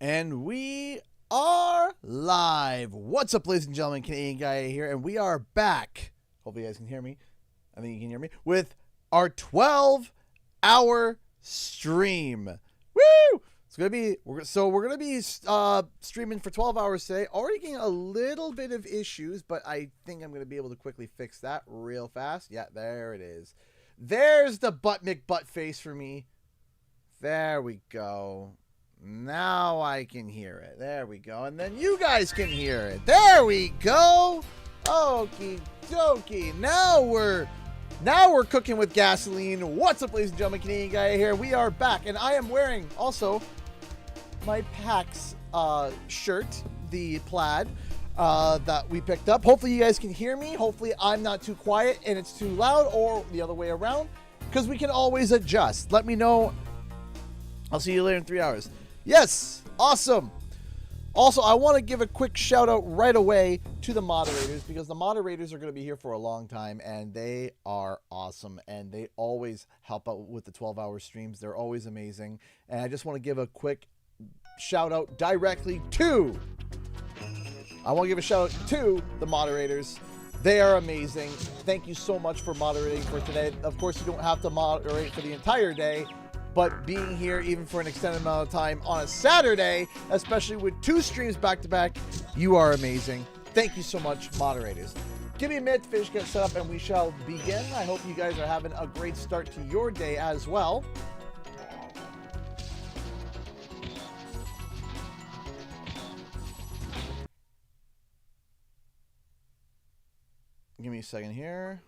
And we are live. What's up, ladies and gentlemen? Canadian Guy here, and we are back. Hopefully, you guys can hear me. I think you can hear me with our 12-hour stream. Woo! It's gonna be we're gonna be streaming for 12 hours today. Already getting a little bit of issues, but I think I'm gonna be able to quickly fix that real fast. Yeah, there it is. There's the butt McButt face for me. There we go. Now I can hear it. There we go. And then you guys can hear it. There we go. Okie dokie. Now we're cooking with gasoline. What's up, ladies and gentlemen? Canadian Guy here. We are back. And I am wearing also my PAX shirt, the plaid that we picked up. Hopefully you guys can hear me. Hopefully I'm not too quiet and it's too loud, or the other way around, because we can always adjust. Let me know. I'll see you later in 3 hours. Yes, awesome. Also, I want to give a quick shout out right away to the moderators, because the moderators are going to be here for a long time and they are awesome, and they always help out with the 12-hour streams. They're always amazing. And I just want to give a quick shout out directly to the moderators. They are amazing. Thank you so much for moderating for today. Of course, you don't have to moderate for the entire day, but being here even for an extended amount of time on a Saturday, especially with 2 streams back to back, you are amazing. Thank you so much, moderators. Give me a minute to finish, get set up, and we shall begin. I hope you guys are having a great start to your day as well. Give me a second here.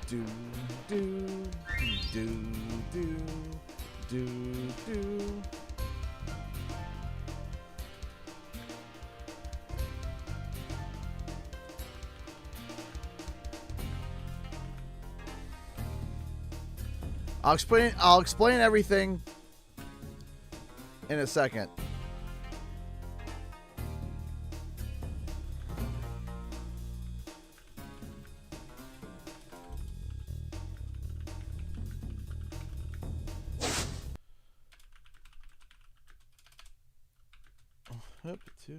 Do do do do do do. I'll explain everything in a second. Up to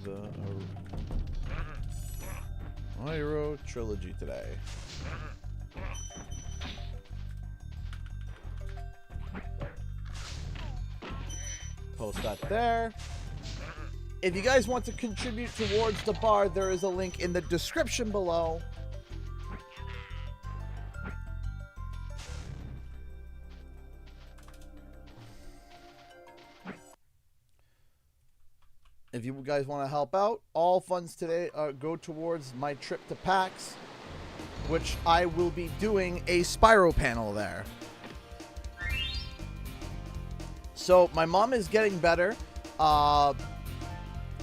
the Spyro Trilogy today. Post that there. If you guys want to contribute towards the bar, there is a link in the description below. If you guys want to help out, all funds today go towards my trip to PAX, which I will be doing a Spyro panel there. So my mom is getting better.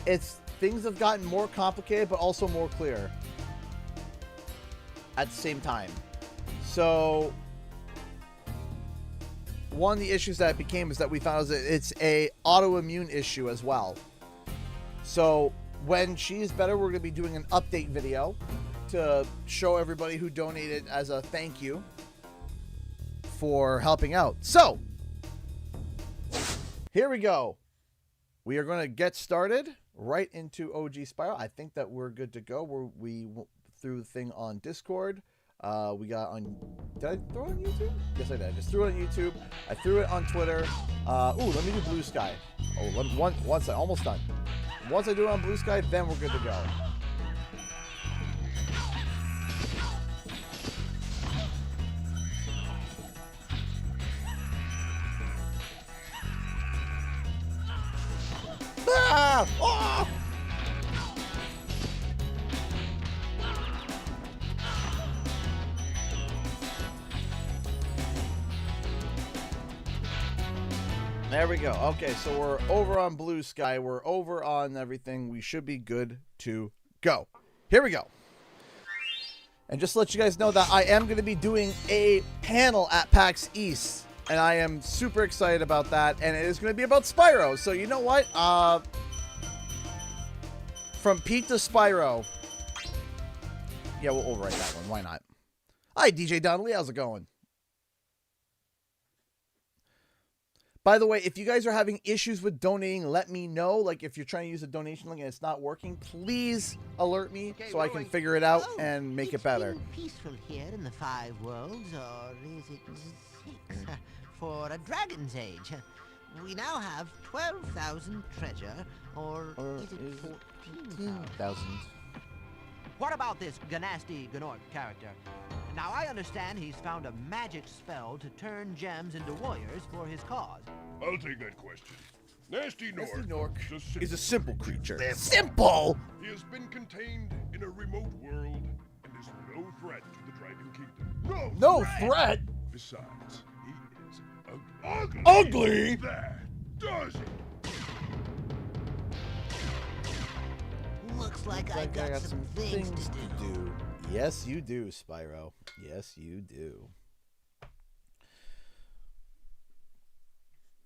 Things have gotten more complicated, but also more clear at the same time. So one of the issues that it became is that we found out that it's a autoimmune issue as well. So when she's better, we're going to be doing an update video to show everybody who donated as a thank you for helping out. So here we go. We are going to get started right into OG Spyro. I think that we're good to go. We threw the thing on Discord. We got on... Did I throw it on YouTube? Yes, I did. I just threw it on YouTube. I threw it on Twitter. Ooh, let me do Blue Sky. Oh, once I'm almost done. Once I do it on Blue Sky, then we're good to go. Ah! Oh! There we go. Okay, so we're over on Blue Sky. We're over on everything. We should be good to go. Here we go. And just to let you guys know that I am going to be doing a panel at PAX East. And I am super excited about that. And it is going to be about Spyro. So you know what? From Pete to Spyro. Yeah, we'll overwrite that one. Why not? Hi, DJ Donnelly. How's it going? By the way, if you guys are having issues with donating, let me know. Like, if you're trying to use a donation link and it's not working, please alert me so I can figure it out and make it better. It's been peaceful here in the 5 worlds, or is it 6? For a dragon's age. We now have 12,000 treasure, or is it 14,000? What about this Ganasty Gnork character? Now, I understand he's found a magic spell to turn gems into warriors for his cause. I'll take that question. Nasty Gnork is a simple simple creature. Simple! He has been contained in a remote world and is no threat to the Dragon Kingdom. No threat? Besides, he is ugly. Ugly? That does it. Looks like I got some things to do. Yes, you do, Spyro. Yes, you do.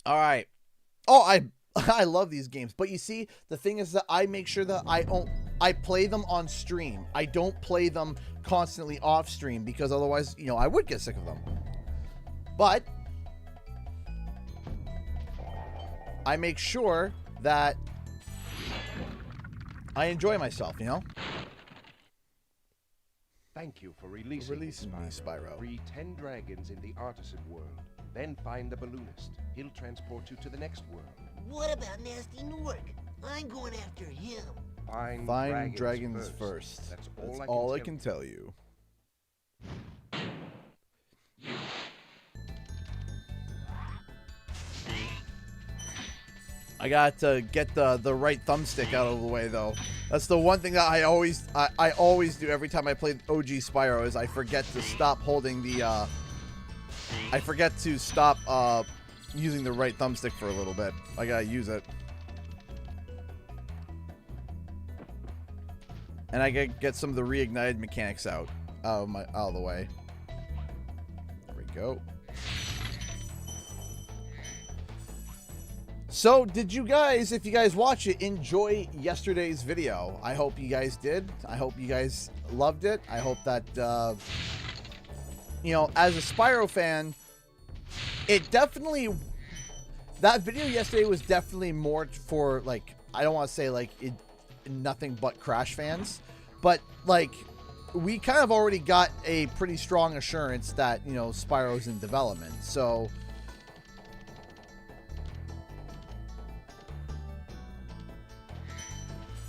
All right. Oh, I love these games, but you see, the thing is that I make sure that I play them on stream. I don't play them constantly off stream because otherwise, you know, I would get sick of them. But I make sure that I enjoy myself, you know? Thank you for releasing me, Spyro. Free 10 dragons in the artisan world. Then find the balloonist. He'll transport you to the next world. What about Nasty Nork? I'm going after him. Find dragons first. That's all I can tell you. I got to get the right thumbstick out of the way, though. That's the one thing that I always do every time I play OG Spyro is I forget to stop holding the I forget to stop using the right thumbstick for a little bit. I gotta use it. And I gotta get some of the reignited mechanics out of the way. There we go. So, did you guys, if you guys watch it, enjoy yesterday's video? I hope you guys did. I hope you guys loved it. I hope that, you know, as a Spyro fan, it definitely, that video yesterday was definitely more for, like, I don't want to say, like, nothing but Crash fans, but, like, we kind of already got a pretty strong assurance that, you know, Spyro's in development, so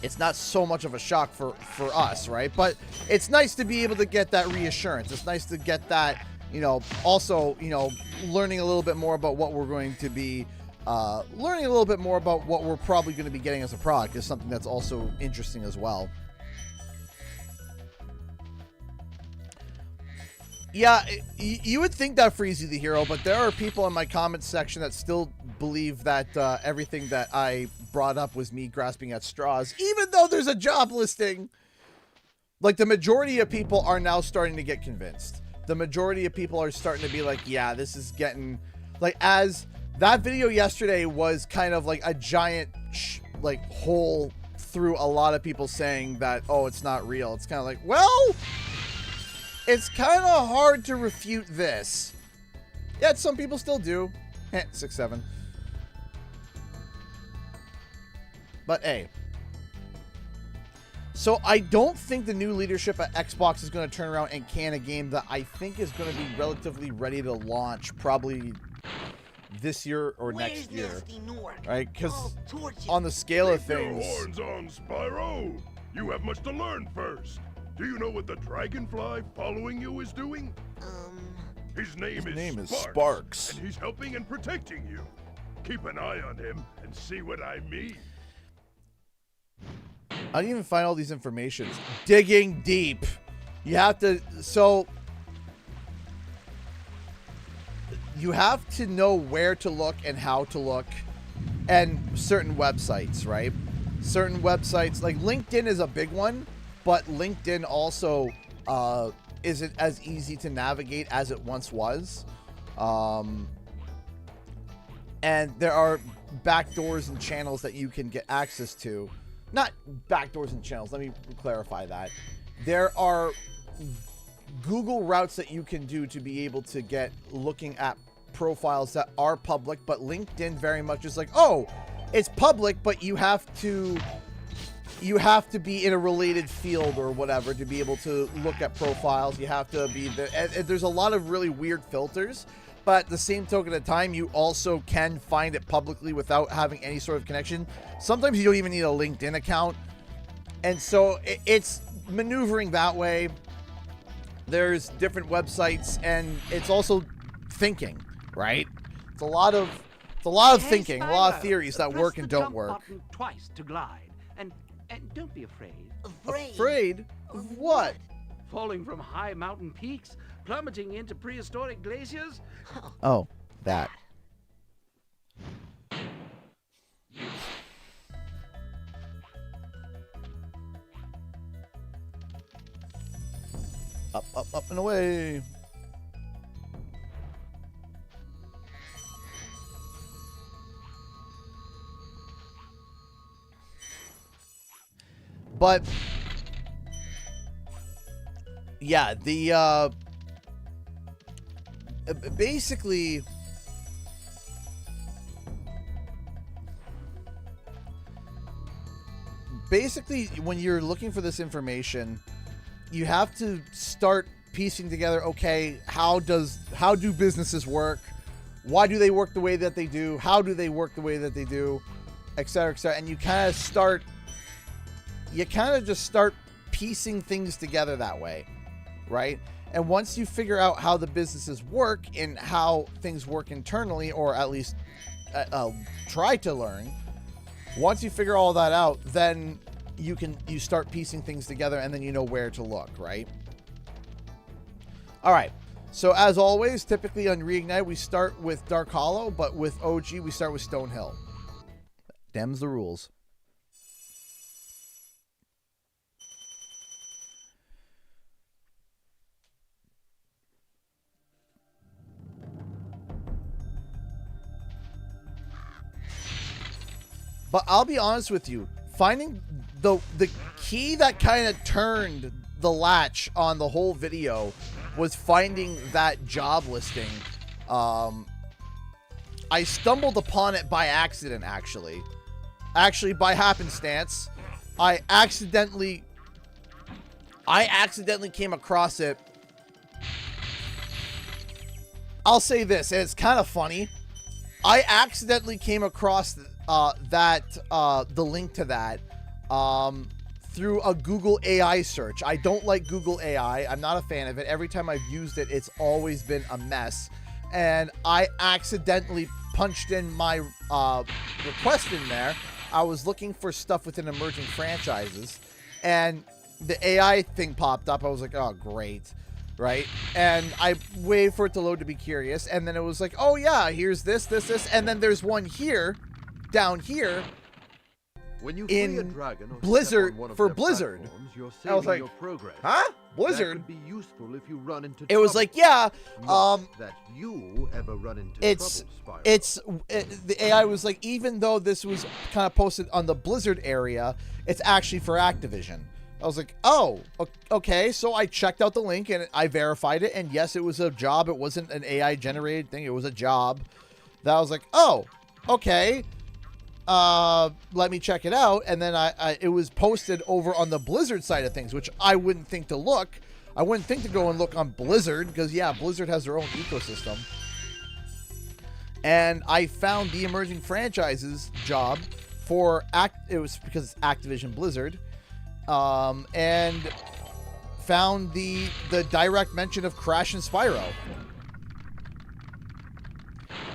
it's not so much of a shock for us, right? But it's nice to be able to get that reassurance. It's nice to get that, you know, also, you know, learning a little bit more about what we're going to be, learning a little bit more about what we're probably going to be getting as a product is something that's also interesting as well. Yeah, you would think that Freezy the hero, but there are people in my comments section that still believe that everything that I brought up was me grasping at straws, even though there's a job listing. Like, the majority of people are now starting to get convinced. The majority of people are starting to be like, yeah, this is getting, like, as that video yesterday was kind of like a giant, like, hole through a lot of people saying that, oh, it's not real. It's kind of like, well, it's kind of hard to refute this. Yet some people still do. 6-7. But hey. So I don't think the new leadership at Xbox is going to turn around and can a game that I think is going to be relatively ready to launch probably this year or next year. Right? Because on the scale of things... Keep your horns on, Spyro! You have much to learn first. Do you know what the Dragonfly following you is doing? His name is Sparks. And he's helping and protecting you. Keep an eye on him and see what I mean. I didn't even find all these informations. Digging deep. You have to, so you have to know where to look and how to look, and certain websites, right? Certain websites, like LinkedIn is a big one, but LinkedIn also isn't as easy to navigate as it once was. And there are backdoors and channels that you can get access to. Not backdoors and channels, let me clarify that. There are Google routes that you can do to be able to get looking at profiles that are public, but LinkedIn very much is like, oh, it's public, but you have to be in a related field or whatever to be able to look at profiles. You have to be and there's a lot of really weird filters, but at the same token of time, you also can find it publicly without having any sort of connection. Sometimes you don't even need a LinkedIn account. And so it's maneuvering that way. There's different websites, and it's also thinking, right? It's a lot of thinking, Spyro, a lot of theories that press work the and don't jump work. button twice to glide, and don't be afraid. Afraid of what? Falling from high mountain peaks, plummeting into prehistoric glaciers. Oh, that. Up, up, up and away. But yeah, the basically when you're looking for this information, you have to start piecing together, okay, how do businesses work? Why do they work the way that they do? How do they work the way that they do? Et cetera, et cetera. And you kind of just start piecing things together that way, right? And once you figure out how the businesses work and how things work internally, or at least try to learn, once you figure all that out, then you start piecing things together, and then you know where to look, right? All right. So as always, typically on Reignite, we start with Dark Hollow, but with OG, we start with Stonehill. Them's the rules. But I'll be honest with you, finding the key that kind of turned the latch on the whole video was finding that job listing. I stumbled upon it by accident, actually by happenstance. I accidentally came across it. I'll say this, and it's kind of funny. I accidentally came across the link to that through a Google AI search. I don't like Google AI. I'm not a fan of it. Every time I've used it, it's always been a mess. And I accidentally punched in my request in there. I was looking for stuff within emerging franchises, and the AI thing popped up. I was like, oh, great. Right? And I waited for it to load to be curious, and then it was like, oh yeah, here's this, and then there's one here, down here, when you in free a dragon or Blizzard, step on one of for their Blizzard. platforms, you're I was saving like, your progress. huh? Blizzard? That could be useful if you run into It was trouble. like, yeah, Not that you ever run into trouble, Spyro. the AI was like, even though this was kind of posted on the Blizzard area, it's actually for Activision. I was like, oh, okay. So I checked out the link and I verified it. And yes, it was a job. It wasn't an AI generated thing. It was a job. That I was like, oh, okay. Let me check it out. And then it was posted over on the Blizzard side of things, which I wouldn't think to look. I wouldn't think to go and look on Blizzard because, yeah, Blizzard has their own ecosystem. And I found the emerging franchises job for it was because it's Activision Blizzard. And found the direct mention of Crash and Spyro.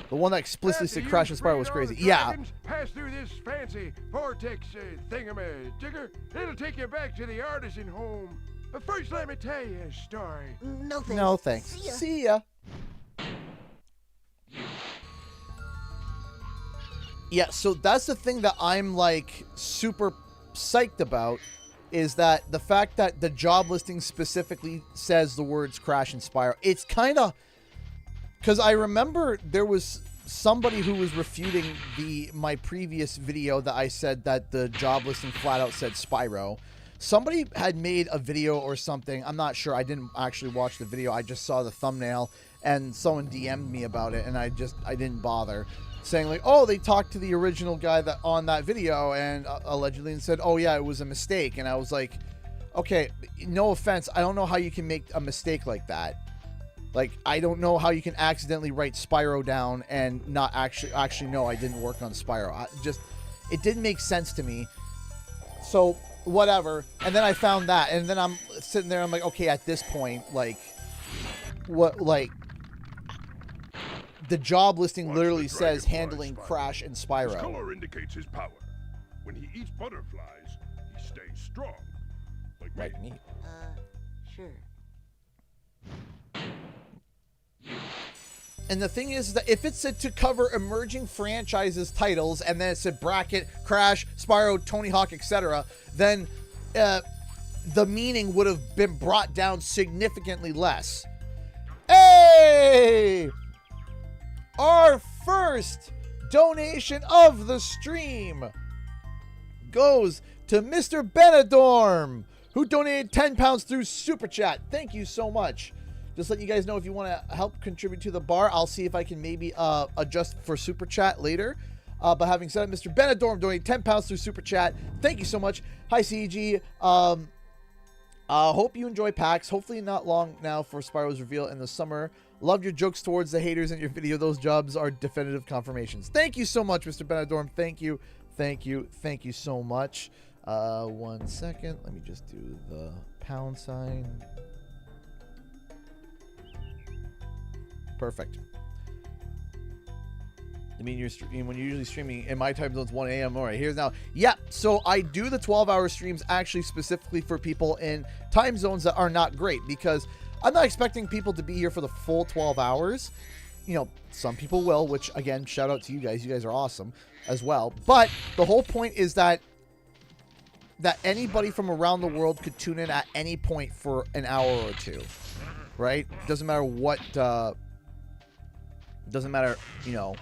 The one that explicitly said Crash and Spyro was crazy. Yeah. Pass through this fancy vortex thingamajigger. It'll take you back to the artisan home. But first, let me tell you a story. No thanks. No thanks. See ya. Yeah, so that's the thing that I'm like super psyched about. Is that the fact that the job listing specifically says the words Crash and Spyro. It's kind of... Because I remember there was somebody who was refuting my previous video that I said that the job listing flat out said Spyro. somebody had made a video or something. I'm not sure. I didn't actually watch the video. I just saw the thumbnail, and someone DM'd me about it, and I didn't bother, saying like, oh, they talked to the original guy that on that video, and allegedly, and said, oh yeah, it was a mistake. And I was like, okay, no offense, I don't know how you can make a mistake like that. Like, I don't know how you can accidentally write Spyro down and not actually no, I didn't work on Spyro. It didn't make sense to me. So whatever. And then I found that, and then I'm sitting there, I'm like, okay, at this point, like, what, like, the job listing literally says handling Crash and Spyro. His color indicates his power. When he eats butterflies, he stays strong. Like me. Sure. And the thing is that if it said to cover emerging franchises titles, and then it said bracket, Crash, Spyro, Tony Hawk, etc., then the meaning would have been brought down significantly less. Hey! Our first donation of the stream goes to Mr. Benadorm, who donated 10 pounds through Super Chat. Thank you so much. Just letting you guys know, if you want to help contribute to the bar, I'll see if I can maybe adjust for Super Chat later. But having said it, Mr. Benadorm donated 10 pounds through Super Chat. Thank you so much. Hi, CG. Hope you enjoy PAX. Hopefully not long now for Spyro's reveal in the summer. Loved your jokes towards the haters in your video. Those jobs are definitive confirmations. Thank you so much, Mr. Benadorm. Thank you. Thank you. Thank you so much. 1 second. Let me just do the pound sign. Perfect. I mean, when you're usually streaming in my time zone's 1 a.m. All right, here's now. Yeah, so I do the 12-hour streams actually specifically for people in time zones that are not great, because I'm not expecting people to be here for the full 12 hours. You know, some people will, which, again, shout out to you guys. You guys are awesome as well. But the whole point is that anybody from around the world could tune in at any point for an hour or two, right? Doesn't matter what, doesn't matter, you know.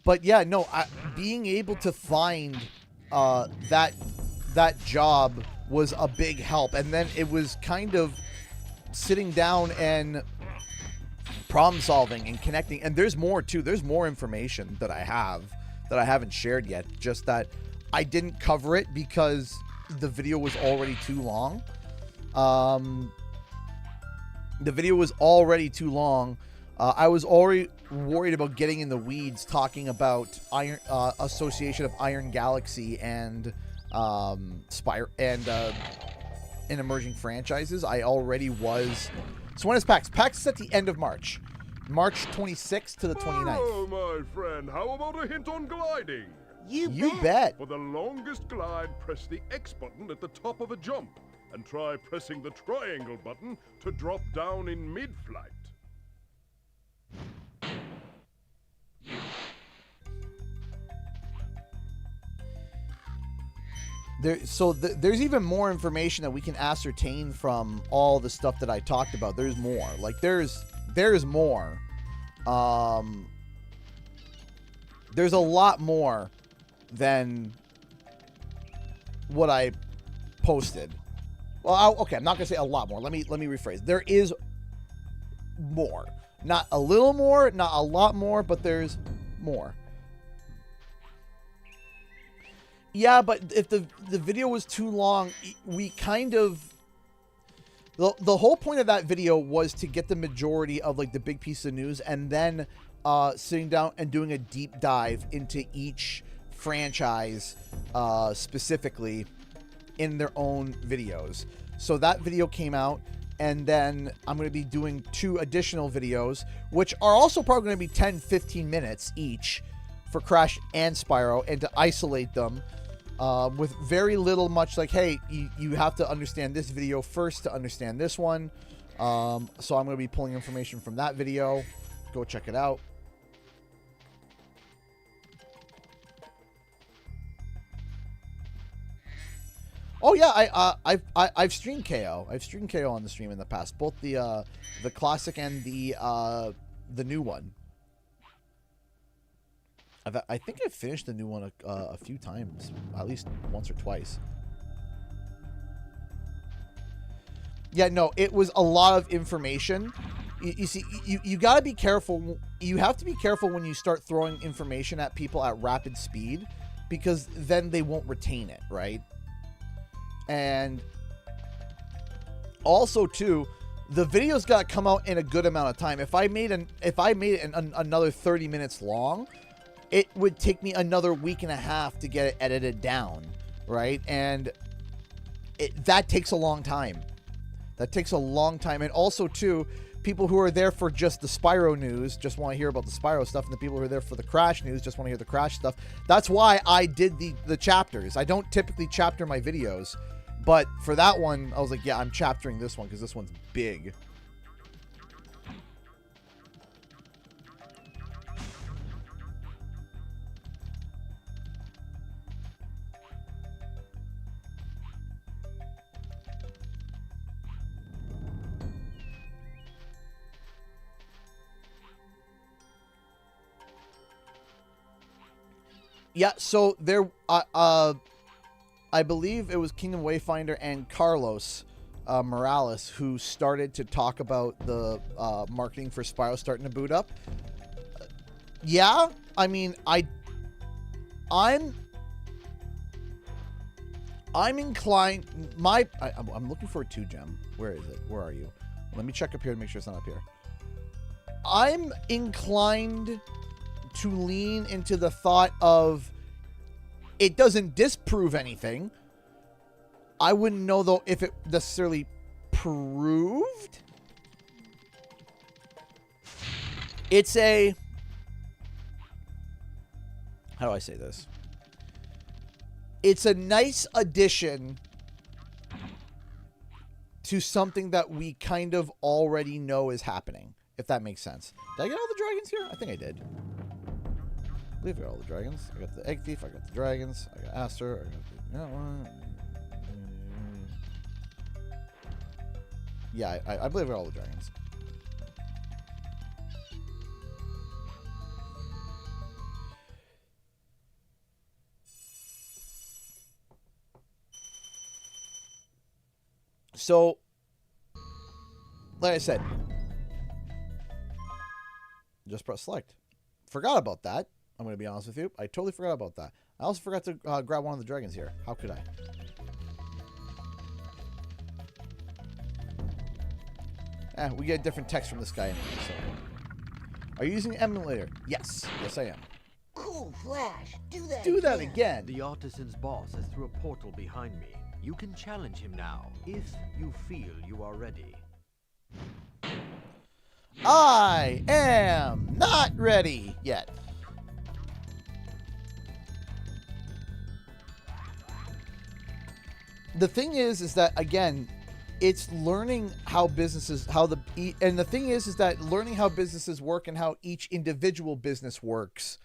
But yeah, no, being able to find that job was a big help. And then it was kind of sitting down and problem solving and connecting. And there's more too. There's more information that I have that I haven't shared yet. Just that I didn't cover it because the video was already too long. The video was already too long. I was already worried about getting in the weeds talking about association of Iron Galaxy and Spyro and emerging franchises. I already was. So when is PAX? PAX is at the end of March. March 26th to the 29th. Oh, my friend, how about a hint on gliding? You bet. For the longest glide, press the X button at the top of a jump, and try pressing the triangle button to drop down in mid-flight. There's even more information that we can ascertain from all the stuff that I talked about. There's more. Like, there's more. There's a lot more than what I posted. Well, okay, I'm not gonna say a lot more. Let me rephrase. There is more. Not a little more, not a lot more, but there's more. Yeah, but if the video was too long, we kind of... The whole point of that video was to get the majority of, like, the big piece of news, and then sitting down and doing a deep dive into each franchise specifically in their own videos. So that video came out, and then I'm going to be doing 2 additional videos, which are also probably going to be 10-15 minutes each for Crash and Spyro, and to isolate them with very little much like, hey, you have to understand this video first to understand this one. So I'm going to be pulling information from that video. Go check it out. Oh yeah, I've streamed KO. I've streamed KO on the stream in the past, both the classic and the new one. I think I've finished the new one a few times, at least once or twice. Yeah, no, it was a lot of information. You see, you got to be careful. You have to be careful when you start throwing information at people at rapid speed, because then they won't retain it, right? And also, too, the video's got to come out in a good amount of time. If I made it another 30 minutes long, it would take me another week and a half to get it edited down, right? And that takes a long time. That takes a long time. And also, too, people who are there for just the Spyro news just want to hear about the Spyro stuff, and the people who are there for the Crash news just want to hear the Crash stuff. That's why I did the chapters. I don't typically chapter my videos, but for that one, I was like, yeah, I'm chaptering this one because this one's big. Yeah, so there, I believe it was Kingdom Wayfinder and Carlos Morales who started to talk about the marketing for Spyro starting to boot up. Yeah, I mean, I'm inclined. I'm looking for a 2-gem. Where is it? Where are you? Let me check up here to make sure it's not up here. I'm inclined to lean into the thought of it doesn't disprove anything. I wouldn't know, though, if it necessarily proved. It's a... How do I say this? It's a nice addition to something that we kind of already know is happening, if that makes sense. Did I get all the dragons here? I think I did. I believe I got all the dragons. I got the Egg Thief, I got the dragons, I got Aster, I got the... that one. Yeah, I believe I got all the dragons. So, like I said, just press select. Forgot about that. I'm going to be honest with you. I totally forgot about that. I also forgot to grab one of the dragons here. How could I? We get different text from this guy anyway, so. Are you using the emulator? Yes. Yes, I am. Cool, Flash. Do that again. The artisan's boss is through a portal behind me. You can challenge him now, if you feel you are ready. I am not ready yet. The thing is that, again, it's learning how businesses, and the thing is that learning how businesses work and how each individual business works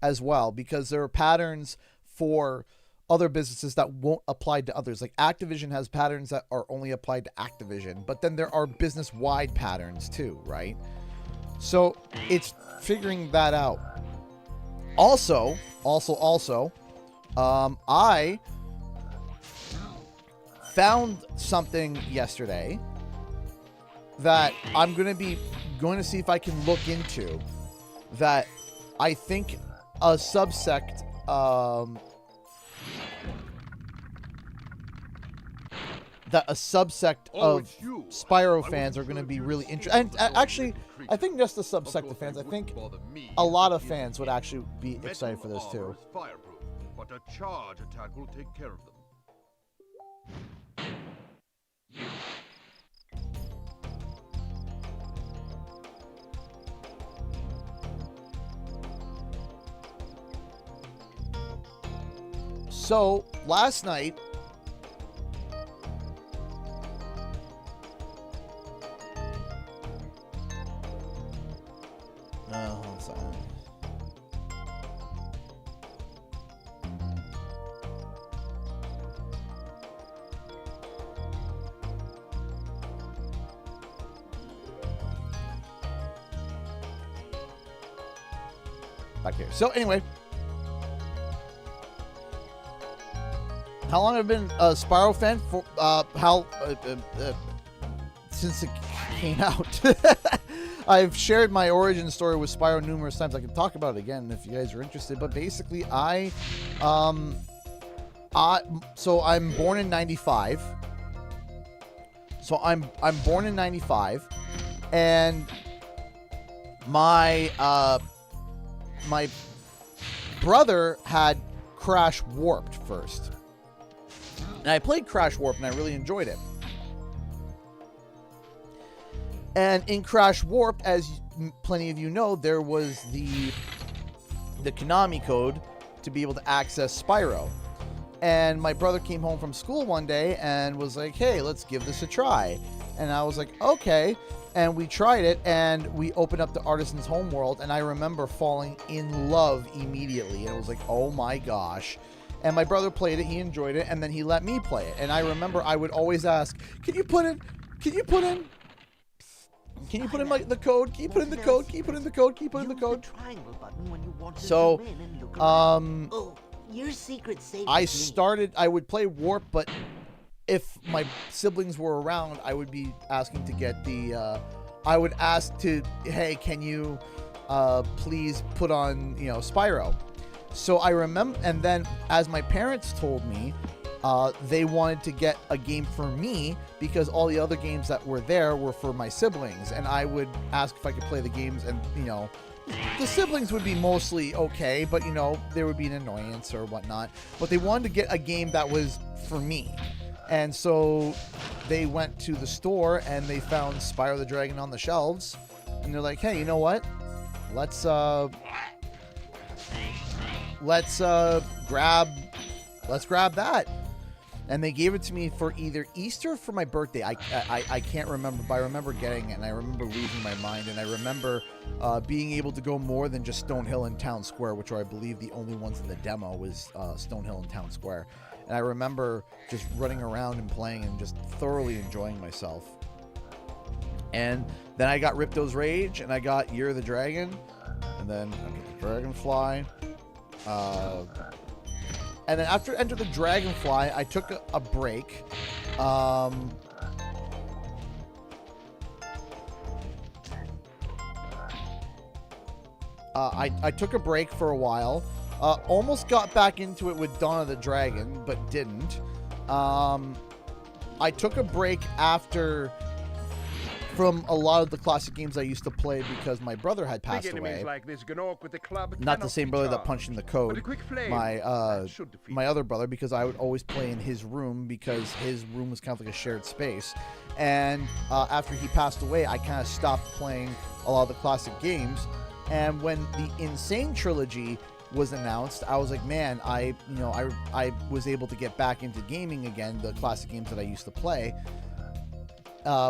as well, because there are patterns for other businesses that won't apply to others. Like Activision has patterns that are only applied to Activision, but then there are business-wide patterns too, right? So it's figuring that out. Also, I found something yesterday that I'm going to see if I can look into, that I think a subsect of Spyro fans are going to be really interested. And actually, I think just the subsect of fans. I think a lot of fans would actually be excited for this too. But a charge attack will take care of them. So, last night, back here. So anyway, how long I've been a Spyro fan for? Since it came out. I've shared my origin story with Spyro numerous times. I can talk about it again if you guys are interested. But basically, so I'm born in '95. So I'm born in '95, and my my brother had Crash Warped first, and I played Crash Warped and I really enjoyed it. And in Crash Warped, as plenty of you know, there was the Konami code to be able to access Spyro. And my brother came home from school one day and was like, hey, let's give this a try. And I was like, okay. And we tried it, and we opened up the Artisan's Homeworld, and I remember falling in love immediately. And it was like, oh my gosh. And my brother played it, he enjoyed it, and then he let me play it. And I remember I would always ask, can you put in like the code? Can you put in the code? Can you put in the code? Can you put in the code? So, your secret safe. I would play Warp, but if my siblings were around, I would be asking to get the, I would ask to, hey, can you please put on, Spyro? So I remember, and then as my parents told me, they wanted to get a game for me because all the other games that were there were for my siblings, and I would ask if I could play the games, and the siblings would be mostly okay, but there would be an annoyance or whatnot. But they wanted to get a game that was for me, and so they went to the store and they found Spyro the Dragon on the shelves, and they're like, hey, you know what? Let's grab that. And they gave it to me for either Easter or for my birthday. I can't remember, but I remember getting it, and I remember losing my mind, and I remember being able to go more than just Stonehill and Town Square, which are, I believe, the only ones in the demo was Stonehill and Town Square. And I remember just running around and playing and just thoroughly enjoying myself. And then I got Ripto's Rage, and I got Year of the Dragon, and then I got the Dragonfly. And then after Enter the Dragonfly, I took a break. I took a break for a while. Almost got back into it with Dawn of the Dragon, but didn't. I took a break from a lot of the classic games I used to play because my brother had passed away. Like this with the club not the same brother that punched in the code. My other brother, because I would always play in his room because his room was kind of like a shared space. And after he passed away, I kind of stopped playing a lot of the classic games. And when the Insane Trilogy was announced, I was like, man, I was able to get back into gaming again, the classic games that I used to play,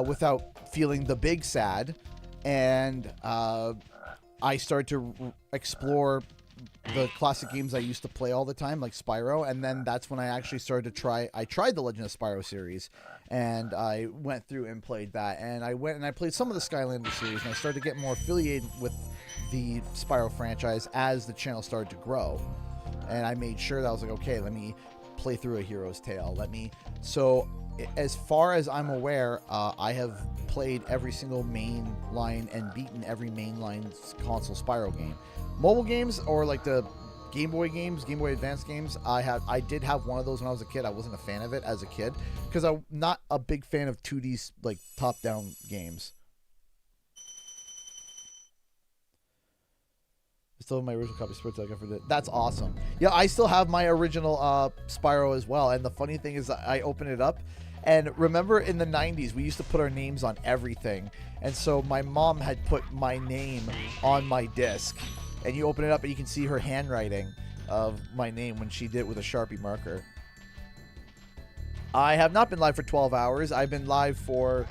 without feeling the big sad. And I started to explore the classic games I used to play all the time, like Spyro, and then that's when I actually started to I tried the Legend of Spyro series, and I went through and played that, and I went and I played some of the Skylander series, and I started to get more affiliated with the Spyro franchise as the channel started to grow. And I made sure that I was like, okay, let me play through A Hero's Tale. So as far as I'm aware, I have played every single main line and beaten every mainline console Spyro game. Mobile games, or like the Game Boy games, Game Boy Advance games, I did have one of those when I was a kid. I wasn't a fan of it as a kid because I'm not a big fan of 2D like top-down games. I still have my original copy of Spyro I got for that. That's awesome. Yeah, I still have my original Spyro as well. And the funny thing is, I opened it up, and remember in the 90s, we used to put our names on everything. And so my mom had put my name on my disc. And you open it up and you can see her handwriting of my name when she did it with a Sharpie marker. I have not been live for 12 hours. I've been live for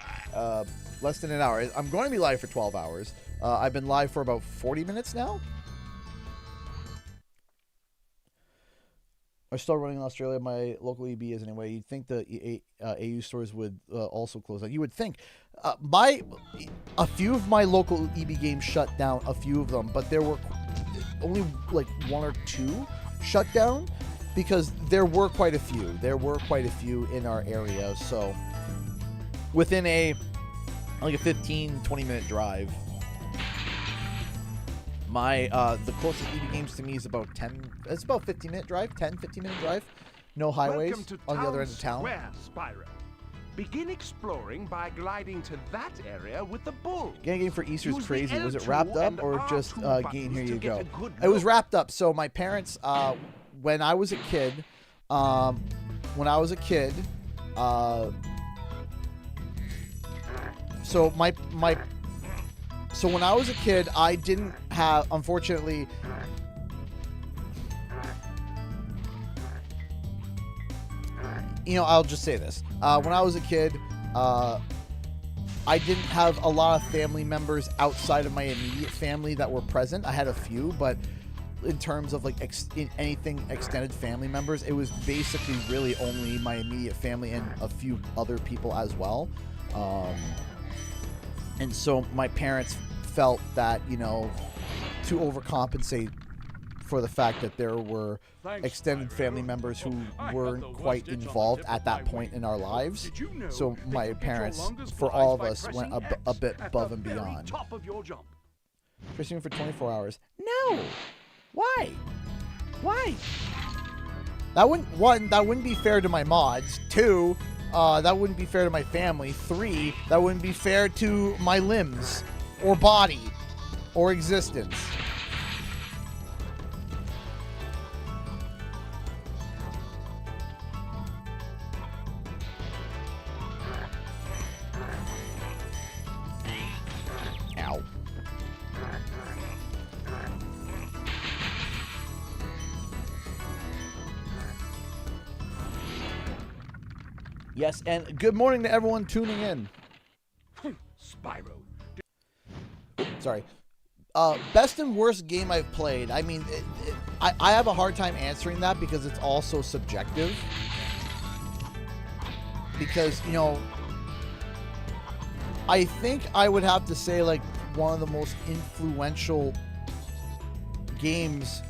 less than an hour. I'm going to be live for 12 hours. I've been live for about 40 minutes now. Are still running in Australia. My local EB is anyway. You'd think the AU stores would also close down. You would think. A few of my local EB games shut down, a few of them, but there were only like one or two shut down. because there were quite a few. There were quite a few in our area. So within a 15-20 minute drive, the closest EB Games to me is about 15 minute drive, 10-15 minute drive. No highways on the other end of town. Square, Spyro. Begin exploring by gliding to that area with the bull. Getting for Easter's Use crazy. the Was it L2 wrapped up and or R2 just getting here buttons you to get go? a good It was look. wrapped up. So my parents, when I was a kid, so when I was a kid, I didn't have, unfortunately. I'll just say this. When I was a kid, I didn't have a lot of family members outside of my immediate family that were present. I had a few, but in terms of like anything extended family members, it was basically really only my immediate family and a few other people as well. And so my parents felt that, to overcompensate for the fact that there were extended family members who weren't quite involved at that point in our lives. So my parents, for all of us, went a bit above and beyond. Fishing for 24 hours. No! Why? Why? That wouldn't be fair to my mods. 2, that wouldn't be fair to my family. 3, that wouldn't be fair to my limbs or body or existence. Ow. Yes, and good morning to everyone tuning in. Spyro. Sorry. Best and worst game I've played. I mean, I have a hard time answering that because it's also subjective. Because, I think I would have to say, like, one of the most influential games.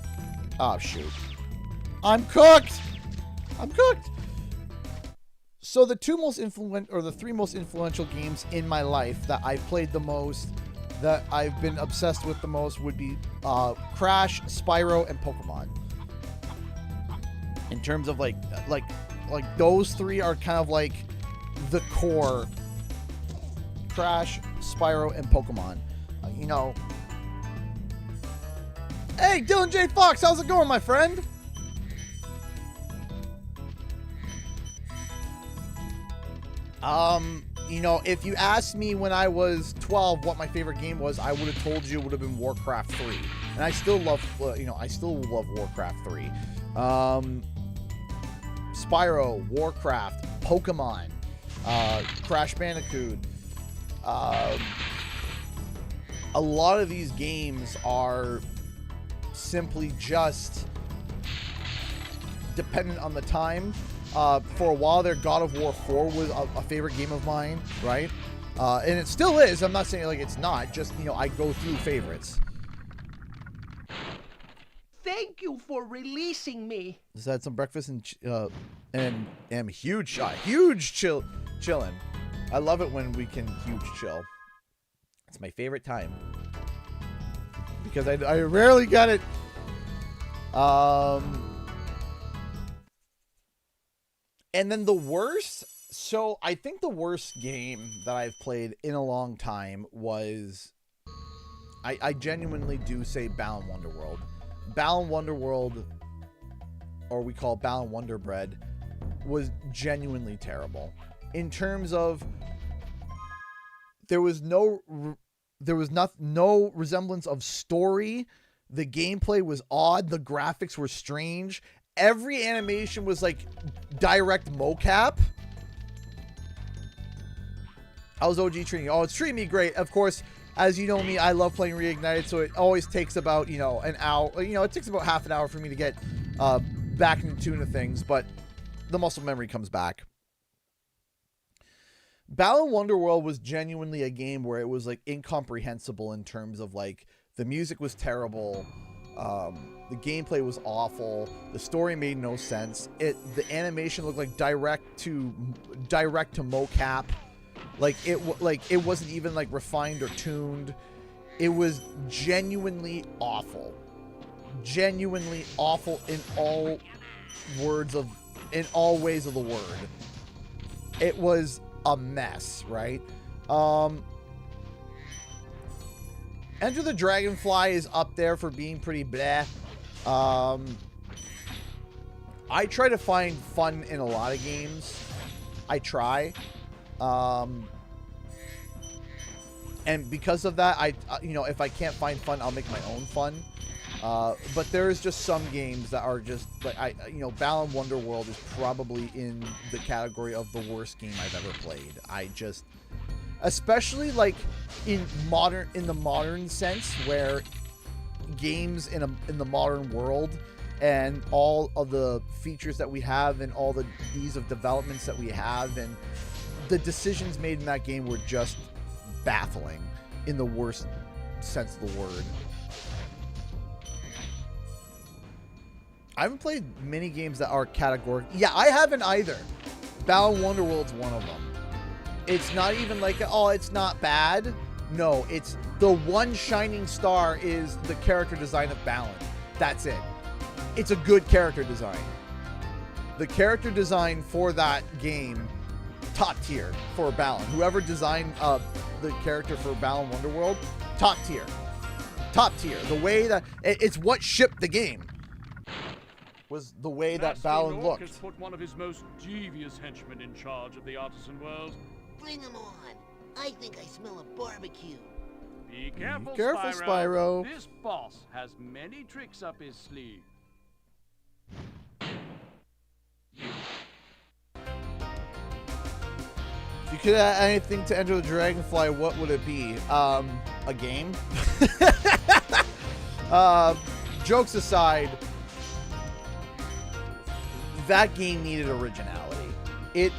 Oh, shoot. I'm cooked! I'm cooked! So the 3 most influential games in my life that I've played the most, that I've been obsessed with the most, would be Crash, Spyro, and Pokemon. In terms of like those 3 are kind of like the core. Crash, Spyro, and Pokemon. Hey, Dylan J. Fox, how's it going, my friend? If you asked me when I was 12 what my favorite game was, I would have told you it would have been Warcraft 3. And I still love, Warcraft 3. Spyro, Warcraft, Pokemon, Crash Bandicoot. A lot of these games are simply just dependent on the time. For a while there, God of War 4 was a favorite game of mine, right? And it still is. I'm not saying like it's not. Just, I go through favorites. Thank you for releasing me. Just had some breakfast and am huge chilling. I love it when we can huge chill. It's my favorite time because I rarely get it. And then the worst, so I think the worst game that I've played in a long time was, I genuinely do say Balan Wonderworld. Balan Wonderworld, or we call Balan Wonder Bread, was genuinely terrible. In terms of, there was no resemblance of story. The gameplay was odd. The graphics were strange. Every animation was like direct mocap. How's OG treating you? Oh, it's treating me great. Of course, as you know me, I love playing Reignited, so it always takes about, an hour. It takes about half an hour for me to get back into tune of things, but the muscle memory comes back. Balan Wonderworld was genuinely a game where it was like incomprehensible in terms of like the music was terrible. The gameplay was awful. The story made no sense. The animation looked like direct to mocap. Like it wasn't even like refined or tuned. It was genuinely awful. Genuinely awful in all ways of the word. It was a mess, right? Enter the Dragonfly is up there for being pretty bleh. I try to find fun in a lot of games. I try. And because of that, if I can't find fun, I'll make my own fun. But there's just some games that are just like Balan Wonderworld is probably in the category of the worst game I've ever played. Especially like in the modern sense, where games in the modern world and all of the features that we have and all the ease of developments that we have and the decisions made in that game were just baffling in the worst sense of the word. I haven't played many games that are categorical. Yeah, I haven't either. Balan Wonderworld's one of them. It's not even like, oh, it's not bad. No, it's the one shining star is the character design of Balan. That's it. It's a good character design. The character design for that game, top tier for Balan. Whoever designed the character for Balan Wonderworld, top tier. Top tier. The way that it's what shipped the game was the way that Balan looked. Has put one of his most devious henchmen in charge of the artisan world. Bring him on. I think I smell a barbecue. Be careful, Spyro. This boss has many tricks up his sleeve. If you could add anything to Enter the Dragonfly, what would it be? A game? Jokes aside, that game needed originality. It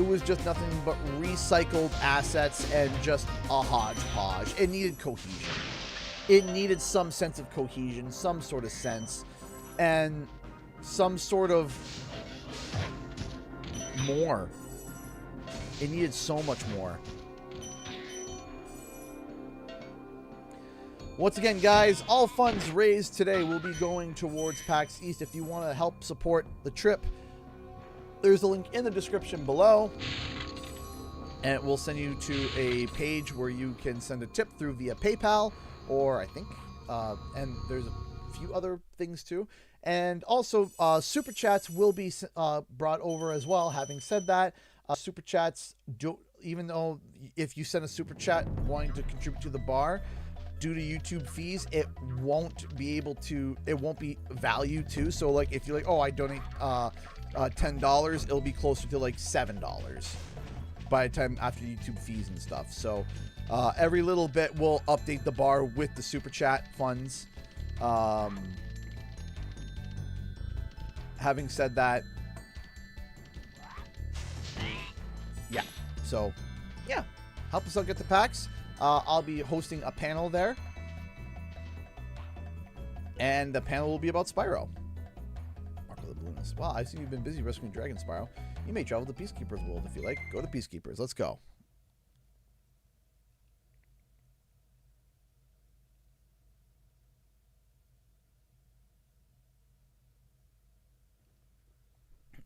was just nothing but recycled assets and just a hodgepodge. It needed cohesion. It needed some sense of cohesion, some sort of sense, and some sort of more. It needed so much more. Once again, guys, all funds raised today will be going towards PAX East. If you want to help support the trip, there's a link in the description below, and it will send you to a page where you can send a tip through via PayPal, or I think, and there's a few other things too. And also, Super Chats will be brought over as well. Having said that, Super Chats, even though if you send a Super Chat wanting to contribute to the bar, due to YouTube fees, it won't be valued too. So like if you're like, oh, I donate $10, it'll be closer to like $7 by the time after YouTube fees and stuff. So every little bit will update the bar with the Super Chat funds. Having said that, yeah, so yeah, help us out get to PAX. I'll be hosting a panel there, and the panel will be about Spyro. Mark of the Balloonist. Wow, I see you've been busy rescuing Dragon, Spyro. You may travel to Peacekeeper's World if you like. Go to Peacekeepers. Let's go.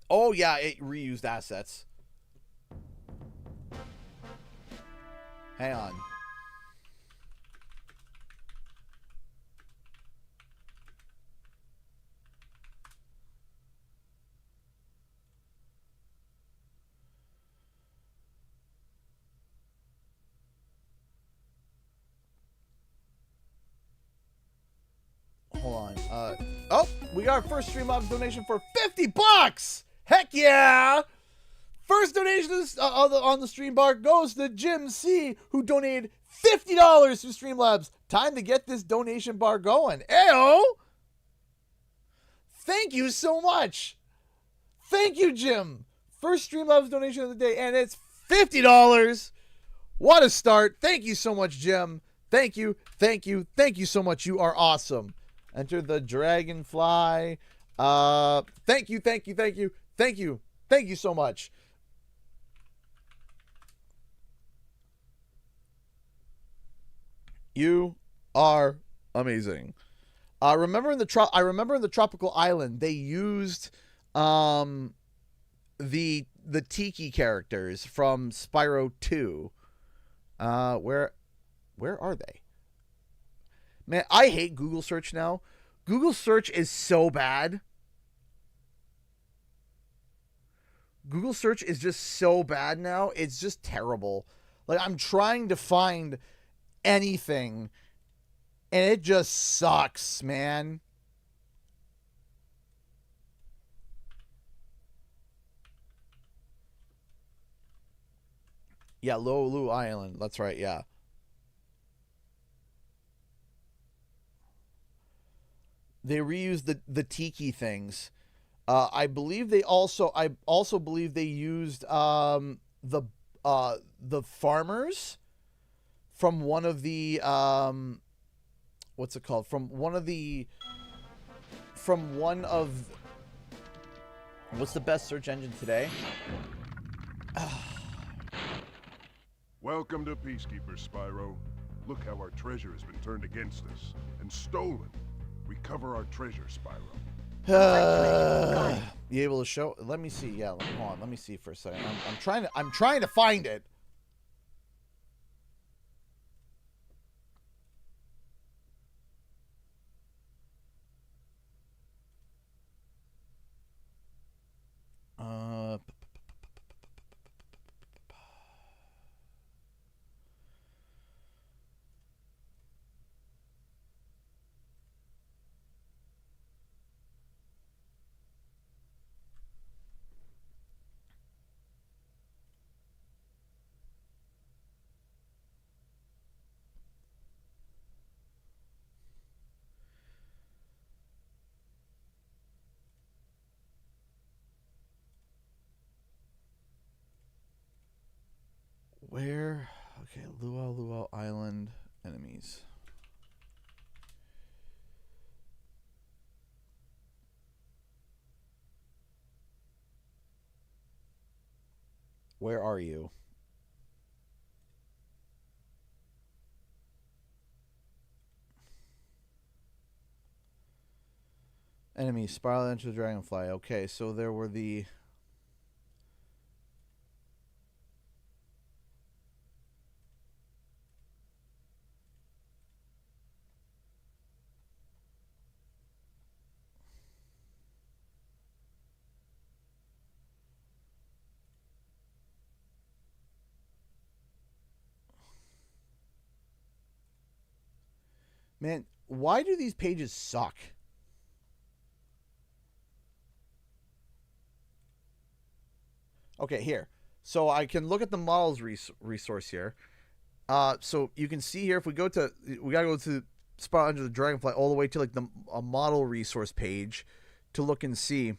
Oh yeah, it reused assets. Hang on. Hold on. Oh, we got our first Streamlabs donation for $50. Heck yeah! First donation on the stream bar goes to Jim C, who donated $50 to Streamlabs. Time to get this donation bar going. Ayo! Thank you so much. Thank you, Jim. First Streamlabs donation of the day, and it's $50. What a start. Thank you so much, Jim. Thank you. Thank you. Thank you so much. You are awesome. Enter the Dragonfly. Thank you, thank you, thank you, thank you, thank you so much. You are amazing. I remember in the tropical island they used the Tiki characters from Spyro 2. Where are they? Man, I hate Google search now. Google search is so bad. Google search is just so bad now. It's just terrible. Like, I'm trying to find anything and it just sucks, man. Yeah, Lulu Island. That's right, yeah. They reused the Tiki things. I also believe they used the farmers from one of the what's it called? From one of what's the best search engine today? Welcome to Peacekeeper, Spyro. Look how our treasure has been turned against us and stolen. Recover our treasure, Spyro. You able to show? Let me see. Yeah, hold on. Let me see for a second. I'm trying to find it. Where? Okay, Luau Island enemies. Where are you? Enemies, spiral into the Dragonfly. Okay, so there were the... Man, why do these pages suck? Okay, here. So I can look at the models resource here. So you can see here, if we go to, we gotta go to spot under the Dragonfly all the way to like a model resource page to look and see.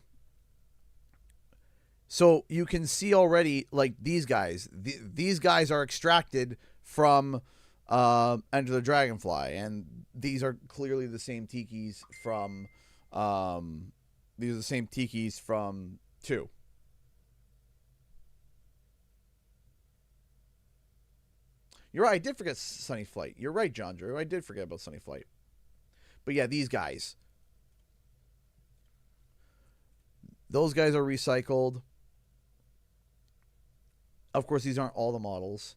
So you can see already, like, these guys. These guys are extracted from Enter the Dragonfly, and these are clearly the same tikis from these are the same tikis from 2. You're right, I did forget Sunny Flight. You're right, John Drew. I did forget about Sunny Flight. But yeah, these guys. Those guys are recycled. Of course, these aren't all the models.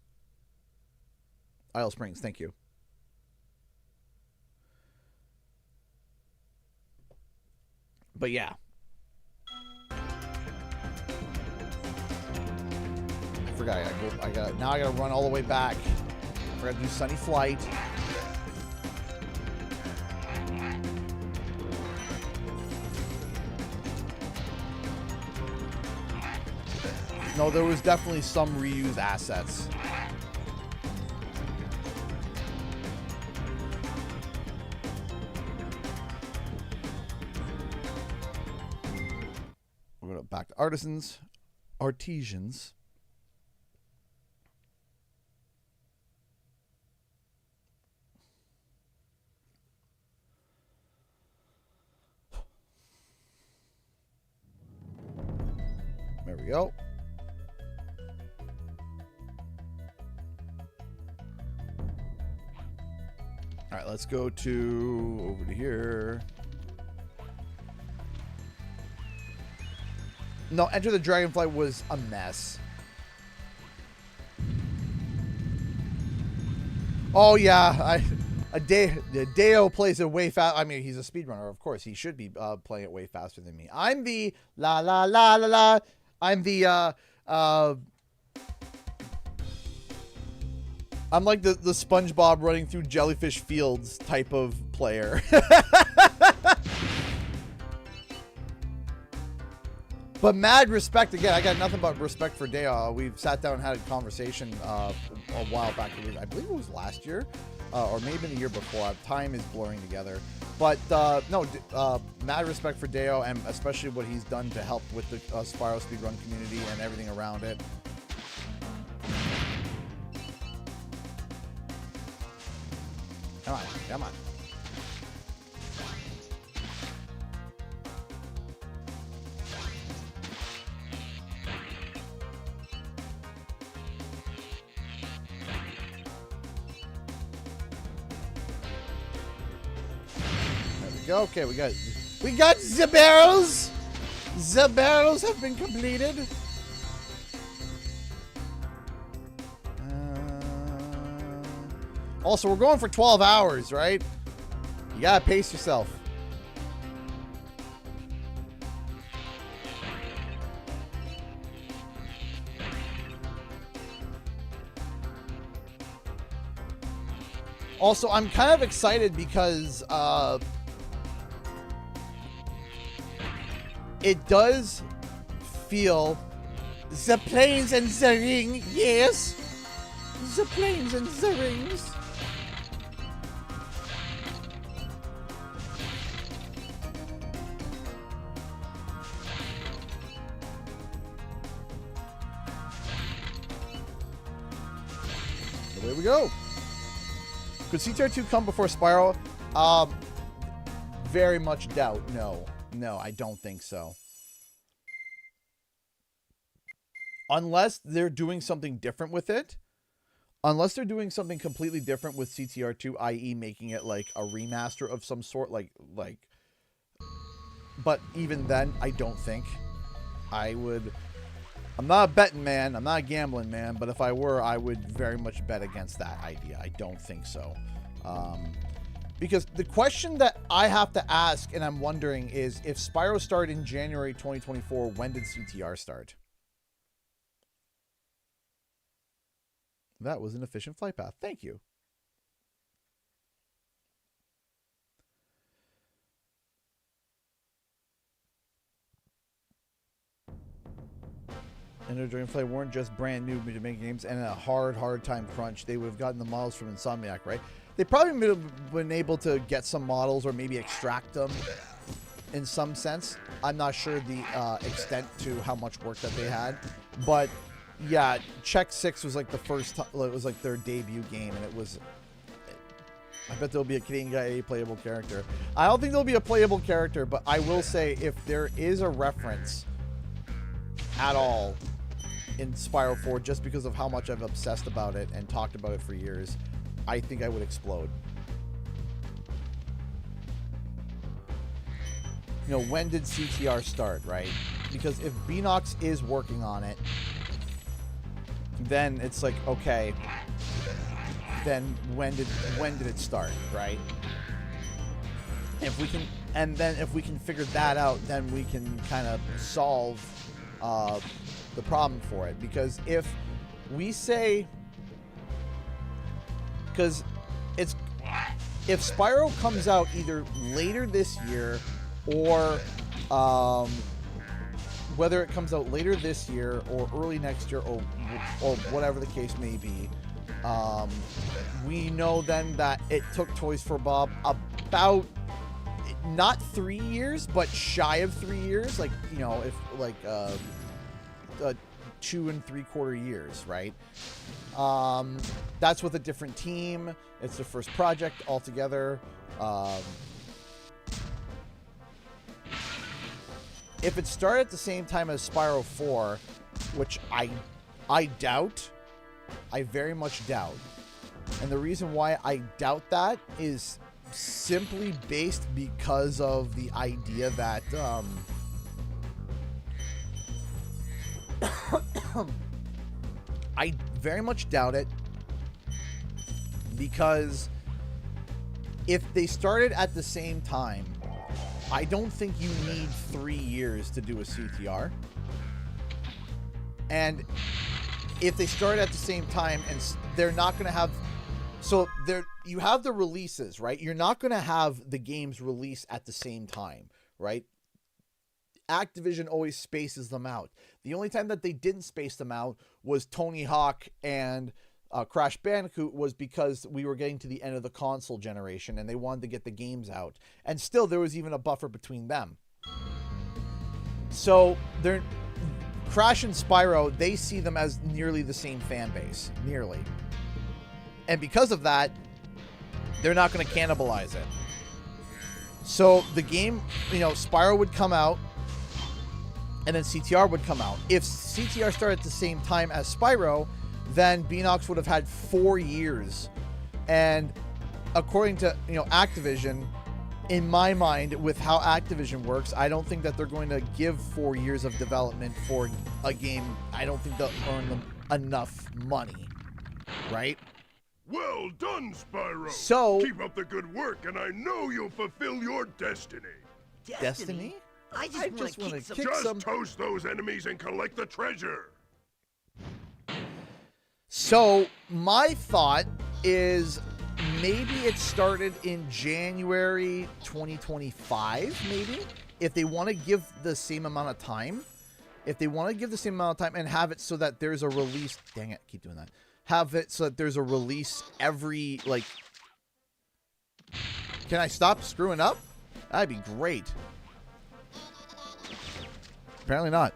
Isle Springs, thank you. But yeah. I forgot. Now I gotta run all the way back. I forgot to do Sunny Flight. No, there was definitely some reused assets. We're going back to artisans. we go. All right, let's go to over to here. No, Enter the Dragonfly was a mess. Oh yeah, Deo plays it way fast. I mean, he's a speedrunner, of course. He should be playing it way faster than me. I'm the la la la la la. I'm the I'm like the SpongeBob running through jellyfish fields type of player. But mad respect, again, I got nothing but respect for Deo. We've sat down and had a conversation a while back. I believe it was last year, or maybe the year before. Time is blurring together. But no, mad respect for Deo, and especially what he's done to help with the Spyro speedrun community and everything around it. Come on, come on. Go. Okay, we got the barrels. The barrels have been completed. Also, we're going for 12 hours, right? You gotta pace yourself. Also, I'm kind of excited because it does feel the planes and the ring, yes. The planes and the rings. Away we go. Could CTR 2 come before Spyro? Very much doubt. No. No, I don't think so. Unless they're doing something different with it. Unless they're doing something completely different with CTR2, i.e. making it like a remaster of some sort, like. But even then, I don't think I would. I'm not a betting man. I'm not a gambling man. But if I were, I would very much bet against that idea. I don't think so. Because the question that I have to ask, and I'm wondering, is if Spyro started in January 2024, when did CTR start? That was an efficient flight path. Thank you. Enter Dragonfly weren't just brand new to make games and a hard time crunch. They would have gotten the models from Insomniac, right? They probably would have been able to get some models or maybe extract them in some sense. I'm not sure the extent to how much work that they had. But, yeah, Check 6 was like the first time. It was like their debut game, and it was... I bet there'll be a Canadian guy, a playable character. I don't think there'll be a playable character, but I will say if there is a reference at all in Spyro 4, just because of how much I've obsessed about it and talked about it for years, I think I would explode. You know, when did CTR start, right? Because if Beanox is working on it, then it's like, okay, then when did it start, right? If we can, and then if we can figure that out, then we can kind of solve the problem for it. Because if we say, because it's, if Spyro comes out either later this year or whether it comes out later this year or early next year or whatever the case may be, we know then that it took Toys for Bob about not 3 years, but shy of 3 years. Like, you know, if like 2 3/4 years, right? That's with a different team. It's their first project altogether. if it started at the same time as Spyro 4, which I doubt, I very much doubt. And the reason why I doubt that is simply based because of the idea that I very much doubt it, because if they started at the same time, I don't think you need 3 years to do a CTR. And if they start at the same time, and they're not going to have, so there you have the releases, right? You're not going to have the games release at the same time, right? Activision always spaces them out. The only time that they didn't space them out was Tony Hawk and Crash Bandicoot, was because we were getting to the end of the console generation and they wanted to get the games out. And still, there was even a buffer between them. So they're Crash and Spyro, they see them as nearly the same fan base. Nearly. And because of that, they're not going to cannibalize it. So the game, you know, Spyro would come out, and then CTR would come out. If CTR started at the same time as Spyro, then Beanox would have had 4 years. And according to, you know, Activision, in my mind, with how Activision works, I don't think that they're going to give 4 years of development for a game. I don't think they'll earn them enough money, right? Well done, Spyro. So keep up the good work, and I know you'll fulfill your destiny. Destiny? I just want to kick some. Toast those enemies and collect the treasure. So my thought is maybe it started in January 2025, maybe, if they want to give the same amount of time. If they want to give the same amount of time and have it so that there's a release. Dang it, keep doing that. Have it so that there's a release every, like... Can I stop screwing up? That'd be great. Apparently not.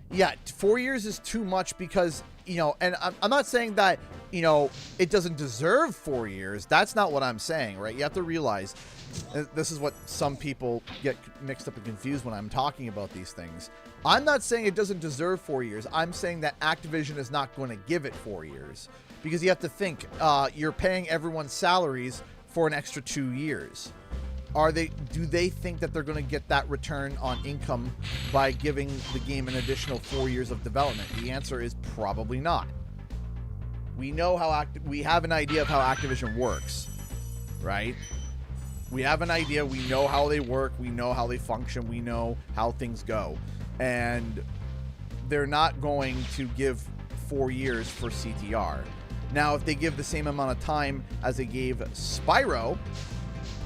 Yeah, 4 years is too much because, you know, and I'm not saying that, you know, it doesn't deserve 4 years. That's not what I'm saying, right? You have to realize, this is what some people get mixed up and confused when I'm talking about these things. I'm not saying it doesn't deserve 4 years. I'm saying that Activision is not going to give it 4 years. Because you have to think, you're paying everyone's salaries for an extra 2 years. Do they think that they're going to get that return on income by giving the game an additional 4 years of development? The answer is probably not. We know how we have an idea of how Activision works, right? We have an idea. We know how they work. We know how they function. We know how things go. And they're not going to give 4 years for CTR. Now, if they give the same amount of time as they gave Spyro,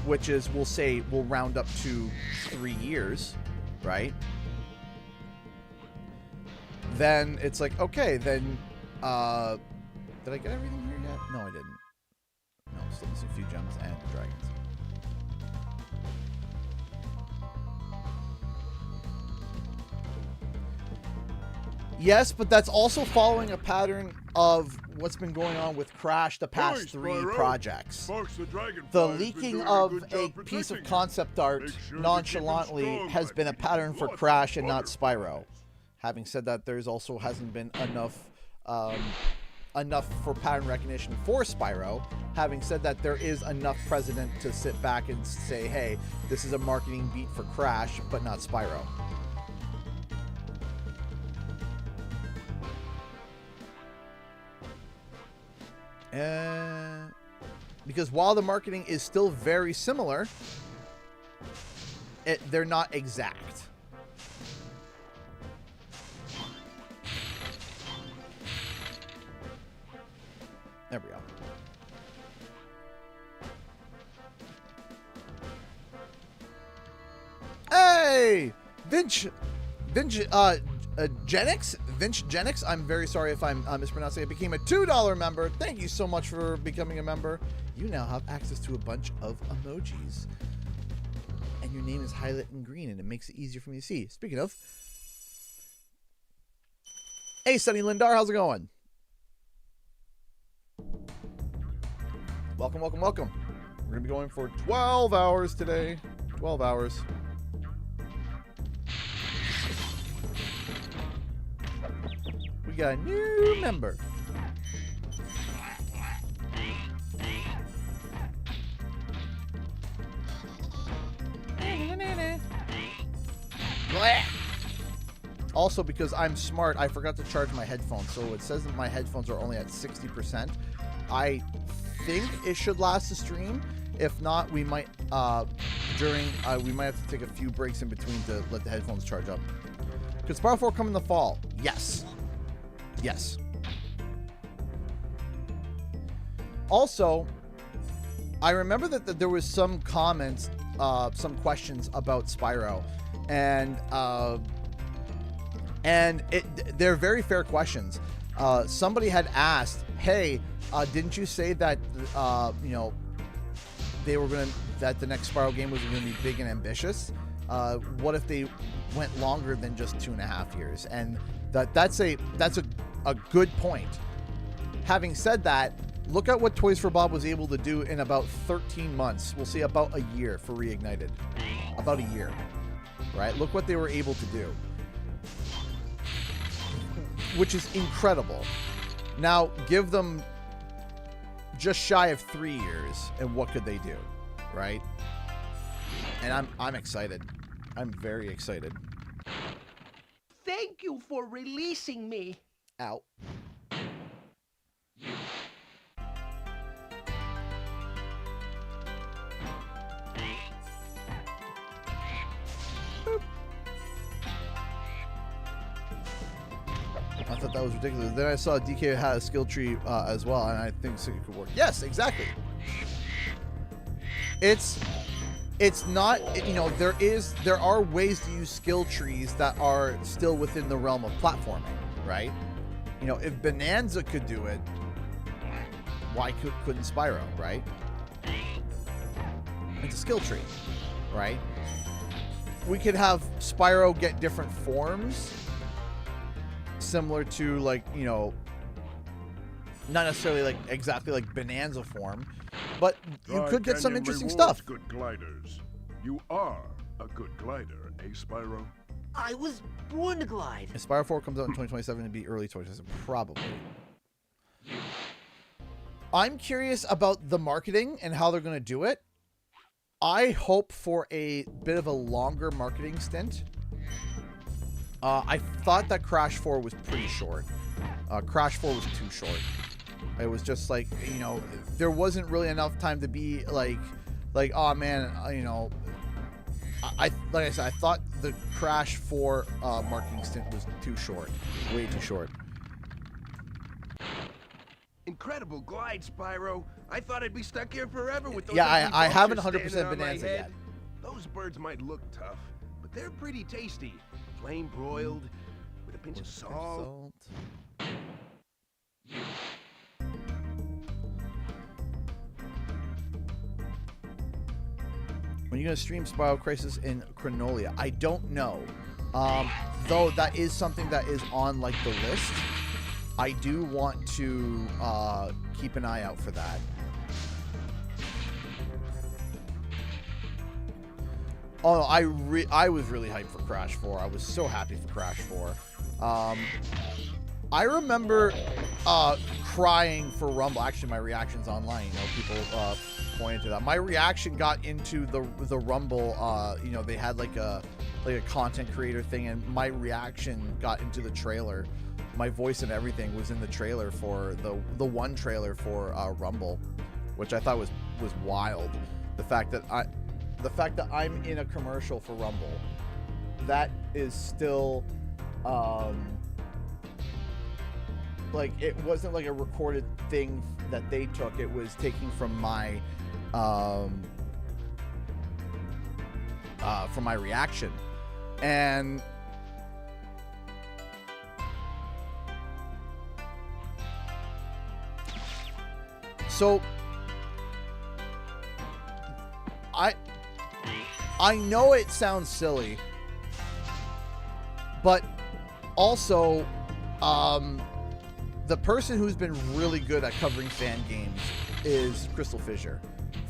which is, we'll say, we'll round up to 3 years, right? Then it's like, okay, then, did I get everything here yet? No, I didn't. No, still missing a few gems and dragons. Yes, but that's also following a pattern of what's been going on with Crash the past 3 projects. The leaking of a piece of concept art nonchalantly has been a pattern for Crash and not Spyro. Having said that, there's also hasn't been enough for pattern recognition for Spyro. Having said that, there is enough precedent to sit back and say, hey, this is a marketing beat for Crash, but not Spyro. Because while the marketing is still very similar, they're not exact. There we go. Hey! Vince Genix, I'm very sorry if I'm mispronouncing it, became a $2 member. Thank you so much for becoming a member. You now have access to a bunch of emojis. And your name is highlighted in green, and it makes it easier for me to see. Speaking of... Hey, Sunny Lindar, how's it going? Welcome, welcome, welcome. We're going to be going for 12 hours today. 12 hours. We got a new member. Also, because I'm smart, I forgot to charge my headphones. So it says that my headphones are only at 60%. I think it should last the stream. If not, we might we might have to take a few breaks in between to let the headphones charge up. Could Spyro 4 come in the fall? Yes. Yes. Also, I remember that there was some comments, some questions about Spyro, and they're very fair questions. Somebody had asked, "Hey, didn't you say that you know, that the next Spyro game was going to be big and ambitious? What if they went longer than just 2.5 years?" And that's a good point. Having said that, look at what Toys for Bob was able to do in about 13 months. We'll see, about a year for Reignited. About a year, right? Look what they were able to do, which is incredible. Now give them just shy of 3 years, and what could they do, right? And I'm excited. I'm very excited. Thank you for releasing me. Ow. I thought that was ridiculous. Then I saw DK had a skill tree as well, and I think it could work. Yes, exactly. It's not, you know, there are ways to use skill trees that are still within the realm of platforming, right? You know, if Bonanza could do it, why couldn't Spyro, right? It's a skill tree, right? We could have Spyro get different forms, similar to, like, you know, not necessarily like exactly like Bonanza form, but you could get some interesting stuff. Good gliders. You are a good glider, eh, Spyro? I was born to glide. If Spyro 4 comes out in 2027, it'd be early 2027, probably. I'm curious about the marketing and how they're going to do it. I hope for a bit of a longer marketing stint. I thought that Crash 4 was pretty short. Crash 4 was too short. It was just like, you know, there wasn't really enough time to be like, oh man, you know, like I said, I thought the Crash 4 marketing stint was too short, way too short. Incredible glide, Spyro. I thought I'd be stuck here forever with those. Yeah, I haven't 100% standing on my Bonanza head. yet. Those birds might look tough, but they're pretty tasty. Flame broiled with a pinch of salt. When are you going to stream Spyro Crisis in Chronolia? I don't know. Though that is something that is on like the list. I do want to keep an eye out for that. Oh, I was really hyped for Crash 4. I was so happy for Crash 4. I remember crying for Rumble. Actually, my reactions online, you know, people pointed to that. My reaction got into the Rumble. You know, they had like a content creator thing, and my reaction got into the trailer. My voice and everything was in the trailer for the one trailer for Rumble, which I thought was wild. The fact that I'm in a commercial for Rumble, that is still like, it wasn't like a recorded thing that they took. It was taking from my reaction. And so I know it sounds silly, but also the person who's been really good at covering fan games is Crystal Fisher.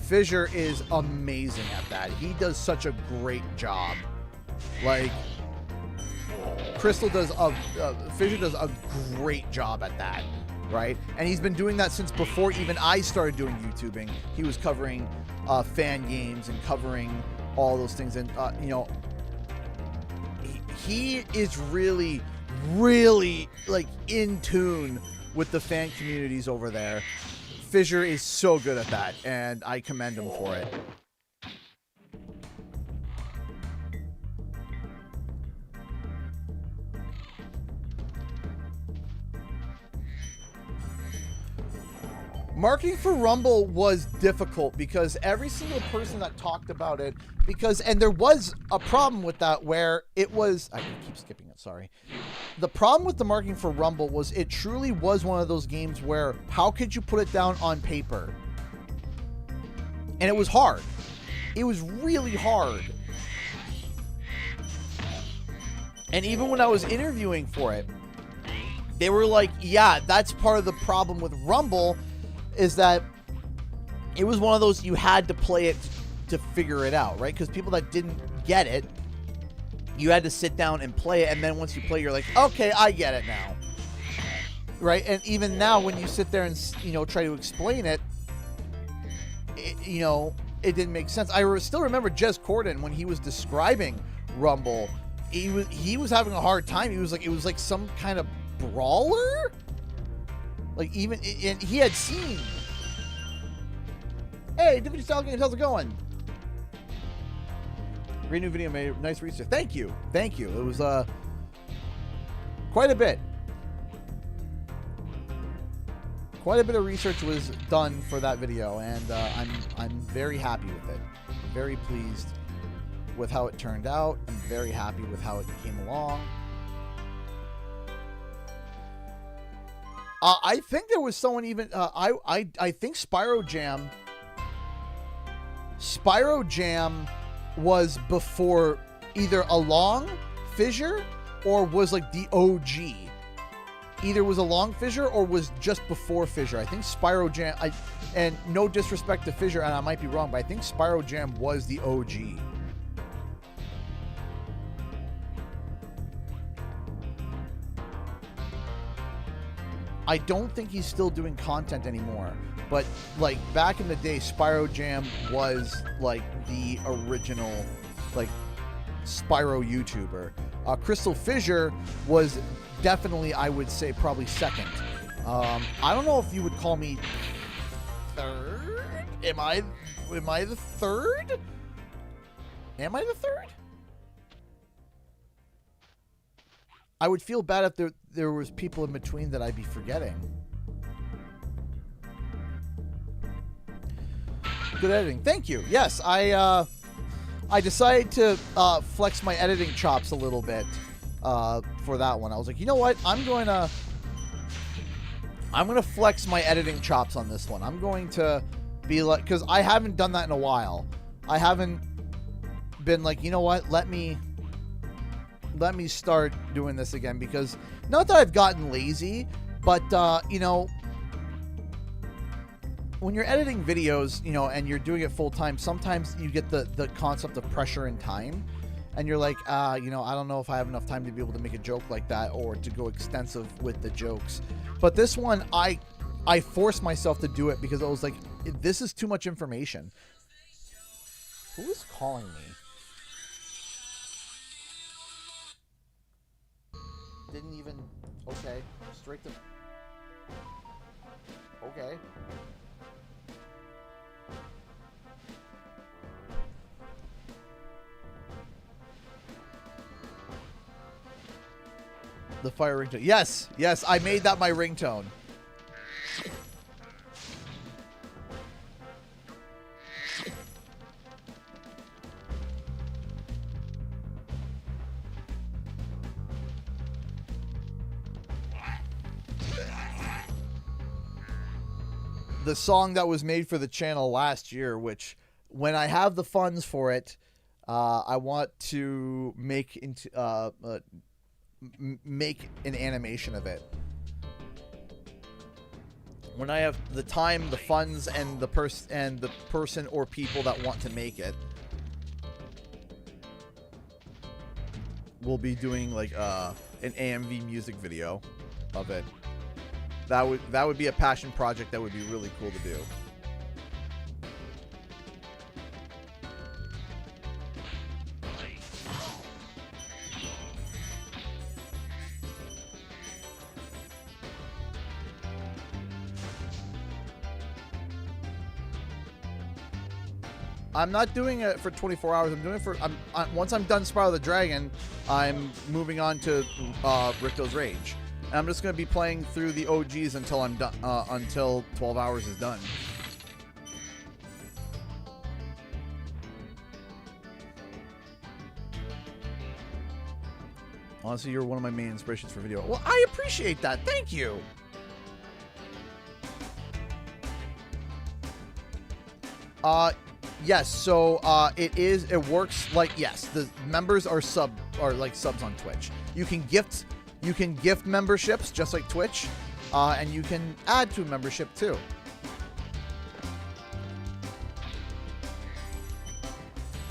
Fissure is amazing at that. He does such a great job. Like, Fissure does a great job at that, right? And he's been doing that since before even I started doing YouTubing. He was covering fan games and covering all those things, and you know, he is really, really like in tune with the fan communities over there. Fissure is so good at that, and I commend him for it. Marketing for Rumble was difficult because every single person that talked about it, and there was a problem with that where it was, I keep skipping it, sorry. The problem with the marketing for Rumble was it truly was one of those games where how could you put it down on paper? And it was hard. It was really hard. And even when I was interviewing for it, they were like, yeah, that's part of the problem with Rumble, is that it was one of those you had to play it to figure it out, right? Because people that didn't get it, you had to sit down and play it, and then once you play, you're like, okay, I get it now, right? And even now, when you sit there and, you know, try to explain it, you know, it didn't make sense. I still remember Jez Corden when he was describing Rumble. He was having a hard time. He was like, it was like some kind of brawler. Like, even, and he had seen. Hey, Divinity Style Games, how's it going? Great new video, made nice research. Thank you. Thank you. It was quite a bit. Quite a bit of research was done for that video, and I'm very happy with it. Very pleased with how it turned out. I'm very happy with how it came along. I think there was someone even I think Spyro Jam was before either along Fissure or was like the OG. Either was along Fissure or was just before Fissure. I think Spyro Jam, and no disrespect to Fissure, and I might be wrong, but I think Spyro Jam was the OG. I don't think he's still doing content anymore, but like back in the day, Spyro Jam was like the original like Spyro YouTuber. Crystal Fissure was definitely, I would say, probably second. I don't know if you would call me third. Am I the third? Am I the third? I would feel bad if there was people in between that I'd be forgetting. Good editing. Thank you. Yes, I decided to flex my editing chops a little bit for that one. I was like, you know what? I'm going to flex my editing chops on this one. I'm going to be like, because I haven't done that in a while. I haven't been like, you know what? Let me start doing this again, because not that I've gotten lazy, but you know, when you're editing videos, you know, and you're doing it full time, sometimes you get the concept of pressure and time, and you're like, you know, I don't know if I have enough time to be able to make a joke like that or to go extensive with the jokes. But this one, I forced myself to do it because I was like, this is too much information. Who is calling me? Didn't even, okay, straight to, okay. The fire ringtone. Yes, yes, I made that my ringtone. The song that was made for the channel last year, which when I have the funds for it, I want to make into make an animation of it. when I have the time, the funds, and the person or people that want to make it, we'll be doing like an AMV music video of it. That would be a passion project that would be really cool to do. I'm not doing it for 24 hours. I'm doing it for once I'm done Spyro the Dragon, I'm moving on to Ricto's Rage. And I'm just going to be playing through the OGs until I'm done, until 12 hours is done. Honestly, you're one of my main inspirations for video. Well, I appreciate that. Thank you. Yes, so it works like, yes, the members are like subs on Twitch. You can gift memberships just like Twitch, and you can add to a membership too.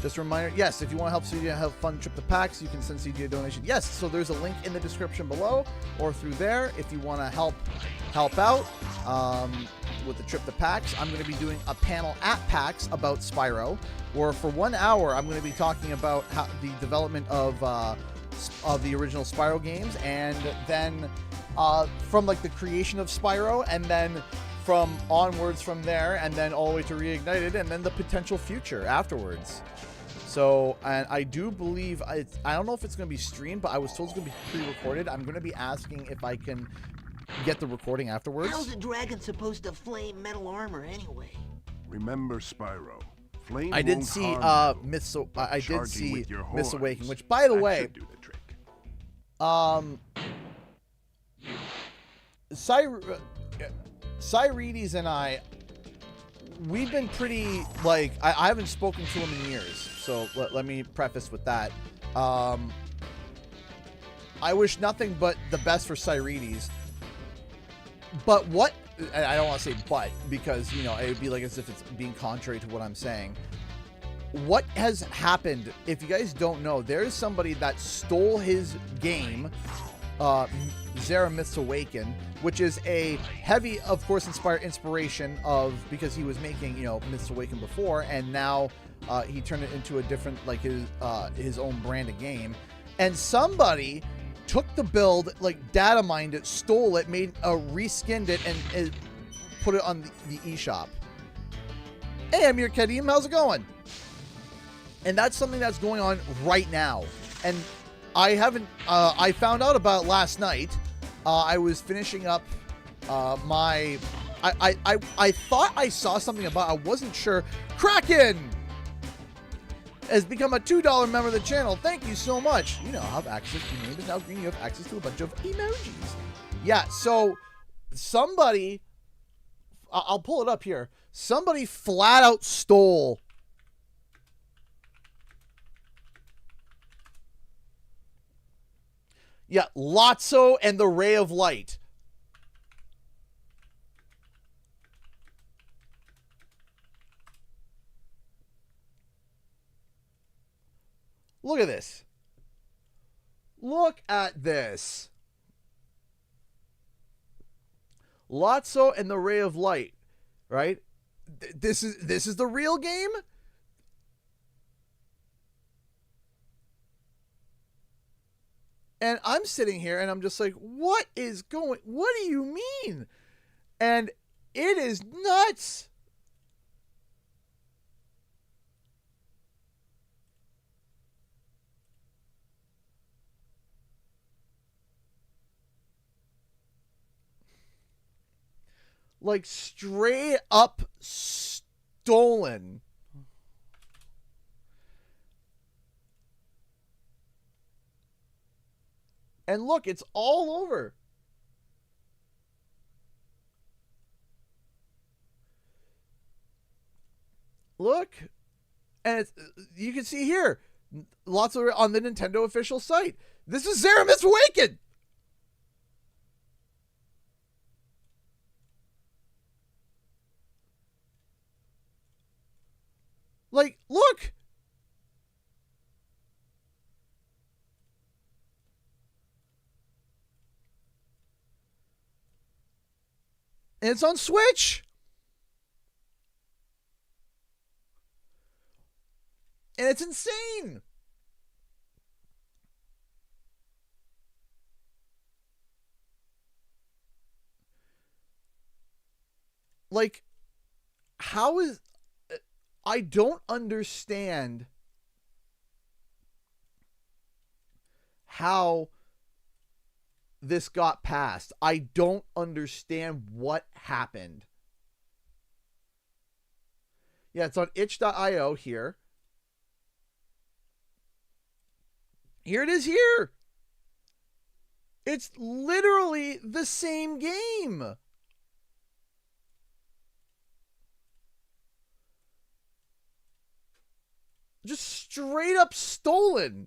Just a reminder, yes, if you want to help CJ have a fun trip to PAX, you can send CJ a donation. Yes, so there's a link in the description below or through there if you want to help out with the trip to PAX. I'm going to be doing a panel at PAX about Spyro, where for 1 hour I'm going to be talking about how the development of the original Spyro games, and then from like the creation of Spyro, and then from onwards from there, and then all the way to Reignited, and then the potential future afterwards. So, and I do believe, I don't know if it's going to be streamed, but I was told it's going to be pre-recorded. I'm going to be asking if I can get the recording afterwards. How's a dragon supposed to flame metal armor anyway? Remember, Spyro. Flame I did see Myths Awakening, which, by the way, do the trick. Cyrides and I, we've been pretty, like, I haven't spoken to him in years, so let me preface with that. I wish nothing but the best for Cyrides. But what, I don't want to say but, because, you know, it would be like as if it's being contrary to what I'm saying. What has happened, if you guys don't know, there is somebody that stole his game, Zera Myths Awaken, which is a heavy, of course, inspiration of, because he was making, you know, Myths Awaken before, and now he turned it into a different, like, his own brand of game. And somebody took the build, like, data mined it, stole it, reskinned it, and put it on the eShop. Hey, Amir Kadim, how's it going? And that's something that's going on right now. And I haven't, I found out about it last night. I was finishing up I thought I saw something about, I wasn't sure. Kraken has become a $2 member of the channel. Thank you so much. You now have access to, your name is now green. You have access to a bunch of emojis. Yeah, so somebody, I'll pull it up here. Somebody flat out stole Lotso and the Ray of Light. Look at this. Look at this. Lotso and the Ray of Light, right? This is the real game? And I'm sitting here and I'm just like, what do you mean? And it is nuts. Like, straight up stolen. And look, it's all over. Look. And it's, you can see here, lots of on the Nintendo official site. This is Zera Myths Awaken. Like, look. And it's on Switch. And it's insane. Like, how is... I don't understand how this got passed. I don't understand what happened. Yeah, it's on itch.io here. Here it is here. It's literally the same game. Just straight up stolen.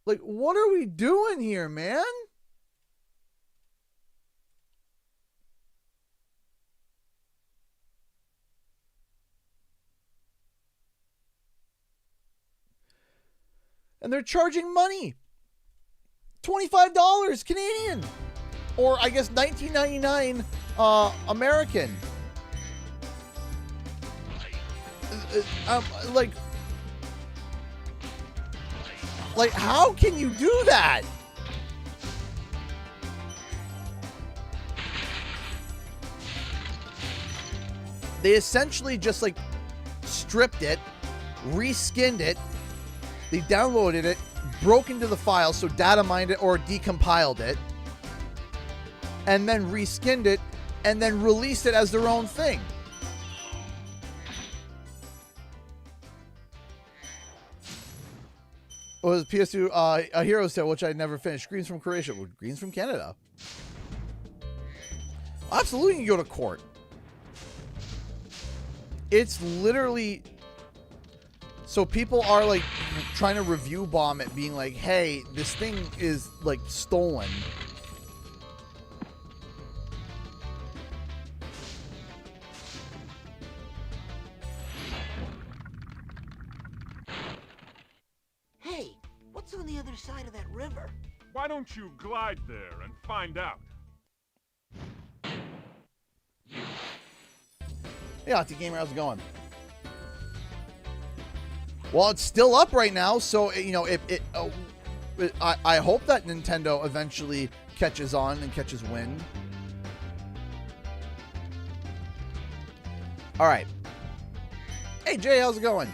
Like, what are we doing here, man? And they're charging money. $25 Canadian. Or I guess $19.99 American. Like, how can you do that? They essentially just like stripped it, reskinned it, they downloaded it, broke into the file, so data mined it or decompiled it, and then reskinned it, and then released it as their own thing. Was PS2 a Hero's Tale, which I never finished. Greens from Croatia. Well, Greens from Canada. Absolutely, you can go to court. It's literally... So people are like trying to review bomb it, being like, hey, this thing is like stolen. Hey, what's on the other side of that river? Why don't you glide there and find out? Hey, Octi Gamer, how's it going? Well, it's still up right now, so, you know, I hope that Nintendo eventually catches on and catches wind. All right. Hey, Jay, how's it going?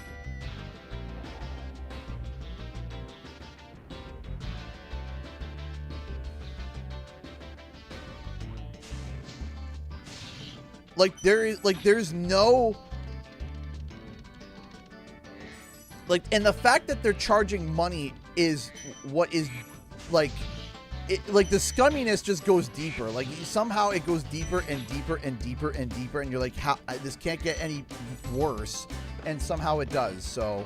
There's no... Like, and the fact that they're charging money is what is, like, like, the scumminess just goes deeper. Like, somehow it goes deeper and deeper and deeper and deeper, and you're like, how, this can't get any worse, and somehow it does, so...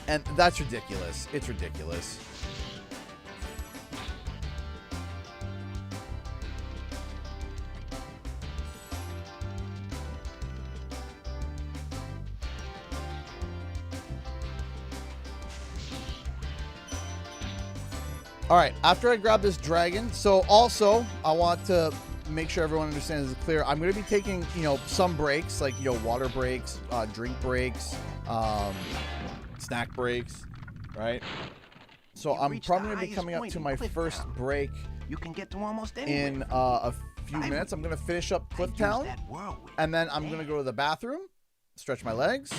And that's ridiculous. It's ridiculous. All right, after I grab this dragon, so also I want to make sure everyone understands it's clear. I'm going to be taking, you know, some breaks, like, you know, water breaks, drink breaks, snack breaks, right? So I'm probably going to be coming up to my first break you can get to almost in a few minutes. I'm going to finish up Cliff Town, and then I'm going to go to the bathroom, stretch my legs.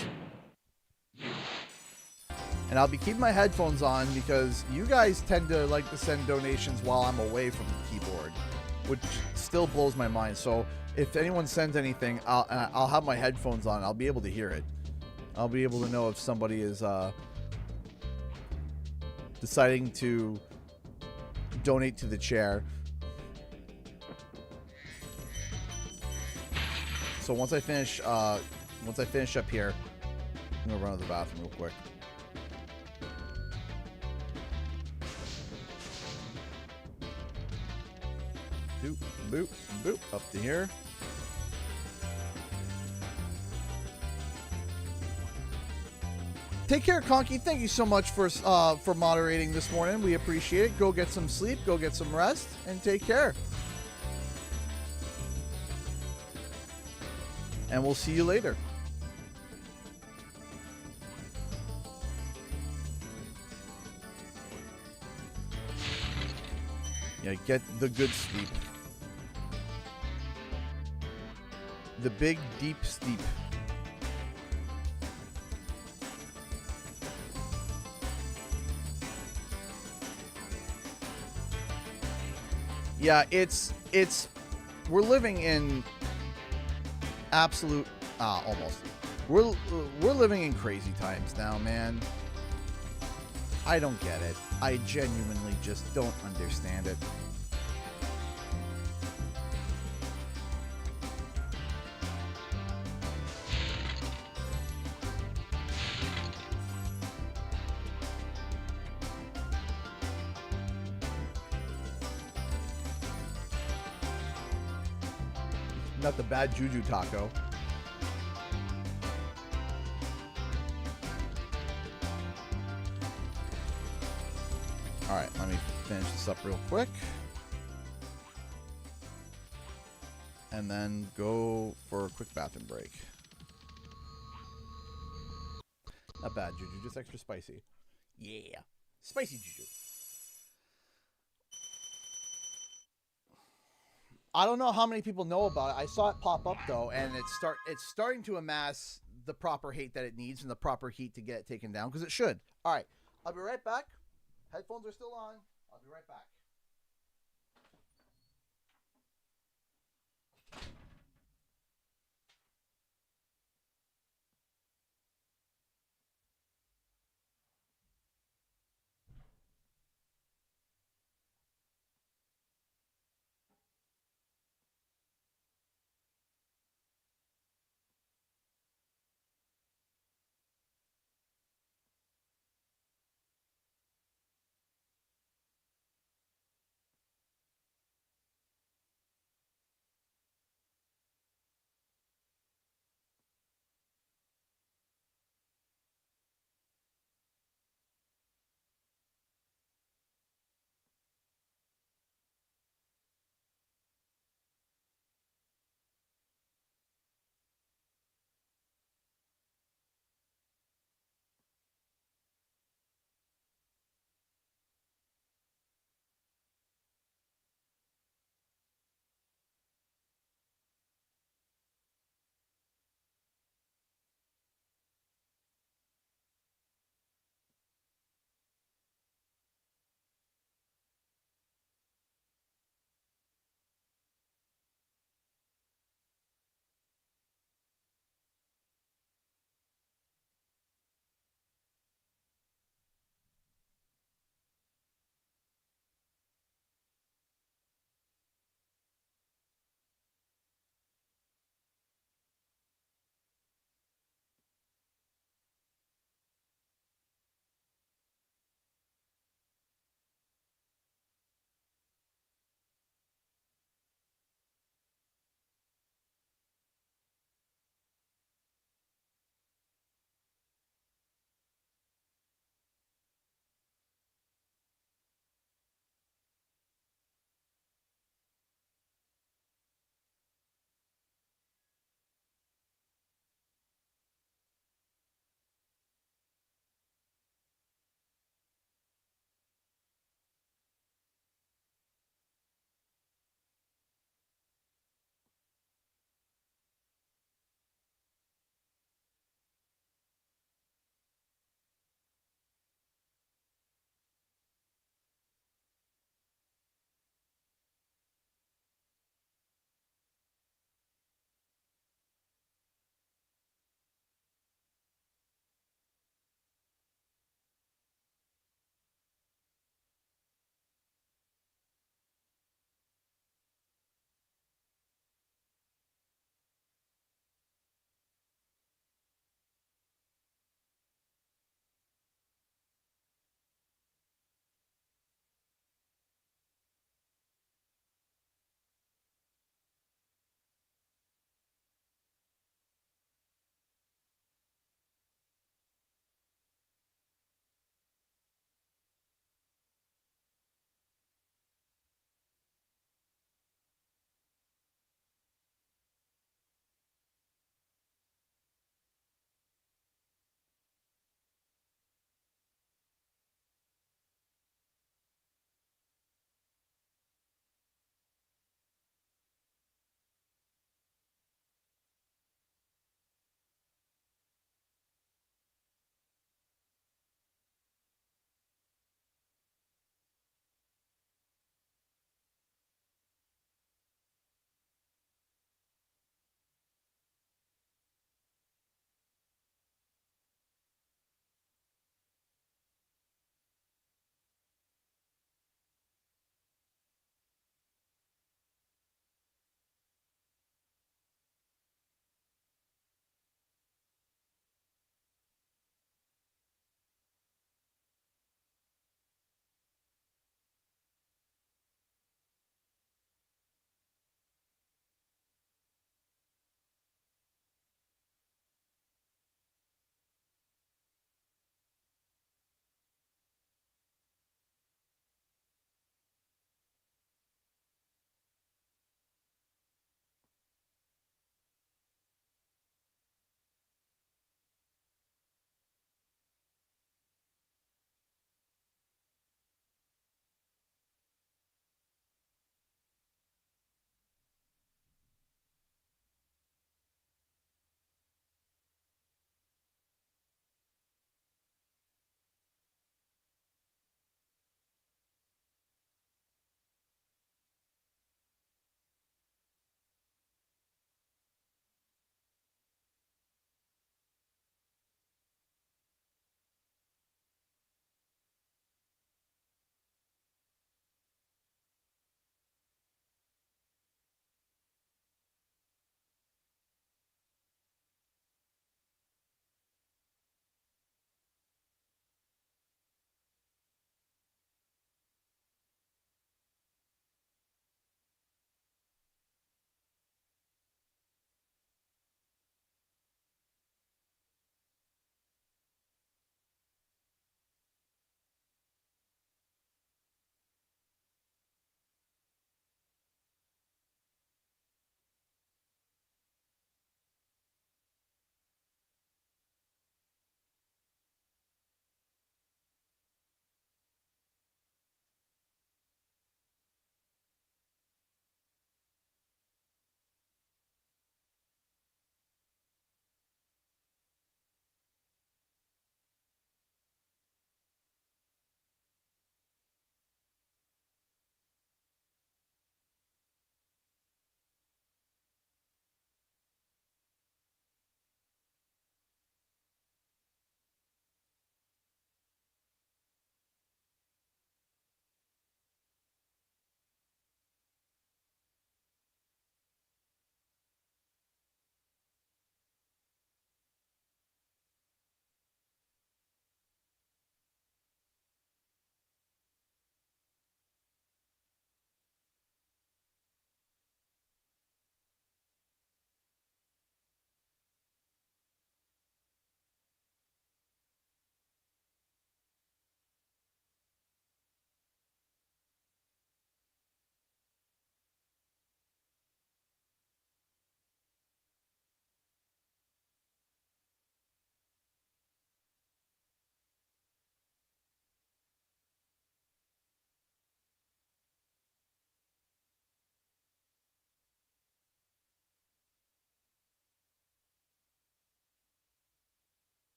And I'll be keeping my headphones on because you guys tend to like to send donations while I'm away from the keyboard, which still blows my mind. So if anyone sends anything, I'll have my headphones on. I'll be able to hear it. I'll be able to know if somebody is deciding to donate to the chair. So once I finish up here, I'm gonna run to the bathroom real quick. Boop, boop, boop. Up to here. Take care, Conky. Thank you so much for moderating this morning. We appreciate it. Go get some sleep. Go get some rest. And take care. And we'll see you later. Yeah, get the good sleep. The big, deep sleep. Yeah, we're living in absolute, almost. We're living in crazy times now, man. I don't get it. I genuinely just don't understand it. Not the bad juju taco. All right, let me finish this up real quick. And then go for a quick bathroom break. Not bad, juju, just extra spicy. Yeah, spicy juju. I don't know how many people know about it. I saw it pop up though, and it's starting to amass the proper hate that it needs and the proper heat to get it taken down, because it should. All right, I'll be right back. Headphones are still on. I'll be right back.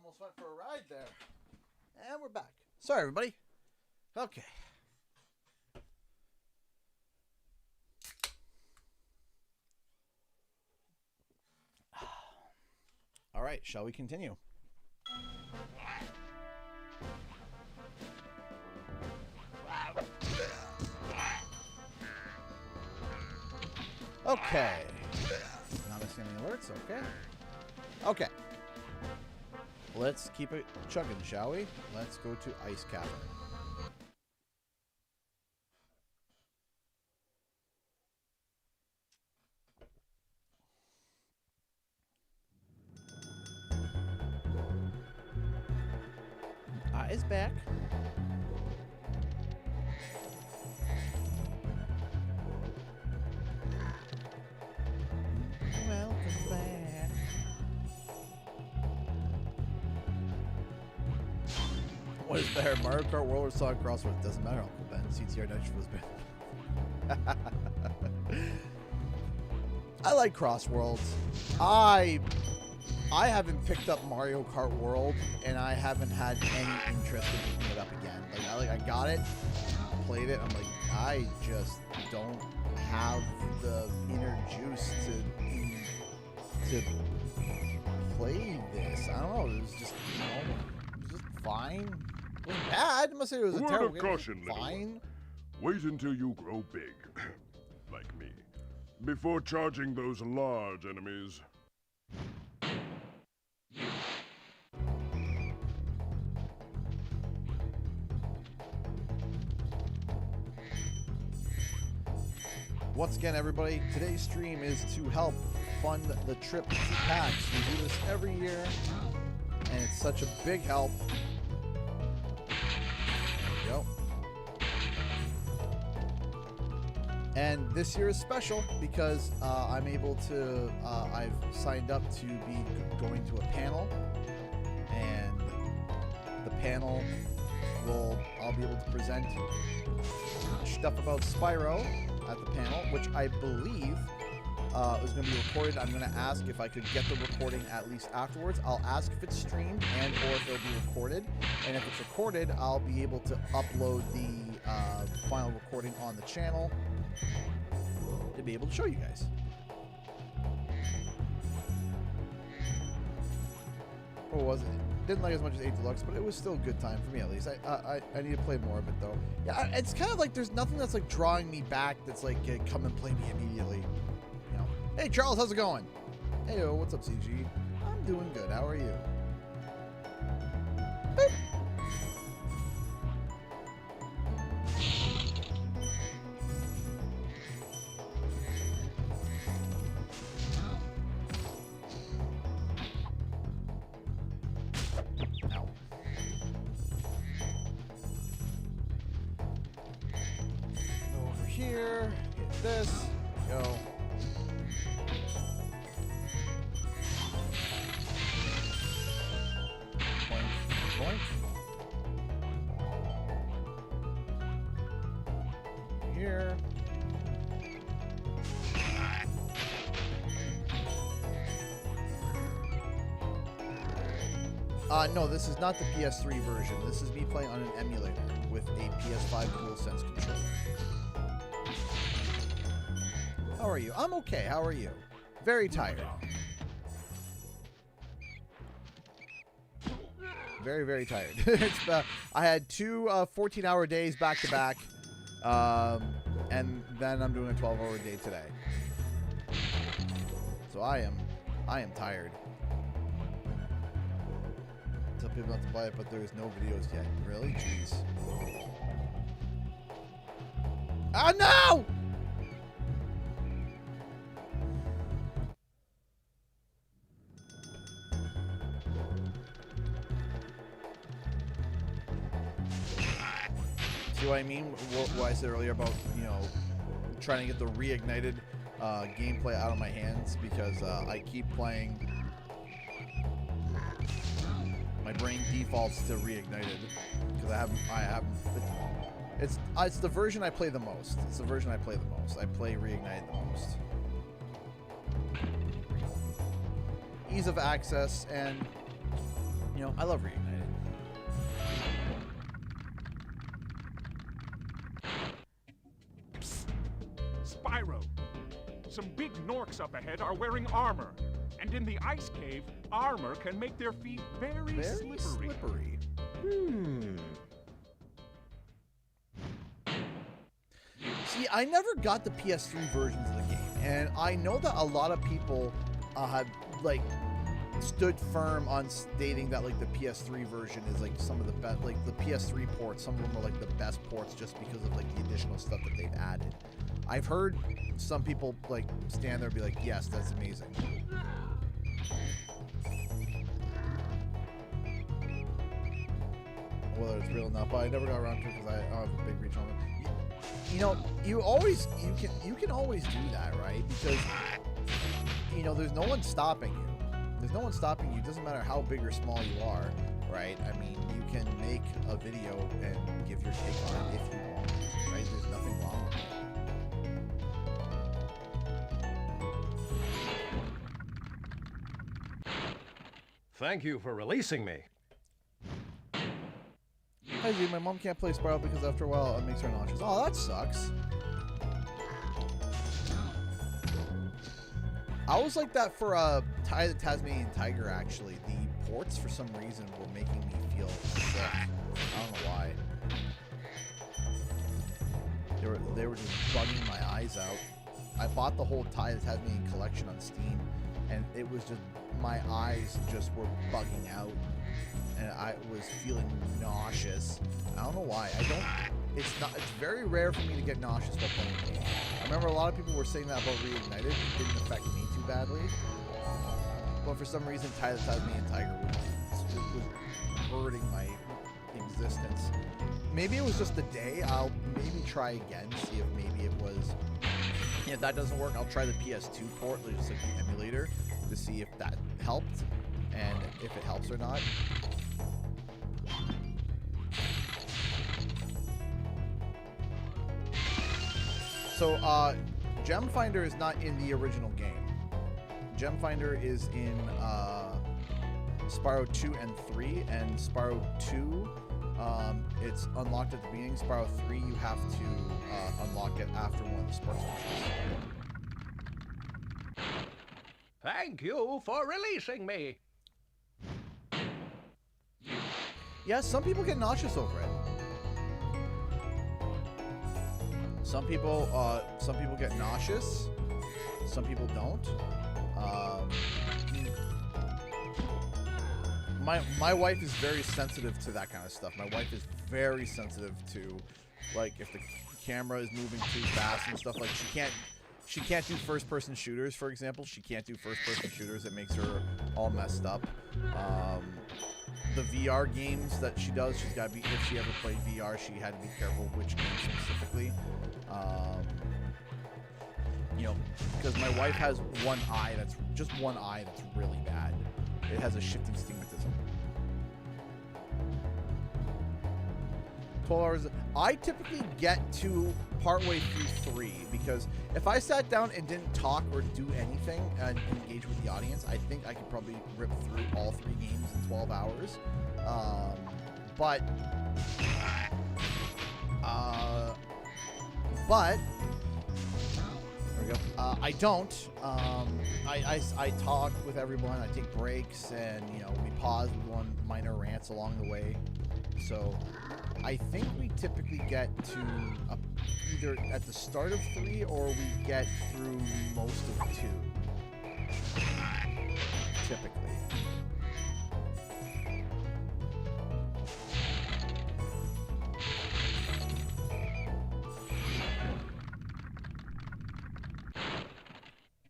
Almost went for a ride there. And we're back. Sorry, everybody. Okay. All right, shall we continue? Okay. Not missing any alerts, okay. Okay. Let's keep it chugging, shall we? Let's go to Ice Cavern. Is back. Welcome back. What is better, Mario Kart World or Sonic Crossroads? Doesn't matter, Uncle Ben. CTR Nitro was better. I like Crossworlds. I haven't picked up Mario Kart World, and I haven't had any interest in picking it up again. I got it, played it. I'm like, I just don't have the inner juice to play this. I don't know. It was just, it was just fine. It wasn't bad. I must say it was a terrible game. Caution, fine. Wait until you grow big, like me, before charging those large enemies. Once again, everybody, today's stream is to help fund the trip to PAX. We do this every year, and it's such a big help. There we go. And this year is special because I'm able to, I've signed up to be going to a panel, and the panel I'll be able to present stuff about Spyro at the panel, which I believe is going to be recorded. I'm going to ask if I could get the recording at least afterwards. I'll ask if it's streamed and or if it'll be recorded. And if it's recorded, I'll be able to upload the final recording on the channel to be able to show you guys. What was it? Didn't like it as much as 8 Deluxe, but it was still a good time for me at least. I need to play more of it though. Yeah, it's kind of like there's nothing that's like drawing me back. That's like come and play me immediately. You know. Hey Charles, how's it going? Hey, what's up, CG? I'm doing good. How are you? Boop. Here, get this, go. Boink, boink. Here. No, this is not the PS3 version. This is me playing on an emulator with a PS5 DualSense controller. How are you? I'm okay. How are you? Very tired. Very, very tired. I had two 14-hour days back to back, and then I'm doing a 12-hour day today. So I am tired. Tell people not to buy it, but there's no videos yet. Really? Jeez. Oh no! See what I mean? What I said earlier about, you know, trying to get the reignited gameplay out of my hands because I keep playing. My brain defaults to reignited because I haven't. It's the version I play the most. It's the version I play the most. I play reignited the most. Ease of access and You know, I love Reunited. Spyro, some big Norks up ahead are wearing armor. And in the ice cave, armor can make their feet very slippery. See, I never got the PS3 versions of the game, and I know that a lot of people have like stood firm on stating that like the PS3 version is like some of the best, like the PS3 ports. Some of them are like the best ports just because of like the additional stuff that they've added. I've heard some people like stand there and be like, "Yes, that's amazing." Whether it's real or not, but I never got around to it because I have a big reach on it. You know, you can always do that, right? Because you know, there's no one stopping you. There's no one stopping you. It doesn't matter how big or small you are, right? I mean, you can make a video and give your take on it if you want, right? There's nothing wrong with it. Thank you for releasing me. Hi, dude. My mom can't play Spyro because after a while it makes her nauseous. Oh, that sucks. I was like that for the Tasmanian Tiger, actually. The ports, for some reason, were making me feel sick. I don't know why. They were just bugging my eyes out. I bought the whole Tasmanian collection on Steam, and it was just, my eyes just were bugging out. And I was feeling nauseous. I don't know why. It's very rare for me to get nauseous while playing the game. I remember a lot of people were saying that about Reignited. It didn't affect me too badly. But for some reason, the Tasmanian Tiger was hurting my existence. Maybe it was just the day. I'll maybe try again, see if maybe it was... If that doesn't work, I'll try the PS2 port, just like the emulator, to see if that helped. And if it helps or not. So, Gem Finder is not in the original game. Gem Finder is in Spyro 2 and 3, and Spyro 2, it's unlocked at the beginning. Spyro 3, you have to unlock it after one of the Sparks missions. Thank you for releasing me. Yeah, some people get nauseous over it. Some people get nauseous. Some people don't. My wife is very sensitive to that kind of stuff. My wife is very sensitive to, like, if the camera is moving too fast and stuff. Like, she can't do first-person shooters, for example. She can't do first-person shooters. It makes her all messed up. The VR games that she does, she's got to be, if she ever played VR, she had to be careful which games specifically. You know, because my wife has one eye that's really bad. It has a shifting stigmatism. 12 hours. I typically get to partway through 3 because if I sat down and didn't talk or do anything and engage with the audience, I think I could probably rip through all 3 games in 12 hours. But there we go. I don't. I talk with everyone. I take breaks, and you know, we pause. We go on minor rants along the way. So I think we typically get to either at the start of 3 or we get through most of 2. Typically.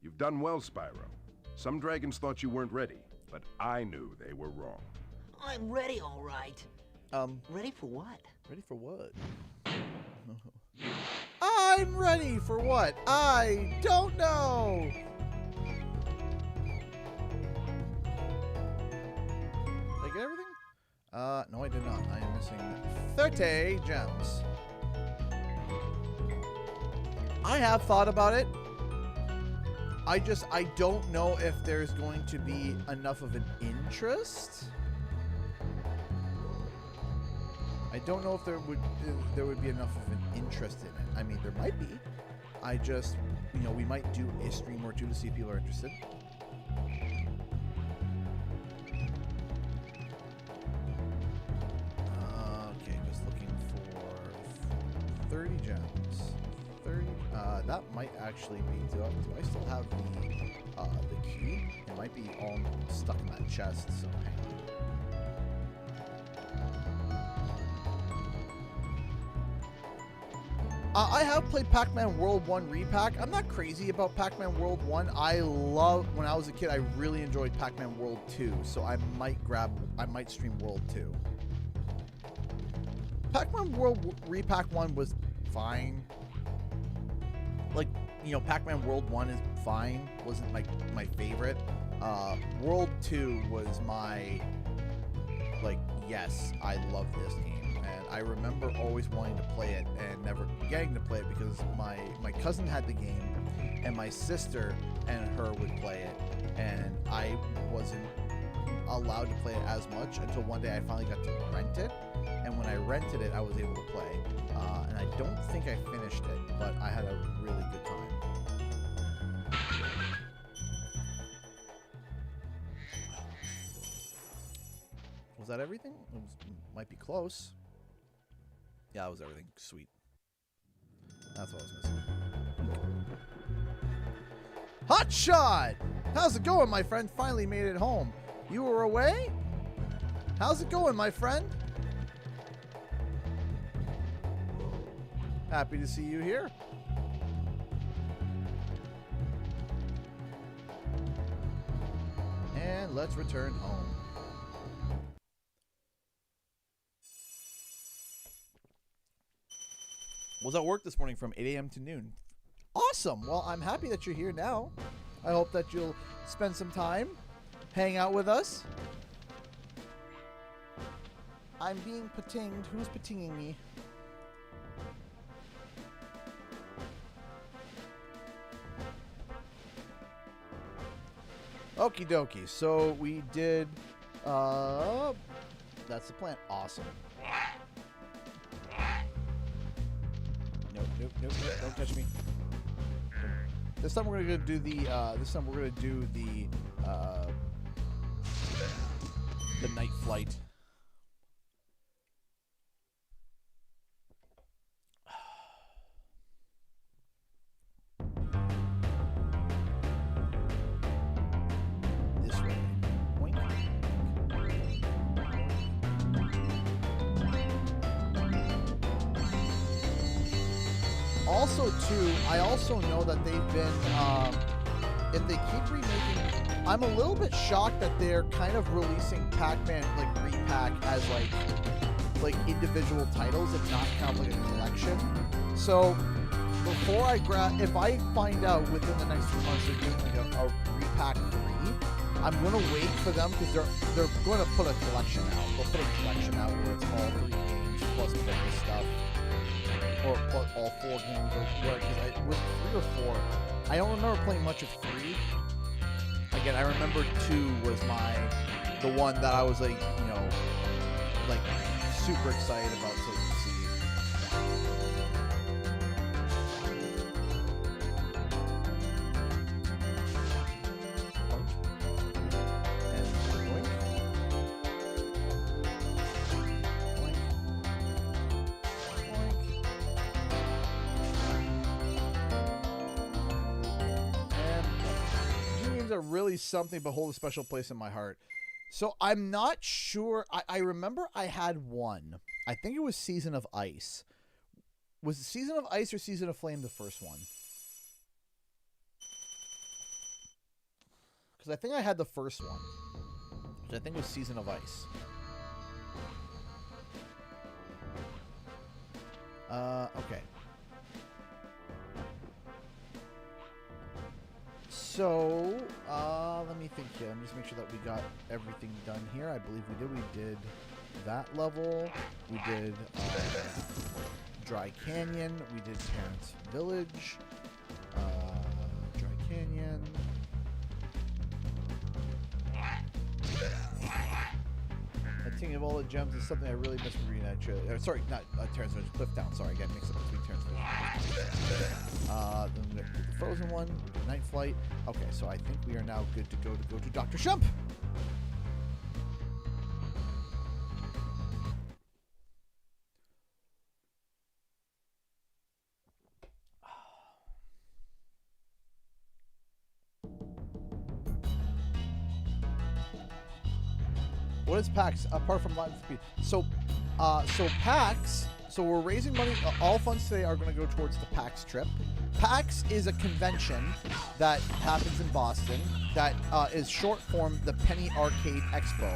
You've done well, Spyro. Some dragons thought you weren't ready, but I knew they were wrong. I'm ready, all right. Ready for what? Ready for what? I'm ready for what? I don't know. Did I get everything? No, I did not. I am missing 30 gems. I have thought about it. I don't know if there's going to be enough of an interest I don't know if there would be enough of an interest in it. I mean, there might be. I just, you know, we might do a stream or two to see if people are interested. Okay, just looking for 30 gems. 30. That might actually be. Do I still have the key? It might be all stuck in that chest. So hang on. I have played Pac-Man World 1 Repack. I'm not crazy about Pac-Man World 1. When I was a kid, I really enjoyed Pac-Man World 2, so I might stream World 2. Pac-Man World Repack 1 was fine. Like, you know, Pac-Man World 1 is fine. Wasn't my favorite. World 2 was my, like, yes, I love this game. And I remember always wanting to play it and never getting to play it because my cousin had the game and my sister and her would play it, and I wasn't allowed to play it as much until one day I finally got to rent it, and when I rented it I was able to play, and I don't think I finished it, but I had a really good time. Was that everything? Might be close. Yeah, that was everything. Sweet. That's what I was missing. Hot shot! How's it going, my friend? Finally made it home. You were away? How's it going, my friend? Happy to see you here. And let's return home. Was at work this morning from 8 a.m. to noon. Awesome. Well, I'm happy that you're here now. I hope that you'll spend some time, hang out with us. I'm being patinged. Who's patinging me? Okie dokie. So we did, that's the plant. Awesome. Nope, don't touch me. This time we're gonna do the night flight. This way. Boink. Also, too, I also know that they've been, if they keep remaking, I'm a little bit shocked that they're kind of releasing Pac-Man, like, Repack as, like individual titles and not kind of like a collection. So, before I if I find out within the next 2 months they're doing like a Repack 3, I'm going to wait for them because they're going to put a collection out. They'll put a collection out where it's all 3 games plus bonus stuff. Or put all 4 games, or where, because with 3 or 4, I don't remember playing much of 3. Again, I remember 2 was the one that I was like, you know, like super excited about to see. Really something, but hold a special place in my heart. So I'm not sure. I remember I had one. I think it was Season of Ice. Was it Season of Ice or Season of Flame the first one? Because I think I had the first one, which I think was Season of Ice. Okay. So, let me think here. Let me just make sure that we got everything done here. I believe we did. We did that level. We did Dry Canyon. We did Parents Village. Dry Canyon. Let's Collecting of all the gems is something I really miss from Green Knight Trailer. Sorry, not Terrence Vision, Cliff Down. Sorry, I got mixed up between Terrence Vision. Then the Frozen one, Night Flight. Okay, so I think we are now good to go to Dr. Shump. What is PAX apart from Live Speed? So PAX. So we're raising money. All funds today are going to go towards the PAX trip. PAX is a convention that happens in Boston that is short form the Penny Arcade Expo,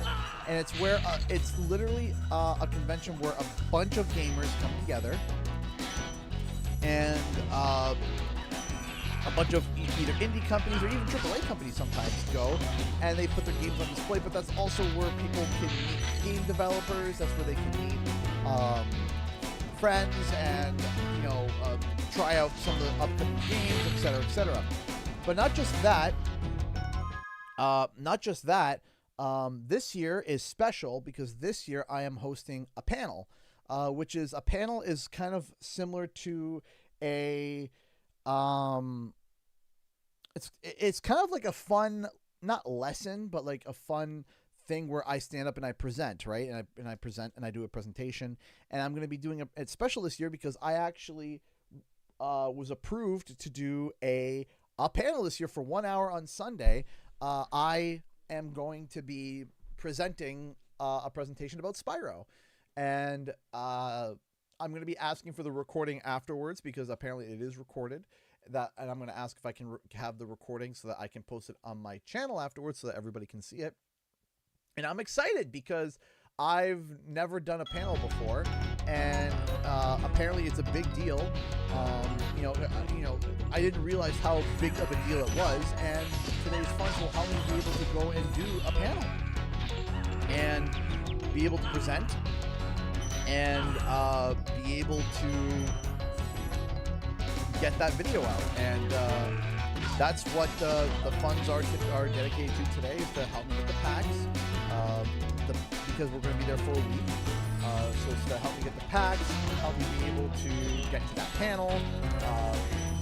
and it's where it's literally a convention where a bunch of gamers come together, and a bunch of either indie companies or even AAA companies sometimes go, and they put their games on display. But that's also where people can meet game developers. That's where they can meet friends and try out some of the upcoming games, etc., etc. But not just that. This year is special because this year I am hosting a panel, which is kind of similar to a it's kind of like a fun, not lesson, but like a fun thing where I stand up and I present, right? And I present and I do a presentation, and I'm going to be doing it's special this year because I actually was approved to do a panel this year for 1 hour on Sunday. I am going to be presenting a presentation about Spyro, and I'm going to be asking for the recording afterwards because apparently it is recorded. And I'm going to ask if I can have the recording so that I can post it on my channel afterwards so that everybody can see it. And I'm excited because I've never done a panel before, and apparently it's a big deal. I didn't realize how big of a deal it was, and today's funds will help me be able to go and do a panel and be able to present and be able to get that video out. And that's what the funds are dedicated to today, is to help me with the PAX, because we're going to be there for a week. So it's to help me get the PAX, help me be able to get to that panel,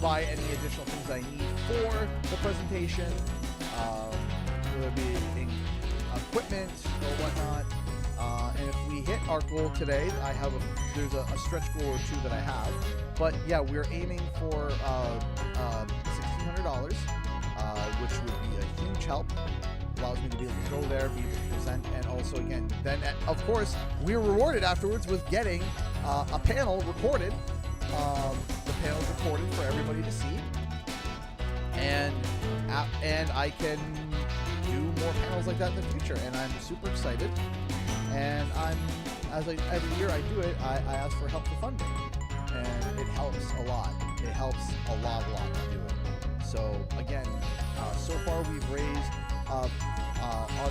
buy any additional things I need for the presentation, whether it be equipment or whatnot. And if we hit our goal today, there's a stretch goal or two that I have. But yeah, we're aiming for $1,600, which would be a huge help. Allows me to be able to go there, be able to present, and also again, then of course we're rewarded afterwards with getting a panel recorded. The panel's recorded for everybody to see, and I can do more panels like that in the future, and I'm super excited. And every year I do it, I ask for help for funding, and it helps a lot. It helps a lot to do it. So again, so far we've raised on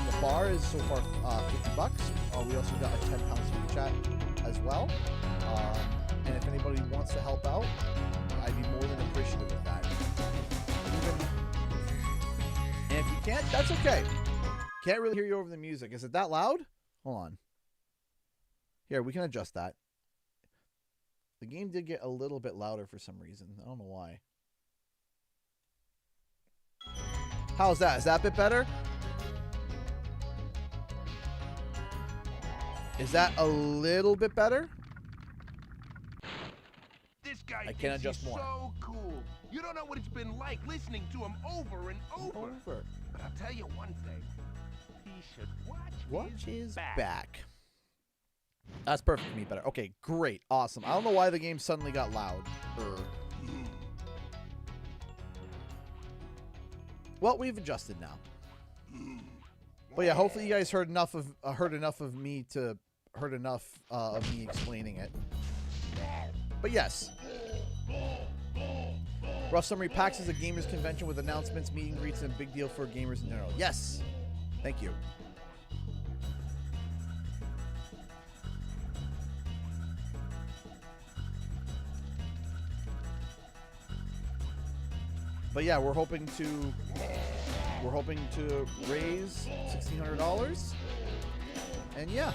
the bar is so far $50. We also got a £10 super chat as well. And if anybody wants to help out, I'd be more than appreciative of that. And if you can't, that's okay. Can't really hear you over the music. Is it that loud? Hold on. Here, we can adjust that. The game did get a little bit louder for some reason. I don't know why. How's that? Is that a bit better? Is that a little bit better? This guy I can adjust more. So cool. You don't know what it's been like listening to him over and over. But I'll tell you one thing. He should watch his back. That's perfect for me. Better. Okay, great. Awesome. I don't know why the game suddenly got loud. Well, we've adjusted now. But yeah, hopefully you guys heard enough of me explaining it. But yes. Rough summary: PAX is a gamers convention with announcements, meet and greets, and a big deal for gamers in general. Yes. Thank you. But yeah, we're hoping to raise $1,600, And yeah.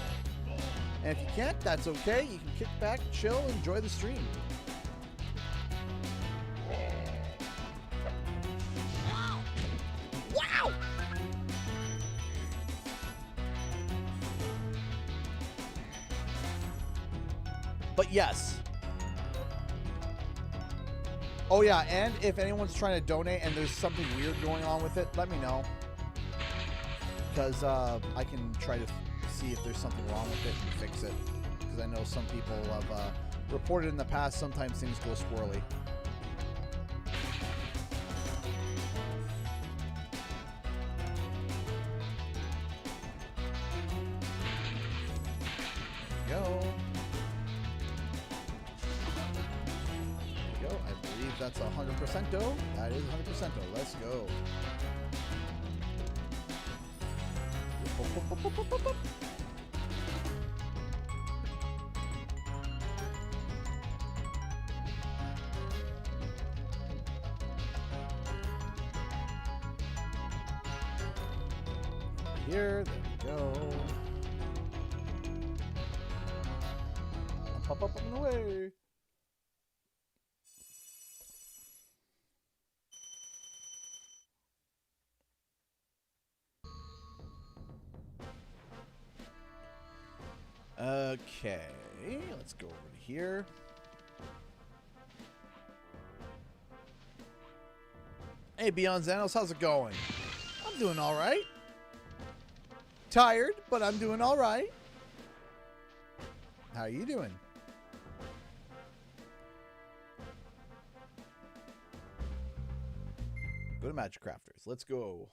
And if you can't, that's okay. You can kick back, chill, enjoy the stream. Wow! But yes. Oh yeah, and if anyone's trying to donate and there's something weird going on with it, let me know. Because I can try to see if there's something wrong with it and fix it. Because I know some people have reported in the past sometimes things go squirrely. Go. There we go. I believe that's 100%. That is 100%. Let's go. Here, there we go. Pop up and away. Okay, let's go over to here. Hey, Beyond Xanos, how's it going? I'm doing all right. Tired, but I'm doing all right. How are you doing? Go to Magic Crafters. Let's go.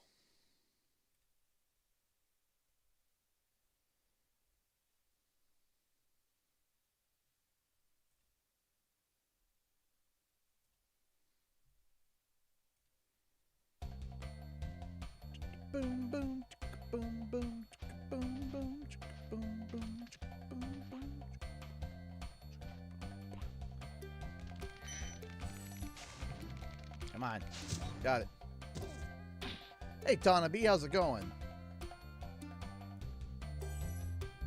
Boom, boom, boom, boom, boom, boom, boom, boom, boom, boom. Come on. Got it. Hey, Tana B, how's it going?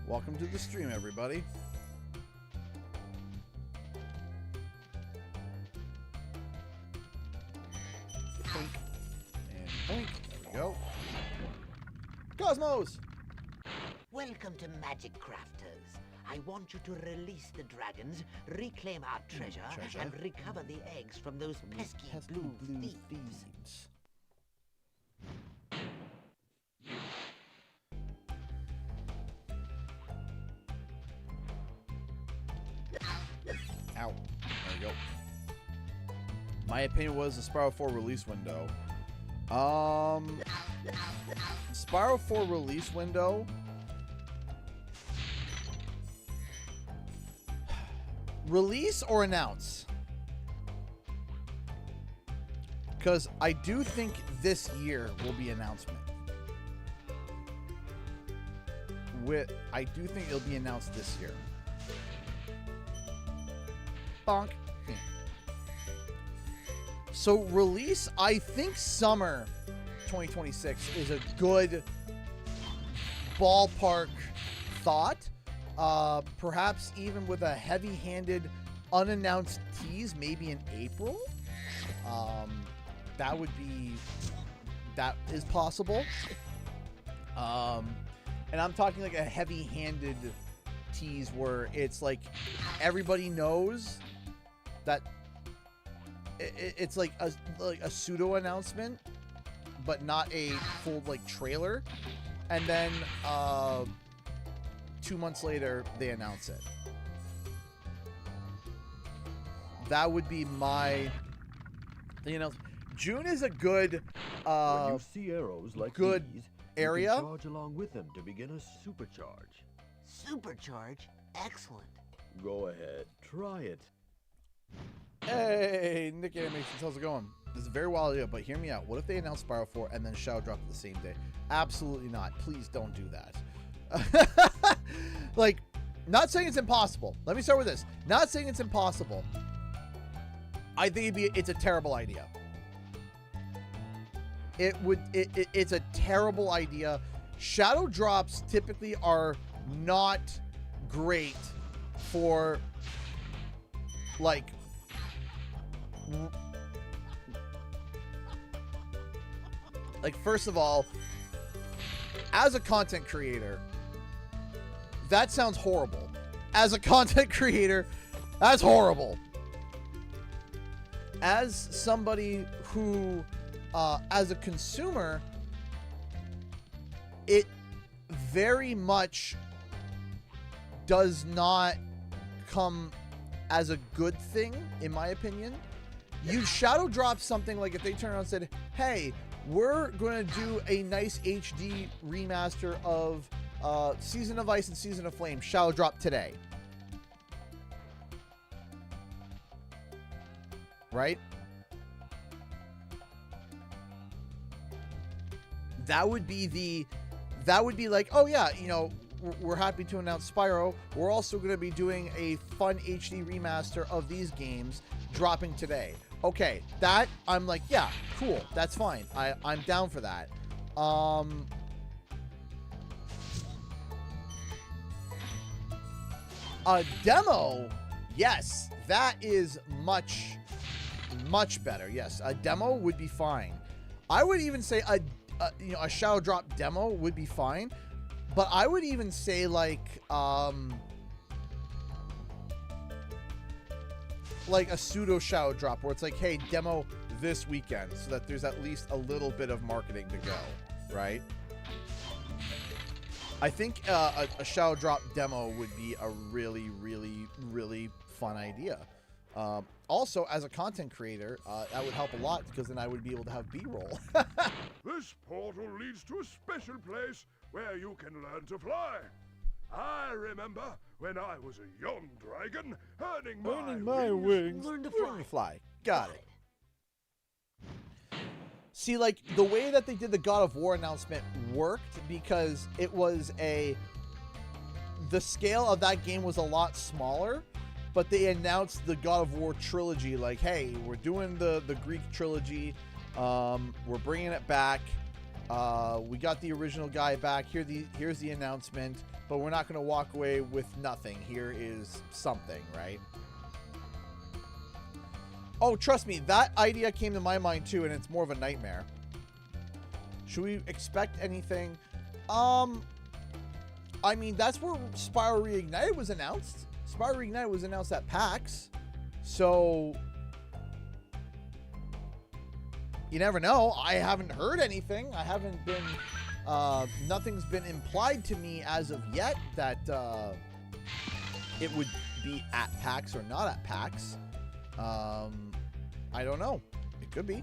Welcome to the stream, everybody. Boink. And boink. There we go. Cosmos! Welcome to Magic Crafters. I want you to release the dragons, reclaim our treasure, and recover the eggs from those pesky blue thieves. Ow. There we go. My opinion was the Spyro 4 release window. Spyro 4 release window. Release or announce? Because I do think this year will be announcement. I do think it'll be announced this year. Bonk. So release, I think summer 2026 is a good ballpark thought. Perhaps even with a heavy-handed, unannounced tease, maybe in April. That is possible. And I'm talking like a heavy-handed tease where it's like everybody knows that it's like a pseudo announcement, but not a full like trailer. And then 2 months later they announce it. That would be my, you know, June is a good when you see arrows like good these, area. you can charge along with them to begin a supercharge. Supercharge? Excellent. Go ahead, try it. Hey, Nick Animations, how's it going? This is a very wild idea, but hear me out. What if they announce Spyro 4 and then Shadow drop it the same day? Absolutely not. Please don't do that. Like, not saying it's impossible. Let me start with this. Not saying it's impossible. I think it's a terrible idea. It's a terrible idea. Shadow drops typically are not great for, like, first of all, as a content creator, that sounds horrible. As a content creator, that's horrible. As somebody who, as a consumer, it very much does not come as a good thing, in my opinion. You shadow drop something, like if they turn around and said, hey, we're going to do a nice HD remaster of Season of Ice and Season of Flame, shadow drop today. Right? That would be like, oh yeah, you know, we're happy to announce Spyro. We're also going to be doing a fun HD remaster of these games dropping today. Okay, that, I'm like, yeah, cool, that's fine. I'm down for that. A demo, yes, that is much better. Yes, a demo would be fine. I would even say a shadow drop demo would be fine, but I would even say like a pseudo shadow drop where it's like, hey, demo this weekend, so that there's at least a little bit of marketing to go, right? I think a shadow drop demo would be a really, really, really fun idea. Also, as a content creator, that would help a lot, because then I would be able to have B-roll. This portal leads to a special place where you can learn to fly. I remember when I was a young dragon, earning my wings. Learn to fly. Got it. See, like, the way that they did the God of War announcement worked because it was the scale of that game was a lot smaller, but they announced the God of War trilogy, like, hey, we're doing the Greek trilogy, we're bringing it back, we got the original guy back, here's the announcement, but we're not going to walk away with nothing. Here is something, right? Oh, trust me, that idea came to my mind too, and it's more of a nightmare. Should we expect anything? I mean, that's where Spyro Reignited was announced. Spyro Reignited was announced at PAX, so you never know. I haven't heard anything. I haven't been, nothing's been implied to me as of yet that it would be at PAX or not at PAX. I don't know. It could be.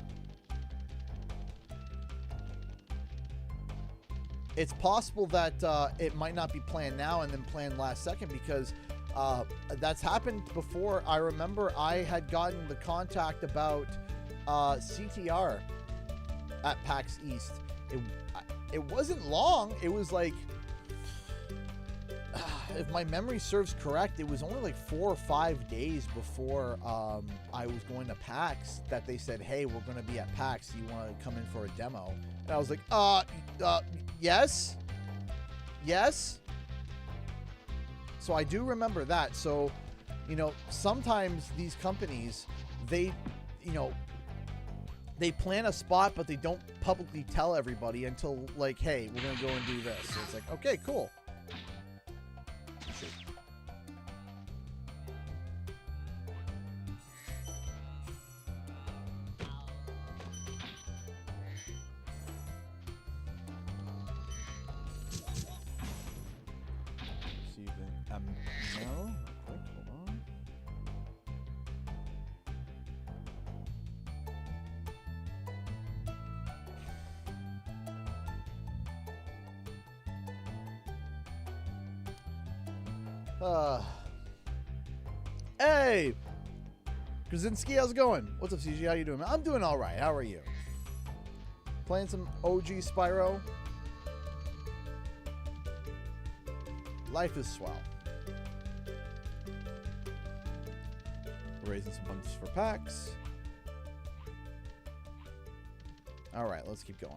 It's possible that it might not be planned now and then planned last second, because that's happened before. I remember I had gotten the contact about CTR at PAX East. It wasn't long. It was like, if my memory serves correct, it was only like 4 or 5 days before I was going to PAX that they said, hey, we're going to be at PAX. Do you want to come in for a demo? And I was like, yes. Yes. So I do remember that. So, you know, sometimes these companies, they plan a spot, but they don't publicly tell everybody until like, hey, we're going to go and do this. So it's like, okay, cool. Hey, Krasinski, how's it going? What's up, CG? How you doing, man? I'm doing all right. How are you? Playing some OG Spyro. Life is swell. We're raising some funds for PAX. All right, let's keep going.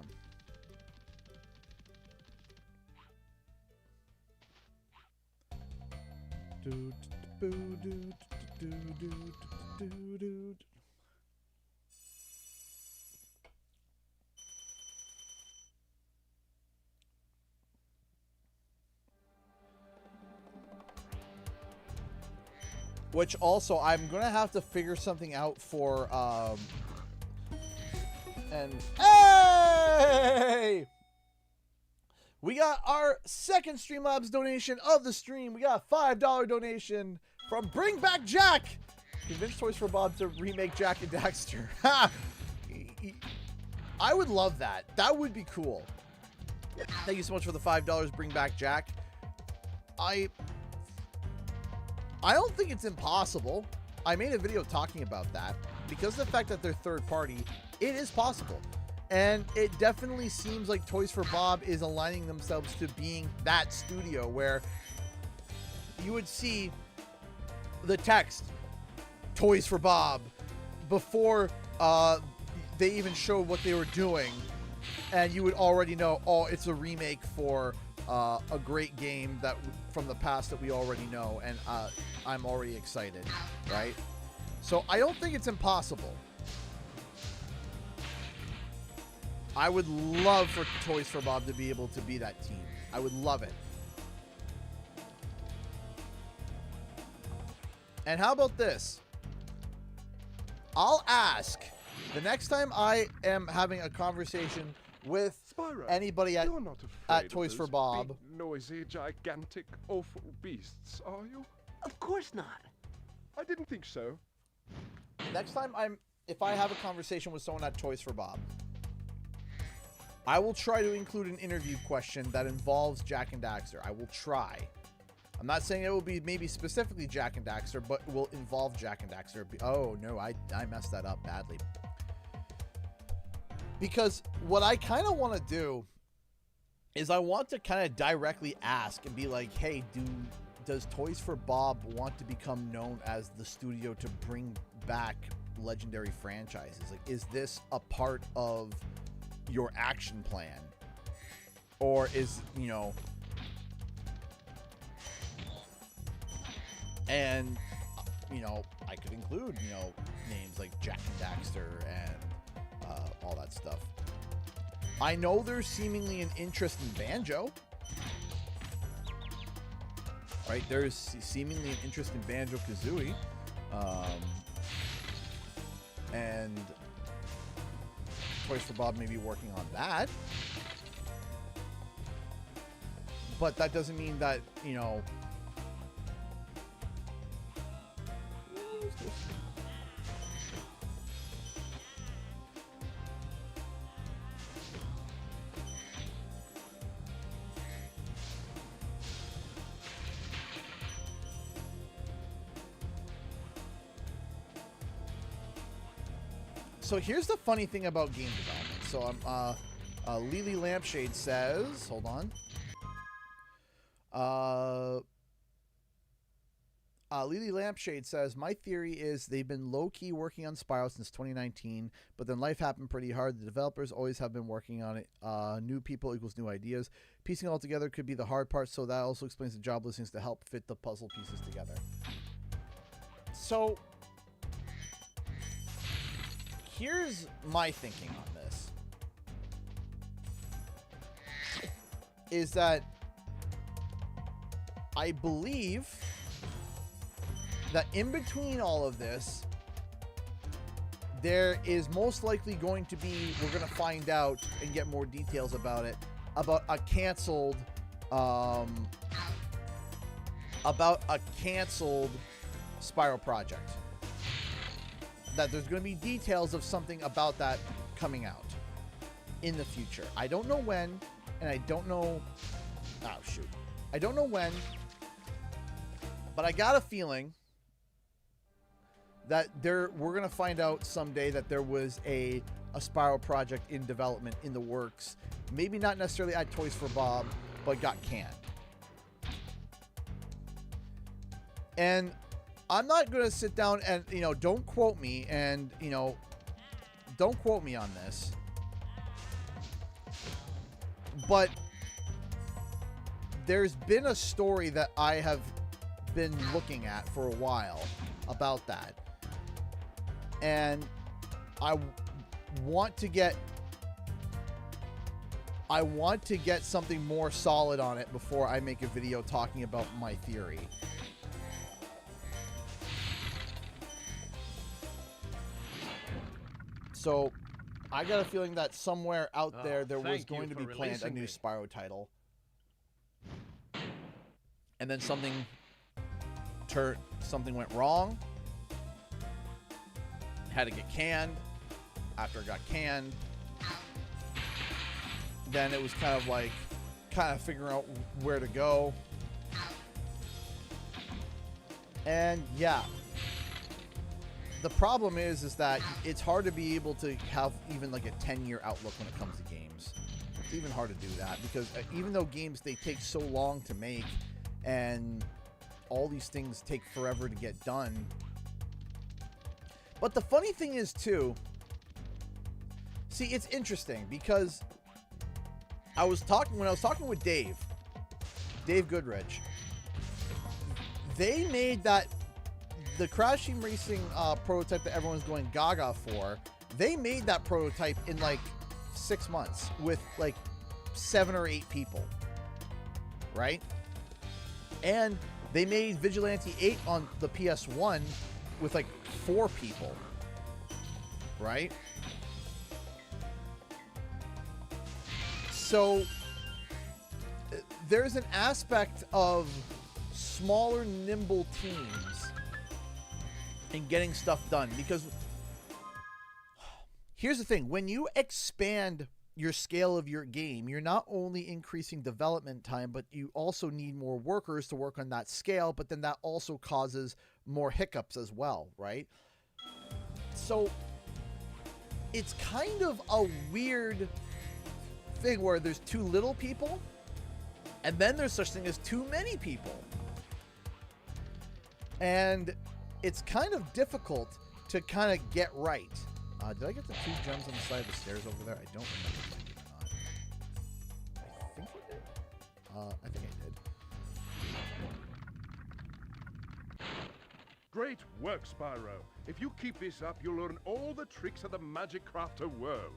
Which also, I'm gonna have to figure something out for, and hey! We got our second Streamlabs donation of the stream. We got a $5 donation from Bring Back Jack. Convince Toys for Bob to remake Jack and Daxter. Ha! I would love that. That would be cool. Thank you so much for the $5, Bring Back Jack. I don't think it's impossible. I made a video talking about that. Because of the fact that they're third party, it is possible. And it definitely seems like Toys for Bob is aligning themselves to being that studio where you would see the text, Toys for Bob, before they even showed what they were doing. And you would already know, oh, it's a remake for a great game that from the past that we already know. And I'm already excited, right? So I don't think it's impossible. I would love for Toys for Bob to be able to be that team. I would love it. And how about this? I'll ask the next time I am having a conversation with Spyro, anybody at Toys for Bob. Big, noisy, gigantic, awful beasts, are you? Of course not. I didn't think so. Next time if I have a conversation with someone at Toys for Bob, I will try to include an interview question that involves Jack and Daxter. I will try. I'm not saying it will be maybe specifically Jack and Daxter, but it will involve Jack and Daxter. Oh, no, I messed that up badly. Because what I kind of want to do is I want to kind of directly ask and be like, hey, does Toys for Bob want to become known as the studio to bring back legendary franchises? Like, is this a part of your action plan? Or is, you know, and, you know, I could include, you know, names like Jack and Daxter and all that stuff. I know there's seemingly an interest in Banjo. Right? There's seemingly an interest in Banjo-Kazooie. And Toys for Bob may be working on that. But that doesn't mean that, you know... What is this? So here's the funny thing about game development. So Lily Lampshade says, hold on. Lily Lampshade says, my theory is they've been low-key working on Spyro since 2019, but then life happened pretty hard. The developers always have been working on it. New people equals new ideas. Piecing it all together could be the hard part, so that also explains the job listings to help fit the puzzle pieces together. So here's my thinking on this. Is that I believe that in between all of this, there is most likely going to be, we're going to find out and get more details about it, about a canceled, Spyro project. That there's going to be details of something about that coming out in the future. I don't know when, and I don't know, oh shoot. I don't know when, but I got a feeling that we're going to find out someday that there was a Spyro project in development, in the works. Maybe not necessarily at Toys for Bob, but got canned. And I'm not going to sit down and, you know, don't quote me and, you know, don't quote me on this. But there's been a story that I have been looking at for a while about that. And I want to get something more solid on it before I make a video talking about my theory. So I got a feeling that somewhere out there was going to be planned a new Spyro title. And then something went wrong. Had to get canned. After it got canned, then it was kind of figuring out where to go. And yeah, the problem is that it's hard to be able to have even like a 10-year outlook when it comes to games. It's even hard to do that because even though games, they take so long to make and all these things take forever to get done. But the funny thing is too, see, it's interesting because when I was talking with Dave Goodrich, they made the Crash Team Racing prototype that everyone's going gaga for. They made that prototype in like 6 months with like 7 or 8 people, right? And they made Vigilante 8 on the PS1 with like 4 people, right? So there's an aspect of smaller, nimble teams in getting stuff done, because here's the thing: when you expand your scale of your game, you're not only increasing development time, but you also need more workers to work on that scale, but then that also causes more hiccups as well, right? So it's kind of a weird thing where there's too little people, and then there's such thing as too many people. And it's kind of difficult to kind of get right. Did I get the 2 gems on the side of the stairs over there? I don't remember if I did or not. I think I did. I think I did. Great work, Spyro. If you keep this up, you'll learn all the tricks of the Magic Crafter world.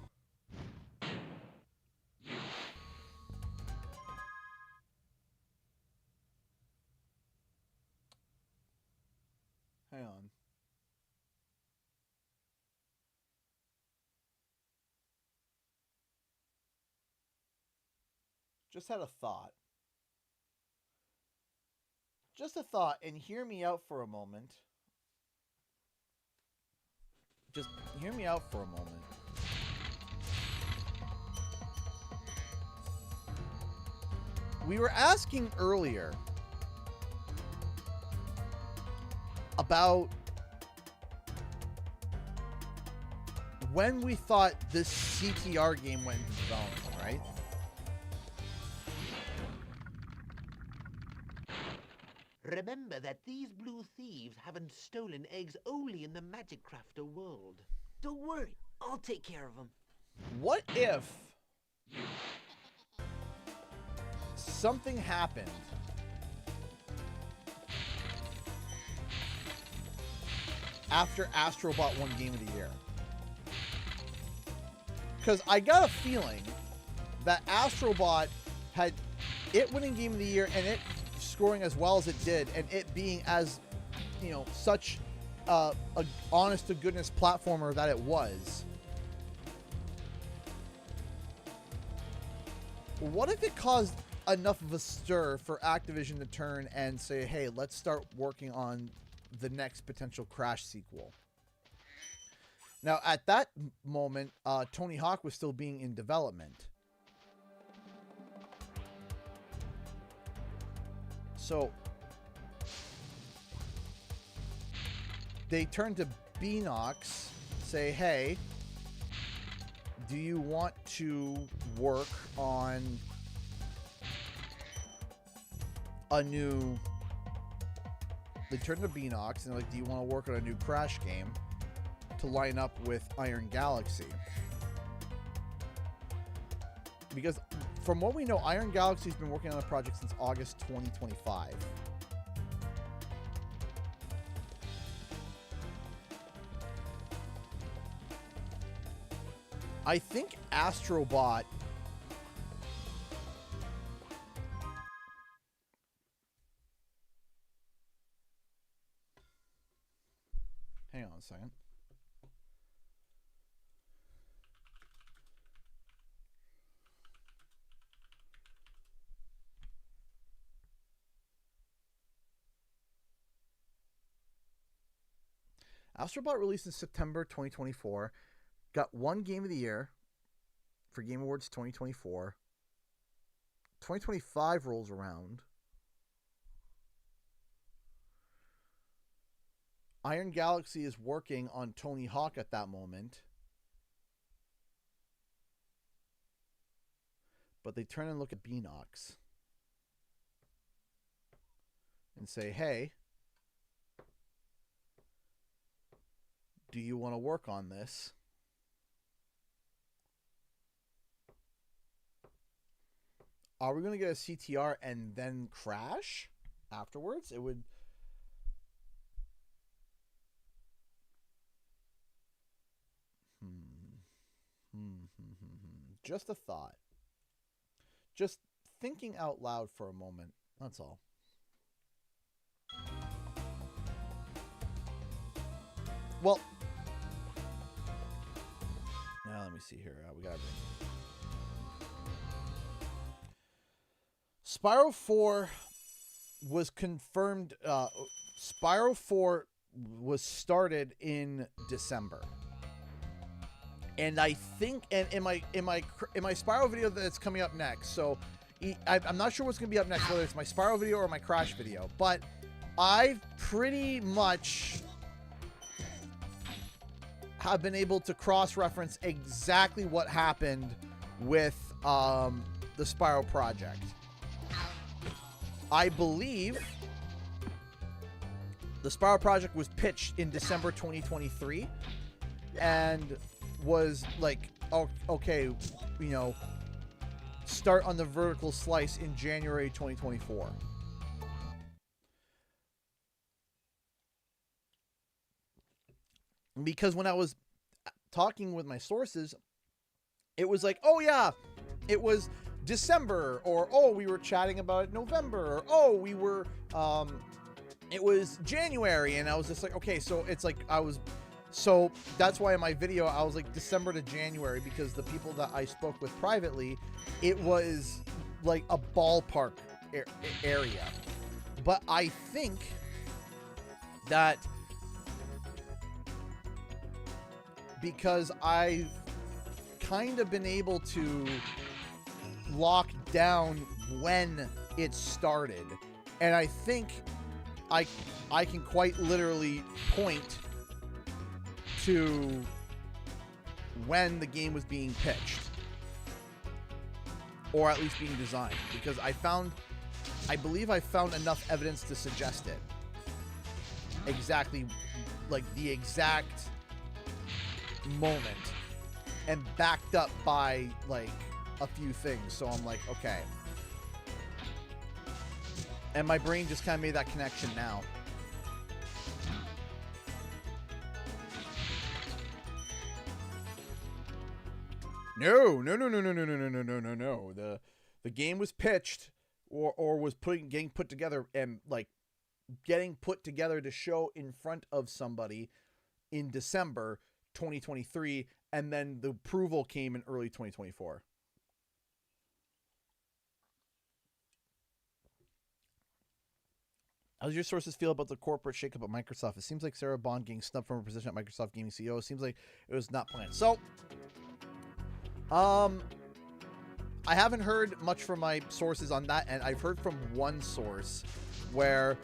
Hang on. Just had a thought. Just a thought, and hear me out for a moment. Just hear me out for a moment. We were asking earlier about when we thought this CTR game went into development, right? Remember that these blue thieves haven't stolen eggs only in the Magic Crafter world. Don't worry, I'll take care of them. What if something happened after Astrobot won Game of the Year? Because I got a feeling that Astrobot had it winning Game of the Year and it scoring as well as it did, and it being as, you know, such a honest to goodness platformer that it was. What if it caused enough of a stir for Activision to turn and say, hey, let's start working on the next potential Crash sequel? Now, at that moment, Tony Hawk was still being in development. So they turn to Beanox, say, hey, do you want to work on a new... They turn to Beanox and they're like, do you want to work on a new Crash game to line up with Iron Galaxy? Because from what we know, Iron Galaxy's been working on the project since August 2025. I think Astrobot... Hang on a second. Astrobot released in September 2024. Got one Game of the Year for Game Awards 2024. 2025 rolls around. Iron Galaxy is working on Tony Hawk at that moment. But they turn and look at Beanox and say, hey, do you want to work on this? Are we going to get a CTR and then crash afterwards? It would... Just a thought. Just thinking out loud for a moment. That's all. Well, now let me see here. We got everything. Spyro 4 was confirmed. Spyro 4 was started in December. And I think, and in my Spyro video that's coming up next, so I'm not sure what's going to be up next, whether it's my Spyro video or my Crash video, but I've pretty much have been able to cross-reference exactly what happened with the Spyro project. I believe the Spyro project was pitched in December 2023 and was like, oh, okay, you know, start on the vertical slice in January 2024. Because when I was talking with my sources, it was like, oh yeah, it was December, or oh, we were chatting about it November, or oh, we were, it was January, and I was just like, okay, so it's like so that's why in my video I was like December to January, because the people that I spoke with privately, it was like a ballpark area. But I think that because I've kind of been able to lock down when it started, and I think I can quite literally point to when the game was being pitched, or at least being designed, because I believe I found enough evidence to suggest it. Exactly, like the exact moment, and backed up by like a few things. So I'm like, okay. And my brain just kind of made that connection now. No. The game was pitched or was getting put together, and like getting put together to show in front of somebody in December 2023, and then the approval came in early 2024. How does your sources feel about the corporate shakeup at Microsoft? It seems like Sarah Bond getting snubbed from her position at Microsoft Gaming CEO. It seems like it was not planned. So, I haven't heard much from my sources on that, and I've heard from one source where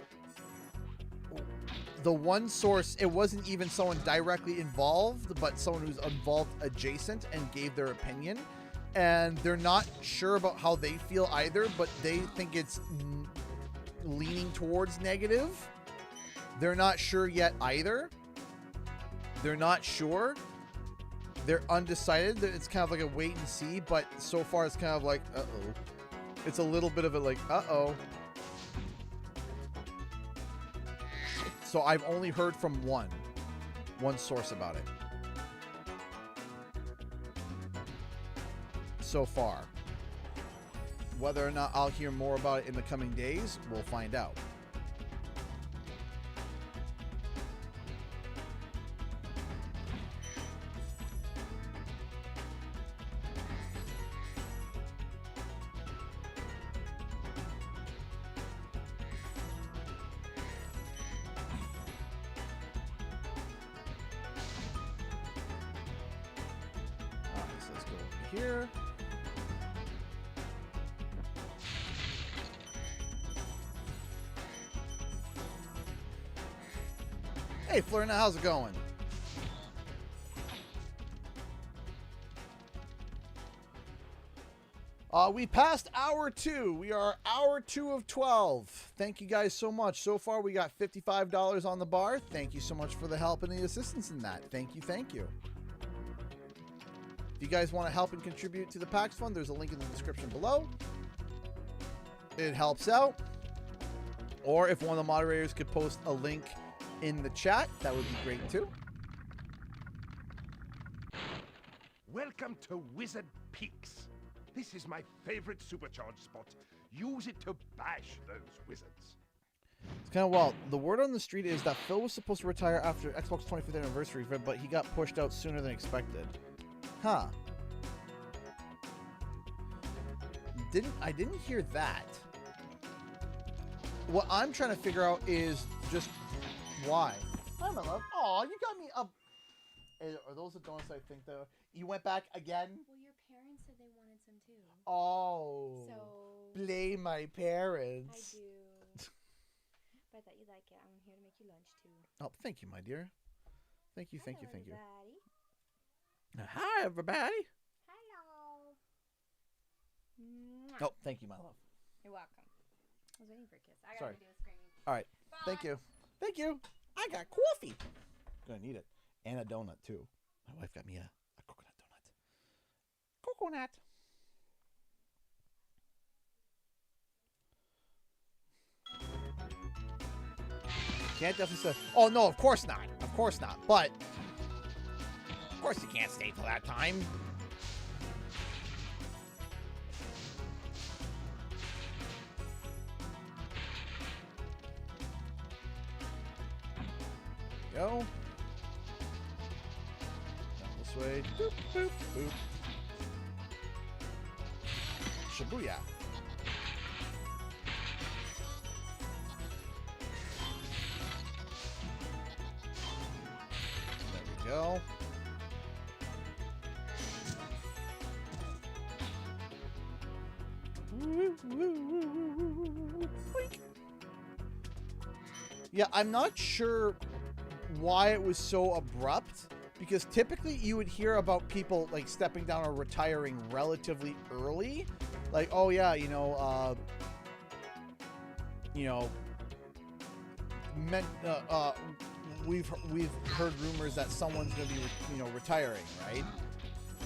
the one source, it wasn't even someone directly involved, but someone who's involved adjacent, and gave their opinion. And they're not sure about how they feel either, but they think it's leaning towards negative. They're not sure yet either. They're not sure. They're undecided. It's kind of like a wait and see, but so far it's kind of like, uh-oh. It's a little bit of a like, uh-oh. So I've only heard from one source about it. so far. Whether or not I'll hear more about it in the coming days, we'll find out. Here. Hey, Florina, how's it going? We passed hour 2. We are hour 2 of 12. Thank you guys so much. So far, we got $55 on the bar. Thank you so much for the help and the assistance in that. Thank you, thank you. If you guys want to help and contribute to the PAX Fund, there's a link in the description below. It helps out. Or if one of the moderators could post a link in the chat, that would be great too. Welcome to Wizard Peaks. This is my favorite supercharged spot. Use it to bash those wizards. It's kind of wild. The word on the street is that Phil was supposed to retire after Xbox 25th anniversary, but he got pushed out sooner than expected. Huh. I didn't hear that. What I'm trying to figure out is just why. Hi, my love. Aw, you got me up. Are those the donuts I think though? You went back again? Well, your parents said they wanted some too. Oh. So blame my parents. I do. But I thought you'd like it. I'm here to make you lunch too. Oh, thank you, my dear. Thank you, thank you, thank you. Hi, everybody. Hello. Oh, thank you, my love. You're welcome. I was waiting for a kiss. I Sorry. gotta do a screaming. All right. Bye. Thank you. Thank you. I got coffee. Gonna need it. And a donut, too. My wife got me a coconut donut. Coconut. Can't definitely say. Oh, no, of course not. Of course not. But, of course you can't stay till that time. Go. Down this way. Boop, boop, boop. Shibuya. There we go. Yeah, I'm not sure why it was so abrupt, because typically you would hear about people like stepping down or retiring relatively early, like, oh yeah, we've heard rumors that someone's gonna be retiring, right?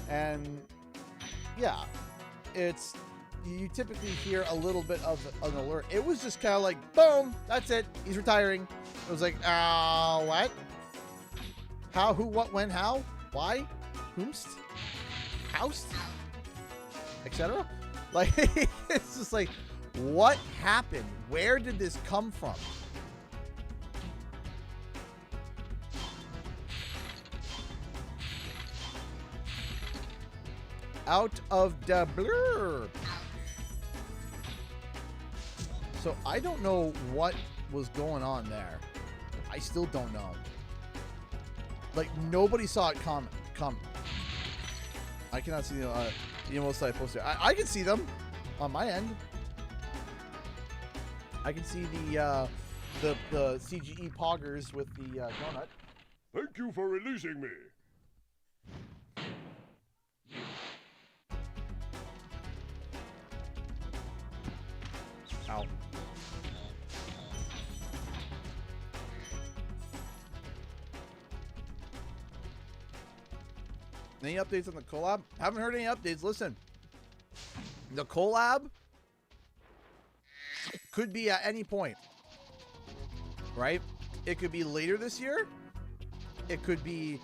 And yeah, you typically hear a little bit of an alert. It was just kind of like, boom, that's it, he's retiring. It was like, what? How, who, what, when, how, why, whomst, housed, etc. Like, it's just like, what happened? Where did this come from? Out of the blur. So I don't know what was going on there. I still don't know. Like, nobody saw it come. I cannot see the emo side poster. I can see them on my end. I can see the CGE poggers with the donut. Thank you for releasing me. Ow. Any updates on the collab? Haven't heard any updates. Listen, the collab could be at any point, right? It could be later this year. It could be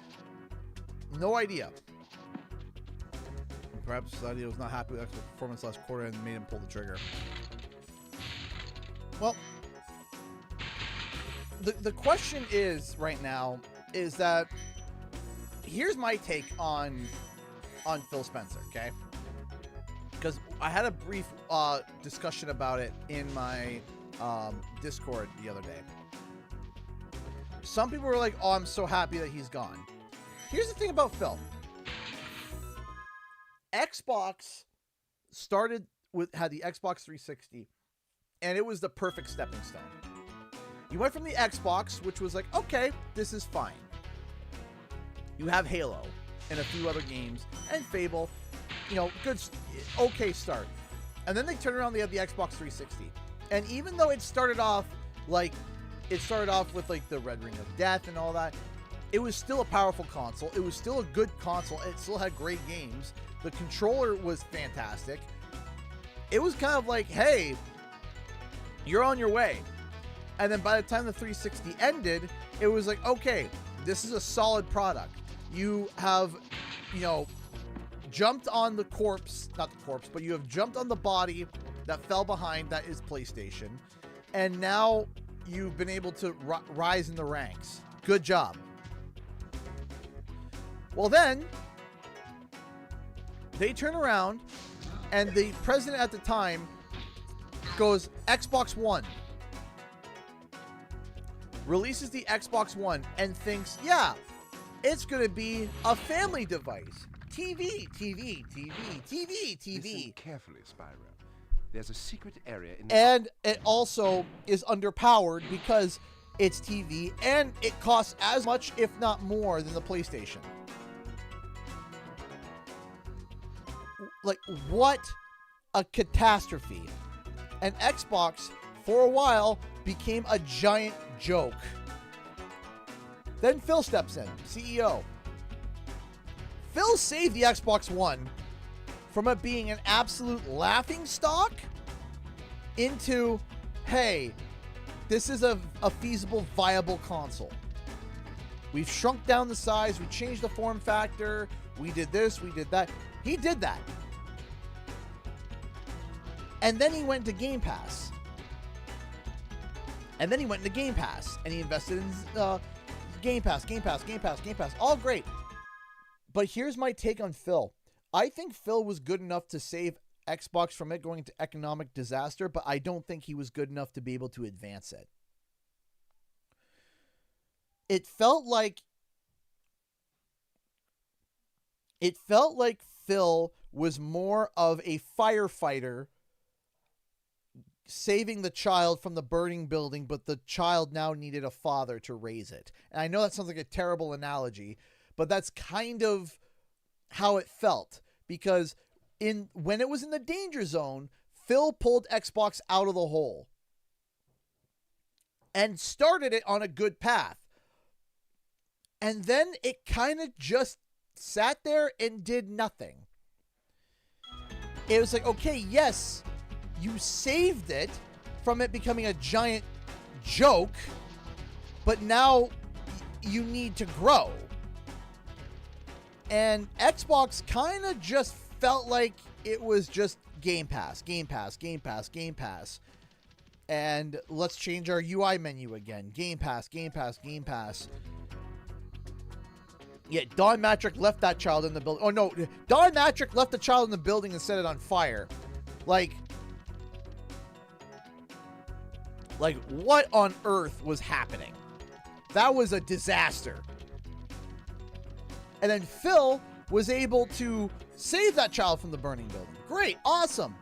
no idea. Perhaps society was not happy with Xbox's performance last quarter and made him pull the trigger. Well, the question is right now is that here's my take on Phil Spencer, okay? Because I had a brief discussion about it in my Discord the other day. Some people were like, "Oh, I'm so happy that he's gone." Here's the thing about Phil. Xbox had the Xbox 360, and it was the perfect stepping stone. You went from the Xbox, which was like, okay, this is fine. You have Halo and a few other games, and Fable, you know, good, okay start. And then they turned around, they had the Xbox 360. And even though it started off with like the Red Ring of Death and all that, it was still a powerful console. It was still a good console. It still had great games. The controller was fantastic. It was kind of like, hey, you're on your way. And then by the time the 360 ended, it was like, okay, this is a solid product. You have, you know, jumped on the corpse, not the corpse, but you have jumped on the body that fell behind, that is PlayStation. And now you've been able to rise in the ranks. Good job. Well, then they turn around and the president at the time goes, Xbox One. Releases the Xbox One and thinks, yeah, it's going to be a family device. TV. Listen carefully, Spyro. There's a secret area in and it also is underpowered because it's TV and it costs as much, if not more, than the PlayStation. Like, what a catastrophe. And Xbox, for a while, became a giant joke. Then Phil steps in, CEO. Phil saved the Xbox One from it being an absolute laughingstock into, hey, this is a feasible, viable console. We've shrunk down the size, we changed the form factor, we did this, we did that. He did that. And then he went to Game Pass. And then he went into Game Pass. And he invested in Game Pass. All great. But here's my take on Phil. I think Phil was good enough to save Xbox from it going into economic disaster, but I don't think he was good enough to be able to advance it. It felt like Phil was more of a firefighter saving the child from the burning building, but the child now needed a father to raise it. And I know that sounds like a terrible analogy, but that's kind of how it felt. Because when it was in the danger zone, Phil pulled Xbox out of the hole and started it on a good path. And then it kind of just sat there and did nothing. It was like, okay, yes, you saved it from it becoming a giant joke, but now you need to grow. And Xbox kind of just felt like it was just Game Pass. And let's change our UI menu again. Game Pass. Yeah, Don Matrick left that child in the building. Oh, no. Don Matrick left the child in the building and set it on fire. Like, what on earth was happening? That was a disaster. And then Phil was able to save that child from the burning building. Great. Awesome.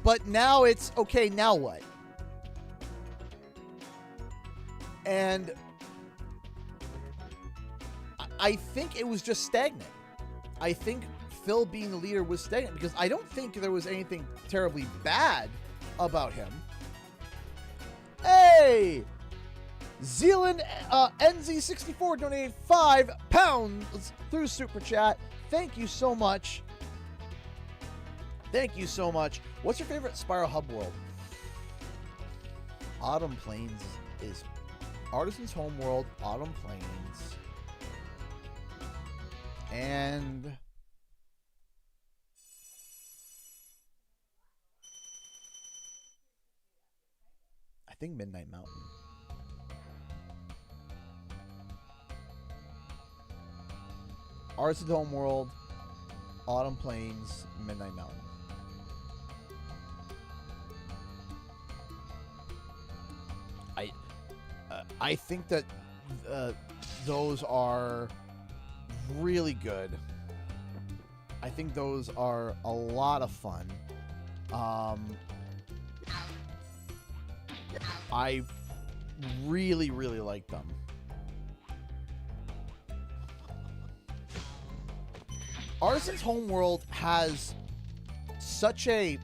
But now it's, okay, now what? And I think it was just stagnant. I think Phil being the leader was stagnant because I don't think there was anything terribly bad about him. Hey! Zealand NZ64 donated £5 through Super Chat. Thank you so much. What's your favorite Spyro hub world? Autumn Plains is Artisan's homeworld. Autumn Plains. And think Midnight Mountain. Arson's Homeworld, Autumn Plains, Midnight Mountain. I think that those are really good. I think those are a lot of fun. I really, really like them. Arson's Homeworld has such a...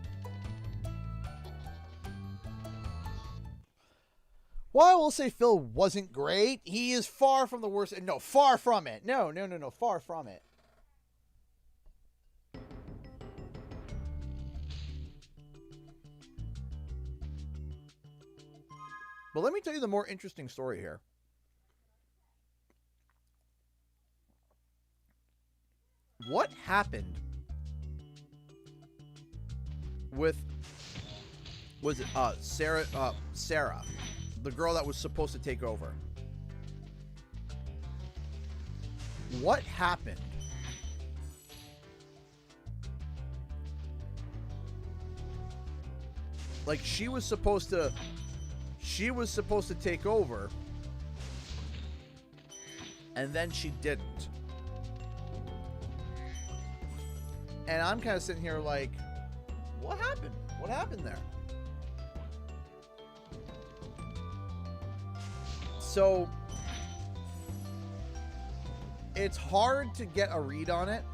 While I will say Phil wasn't great, he is far from the worst. No, far from it. No, far from it. But let me tell you the more interesting story here. What happened with, was it Sarah, the girl that was supposed to take over? What happened? Like, she was supposed to take over, and then she didn't. And I'm kind of sitting here like, what happened? What happened there? So it's hard to get a read on it.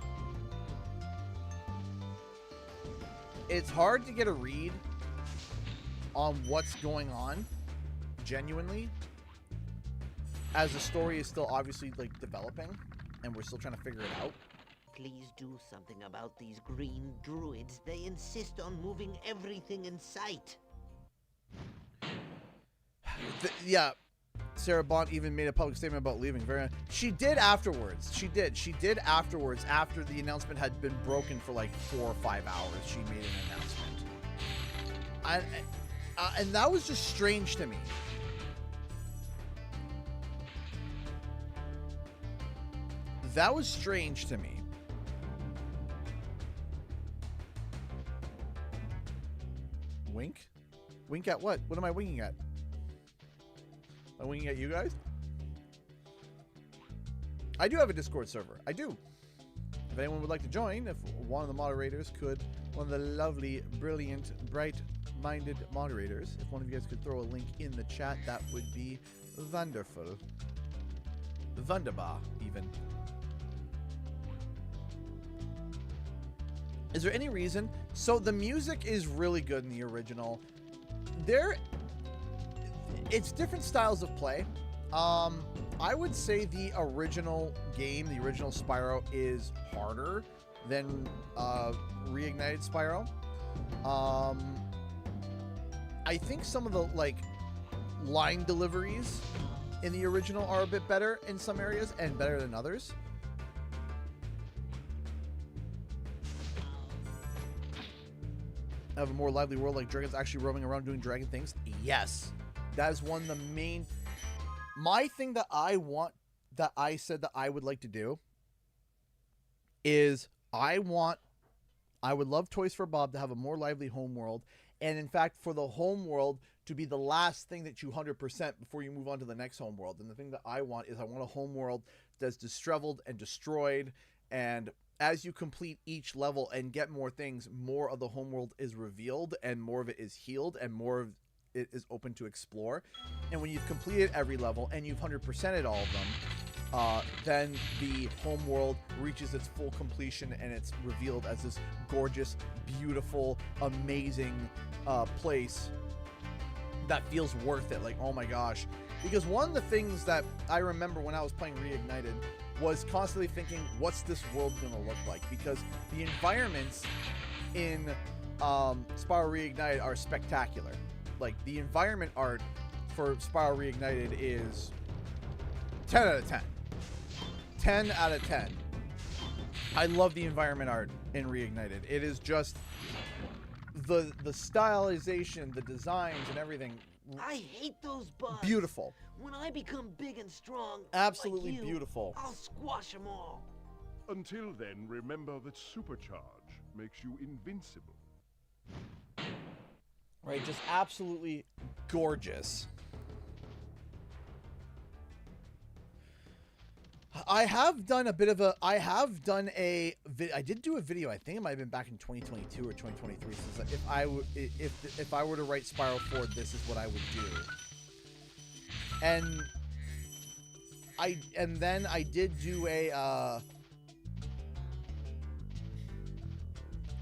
It's hard to get a read on what's going on, genuinely, as the story is still obviously like developing and we're still trying to figure it out. Please do something about these green druids. They insist on moving everything in sight. Yeah, Sarah Bond even made a public statement about leaving. She did afterwards. She did afterwards, after the announcement had been broken for like 4 or 5 hours. She made an announcement. And that was just strange to me. That was strange to me. Wink? Wink at what? What am I winking at? Am I winking at you guys? I do have a Discord server. I do. If anyone would like to join, if one of the moderators could, one of the lovely, brilliant, bright-minded moderators, if one of you guys could throw a link in the chat, that would be wonderful. Wunderbar, even. Is there any reason? So the music is really good in the original. It's different styles of play. I would say the original game, the original Spyro, is harder than Reignited Spyro. I think some of the like line deliveries in the original are a bit better in some areas and better than others. Have a more lively world, like dragons actually roaming around doing dragon things? Yes. That is one of the main... My thing that I want, that I said that I would like to do, is I would love Toys for Bob to have a more lively home world, and in fact, for the home world to be the last thing that you 100% before you move on to the next home world. And the thing that I want is I want a home world that's disheveled and destroyed, and as you complete each level and get more things, more of the homeworld is revealed and more of it is healed and more of it is open to explore. And when you've completed every level and you've 100%ed all of them, then the homeworld reaches its full completion and it's revealed as this gorgeous, beautiful, amazing place that feels worth it. Like, oh my gosh. Because one of the things that I remember when I was playing Reignited was constantly thinking, what's this world gonna look like? Because the environments in Spyro Reignited are spectacular. Like, the environment art for Spyro Reignited is 10 out of 10. 10 out of 10. I love the environment art in Reignited. It is just the stylization, the designs and everything I hate those bugs. Beautiful. When I become big and strong, Absolutely like you, beautiful. I'll squash them all. Until then, remember that supercharge makes you invincible. Right, just absolutely gorgeous. I have done a bit of a, I did do a video, I think it might have been back in 2022 or 2023, since if I were to write Spyro 4, this is what I would do. And then I did do a,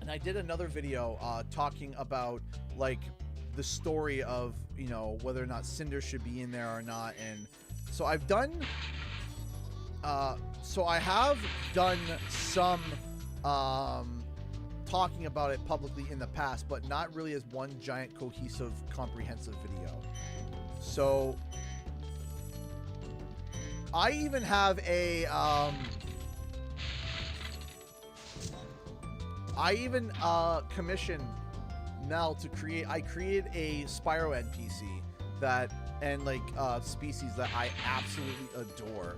and I did another video talking about, like, the story of, you know, whether or not Cinder should be in there or not. And so I've done, so I have done some talking about it publicly in the past, but not really as one giant, cohesive, comprehensive video. So I even have a, I even commissioned Mel to create, I created a Spyro NPC that, and like species that I absolutely adore.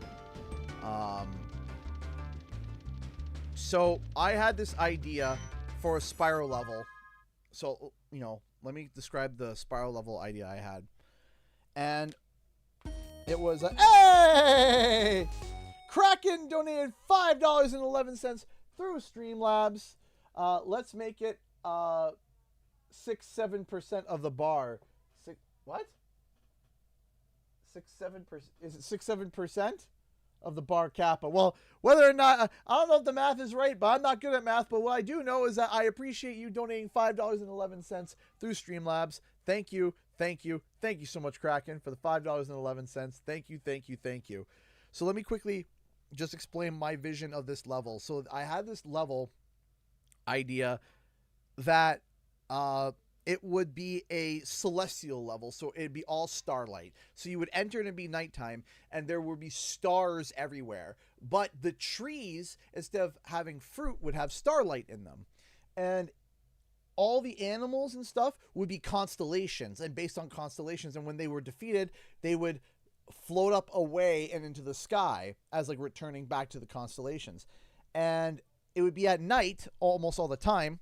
So I had this idea for a Spyro level. So, you know, let me describe the Spyro level idea I had. And it was a, hey! Kraken donated $5.11 through Streamlabs. Let's make it 6-7% of the bar. What? 6-7%? Is it 6-7% of the bar kappa? Well, whether or not, I don't know if the math is right, but I'm not good at math. But what I do know is that I appreciate you donating $5.11 through Streamlabs. Thank you, thank you, thank you so much, Kraken, for the $5.11. Thank you, thank you, thank you. So let me quickly just explain my vision of this level. So I had this level idea that it would be a celestial level, so it'd be all starlight. So you would enter and it'd be nighttime, and there would be stars everywhere. But the trees, instead of having fruit, would have starlight in them. And all the animals and stuff would be constellations, and based on constellations, and when they were defeated, they would float up away and into the sky as like returning back to the constellations. And it would be at night almost all the time,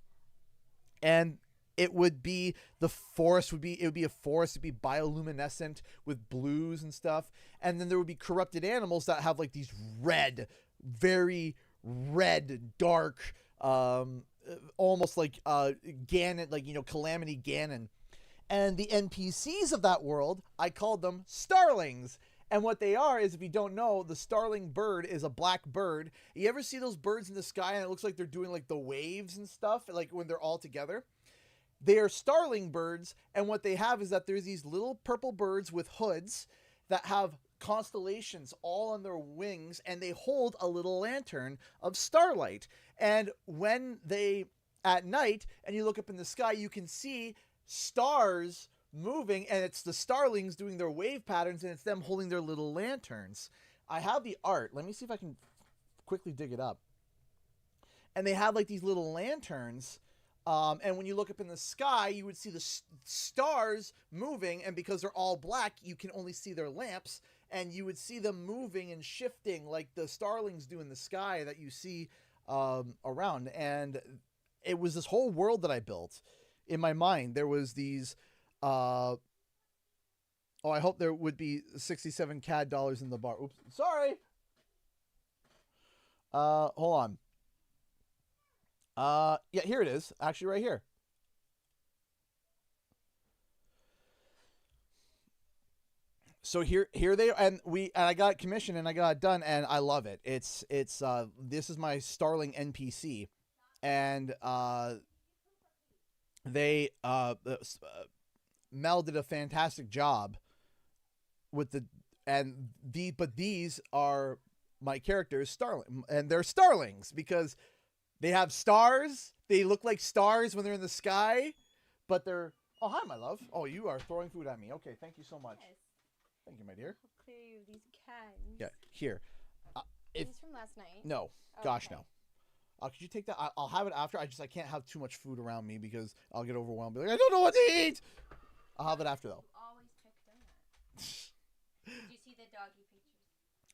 and it would be, the forest would be, it would be a forest, it'd be bioluminescent with blues and stuff. And then there would be corrupted animals that have like these red, very red, dark, almost like Ganon, like, you know, Calamity Ganon. And the NPCs of that world, I called them starlings. And what they are is, if you don't know, the starling bird is a black bird. You ever see those birds in the sky and it looks like they're doing like the waves and stuff, like when they're all together? They are starling birds, and what they have is that there's these little purple birds with hoods that have constellations all on their wings, and they hold a little lantern of starlight. And when they, at night, and you look up in the sky, you can see stars moving, and it's the starlings doing their wave patterns, and it's them holding their little lanterns. I have the art. Let me see if I can quickly dig it up. And they have like these little lanterns. And when you look up in the sky, you would see the stars moving, and because they're all black, you can only see their lamps, and you would see them moving and shifting like the starlings do in the sky that you see around. And it was this whole world that I built in my mind. There was these, oh, I hope there would be 67 CAD dollars in the bar. Oops, sorry. Hold on. Yeah, here it is. Actually, right here. So here they are, and I got it commissioned and I got it done, and I love it. It's this is my starling NPC, and Mel did a fantastic job with but these are my characters, starling, and they're starlings because they have stars. They look like stars when they're in the sky, but they're... Oh, hi, my love. Oh, you are throwing food at me. Okay, thank you so much. Yes. Thank you, my dear. I'll clear you of these cans. Yeah, here. These from last night? No. Oh, Gosh, okay. no. Could you take that? I'll have it after. I can't have too much food around me because I'll get overwhelmed. Be like, I don't know what to eat. I'll have it after, though. Always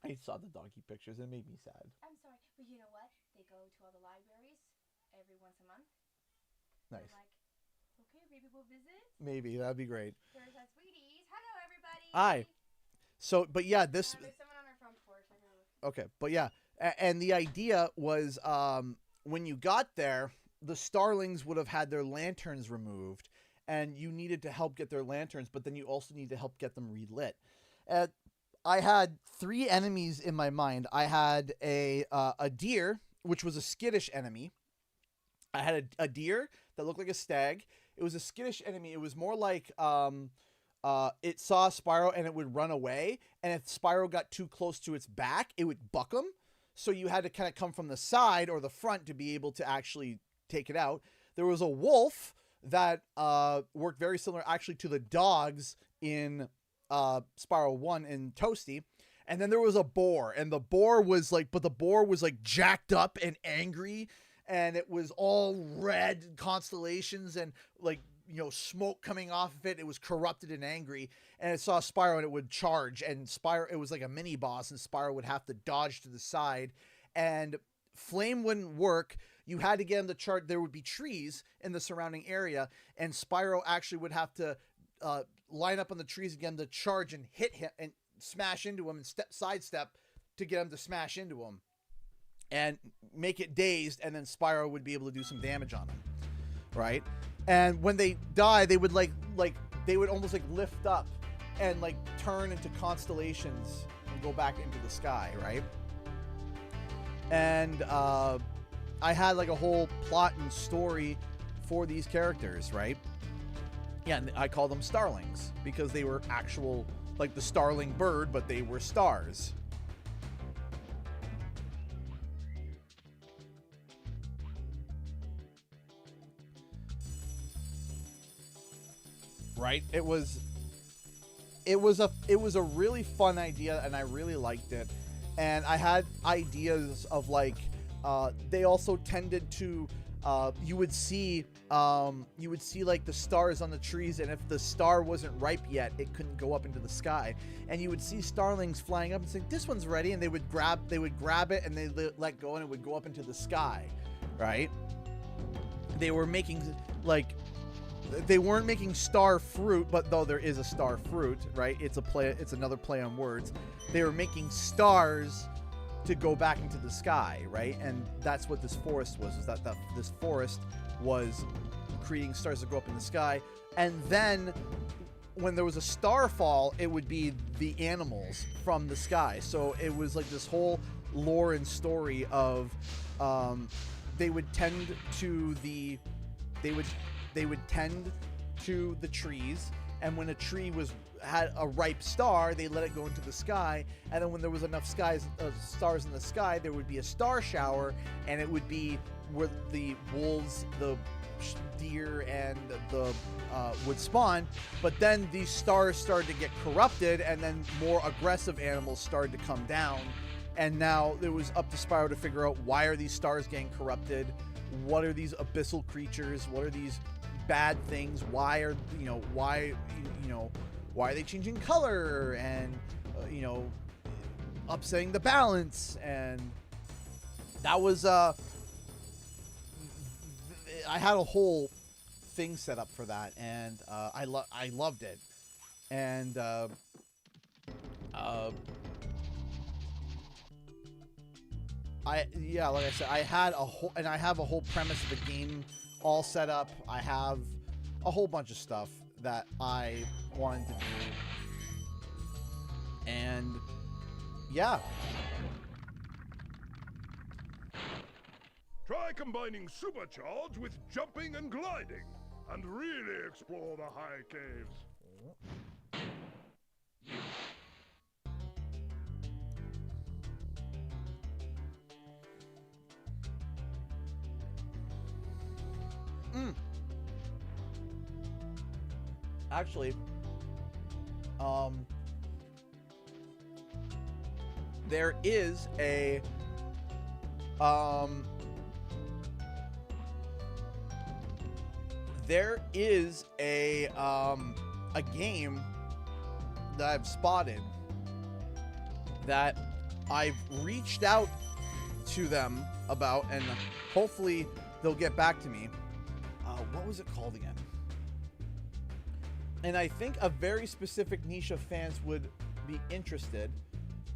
I saw the donkey pictures. It made me sad. I'm sorry, but you know what? They go to all the libraries every once a month. Nice. They're like, okay, maybe we'll visit. Maybe that'd be great. There's our sweeties. Hello, everybody. Hi. So, but yeah, this. There's someone on our front porch. I gotta look. Okay, but yeah, and the idea was when you got there, the starlings would have had their lanterns removed, and you needed to help get their lanterns, but then you also need to help get them relit. I had 3 enemies in my mind. I had a deer, which was a skittish enemy. I had a deer that looked like a stag. It was a skittish enemy. It was more like it saw Spyro and it would run away. And if Spyro got too close to its back, it would buck him. So you had to kind of come from the side or the front to be able to actually take it out. There was a wolf that worked very similar actually to the dogs in Spyro 1 in Toasty. And then there was a boar, and the boar was like, but the boar was like jacked up and angry, and it was all red constellations and like, you know, smoke coming off of it. It was corrupted and angry, and it saw Spyro and it would charge, and Spyro, it was like a mini boss, and Spyro would have to dodge to the side, and flame wouldn't work. You had to get him to charge. There would be trees in the surrounding area, and Spyro actually would have to line up on the trees again to charge and hit him and smash into him and sidestep to get him to smash into him and make it dazed, and then Spyro would be able to do some damage on him, right? And when they die, they would like they would almost like lift up and like turn into constellations and go back into the sky, right? And I had like a whole plot and story for these characters, right? Yeah, and I call them starlings because they were actual, like the starling bird, but they were stars. Right? It was a really fun idea, and I really liked it. And I had ideas of like they also tended to you would see like the stars on the trees, and if the star wasn't ripe yet, it couldn't go up into the sky. And you would see starlings flying up and saying, "This one's ready," and they would grab it and they let go, and it would go up into the sky, right? They were making like. They weren't making star fruit, but though there is a star fruit, right? It's another play on words. They were making stars to go back into the sky, right? And that's what this forest was, is that this forest was creating stars to go up in the sky. And then when there was a starfall, it would be the animals from the sky. So it was like this whole lore and story of they would tend to the trees, and when a tree had a ripe star, they let it go into the sky, and then when there was enough stars in the sky, there would be a star shower, and it would be where the wolves, the deer, and the would spawn. But then these stars started to get corrupted, and then more aggressive animals started to come down, and now it was up to Spyro to figure out, why are these stars getting corrupted? What are these abyssal creatures? What are these bad things? Why are they changing color and upsetting the balance? And that was I had a whole thing set up for that, and I loved it. And like I said, I have a whole premise of the game all set up. I have a whole bunch of stuff that I wanted to do. And yeah. Try combining supercharge with jumping and gliding, and really explore the high caves. Actually, there is a game that I've spotted that I've reached out to them about, and hopefully they'll get back to me. What was it called again? And I think a very specific niche of fans would be interested.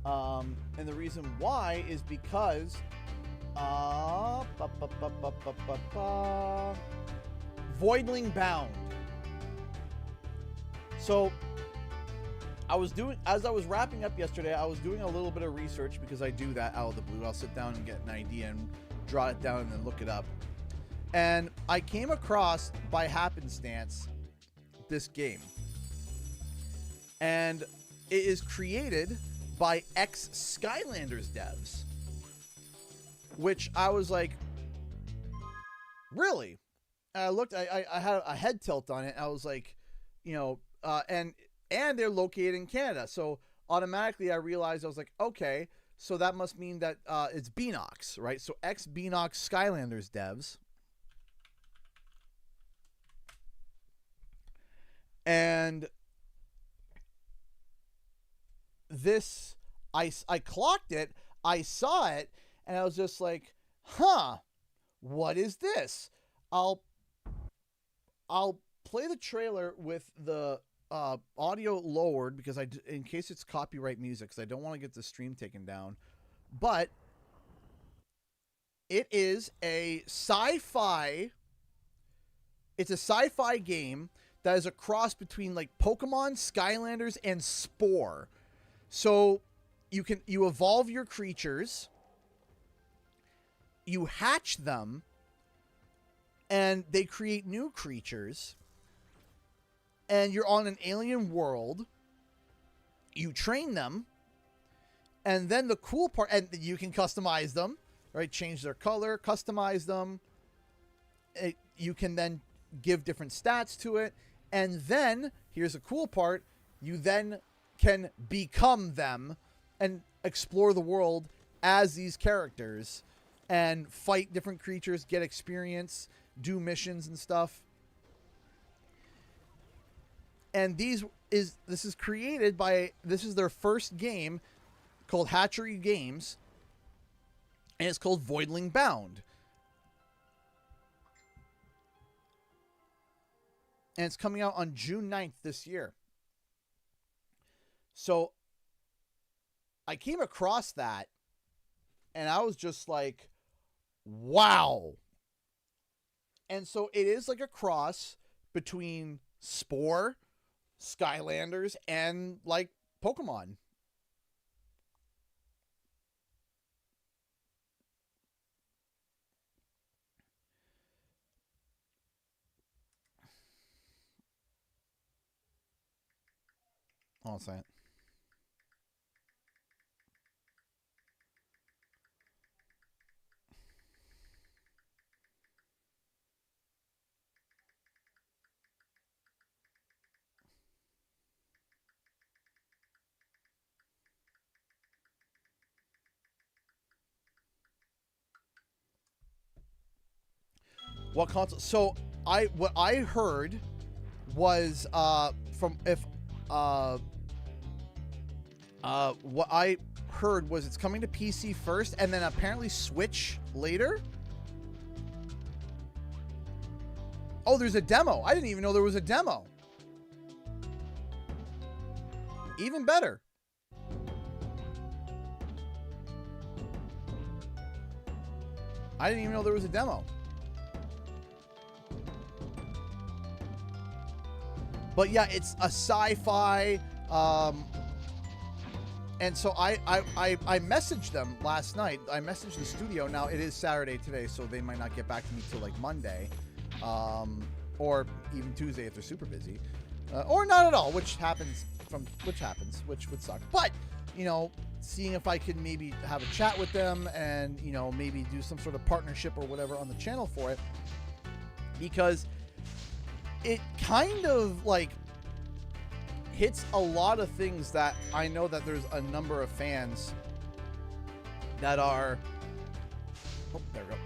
And the reason why is because Voidling Bound. So as I was wrapping up yesterday, I was doing a little bit of research because I do that out of the blue. I'll sit down and get an idea and draw it down and then look it up. And I came across, by happenstance, this game. And it is created by ex-Skylanders devs. Which I was like, really? And I looked, I had a head tilt on it. I was like, you know, and they're located in Canada. So automatically I realized, I was like, okay, so that must mean that it's Beanox, right? So ex-Beanox Skylanders devs. And this, I clocked it, I saw it, and I was just like, huh, what is this? I'll play the trailer with the audio lowered because in case it's copyright music, because I don't want to get the stream taken down. But it is a sci-fi. It's a sci-fi game that is a cross between like Pokemon, Skylanders, and Spore. So you evolve your creatures, you hatch them, and they create new creatures. And you're on an alien world. You train them. And then the cool part, and you can customize them, right? Change their color, customize them. You can then give different stats to it. And then, here's the cool part, you then can become them and explore the world as these characters and fight different creatures, get experience, do missions and stuff. And this is created by, this is their first game called Hatchery Games, and it's called Voidling Bound. And it's coming out on June 9th this year. So I came across that and I was just like, wow. And so it is like a cross between Spore, Skylanders, and like Pokemon. Hold on a second. What console? So what I heard was what I heard was it's coming to PC first and then apparently Switch later. Oh, there's a demo. I didn't even know there was a demo. Even better. I didn't even know there was a demo. But yeah, it's a sci-fi, and so I messaged them last night. I messaged the studio. Now it is Saturday today, so they might not get back to me till like Monday, or even Tuesday if they're super busy, or not at all, which would suck. But you know, seeing if I could maybe have a chat with them and you know maybe do some sort of partnership or whatever on the channel for it, because it kind of like hits a lot of things that I know that there's a number of fans that are, oh, there we go,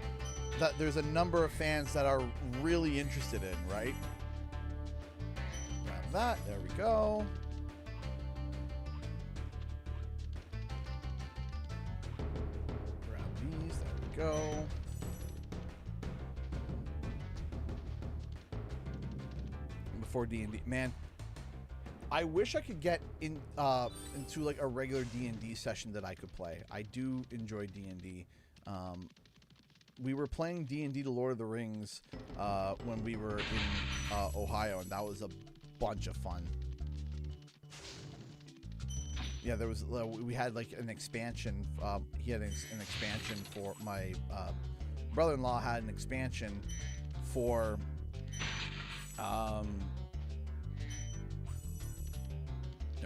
that there's a number of fans that are really interested in, right? Grab that, there we go. we go. Before D&D, man, I wish I could get in into like a regular D&D session that I could play. I do enjoy D&D. We were playing D&D to Lord of the Rings when we were in Ohio, and that was a bunch of fun. Yeah, there was we had like an expansion. He had an expansion for my brother-in-law had an expansion for there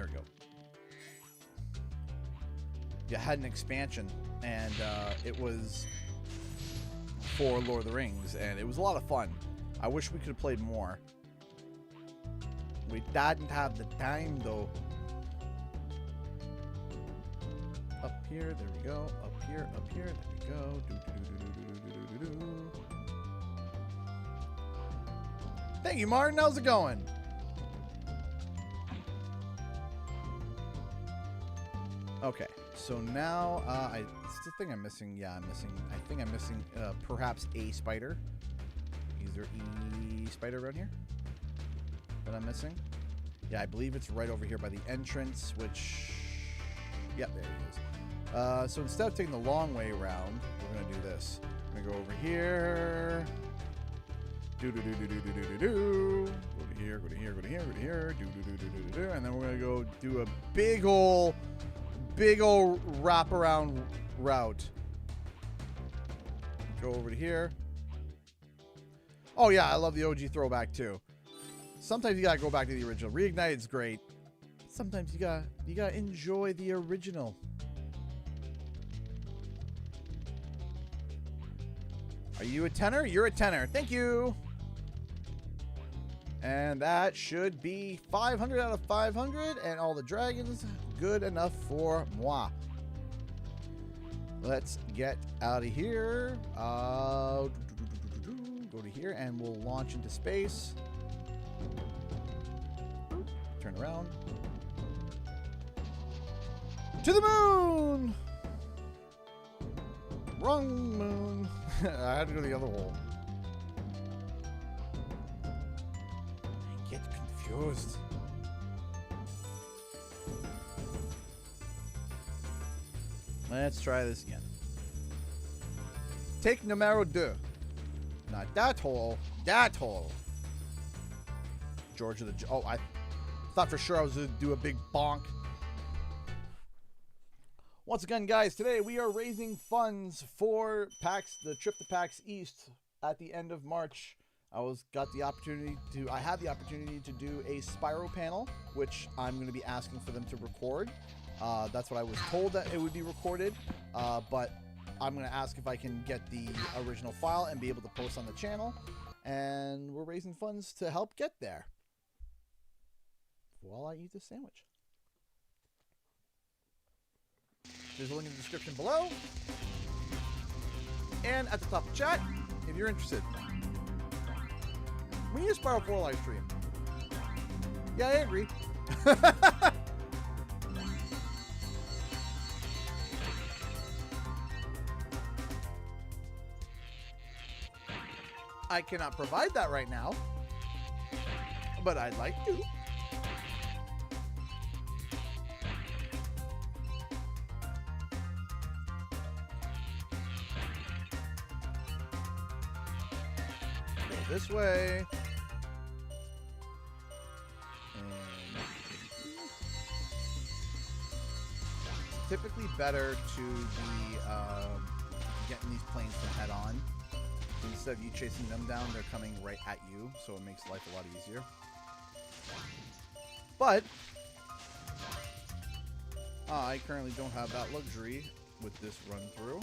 we go. Yeah, had an expansion, and it was for Lord of the Rings, and it was a lot of fun. I wish we could have played more. We didn't have the time, though. Up here, there we go. Up here, there we go. Thank you, Martin. How's it going? Okay, so now it's the thing I'm missing. Yeah, I think I'm missing perhaps a spider. Is there a spider around here that I'm missing? Yeah, I believe it's right over here by the entrance, which... Yep, there he is. So instead of taking the long way around, we're going to do this. I'm going to go over here. Go to here, go to here, go to here, go to here. And then we're going to go do a big ol' wraparound route. Go over to here. Oh yeah, I love the OG throwback too. Sometimes you gotta go back to the original. Reignited's great. Sometimes you gotta enjoy the original. Are you a tenor? You're a tenor. Thank you. And that should be 500 out of 500, and all the dragons good enough for moi. Let's get out of here. Go to here, and we'll launch into space. Turn around. To the moon! Wrong moon. I had to go to the other hole. I get confused. Let's try this again. Take numero 2. Not that hole. That hole. Georgia the... Oh, I thought for sure I was going to do a big bonk. Once again, guys, today we are raising funds for PAX, the trip to PAX East at the end of March. I had the opportunity to do a Spyro panel, which I'm going to be asking for them to record. That's what I was told that it would be recorded, but I'm going to ask if I can get the original file and be able to post on the channel. And we're raising funds to help get there while I eat this sandwich. There's a link in the description below and at the top of the chat if you're interested. We need a Spyro 4 live stream. Yeah, I agree. I cannot provide that right now, but I'd like to. Go this way. It's typically better to be getting these planes from head on. Instead of you chasing them down, they're coming right at you, so it makes life a lot easier. But I currently don't have that luxury with this run through.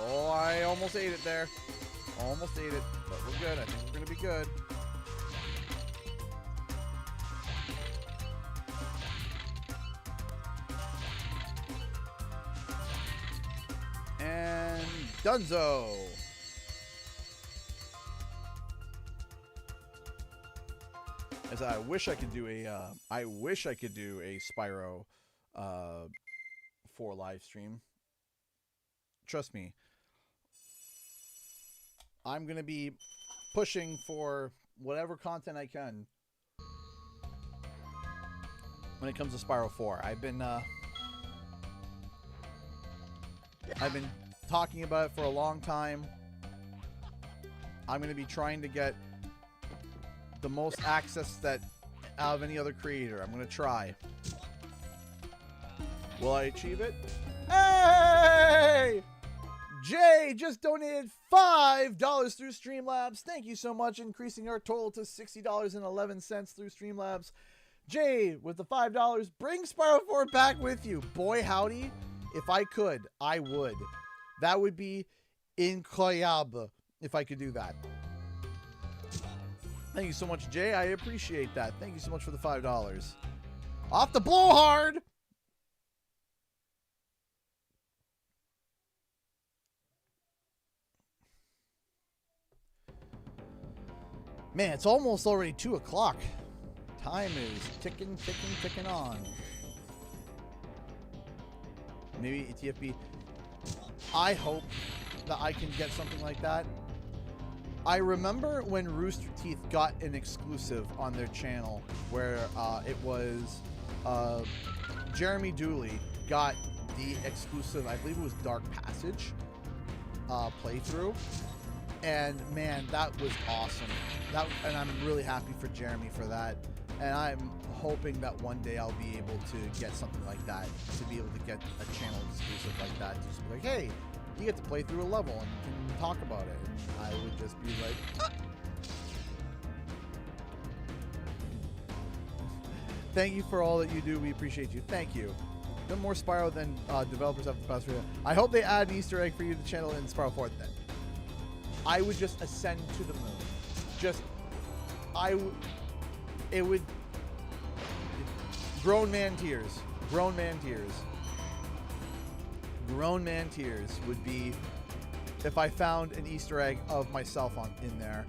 Oh, I almost ate it there. Almost ate it, but we're good. I think we're going to be good. And Dunzo. As I wish I could do a Spyro 4 live stream. trust me, I'm going to be pushing for whatever content I can when it comes to Spyro 4. I've been talking about it for a long time. I'm going to be trying to get the most access that out of any other creator. I'm going to try. Will I achieve it? Hey! Jay just donated $5 through Streamlabs. Thank you so much, increasing our total to $60.11 through Streamlabs. Jay, with the $5, bring Spyro 4 back with you. Boy, howdy. If I could, I would. That would be incroyable if I could do that. Thank you so much, Jay. I appreciate that. Thank you so much for the $5. Off the blowhard! Man, it's almost already 2 o'clock. Time is ticking, ticking, ticking on. Maybe TFB. I hope that I can get something like that. I remember when Rooster Teeth got an exclusive on their channel where it was Jeremy Dooley got the exclusive, I believe it was Dark Passage playthrough. And man, that was awesome. And I'm really happy for Jeremy for that. And I'm hoping that one day I'll be able to get something like that, to be able to get a channel exclusive like that. Just be like, hey, you get to play through a level and you can talk about it. And I would just be like, ah! Thank you for all that you do. We appreciate you. Thank you. No more Spyro than developers have the past video. I hope they add an Easter egg for you to the channel in Spyro 4 then. I would just ascend to the moon. It would, grown man tears. Grown man tears. Grown man tears would be if I found an Easter egg of myself in there.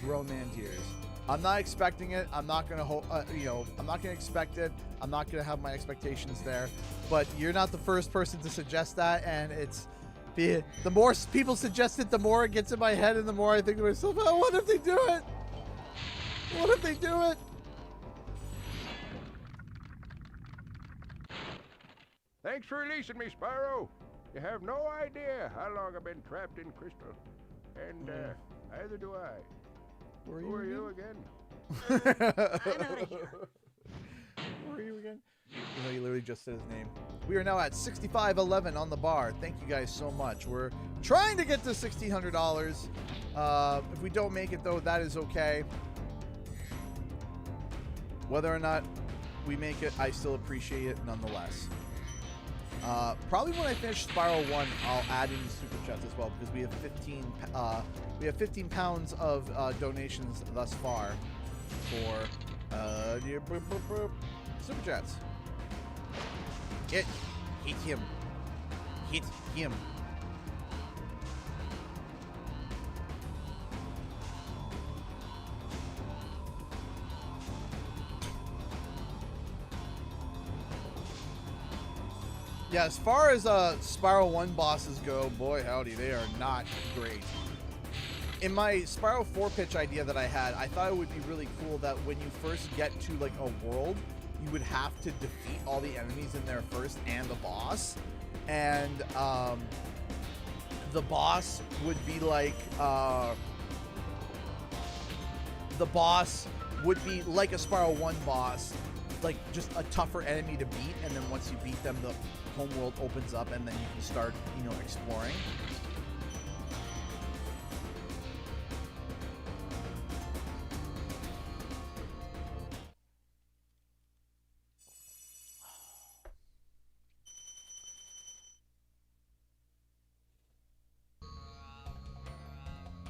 Grown man tears. I'm not expecting it. I'm not gonna I'm not gonna expect it. I'm not gonna have my expectations there. But you're not the first person to suggest that, and it's the more people suggest it, the more it gets in my head, and the more I think to myself, oh, what if they do it? What if they do it? Thanks for releasing me, Spyro. You have no idea how long I've been trapped in crystal. And neither do I. Who are you again? I'm out of here. Who are you again? You know, you literally just said his name. We are now at 65.11 on the bar. Thank you guys so much. We're trying to get to $1,600. If we don't make it, though, that is okay. Whether or not we make it, I still appreciate it nonetheless. Probably when I finish Spyro 1, I'll add in super chats as well, because we have 15 pounds of donations thus far for super chats. Hit him. Hit him. Yeah, as far as Spyro 1 bosses go, boy howdy, they are not great. In my Spyro 4 pitch idea that I had, I thought it would be really cool that when you first get to like a world, you would have to defeat all the enemies in there first and the boss. And the boss would be like a Spyro 1 boss, like just a tougher enemy to beat, and then once you beat them, the homeworld opens up and then you can start, exploring.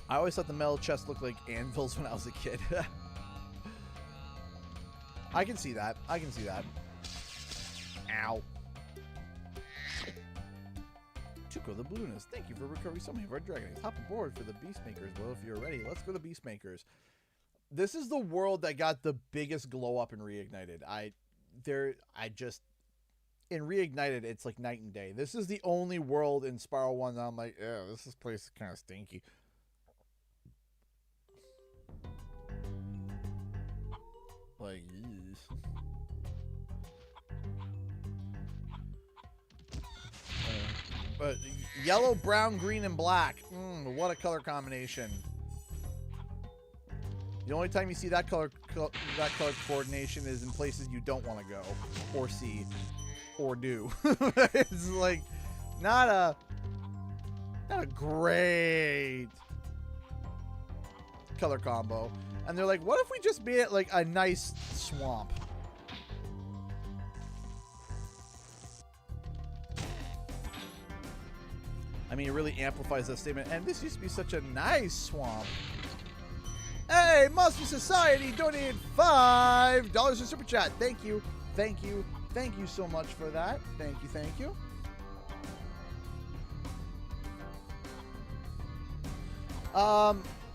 I always thought the metal chests looked like anvils when I was a kid. I can see that. I can see that. Ow. Tuco the Balloonist, thank you for recovering so many of our dragon eggs. Hop aboard for the Beastmakers. Well, if you're ready, let's go to Beastmakers. This is the world that got the biggest glow up and reignited. in Reignited, it's like night and day. This is the only world in Spyro 1 that I'm like, yeah, this place is kind of stinky. Like, but yellow, brown, green, and black. What a color combination. The only time you see that color coordination is in places you don't want to go or see or do. It's like not a great color combo. And they're like, what if we just made it like a nice swamp? I mean, it really amplifies that statement. And this used to be such a nice swamp. Hey, Monster Society donated $5 in Super Chat. Thank you. Thank you. Thank you so much for that. Thank you. Thank you.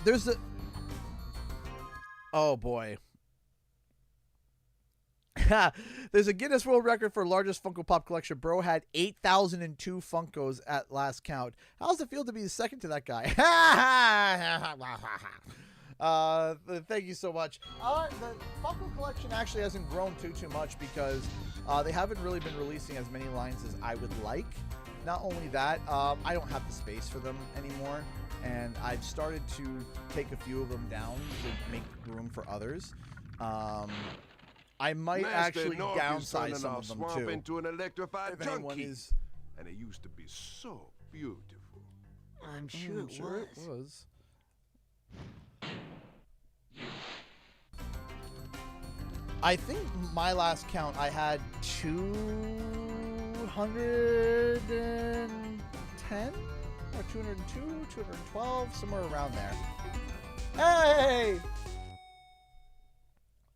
There's a... Oh, boy. There's a Guinness World Record for largest Funko Pop collection. Bro had 8,002 Funkos at last count. How's it feel to be the second to that guy? Thank you so much. The Funko collection actually hasn't grown too much because they haven't really been releasing as many lines as I would like. Not only that, I don't have the space for them anymore, and I've started to take a few of them down to make room for others. I might actually downsize some of them too. Into an electrified junkie. And it used to be so beautiful. I'm sure it was. I think my last count, I had 210 or 202, 212, somewhere around there. Hey!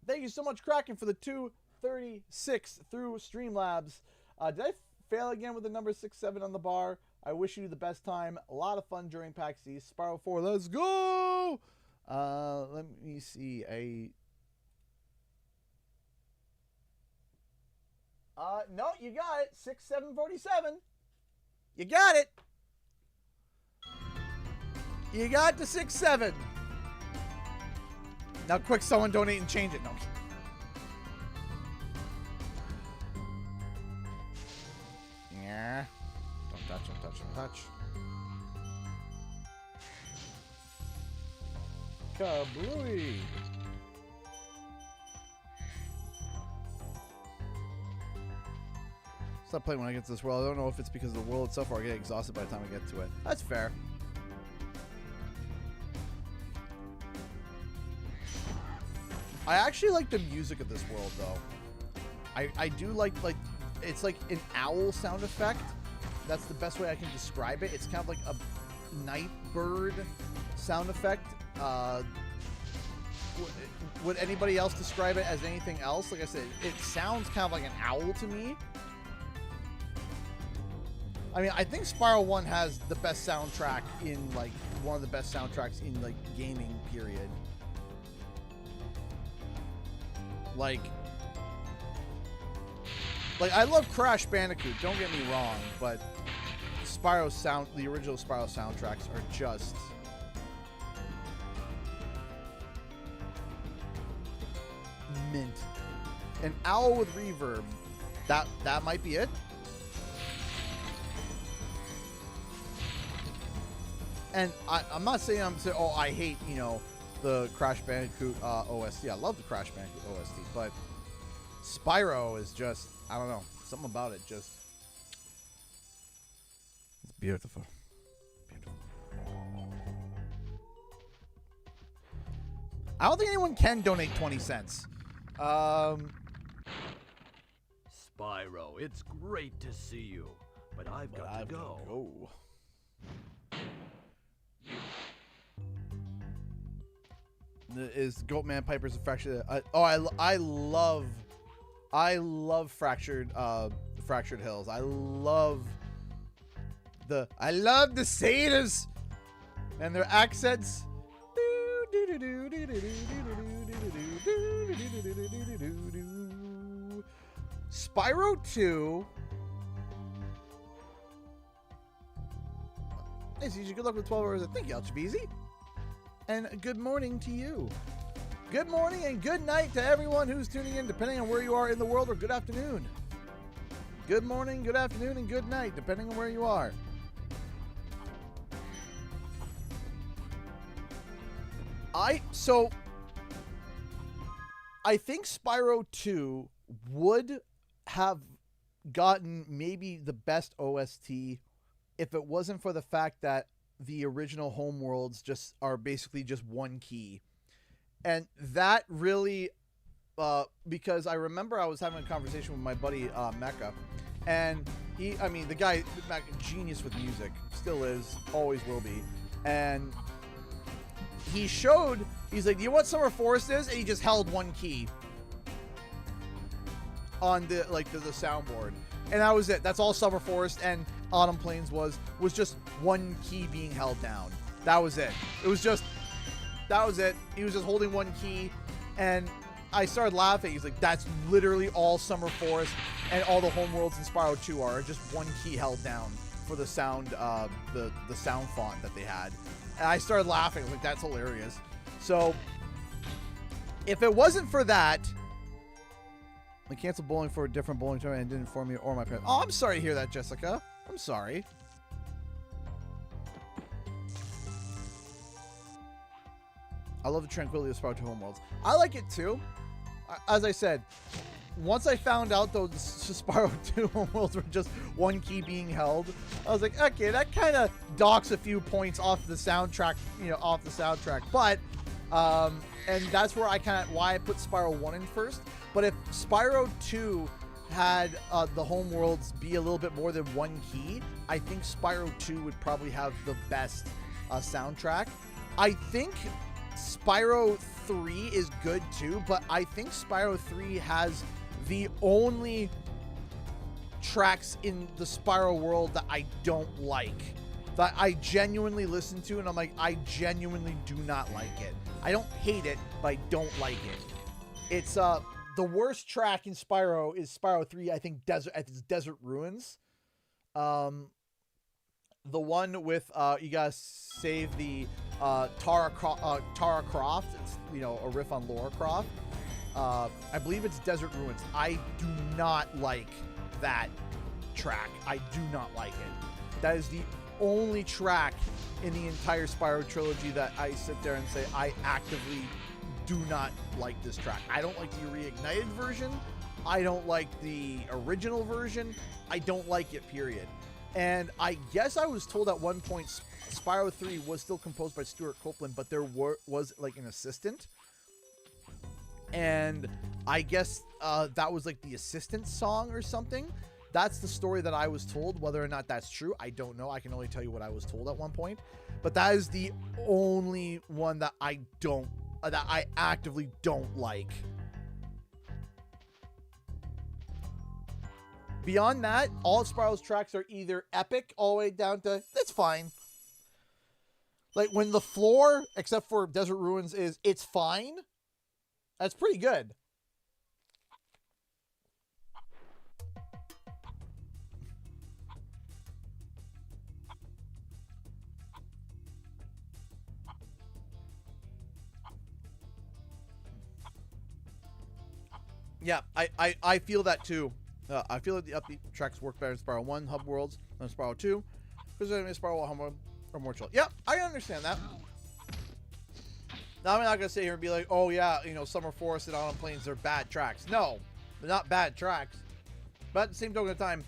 Thank you so much, Kraken, for the 236 through Streamlabs. Did I fail again with the number 67 on the bar? I wish you the best time. A lot of fun during PAX East. Spyro 4, let's go! Let me see. No, you got it. 6747. You got it. You got the 67. Now, quick, someone donate and change it. No. Yeah. Don't touch, don't touch, don't touch. Kablooey. Stop playing when I get to this world. I don't know if it's because of the world itself or I get exhausted by the time I get to it. That's fair. I actually like the music of this world, though. I do like it's like an owl sound effect. That's the best way I can describe it. It's kind of like a night bird sound effect. Would anybody else describe it as anything else? Like I said, it sounds kind of like an owl to me. I mean, I think Spyro 1 has the best soundtrack in, like, one of the best soundtracks in, like, gaming, period. Like, I love Crash Bandicoot, don't get me wrong, but the original Spyro soundtracks are just... mint. An owl with reverb. That might be it. And I'm not saying oh, I hate, you know, the Crash Bandicoot OST. I love the Crash Bandicoot OST, but Spyro is just, I don't know, something about it just, it's beautiful. Beautiful. I don't think anyone can donate 20 cents. Spyro, it's great to see you, but I've got to go. Is Goatman Piper's a fractured? I love fractured hills. I love the satyrs and their accents. Spyro 2 Hey, CG, good luck with 12 hours. Thank you, Alchabeezy. And good morning to you. Good morning and good night to everyone who's tuning in, depending on where you are in the world, or good afternoon. Good morning, good afternoon, and good night, depending on where you are. I think Spyro 2 would have gotten maybe the best OST if it wasn't for the fact that the original homeworlds just are basically just one key. And that really, because I remember I was having a conversation with my buddy Meka, and the guy, genius with music, still is, always will be, and he's like, do you know what Summer Forest is? And he just held one key on the soundboard. And that was it. That's all Summer Forest and Autumn Plains was just one key being held down. That was it. That was it. He was just holding one key, and I started laughing. He's like, that's literally all Summer Forest and all the homeworlds in Spyro 2 are, just one key held down for the sound, the sound font that they had. And I started laughing. I was like, that's hilarious. So, if it wasn't for that, I canceled bowling for a different bowling tournament and didn't inform me or my parents. Oh, I'm sorry to hear that, Jessica. I'm sorry. I love the tranquility of Spyro 2 homeworlds. I like it too. As I said, once I found out those Spyro 2 homeworlds were just one key being held, I was like, okay, that kind of docks a few points off the soundtrack, But, and that's where why I put Spyro 1 in first. But if Spyro 2 had the homeworlds be a little bit more than one key, I think Spyro 2 would probably have the best soundtrack. I think Spyro 3 is good too, but I think Spyro 3 has the only tracks in the Spyro world that I don't like, that I genuinely listen to, and I'm like, I genuinely do not like it. I don't hate it, but I don't like it. It's the worst track in Spyro is Spyro 3. I think Desert Ruins. The one with you guys save the Tara Croft. It's a riff on Lara Croft. I believe it's Desert Ruins. I do not like that track. I do not like it. That is the only track in the entire Spyro trilogy that I sit there and say I actively do not like this track. I don't like the reignited version. I don't like the original version. I don't like it, period. And I guess I was told at one point Spyro 3 was still composed by Stuart Copeland, but there was like an assistant. And I guess that was like the assistant song or something. That's the story that I was told. Whether or not that's true, I don't know. I can only tell you what I was told at one point. But that is the only one that I actively don't like. Beyond that, all of Spyro's tracks are either epic all the way down to, it's fine. Like when the floor, except for Desert Ruins, is it's fine, that's pretty good. Yeah, I feel that too. I feel that the upbeat tracks work better in Spyro 1 hub worlds than Spyro 2. Because Spyro 1 hub world are more chill. Yep, I understand that. Now I'm not gonna sit here and be like, oh yeah, Summer Forest and Autumn Plains are bad tracks. No, they're not bad tracks. But at the same token of time,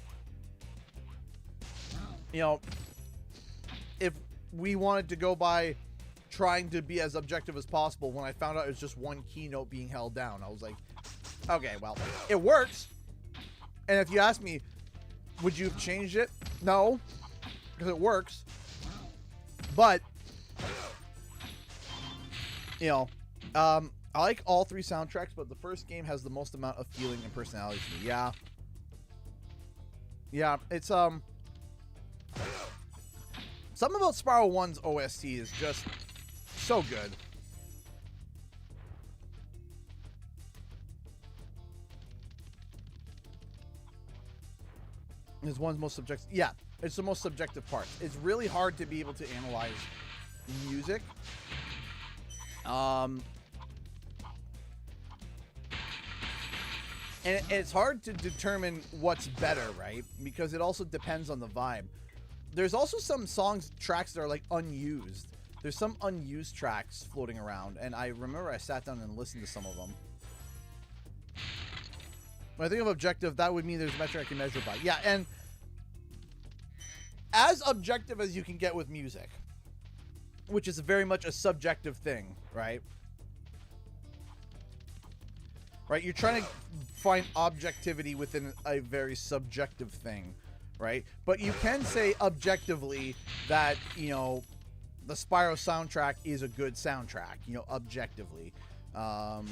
if we wanted to go by trying to be as objective as possible, when I found out it was just one keynote being held down, I was like, okay, well, it works. And if you ask me, would you have changed it? No, because it works. But, I like all three soundtracks, but the first game has the most amount of feeling and personality to me. Yeah. Yeah, it's, something about Spyro 1's OST is just so good. It's one's most subjective. Yeah, it's the most subjective part. It's really hard to be able to analyze music. And it's hard to determine what's better, right? Because it also depends on the vibe. There's also some tracks that are like unused. There's some unused tracks floating around, and I remember I sat down and listened to some of them. When I think of objective, that would mean there's a metric I can measure by. Yeah, and as objective as you can get with music, which is very much a subjective thing, right? Right? You're trying to find objectivity within a very subjective thing, right? But you can say objectively that, you know, the Spyro soundtrack is a good soundtrack, you know, objectively. Ow.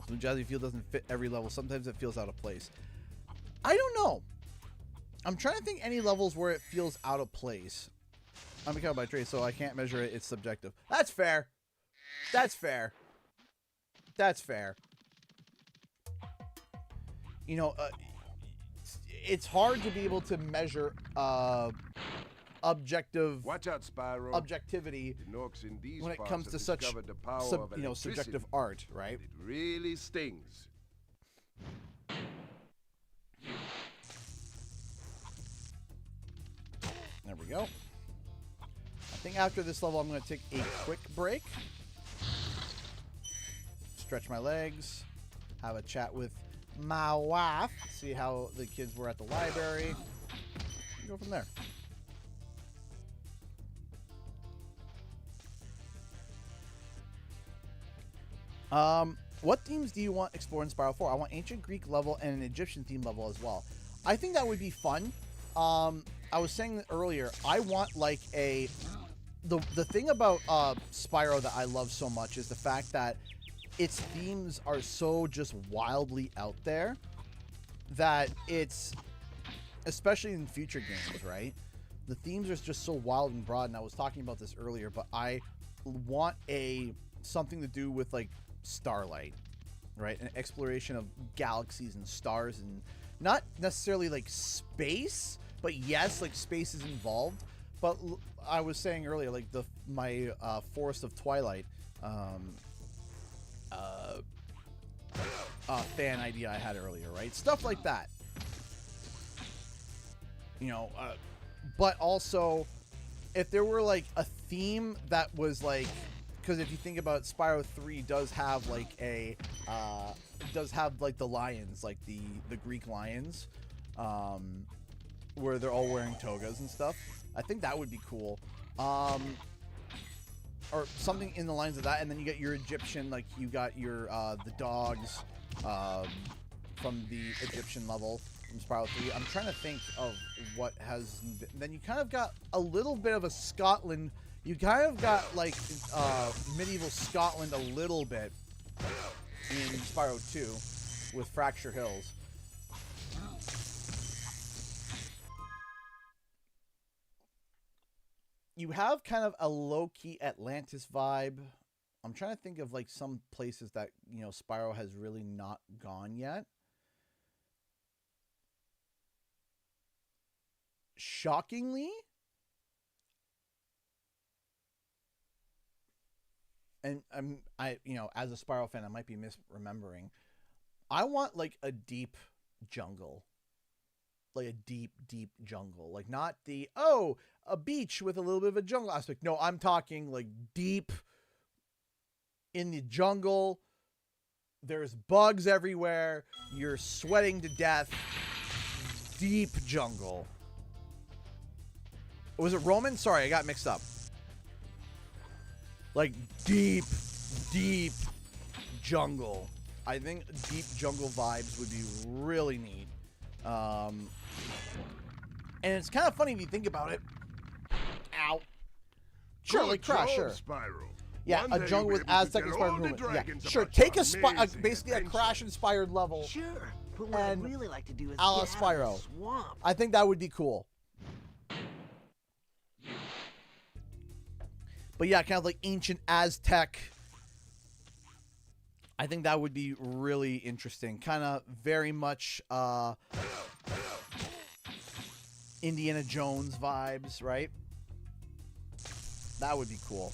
The jazzy feel doesn't fit every level. Sometimes it feels out of place. I don't know. I'm trying to think any levels where it feels out of place. I'm become by trade, so I can't measure it. It's subjective. That's fair. That's fair. That's fair. You know, it's hard to be able to measure objective. Watch out, Spyro. Objectivity when it comes to such subjective art, right? It really stings. There we go. I think after this level, I'm going to take a quick break. Stretch my legs. Have a chat with my wife. See how the kids were at the library. Go from there. What themes do you want explored in Spyro 4? I want ancient Greek level and an Egyptian theme level as well. I think that would be fun. I was saying earlier, I want like the thing about Spyro that I love so much is the fact that its themes are so just wildly out there that it's, especially in future games, right? The themes are just so wild and broad, and I was talking about this earlier, but I want something to do with like starlight, right? An exploration of galaxies and stars, and not necessarily like space, but yes, like space is involved. But I was saying earlier, like my Forest of Twilight fan idea I had earlier, right? Stuff like that. You know, but also if there were like a theme that was like, because if you think about it, Spyro 3 does have like the lions, like the Greek lions, where they're all wearing togas and stuff. I think that would be cool. Or something in the lines of that, and then you get your Egyptian, like you got your the dogs from the Egyptian level from Spyro 3. I'm trying to think of what has. Then you kind of got a little bit of a Scotland. You kind of got like medieval Scotland a little bit in Spyro 2 with Fracture Hills. You have kind of a low-key Atlantis vibe. I'm trying to think of like some places that, you know, Spyro has really not gone yet. Shockingly, and you know, as a Spyro fan, I might be misremembering. I want like a deep jungle. Like a deep, deep jungle. Like not a beach with a little bit of a jungle aspect. No, I'm talking like deep in the jungle. There's bugs everywhere. You're sweating to death. Deep jungle. Was it Roman? Sorry, I got mixed up. Like deep, deep jungle. I think deep jungle vibes would be really neat. And it's kind of funny if you think about it. Ow. Sure, like Crash, sure. Spyro. Yeah, a jungle with Aztec-inspired movement. Yeah, sure. Take basically a Crash-inspired level. Sure. But what I'd really like to do is a la Spyro. Swamp. I think that would be cool. But yeah, kind of like ancient Aztec. I think that would be really interesting. Kind of very much Indiana Jones vibes, right? That would be cool.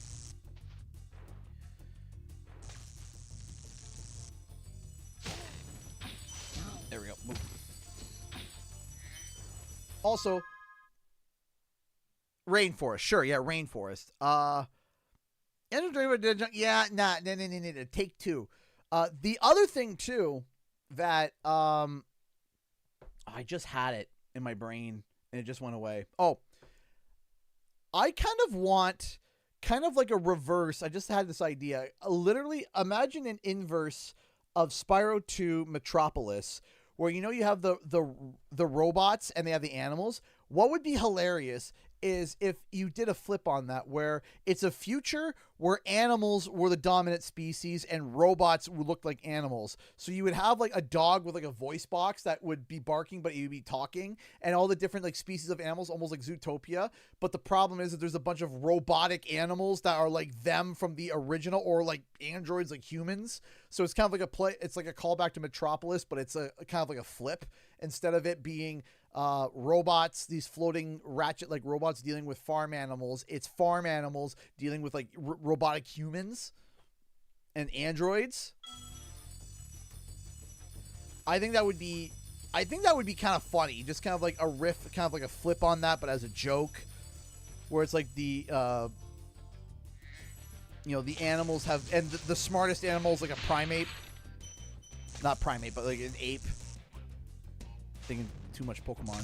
There we go. Move. Also, rainforest. Sure, yeah, rainforest. Yeah, nah, no. Take two. The other thing too that I just had it in my brain and it just went away. Oh, I kind of want kind of like a reverse. I just had this idea. Literally, imagine an inverse of Spyro 2 Metropolis, where you have the robots and they have the animals. What would be hilarious is if you did a flip on that, where it's a future where animals were the dominant species and robots would look like animals. So you would have like a dog with like a voice box that would be barking, but you'd be talking, and all the different like species of animals, almost like Zootopia. But the problem is that there's a bunch of robotic animals that are like them from the original, or like androids like humans. So it's kind of like a play. It's like a callback to Metropolis, but it's a kind of like a flip. Instead of it being robots, these floating ratchet like robots dealing with farm animals, it's farm animals dealing with like robotic humans and androids. I think that would be kind of funny, just kind of like a riff, kind of like a flip on that, but as a joke, where it's like the the animals have, and the smartest animals like a primate, not primate, but like an ape. Thinking too much Pokemon.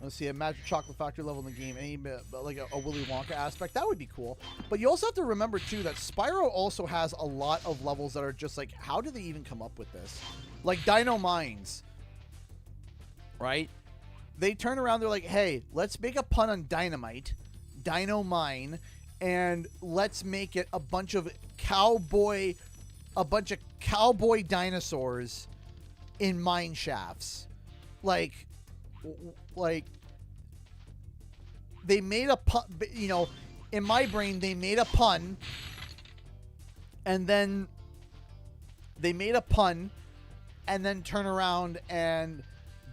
Let's see, a Magic Chocolate Factory level in the game, any like a Willy Wonka aspect, that would be cool. But you also have to remember too that Spyro also has a lot of levels that are just like, how did they even come up with this? Like Dino Mines, right? They turn around, they're like, hey, let's make a pun on dynamite, Dino Mine, and let's make it a bunch of cowboy dinosaurs in mine shafts. Like they made a pun, in my brain they made a pun, and then turn around and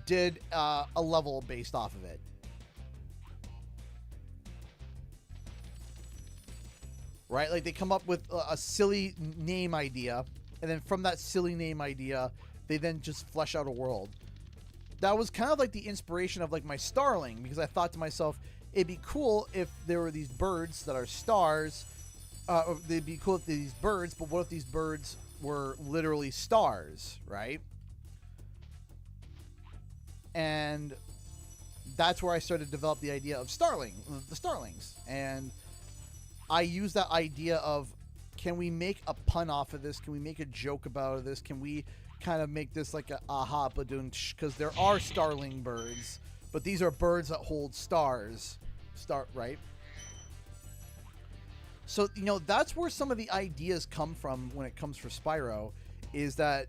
did a level based off of it. Right? Like they come up with a silly name idea, and then from that silly name idea, they then just flesh out a world. That was kind of like the inspiration of like my Starling, because I thought to myself, it'd be cool if there were these birds that are stars. They'd be cool if these birds, but what if these birds were literally stars, right? And that's where I started to develop the idea of the Starlings. And I use that idea of, can we make a pun off of this? Can we make a joke about this? Can we kind of make this like a aha badoon? Because there are starling birds, but these are birds that hold stars. Right? So, that's where some of the ideas come from when it comes for Spyro, is that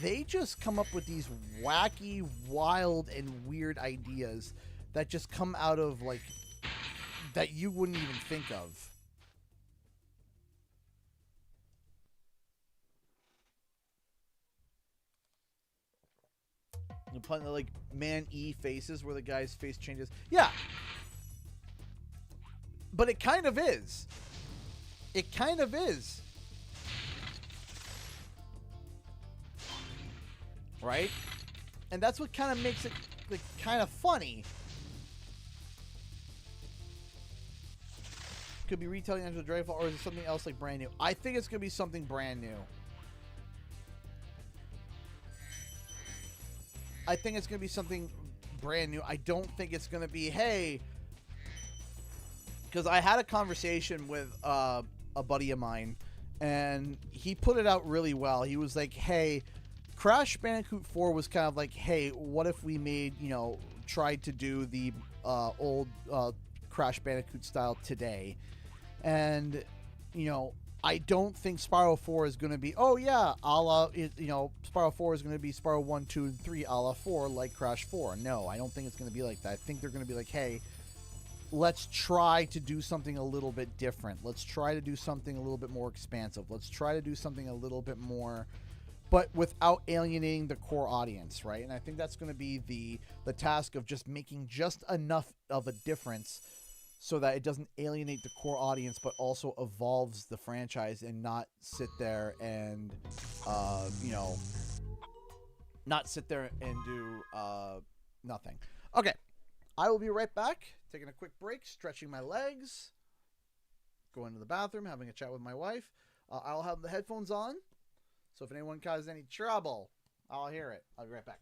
they just come up with these wacky, wild, and weird ideas that just come out of like, that you wouldn't even think of. Like Man-E faces, where the guy's face changes. Yeah. But it kind of is. It kind of is. Right? And that's what kind of makes it like kind of funny. Could be retelling Enter the Dragonfly, or is it something else like brand new? I think it's going to be something brand new. I think it's going to be something brand new. I don't think it's going to be, hey, because I had a conversation with a buddy of mine, and he put it out really well. He was like, hey, Crash Bandicoot 4 was kind of like, hey, what if we made, tried to do the old Crash Bandicoot style today? And, I don't think Spyro 4 is going to be, oh yeah, a la, Spyro 4 is going to be Spyro 1, 2, and 3 a la 4 like Crash 4. No, I don't think it's going to be like that. I think they're going to be like, hey, let's try to do something a little bit different. Let's try to do something a little bit more expansive. Let's try to do something a little bit more, but without alienating the core audience, right? And I think that's going to be the task of just making just enough of a difference so that it doesn't alienate the core audience, but also evolves the franchise and not sit there and, not sit there and do nothing. Okay, I will be right back, taking a quick break, stretching my legs, going to the bathroom, having a chat with my wife. I'll have the headphones on, so if anyone causes any trouble, I'll hear it. I'll be right back.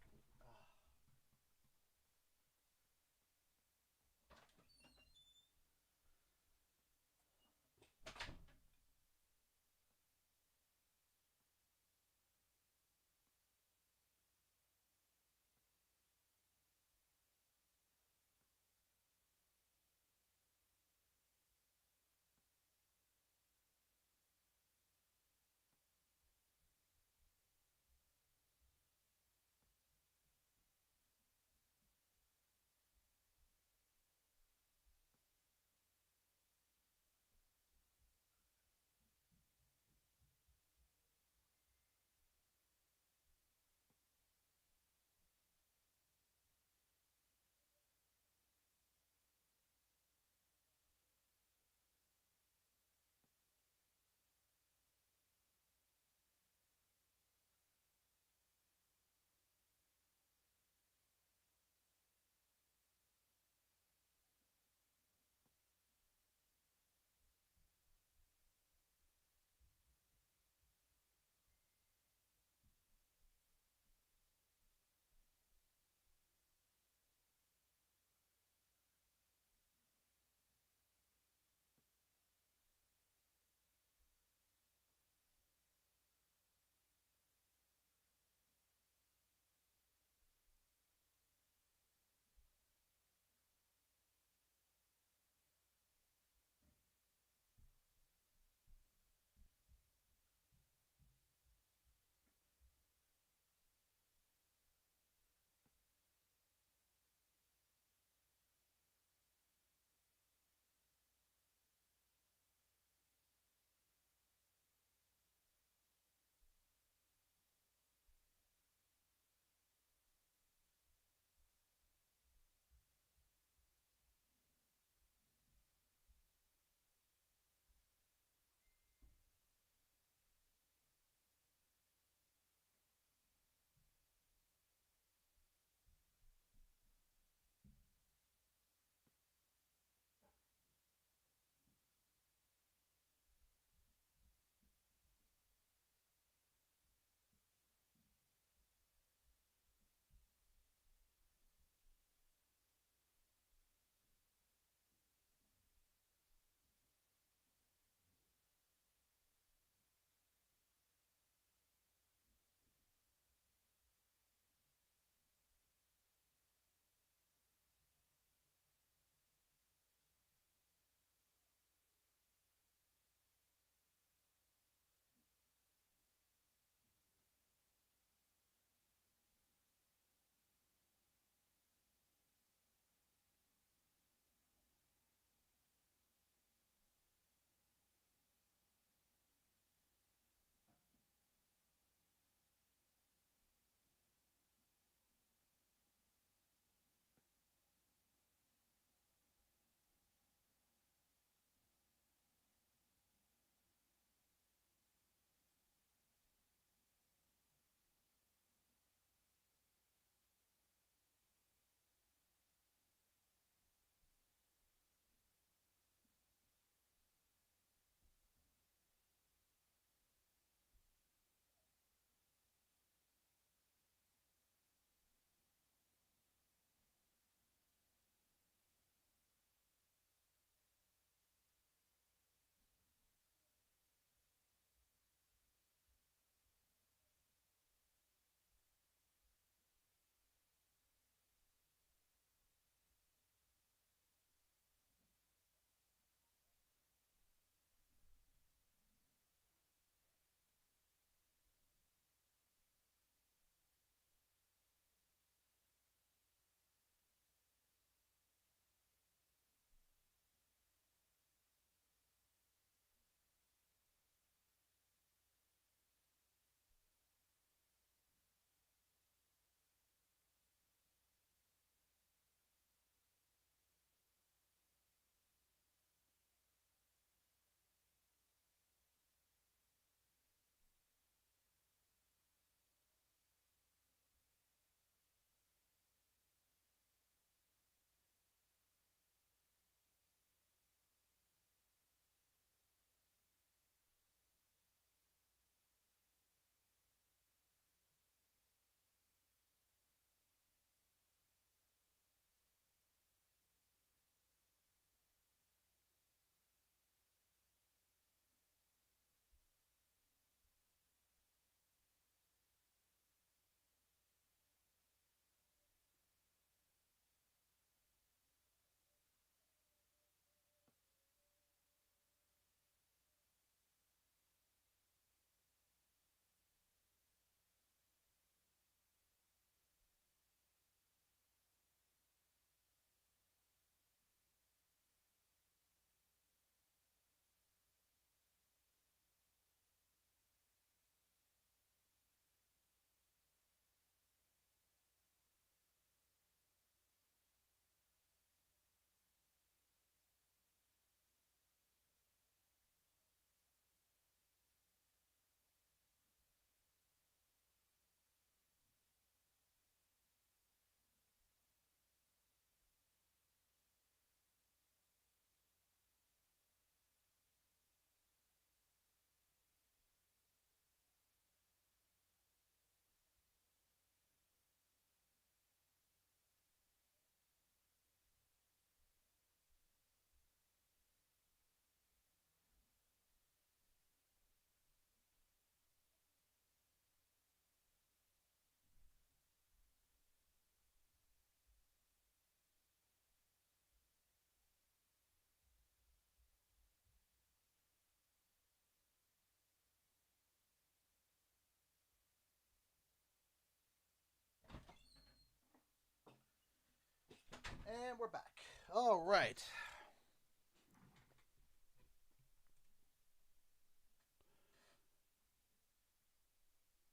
And we're back. All right.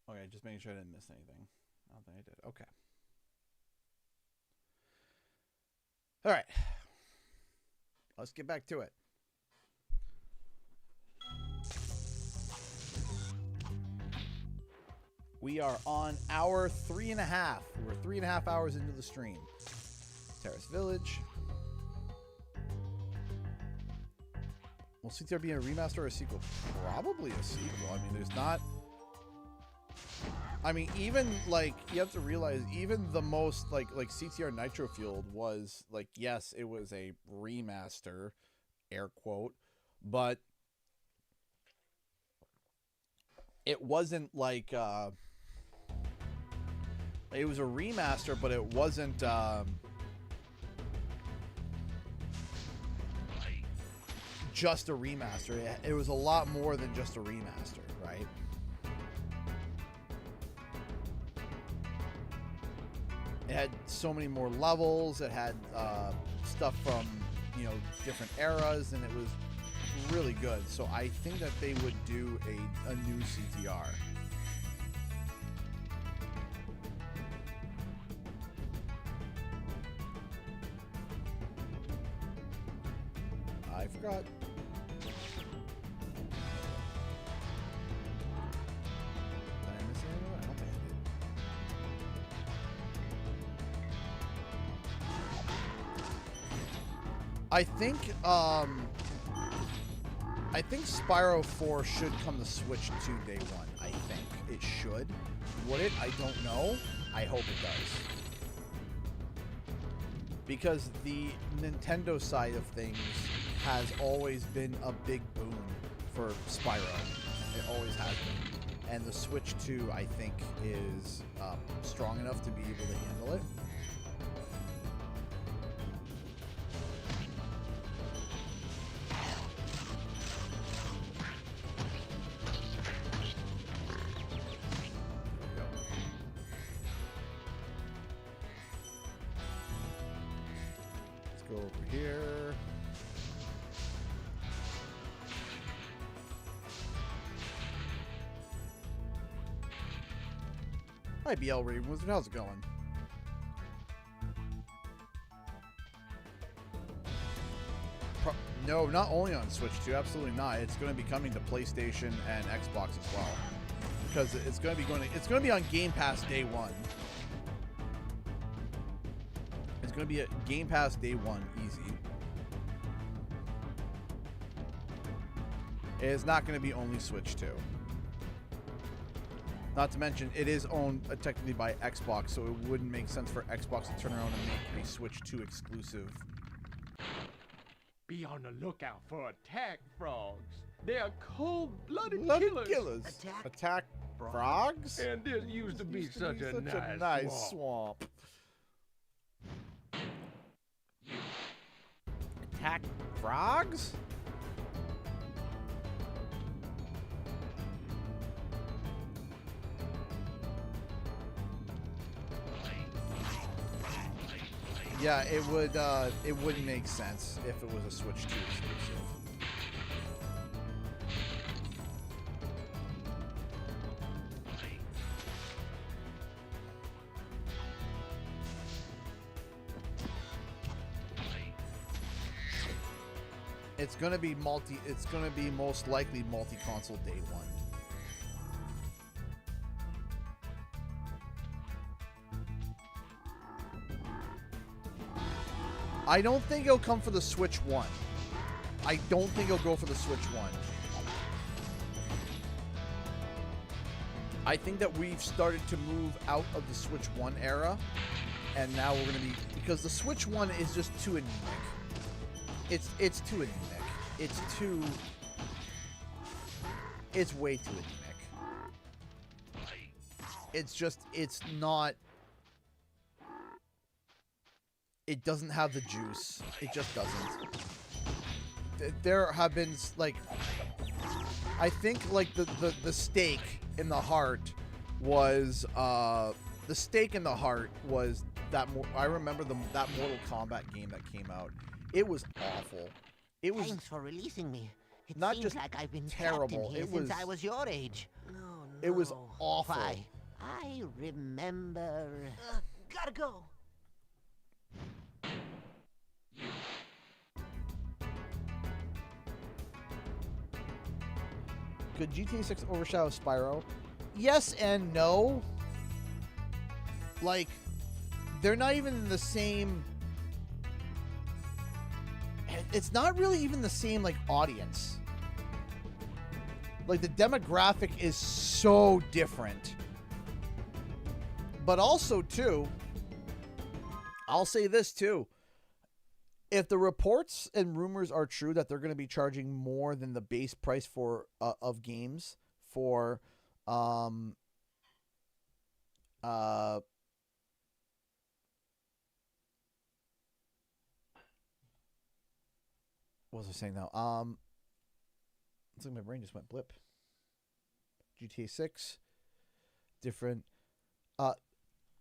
Okay, just making sure I didn't miss anything. I don't think I did. Okay. All right. Let's get back to it. We are on hour 3.5. We're 3.5 hours into the stream. Terrace Village. Will CTR be a remaster or a sequel? Probably a sequel. I mean, there's not... I mean, even, like, you have to realize, even the most, like CTR Nitro Fueled was, like, yes, it was a remaster, air quote, but it wasn't, like, it was a remaster, but it wasn't, just a remaster. It was a lot more than just a remaster, right? It had so many more levels. It had stuff from, you know, different eras, and it was really good. So I think that they would do a new CTR. I forgot. Did I miss anything? I don't think I did. I think Spyro 4 should come to Switch 2 day one. I think it should. Would it? I don't know. I hope it does. Because the Nintendo side of things has always been a big boon for Spyro. It always has been. And the Switch 2, I think, is strong enough to be able to handle it. Go over here. Hi, BL Raven Wizard. How's it going? No, not only on Switch 2. Absolutely not. It's going to be coming to PlayStation and Xbox as well, because it's going to be on Game Pass day one. It's going to be a Game Pass day one, easy. It is not going to be only Switch 2. Not to mention, it is owned technically by Xbox, so it wouldn't make sense for Xbox to turn around and make a Switch 2 exclusive. Be on the lookout for attack frogs. They're cold-blooded killers. Attack frogs? And this used to be such a nice swamp. Attack frogs? Yeah, it wouldn't make sense if it was a Switch 2 exclusive. It's gonna be most likely multi-console day one. I don't think it'll come for the Switch 1. I don't think it'll go for the Switch 1. I think that we've started to move out of the Switch 1 era, and now we're gonna be, because the Switch 1 is just too anemic. It's too anemic. It's way too anemic. It's not. It doesn't have the juice. It just doesn't. There have been, like, I think, like, the stake in the heart was, I remember that Mortal Kombat game that came out. It was awful. It was Thanks for releasing me. It not seems just like I've been terrible. trapped in here since I was your age. No, It was awful. Why? I remember. Gotta go. Could GTA 6 overshadow Spyro? Yes and no. Like, they're not even in the same... It's not really even the same, like, audience. Like, the demographic is so different. But also, too, I'll say this, too. If the reports and rumors are true that they're going to be charging more than the base price for of games for what was I saying now? It's like my brain just went blip. GTA 6, different.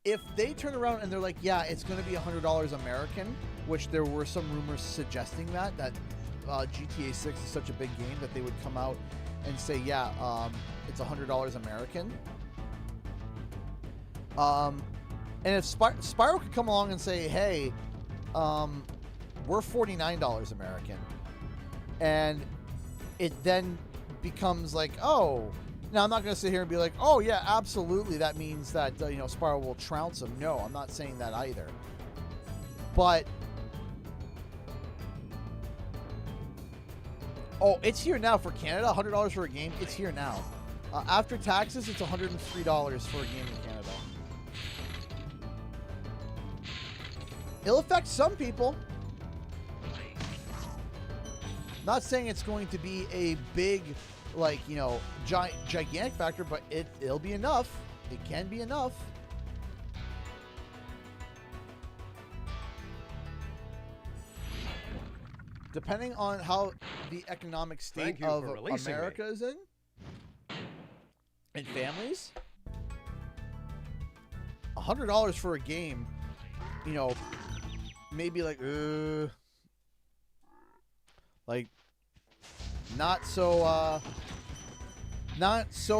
If they turn around and they're like, yeah, it's going to be $100 American, which there were some rumors suggesting that GTA 6 is such a big game that they would come out and say, yeah, it's $100 American. And if Spyro could come along and say, hey, we're $49 American, and it then becomes like, oh, now I'm not going to sit here and be like, oh yeah, absolutely, that means that Spyro will trounce him. No, I'm not saying that either. But it's here now for Canada. $100 for a game. It's here now. After taxes, it's $103 for a game in Canada. It'll affect some people. Not saying it's going to be a big, like, gigantic factor, but it'll be enough. It can be enough. Depending on how the economic state of America is in, and families, $100 for a game, maybe like not so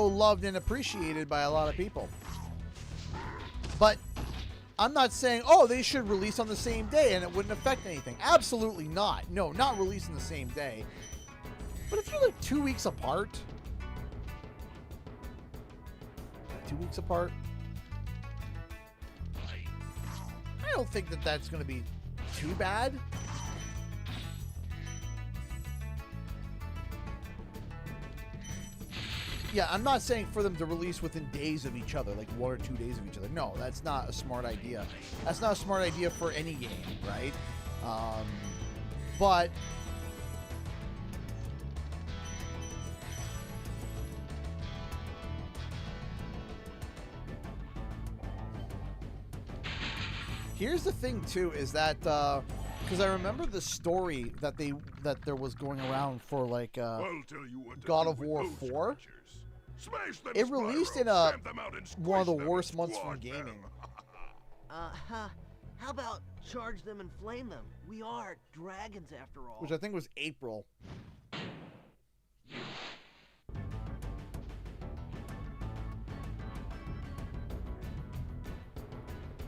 loved and appreciated by a lot of people. But I'm not saying, oh, they should release on the same day and it wouldn't affect anything. Absolutely not. No, not releasing the same day. But if you're like 2 weeks apart, 2 weeks apart, I don't think that that's going to be too bad. Yeah, I'm not saying for them to release within days of each other, like 1 or 2 days of each other. No, that's not a smart idea. That's not a smart idea for any game, right? But here's the thing too, is that because I remember the story that there was going around for like God of War 4. It released in one of the worst months for gaming. How about charge them and flame them? We are dragons after all. Which I think was April.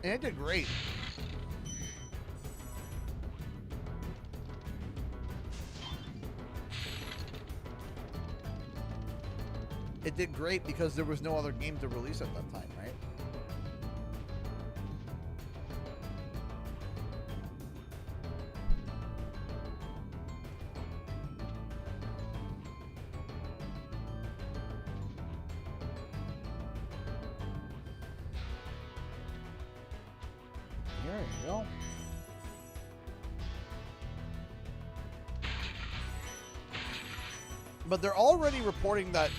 And it did great. It did great because there was no other game to release at that time, right? There you go. But they're already reporting that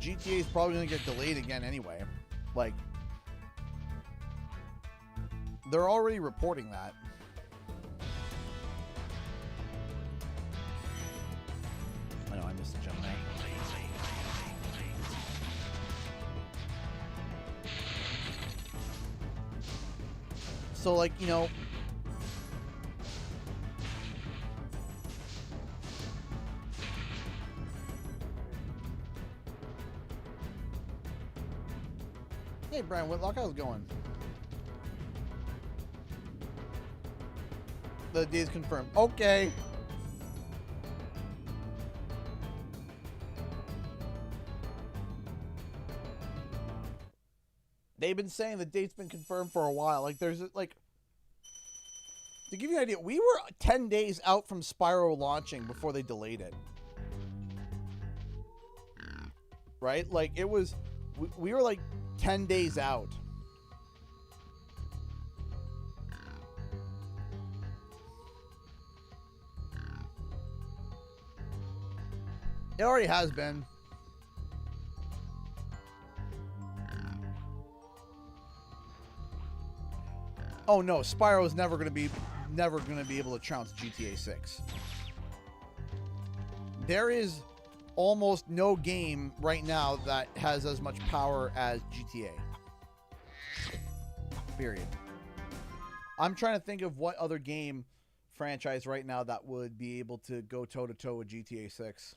GTA is probably going to get delayed again anyway. Like, they're already reporting that. I know, I missed the jump there. So, like, you know, hey, Brian Whitlock, how's it going? The day's confirmed. Okay. They've been saying the date's been confirmed for a while. Like, there's, like, to give you an idea, we were 10 days out from Spyro launching before they delayed it. Right? Like, it was, we were like 10 days out. It already has been. Oh no, Spyro is never gonna be able to trounce GTA 6. There is almost no game right now that has as much power as GTA. Period. I'm trying to think of what other game franchise right now that would be able to go toe to toe with GTA 6.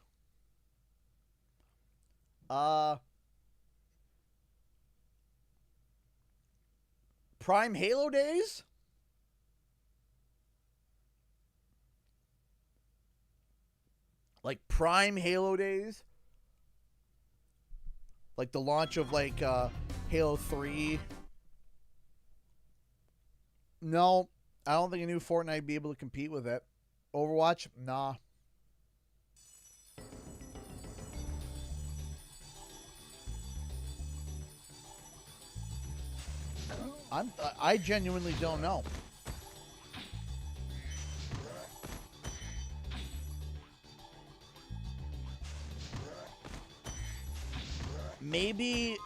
Prime Halo days? Like Prime Halo days? Like the launch of like Halo 3? No, I don't think a new Fortnite would be able to compete with it. Overwatch? Nah. I genuinely don't know. Maybe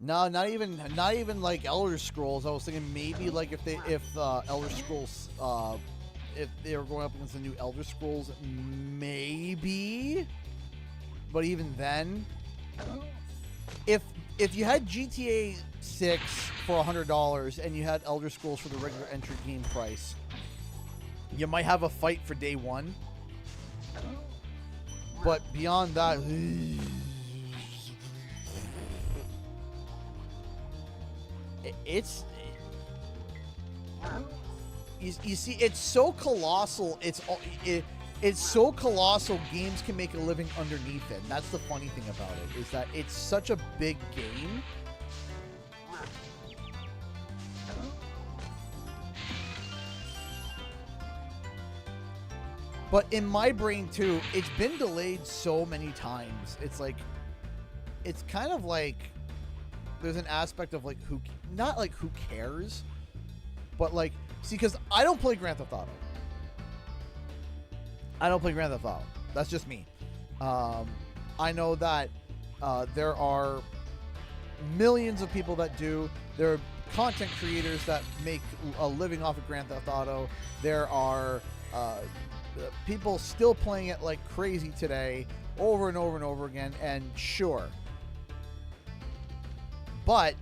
no, not even like Elder Scrolls. I was thinking maybe like if Elder Scrolls if they were going up against the new Elder Scrolls, maybe. But even then, if you had GTA 6 for $100 and you had Elder Scrolls for the regular entry game price, you might have a fight for day one. But beyond that, it's you see, it's so colossal. It's so colossal, games can make a living underneath it. And that's the funny thing about it, is that it's such a big game. But in my brain, too, it's been delayed so many times. It's like, it's kind of like, there's an aspect of, like, not like who cares, but like, see, because I don't play Grand Theft Auto. I don't play Grand Theft Auto. That's just me. I know that there are millions of people that do. There are content creators that make a living off of Grand Theft Auto. There are people still playing it like crazy today, over and over and over again, and sure. But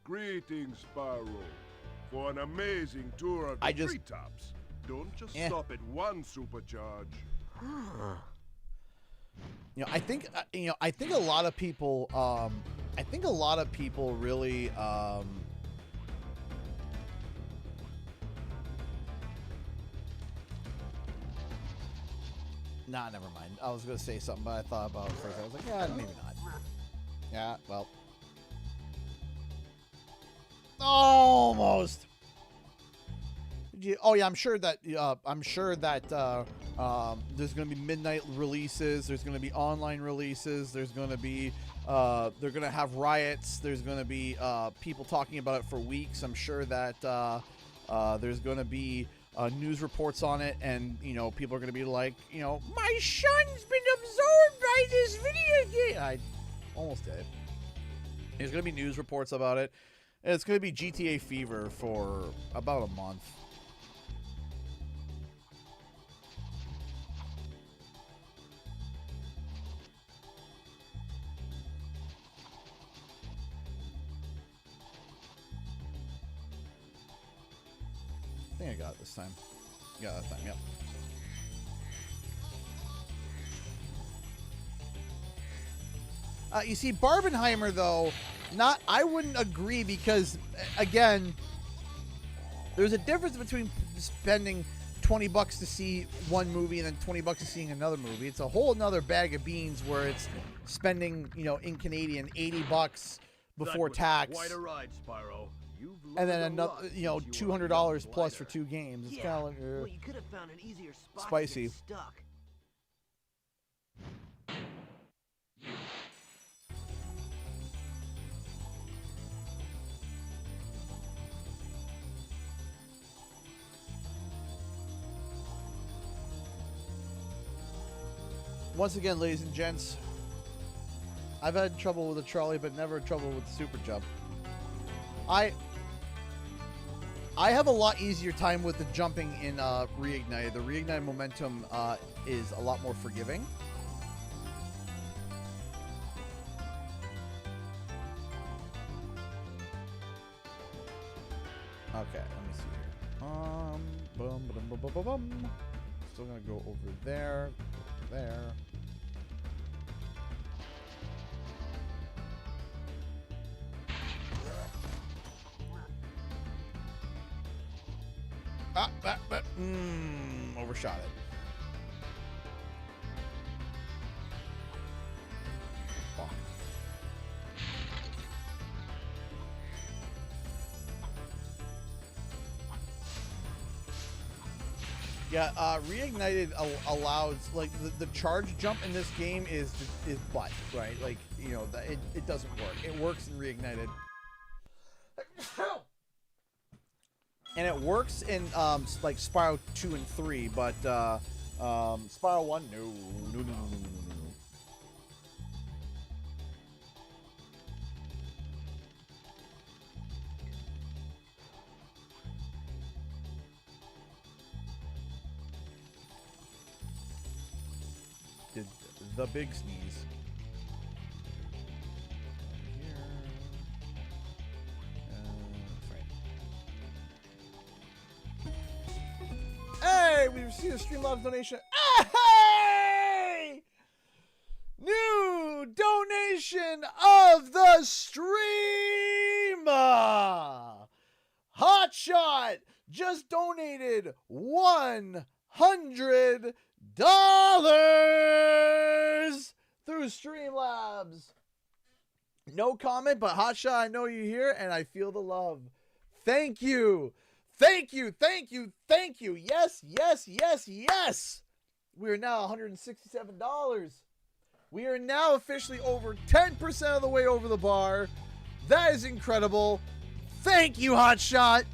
Greetings, Spyro. For an amazing tour of the treetops. Don't just stop at one supercharge. You know, I think a lot of people really nah, never mind. I was gonna say something, but I thought about it first. I was like, yeah, maybe not. Yeah, well. Almost. Oh yeah, I'm sure that there's gonna be midnight releases. There's gonna be online releases. There's gonna be they're gonna have riots. There's gonna be people talking about it for weeks. I'm sure that there's gonna be news reports on it, and you know, people are gonna be like, you know, my son's been absorbed by this video game. I almost did. There's gonna be news reports about it. And it's gonna be GTA fever for about a month. think I got it this time. Yeah, that time, yep. You see, Barbenheimer, though, I wouldn't agree because, again, there's a difference between spending 20 bucks to see one movie and then 20 bucks to seeing another movie. It's a whole nother bag of beans where it's spending, you know, in Canadian, 80 bucks before tax. Quite a ride, Spyro. And then another, you know, $200 plus for 2 games. It's kind of like well, you could have found an easier spot spicy. To get stuck. Once again, ladies and gents, I've had trouble with the trolley, but never trouble with the super jump. I have a lot easier time with the jumping in Reignited. The Reignited momentum is a lot more forgiving. Okay, let me see here. Boom, boom, boom, boom, boom, boom. Still gonna go over there, there. Overshot it. Fuck. Yeah, Reignited allows, like, the charge jump in this game is butt, right? Like, you know, it doesn't work. It works in Reignited. And it works in, like, Spyro 2 and 3, but, Spyro 1, no. Did the big sneeze. Hey, we received a Streamlabs donation. Hey! New donation of the stream. Hotshot just donated $100 through Streamlabs. No comment, but Hotshot, I know you're here and I feel the love. Thank you. Thank you, thank you, thank you. Yes, yes, yes, yes. We are now $167. We are now officially over 10% of the way over the bar. That is incredible. Thank you, Hotshot.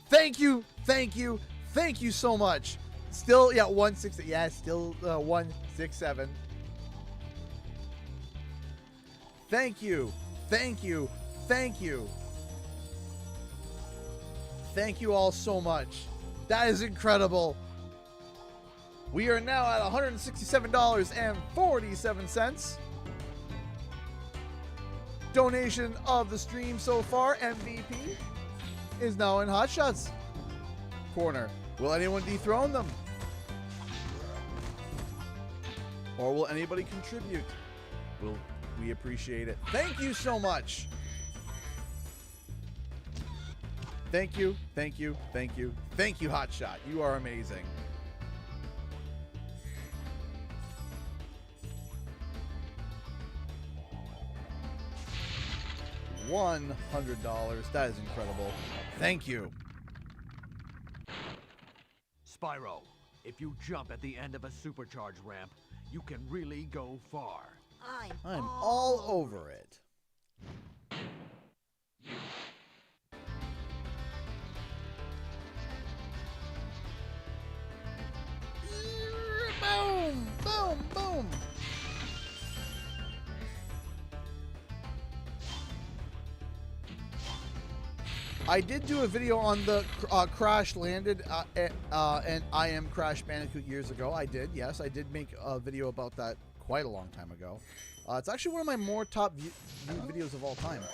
Thank you, thank you, thank you so much. Still, yeah, 160. Yeah, still 167. Thank you, thank you, thank you. Thank you all so much. That is incredible. We are now at $167.47. Donation of the stream so far, MVP, is now in Hotshot's corner. Will anyone dethrone them? Or will anybody contribute? We appreciate it. Thank you so much. Thank you, thank you, thank you, thank you, Hotshot. You are amazing. $100. That is incredible. Thank you. Spyro, if you jump at the end of a supercharge ramp, you can really go far. I'm all over it. Boom! Boom! Boom! I did do a video on the Crash Landed and I Am Crash Bandicoot years ago. I did, yes. I did make a video about that quite a long time ago. It's actually one of my more top viewed videos of all time.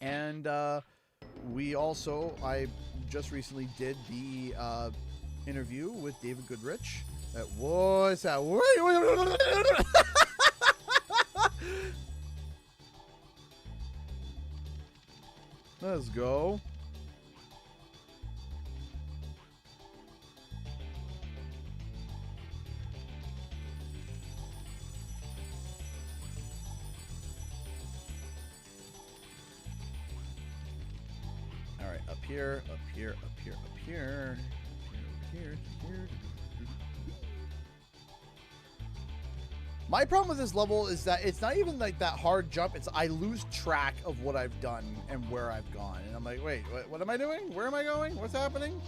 And we also, I just recently did the interview with David Goodrich. That was that. Let's go. All right, up here, up here, up here, up here, here. My problem with this level is that it's not even like that hard jump. It's I lose track of what I've done and where I've gone. And I'm like, wait, what am I doing? Where am I going? What's happening?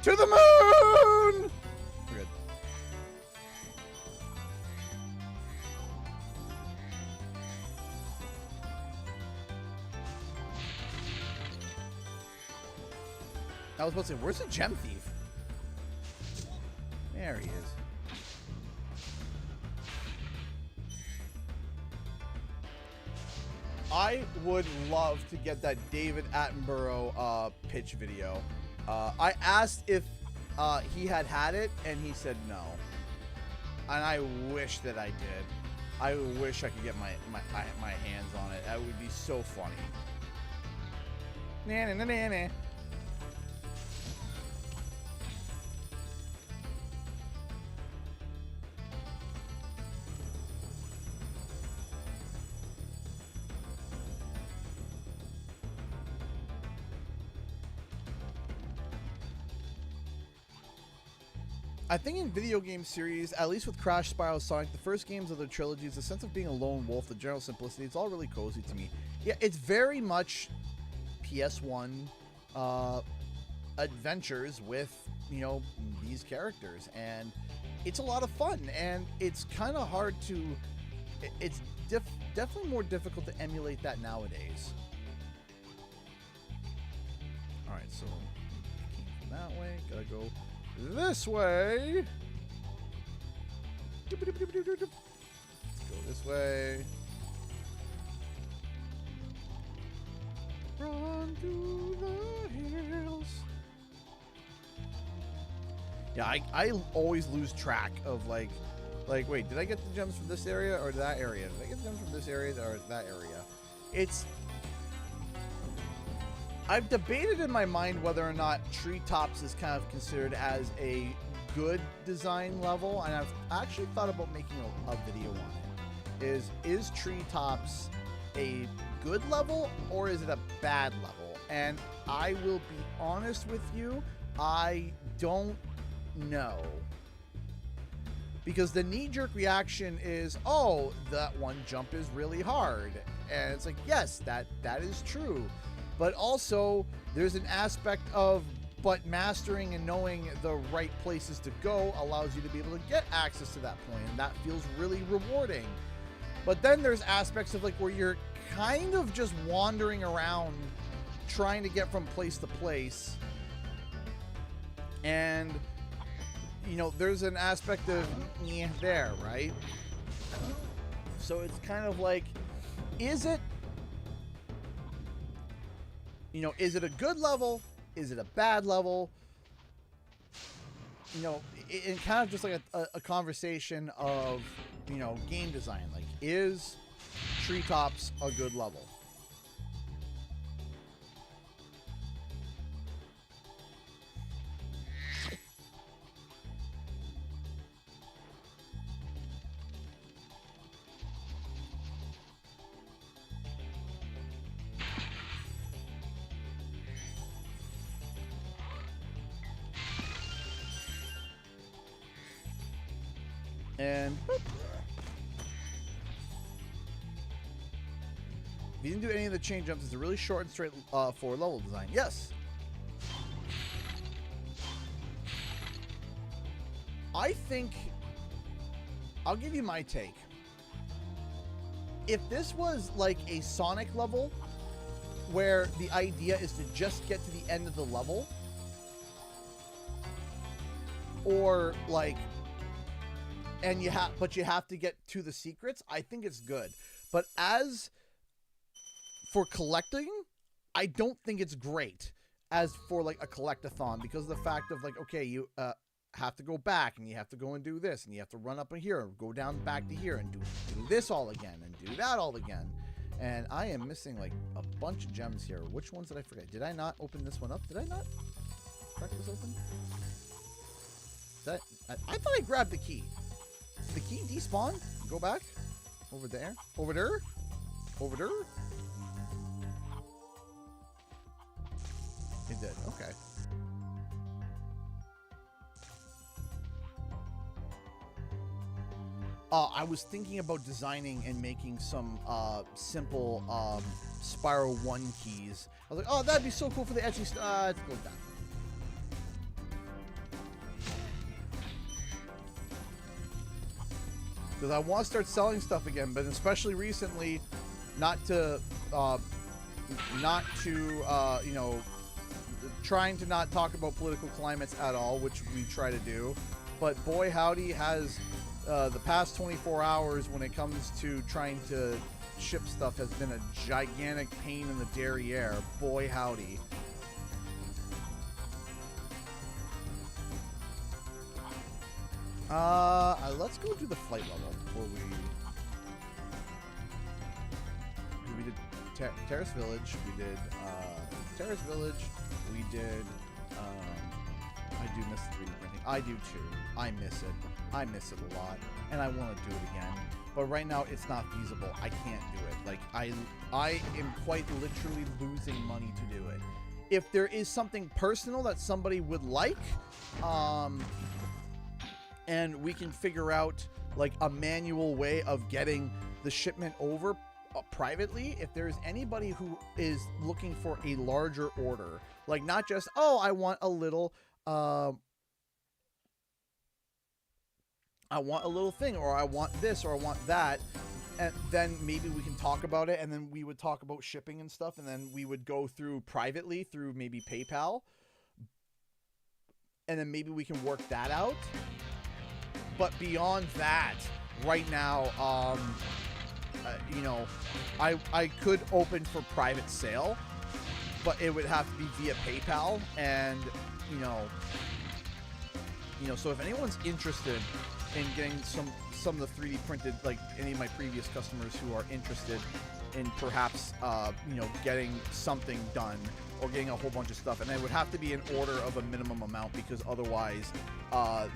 To the moon! We're good. I was supposed to say, where's the gem thief? There he is. I would love to get that David Attenborough pitch video. I asked if he had it, and he said no. And I wish that I did. I wish I could get my hands on it. That would be so funny. Na na na na. I think in video game series, at least with Crash, Spyro, Sonic, the first games of the trilogies, the sense of being a lone wolf, the general simplicity, it's all really cozy to me. Yeah, it's very much PS1 adventures with, you know, these characters. And it's a lot of fun. And it's kind of hard to... It's definitely more difficult to emulate that nowadays. Alright, so... that way, gotta go... this way. Let's go this way. Run to the hills. Yeah, I always lose track of like, wait, did I get the gems from this area or that area? Did I get the gems from this area or that area? It's... I've debated in my mind whether or not Treetops is kind of considered as a good design level, and I've actually thought about making a video on it. Is Treetops a good level or is it a bad level? And I will be honest with you, I don't know. Because the knee-jerk reaction is, oh, that one jump is really hard. And it's like, yes, that is true. But also, there's an aspect of, but mastering and knowing the right places to go allows you to be able to get access to that point, and that feels really rewarding. But then there's aspects of like where you're kind of just wandering around trying to get from place to place. And, you know, there's an aspect of there, right? So it's kind of like, is it... you know, is it a good level? Is it a bad level? You know, in kind of just like a conversation of, you know, game design. Like, is Treetops a good level? And boop. If you didn't do any of the chain jumps, it's a really short and straight forward level design. Yes. I think I'll give you my take. If this was like a Sonic level where the idea is to just get to the end of the level, or like, but you have to get to the secrets, I think it's good. But as for collecting, I don't think it's great as for like a collectathon, because of the fact of like, okay, you have to go back and you have to go and do this and you have to run up in here and go down back to here and do this all again and do that all again. And I am missing like a bunch of gems here. Which ones did I forget? Did I not open this one up? Did I not crack this open? I thought I grabbed the key. Did the key despawn? Go back? Over there? Over there? Over there? It did. Okay. I was thinking about designing and making some simple Spyro 1 keys. I was like, oh, that'd be so cool for the Etsy. Let's go with that. Because I want to start selling stuff again, but especially recently, not to you know, trying to not talk about political climates at all, which we try to do. But boy howdy, has the past 24 hours when it comes to trying to ship stuff has been a gigantic pain in the derriere. Boy howdy. Let's go do the flight level before we did Terrace Village. We did Terrace Village. We did. I do miss the 3D printing. I do too. I miss it. I miss it a lot, and I want to do it again. But right now, it's not feasible. I can't do it. Like I am quite literally losing money to do it. If there is something personal that somebody would like, and we can figure out like a manual way of getting the shipment over privately, if there's anybody who is looking for a larger order, like not just, oh, I want a little thing, or I want this, or I want that, and then maybe we can talk about it, and then we would talk about shipping and stuff, and then we would go through privately through maybe PayPal, and then maybe we can work that out. But beyond that, right now, you know, I could open for private sale, but it would have to be via PayPal, and you know, so if anyone's interested in getting some of the 3D printed, like any of my previous customers who are interested in perhaps you know, getting something done or getting a whole bunch of stuff, and it would have to be an order of a minimum amount, because otherwise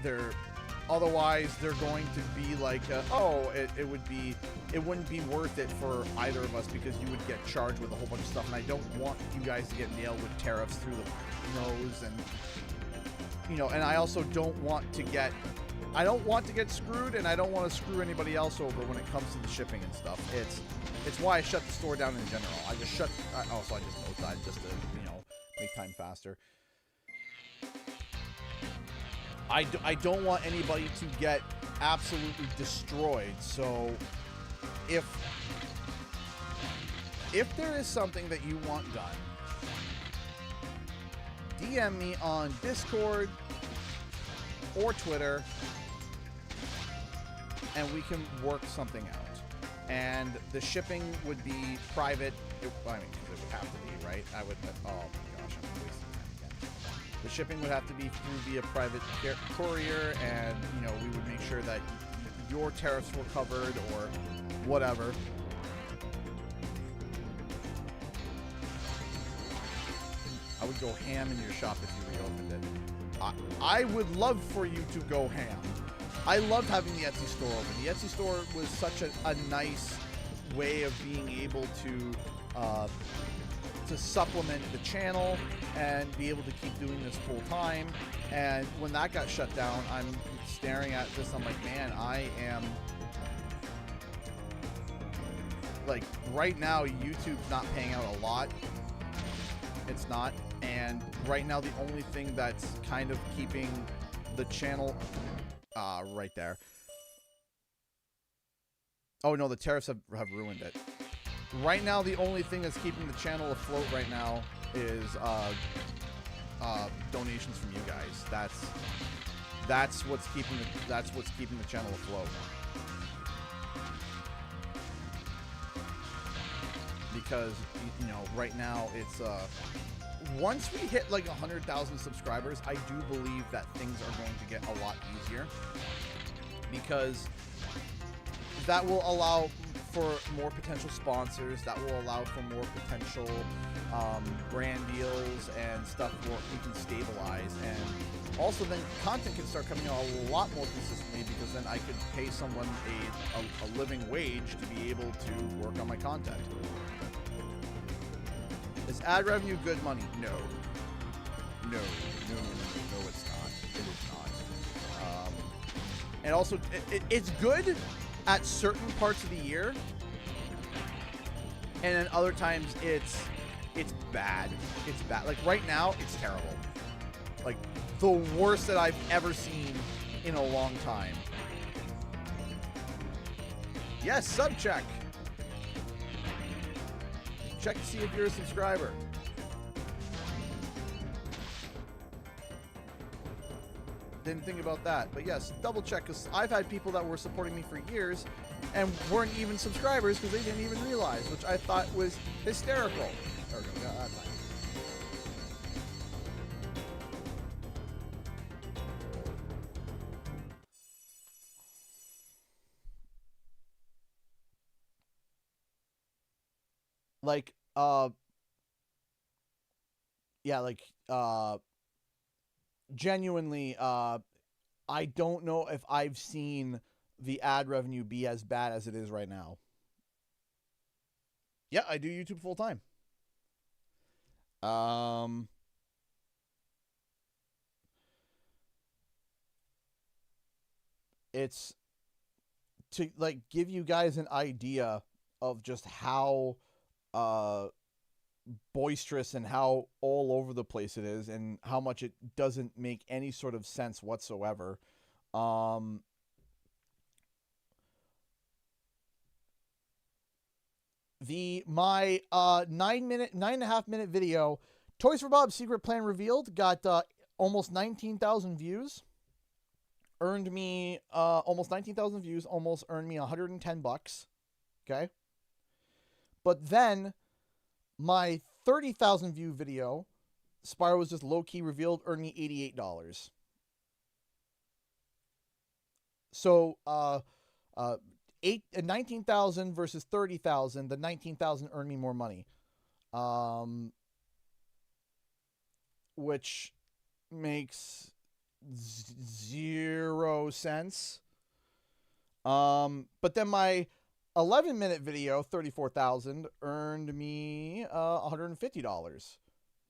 they're going to be like, it wouldn't be worth it for either of us, because you would get charged with a whole bunch of stuff, and I don't want you guys to get nailed with tariffs through the nose, and you know, and I also don't want to get screwed, and I don't want to screw anybody else over when it comes to the shipping and stuff. It's why I shut the store down in general. I just nosedived just to, you know, make time faster. I don't want anybody to get absolutely destroyed. So if there is something that you want done, DM me on Discord or Twitter, and we can work something out. And the shipping would be private. I mean, it would have to be, right? Oh my gosh, I'm wasting time again. The shipping would have to be through via private courier, and you know, we would make sure that your tariffs were covered or whatever. I would go ham in your shop if you reopened it. I would love for you to go ham. I loved having the Etsy store open. The Etsy store was such a nice way of being able to supplement the channel and be able to keep doing this full time. And when that got shut down, I'm staring at this. I'm like, man, I am like, right now YouTube's not paying out a lot. It's not. And right now the only thing that's kind of keeping the channel right there. Oh no, the tariffs have ruined it. Right now the only thing that's keeping the channel afloat right now is donations from you guys. that's what's keeping the channel afloat. Because, you know, right now it's once we hit like 100,000 subscribers, I do believe that things are going to get a lot easier, because that will allow for more potential sponsors, that will allow for more potential brand deals and stuff where we can stabilize, and also then content can start coming out a lot more consistently, because then I could pay someone a living wage to be able to work on my content. Is ad revenue good money? No. No, it's not. It is not. And also, it's good at certain parts of the year, and then other times it's bad. It's bad. Like right now, it's terrible. Like the worst that I've ever seen in a long time. Yes, sub check. Check to see if you're a subscriber. Didn't think about that, but yes, double check, because I've had people that were supporting me for years and weren't even subscribers because they didn't even realize, which I thought was hysterical. There we go. That's fine. Like, yeah, like, genuinely, I don't know if I've seen the ad revenue be as bad as it is right now. Yeah, I do YouTube full time. It's to like give you guys an idea of just how boisterous and how all over the place it is, and how much it doesn't make any sort of sense whatsoever. My 9.5 minute video, Toys for Bob's Secret Plan Revealed, got almost 19,000 views. Earned me almost 19,000 views, almost earned me $110. Okay. But then my 30,000 view video, Spyro was just low key revealed, earned me $88. So 19,000 versus 30,000. The 19,000 earned me more money, which makes 0 sense. But then my 11-minute video, 34,000, earned me $150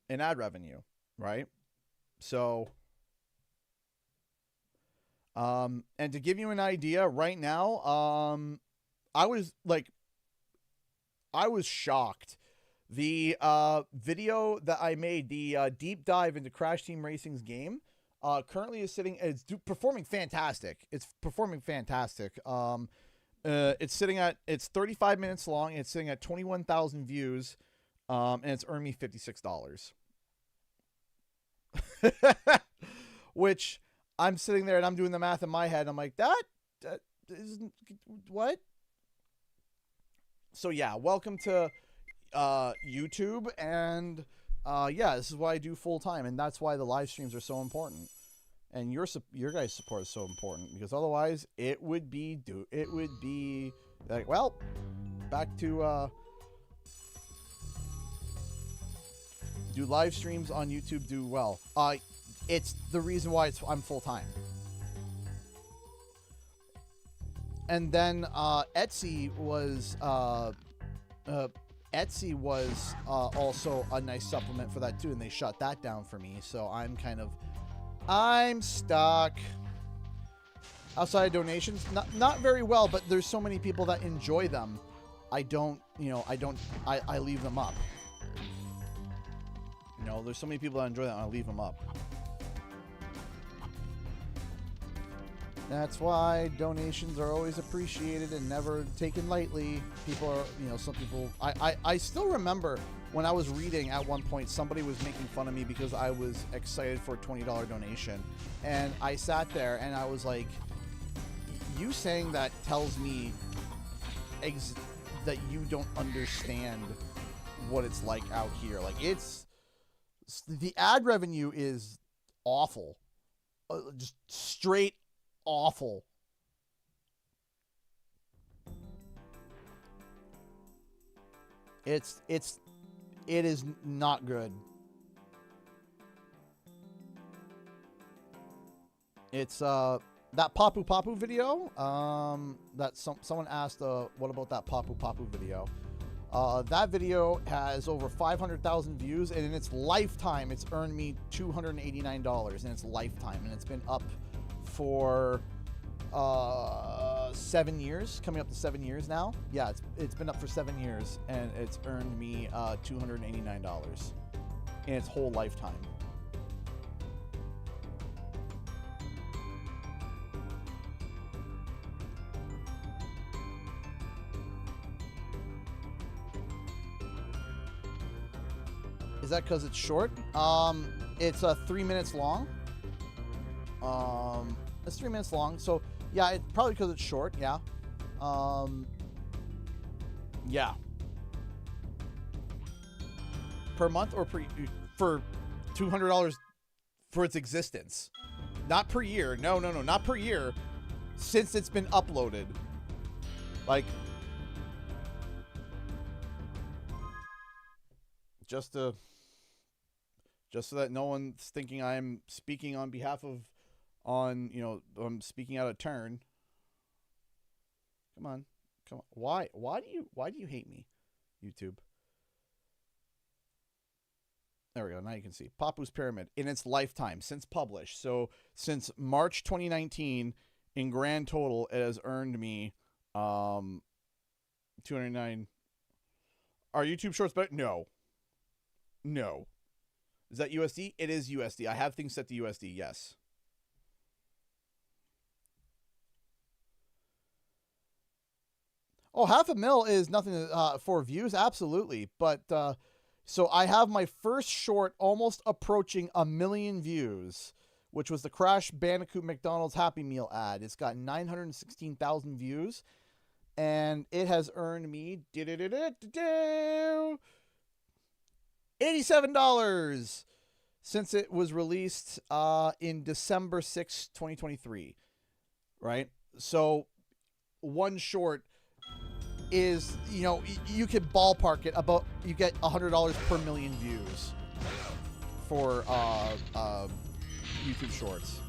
in ad revenue, right? So, and to give you an idea, right now, I was shocked. The video that I made, the deep dive into Crash Team Racing's game, currently is performing fantastic. It's performing fantastic. It's sitting at, it's 35 minutes long. It's sitting at 21,000 views, and it's earned me $56. Which I'm sitting there and I'm doing the math in my head. I'm like, that isn't what? So yeah, welcome to YouTube, and yeah, this is what I do full time, and that's why the live streams are so important. And your guys' support is so important, because otherwise it would be like, well, back to do live streams on YouTube do well. It's the reason why I'm full time. And then Etsy was also a nice supplement for that too, and they shut that down for me. So I'm stuck. Outside donations, not very well, but there's so many people that enjoy them. I leave them up. You know, there's so many people that enjoy that, I leave them up. That's why donations are always appreciated and never taken lightly. People are, some people, I still remember when I was reading at one point, somebody was making fun of me because I was excited for a $20 donation. And I sat there and I was like, you saying that tells me that you don't understand what it's like out here. Like, the ad revenue is awful. Just straight awful. It is not good. It's that Papu Papu video. That someone asked, what about that Papu Papu video? That video has over 500,000 views, and in its lifetime, it's earned me $289 in its lifetime, and it's been up for 7 years, coming up to 7 years now. Yeah, it's been up for 7 years, and it's earned me $289 in its whole lifetime. Is that because it's short? It's 3 minutes long. It's 3 minutes long, so yeah, it's probably because it's short. Yeah. Yeah. Per month or for $200 for its existence, not per year. No, not per year. Since it's been uploaded, like. Just so that no one's thinking I'm speaking on behalf of, I'm speaking out of turn. Come on. Why do you hate me, YouTube? There we go. Now you can see Papu's Pyramid in its lifetime since published. So since March 2019, in grand total, it has earned me $209. Are YouTube Shorts better? No. Is that USD? It is USD. I have things set to USD, yes. Oh, 500,000 is nothing for views, absolutely. But so I have my first short almost approaching 1 million views, which was the Crash Bandicoot McDonald's Happy Meal ad. It's got 916,000 views, and it has earned me $87 since it was released in December 6, 2023, right? So one short is, you could ballpark it about, you get $100 per million views for YouTube Shorts.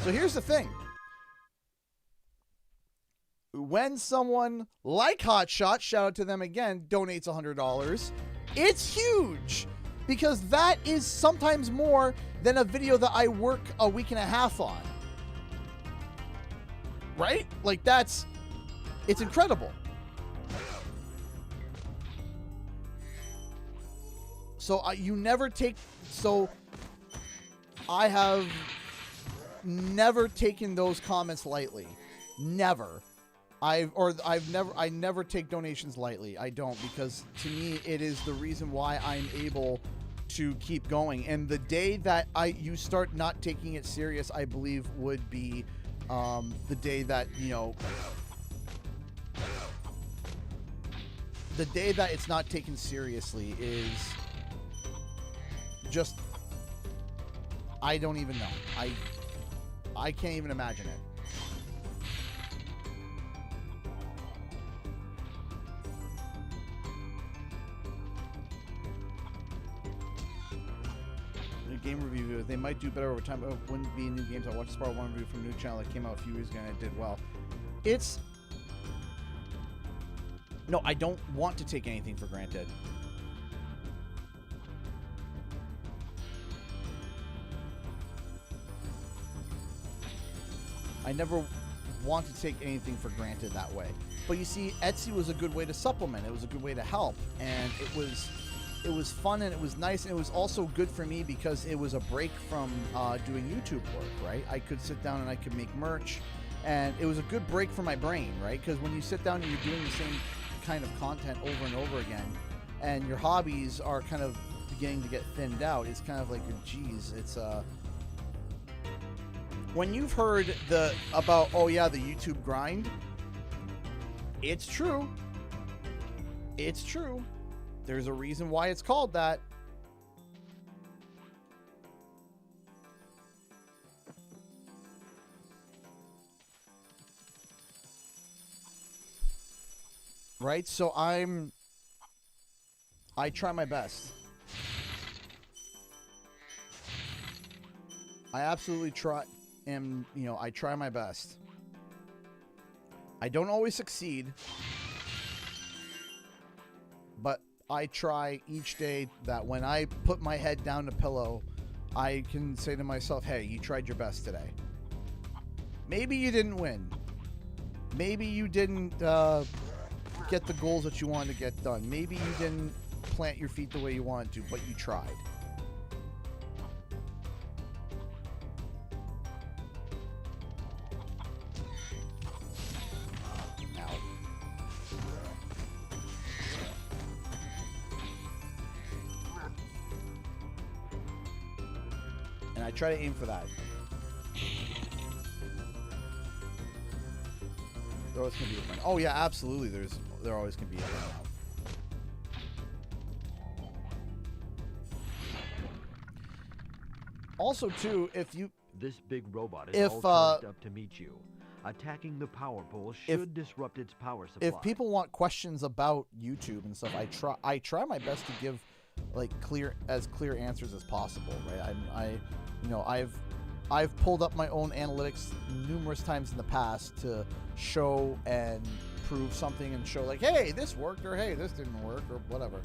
So here's the thing. When someone like Hotshot, shout out to them again, donates $100, it's huge, because that is sometimes more than a video that I work a week and a half on. Right? Like, it's incredible. So I have never taken those comments lightly. Never. I never take donations lightly. I don't, because to me it is the reason why I'm able to keep going. And the day that you start not taking it serious, I believe would be the day that, the day that it's not taken seriously is just, I don't even know. I can't even imagine it. Game review, they might do better over time, but it wouldn't be new games. I watched Spyro 1 review from a new channel that came out a few years ago and it did well. No, I don't want to take anything for granted. I never want to take anything for granted that way. But you see, Etsy was a good way to supplement. It was a good way to help, and it was fun and it was nice, and it was also good for me because it was a break from doing YouTube work, right? I could sit down and I could make merch, and it was a good break for my brain, right? Because when you sit down and you're doing the same kind of content over and over again, and your hobbies are kind of beginning to get thinned out, it's kind of like, geez, it's when you've heard about oh yeah, the YouTube grind, it's true. It's true. There's a reason why it's called that. Right? So I try my best. I absolutely try, and I try my best. I don't always succeed, but I try each day that when I put my head down to pillow, I can say to myself, hey, you tried your best today. Maybe you didn't win. Maybe you didn't get the goals that you wanted to get done. Maybe you didn't plant your feet the way you wanted to, but you tried. And I try to aim for that. There always can be a friend. Oh yeah, absolutely. There always can be a friend. Also, too, if you this big robot is all charged up to meet you. Attacking the power pole should disrupt its power supply. If people want questions about YouTube and stuff, I try my best to give like clear answers as possible. Right? I've pulled up my own analytics numerous times in the past to show and prove something and show like, hey, this worked, or hey, this didn't work, or whatever.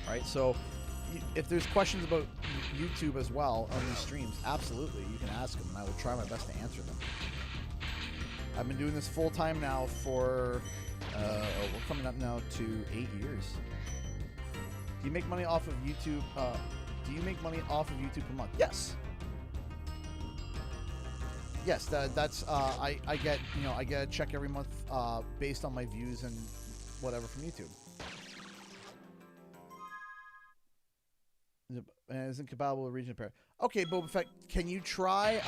Right? So if there's questions about YouTube as well on these streams, absolutely, you can ask them, and I will try my best to answer them. I've been doing this full time now for, we're coming up now to 8 years. Do you make money off of YouTube? Do you make money off of YouTube per month? Yes. Yes, that's I get I get a check every month based on my views and whatever from YouTube. And isn't compatible with region pair. Okay, Boba Fett, can you try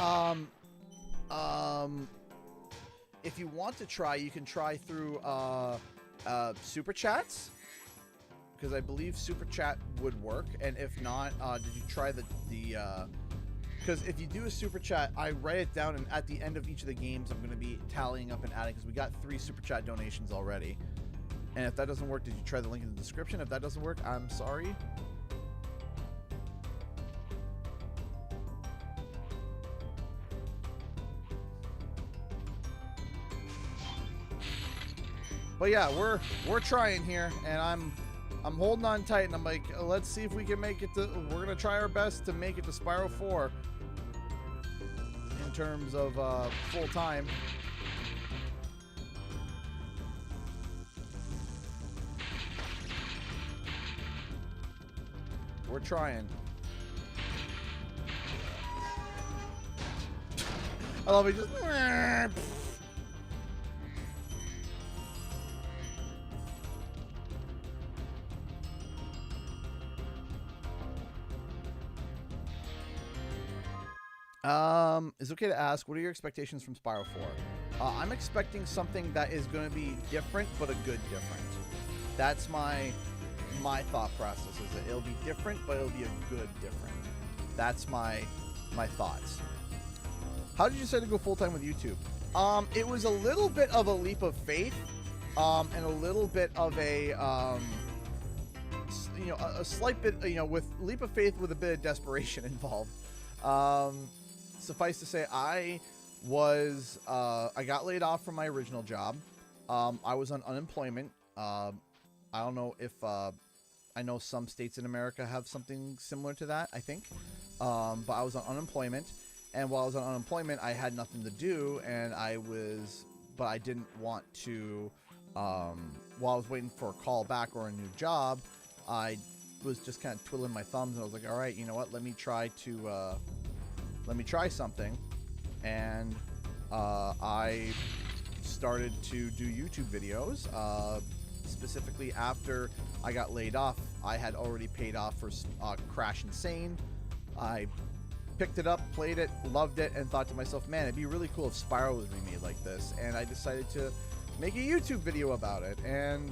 if you want to try, you can try through super chats, because I believe super chat would work. And if not, did you try the because if you do a super chat, I write it down, and at the end of each of the games I'm going to be tallying up and adding, because we got 3 super chat donations already. And if that doesn't work, did you try the link in the description? If that doesn't work, I'm sorry. But yeah, we're trying here, and I'm holding on tight, and I'm like, let's see if we can make it to. We're gonna try our best to make it to Spyro 4 in terms of full time. We're trying. I love it. Just. Is it okay to ask, what are your expectations from Spyro 4? I'm expecting something that is going to be different, but a good different. That's my thought process, is that it'll be different, but it'll be a good different. That's my thoughts. How did you decide to go full-time with YouTube? It was a little bit of a leap of faith, and a little bit of a, a slight bit, with leap of faith with a bit of desperation involved. Suffice to say, I got laid off from my original job. I was on unemployment. I don't know if, I know some states in America have something similar to that, I think. But I was on unemployment, and while I was on unemployment, I had nothing to do, and but I didn't want to, while I was waiting for a call back or a new job, I was just kind of twiddling my thumbs, and I was like, all right, you know what, let me try something. And I started to do YouTube videos. Specifically after I got laid off, I had already paid off for Crash Insane. I picked it up, played it, loved it, and thought to myself, man, it'd be really cool if Spyro was remade like this. And I decided to make a YouTube video about it, and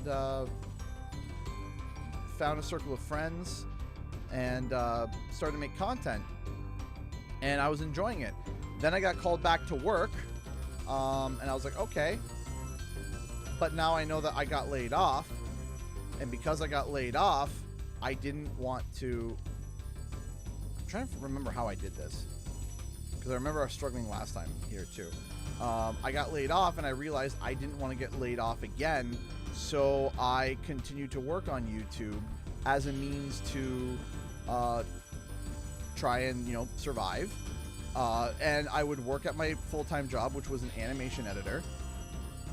found a circle of friends and started to make content. And I was enjoying it. Then I got called back to work, and I was like, okay. But now I know that I got laid off, and because I got laid off, I didn't want to... I'm trying to remember how I did this, because I remember I was struggling last time here too. I got laid off, and I realized I didn't want to get laid off again, so I continued to work on YouTube as a means to try and, you know, survive. And I would work at my full-time job, which was an animation editor.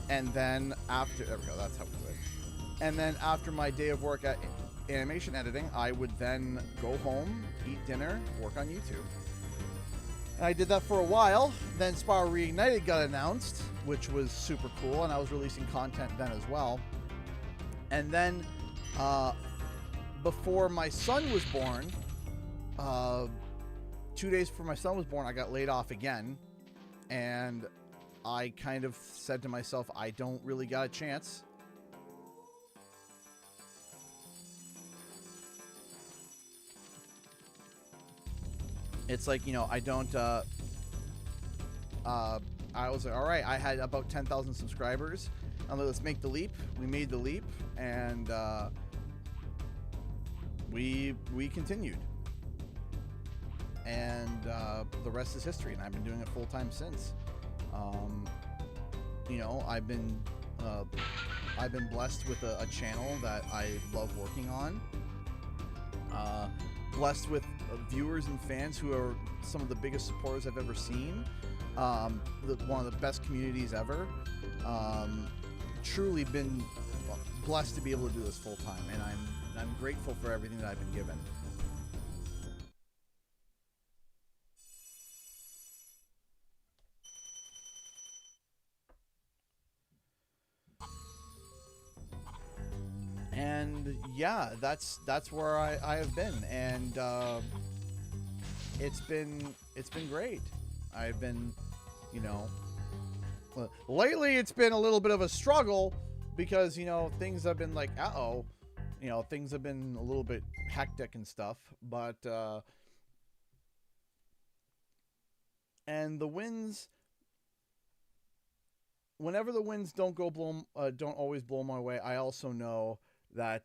And then after, there we go, that's how we do it. And then after my day of work at animation editing, I would then go home, eat dinner, work on YouTube. And I did that for a while. Then Spyro Reignited got announced, which was super cool, and I was releasing content then as well. And then before my son was born, 2 days before my son was born, I got laid off again. And I kind of said to myself, I don't really got a chance. It's like, you know, I don't, I was like, all right, I had about 10,000 subscribers. I'm like, let's make the leap. We made the leap, and we continued. And the rest is history, and I've been doing it full time since. You know, I've been blessed with a channel that I love working on. Blessed with viewers and fans who are some of the biggest supporters I've ever seen. One of the best communities ever. Truly been blessed to be able to do this full time, and I'm grateful for everything that I've been given. And yeah, that's where I have been, and it's been great. I've been, you know, lately it's been a little bit of a struggle because, you know, things have been like, you know, things have been a little bit hectic and stuff, but and the winds, whenever the winds don't always blow my way, I also know that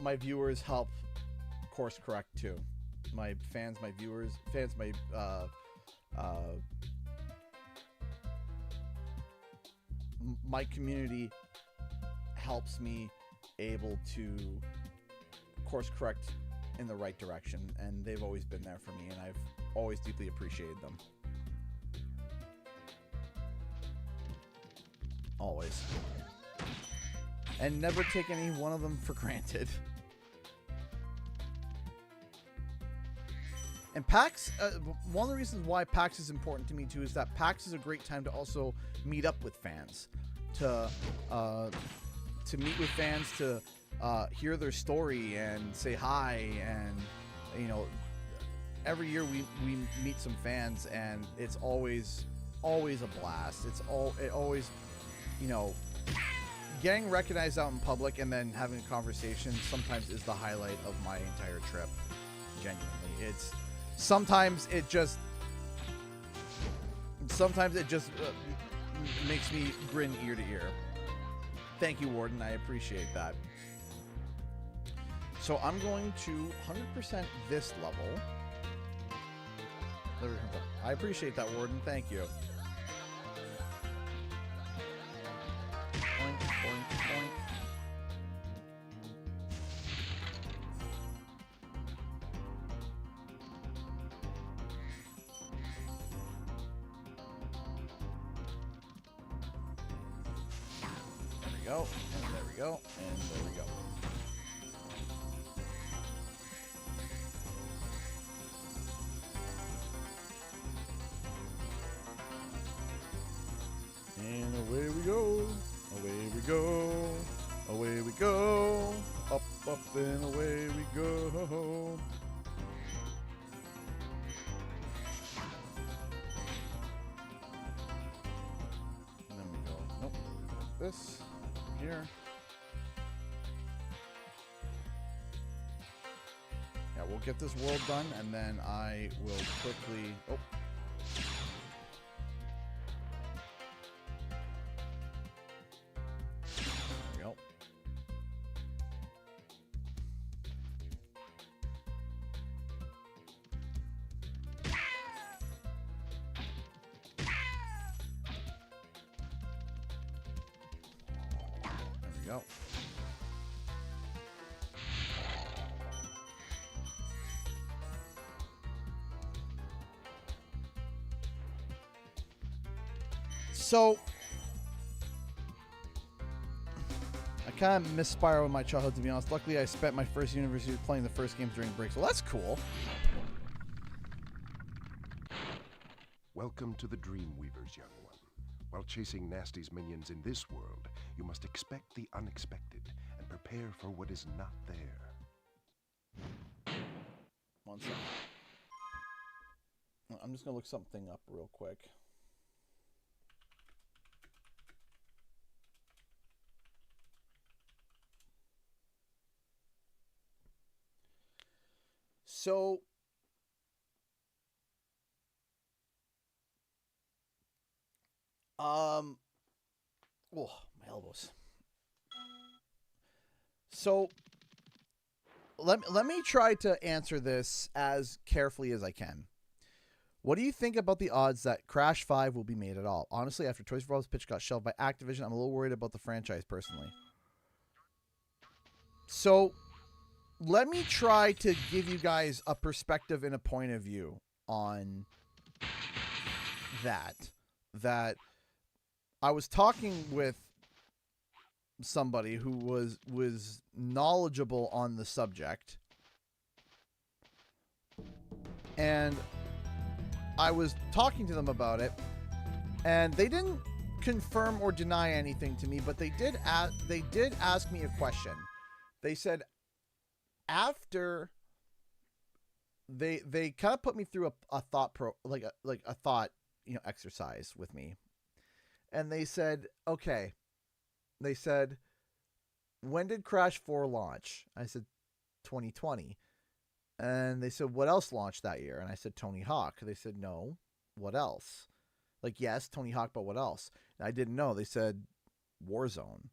my viewers help course correct too. My fans, my viewers, my community helps me able to course correct in the right direction, and they've always been there for me, and I've always deeply appreciated them. Always. And never take any one of them for granted. And PAX, one of the reasons why PAX is important to me too is that PAX is a great time to also meet up with fans, to meet with fans, to hear their story and say hi, and you know, every year we meet some fans, and it's always a blast. It always, you know, getting recognized out in public and then having a conversation sometimes is the highlight of my entire trip. Genuinely, sometimes it just makes me grin ear to ear. Thank you, Warden. I appreciate that. So I'm going to 100% this level. I appreciate that, Warden. Thank you. Boink, boink, boink. There we go, and there we go, and there we go. And away we go. Away we go. Away we go. Up, up, and away we go. And then we go. Nope. This. Here. Yeah, we'll get this world done, and then I will quickly... Oh. There we go. There we go. So, I kind of miss Spyro in my childhood, to be honest. Luckily, I spent my first university playing the first games during break, so that's cool. Welcome to the Dreamweavers, young one. While chasing Nasty's minions in this world, you must expect the unexpected and prepare for what is not there. 1 second. I'm just going to look something up real quick. So, oh, my elbows. So, let me try to answer this as carefully as I can. What do you think about the odds that Crash 5 will be made at all? Honestly, after Toys for Bob's pitch got shelved by Activision, I'm a little worried about the franchise personally. So, let me try to give you guys a perspective and a point of view on that. That I was talking with somebody who was knowledgeable on the subject, and I was talking to them about it, and they didn't confirm or deny anything to me, but they did ask me a question. They said, after they kind of put me through a thought thought exercise with me, and they said, okay, they said, when did Crash 4 launch? I said 2020. And they said, what else launched that year? And I said Tony Hawk. They said, no, what else? Like, yes, Tony Hawk, but what else? And I didn't know. They said Warzone.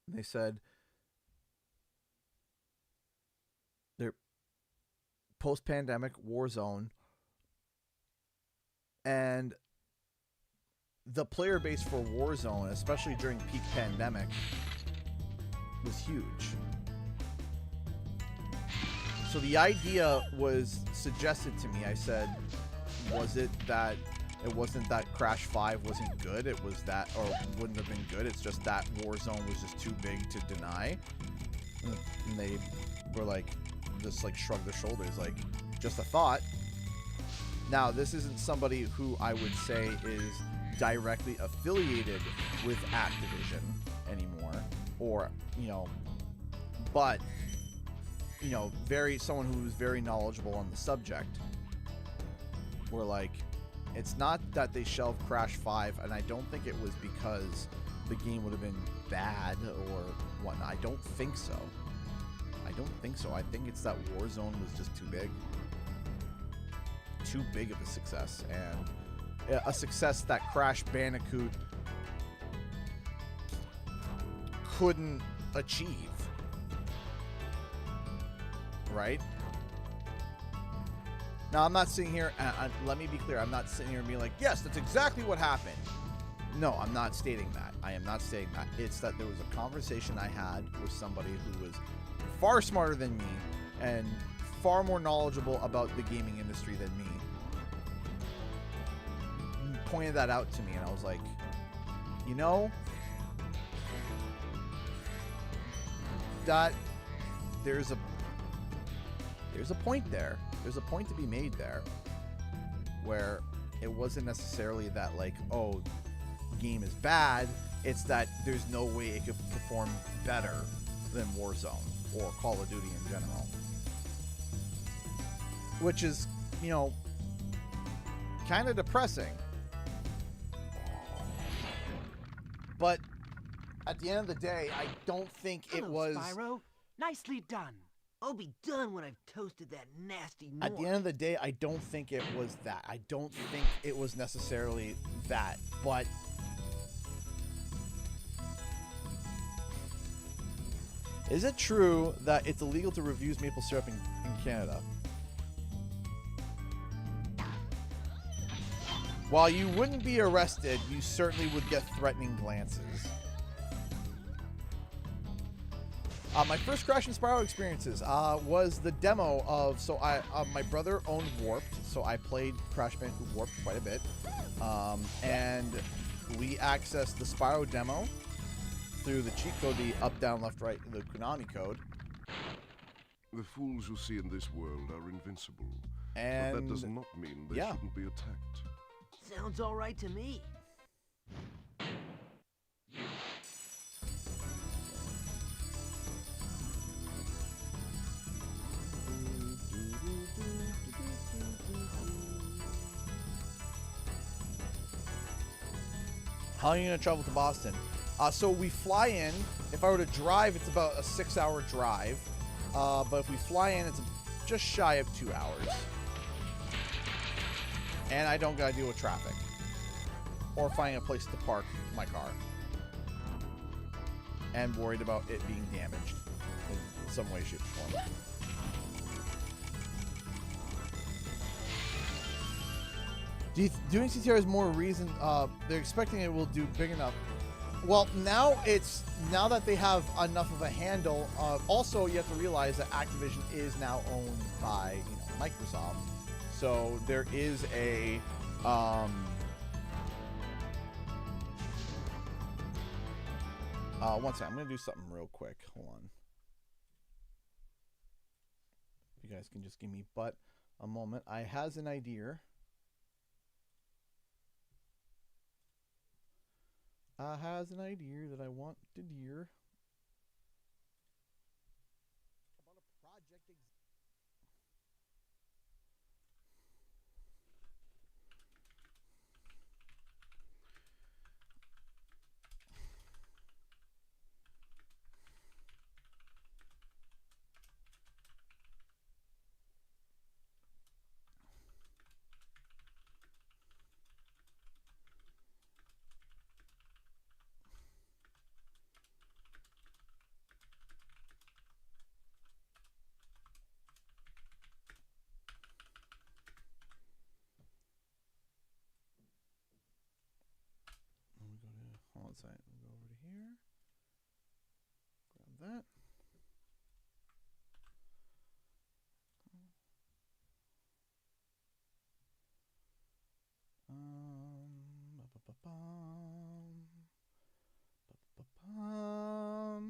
They said they're post-pandemic Warzone, and the player base for Warzone, especially during peak pandemic, was huge. So the idea was suggested to me. I said, was it that it wasn't that Crash 5 wasn't good? It was that, or wouldn't have been good. It's just that Warzone was just too big to deny. And they were like, just like shrugged their shoulders, like, just a thought. Now, this isn't somebody who I would say is directly affiliated with Activision anymore, or, but, someone who's very knowledgeable on the subject. Were like, it's not that they shelved Crash 5, and I don't think it was because the game would have been bad or whatnot. I don't think so. I think it's that Warzone was just too big. Too big of a success, and a success that Crash Bandicoot couldn't achieve. Right? Now, I'm not sitting here, let me be clear, I'm not sitting here and being like, yes, that's exactly what happened. No, I'm not stating that. I am not stating that. It's that there was a conversation I had with somebody who was far smarter than me and far more knowledgeable about the gaming industry than me. Pointed that out to me, and I was like, that there's a point there. There's a point to be made there, where it wasn't necessarily that, like, oh, game is bad. It's that there's no way it could perform better than Warzone or Call of Duty in general. Which is, you know, kind of depressing. But at the end of the day, I don't think it was... Spyro. Nicely done. I'll be done when I've toasted that nasty Nork. At the end of the day, I don't think it was that. I don't think it was necessarily that. But... is it true that it's illegal to refuse maple syrup in Canada? While you wouldn't be arrested, you certainly would get threatening glances. My first Crash and Spyro experiences was the demo of... so my brother owned Warped, so I played Crash Bandicoot Warped quite a bit. And we accessed the Spyro demo through the cheat code, the up, down, left, right, the Konami code. The fools you see in this world are invincible. And but that does not mean they shouldn't be attacked. Sounds all right to me. How are you going to travel to Boston? So we fly in. If I were to drive, it's about a 6-hour drive. But if we fly in, it's just shy of 2 hours. And I don't got to deal with traffic. Or finding a place to park my car. And worried about it being damaged in some way, shape, or form. Doing CTR is more reason. They're expecting it will do big enough. Well, now that they have enough of a handle. Also, you have to realize that Activision is now owned by Microsoft. So there is a one second. I'm gonna do something real quick. Hold on. If you guys can just give me a moment. I has an idea. I has an idea that I want to do. About a project. Hold on a second. We'll go over to here. Grab that.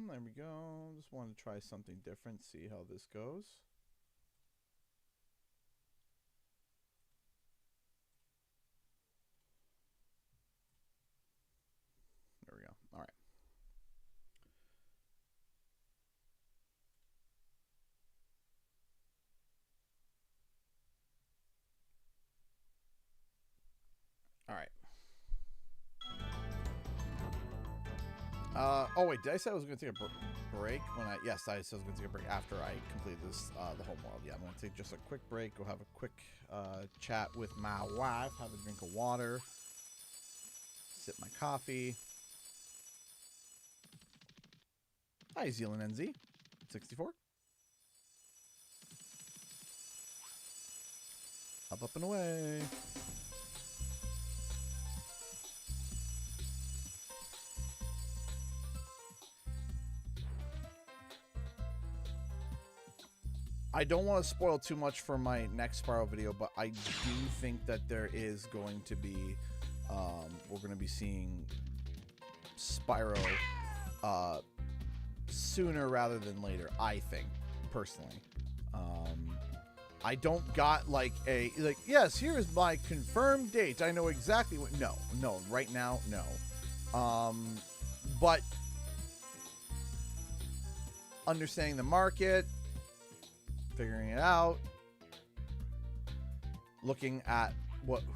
There we go. Just wanted to try something different, see how this goes. There we go. All right. All right. Oh wait, did I say I was going to take a break when I? Yes, I said I was going to take a break after I completed this, the homeworld. Yeah, I'm going to take just a quick break. Go have a quick chat with my wife. Have a drink of water. Sip my coffee. Hi, Zealand NZ 64. Up and away. I don't want to spoil too much for my next Spyro video, but I do think that there is going to be, we're going to be seeing Spyro sooner rather than later, I think, personally. I don't got like yes, here is my confirmed date. I know exactly what, no, right now, no. But understanding the market, figuring it out, looking at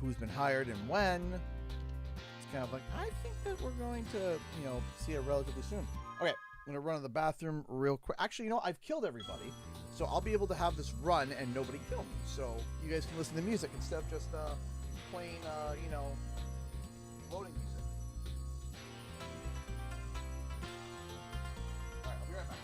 who's been hired and when, it's kind of like, I think that we're going to, you know, see it relatively soon. Okay, I'm gonna run to the bathroom real quick. Actually, you know, I've killed everybody, so I'll be able to have this run and nobody kill me. So you guys can listen to music instead of just playing, you know, loading music. All right, I'll be right back.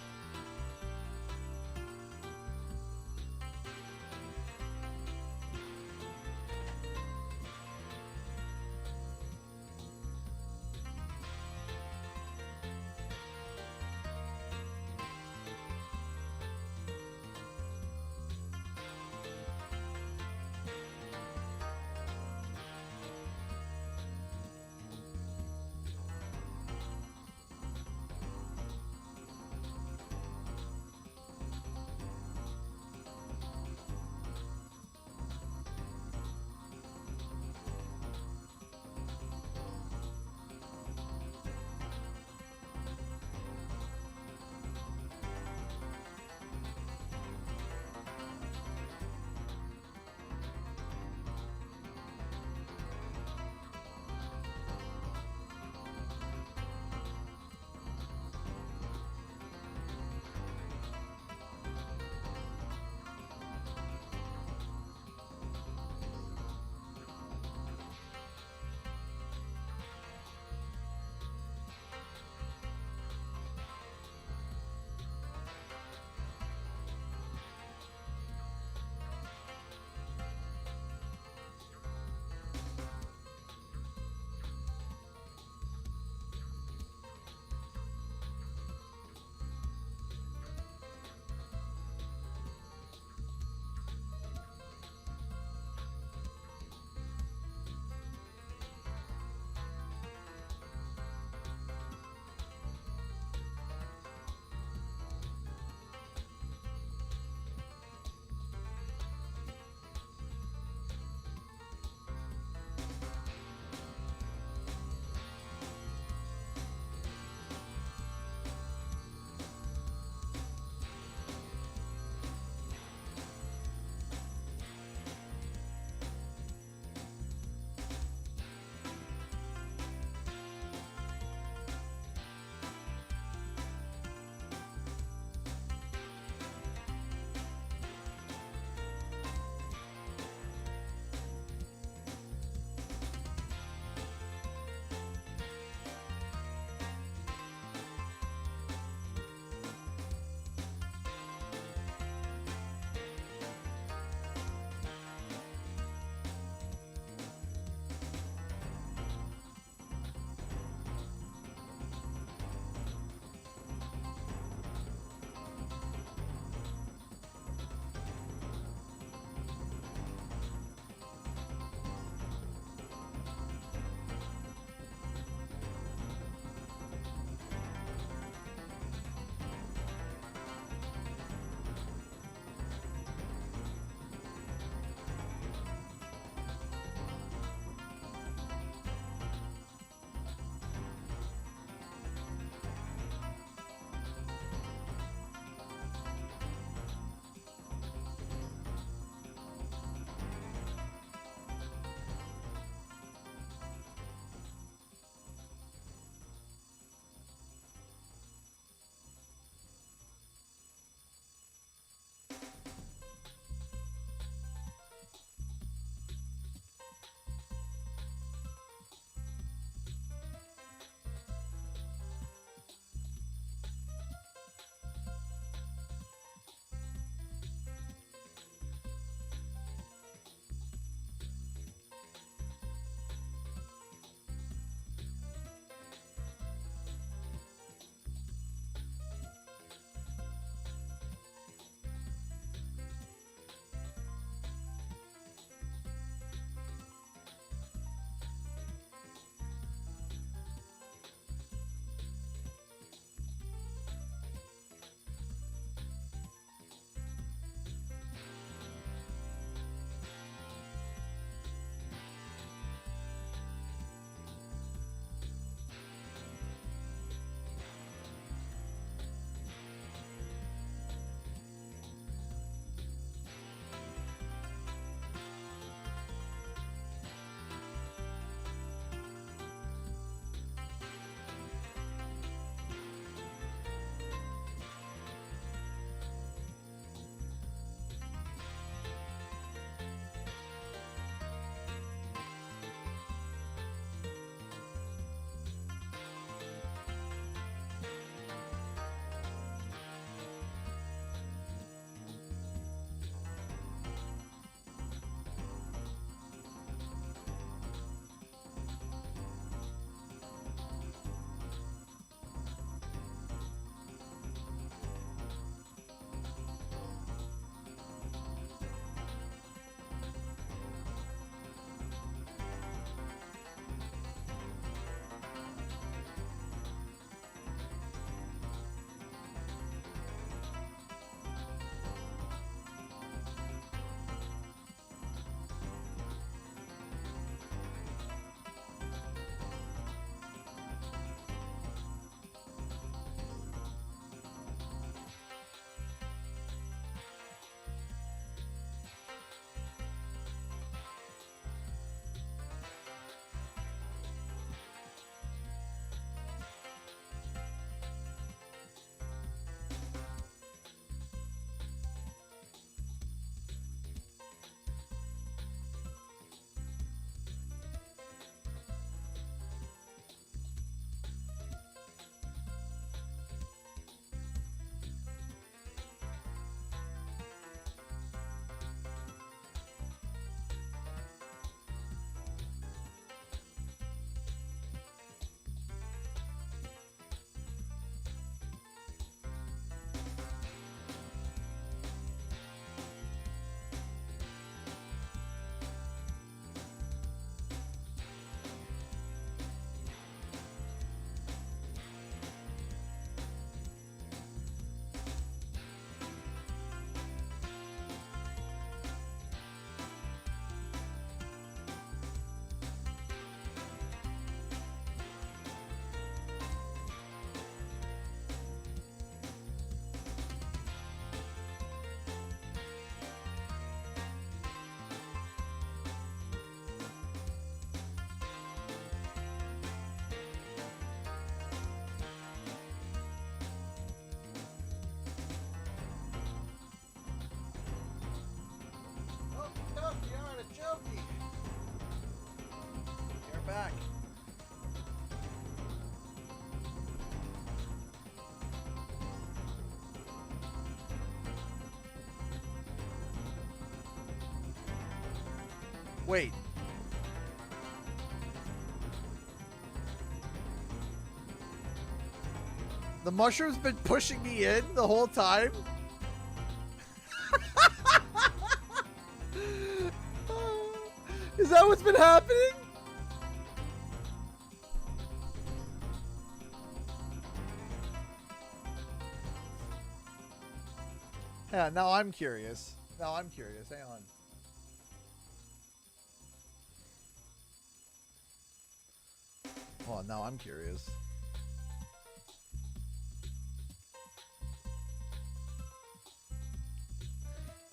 Wait. The mushroom's been pushing me in the whole time? Is that what's been happening? Yeah, now I'm curious. Now I'm curious. Hang on. Oh, now I'm curious.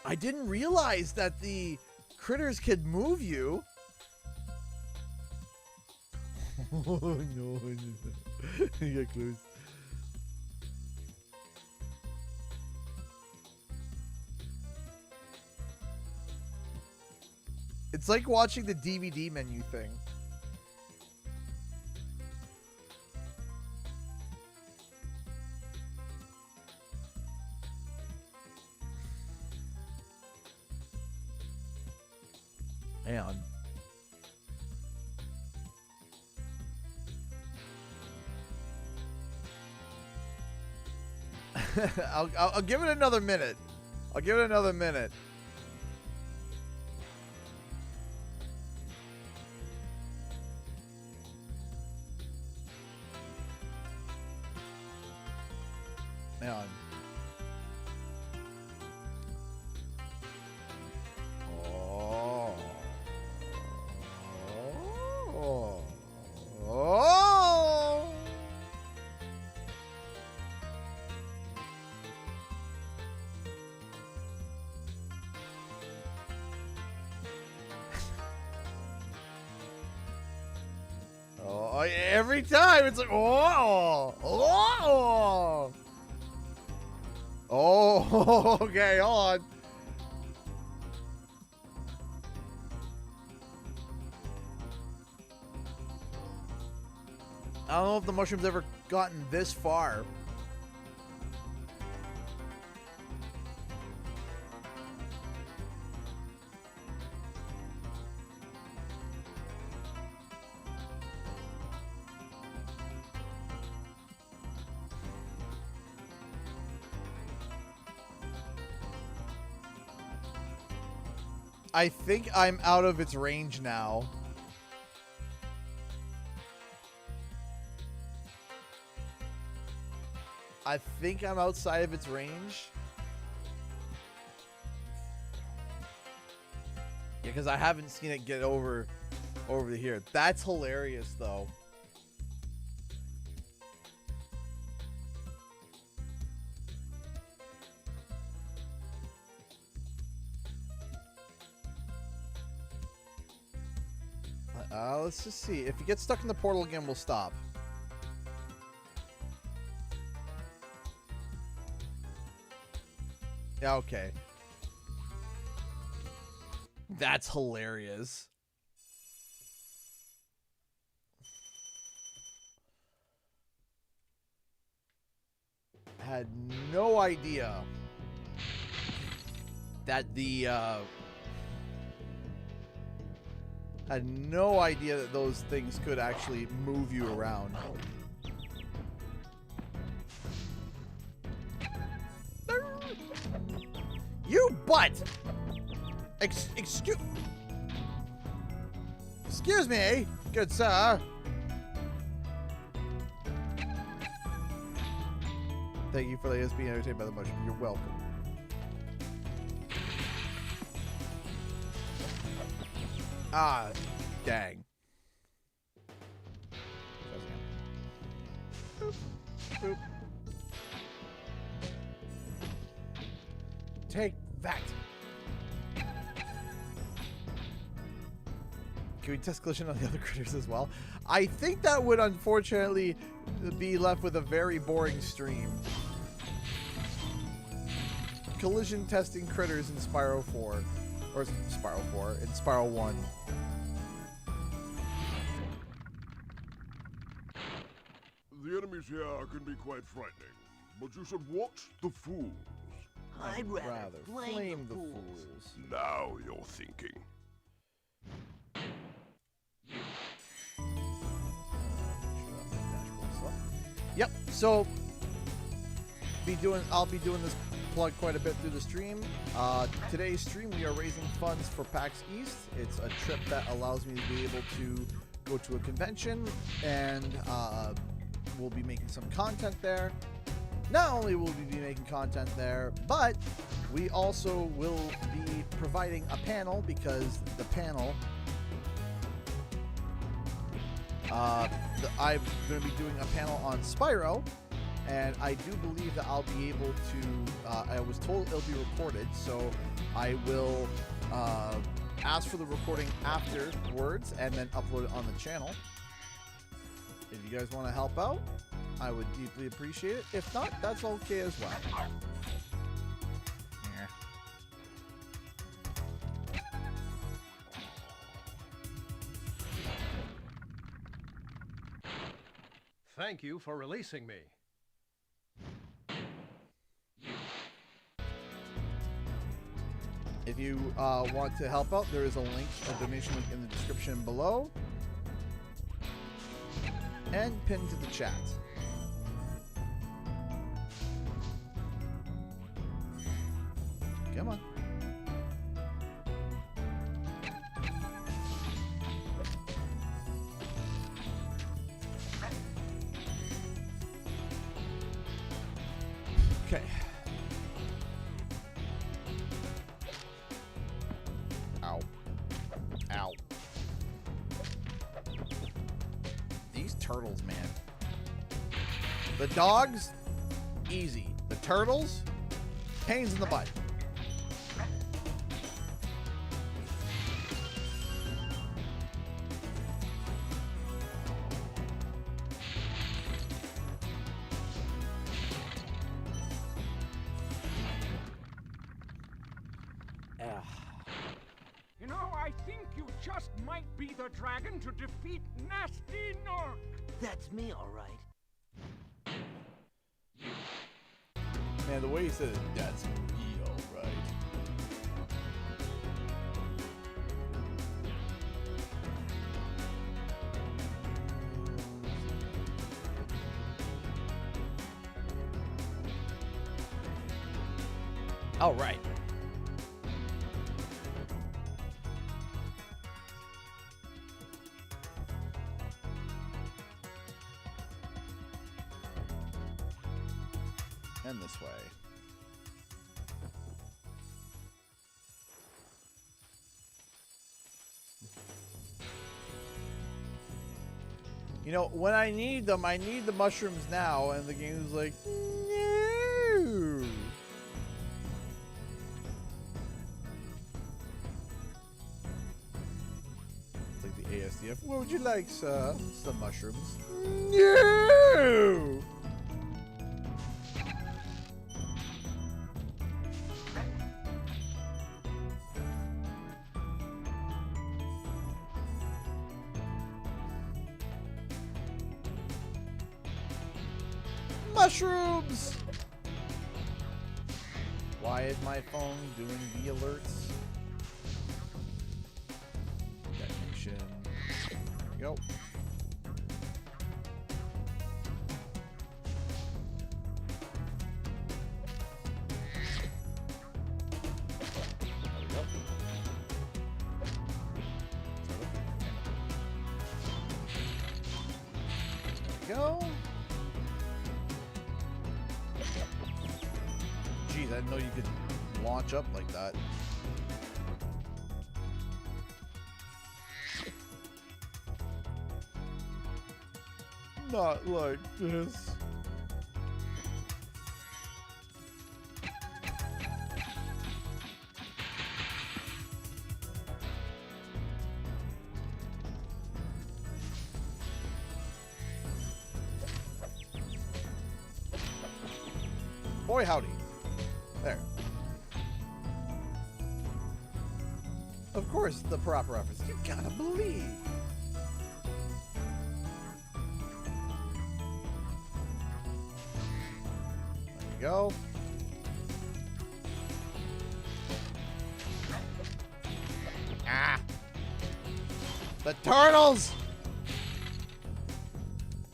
I didn't realize that the critters could move you. Oh no. You get close. It's like watching the DVD menu thing. Hang on. I'll give it another minute. I'll give it another minute. Hang on. Every time it's like, oh, okay, hold on. I don't know if the mushroom's ever gotten this far. I think I'm out of its range now. I think I'm outside of its range. Yeah, because I haven't seen it get over to here. That's hilarious, though. Let's just see. If it gets stuck in the portal again, we'll stop. Yeah, okay. That's hilarious. Had no idea that the had no idea that those things could actually move you around. You butt! Excuse me, good sir. Thank you for letting us be entertained by the mushroom. You're welcome. Ah, dang. Boop, boop. Take that. Can we test collision on the other critters as well? I think that would unfortunately be left with a very boring stream. Collision testing critters in Spyro 4. Or Spyro 4, in Spyro 1. The enemies here can be quite frightening, but you should watch the fools. I'd rather flame the fools. Now you're thinking. Yep. So I'll be doing this plug quite a bit through the stream. Today's stream, we are raising funds for PAX East. It's a trip that allows me to be able to go to a convention, and we'll be making some content there. Not only will we be making content there, but we also will be providing a panel, because the panel, I'm going to be doing a panel on Spyro, and I do believe that I'll be able to, I was told it'll be recorded, so I will ask for the recording afterwards and then upload it on the channel. If you guys want to help out, I would deeply appreciate it. If not, that's okay as well. Thank you for releasing me. If you want to help out, there is a link, a donation link in the description below, and pinned to the chat. Come on. Okay. Ow. Ow. These turtles, man. The dogs, easy. The turtles, pains in the butt. You know, I think you just might be the dragon to defeat Nasty Nork. That's me, all right. Man, the way he said it, that's me, all right. All right. And this way. You know, when I need them, I need the mushrooms now, and the game's like, no. It's like the ASDF. What would you like, sir? Some mushrooms. No. Mushrooms! Why is my phone doing the alerts? Detonation. There we go. There we go. Jeez, I didn't know you could launch up like that. Not like this. Boy, howdy. There. Of course, the proper reference. You gotta believe. There we go. Ah! The turtles!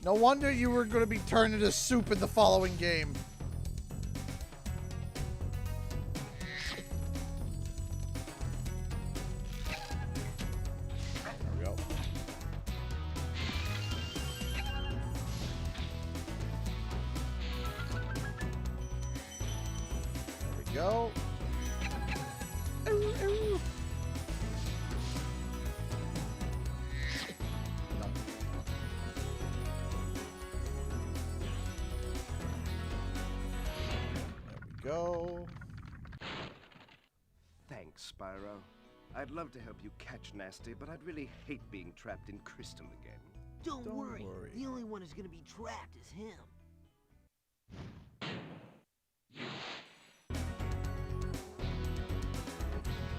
No wonder you were going to be turned into soup in the following game. There we go. There we go. Ooh, ooh. Go. Thanks, Spyro. I'd love to help you catch Nasty, but I'd really hate being trapped in Crystal again. Don't worry. The only one who's gonna be trapped is him.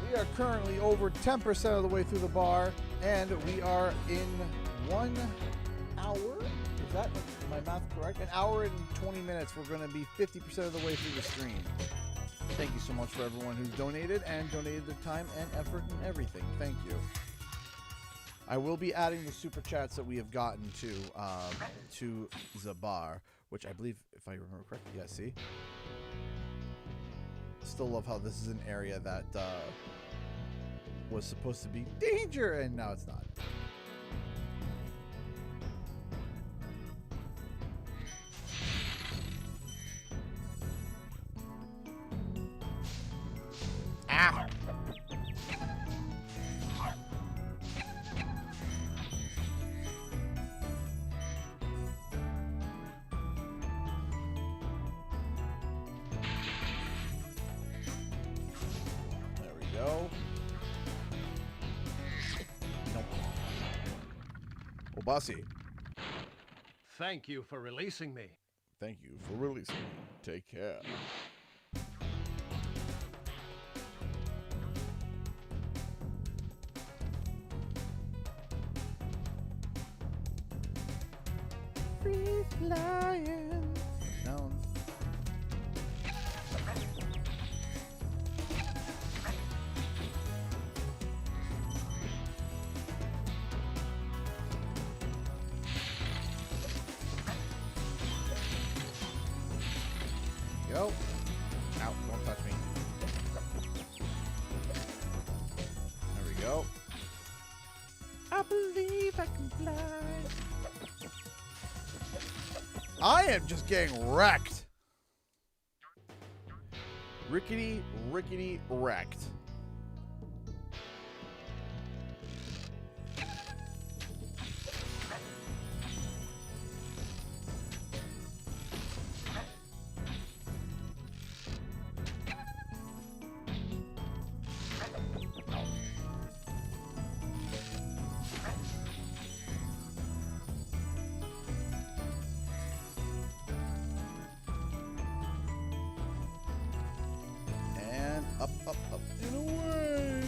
We are currently over 10% of the way through the bar, and we are in 1 hour. Is that my math correct? An hour and 20 minutes. We're going to be 50% of the way through the stream. Thank you so much for everyone who's donated and donated their time and effort and everything. Thank you. I will be adding the super chats that we have gotten to the bar, which I believe, if I remember correctly, yeah, see? Still love how this is an area that was supposed to be danger, and now it's not. Ah! There we go. Nope. Oh, bossy. Thank you for releasing me. Thank you for releasing me. Take care. Free flying. Down. Go. Ow, don't touch me. There we go. I believe I can fly. I am just getting wrecked. Rickety, rickety wrecked. Up, up, up, and away.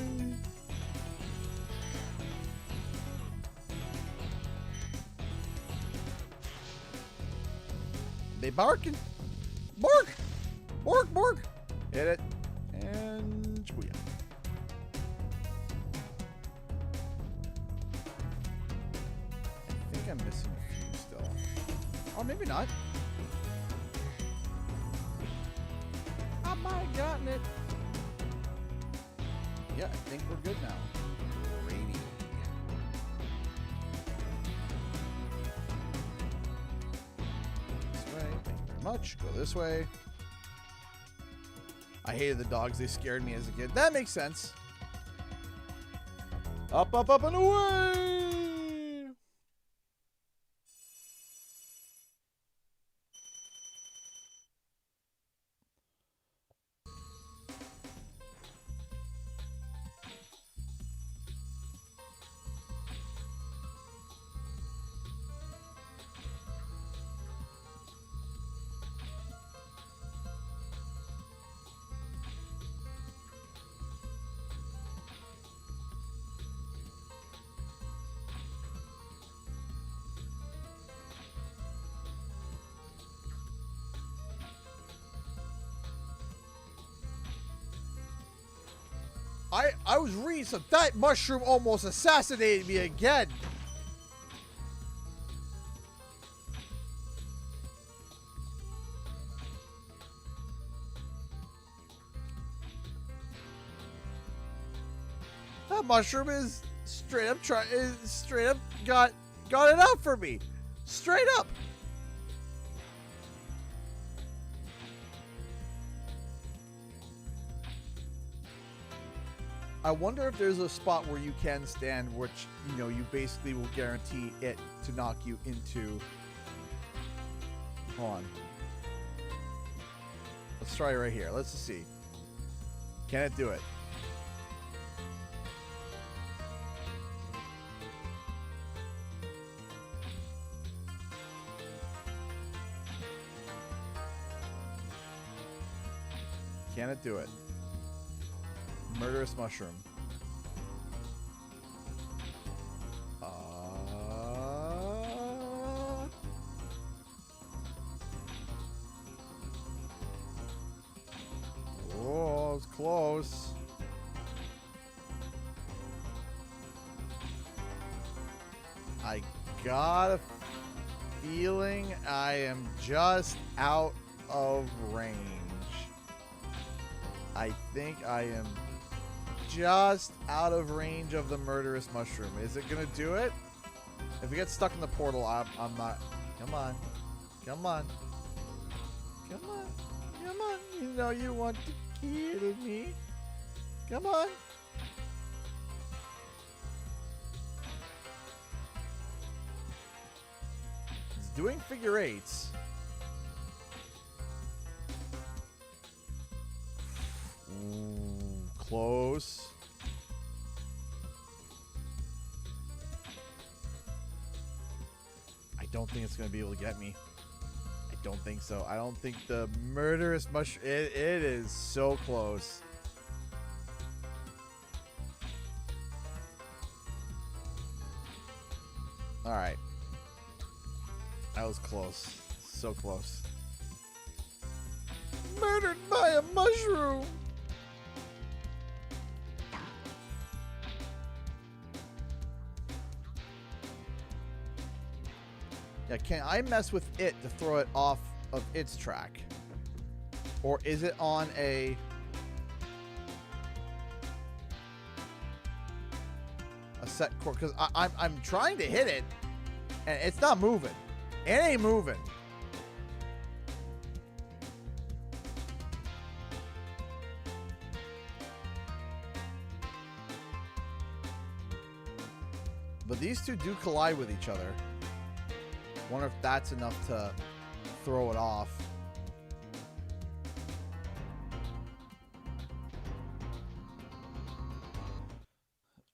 They barking. Bark! Bark, bark! Hit it. And booyah. I think I'm missing a few still. Or maybe not. I might have gotten it. Yeah, I think we're good now. Rainy. This way. Thank you very much. Go this way. I hated the dogs. They scared me as a kid. That makes sense. Up, up, up, and away! I was reading some. That mushroom almost assassinated me again. That mushroom is straight up got it up for me. Straight up. I wonder if there's a spot where you can stand, which, you know, you basically will guarantee it to knock you into. Hold on. Let's try it right here. Let's just see. Can it do it? Can it do it? Murderous mushroom. Oh, it's close. I got a feeling I am just out of range. I think I am just out of range of the murderous mushroom. Is it gonna do it? If it gets stuck in the portal, I'm not. Come on. Come on. Come on. Come on. You know you want to kill me. Come on. It's doing figure eights. Ooh, close. I don't think it's going to be able to get me. I don't think so. I don't think the murderous mushroom... It is so close. Alright. That was close. So close. Murdered by a mushroom! Yeah, can I mess with it to throw it off of its track? Or is it on a set course? Because I'm trying to hit it, and it's not moving. It ain't moving. But these two do collide with each other. Wonder if that's enough to throw it off.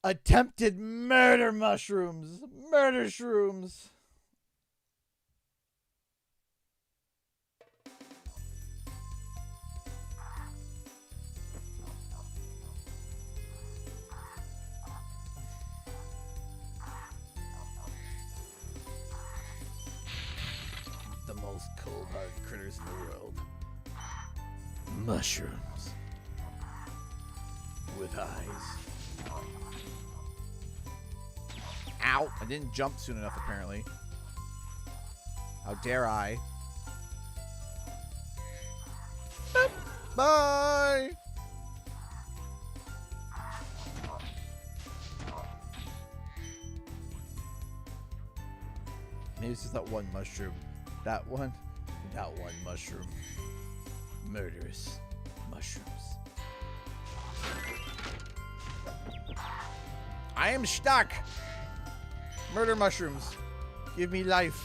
Attempted murder mushrooms. Murder shrooms. The most cold-hearted critters in the world. Mushrooms. With eyes. Ow! I didn't jump soon enough, apparently. How dare I? Bye! Maybe it's just that one mushroom. That one mushroom. Murderous mushrooms. I am stuck! Murder mushrooms. Give me life.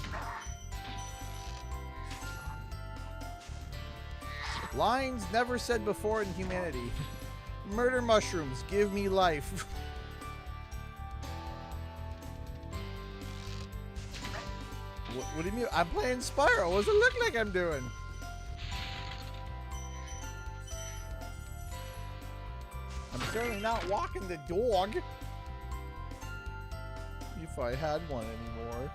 Lines never said before in humanity. Murder mushrooms. Give me life. What do you mean? I'm playing Spyro. What does it look like I'm doing? I'm certainly not walking the dog. If I had one anymore.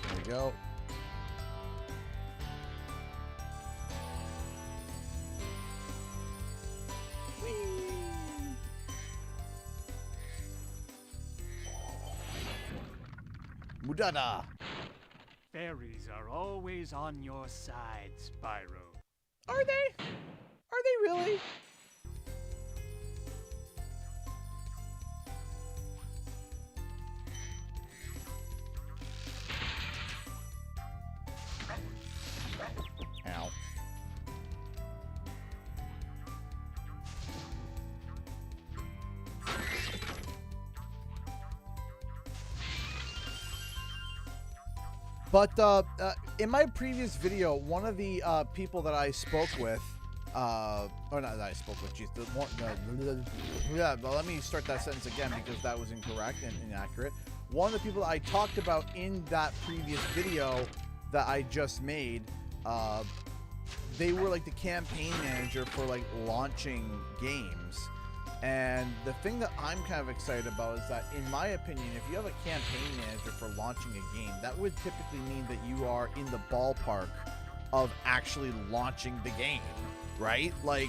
There we go. Mudada. Fairies are always on your side, Spyro. Are they? Are they really? But in my previous video, one of the people that I spoke with, or not that I spoke with, geez, yeah, but let me start that sentence again because that was incorrect and inaccurate. One of the people that I talked about in that previous video that I just made, they were like the campaign manager for like launching games. And the thing that I'm kind of excited about is that, in my opinion, if you have a campaign manager for launching a game, that would typically mean that you are in the ballpark of actually launching the game, right? Like,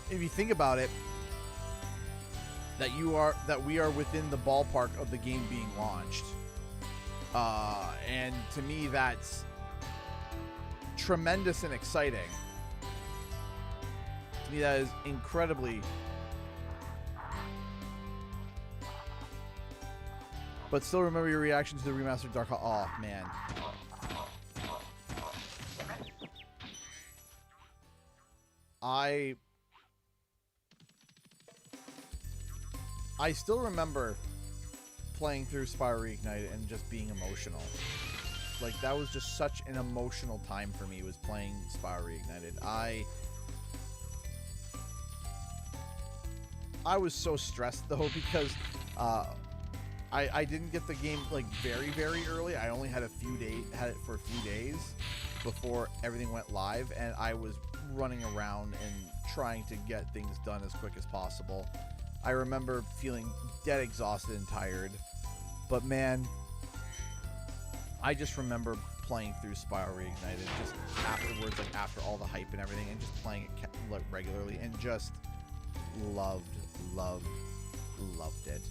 if you think about it, that we are within the ballpark of the game being launched. And to me, that's tremendous and exciting. To me, that is incredibly. But still remember your reaction to the remastered Dark Hall. Oh, man. I still remember playing through Spyro Reignited and just being emotional. Like, that was just such an emotional time for me, was playing Spyro Reignited. I was so stressed, though, because I didn't get the game like very, very early. I only had it for a few days before everything went live, and I was running around and trying to get things done as quick as possible. I remember feeling dead exhausted and tired, but man, I just remember playing through Spyro Reignited just afterwards, like after all the hype and everything, and just playing it like regularly, and just loved it.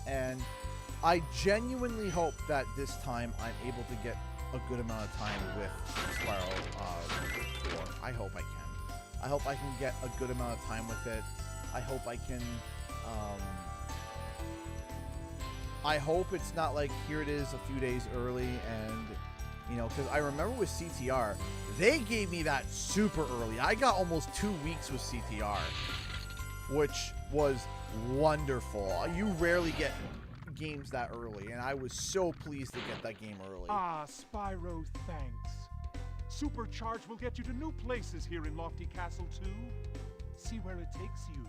And I genuinely hope that this time I'm able to get a good amount of time with Spyro 4. I hope I can. I hope I can get a good amount of time with it. I hope I can, I hope it's not like, here it is a few days early, and, you know, because I remember with CTR, they gave me that super early. I got almost 2 weeks with CTR, which was wonderful. You rarely get games that early, and I was so pleased to get that game early. Ah, Spyro, thanks. Supercharge will get you to new places here in Lofty Castle, too. See where it takes you.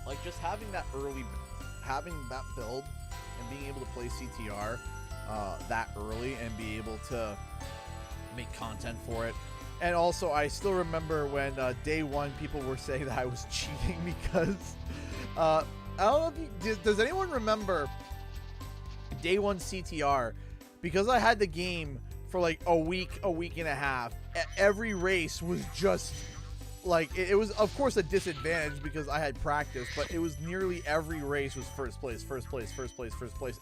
Like, just having that build and being able to play CTR that early and be able to make content for it. And also, I still remember when day one people were saying that I was cheating because I don't know if you, does anyone remember day one CTR? Because I had the game for like a week and a half. Every race was just like, it was of course a disadvantage because I had practice, but it was nearly every race was first place.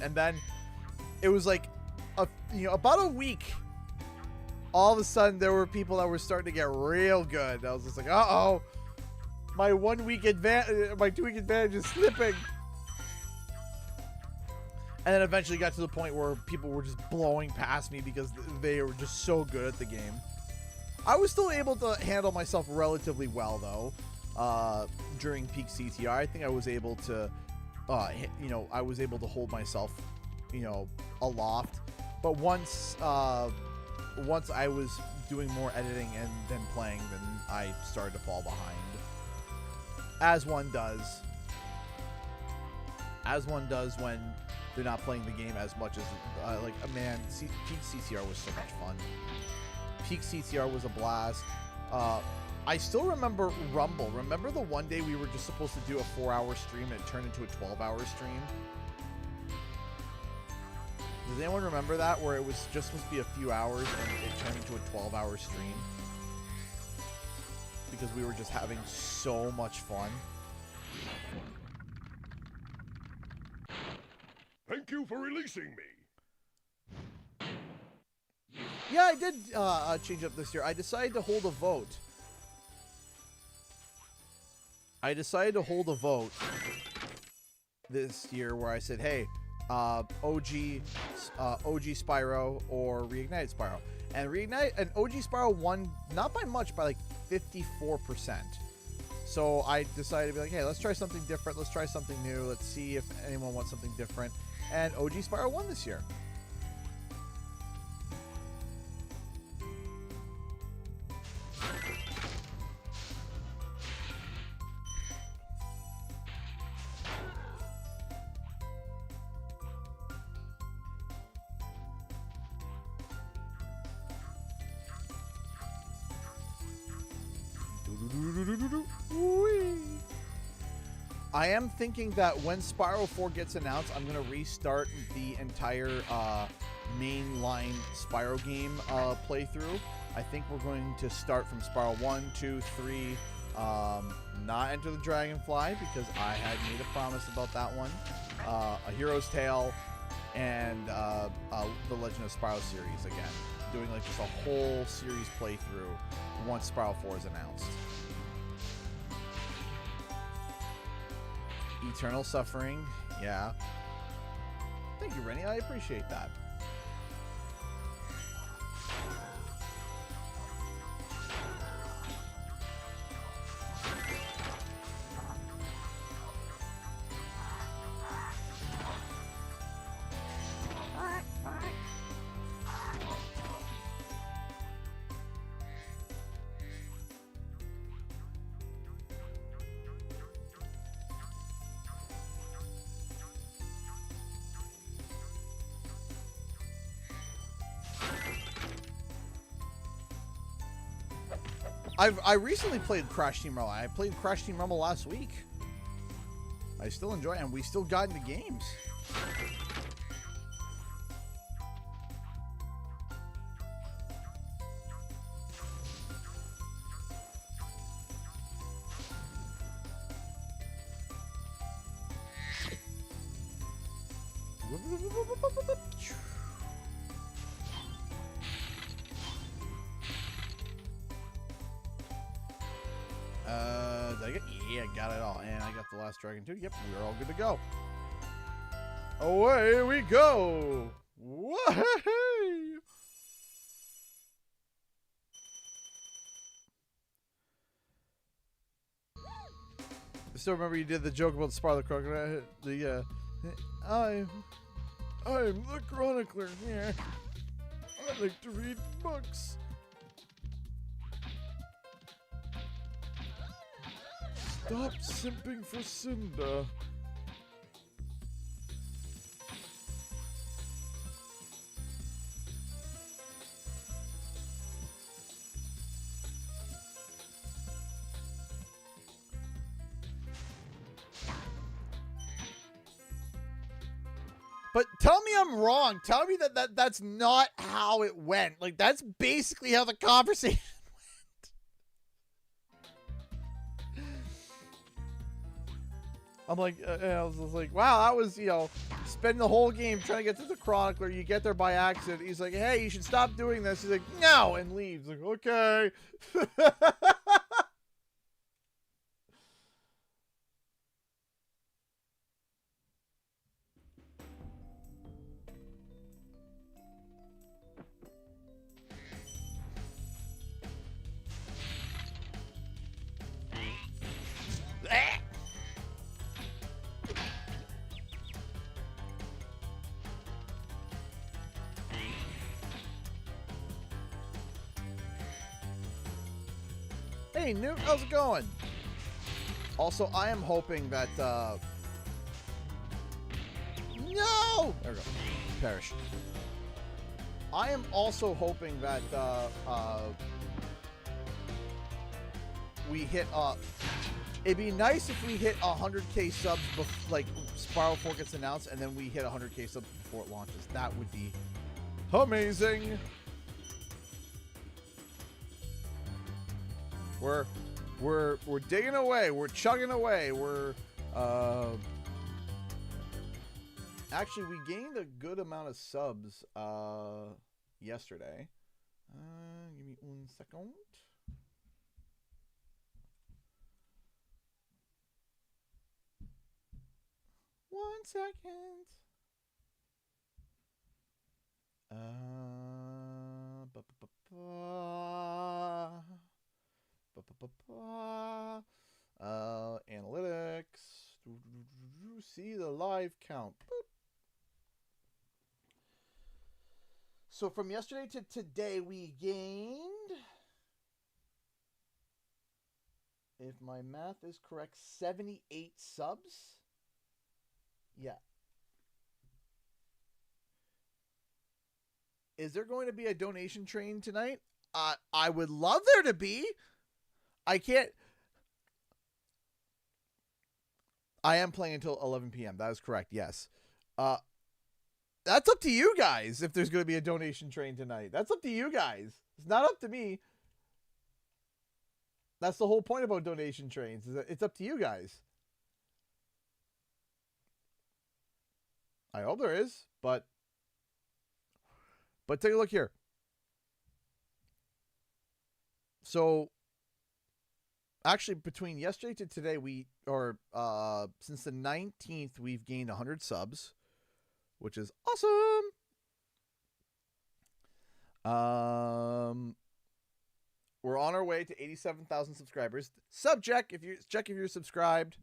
And then it was like about a week. All of a sudden, there were people that were starting to get real good. I was just like, uh-oh, my 1 week advantage, my 2 week advantage is slipping. And then eventually got to the point where people were just blowing past me because they were just so good at the game. I was still able to handle myself relatively well, though, during peak CTR. I think I was able to, I was able to hold myself, aloft. But once I was doing more editing and then playing, then I started to fall behind. As one does. As one does when they're not playing the game as much as, Peak CTR was so much fun. Peak CTR was a blast. I still remember Rumble. Remember the one day we were just supposed to do a 4-hour stream and it turned into a 12-hour stream? Does anyone remember that, where it was just supposed to be a few hours and it turned into a 12-hour stream? Because we were just having so much fun. Thank you for releasing me. Yeah, I did change up this year. I decided to hold a vote. This year where I said, hey, OG Spyro or Reignited Spyro. And OG Spyro won, not by much, by like 54%. So I decided to be like, hey, let's try something different. Let's try something new. Let's see if anyone wants something different. And OG Spyro won this year. I am thinking that when Spyro 4 gets announced, I'm going to restart the entire mainline Spyro game playthrough. I think we're going to start from Spyro 1, 2, 3, not Enter the Dragonfly, because I had made a promise about that one, A Hero's Tale, and the Legend of Spyro series again. Doing like just a whole series playthrough once Spyro 4 is announced. Eternal Suffering, yeah. Thank you, Rennie. I appreciate that. I recently played Crash Team Rumble. I played Crash Team Rumble last week. I still enjoy it, and we still got into games. Did I get? Yeah, got it all. And I got the last dragon too. Yep, we're all good to go. Away we go! Whoa! I still remember you did the joke about Spyro the Crocodile. I'm the chronicler. Yeah, I like to read books. Stop simping for Cinda. But tell me I'm wrong. Tell me that's not how it went. Like, that's basically how the conversation I'm like, I was just like, wow, that was, you know, spend the whole game trying to get to the chronicler. You get there by accident. He's like, hey, you should stop doing this. He's like, no, and leaves. Like, okay. Hey, Newt, how's it going? Also, I am hoping that, no! There we go. Perish. I am also hoping that, we hit, it'd be nice if we hit 100k subs, like, Spyro 4 gets announced, and then we hit 100k subs before it launches. That would be amazing! We're digging away. We're chugging away. We're actually we gained a good amount of subs yesterday. Give me 1 second. One second. live count. Boop. So from yesterday to today, we gained, if my math is correct, 78 subs. Yeah. Is there going to be a donation train tonight? I would love there to be. I can't. I am playing until 11 p.m. That is correct. Yes. That's up to you guys if there's going to be a donation train tonight. That's up to you guys. It's not up to me. That's the whole point about donation trains. Is that it's up to you guys. I hope there is, but take a look here. So actually between yesterday to today, since the 19th, we've gained 100 subs, which is awesome. We're on our way to 87,000 subscribers. Check if you're subscribed.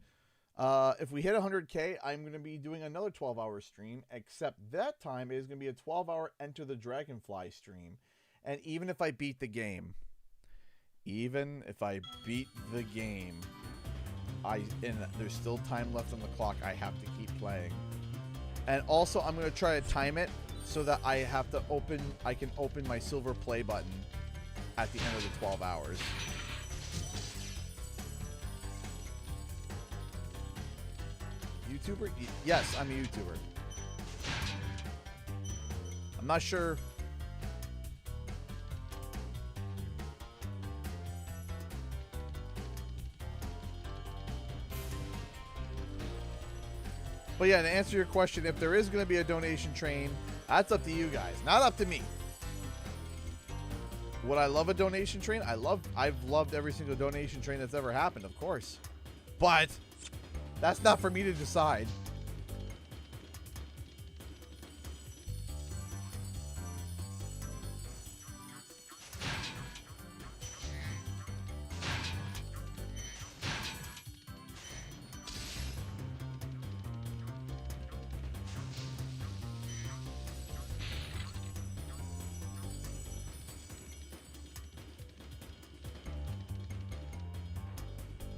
If we hit 100K, I'm going to be doing another 12-hour stream, except that time it is going to be a 12-hour Enter the Dragonfly stream. And even if I beat the game, and there's still time left on the clock, I have to keep playing. And also, I'm going to try to time it so that I can open my silver play button at the end of the 12 hours. YouTuber? Yes, I'm a YouTuber. I'm not sure. But yeah, to answer your question, if there is going to be a donation train, that's up to you guys, not up to me. Would I love a donation train? I've loved every single donation train that's ever happened, of course. But that's not for me to decide.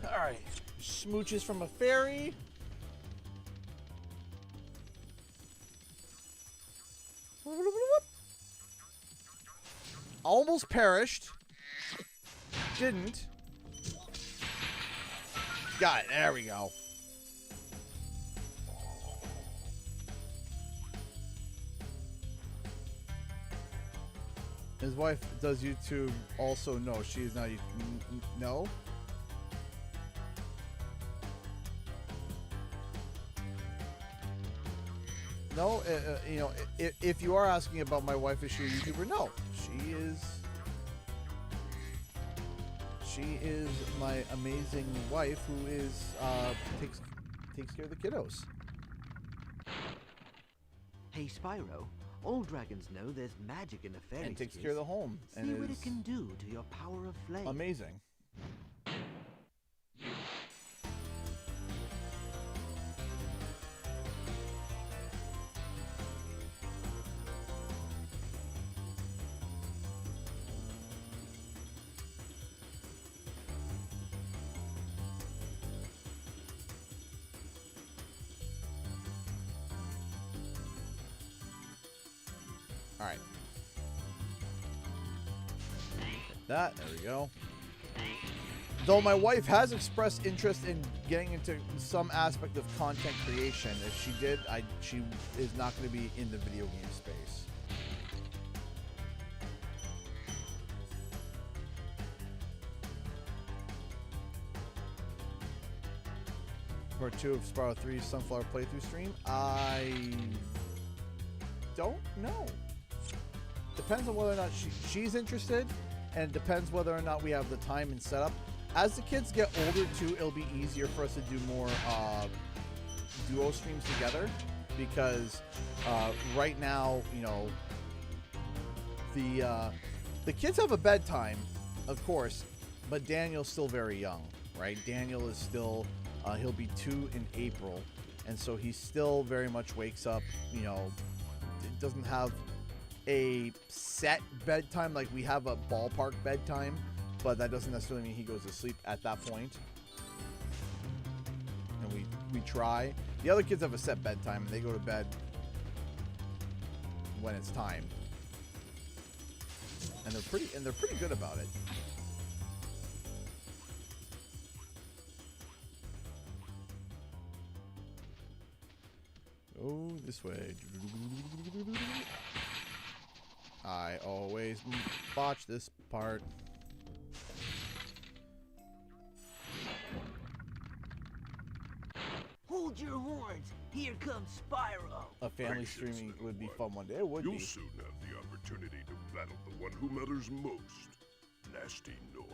Alright, smooches from a fairy. Almost perished. Didn't. Got it, there we go. His wife does YouTube also. No, she is not. No. No, you know, if you are asking about my wife, is she a YouTuber? No, she is. She is my amazing wife who is takes care of the kiddos. Hey, Spyro. All dragons know there's magic in the fairy and takes care of the home. See what it can do to your power of flame. Amazing. All right. There we go. Though my wife has expressed interest in getting into some aspect of content creation, if she did, she is not going to be in the video game space. Part 2 of Spyro 3's Sunflower playthrough stream? I don't know. Depends on whether or not she's interested, and depends whether or not we have the time and setup. As the kids get older too, it'll be easier for us to do more duo streams together, because right now, you know, the kids have a bedtime, of course, but Daniel's still very young, right? Daniel is still he'll be 2 in April, and so he still very much wakes up, you know, it doesn't have a set bedtime like we have a ballpark bedtime, but that doesn't necessarily mean he goes to sleep at that point. And we try. The other kids have a set bedtime, and they go to bed when it's time. And they're pretty good about it. Oh, this way. I always botch this part. Hold your horns! Here comes Spyro! A family streaming would be fun one day. It would be. You'll soon have the opportunity to battle the one who matters most, Nasty Nork.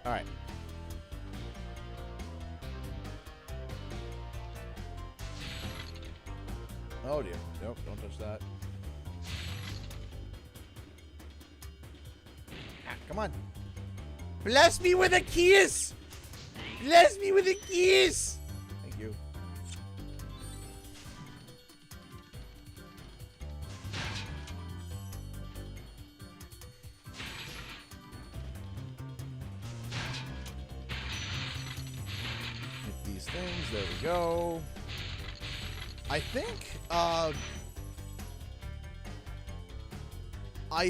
All right. Oh dear. Nope, don't touch that. Ah, come on. Bless me with a kiss! Bless me with a kiss! Thank you. Things. There we go. I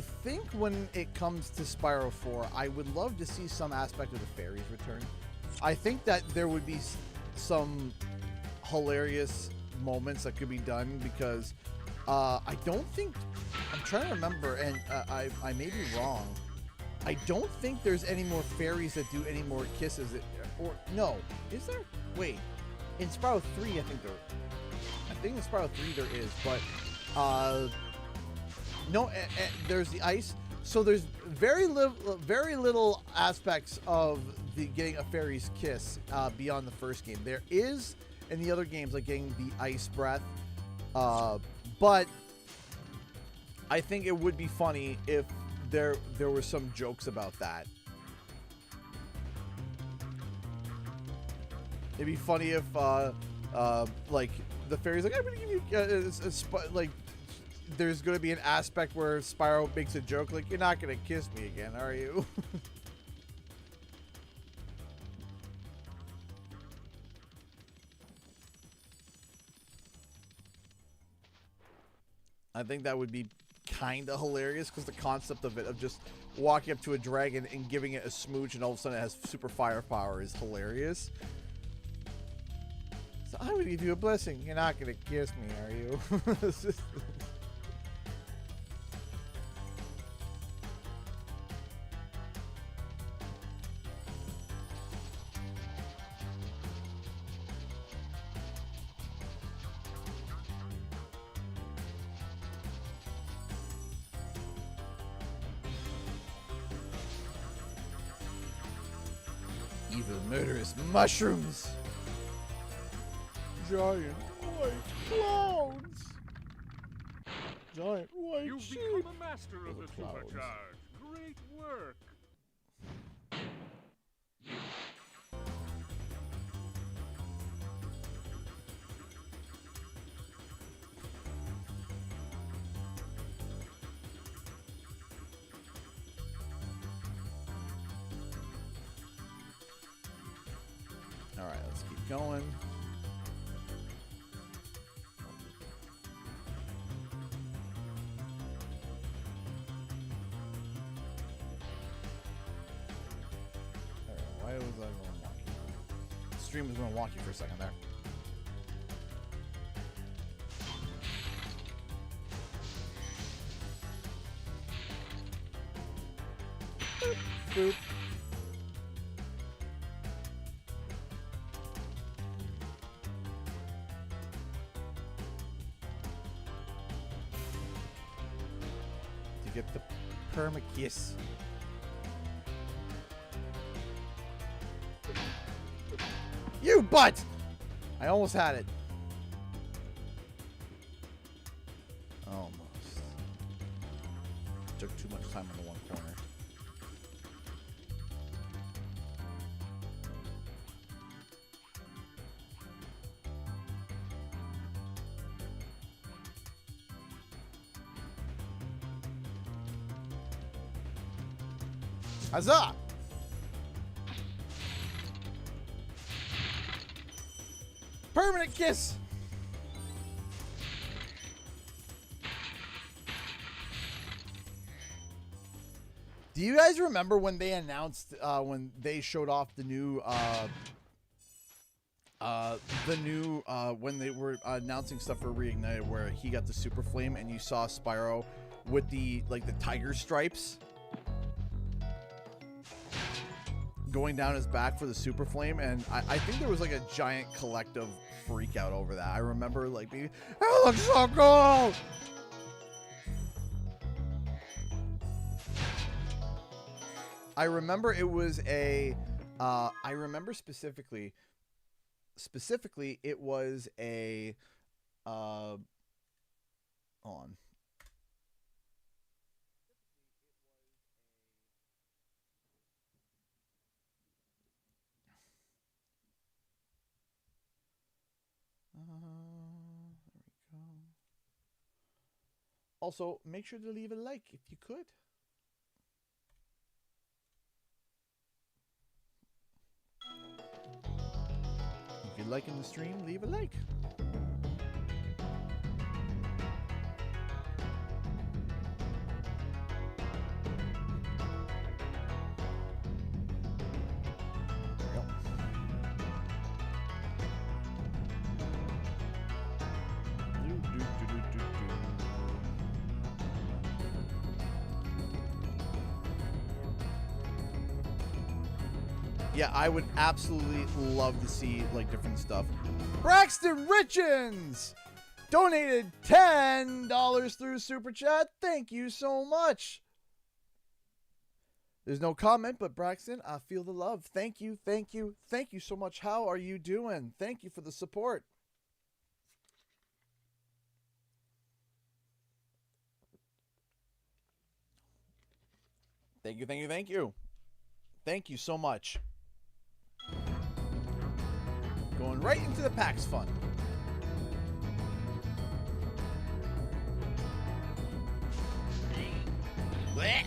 think when it comes to Spyro 4, I would love to see some aspect of the fairies return. I think that there would be some hilarious moments that could be done because I don't think, I'm trying to remember, and I may be wrong. I don't think there's any more fairies that do any more kisses. Or no, is there? Wait, in Spyro 3, I think in Spyro 3 there is, but no, there's the ice. So there's very little aspects of the getting a fairy's kiss beyond the first game. There is in the other games, like getting the ice breath, but I think it would be funny if there were some jokes about that. It'd be funny if, like, the fairy's like, I'm gonna give you, like, there's gonna be an aspect where Spyro makes a joke, like, you're not gonna kiss me again, are you? I think that would be kind of hilarious, because the concept of it, of just walking up to a dragon and giving it a smooch and all of a sudden it has super firepower is hilarious. So I would give you a blessing. You're not gonna kiss me, are you? Evil, murderous mushrooms. Giant white clouds. Giant white You've sheep. become a master of the supercharge. Great work. All right, let's keep going. Why was I going wonky? The stream was going wonky for a second there. Boop. Boop. get the permakiss. You butt! I almost had it. Almost. Took too much time on the one corner. Huzzah! Permanent kiss! Do you guys remember when they announced, when they showed off the new, when they were announcing stuff for Reignited, where he got the Super Flame and you saw Spyro with the, like, the tiger stripes going down his back for the Super Flame, and I think there was like a giant collective freak out over that. I remember like being, it looks so cool! I remember it was a, I remember specifically it was a, hold on. There we go. Also, make sure to leave a like if you could. If you're liking the stream, leave a like. Yeah, I would absolutely love to see, like, different stuff. Braxton Richens donated $10 through Super Chat. Thank you so much. There's no comment, but Braxton, I feel the love. Thank you, thank you, thank you so much. How are you doing? Thank you for the support. Thank you, thank you, thank you. Thank you so much. Going right into the PAX fund. Blech.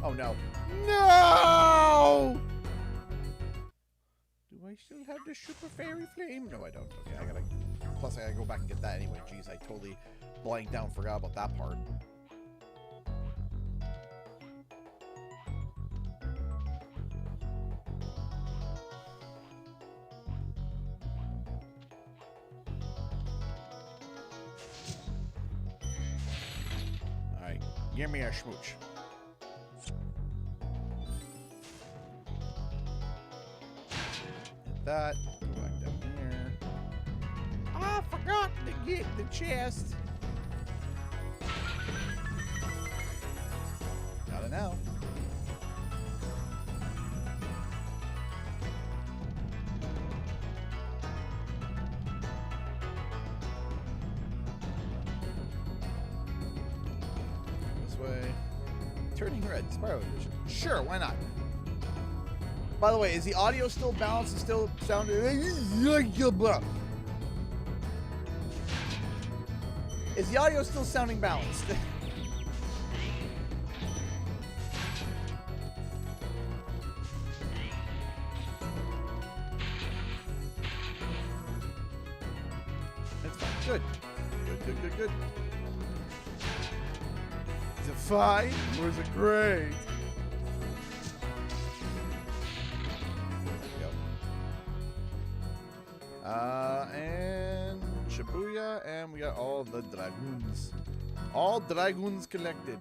Oh no. No! Do I still have the Super Fairy Flame? No, I don't. Okay, I gotta. Plus, I gotta go back and get that anyway. Jeez, I totally blanked out and forgot about that part. Give me a smooch. Get that. Go back down here. I forgot to get the chest. Got it now. Turning red, Spyro edition. Sure, why not? By the way, is the audio still balanced and still sounding? Is the audio still sounding balanced? That's fine. Good. Good. Is it fine or is it great? And Shibuya, and we got all the dragoons. All dragoons collected.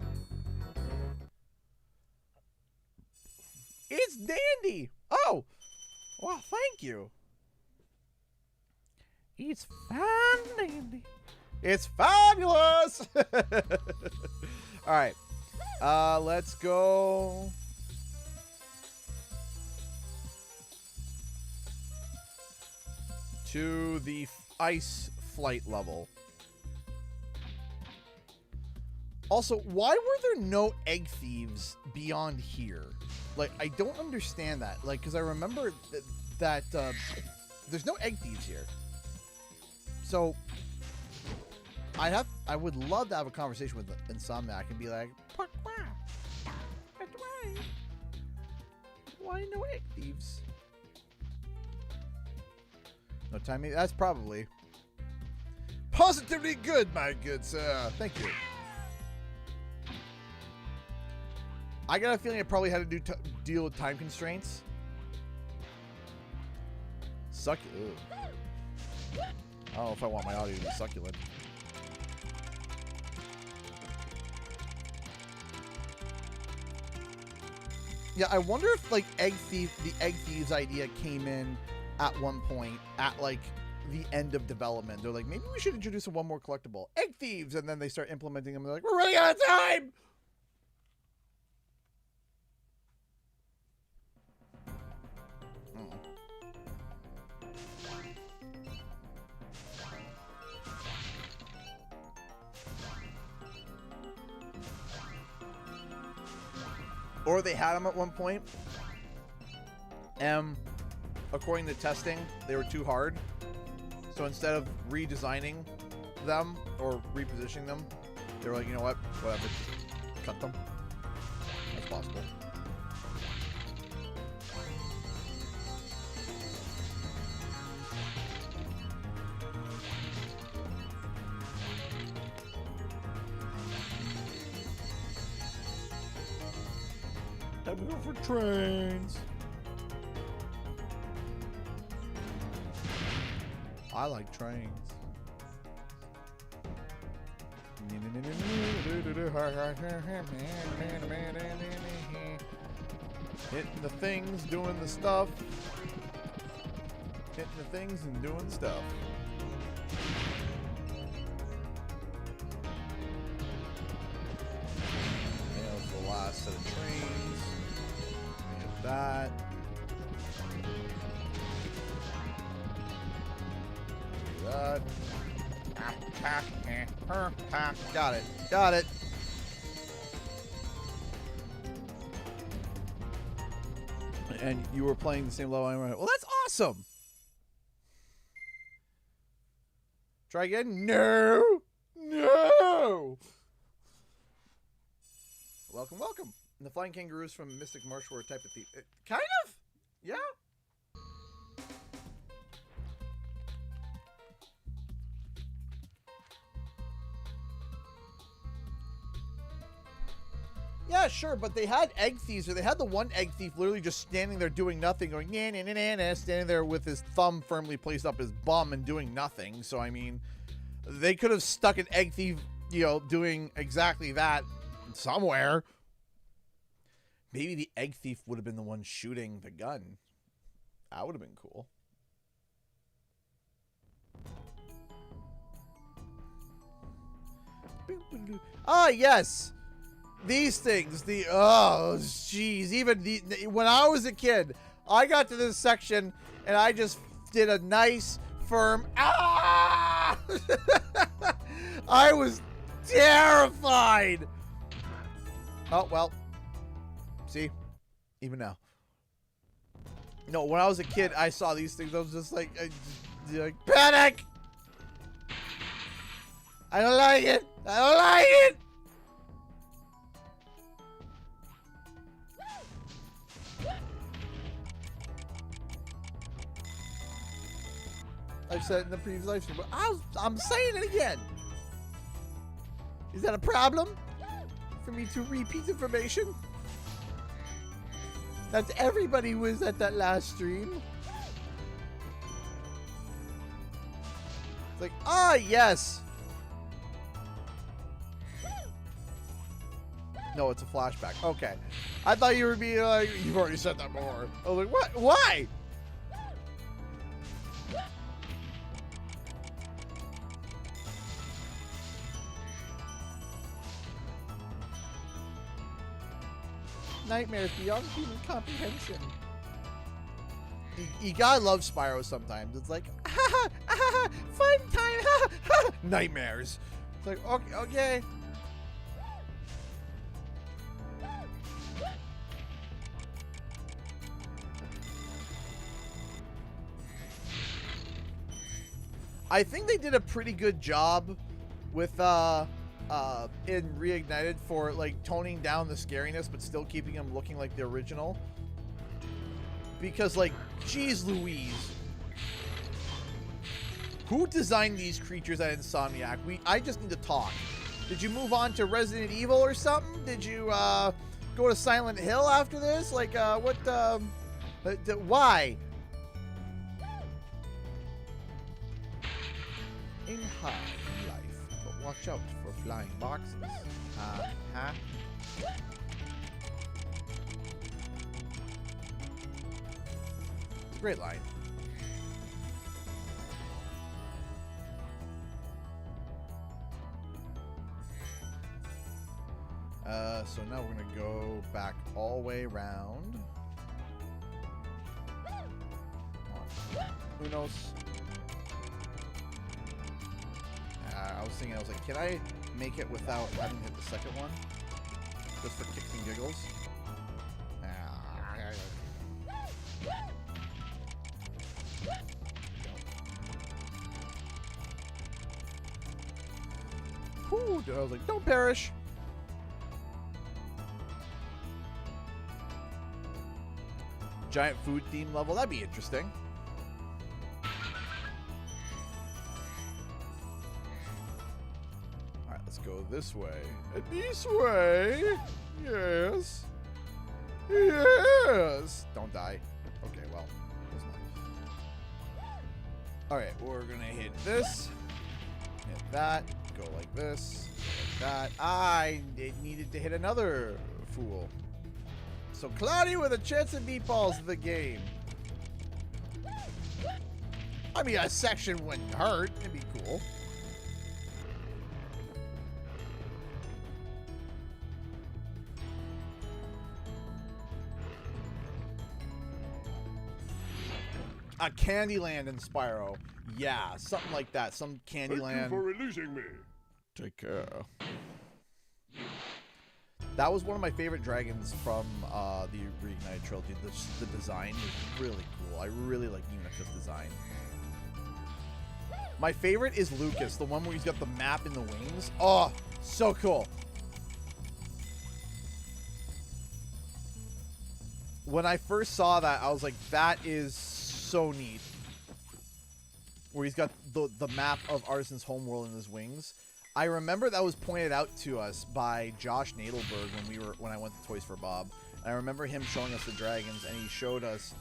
It's dandy. Oh, well, thank you. It's fine, dandy. It's fabulous! Alright. Let's go... to the ice flight level. Also, why were there no egg thieves beyond here? Like, I don't understand that. Like, because I remember that there's no egg thieves here. So, I would love to have a conversation with Insomniac and be like, why no egg thieves? No timing. That's probably positively good, my good sir. Thank you. I got a feeling I probably had to deal with time constraints. Ew. I don't know if I want my audio to be succulent. Yeah, I wonder if like the egg thieves idea came in at one point at like the end of development. They're like, maybe we should introduce one more collectible, egg thieves, and then they start implementing them. They're like, we're running out of time. Or they had them at one point. According to testing, they were too hard. So instead of redesigning them or repositioning them, they were like, you know what? Whatever. Just cut them. That's possible. Time to go for trains. I like trains. Hitting the things, doing the stuff. Hitting the things and doing the stuff. There's the last set of trains. There's that. Got it. Got it. And you were playing the same level I went. Well, that's awesome. Try again. No. No. Welcome, welcome. And the flying kangaroos from Mystic Marsh were a type of thief. Kind of. Yeah. Yeah, sure, but they had egg thieves, or they had the one egg thief literally just standing there doing nothing, going nah, nah, nah, nah, nah, standing there with his thumb firmly placed up his bum and doing nothing. So, I mean, they could have stuck an egg thief, you know, doing exactly that somewhere. Maybe the egg thief would have been the one shooting the gun. That would have been cool. Ah, yes. These things, oh, jeez, even when I was a kid, I got to this section and I just did a nice, firm, ah! I was terrified. Oh, well, see, even now. No, when I was a kid, I saw these things, I was just like panic! I don't like it! I don't like it! I've said it in the previous live stream, but I'm saying it again. Is that a problem for me to repeat information? That's everybody who was at that last stream. It's like, ah, yes. No, it's a flashback. Okay. I thought you were being like, you've already said that before. I was like, what? Why? nightmares beyond human comprehension. You gotta love Spyro sometimes. It's like, fun time, nightmares. It's like, okay, okay. I think they did a pretty good job with in Reignited for like toning down the scariness but still keeping them looking like the original. Because like, geez Louise, who designed these creatures at Insomniac? I just need to talk. Did you move on to Resident Evil or something? Did you go to Silent Hill after this? Like what why? In high life, but watch out for flying boxes. It's a great line. So now we're gonna go back all the way around. Unos. I was thinking, I was like, can I make it without having to hit the second one? Just for kicks and giggles? Whew, I was like, don't perish! Giant food theme level, that'd be interesting. Go this way. This way. Yes. Yes. Don't die. Okay, well. Alright, we're gonna hit this. Hit that. Go like this. Go like that. I needed to hit another fool. So Cloudy with a chance of meatballs in the game. I mean, a section wouldn't hurt. It'd be cool. A Candyland in Spyro. Yeah, something like that. Some Candyland. Thank you for releasing me. Take care. That was one of my favorite dragons from the Reignited Trilogy. The design is really cool. I really like Unica's design. My favorite is Lucas, the one where he's got the map in the wings. Oh, so cool. When I first saw that, I was like, that is so neat. Where he's got the map of Artisan's homeworld in his wings. I remember that was pointed out to us by Josh Nadelberg when I went to Toys for Bob. And I remember him showing us the dragons, and he showed us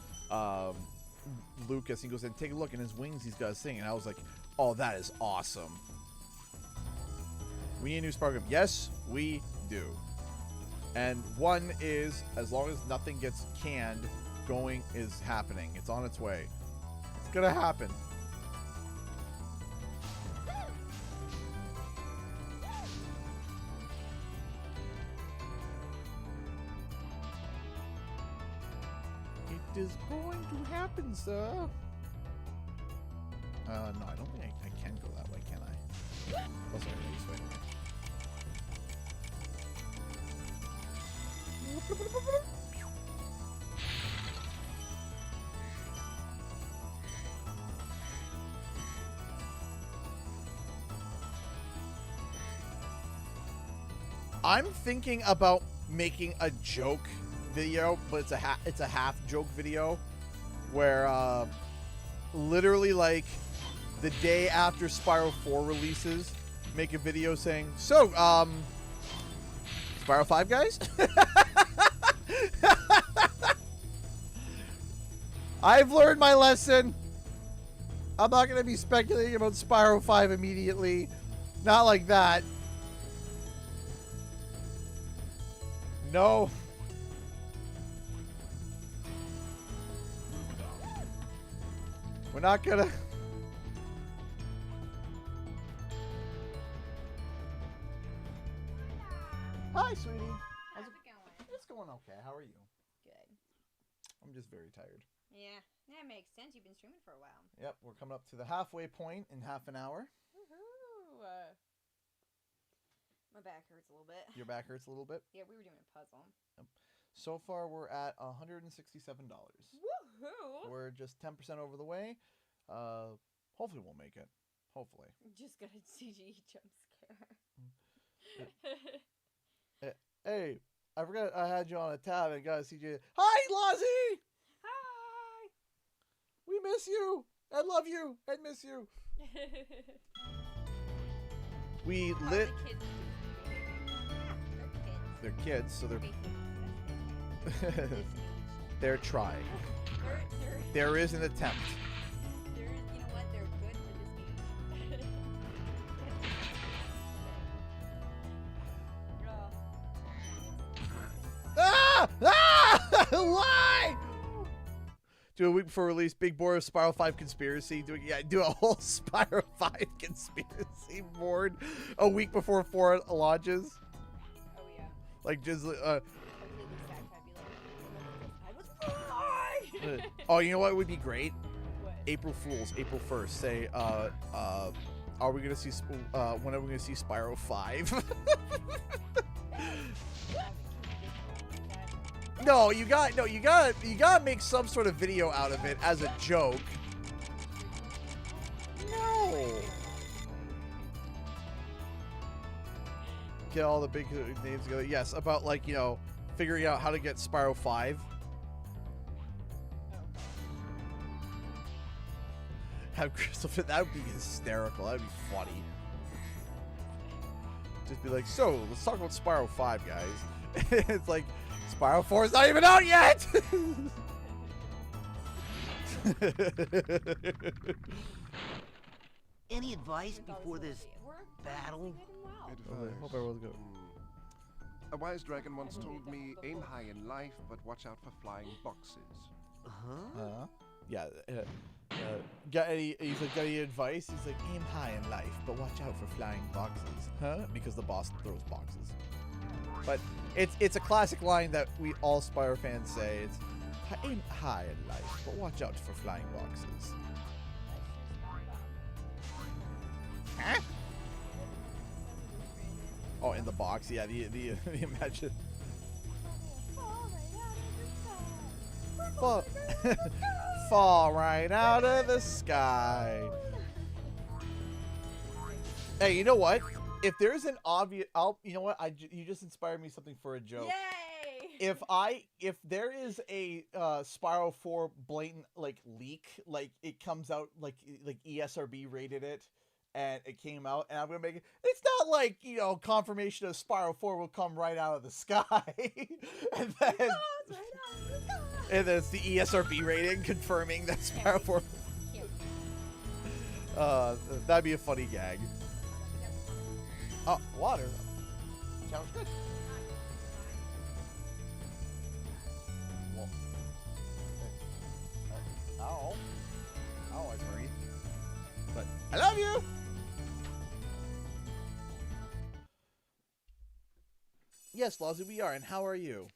Lucas. He goes, and take a look in his wings, he's got a thing. And I was like, oh, that is awesome. We need a new Spyro. Yes, we do. And one is, as long as nothing gets canned, going is happening. It's on its way. It's gonna happen. It is going to happen, sir. No, I don't think I can go that way, can I? Plus, I go this way. I'm thinking about making a joke video, but it's a half joke video where literally like the day after Spyro 4 releases, make a video saying, so Spyro 5 guys? I've learned my lesson. I'm not going to be speculating about Spyro 5 immediately. Not like that. No. We're not gonna... Hi, sweetie. How's it going? It's going going okay. How are you? Good. I'm just very tired. Yeah, that makes sense. You've been streaming for a while. Yep, we're coming up to the halfway point in half an hour. Woohoo! My back hurts a little bit. Your back hurts a little bit? Yeah, we were doing a puzzle. Yep. So far, we're at $167. Woohoo! We're just 10% over the way. Hopefully we'll make it. Hopefully. Just got a CG jump scare. Hey, I forgot I had you on a tab and got a CG. Hi, Lozzie! Hi! We miss you! I love you! I miss you! We lit... They're kids, so they're... They're trying. There is an attempt. You know what? They're good for this game. Ah! Ah! Why? Do a week before release, Big Board Spyro 5 conspiracy. Do a whole Spyro 5 conspiracy board a week before 4 launches. Oh yeah. Like just oh, you know what would be great? What? April Fools, April 1st. Say, are we gonna see? When are we gonna see Spyro 5? No, you gotta make some sort of video out of it as a joke. No. Get all the big names together. Yes, about like, you know, figuring out how to get Spyro 5. Have Crystal Fit, that would be hysterical. That would be funny. Just be like, so let's talk about Spyro 5, guys. It's like, Spyro 4 is not even out yet! Any advice before this battle? Advice. Hope everyone's good. A wise dragon once told me, aim high in life, but watch out for flying boxes. Huh? Yeah. Got any advice? He's like, aim high in life, but watch out for flying boxes. Huh? Because the boss throws boxes. But it's a classic line that we all Spyro fans say. It's aim high in life, but watch out for flying boxes. Huh? Oh, in the box, yeah. The imagine. Fall right out of the sky. Hey, you know what? If there's an obvious, you know what? You just inspired me something for a joke. Yay! If there is a Spyro 4 blatant like leak, like it comes out like ESRB rated it, and it came out, and I'm gonna make it. It's not like, you know, confirmation of Spyro 4 will come right out of the sky, and then it's the ESRB rating confirming that Spyro 4. That'd be a funny gag. Oh, water. Sounds good. Well, ow. Ow, I worry. But I love you! Yes, Lozzie, we are. And how are you?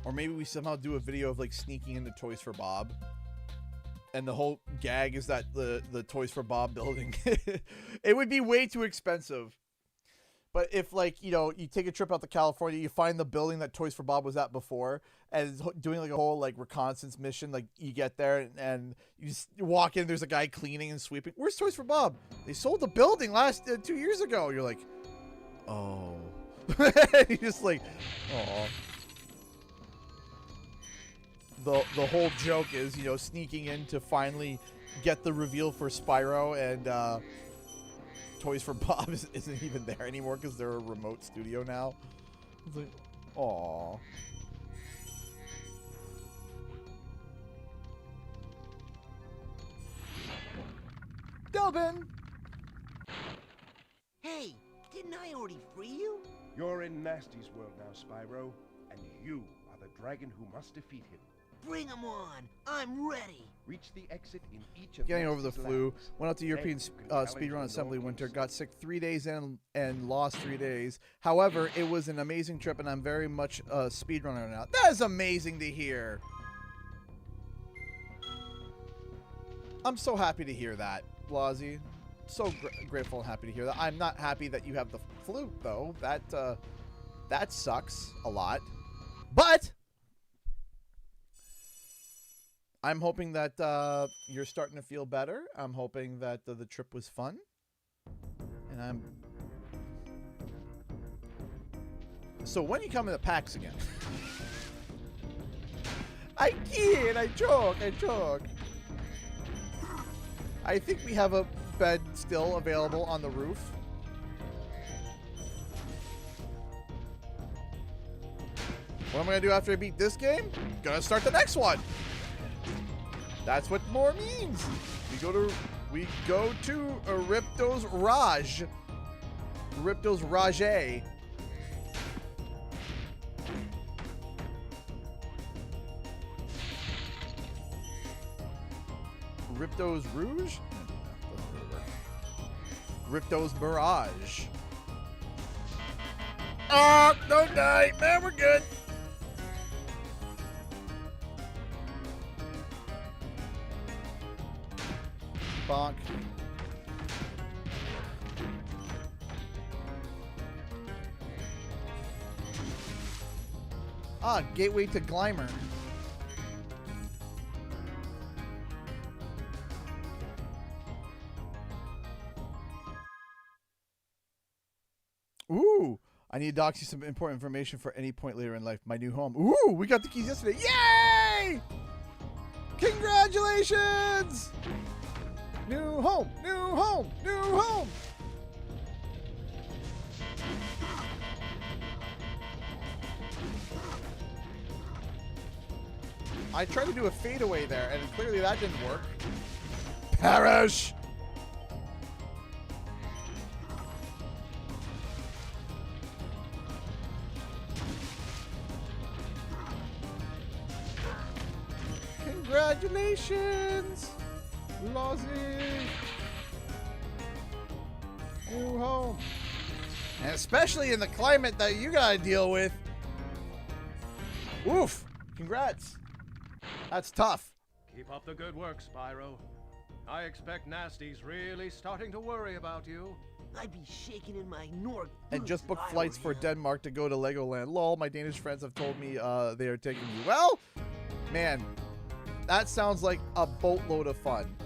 Or maybe we somehow do a video of like sneaking into Toys for Bob. And the whole gag is that the Toys for Bob building. It would be way too expensive. But if, like, you know, you take a trip out to California, you find the building that Toys for Bob was at before, and it's doing like a whole like reconnaissance mission. Like, you get there and you just walk in, there's a guy cleaning and sweeping. Where's Toys for Bob? They sold the building 2 years ago. You're like, oh. You're just like, oh. The whole joke is, you know, sneaking in to finally get the reveal for Spyro, and Toys for Bob isn't even there anymore because they're a remote studio now. It's like, aw. Delvin! Hey, didn't I already free you? You're in Nasty's world now, Spyro, and you are the dragon who must defeat him. Bring him on! I'm ready! Reach the exit in each of Getting over the Nastie's flu. labs. Went out to European speedrun assembly winter. Got sick 3 days in and lost 3 days. However, it was an amazing trip, and I'm very much a speedrunner now. That is amazing to hear. I'm so happy to hear that, Blasey. So grateful and happy to hear that. I'm not happy that you have the flu, though. That sucks a lot. But I'm hoping that you're starting to feel better. I'm hoping that the trip was fun. And So when you come to the PAX again? I kid, I joke. I think we have a bed still available on the roof. What am I gonna do after I beat this game? Gonna start the next one. That's what more means. We go to Ripto's Raj. Ripto's Rajay. Ripto's Rouge? Ripto's Mirage. Oh, don't die. Man, we're good. Bonk. Ah, gateway to Glimmer. Ooh, I need to dox you some important information for any point later in life. My new home. Ooh, we got the keys yesterday. Yay! Congratulations! New home, new home, new home. I tried to do a fadeaway there, and clearly that didn't work. Perish! Congratulations, Lozzie! New home. And especially in the climate that you gotta deal with. Woof! Congrats. That's tough. Keep up the good work, Spyro. I expect Nasty's really starting to worry about you. I'd be shaking in my Nork And just boots booked if I flights were for you. Denmark to go to Legoland. Lol, my Danish friends have told me they are taking me. Well, man, that sounds like a boatload of fun.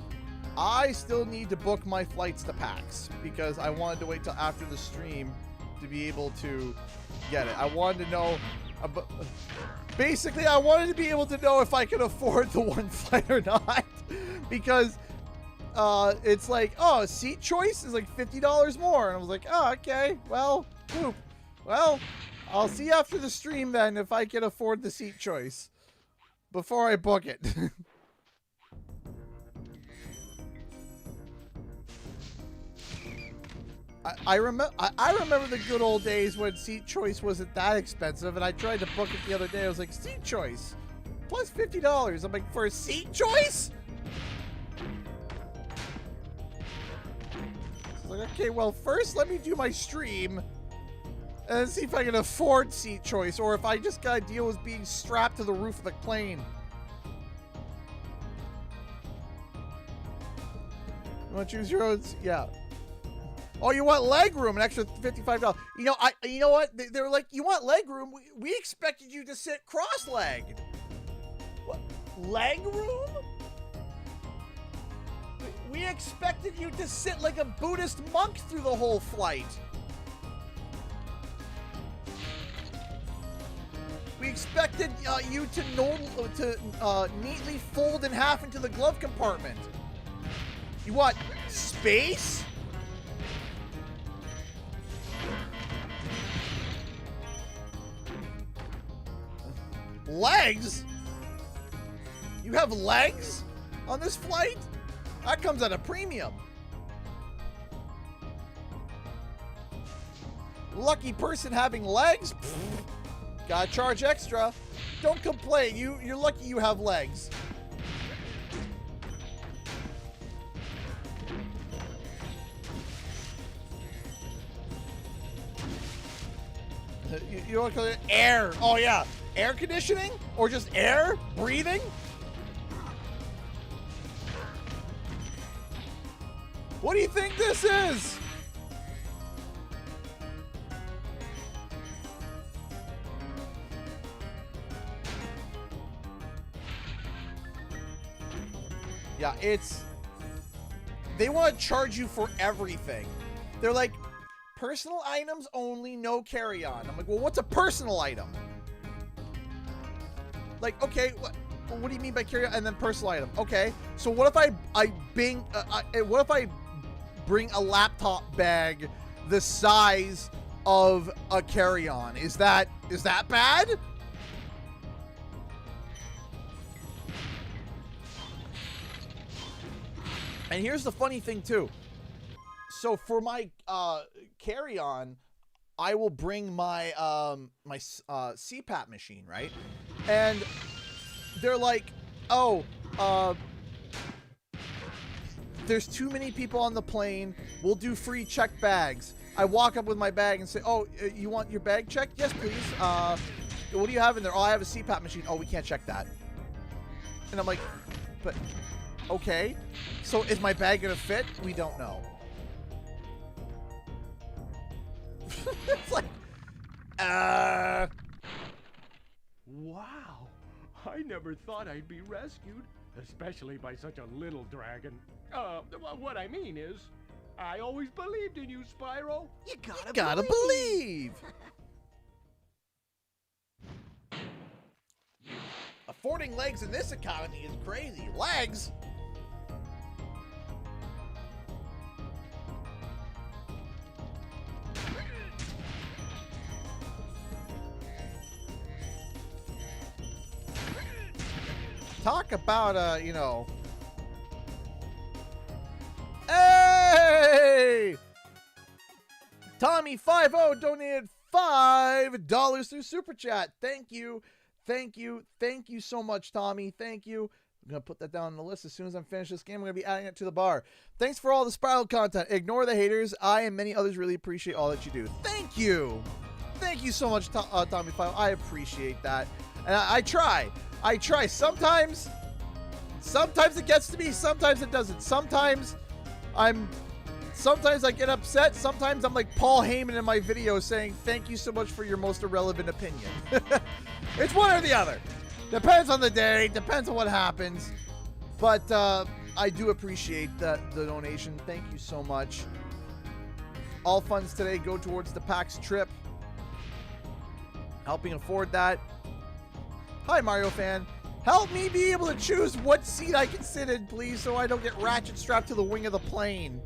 I still need to book my flights to PAX because I wanted to wait till after the stream to be able to get it. I wanted to know... Basically, I wanted to be able to know if I could afford the one flight or not. Because it's like, oh, seat choice is like $50 more. And I was like, oh, okay. Well, poop. Well, I'll see after the stream then if I can afford the seat choice before I book it. I remember the good old days when seat choice wasn't that expensive, and I tried to book it the other day. I was like, seat choice plus $50. I'm like, for a seat choice? I was like, okay, well, first let me do my stream and then see if I can afford seat choice, or if I just gotta deal with being strapped to the roof of the plane. You want to choose your own? Yeah. Oh, you want leg room? An extra $55. You know, you know what? They were like, you want leg room? We expected you to sit cross-legged. What? Leg room? We expected you to sit like a Buddhist monk through the whole flight. We expected you to neatly fold in half into the glove compartment. You want space? Legs? You have legs on this flight? That comes at a premium. Lucky person having legs? Pfft. Gotta charge extra. Don't complain. You're lucky you have legs. You want to call it air? Oh yeah, air conditioning or just air breathing? What do you think this is? Yeah, they want to charge you for everything. They're like, personal items only, no carry-on. I'm like, well, what's a personal item? Like, okay, what do you mean by carry-on and then personal item? Okay, so what if I bring a laptop bag the size of a carry-on? Is that bad? And here's the funny thing too. So for my carry-on, I will bring my my CPAP machine, right? And they're like, oh, there's too many people on the plane. We'll do free checked bags. I walk up with my bag and say, oh, you want your bag checked? Yes, please. What do you have in there? Oh, I have a CPAP machine. Oh, we can't check that. And I'm like, but okay. So is my bag gonna fit? We don't know. It's like, Wow, I never thought I'd be rescued, especially by such a little dragon. What I mean is, I always believed in you, Spyro. You gotta believe. Affording legs in this economy is crazy. Legs? Talk about, you know. Hey! Tommy50 donated $5 through Super Chat. Thank you. Thank you. Thank you so much, Tommy. Thank you. I'm going to put that down on the list. As soon as I'm finished this game, I'm going to be adding it to the bar. Thanks for all the Spyro content. Ignore the haters. I and many others really appreciate all that you do. Thank you. Thank you so much, Tommy50. I appreciate that. And I try. I try. Sometimes it gets to me. Sometimes it doesn't. Sometimes I get upset. Sometimes I'm like Paul Heyman in my video saying, thank you so much for your most irrelevant opinion. It's one or the other. Depends on the day. Depends on what happens. But I do appreciate the donation. Thank you so much. All funds today go towards the PAX trip. Helping afford that. Hi, Mario fan. Help me be able to choose what seat I can sit in, please, so I don't get ratchet strapped to the wing of the plane.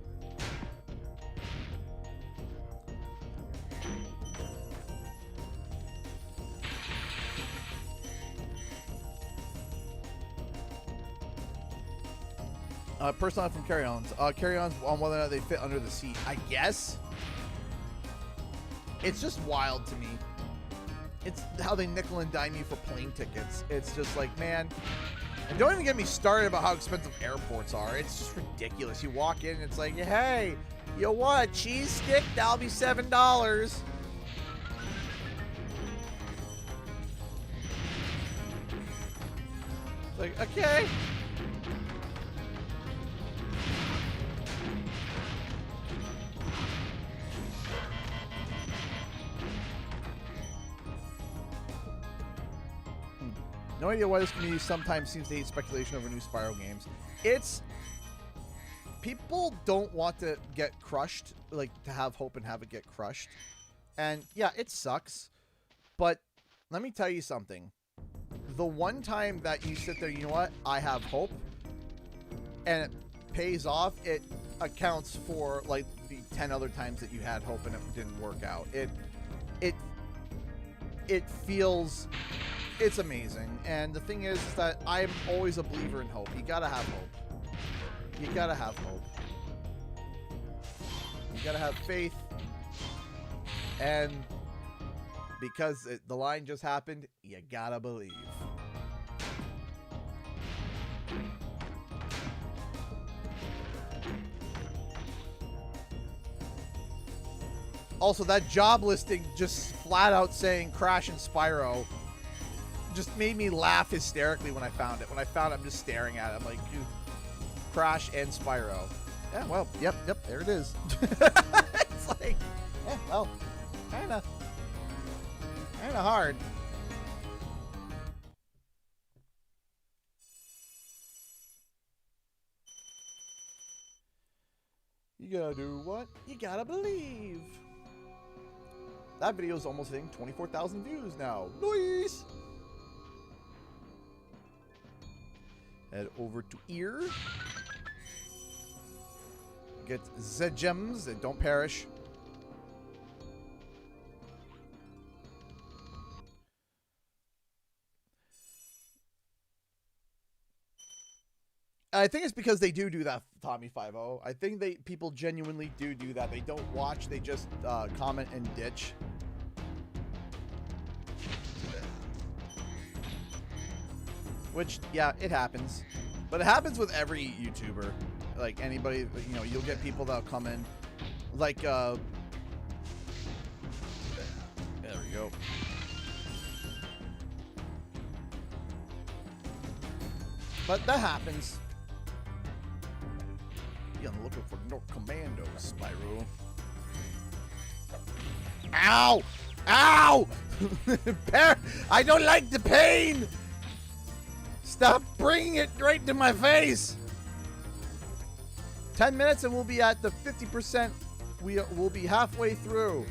Personal from carry-ons. Carry-ons on whether or not they fit under the seat. I guess. It's just wild to me. It's how they nickel and dime you for plane tickets. It's just like, man. And don't even get me started about how expensive airports are. It's just ridiculous. You walk in and it's like, hey, you want a cheese stick? That'll be $7. It's like, okay. No idea why this community sometimes seems to hate speculation over new Spyro games. It's... people don't want to get crushed, like, to have hope and have it get crushed. And, yeah, it sucks. But, let me tell you something. The one time that you sit there, you know what? I have hope. And it pays off, it accounts for, like, the 10 other times that you had hope and it didn't work out. It feels... it's amazing. And the thing is that I'm always a believer in hope. You gotta have hope. You gotta have hope. You gotta have faith. And because the line just happened, you gotta believe. Also, that job listing just flat out saying Crash and Spyro just made me laugh hysterically when I found it. When I found it, I'm just staring at it. I'm like, dude, Crash and Spyro. Yeah, well, yep, there it is. It's like, yeah, well, kind of hard. You gotta do what? You gotta believe. That video is almost hitting 24,000 views now. Nice! Head over to here. Get the gems that don't perish. I think it's because they do that, Tommy 50. I think people genuinely do that. They don't watch, they just comment and ditch. Which, yeah, it happens. But it happens with every YouTuber. Like anybody, you know, you'll get people that'll come in. Like, there we go. But that happens. You're looking for no commandos, Spyro. Ow! Ow! I don't like the pain! Stop bringing it right to my face! 10 minutes and we'll be at the 50%. We'll be halfway through.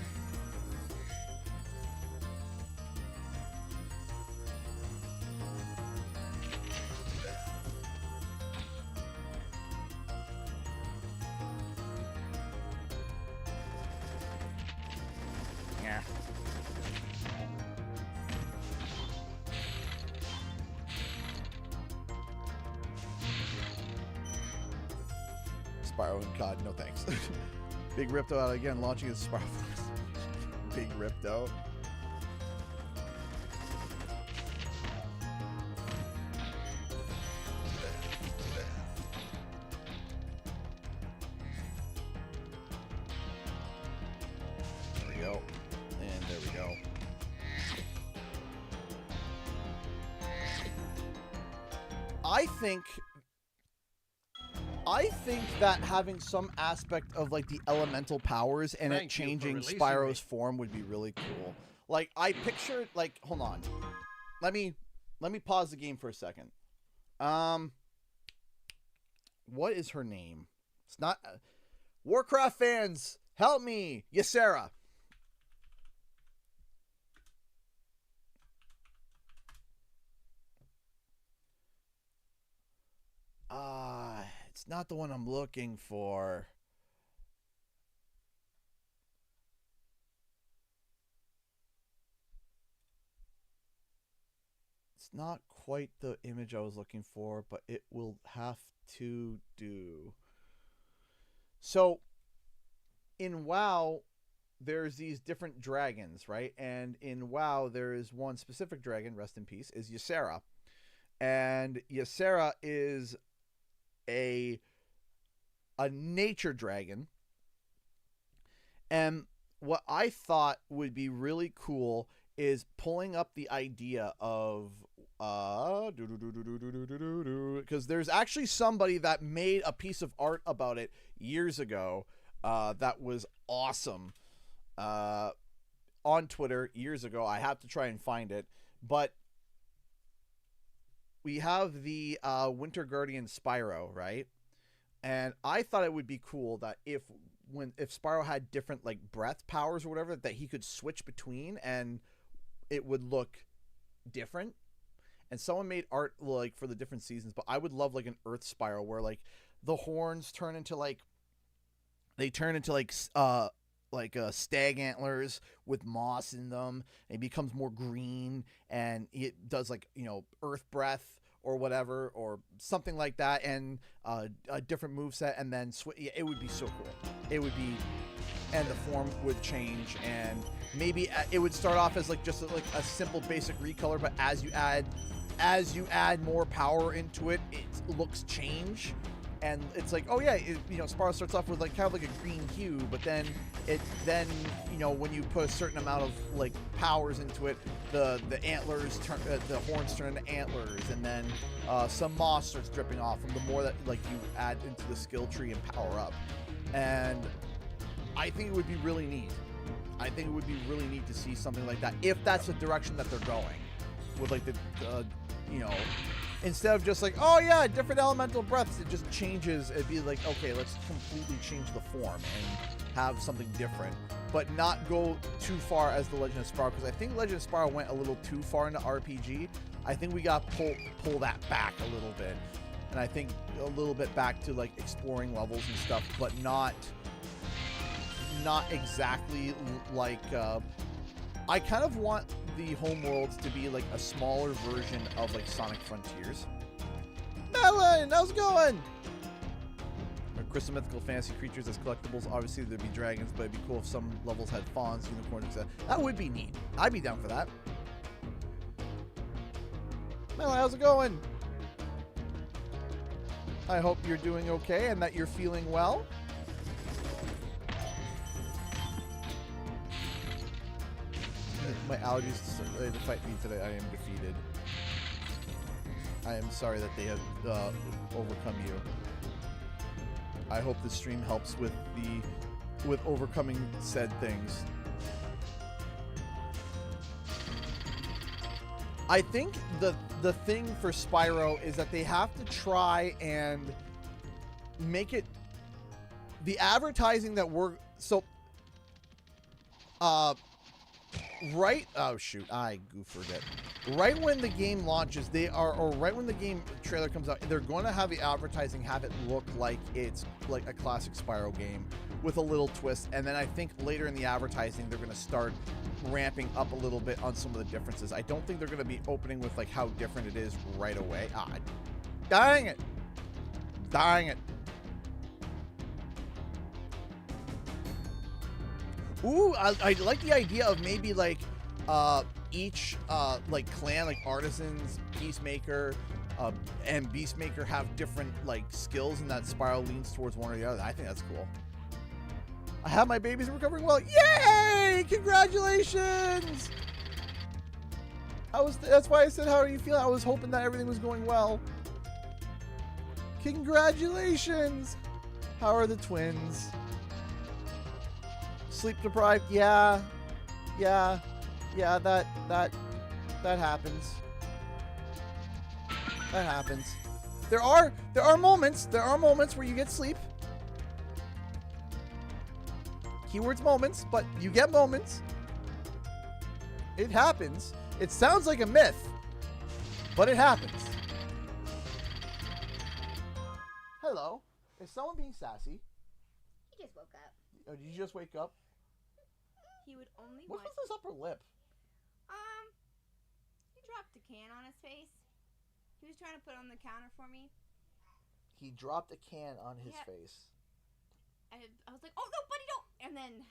Yeah. Spyro and God, no thanks. Big Ripto out again, launching his Spyro Force. Big Ripto. There we go. And there we go. I think that having some aspect of like the elemental powers and it changing Spyro's form would be really cool. Like I pictured, like, hold on. Let me pause the game for a second. What is her name? It's not Warcraft fans, help me. Ysera. It's not the one I'm looking for. It's not quite the image I was looking for, but it will have to do. So, in WoW, there's these different dragons, right? And in WoW, there is one specific dragon, rest in peace, is Ysera. And Ysera is a nature dragon. And what I thought would be really cool is pulling up the idea of because there's actually somebody that made a piece of art about it years ago that was awesome on Twitter years ago. I have to try and find it, but we have the Winter Guardian Spyro, right? And I thought it would be cool that if Spyro had different like breath powers or whatever, that he could switch between and it would look different. And someone made art like for the different seasons, but I would love like an Earth Spyro where like the horns turn into like stag antlers with moss in them. And it becomes more green and it does like, you know, earth breath or whatever or something like that, and a different moveset, and then it would be so cool. It would be, and the form would change, and maybe it would start off as like just like a simple basic recolor, but as you add more power into it, its looks change. And it's like, oh yeah, you know, Spyro starts off with like kind of like a green hue, but then you know, when you put a certain amount of like powers into it, the antlers turn, the horns turn into antlers, and then some moss starts dripping off from the more that like you add into the skill tree and power up. And I think it would be really neat. I think it would be really neat to see something like that if that's the direction that they're going with, like the you know. Instead of just like, oh yeah, different elemental breaths, it just changes. It'd be like, okay, let's completely change the form and have something different, but not go too far as the Legend of Spyro, because I think Legend of Spyro went a little too far into RPG. I think we got pull that back a little bit, and I think a little bit back to like exploring levels and stuff, but not exactly like. I kind of want the homeworlds to be like a smaller version of like Sonic Frontiers. Madeline, how's it going? Crystal mythical fantasy creatures as collectibles. Obviously there'd be dragons, but it'd be cool if some levels had fawns, unicorns, etc. That would be neat. I'd be down for that. Madeline, how's it going? I hope you're doing okay and that you're feeling well. My allergies decided to fight me today. I am defeated. I am sorry that they have overcome you. I hope the stream helps with overcoming said things. I think the thing for Spyro is that they have to try and make it the advertising that we're right, oh shoot, I goofed it. Right when the game launches, or right when the game trailer comes out, they're going to have the advertising have it look like it's like a classic Spyro game with a little twist. And then I think later in the advertising, they're going to start ramping up a little bit on some of the differences. I don't think they're going to be opening with like how different it is right away. Ah, dang it. Dang it. Ooh, I like the idea of maybe like each like clan, like Artisans, Peacemaker, and Beastmaker have different like skills, and that Spyro leans towards one or the other. I think that's cool. I have my babies recovering well. Yay! Congratulations! That's why I said, how are you feeling? I was hoping that everything was going well. Congratulations! How are the twins? Sleep deprived? Yeah, that happens. That happens. There are moments where you get sleep. Keywords moments, but you get moments. It happens. It sounds like a myth, but it happens. Hello. Is someone being sassy? He just woke up. Oh, did you just wake up? He would only What was his upper lip? He dropped a can on his face. He was trying to put it on the counter for me. He dropped a can on his face. I was like, oh no, buddy, don't! And then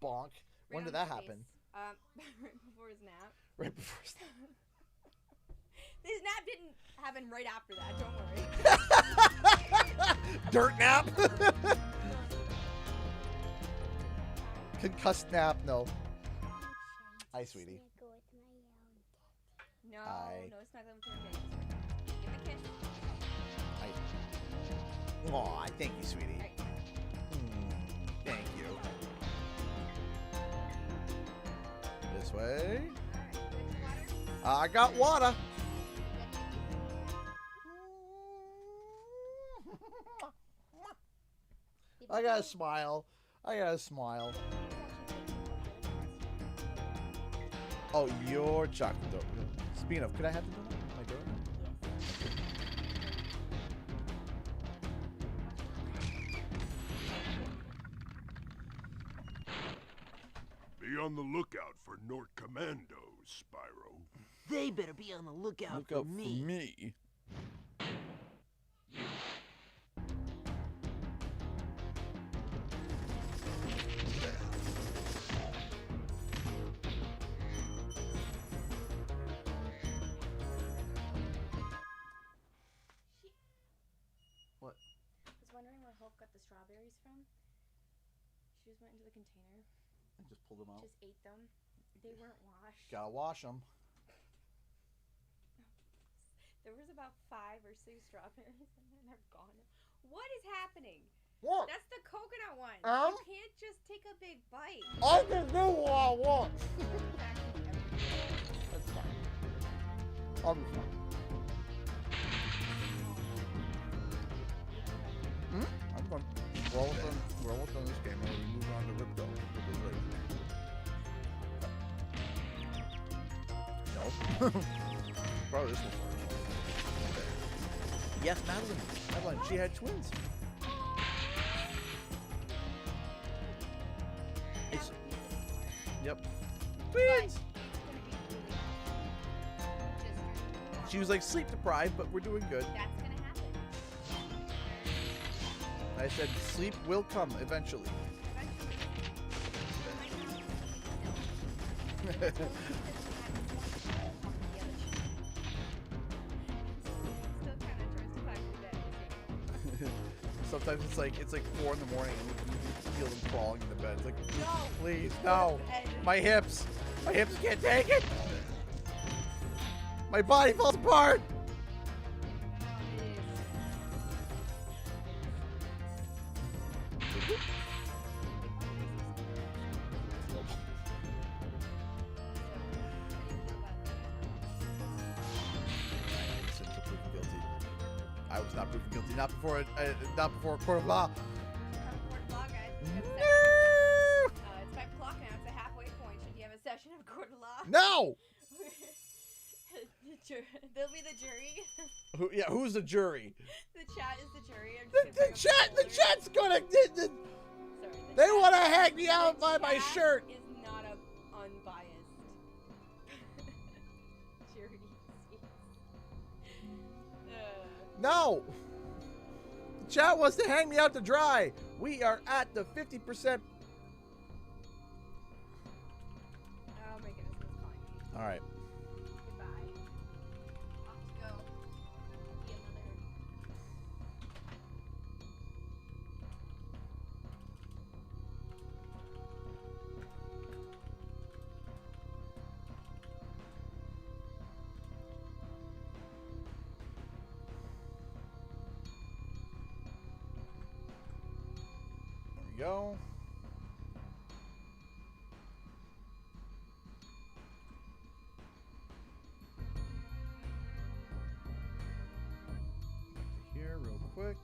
bonk. When did that happen? Right before his nap. Right before his nap. His nap didn't happen right after that, don't worry. Dirt nap? Concussed nap, no. Hi, sweetie. No, Hi. no snuggling with your face. Give a kiss. Hi. Aw, thank you, sweetie. Right. Thank you. This way. I got water. I gotta smile. I gotta smile. Oh, your chocolate donut. Speaking of, could I have the donut? My donut? Be on the lookout for Nort Commandos, Spyro. They better be on the lookout for me. She just went into the container. And just pulled them out. Just ate them. They weren't washed. Gotta wash them. There was about 5 or 6 strawberries and then they're gone. What is happening? What? That's the coconut one. You can't just take a big bite. I can do what I want. That's fine. I'll be fine. I'm fine. We're almost done this game. We're moving on to Ripto. No. Probably this one first. Yes, Madeline. Madeline, she had twins. It's, yep. Twins! She was like sleep deprived, but we're doing good. That's gonna happen. I said sleep will come eventually. Sometimes it's like 4 in the morning and you can feel them crawling in the bed. It's like, no, please, no. My hips can't take it. My body falls apart. I was not proven guilty. Not before a court of law. It's 5 o'clock now. It's a halfway point. Should you have a session of court of law? No. They'll be the jury. Who's the jury? The chat is the jury. The chat's gonna. They want to hang me out by my shirt. Is not a unbiased jury. No! The chat wants to hang me out to dry. We are at the 50%. Oh my goodness, that's calling me. All right. Goodbye. Off to go. Be a mother. There we go. Here, real quick.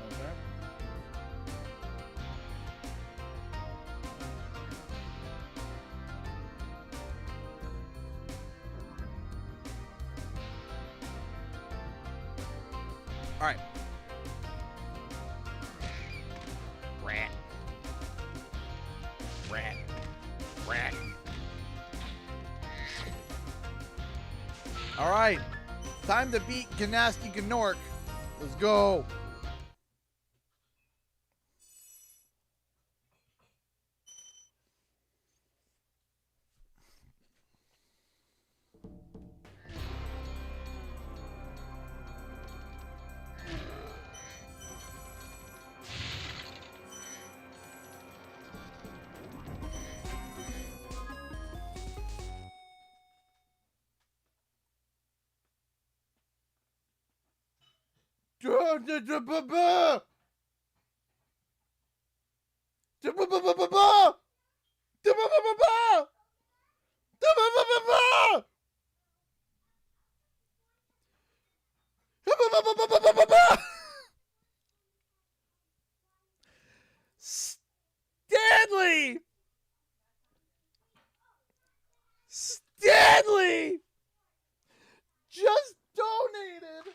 Okay. All right. Rat. Rat. Rat. All right. Time to beat Ganasty Gnork. Let's go. Stanley! Stanley! Just donated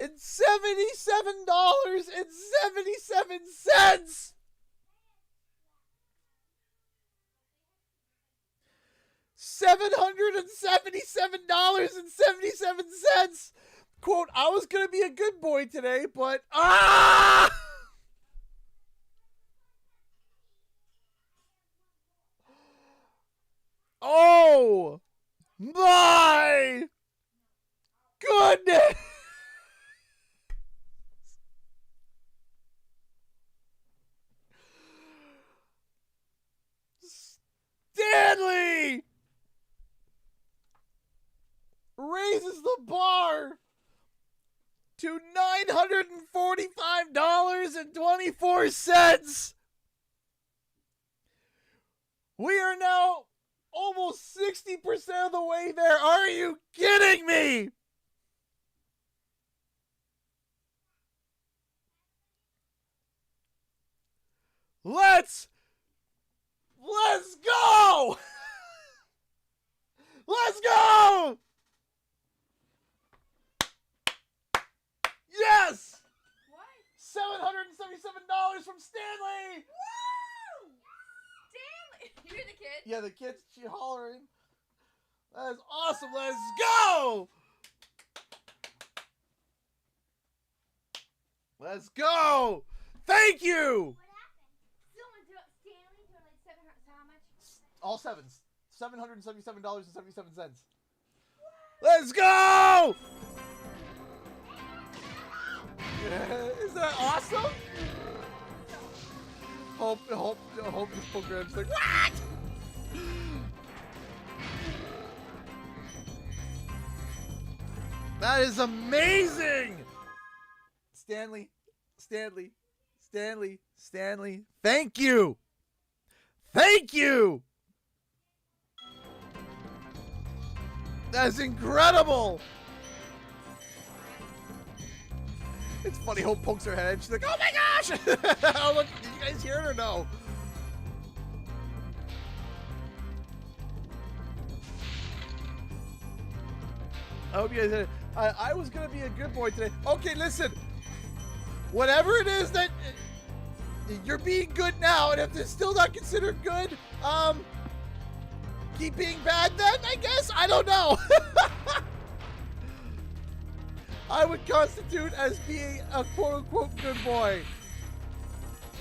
$777.77. $777.77. Quote, I was going to be a good boy today, but... Ah! Oh! My goodness! Stanley raises the bar to $945.24. We are now almost 60% of the way there. Are you kidding me? Let's go! Let's go! Yes! What? $777 from Stanley! Woo! Stanley! You hear the kid? Yeah, the kid's hollering. That is awesome. Let's go! Let's go! Thank you! Stanley doing like 700, how much? All sevens. $777.77. Let's go! Yeah, isn't that awesome? Hope this program's like, what? That is amazing! Stanley. Thank you! Thank you! That is incredible! It's funny, Hope pokes her head and she's like, oh my gosh! Oh, look, did you guys hear it or no? I hope you guys heard it. I was going to be a good boy today. Okay, listen. Whatever it is that you're being good now, and if it's still not considered good, keep being bad then, I guess? I don't know. I would constitute as being a quote-unquote good boy.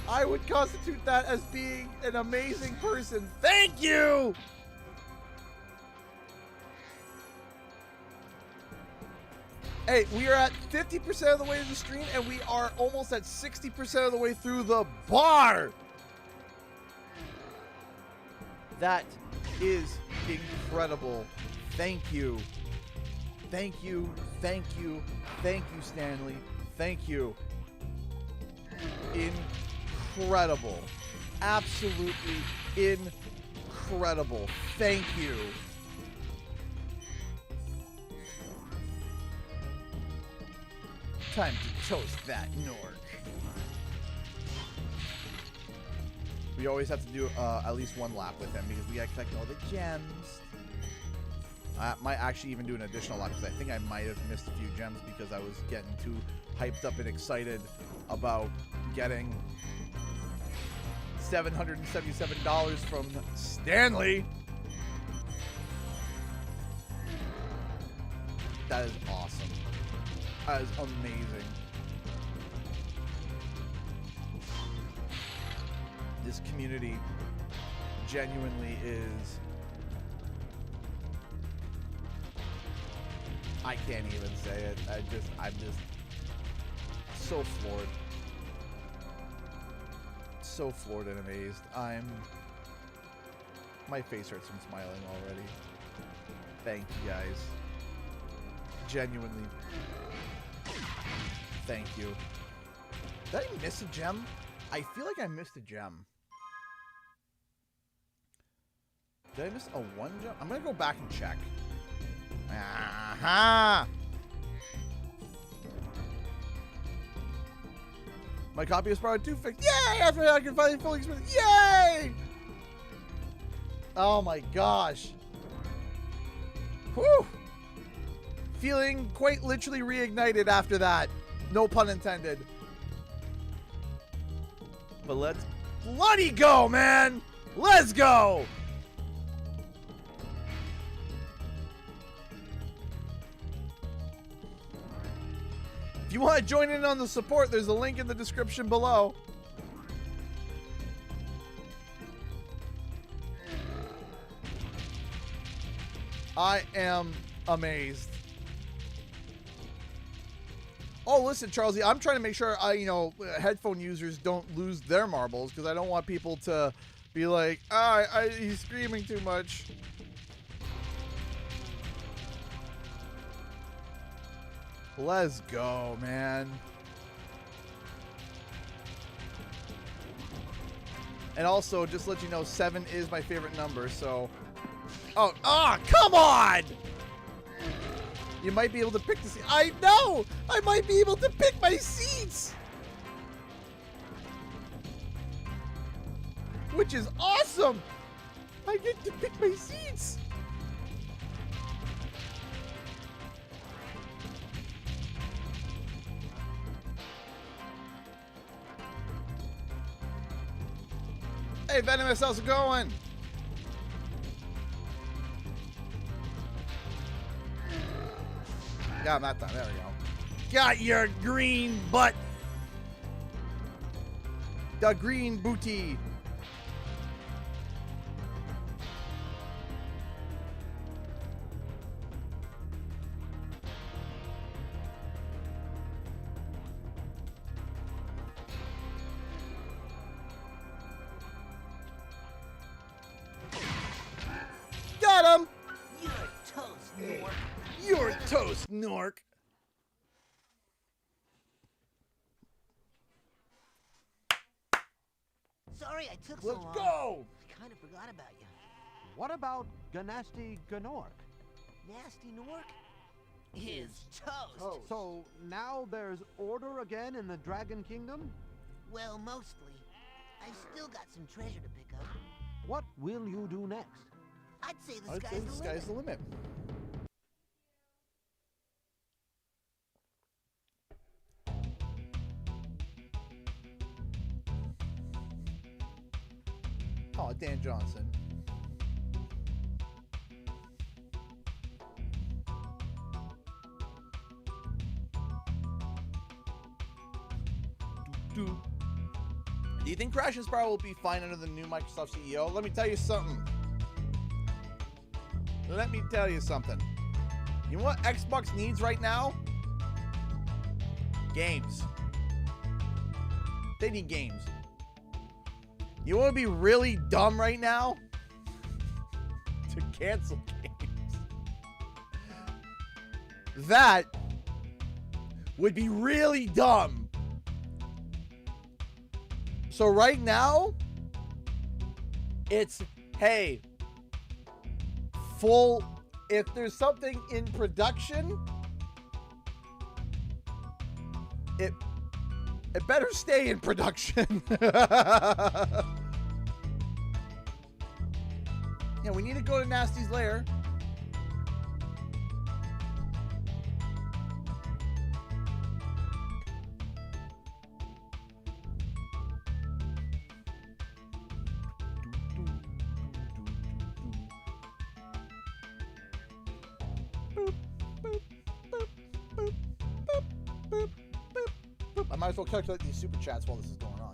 I would constitute that as being an amazing person. Thank you! Hey, we are at 50% of the way to the stream, and we are almost at 60% of the way through the bar. That is incredible. Thank you. Thank you. Thank you. Thank you, Stanley. Thank you. Incredible. Absolutely incredible. Thank you. Time to toast that Nork. We always have to do at least one lap with him because we gotta collect all the gems. I might actually even do an additional lap because I think I might have missed a few gems because I was getting too hyped up and excited about getting $777 from Stanley. That is awesome. That is amazing. This community genuinely is... I can't even say it. I'm just so floored. So floored and amazed. My face hurts from smiling already. Thank you guys. Genuinely. Thank you. Did I miss a gem? I feel like I missed a gem. Did I miss a one gem? I'm gonna go back and check. Aha! My copy of Spyro 2 fixed. Yay! After I can finally fully experience. Yay! Oh my gosh. Whew! Feeling quite literally reignited after that. No pun intended. But let's bloody go, man! Let's go! If you want to join in on the support, there's a link in the description below. I am amazed. Oh, listen, Charlesy, I'm trying to make sure headphone users don't lose their marbles because I don't want people to be like, he's screaming too much. Let's go, man. And also, just to let you know, 7 is my favorite number, so... Oh, come on! You might be able to pick the seat. I know! I might be able to pick my seats! Which is awesome! I get to pick my seats! Hey, Venomous, how's it going? Got him that time. There we go. Got your green butt. The green booty. Got him. You're toast, Nork. You're toast, Nork. Sorry I took so long. Let's go! I kind of forgot about you. What about Ganasty Gnork? Nasty Nork is toast. So now there's order again in the Dragon Kingdom? Well, mostly. I've still got some treasure to pick up. What will you do next? I'd say the sky's the limit. Oh, Dan Johnson. Do you think Crash and Spyro will be fine under the new Microsoft CEO? Let me tell you something. You know what Xbox needs right now? Games. They need games. You want to be really dumb right now? To cancel games. That would be really dumb. So right now, it's, hey, if there's something in production, it better stay in production. Yeah, we need to go to Nasty's lair. I might as well calculate these super chats while this is going on.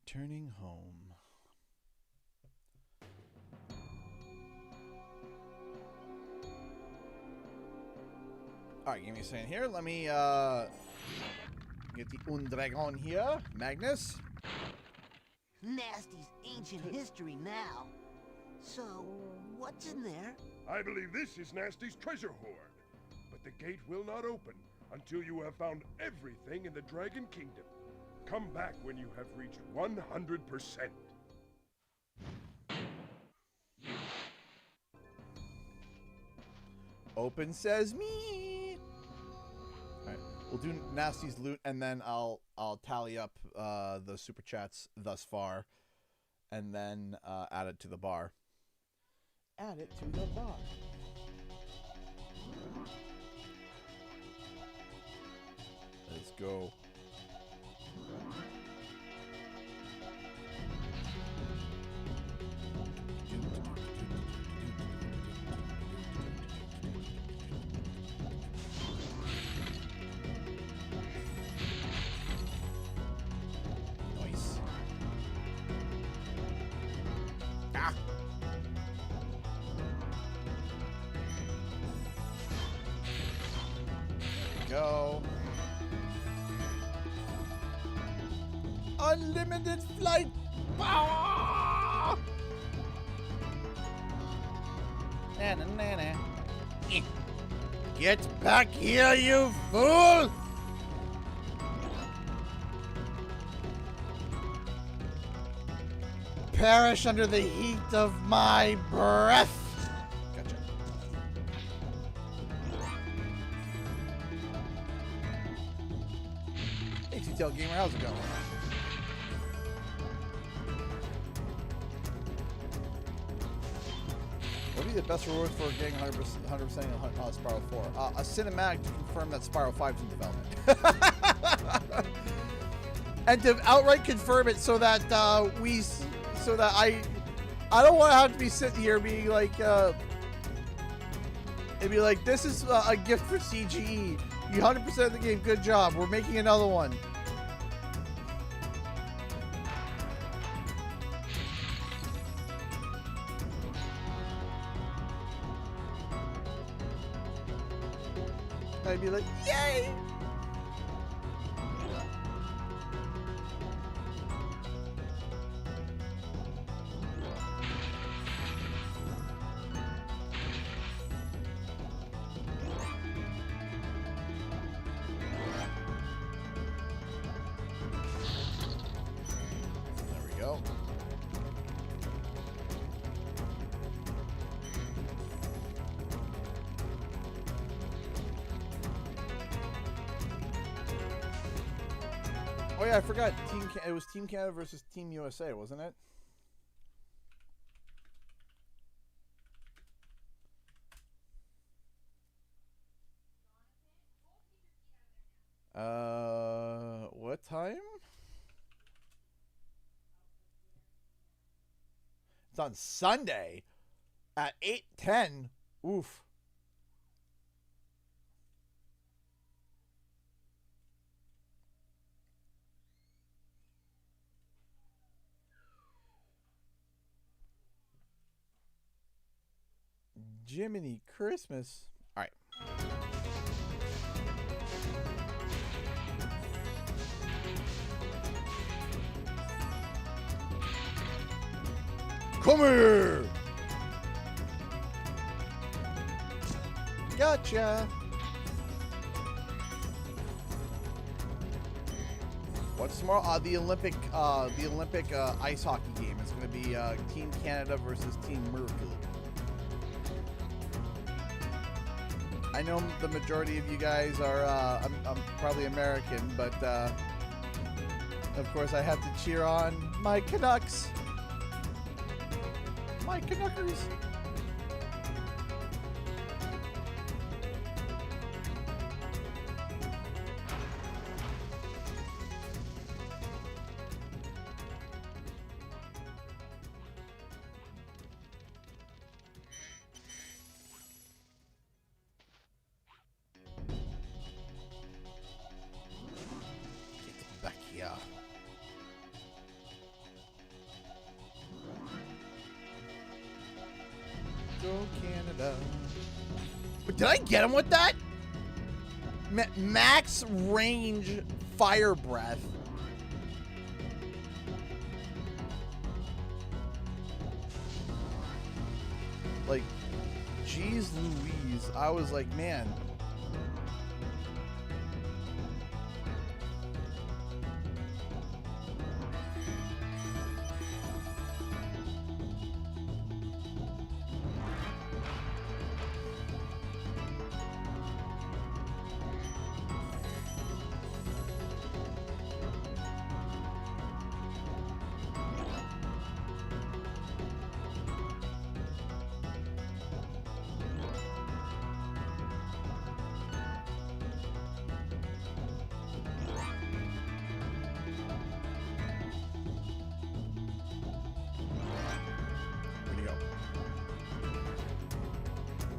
Returning home. All right, give me a second here. Let me Get the Undragon here. Magnus. Nasty's ancient history now. So, what's in there? I believe this is Nasty's treasure hoard. But the gate will not open until you have found everything in the Dragon Kingdom. Come back when you have reached 100%. Open says me. All right, we'll do Nasty's loot, and then I'll tally up the super chats thus far, and then add it to the bar. Add it to the bar. Let's go. Nice. Ah. There we go. Unlimited flight power! Na. Get back here, you fool! Perish under the heat of my breath! Gotcha. Hey, T-Tail Gamer, how's it going? What would be the best reward for getting 100% on Spyro 4? A cinematic to confirm that Spyro 5 is in development. And to outright confirm it so that I don't want to have to be sitting here being like, it'd be like, this is a gift for CGE. You 100% of the game, good job. We're making another one. I'd be like, yay! There we go. Oh yeah, I forgot. It was Team Canada versus Team USA, wasn't it? What time? It's on Sunday at 8:10. Oof. Jiminy Christmas. All right. Come here. Gotcha. What's tomorrow? The Olympic ice hockey game. It's going to be Team Canada versus Team Merkel. I know the majority of you guys are I'm probably American, but of course I have to cheer on my Canucks. My Canuckers. Canada. Did I get him with that? Max range fire breath. Like, geez Louise. I was like, man.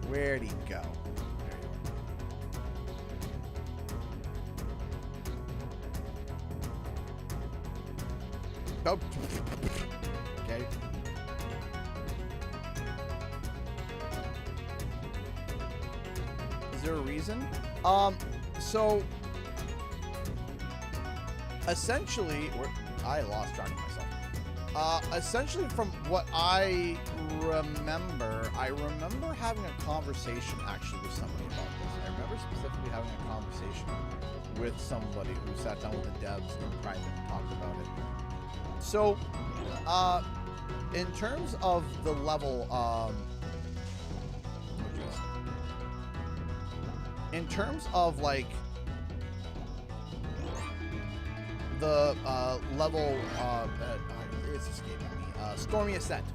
Where'd he go? Oh. Okay. Is there a reason? So essentially, I lost track of myself. Essentially, from what I remember having a conversation actually with somebody about this. I remember specifically having a conversation with somebody who sat down with the devs in private and talked about it. So, in terms of the level, in terms of like the level, it's escaping me. Stormy Ascent.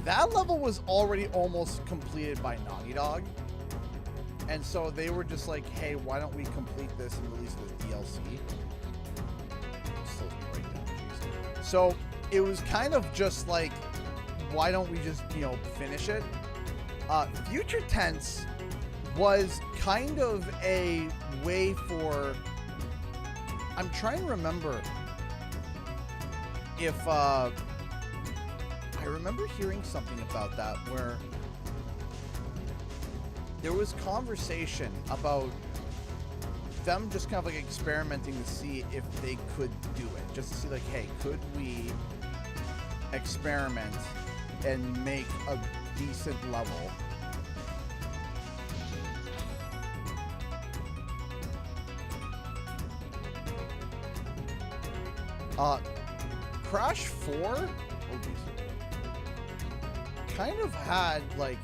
That level was already almost completed by Naughty Dog. And so they were just like, hey, why don't we complete this and release this DLC? So it was kind of just like, why don't we just, you know, finish it? Future Tense was kind of a way for... I'm trying to remember if... I remember hearing something about that where there was conversation about them just kind of like experimenting to see if they could do it. Just to see like, hey, could we experiment and make a decent level? Crash 4? Oh, geez. Kind of had like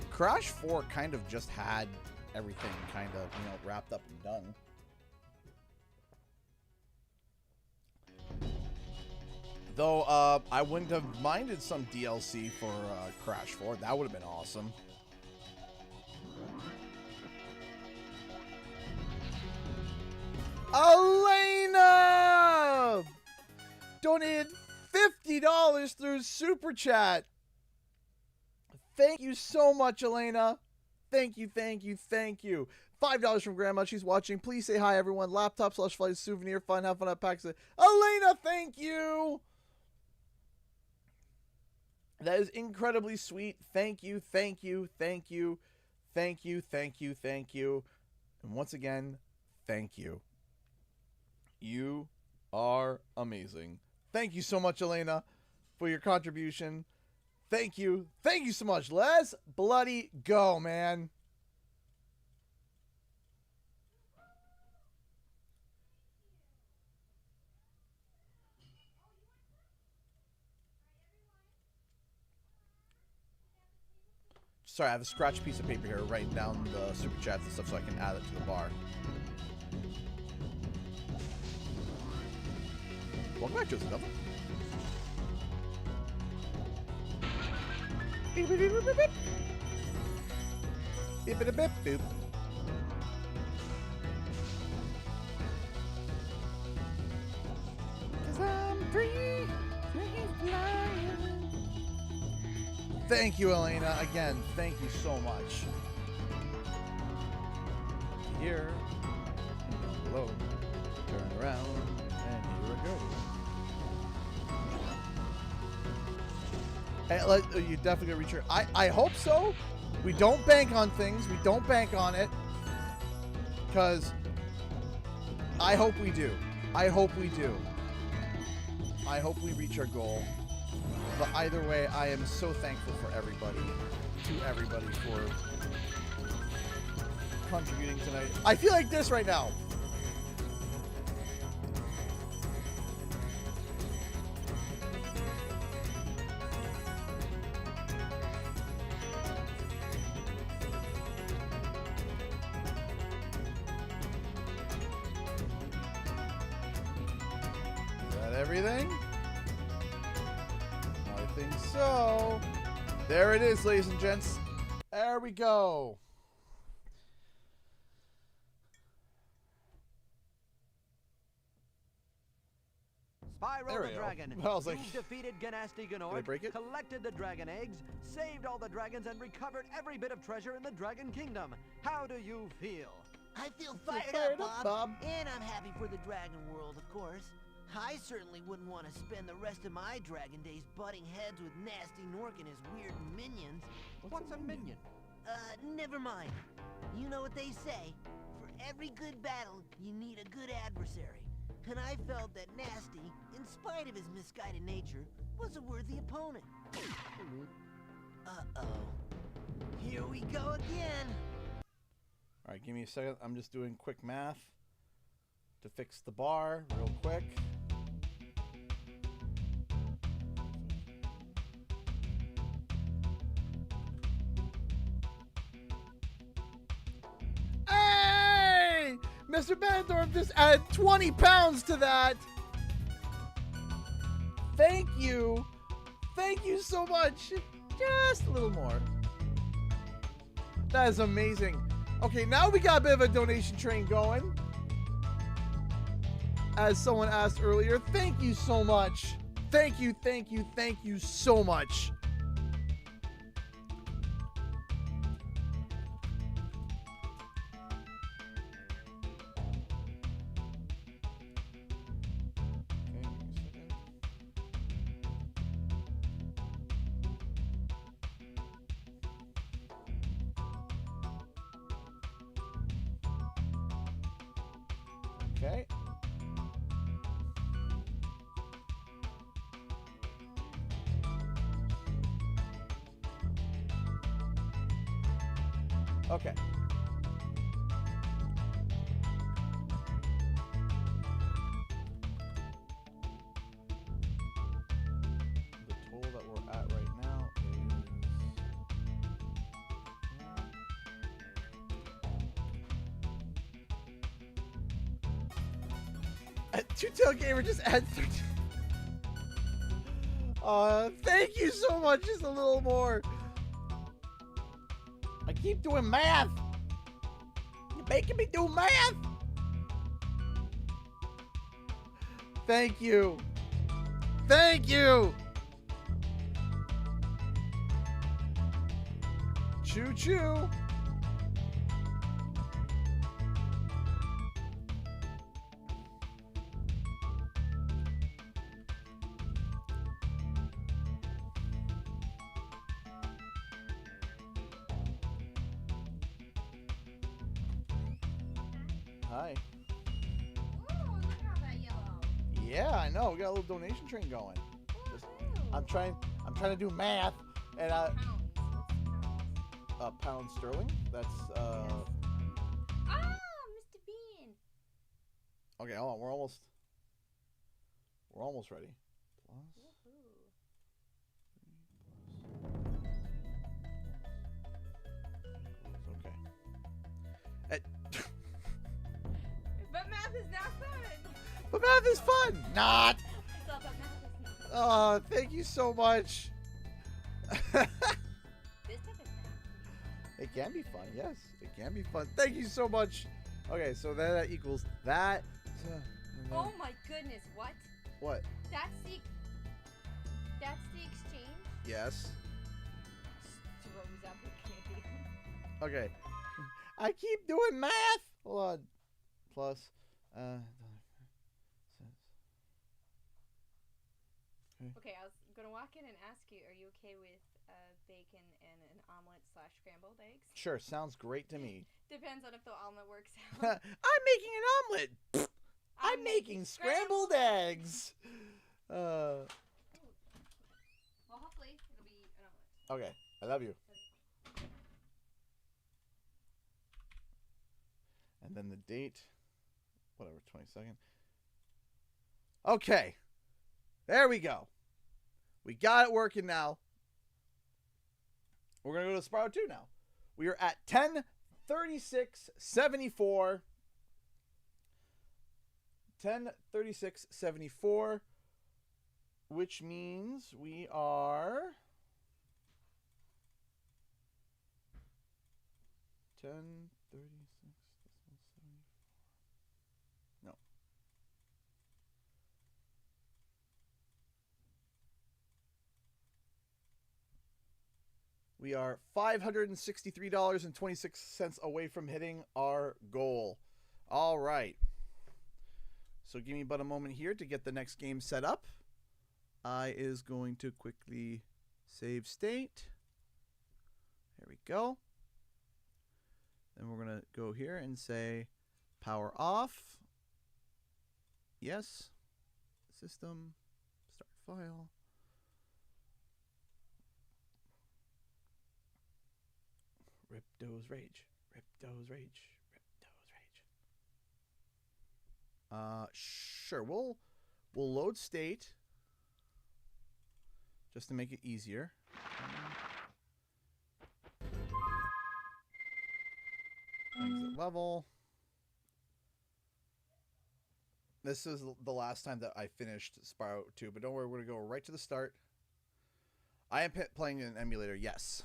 Crash 4 kind of just had everything kind of, you know, wrapped up and done. Though I wouldn't have minded some DLC for Crash 4. That would have been awesome. Elena donated $50 through Super Chat. Thank you so much, Elena. Thank you, thank you, thank you. $5 from Grandma. She's watching. Please say hi, everyone. Laptop / flight souvenir. Fun. Have fun at PAX. Elena, thank you. That is incredibly sweet. Thank you, thank you, thank you, thank you, thank you, thank you. And once again, thank you. You are amazing. Thank you so much, Elena, for your contribution. Thank you. Thank you so much. Let's bloody go, man. Sorry, I have a scratch piece of paper here writing down the super chats and stuff so I can add it to the bar. Welcome back, Joseph Double. Beep beep beep beep beep. Beep beep beep beep. Cause I'm free, flying. Thank you, Elena. Again, thank you so much. Up to here, and down below, turn around, and here we go. Hey, you definitely gonna reach your... I hope so, We don't bank on things. We don't bank on it. Because I hope we do. I hope we do. I hope we reach our goal. But either way, I am so thankful for everybody. To everybody for contributing tonight. I feel like this right now. Is that everything? I think so. There it is, ladies and gents. There we go. Spyro the Dragon, I was like, you've defeated Ganasty Ganort, collected the dragon eggs, saved all the dragons, and recovered every bit of treasure in the Dragon Kingdom. How do you feel? I feel fired up, Bob. And I'm happy for the Dragon World, of course. I certainly wouldn't want to spend the rest of my Dragon days butting heads with Nasty Nork and his weird minions. What's a minion? Never mind. You know what they say. For every good battle, you need a good adversary. And I felt that Nasty, in spite of his misguided nature, was a worthy opponent. Uh-oh. Here we go again. All right, give me a second. I'm just doing quick math to fix the bar real quick. Hey! Mr. Bandorf just added 20 pounds to that. Thank you. Thank you so much. Just a little more. That is amazing. Okay, now we got a bit of a donation train going. As someone asked earlier, thank you so much. Thank you, thank you, thank you so much. Okay. Okay. The total that we're at right now is... Two-Tail Gamer just adds 13. Thank you so much. Just a little more. I keep doing math. You're making me do math. Thank you. Thank you. Choo-choo. Hi. Ooh, look at that yellow. Yeah, I know. We got a little donation train going. Just, I'm trying to do math, and pound sterling. That's Ah, Mr. Bean. Okay, hold on. We're almost ready. Okay. But math is not fun. But math is fun. Not. I thought that math is not. Thank you so much. This type of math. It can be fun. Yes, it can be fun. Thank you so much. Okay, so then that equals that. Oh my goodness! What? What? That's the exchange. Yes. Throws up a game. Okay. I keep doing math. Hold on. Plus. Okay. Okay, I was gonna walk in and ask you, are you okay with bacon and an omelet / scrambled eggs? Sure, sounds great to me. Depends on if the omelet works out. I'm making an omelet. I'm making scrambled eggs. Well, hopefully it'll be an omelet. Okay, I love you. And then the date, whatever, 22nd. Okay, there we go. We got it working now. We're going to go to Spyro 2 now. We are at 10:36:74. 10:36:74, which means we are 10:36. No. We are $563.26 away from hitting our goal. All right. So give me but a moment here to get the next game set up. I is going to quickly save state. There we go. Then we're going to go here and say power off. Yes. System. Start file. Ripto's Rage. Ripto's Rage. Ripto's Rage. Sure. We'll load state just to make it easier. Exit level. This is the last time that I finished Spyro 2, but don't worry, we're going to go right to the start. I am playing in an emulator, yes.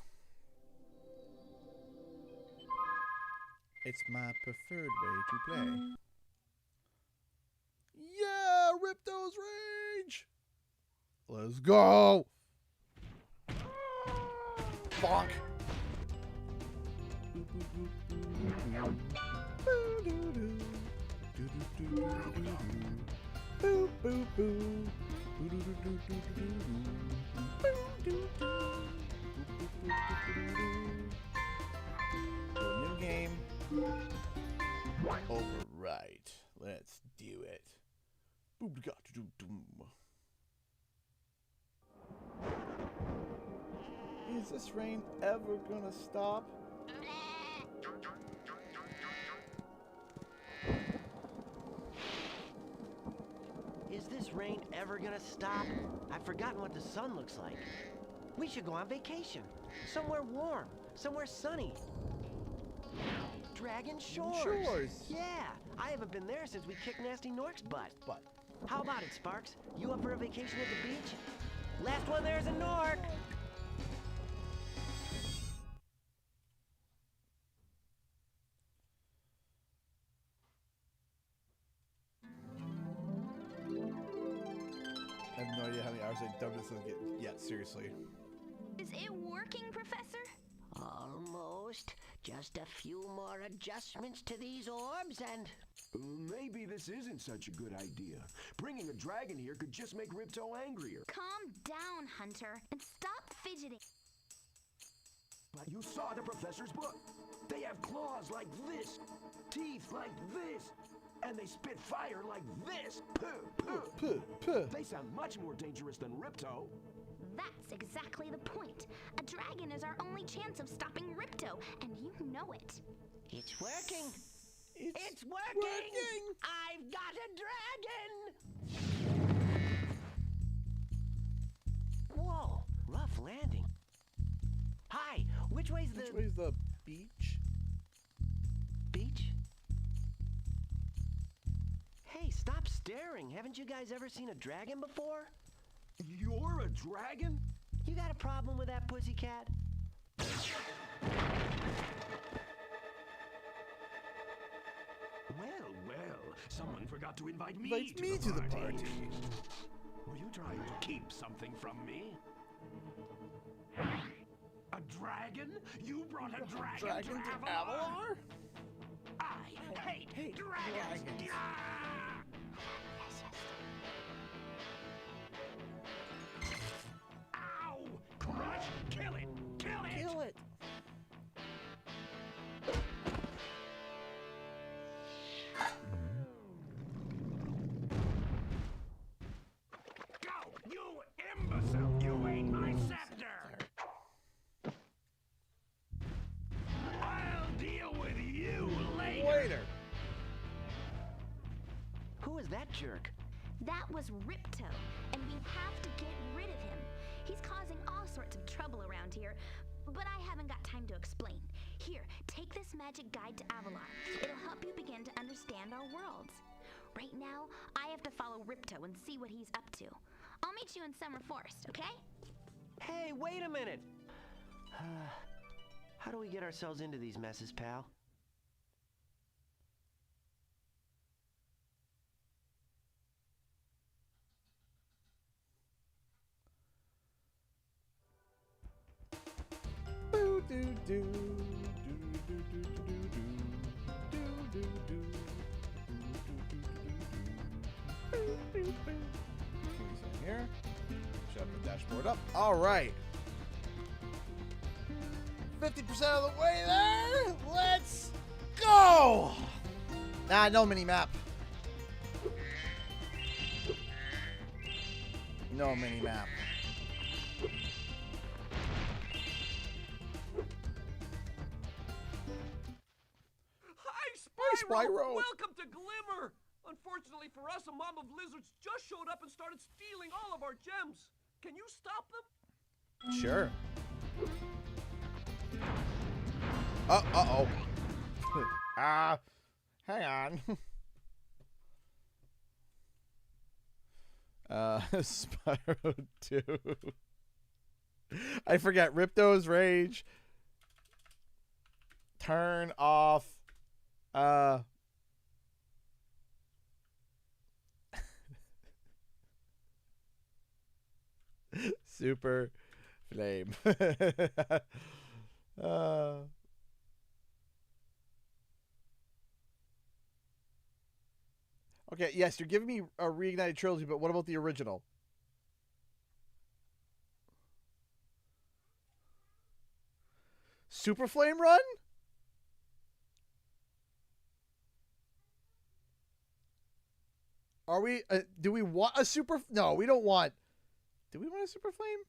It's my preferred way to play. Yeah, Ripto's Rage! Let's go! Bonk! New game. Overwrite. Let's do it. Is this rain ever gonna stop? Is this rain ever gonna stop? I've forgotten what the sun looks like. We should go on vacation. Somewhere warm. Somewhere sunny. Dragon Shores. Yeah, I haven't been there since we kicked Nasty Nork's butt. But how about it, Sparks? You up for a vacation at the beach? Last one there's a Nork. I have no idea how many hours I dubbed this yet, seriously. Is it working, Professor? Almost. Just a few more adjustments to these orbs and... Maybe this isn't such a good idea. Bringing a dragon here could just make Ripto angrier. Calm down, Hunter, and stop fidgeting. But you saw the professor's book. They have claws like this, teeth like this, and they spit fire like this. They sound much more dangerous than Ripto. That's exactly the point. A dragon is our only chance of stopping Ripto, and you know it. It's working. It's working! I've got a dragon! Whoa, rough landing. Hi, which way's the beach? Beach? Hey, stop staring. Haven't you guys ever seen a dragon before? You're a dragon? You got a problem with that, pussycat? Well, someone forgot to invite me to the party. Were you trying to keep something from me? A dragon? You brought a dragon to Avalar? I hate dragons! that jerk? That was Ripto, and we have to get rid of him. He's causing all sorts of trouble around here, but I haven't got time to explain. Here, take this magic guide to Avalar. It'll help you begin to understand our worlds. Right now, I have to follow Ripto and see what he's up to. I'll meet you in Summer Forest, okay? Hey, wait a minute! How do we get ourselves into these messes, pal? Here. Shut the dashboard up. All right. 50% of the way there. Let's go. Nah, no mini map. No mini map. Hi, Spyro. Welcome to Glimmer! Unfortunately for us, a mob of lizards just showed up and started stealing all of our gems. Can you stop them? Sure. Uh-oh. Hang on. Spyro 2. I forget. Ripto's Rage. Turn off. Super flame. Okay, yes, you're giving me a reignited trilogy, but what about the original? Super Flame Run? Are we, do we want a super, no, we don't want, do we want a Super Flame?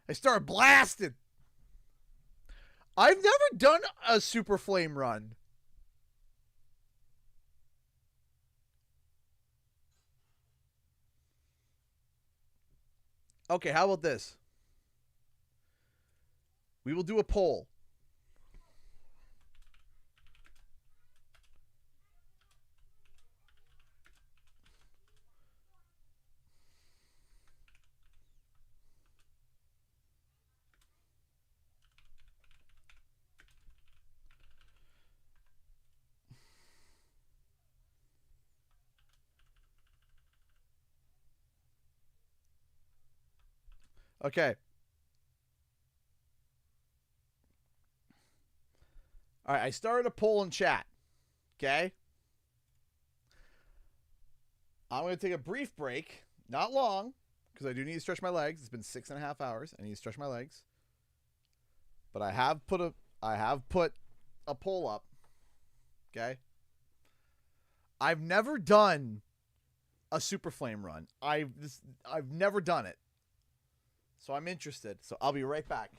I started blasting. I've never done a Super Flame Run. Okay, how about this? We will do a poll. Okay. All right, I started a poll in chat. Okay? I'm going to take a brief break. Not long, because I do need to stretch my legs. It's been 6.5 hours. I need to stretch my legs. But I have put a poll up. Okay? I've never done a Super Flame Run. I've never done it. So I'm interested. So I'll be right back.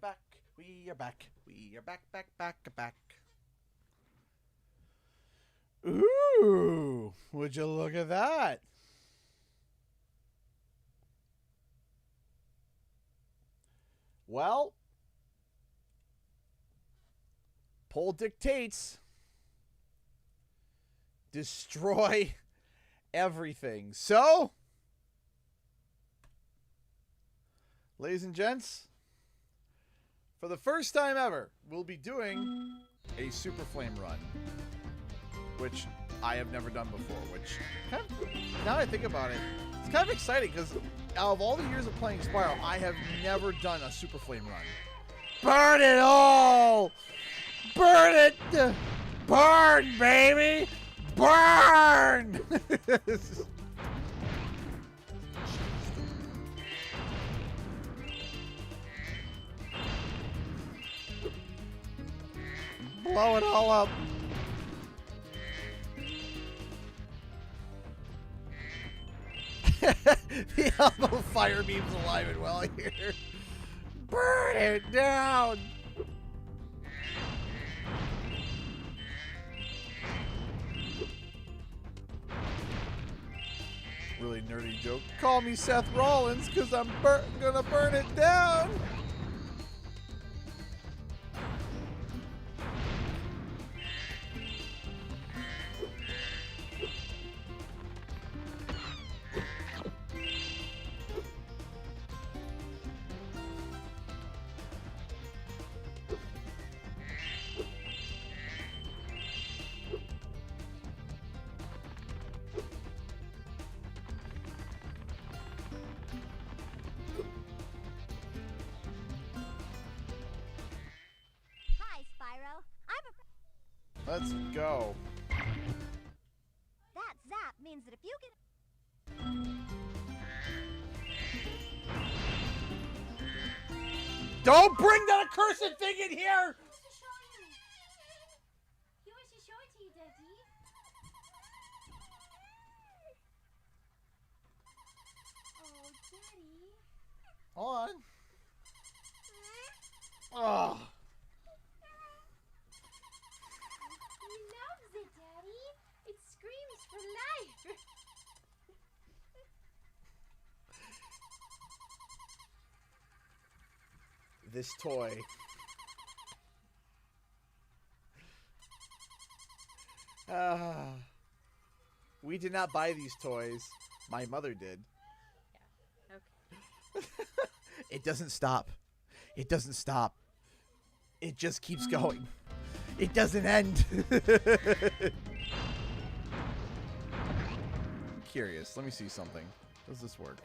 back. We are back. We are back, back. Ooh, would you look at that? Well, poll dictates destroy everything. So, ladies and gents, for the first time ever, we'll be doing a Super Flame run, which I have never done before, which, kind of, now that I think about it, it's kind of exciting because out of all the years of playing Spyro, I have never done a Super Flame run. Burn it all! Burn it! Burn, baby! Burn! Blow it all up. The elbow fire beam's alive and well here. Burn it down. Really nerdy joke. Call me Seth Rollins because I'm gonna burn it down. Let's go. That zap means that if you get... Don't bring that accursed thing in here! He wants to show it to you, Daddy. Oh, Daddy. Hold on. Oh. It screams for life! This toy. We did not buy these toys. My mother did. Yeah, okay. It doesn't stop. It doesn't stop. It just keeps going. It doesn't end. Curious. Let me see something. Does this work?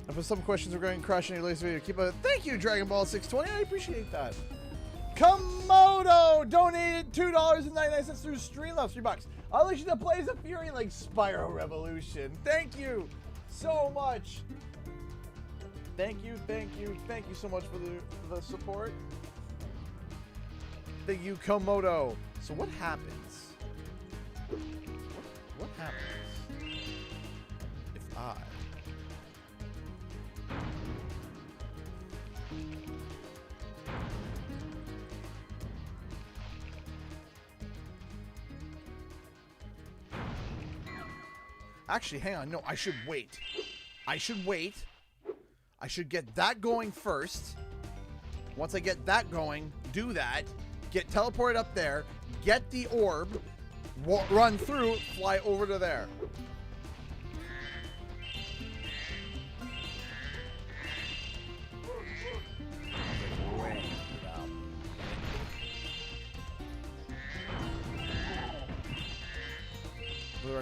And for some questions regarding Crash in your latest video, keep a thank you, Dragon Ball 620. I appreciate that. Komodo donated $2.99 through Streamlabs, $3. I wish you to play as a Fury like Spyro Revolution. Thank you so much. Thank you so much for the support. Thank you, Komodo. So what happens? What happens if I... Actually, hang on. No, I should wait. I should get that going first. Once I get that going, do that. Get teleported up there. Get the orb. Run through. Fly over to there.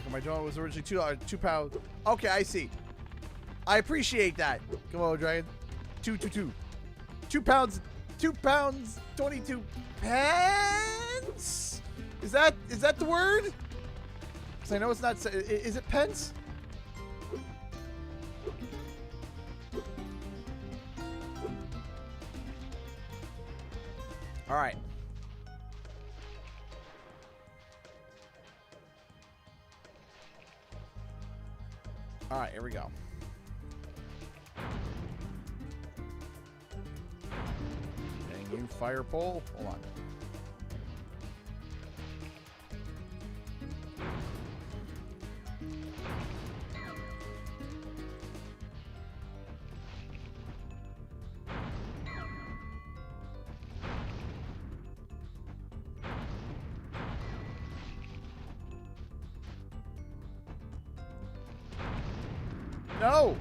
My donut was originally $2, £2. Okay, I see. I appreciate that. Come on, Dragon. 2 pounds, 22 pence. Is that the word? Because I know it's not. Is it pence? All right. All right, here we go. Dang you, fire pole. Hold on. No!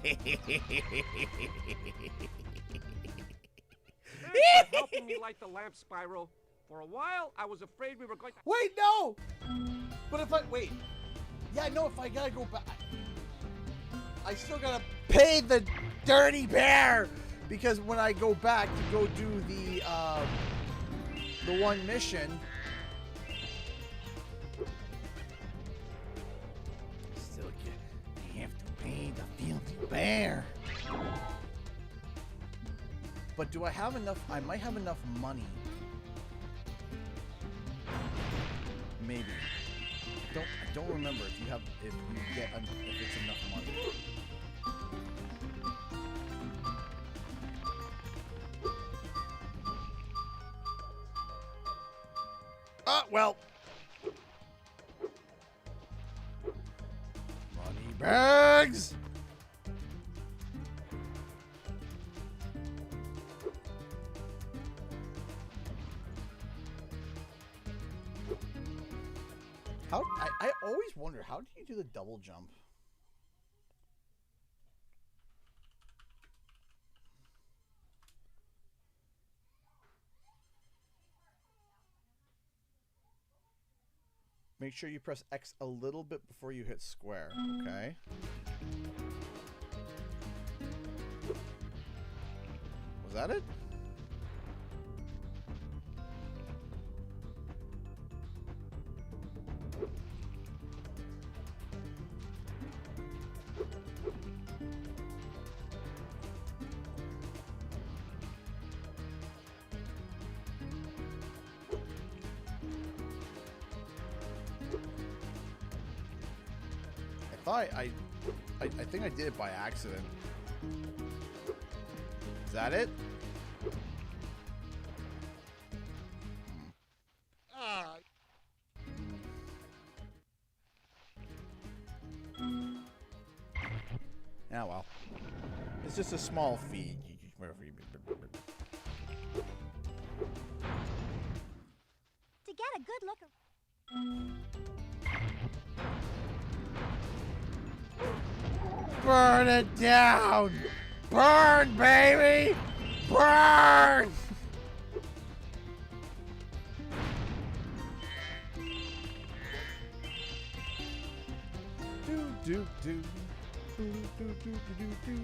Thanks for helping me light the lamp, Spyro. For a while, I was afraid we were going to... Wait, no! But if I... Wait. Yeah, no, if I gotta go back... I still gotta pay the dirty bear! Because when I go back to go do the one mission... Still I have to pay the filthy bear. But do I have enough? I might have enough money. Maybe. I don't remember if you get if it's enough money. Well. Money bags. I always wonder, how do you do the double jump? Make sure you press X a little bit before you hit square, okay? Was that it? I think I did it by accident. Is that it? Ah, well. It's just a small fee. To get a good look. Burn it down! Burn, baby! Burn! Do do do do do do do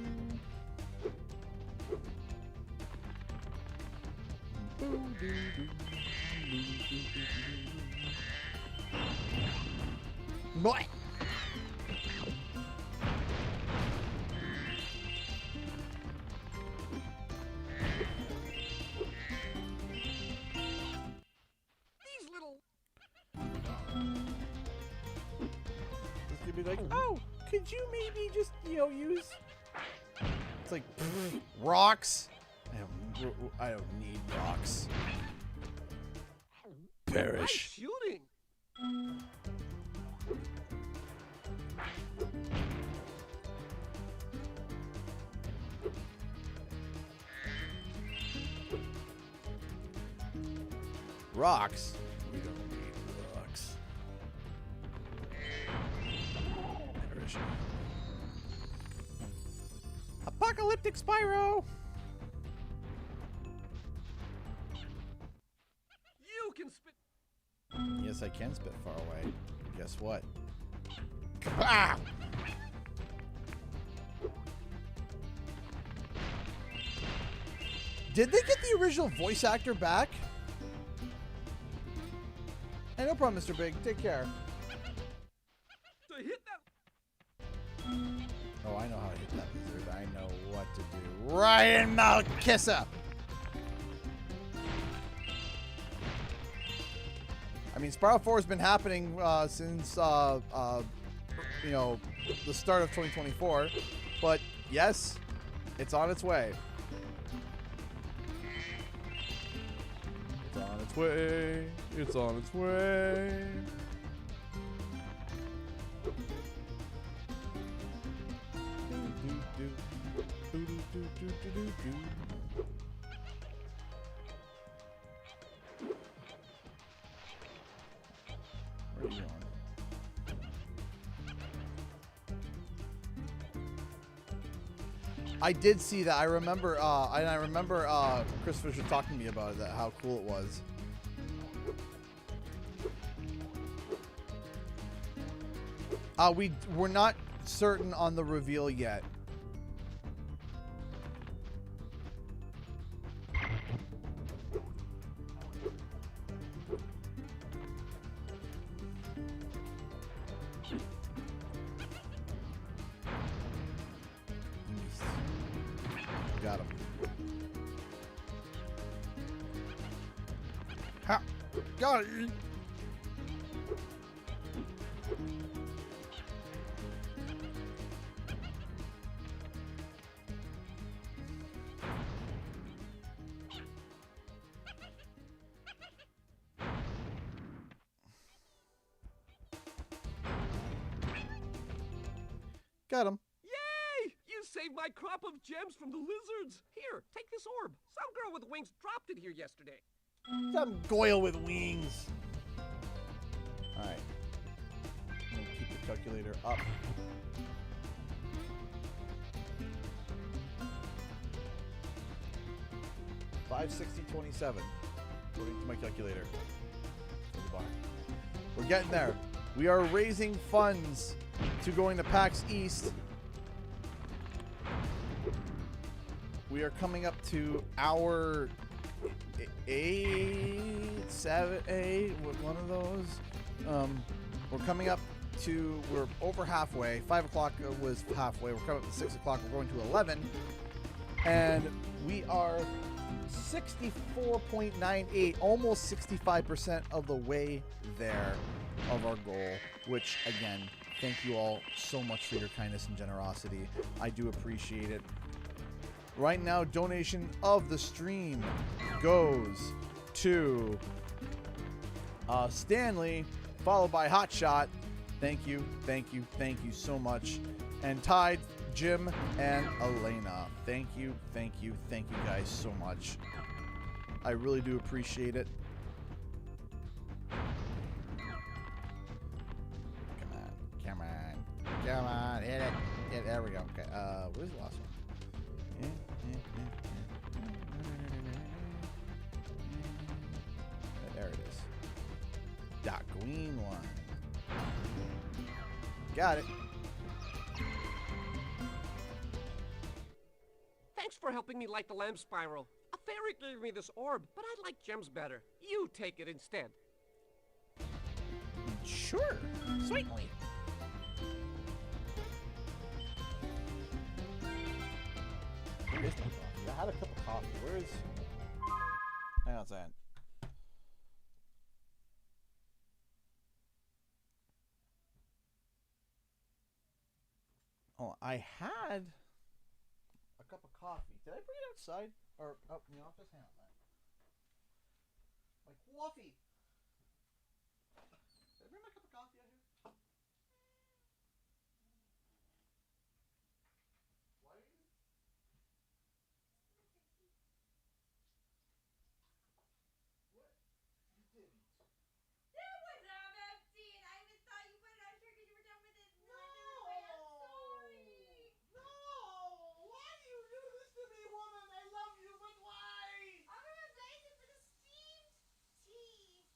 Boy. Be like, oh, could you maybe just, use... It's like, rocks? I don't need rocks. Perish. I'm shooting. Rocks? We don't need rocks. Perish. Apocalyptic Spyro! You can spit. Yes, I can spit far away. Guess what? Kapow! Did they get the original voice actor back? Hey, no problem, Mr. Big. Take care. To hit that. Oh, I know how to hit that lizard. I know what to do. Right in mouth kisser! I mean, Spyro 4 has been happening since, you know, the start of 2024. But, yes, it's on its way. It's on its way. It's on its way. Where are you going? I did see that. I remember, and I remember Chris Fisher talking to me about it, that how cool it was. We're not certain on the reveal yet. Got him. Ha! Got it! Got him. Yay! You saved my crop of gems from the lizards. Here, take this orb. Some girl with wings dropped it here yesterday. Some goyle with wings. Alright. I'm gonna keep the calculator up. $560.27, according to my calculator. We're getting there. We are raising funds to going to PAX East. We are coming up to hour 8, 7, 8, one of those. We're coming up to, we're over halfway. 5 o'clock was halfway. We're coming up to 6 o'clock. We're going to 11. And we are 64.98, almost 65% of the way there of our goal, which again, thank you all so much for your kindness and generosity. I do appreciate it. Right now, donation of the stream goes to Stanley, followed by Hotshot. Thank you, thank you, thank you so much. And Tide, Jim, and Elena. Thank you, thank you, thank you guys so much. I really do appreciate it. Come on, hit it. Yeah, there we go. Okay, where's the last one? There it is. That green one. Got it. Thanks for helping me light the lamp, Spyro. A fairy gave me this orb, but I like gems better. You take it instead. Sure. Sweetly. Where is my coffee? I had a cup of coffee. Where is... Hang on a second. Oh, I had a cup of coffee. Did I bring it outside? Or up in the office? Hang on a second. My coffee! Did I bring my cup of coffee out here? Why are you... What? You didn't. That was empty, and I even thought you put it on here because you were done with it. No! I'm sorry. No! Why do you do this to me, woman? I love you, but why? I'm gonna raise it for the steamed tea.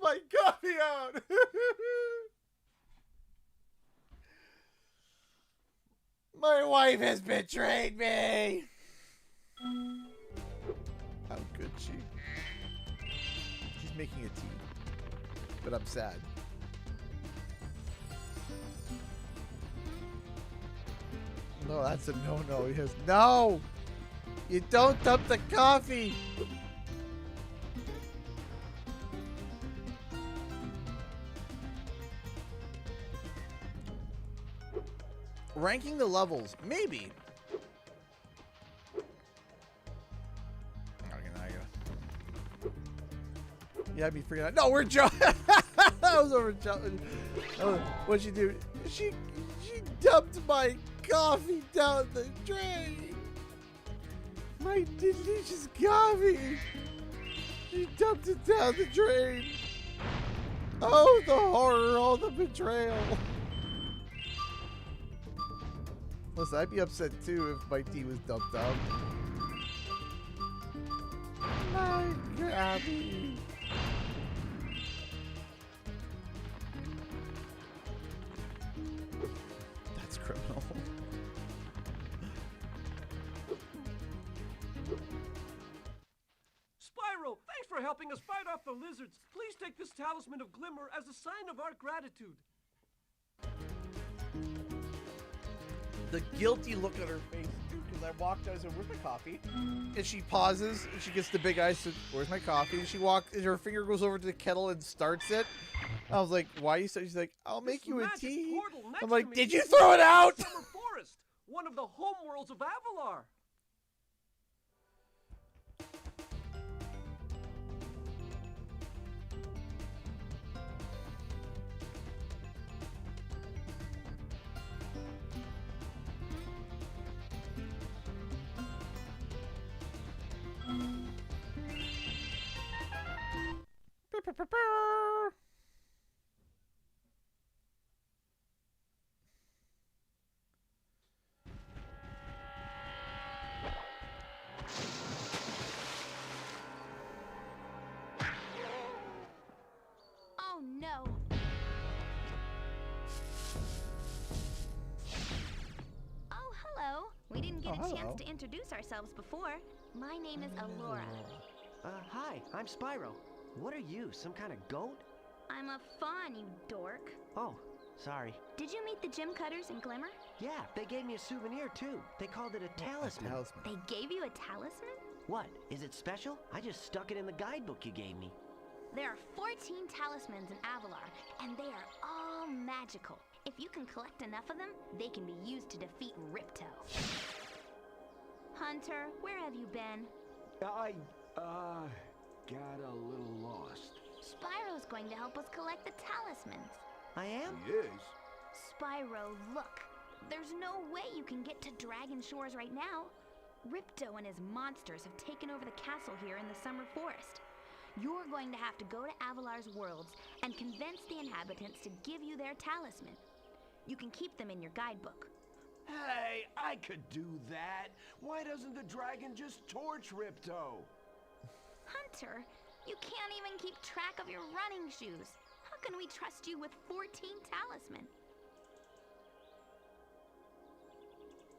my coffee out. My wife has betrayed me. How could she? She's making a tea, but I'm sad. No, that's a no-no. He has no. You don't dump the coffee. Ranking the levels, maybe. Yeah, I'd be freaking out. No, we're jumping. I was over jumping. Oh, what'd she do? She dumped my coffee down the drain. My delicious coffee. She dumped it down the drain. Oh, the horror, oh, the betrayal. Listen, I'd be upset too if my tea was dumped out. My coffee. That's criminal. Spyro, thanks for helping us fight off the lizards. Please take this talisman of glimmer as a sign of our gratitude. The guilty look on her face, because I walked out and said, where's my coffee? And she pauses, and she gets the big eyes, says, where's my coffee? And she walks, and her finger goes over to the kettle and starts it. I was like, why are you so? She's like, I'll make you a tea. I'm like, did you throw it out? Summer Forest, one of the homeworlds of Avalar. Oh no. Oh, hello. We didn't get a chance to introduce ourselves before. My name is Alora. Hi, I'm Spyro. What are you, some kind of goat? I'm a fawn, you dork. Oh, sorry. Did you meet the gym cutters in Glimmer? Yeah, they gave me a souvenir too. They called it a talisman. They gave you a talisman? What? Is it special? I just stuck it in the guidebook you gave me. There are 14 talismans in Avalar, and they are all magical. If you can collect enough of them, they can be used to defeat Ripto. Hunter, where have you been? I got a little lost. Spyro's going to help us collect the talismans. I am? He is. Spyro, look. There's no way you can get to Dragon Shores right now. Ripto and his monsters have taken over the castle here in the Summer Forest. You're going to have to go to Avalar's worlds and convince the inhabitants to give you their talisman. You can keep them in your guidebook. Hey, I could do that. Why doesn't the dragon just torch Ripto? Hunter, you can't even keep track of your running shoes. How can we trust you with 14 talisman?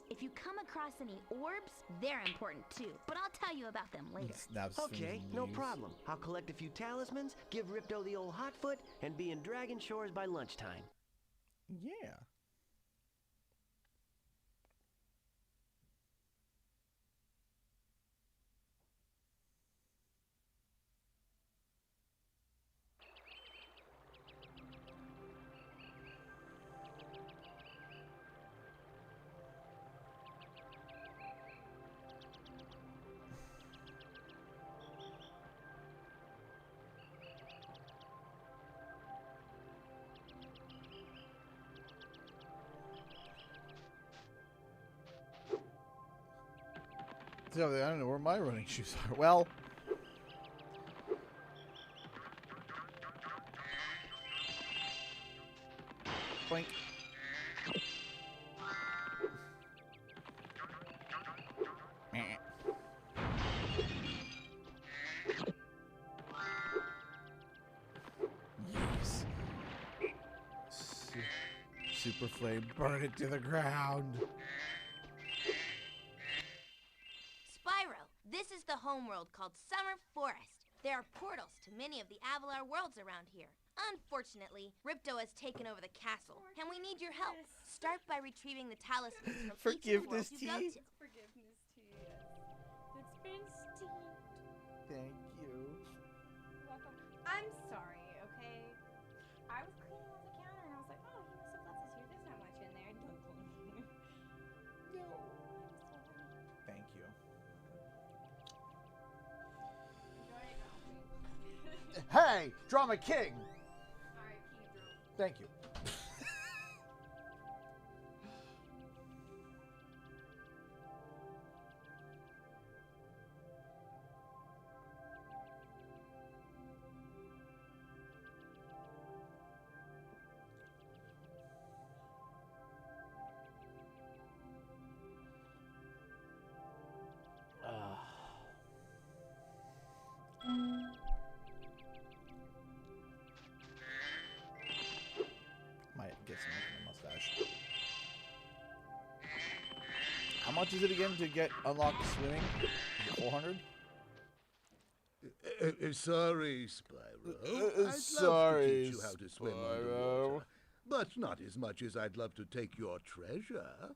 If you come across any orbs, they're important too, but I'll tell you about them later. Okay, no problem. I'll collect a few talismans, give Ripto the old hot foot, and be in Dragon Shores by lunchtime. Yeah. So, I don't know where my running shoes are. Well, boink. Super flame, burn it to the ground. Spyro, this is the homeworld called Summer Forest. There are portals to many of the Avalar worlds around here. Unfortunately, Ripto has taken over the castle, and we need your help. Start by retrieving the talismans from each of the worlds you go to. Forgiveness tea. It's been steamed. Thank you. Welcome. I'm sorry, okay? I was cleaning off the counter and I was like, oh, he must have left this here. There's not much in there. No. Thank you. Hey, Drama King! Alright, King of Drama. Thank you. Might get some in my mustache. How much is it again to get unlocked swimming? 400? Sorry, Spyro. I'd sorry, love to teach you how to swim underwater, but not as much as I'd love to take your treasure.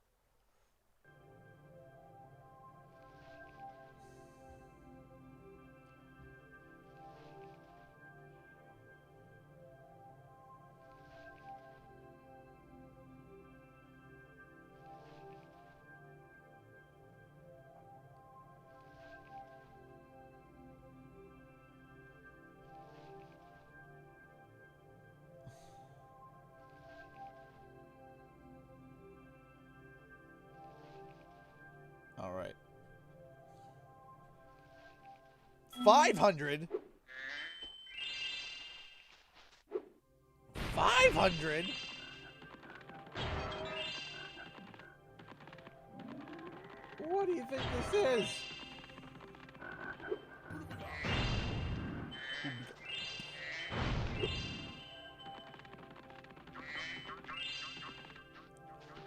All right. 500? 500? What do you think this is?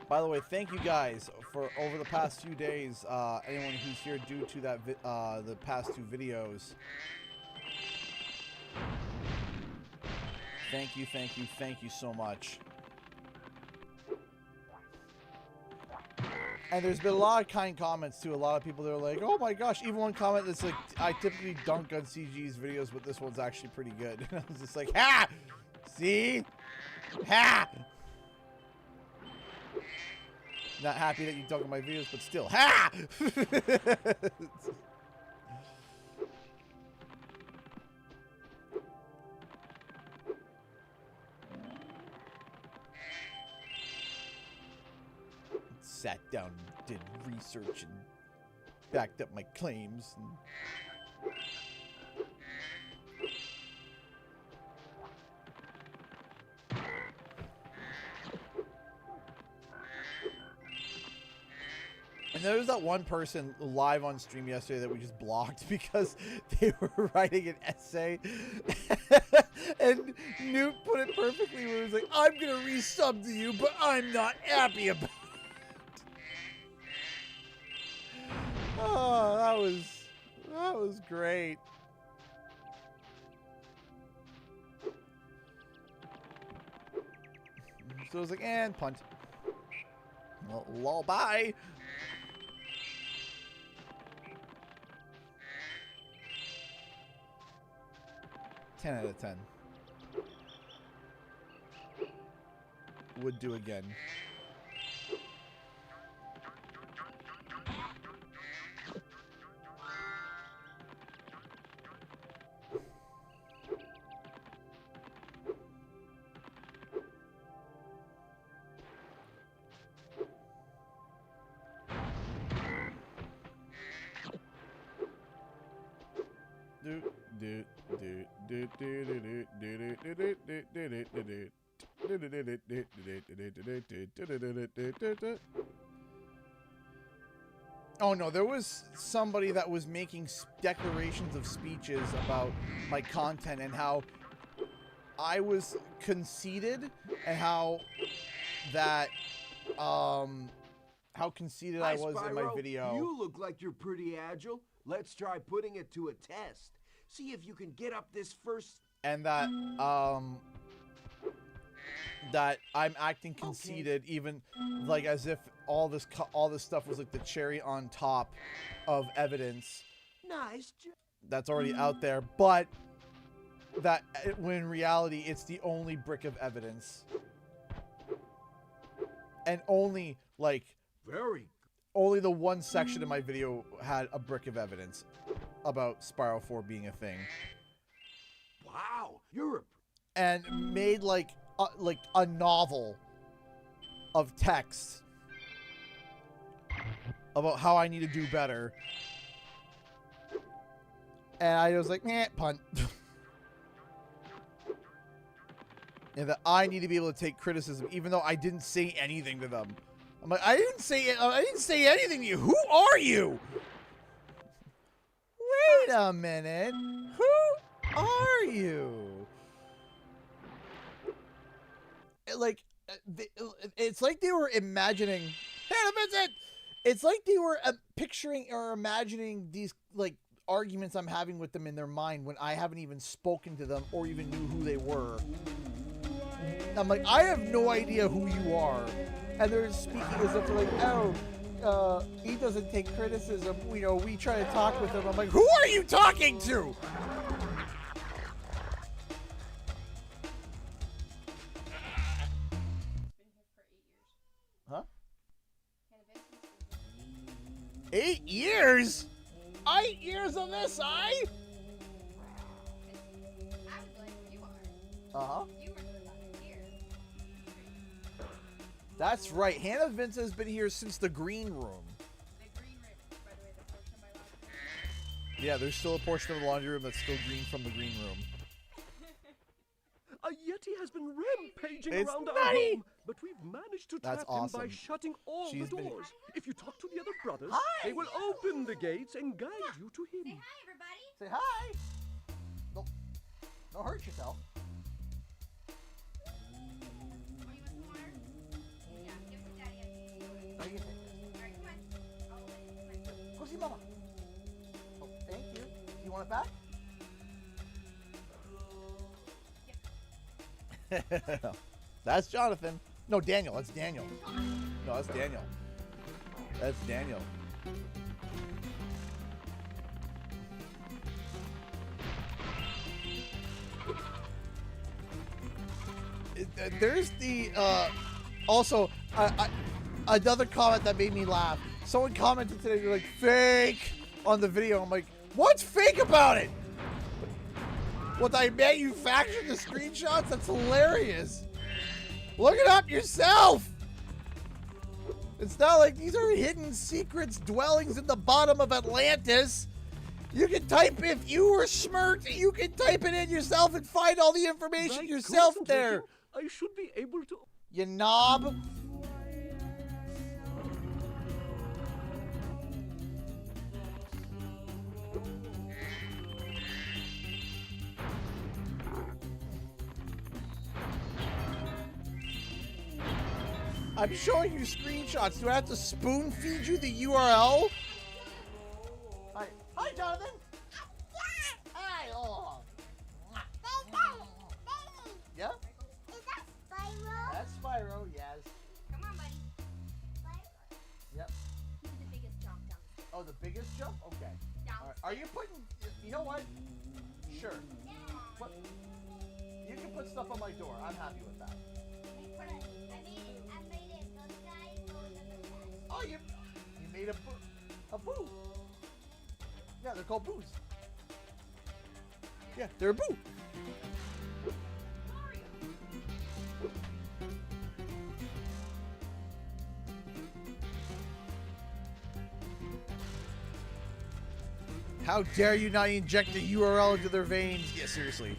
By the way, thank you guys for over the past few days. Anyone who's here due to that the past two videos. Thank you, thank you, thank you so much. And there's been a lot of kind comments too. A lot of people that are like, "Oh my gosh!" Even one comment that's like, "I typically dunk on CG's videos, but this one's actually pretty good." And I was just like, "Ha! See? Ha!" Not happy that you dunk on my videos, but still, ha! Sat down and did research and backed up my claims. And And there was that one person live on stream yesterday that we just blocked because they were writing an essay. And Newt put it perfectly where he was like, I'm going to resub to you, but I'm not happy about it. Oh, that was great. So it was like, and punt. Well, lol, bye. Ten out of 10. Would do again. Oh no, there was somebody that was making declarations of speeches about my content and how I was conceited and how that how conceited I was in my video. You look like you're pretty agile. Let's try putting it to a test. See if you can get up this first. And that that I'm acting conceited, even like as if all this stuff was like the cherry on top of evidence. Nice. That's already out there, but that when in reality it's the only brick of evidence, and only like only the one section of my video had a brick of evidence about Spyro 4 being a thing. Wow, you're and made like a novel of text about how I need to do better. And I was like, meh, punt. And that I need to be able to take criticism, even though I didn't say anything to them. I'm like, I didn't say anything to you. Who are you? Wait a minute. Who are you? It's like they were imagining. Hey, Vincent! It's like they were picturing or imagining these like arguments I'm having with them in their mind when I haven't even spoken to them or even knew who they were. I'm like, I have no idea who you are, and they're speaking as if they're like, oh, he doesn't take criticism. You know, we try to talk with him. I'm like, who are you talking to? Huh? 8 years? 8 years of this, eh? Uh-huh. That's right. Hannah Vince has been here since the green room. The green room, by the way, the portion of my laundry room. Yeah, there's still a portion of the laundry room that's still green from the green room. A Yeti has been rampaging around our home, but we've managed to trap him by shutting all the doors. If you talk to the other brothers, they will open the gates and guide you to him. Say hi, everybody. Say hi. Don't hurt yourself. Go see Mama. Oh, thank you. You want it back? Yep. That's Jonathan. No, Daniel. That's Daniel. No, that's Daniel. That's Daniel. There's the also another comment that made me laugh. Someone commented today, they're like, fake on the video. I'm like, what's fake about it? What, I manufactured the screenshots? That's hilarious. Look it up yourself. It's not like these are hidden secrets, dwellings in the bottom of Atlantis. You can type, if you were smirked, you can type it in yourself and find all the information yourself there. I should be able to. You knob. I'm showing you screenshots. Do I have to spoon feed you the URL? Hi, hi, Jonathan. Hi. Oh. Yeah. Is that Spyro? That's Spyro. Yes. Come on, buddy. Yep. He's the biggest jump down. Oh, the biggest jump? Okay. All right. Are you putting? You know what? Sure. But you can put stuff on my door. I'm happy with that. Oh, you made a boo. Yeah, they're called boos. Yeah, they're a boo. How dare you not inject a URL into their veins? Yeah, seriously.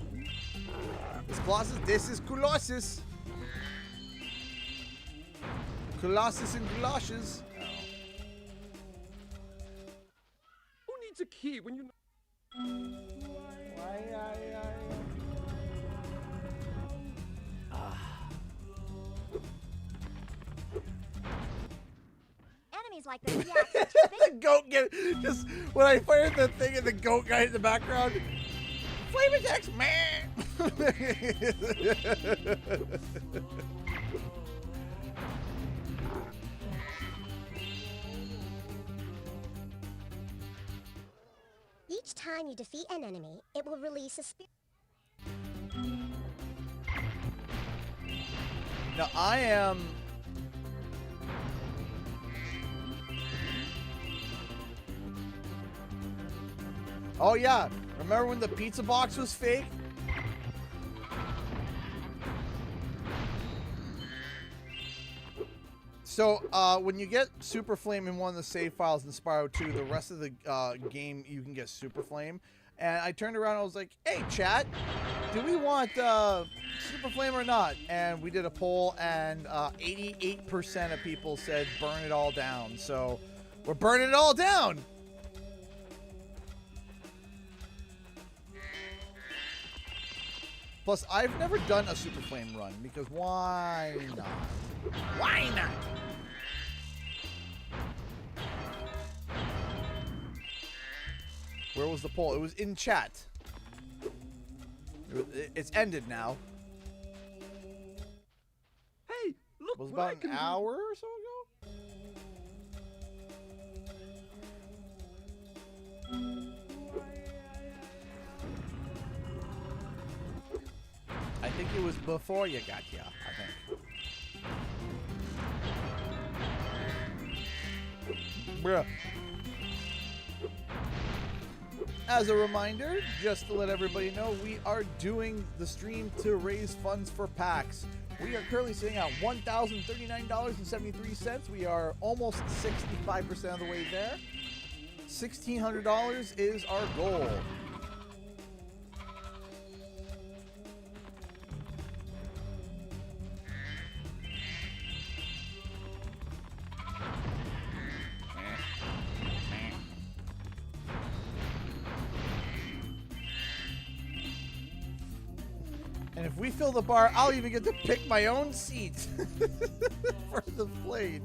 This Colossus, this is Colossus. Colossus and galoshes. Who needs a key when you... enemies like this, yeah. The goat get just when I fired the thing and the goat guy in the background. Flame attacks, man. Each time you defeat an enemy, it will release a spirit. Now I am. Oh yeah, remember when the pizza box was fake? So when you get Super Flame in one of the save files in Spyro 2, the rest of the game you can get Super Flame. And I turned around and I was like, hey chat, do we want Super Flame or not? And we did a poll and 88% of people said burn it all down. So we're burning it all down. Plus, I've never done a Super Flame run because why not? Why not? Where was the poll? It was in chat. It's ended now. Hey, look! It was about an hour or so ago. I think it was before you got here, I think. Bruh. As a reminder, just to let everybody know, we are doing the stream to raise funds for PAX. We are currently sitting at $1,039.73. We are almost 65% of the way there. $1,600 is our goal. And if we fill the bar, I'll even get to pick my own seat for the plane.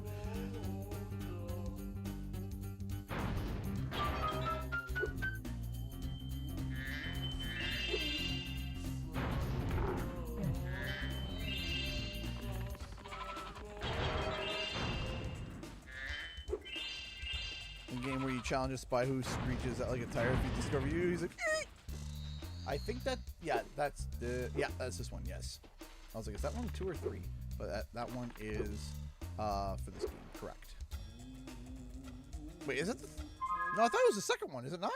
A game where you challenge a spy who screeches at like a tire if you discover you. He's like, eek! I think that, yeah, that's this one, yes. I was like, is that one 2 or 3? But that one is for this game, correct. Wait, is it the... No, I thought it was the second one, is it not?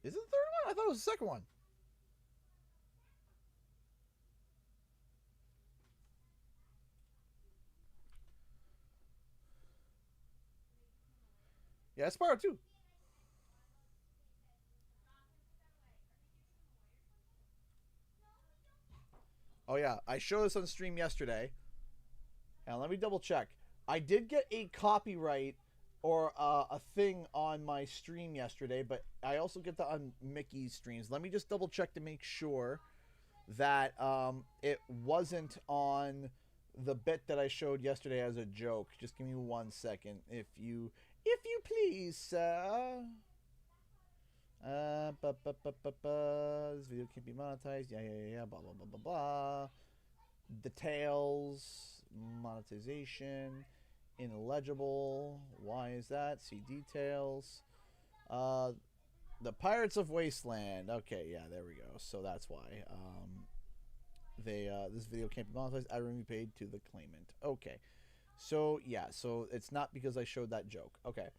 Is it the third one? I thought it was the second one. Yeah, it's Spyro 2. Oh yeah, I showed this on stream yesterday. And let me double check. I did get a copyright or a thing on my stream yesterday, but I also get that on Mickey's streams. Let me just double check to make sure that it wasn't on the bit that I showed yesterday as a joke. Just give me 1 second, if you please, sir. This video can't be monetized. Yeah. Blah blah blah blah blah. Details, monetization, illegible. Why is that? See details. The Pirates of Wasteland. Okay, yeah, there we go. So that's why. This video can't be monetized. I will be paid to the claimant. Okay. So yeah. So it's not because I showed that joke. Okay.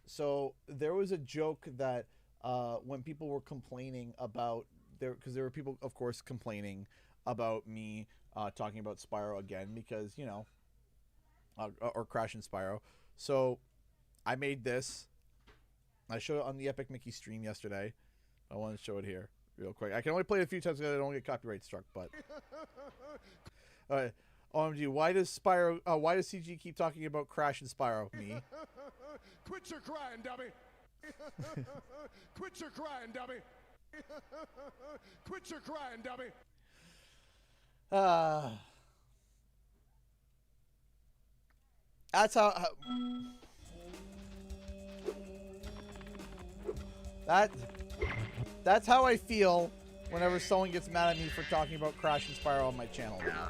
So there was a joke that. When people were complaining about because there were people, of course, complaining about me talking about Spyro again because, you know, or crashing Spyro. So I made this. I showed it on the Epic Mickey stream yesterday. I want to show it here real quick. I can only play it a few times because I don't get copyright struck, but. OMG, why does CG keep talking about crashing Spyro? Me. Quit your crying, dummy. Quit your crying, dummy. Quit your crying, dummy. That's how that's how I feel whenever someone gets mad at me for talking about Crash and Spyro on my channel now.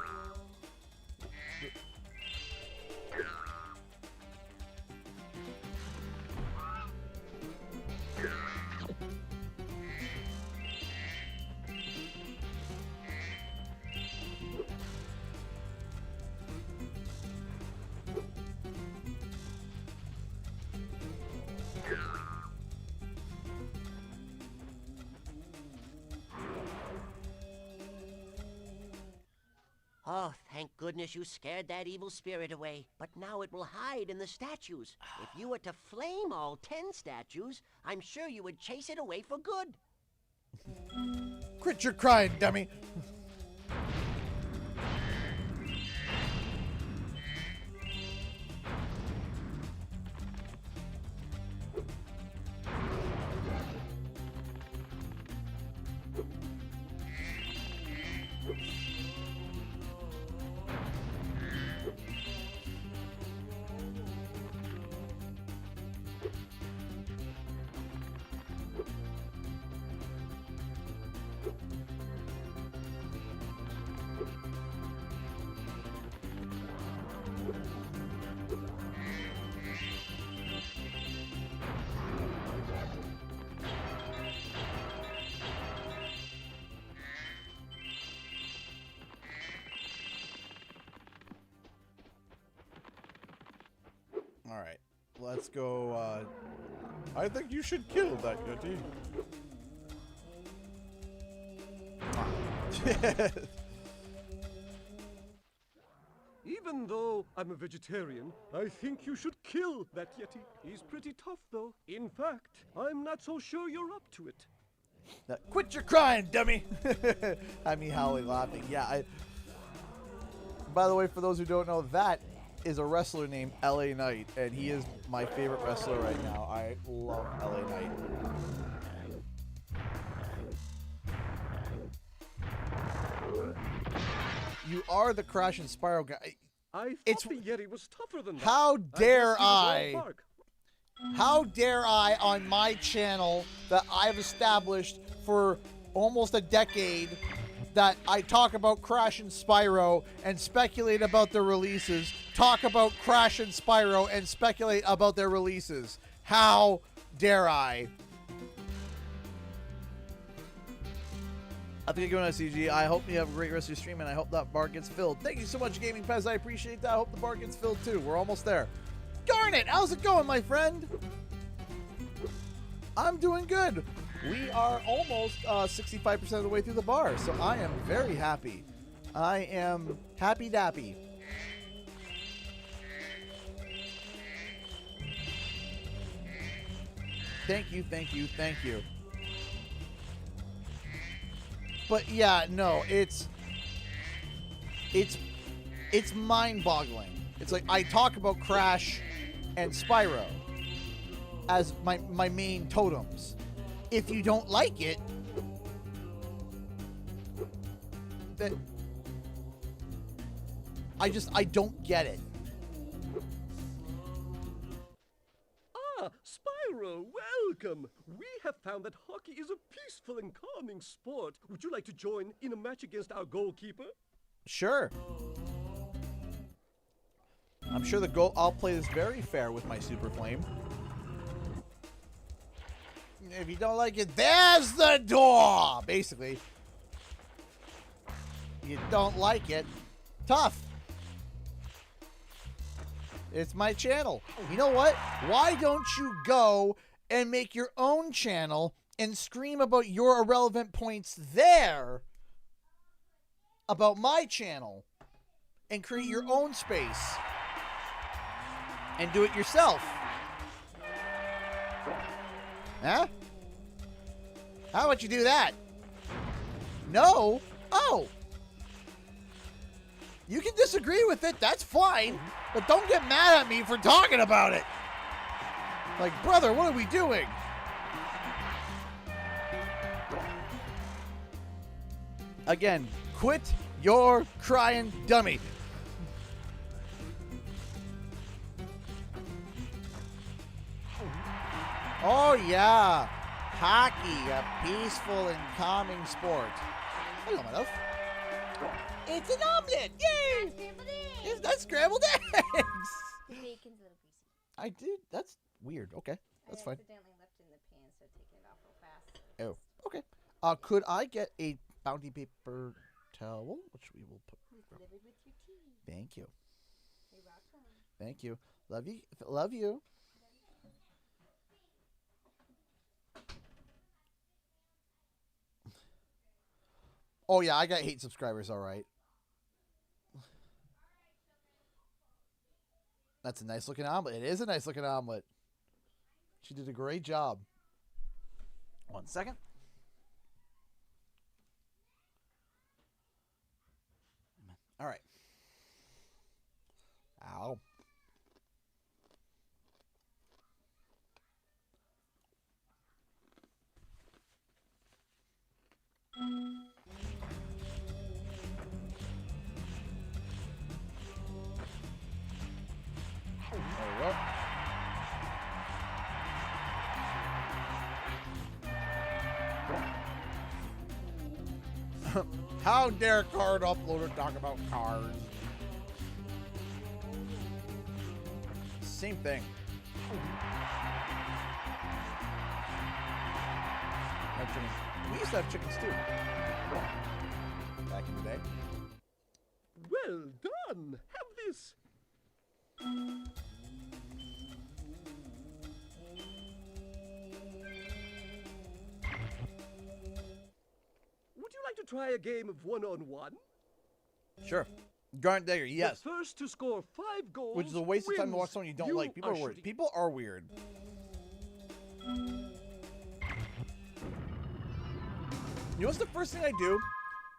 Oh, thank goodness you scared that evil spirit away. But now it will hide in the statues. If you were to flame all 10 statues, I'm sure you would chase it away for good. Quit your crying, dummy. All right, let's go. I think you should kill that Yeti. Even though I'm a vegetarian, I think you should kill that Yeti. He's pretty tough, though. In fact, I'm not so sure you're up to it. Now, quit your crying, dummy! I mean, howling, laughing. Yeah, by the way, for those who don't know, that is a wrestler named LA Knight, and he is my favorite wrestler right now. I love LA Knight. You are the Crash and Spyro guy. I thought the Yeti was tougher than that. How dare How dare I, on my channel that I've established for almost a decade, that I talk about Crash and Spyro and speculate about their releases, talk about Crash and Spyro and speculate about their releases. How dare I? I think you're going to CG. I hope you have a great rest of your stream, and I hope that bar gets filled. Thank you so much, Gaming Pez. I appreciate that. I hope the bar gets filled, too. We're almost there. Garnet, how's it going, my friend? I'm doing good. We are almost 65% of the way through the bar, so I am very happy. I am happy-dappy. Thank you, thank you, thank you. But yeah, no, it's mind-boggling. It's like I talk about Crash and Spyro as my main totems. If you don't like it, then I don't get it. Ah, Spyro, welcome. We have found that hockey is a peaceful and calming sport. Would you like to join in a match against our goalkeeper? Sure. I'm sure I'll play this very fair with my Super Flame. If you don't like it, there's the door! Basically. You don't like it, tough. It's my channel. You know what? Why don't you go and make your own channel and scream about your irrelevant points there about my channel and create your own space and do it yourself? Huh? How about you do that? No? Oh. You can disagree with it, that's fine. But don't get mad at me for talking about it. Like, brother, what are we doing? Again, quit your crying, dummy. Oh, yeah. Hockey, a peaceful and calming sport. Hello, my love. It's an omelet! Yay! It's not scrambled eggs! Bacon's a little greasy. I did. That's weird. Okay. That's fine. I accidentally left it in the pan, so taking it off real fast. Oh, okay. Could I get a bounty paper towel, which we will put. Delivered with your tea. Thank you. You're welcome. Thank you. Love you. Love you. Oh yeah, I got 8 subscribers. All right. That's a nice looking omelet. It is a nice looking omelet. She did a great job. 1 second. All right. Ow. There we go. How dare Card Uploader talk about cars? Same thing. We used to have chickens too. Back in the day. Well done. Have this. Would you like to try a game of one-on-one? Sure. Garnet Dagger, yes. The first to score 5 goals. Which is a waste of time to watch someone you don't like. People are weird. shooting. People are weird. You know what's the first thing I do?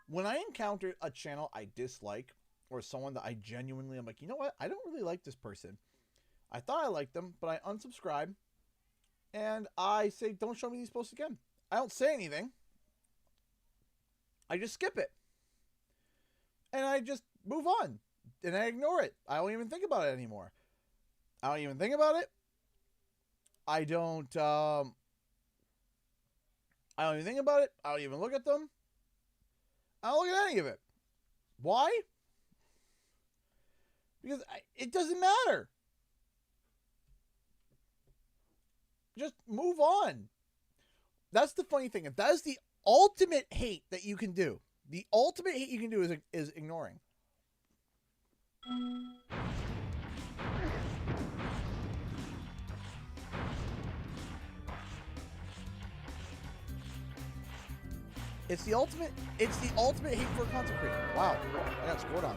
When I encounter a channel I dislike, or someone that I genuinely am like, you know what? I don't really like this person. I thought I liked them, but I unsubscribe. And I say, don't show me these posts again. I don't say anything. I just skip it. And I just move on. And I ignore it. I don't even think about it anymore. I don't even think about it. I don't even think about it. I don't even look at them. I don't look at any of it. Why? Because it doesn't matter. Just move on. That's the funny thing. If that is the ultimate hate that you can do, the ultimate hate you can do is ignoring. It's the ultimate hate for a content creator. Wow. I got scored on.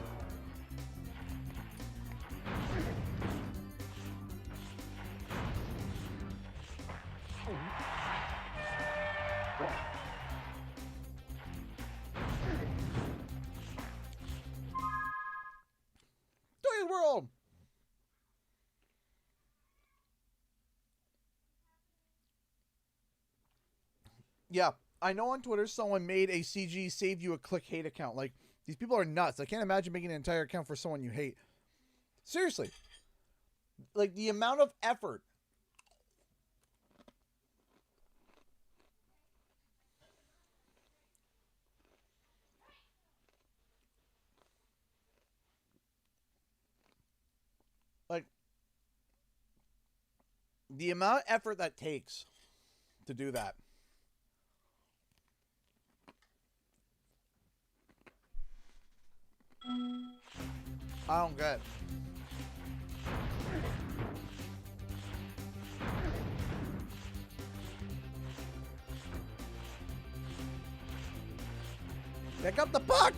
Toy World. Yeah, I know on Twitter someone made a CG save you a click hate account. Like, these people are nuts. I can't imagine making an entire account for someone you hate. Seriously. Like, the amount of effort. Like, the amount of effort that takes to do that. I don't get it. Pick up the puck!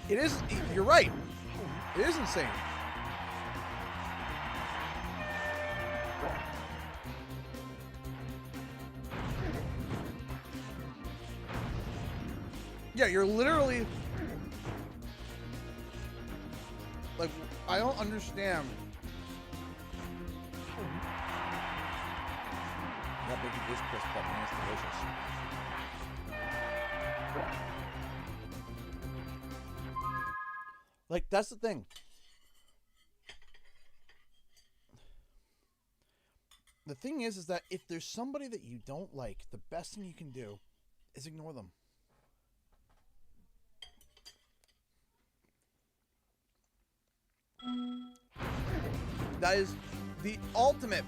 It is, you're right. It is insane. Yeah, you're literally... Like, I don't understand. That big is crisp, but man, it's delicious. Like, that's the thing. The thing is that if there's somebody that you don't like, the best thing you can do is ignore them. That is the ultimate.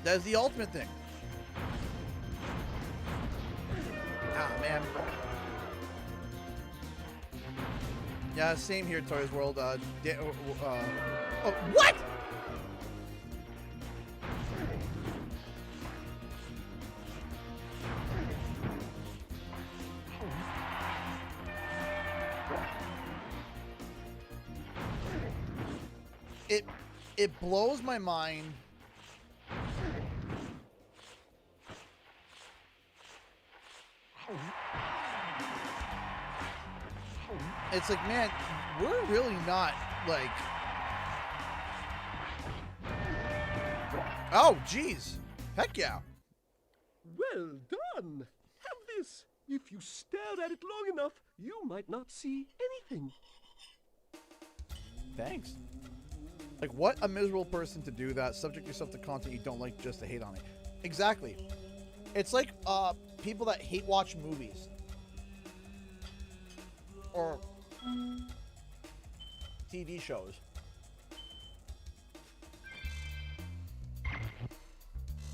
That is the ultimate thing. Ah, man. Yeah, same here, Toys World. Oh, what? It blows my mind. It's like, man, we're really not, like... Oh, geez. Heck yeah. Well done. Have this. If you stare at it long enough, you might not see anything. Thanks. Like, what a miserable person to do that. Subject yourself to content you don't like just to hate on it. Exactly. It's like people that hate watch movies. Or TV shows.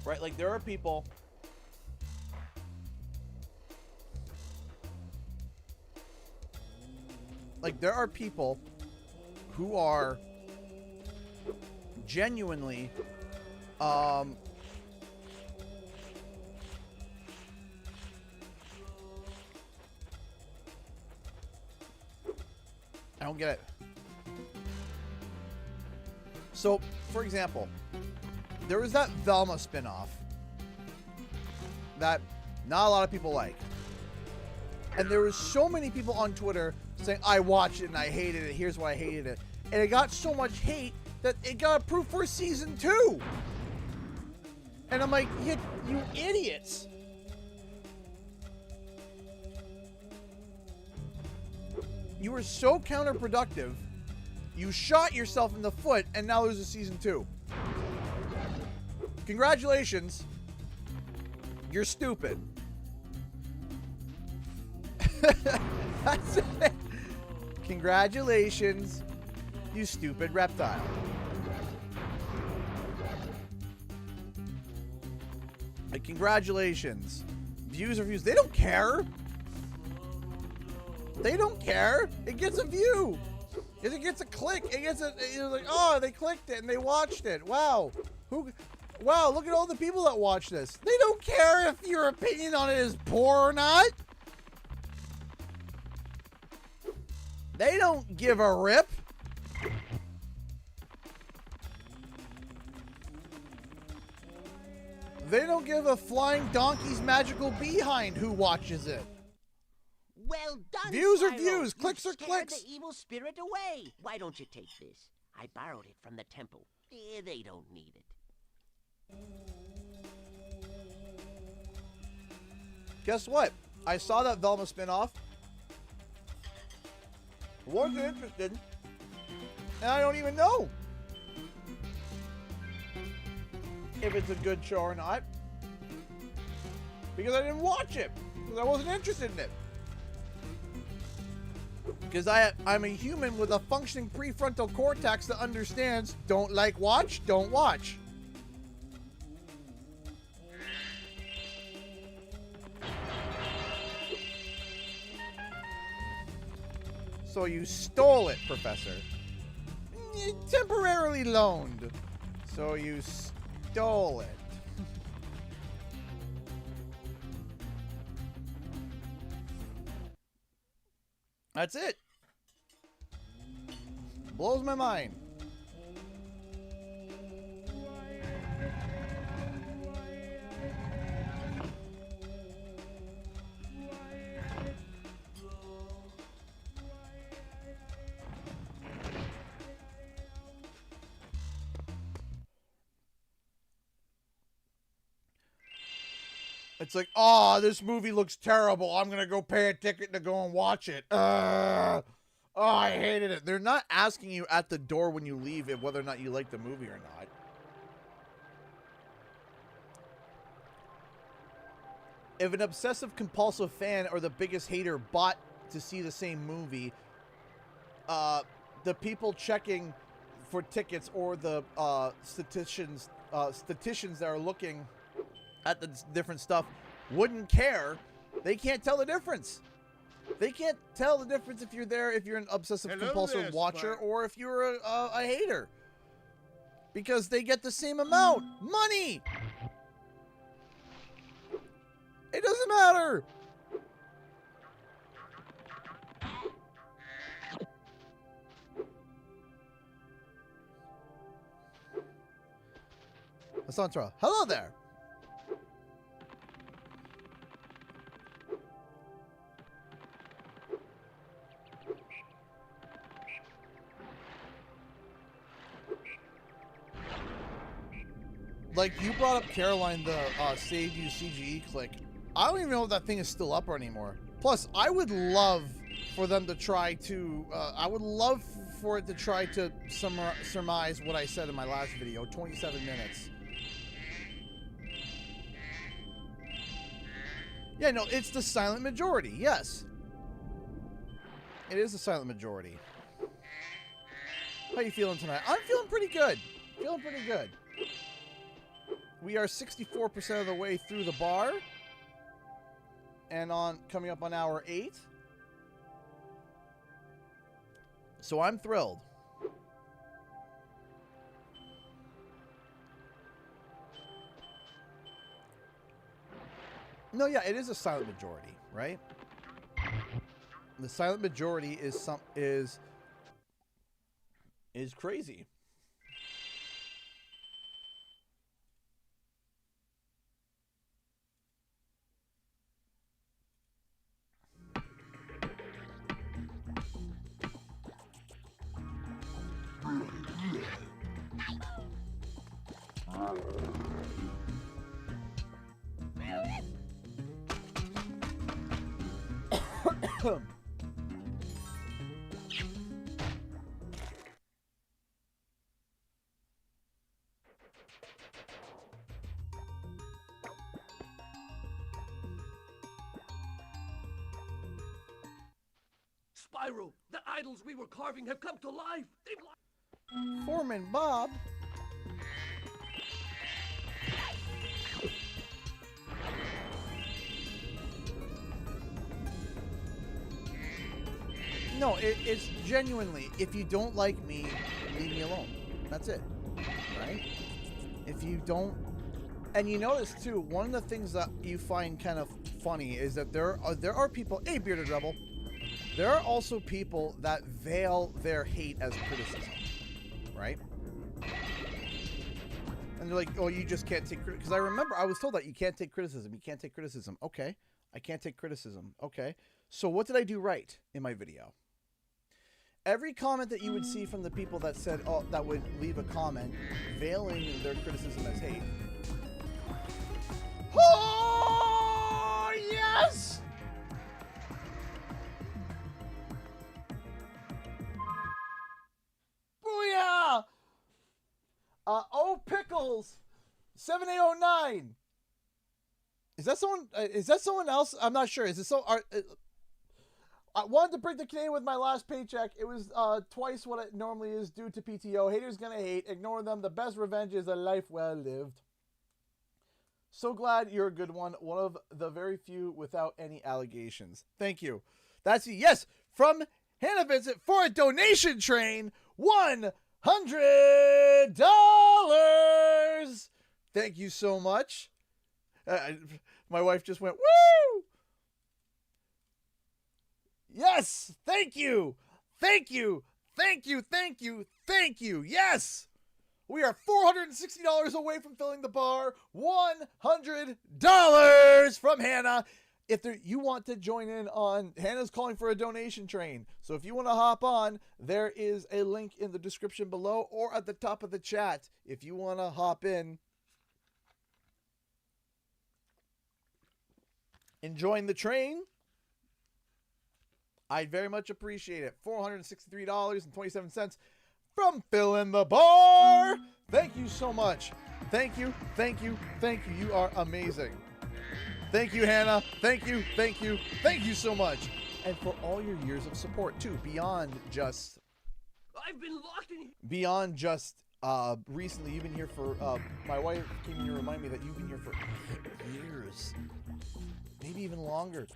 Right? Like, there are people... Like, there are people who are genuinely I don't get it. So, for example, there was that Velma spinoff that not a lot of people like. And there was so many people on Twitter saying, I watched it and I hated it. Here's why I hated it. And it got so much hate that it got approved for season 2. And I'm like, you idiots. You were so counterproductive. You shot yourself in the foot, and now there's a season 2. Congratulations. You're stupid. That's it. Congratulations, you stupid reptile. Like, congratulations. Views are views. They don't care. They don't care. It gets a view. If it gets a click, it gets a, it's like, oh, they clicked it and they watched it. Wow. Wow, look at all the people that watch this. They don't care if your opinion on it is poor or not. They don't give a rip. They don't give a flying donkey's magical behind who watches it. Well done, Views Spyro. are views, clicks are Scared clicks. the evil spirit away. Why don't you take this? I borrowed it from the temple. They don't need it. Guess what? I saw that Velma spinoff. Wasn't interested. And I don't even know if it's a good show or not. Because I didn't watch it. Because I wasn't interested in it. Because I'm a human with a functioning prefrontal cortex that understands don't like watch, don't watch. So you stole it, Professor. Temporarily loaned. So you stole it. That's it. Blows my mind. It's like, oh, this movie looks terrible. I'm going to go pay a ticket to go and watch it. Oh, I hated it. They're not asking you at the door when you leave whether or not you like the movie or not. If an obsessive compulsive fan or the biggest hater bought to see the same movie, the people checking for tickets or the statisticians that are looking at the different stuff wouldn't care. They can't tell the difference. They can't tell the difference if you're there, if you're an obsessive compulsive watcher, or if you're a hater, because they get the same amount money. It doesn't matter. Santra, hello there. Like, you brought up Caroline, the Save You CGE click. I don't even know if that thing is still up anymore. Plus, I would love for them to try to, I would love for it to try to surmise what I said in my last video, 27 minutes. Yeah, no, it's the silent majority, yes. It is the silent majority. How you feeling tonight? I'm feeling pretty good. Feeling pretty good. We are 64% of the way through the bar. And coming up on hour 8. So I'm thrilled. No, yeah, it is a silent majority, right? The silent majority is crazy. Spyro, the idols we were carving have come to life. Foreman Bob. No, it's genuinely, if you don't like me, leave me alone. That's it, right? If you don't, and you notice too, one of the things that you find kind of funny is that there are people, hey, Bearded Rebel, there are also people that veil their hate as criticism, right? And they're like, oh, you just can't take criticism. Because I remember I was told that you can't take criticism. You can't take criticism. Okay, I can't take criticism. Okay, so what did I do right in my video? Every comment that you would see from the people that said, oh, that would leave a comment veiling their criticism as hate. Oh, yes! Booyah! Oh, Pickles 7809. Is that someone? Is that someone else? I'm not sure. Is it so? I wanted to break the Canadian with my last paycheck. It was twice what it normally is due to PTO. Haters gonna hate. Ignore them. The best revenge is a life well lived. So glad you're a good one. One of the very few without any allegations. Thank you. That's yes from Hannah Vincent for a donation train. $100. Thank you so much. My wife just went woo. Yes, thank you. Thank you. Thank you. Thank you. Thank you. Yes. We are $460 away from filling the bar. $100 from Hannah. If you want to join in on, Hannah's calling for a donation train. So if you want to hop on, there is a link in the description below or at the top of the chat. If you want to hop in. enjoying the train, I'd very much appreciate it. $463.27 from Phil in the Bar. Thank you so much. Thank you, thank you, thank you. You are amazing. Thank you, Hannah. Thank you, thank you, thank you so much. And for all your years of support, too, beyond just... I've been locked in here. Beyond just recently. You've been here for... my wife came in to remind me that you've been here for years. Maybe even longer.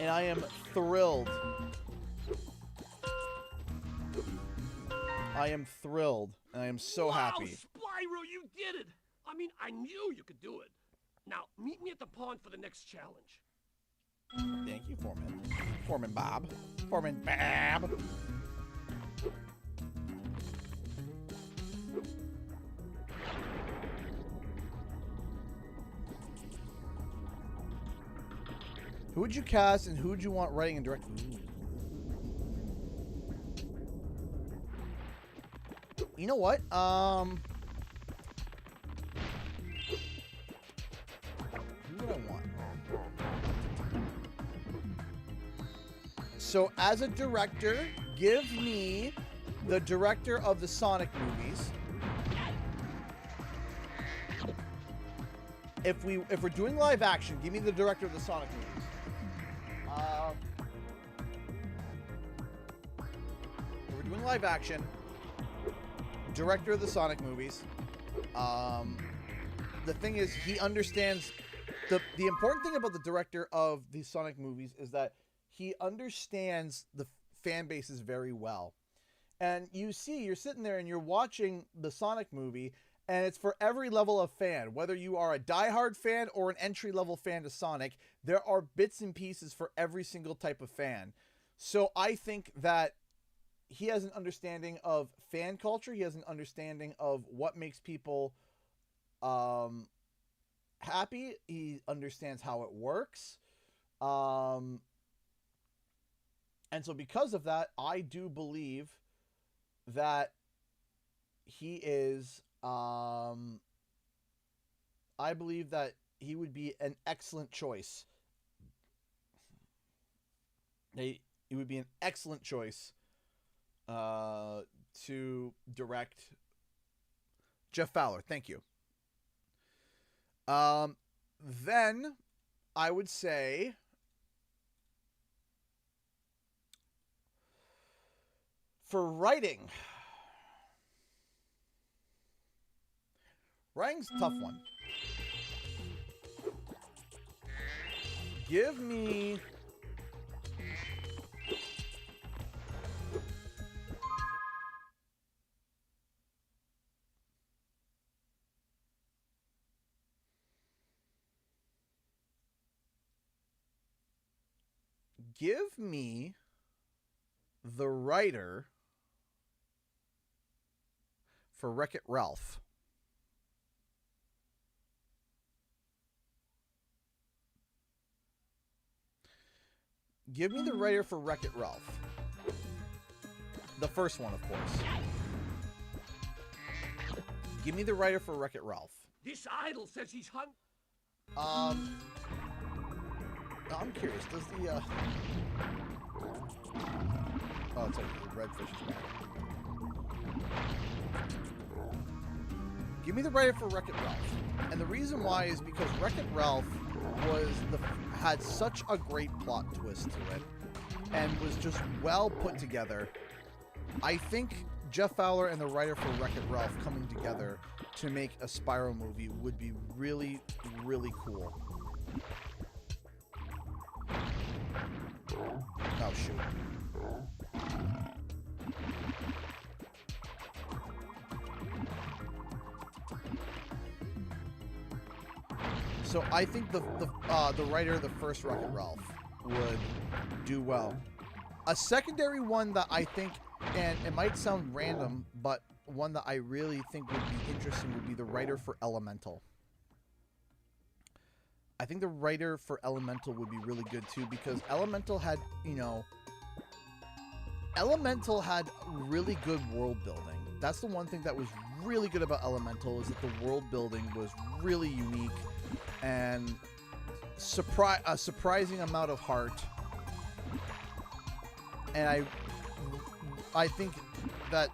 And I am thrilled. I am thrilled. And I am so happy. Spyro, you did it! I mean, I knew you could do it. Now, meet me at the pond for the next challenge. Thank you, Foreman. Foreman Bob. Foreman Bob. Who would you cast and who would you want writing and directing? You know what? Who would I want? So as a director, give me the director of the Sonic movies. If we're doing live action, give me the director of the Sonic movies. If we're doing live action, director of the Sonic movies. The thing is, he understands the important thing about the director of the Sonic movies is that he understands the fan bases very well. And you see, you're sitting there and you're watching the Sonic movie, and it's for every level of fan. Whether you are a diehard fan or an entry-level fan to Sonic, there are bits and pieces for every single type of fan. So I think that he has an understanding of fan culture. He has an understanding of what makes people happy. He understands how it works. And so because of that, I do believe that he is... I believe that he would be an excellent choice. He would be an excellent choice to direct Jeff Fowler. Thank you. Then I would say for writing. Writing's a tough one. Give me... Give me the writer for Wreck-It Ralph. Give me the writer for Wreck-It Ralph. The first one, of course. Give me the writer for Wreck-It Ralph. This idol says he's hung. I'm curious. Does the oh, it's like the redfish is back. Give me the writer for Wreck-It Ralph. And the reason why is because Wreck-It Ralph had such a great plot twist to it and was just well put together. I think Jeff Fowler and the writer for Wreck-It Ralph coming together to make a Spyro movie would be really, really cool. Oh, shoot. So I think the writer of the first Wreck-It Ralph would do well. A secondary one that I think, and it might sound random, but one that I really think would be interesting would be the writer for Elemental. I think the writer for Elemental would be really good too, because Elemental had, Elemental had really good world building. That's the one thing that was really good about Elemental, is that the world building was really unique. And a surprising amount of heart, and I think that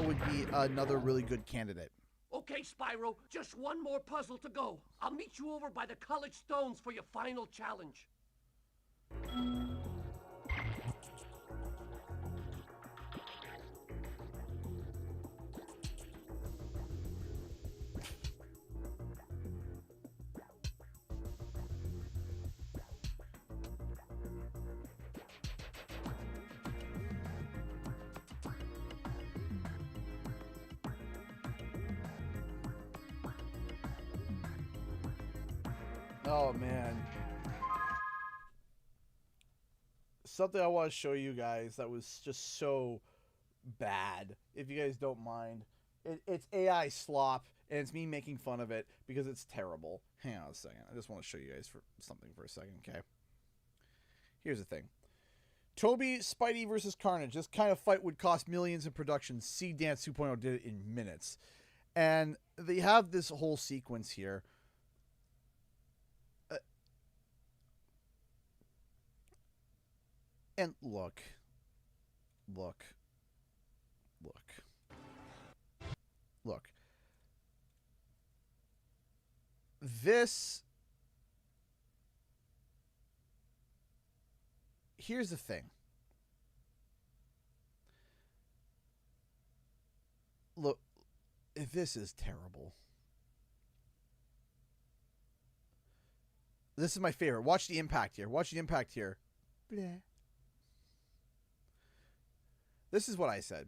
would be another really good candidate. Okay, Spyro, just one more puzzle to go. I'll meet you over by the college stones for your final challenge. Oh man. Something I want to show you guys that was just so bad, if you guys don't mind. It's AI slop, and it's me making fun of it because it's terrible. Hang on a second. I just want to show you guys something for a second, okay? Here's the thing. Toby, Spidey versus Carnage. This kind of fight would cost millions in production. See Dance 2.0 did it in minutes. And they have this whole sequence here. And look. This... Here's the thing. Look, this is terrible. This is my favorite. Watch the impact here. Bleh. This is what I said.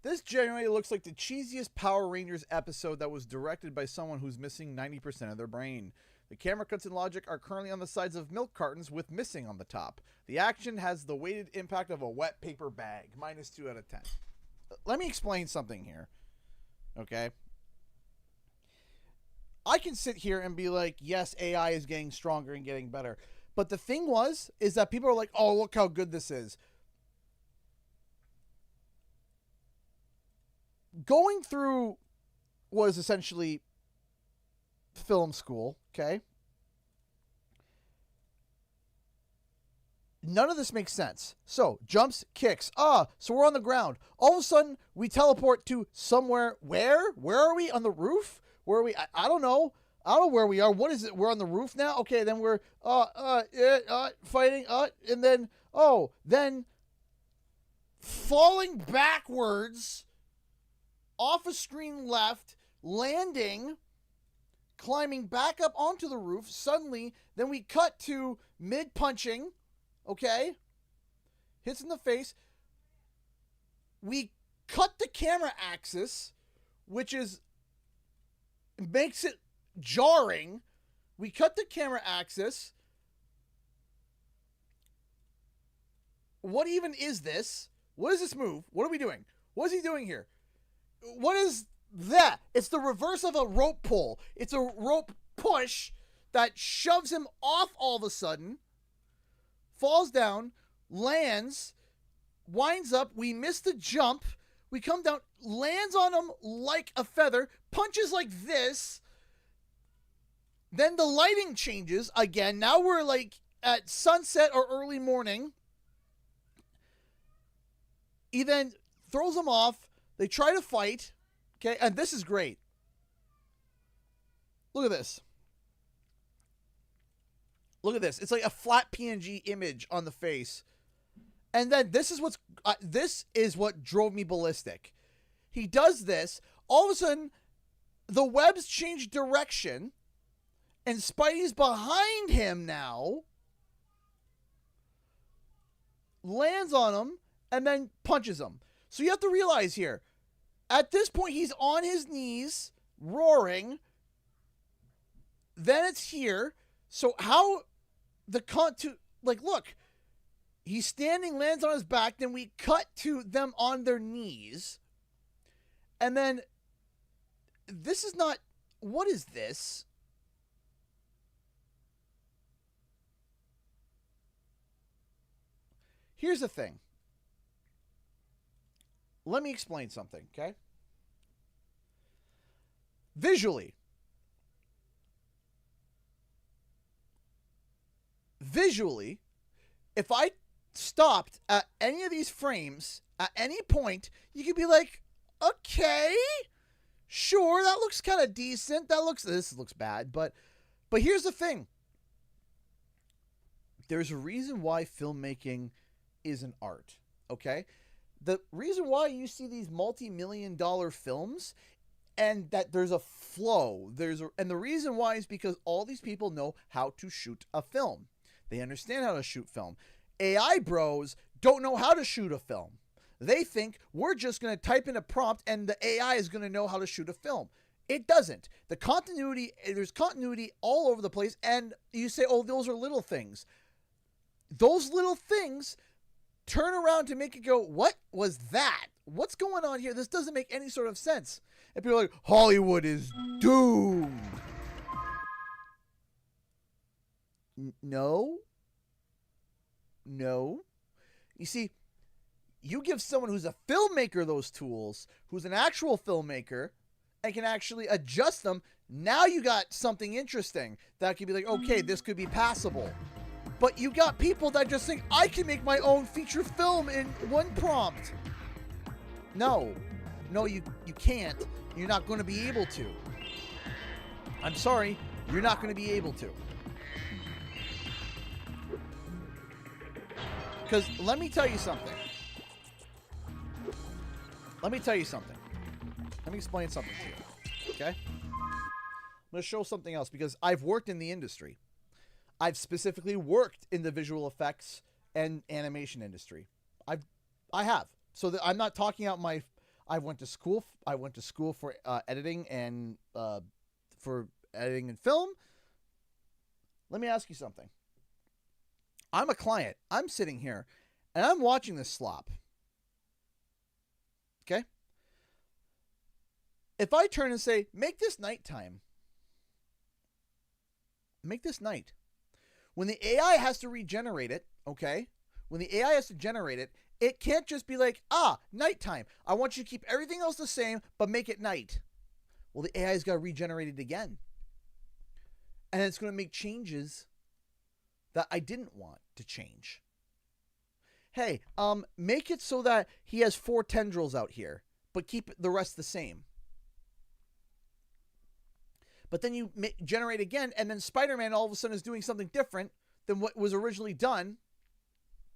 This genuinely looks like the cheesiest Power Rangers episode that was directed by someone who's missing 90% of their brain. The camera cuts and logic are currently on the sides of milk cartons with missing on the top. The action has the weighted impact of a wet paper bag. -2 out of 10. Let me explain something here. Okay? I can sit here and be like, yes, AI is getting stronger and getting better. But the thing is that people are like, oh, look how good this is. Going through was essentially film school, okay? None of this makes sense. So, jumps, kicks. So we're on the ground. All of a sudden, we teleport to somewhere. Where? Where are we? On the roof? Where are we? I don't know. I don't know where we are. What is it? We're on the roof now? Okay, then we're fighting. And then, then falling backwards off a screen left, landing, climbing back up onto the roof. Suddenly, then we cut to mid-punching, okay? Hits in the face. We cut the camera axis, which makes it jarring. We cut the camera axis. What even is this? What is this move? What are we doing? What is he doing here? What is that? It's the reverse of a rope pull. It's a rope push that shoves him off all of a sudden, falls down, lands, winds up. We miss the jump. We come down, lands on him like a feather, punches like this. Then the lighting changes again. Now we're like at sunset or early morning. He then throws him off. They try to fight, okay, and this is great. Look at this. Look at this. It's like a flat PNG image on the face. And then this is what drove me ballistic. He does this. All of a sudden, the webs change direction, and Spidey's behind him now. Lands on him, and then punches him. So you have to realize here, at this point, he's on his knees, roaring. Then it's here. So how look, he's standing, lands on his back. Then we cut to them on their knees. And then this is not, what is this? Here's the thing. Let me explain something, okay? Visually, visually, if I stopped at any of these frames at any point, you could be like, okay, sure, that looks kind of decent. This looks bad, but here's the thing. There's a reason why filmmaking is an art, okay? The reason why you see these multi-million-dollar films and that there's a flow, and the reason why is because all these people know how to shoot a film. They understand how to shoot film. AI bros don't know how to shoot a film. They think we're just going to type in a prompt and the AI is going to know how to shoot a film. It doesn't. There's continuity all over the place, and you say, oh, those are little things. Those little things turn around to make it go, what was that? What's going on here? This doesn't make any sort of sense. And people are like, Hollywood is doomed. No. You see, you give someone who's a filmmaker those tools, who's an actual filmmaker, and can actually adjust them, now you got something interesting that could be like, okay, this could be passable. But you got people that just think, I can make my own feature film in one prompt. No, you can't. You're not going to be able to. I'm sorry, you're not going to be able to. Because let me tell you something. Let me explain something to you, okay? I'm going to show something else because I've worked in the industry. I've specifically worked in the visual effects and animation industry. I have. So I'm not talking out my... I went to school for editing and for editing and film. Let me ask you something. I'm a client. I'm sitting here and I'm watching this slop. Okay? If I turn and say, make this nighttime. Make this night. When the AI has to regenerate it, okay? When the AI has to generate it, it can't just be like, nighttime. I want you to keep everything else the same, but make it night. Well, the AI's got to regenerate it again. And it's going to make changes that I didn't want to change. Hey, make it so that he has 4 tendrils out here, but keep the rest the same. But then you generate again, and then Spider-Man all of a sudden is doing something different than what was originally done.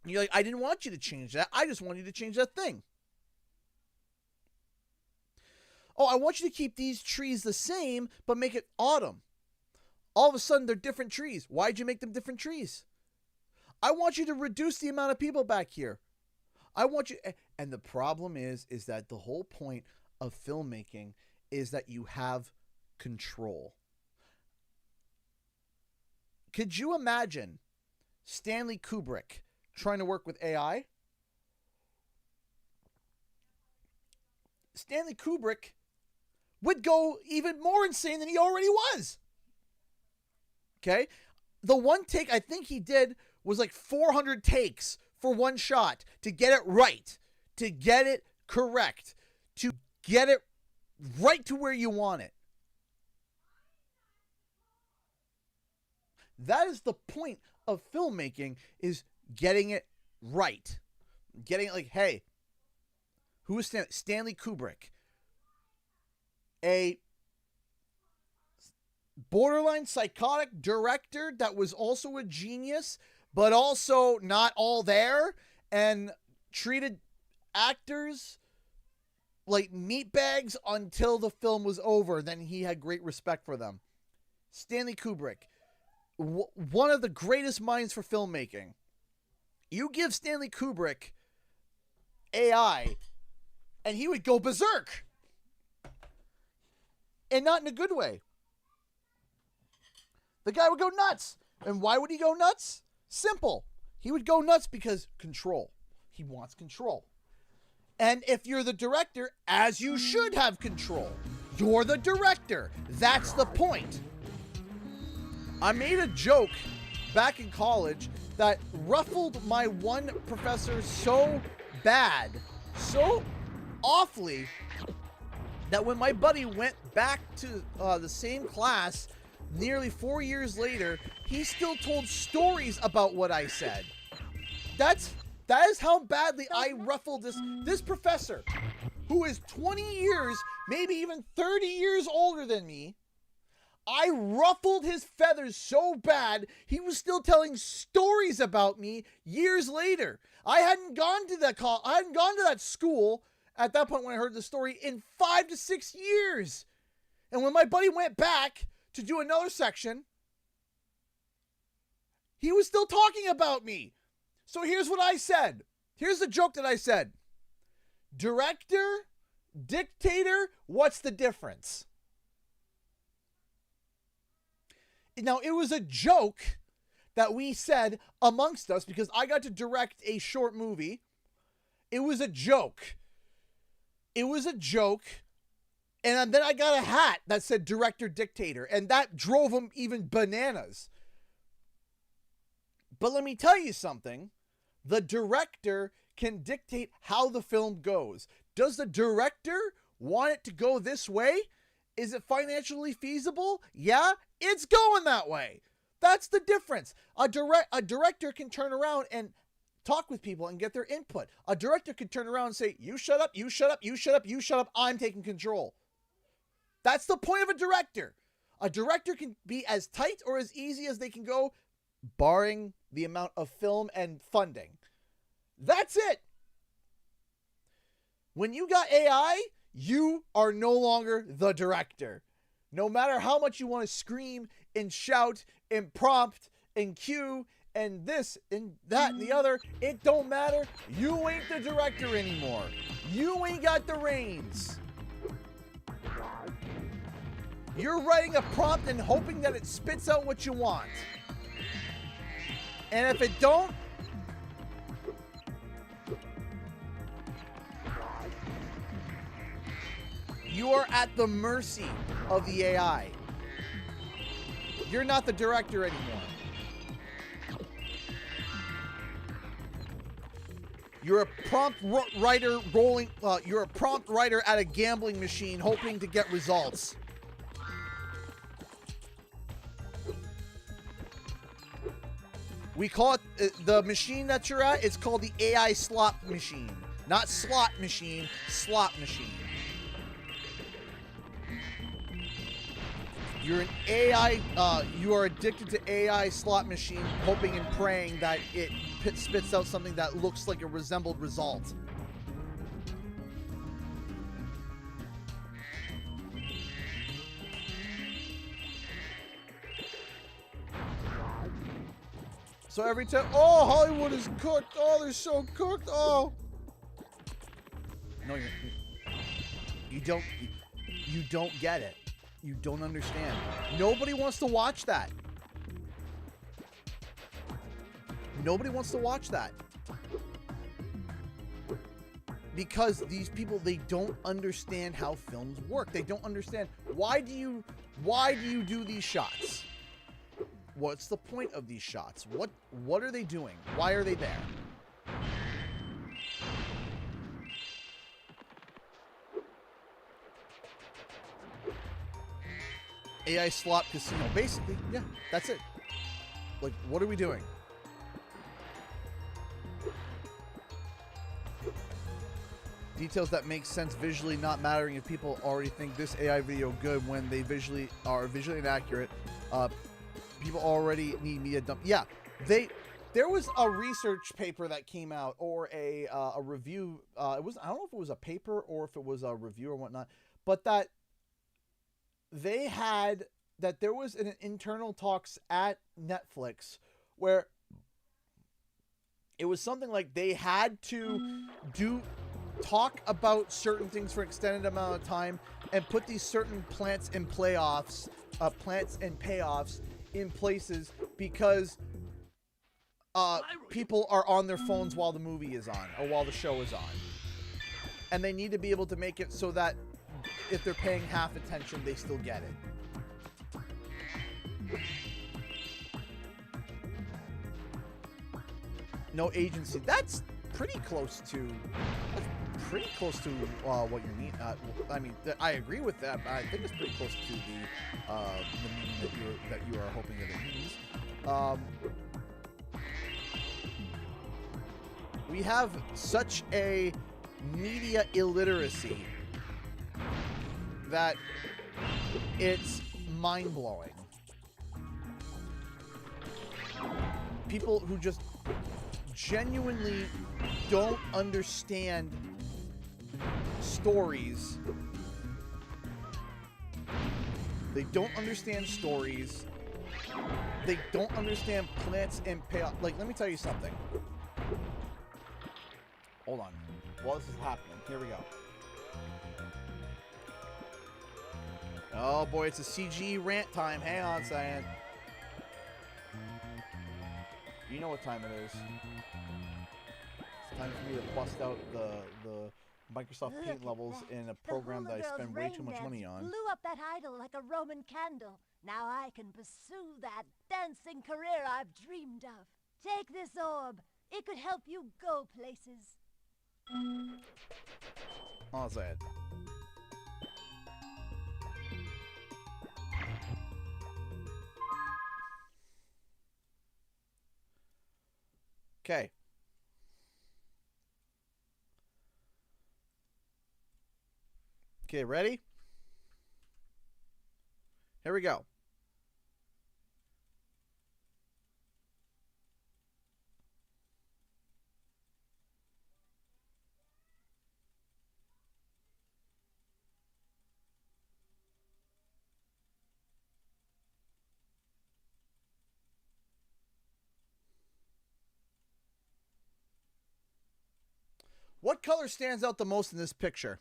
And you're like, I didn't want you to change that. I just want you to change that thing. Oh, I want you to keep these trees the same, but make it autumn. All of a sudden, they're different trees. Why'd you make them different trees? I want you to reduce the amount of people back here. I want you... And the problem is that the whole point of filmmaking is that you have control. Could you imagine Stanley Kubrick trying to work with AI? Stanley Kubrick would go even more insane than he already was. Okay? The one take I think he did was like 400 takes for one shot to get it right, to get it correct, to get it right to where you want it. That is the point of filmmaking, is getting it right. Getting it like, hey, who is Stanley Kubrick? A borderline psychotic director that was also a genius, but also not all there, and treated actors like meatbags until the film was over. Then he had great respect for them. Stanley Kubrick, one of the greatest minds for filmmaking. You give Stanley Kubrick AI, and he would go berserk. And not in a good way. The guy would go nuts. And why would he go nuts? Simple. He would go nuts because control. He wants control. And if you're the director, as you should have control. You're the director. That's the point. I made a joke back in college that ruffled my one professor so bad, so awfully, that when my buddy went back to the same class nearly 4 years later, he still told stories about what I said. That is how badly I ruffled this professor, who is 20 years, maybe even 30 years older than me. I ruffled his feathers so bad, he was still telling stories about me years later. I hadn't gone to that school at that point when I heard the story in 5 to 6 years. And when my buddy went back to do another section, he was still talking about me. So here's what I said. Here's the joke that I said. Director, dictator, what's the difference? Now, it was a joke that we said amongst us because I got to direct a short movie. It was a joke. It was a joke. And then I got a hat that said director, dictator. And that drove him even bananas. But let me tell you something. The director can dictate how the film goes. Does the director want it to go this way? Is it financially feasible? Yeah, it's going that way. That's the difference. A director can turn around and talk with people and get their input. A director can turn around and say, you shut up, you shut up, you shut up, you shut up, I'm taking control. That's the point of a director. A director can be as tight or as easy as they can go, barring the amount of film and funding. That's it. When you got AI, you are no longer the director. No matter how much you want to scream and shout and prompt and cue and this and that and the other, it don't matter. You ain't the director anymore. You ain't got the reins. You're writing a prompt and hoping that it spits out what you want. And if it don't, you are at the mercy of the AI. You're not the director anymore. You're a prompt writer you're a prompt writer at a gambling machine hoping to get results. We call it, the machine that you're at, it's called the AI slot machine. Not slot machine, slot machine. You're an AI, you are addicted to AI slot machine, hoping and praying that it spits out something that looks like a resembled result. So every time, oh, Hollywood is cooked. Oh, they're so cooked. Oh. No, you don't get it. You don't understand. Nobody wants to watch that. Nobody wants to watch that. Because these people, they don't understand how films work. They don't understand why do you do these shots? What's the point of these shots? What are they doing? Why are they there? AI slot casino. Basically, yeah, that's it. Like, what are we doing? Details that make sense visually, not mattering if people already think this AI video good when they are visually inaccurate. People already need media dump. Yeah, there was a research paper that came out, or a review. I don't know if it was a paper or if it was a review or whatnot, but that there was an internal talks at Netflix where it was something like they had to talk about certain things for an extended amount of time and put these certain plants and payoffs in places because people are on their phones while the movie is on or while the show is on. And they need to be able to make it so that if they're paying half attention, they still get it. No agency. That's pretty close to pretty close to what you mean. I mean, I agree with that, but I think it's pretty close to the meaning that you are hoping that it means. We have such a media illiteracy that it's mind-blowing. People who just genuinely don't understand stories. They don't understand stories. They don't understand plants and payoff. Like, let me tell you something. Hold on. While this is happening, here we go. Oh boy, it's a CG rant time. Hang on a second. You know what time it is. It's time for me to bust out the Microsoft Paint levels in a program that I spend way too much money on. Blew up that idol like a Roman candle. Now I can pursue that dancing career I've dreamed of. Take this orb. It could help you go places. Hold on a second. Okay. Okay, ready? Here we go. What color stands out the most in this picture?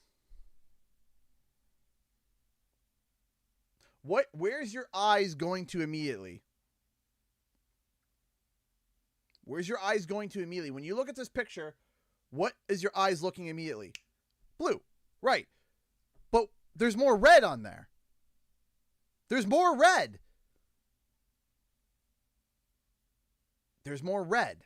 Where's your eyes going to immediately? Where's your eyes going to immediately? When you look at this picture, what is your eyes looking immediately? Blue. Right. But there's more red on there. There's more red. There's more red.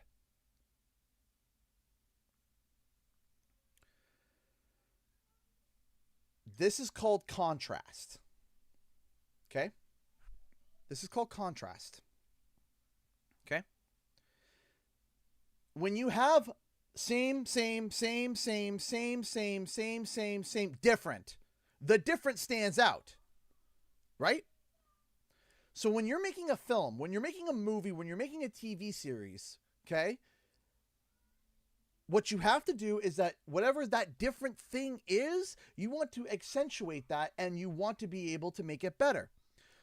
This is called contrast. Okay? This is called contrast. Okay? When you have same, different, the different stands out. Right? So when you're making a film, when you're making a movie, when you're making a TV series, okay? What you have to do is that whatever that different thing is, you want to accentuate that and you want to be able to make it better.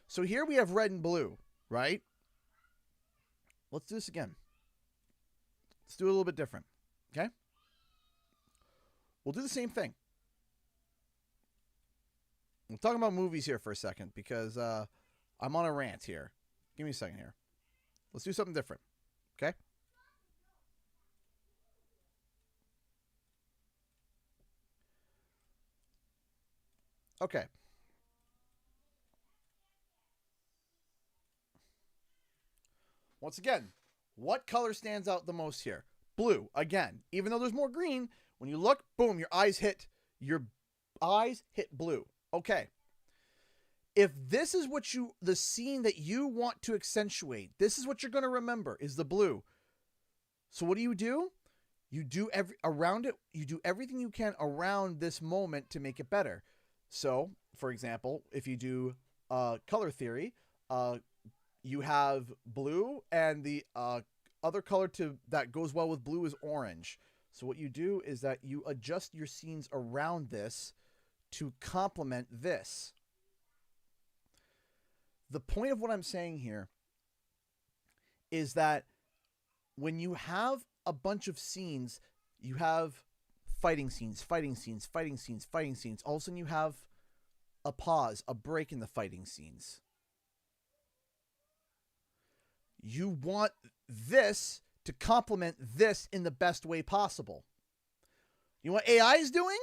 So here we have red and blue, right? Let's do this again. Let's do it a little bit different, okay? We'll do the same thing. I'm talking about movies here for a second because I'm on a rant here. Give me a second here. Let's do something different, okay? Okay. Once again, what color stands out the most here? Blue. Again, even though there's more green, when you look, boom, your eyes hit blue. Okay. If this is what the scene that you want to accentuate, this is what you're going to remember is the blue. So what do? You do you do everything you can around this moment to make it better. So, for example, if you do color theory, you have blue, and the other color that goes well with blue is orange. So what you do is that you adjust your scenes around this to complement this. The point of what I'm saying here is that when you have a bunch of scenes, you have fighting scenes. All of a sudden you have a pause, a break in the fighting scenes. You want this to complement this in the best way possible. You know what AI is doing?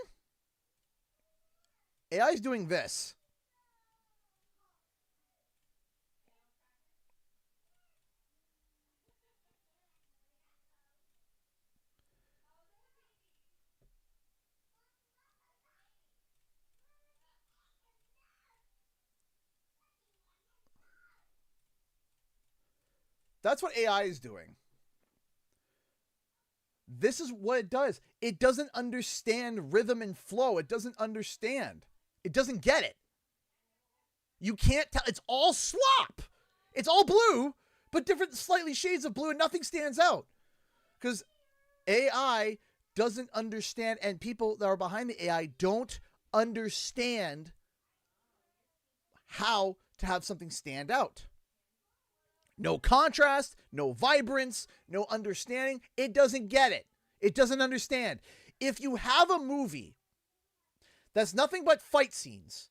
AI is doing this. That's what AI is doing. This is what it does. It doesn't understand rhythm and flow. It doesn't understand. It doesn't get it. You can't tell. It's all slop. It's all blue, but different slightly shades of blue, and nothing stands out. Because AI doesn't understand, and people that are behind the AI don't understand how to have something stand out. No contrast, no vibrance, no understanding. It doesn't get it. It doesn't understand. If you have a movie that's nothing but fight scenes,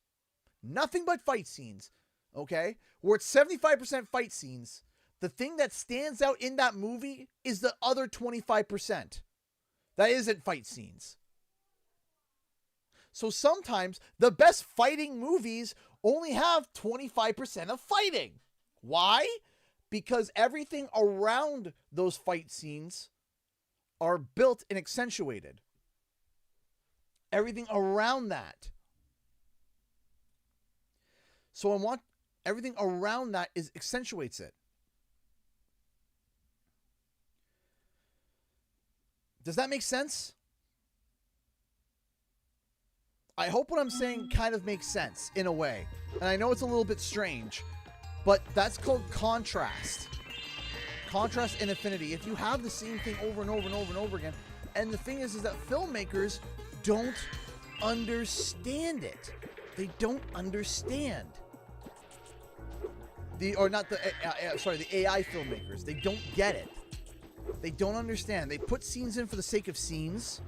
okay, where it's 75% fight scenes, the thing that stands out in that movie is the other 25%. That isn't fight scenes. So sometimes the best fighting movies only have 25% of fighting. Why? Because everything around those fight scenes are built and accentuated. Everything around that. So I want everything around that accentuates it. Does that make sense? I hope what I'm saying kind of makes sense in a way. And I know it's a little bit strange, but that's called contrast. Contrast and affinity. If you have the same thing over and over and over and over again, and the thing is that filmmakers don't understand it. They don't understand. The AI filmmakers. They don't get it. They don't understand. They put scenes in for the sake of scenes.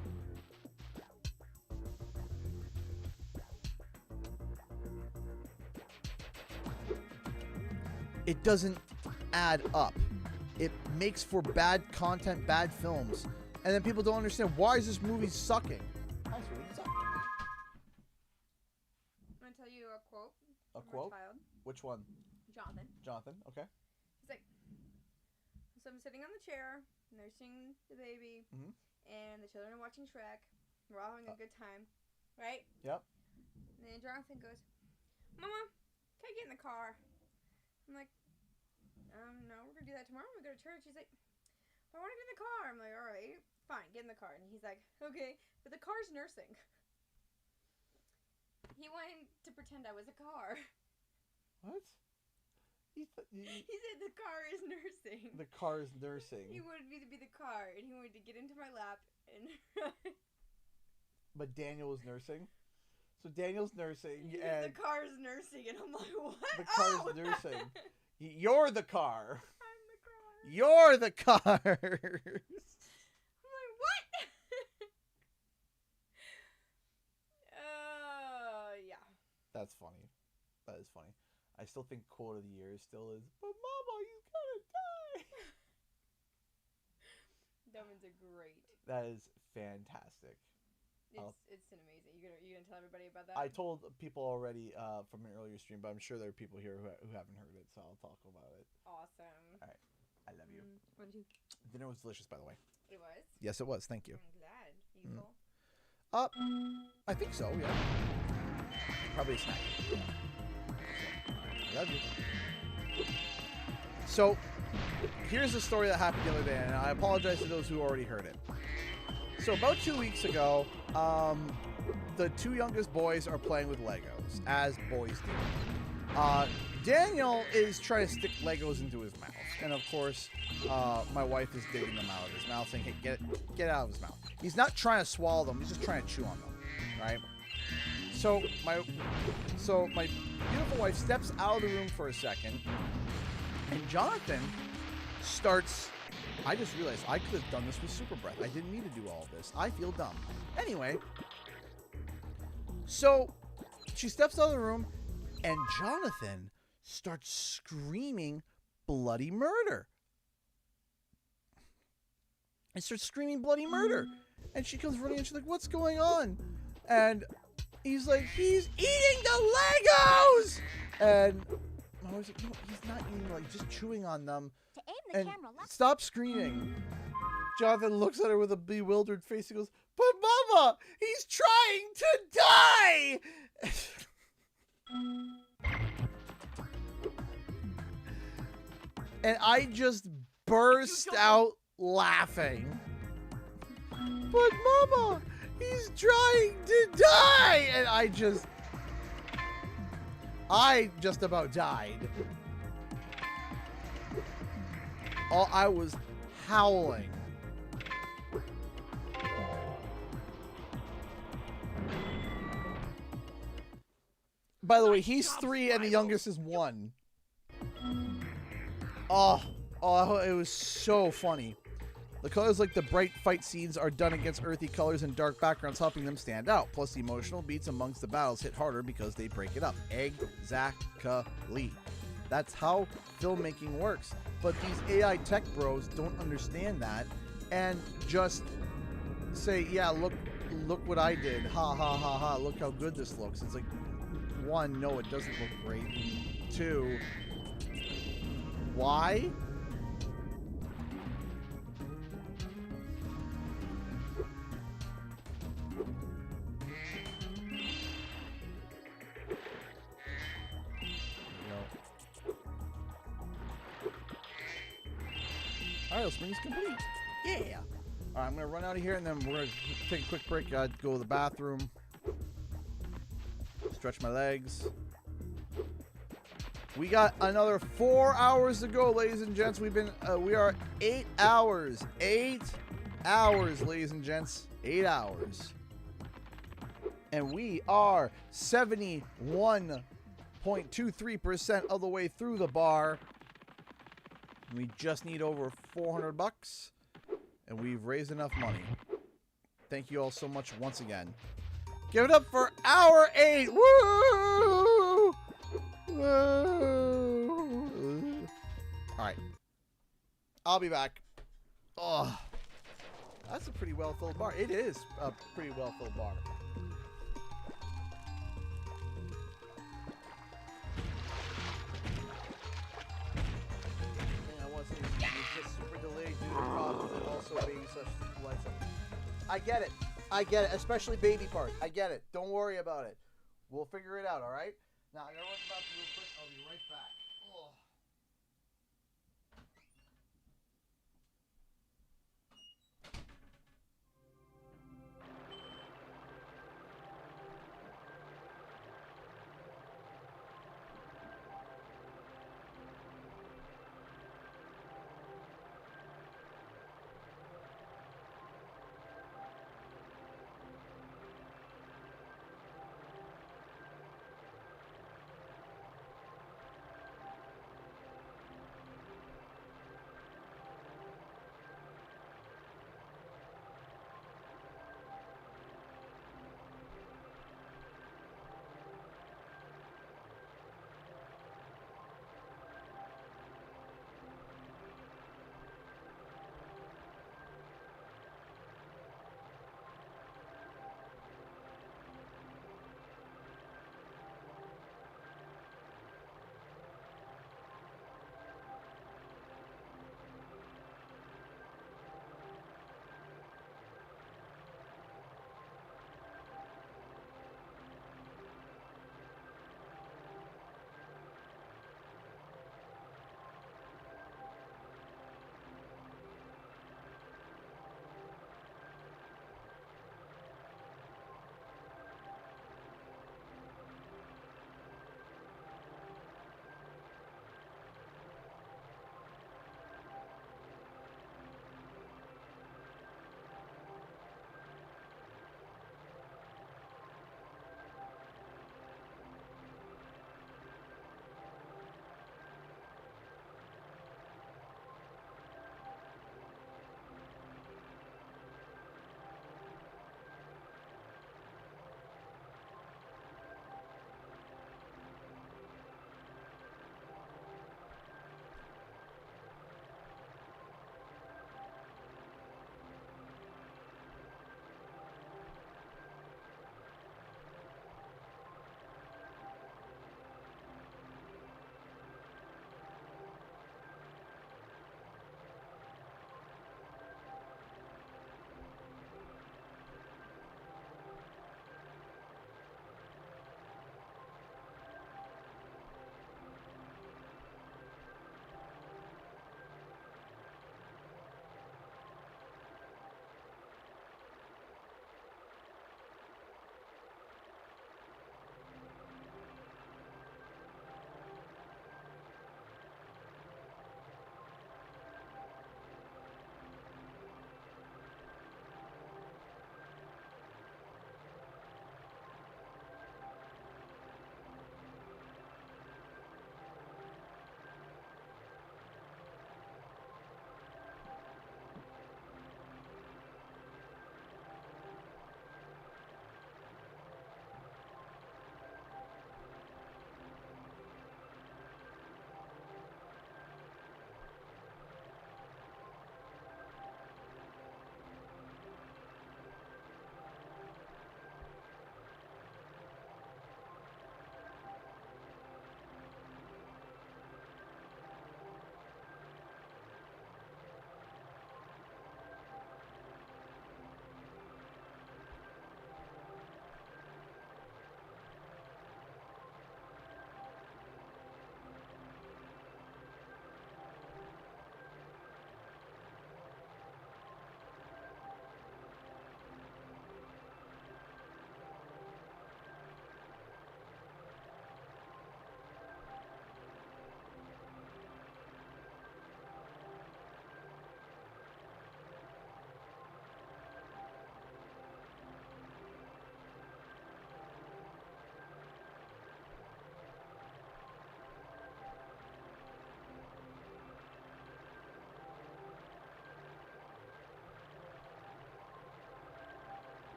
It doesn't add up. It makes for bad content, bad films. And then people don't understand, why is this movie sucking? Hi, sweetie. What's up? I'm going to tell you a quote. A quote? Child. Which one? Jonathan. Jonathan, okay. He's like, so I'm sitting on the chair, nursing the baby, and the children are watching Shrek. We're all having a good time, right? Yep. And then Jonathan goes, Mama, can I get in the car? I'm like, no, we're going to do that tomorrow when we go to church. He's like, I want to get in the car. I'm like, all right, fine, get in the car. And he's like, okay, but the car's nursing. He wanted to pretend I was a car. What? He said the car is nursing. The car is nursing. He wanted me to be the car, and he wanted to get into my lap and But Daniel was nursing? So Daniel's nursing, and the car's nursing, and I'm like, what? The car's nursing. You're the car. I'm the car. You're the car. I'm like, what? Yeah. That's funny. That is funny. I still think quote of the year still is, but Mama, he's gonna die. That one's a great. That is fantastic. It's an amazing. You gonna tell everybody about that? I told people already from an earlier stream, but I'm sure there are people here who haven't heard it, so I'll talk about it. Awesome. All right. I love you. What did you? Dinner was delicious, by the way. It was? Yes, it was. Thank you. I'm glad. You full? I think so, yeah. Probably a snack. Yeah. I love you. So, here's the story that happened the other day, and I apologize to those who already heard it. So, about 2 weeks ago, the two youngest boys are playing with Legos, as boys do. Daniel is trying to stick Legos into his mouth, and of course, my wife is digging them out of his mouth, saying, "Hey, get out of his mouth." He's not trying to swallow them; he's just trying to chew on them, right? So my beautiful wife steps out of the room for a second, and Jonathan starts. I just realized I could have done this with super breath. I didn't need to do all of this. I feel dumb. Anyway, so she steps out of the room, and Jonathan starts screaming bloody murder. And starts screaming bloody murder. And she comes running and she's like, "What's going on?" And he's like, "He's eating the Legos!" And I was like, "No, he's not eating them, like just chewing on them." To aim the And camera, stop screaming. Jonathan looks at her with a bewildered face and goes, "But Mama, he's trying to die!" And I just burst out laughing. But Mama, he's trying to die! And I just about died. Oh, I was howling. By the way, he's 3 and the youngest is 1. Oh, it was so funny. The colors like the bright fight scenes are done against earthy colors and dark backgrounds, helping them stand out. Plus, the emotional beats amongst the battles hit harder because they break it up. Exactly. That's how filmmaking works. But these AI tech bros don't understand that and just say, yeah, look what I did. Ha, ha, ha, ha. Look how good this looks. It's like, 1, no, it doesn't look great. 2, why? Alright, the spring is complete. Yeah. Alright, I'm going to run out of here and then we're going to take a quick break. Go to the bathroom. Stretch my legs. We got another 4 hours to go, ladies and gents. We are 8 hours. 8 hours, ladies and gents. 8 hours. And we are 71.23% of the way through the bar. We just need over $400, and we've raised enough money. Thank you all so much once again. Give it up for hour 8. Woo! Woo! All right. I'll be back. Oh, that's a pretty well-filled bar. It is a pretty well-filled bar. It's just super delayed due to problems and also baby such lights up. I get it. I get it. Especially baby part. I get it. Don't worry about it. We'll figure it out, alright? Now, I'm going to run the bathroom real quick. I'll be right back. Oh.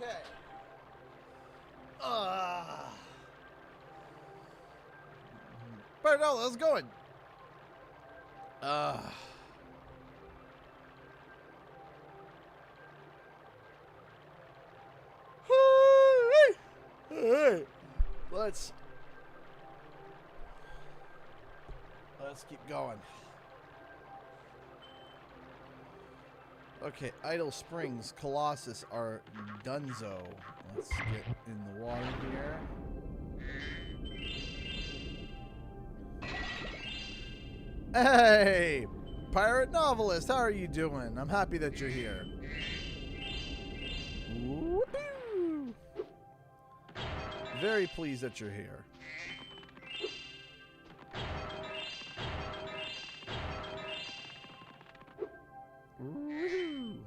Okay. But no, let's go. Hey, let's keep going. Okay, Idle Springs, Colossus are donezo. Let's get in the water here. Hey, pirate novelist, how are you doing? I'm happy that you're here. Woo-hoo! Very pleased that you're here. Woo-hoo!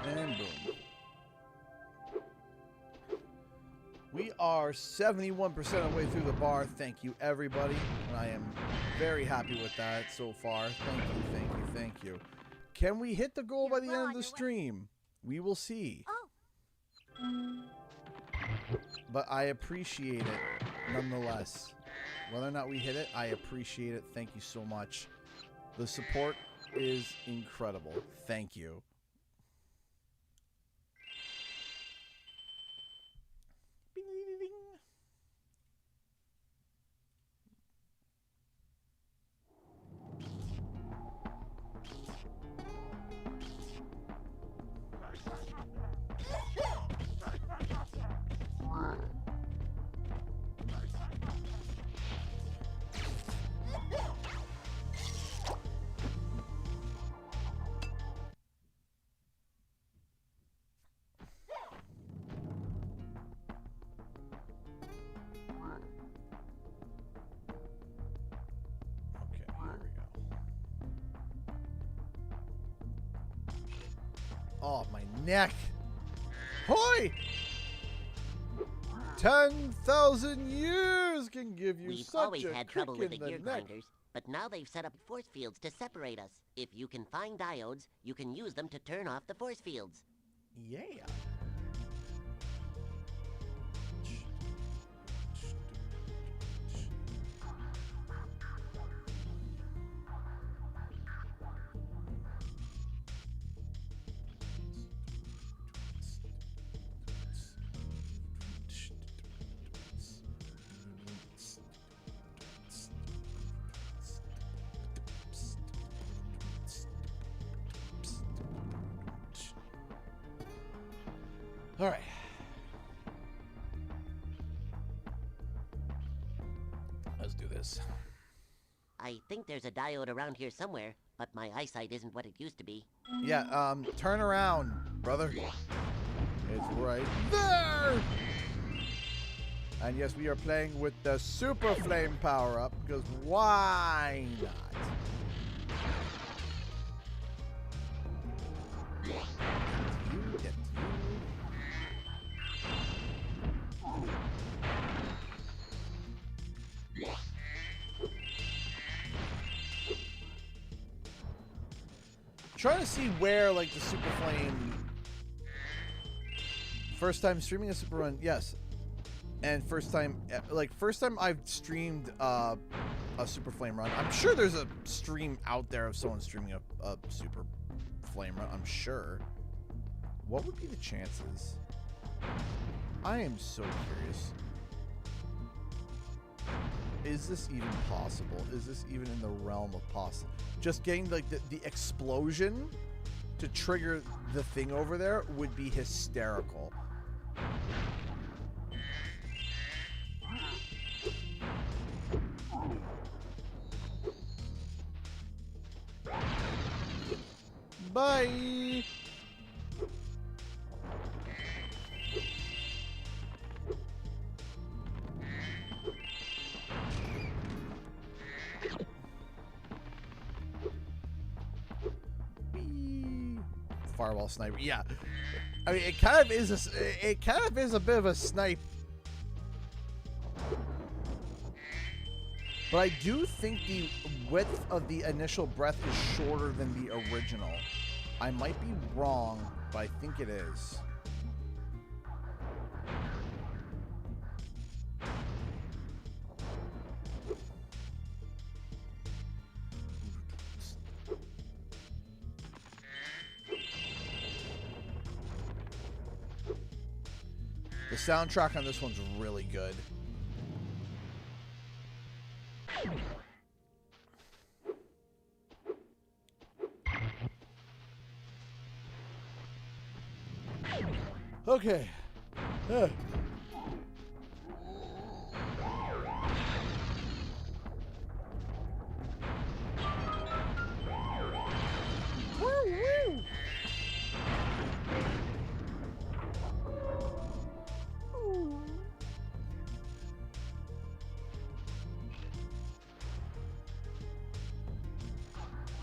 And boom. We are 71% of the way through the bar. Thank you, everybody. And I am very happy with that so far. Thank you, thank you, thank you. Can we hit the goal by the end of the stream? We will see. But I appreciate it nonetheless. Whether or not we hit it, I appreciate it. Thank you so much. The support is incredible. Thank you. Oh, my neck. Hoi! 10,000 years can give you We've such always a had trouble kick with in the gear neck. grinders, but now they've set up force fields to separate us. If you can find diodes, you can use them to turn off the force fields. Yeah. All right. Let's do this. I think there's a diode around here somewhere, but my eyesight isn't what it used to be. Yeah, turn around, brother. It's right there! And yes, we are playing with the Super Flame power-up, because why not? Trying to see where, like, the Super Flame... First time streaming a Super Run, yes. And first time I've streamed a Super Flame run. I'm sure there's a stream out there of someone streaming a Super Flame run, I'm sure. What would be the chances? I am so curious. Is this even possible? Is this even in the realm of possible? Just getting like the explosion to trigger the thing over there would be hysterical. Bye. Fireball sniper, yeah. I mean, it kind of is a bit of a snipe. But I do think the width of the initial breath is shorter than the original. I might be wrong, but I think it is. The soundtrack on this one's really good. Okay.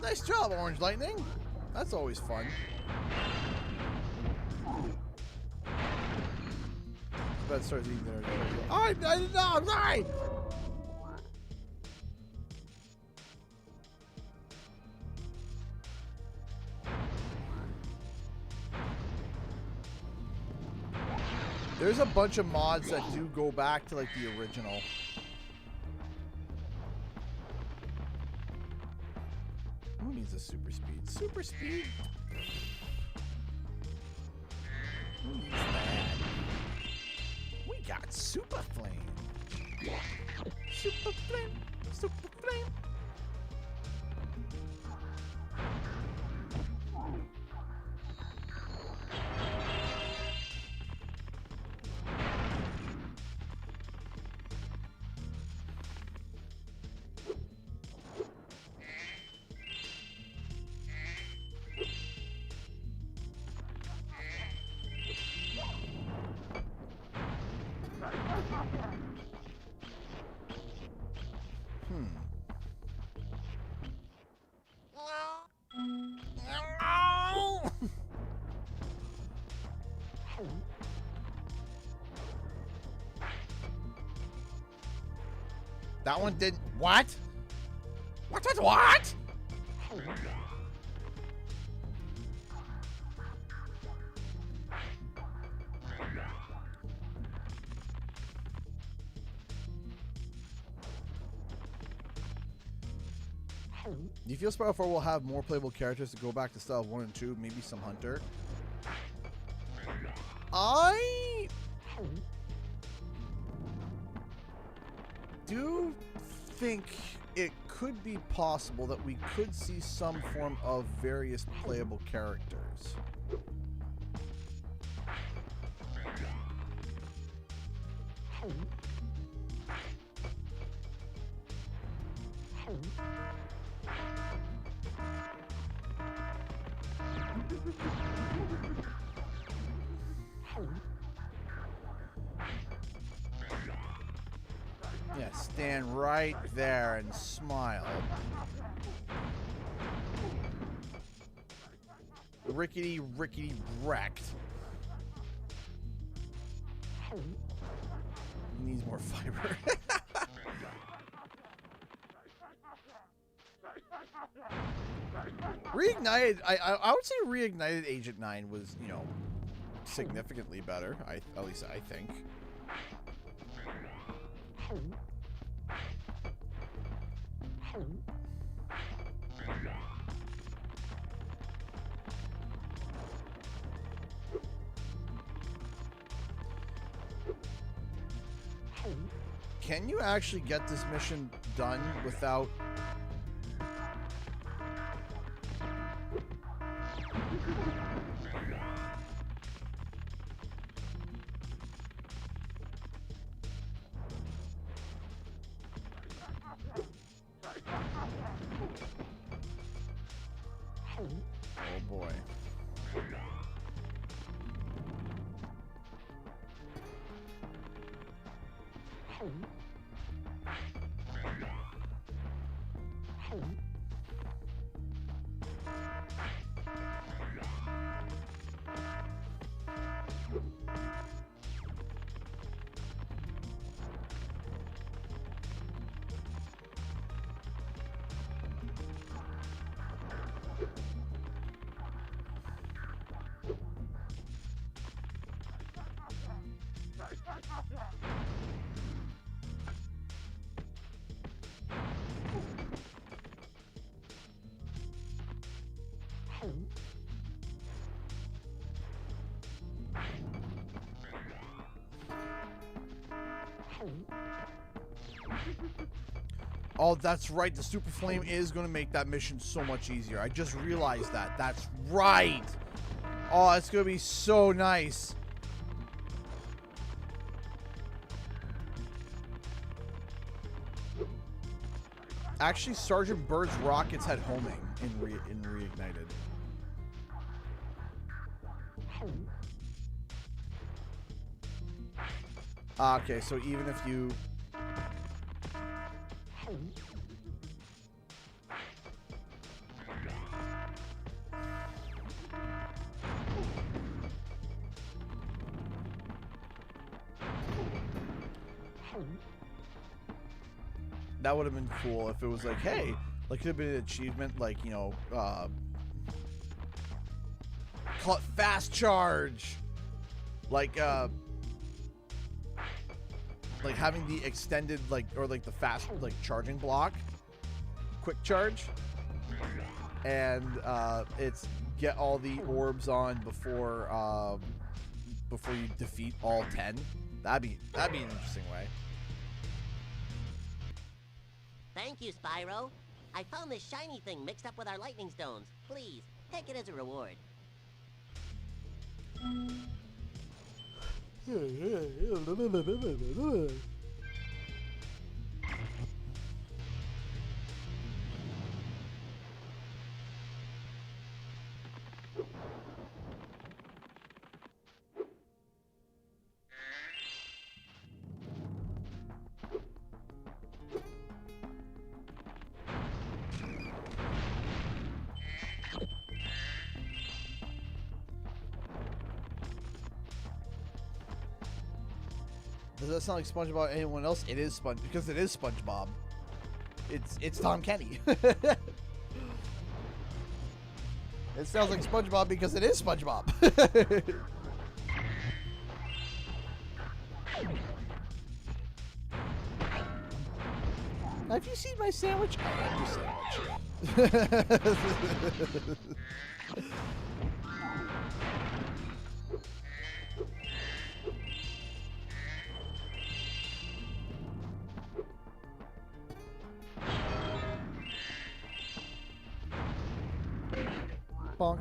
Nice job, Orange Lightning. That's always fun. That starts eating there. I did not. I'm sorry. There's a bunch of mods that do go back to like the original. Who needs a super speed? Super speed? Who needs that? We got super flame. Super flame. Super flame. That one didn't. What? What? Do you feel Spyro 4 will have more playable characters to go back to style 1 and 2? Maybe some Hunter? I do think it could be possible that we could see some form of various playable characters. Yeah, stand right there and smile. Rickety, rickety, wrecked. He needs more fiber. Reignited, I would say Reignited Agent 9 was, you know, significantly better. At least I think. Can you actually get this mission done without... Oh boy. Oh, that's right. The Super Flame is going to make that mission so much easier. I just realized that. That's right. Oh, it's going to be so nice. Actually, Sergeant Bird's rockets had homing in Reignited. Okay, so even if you... That would have been cool if it was like, hey, like, could have been an achievement, like, you know, call it fast charge, like having the extended, like, or like the fast, like, charging block, quick charge, and it's get all the orbs on before you defeat all 10. That'd be an interesting way. Thank you, Spyro. I found this shiny thing mixed up with our lightning stones. Please, take it as a reward. Does that sound like SpongeBob to anyone else? It is because it is SpongeBob. It's Tom Kenny. It sounds like SpongeBob because it is SpongeBob. Have you seen my sandwich? I have your sandwich. Bonk.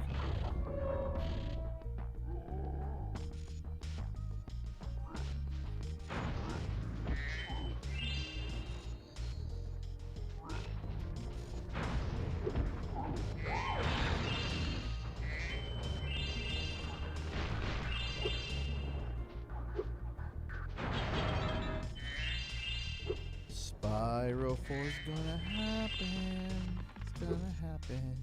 Spyro 4's gonna happen. It's gonna happen.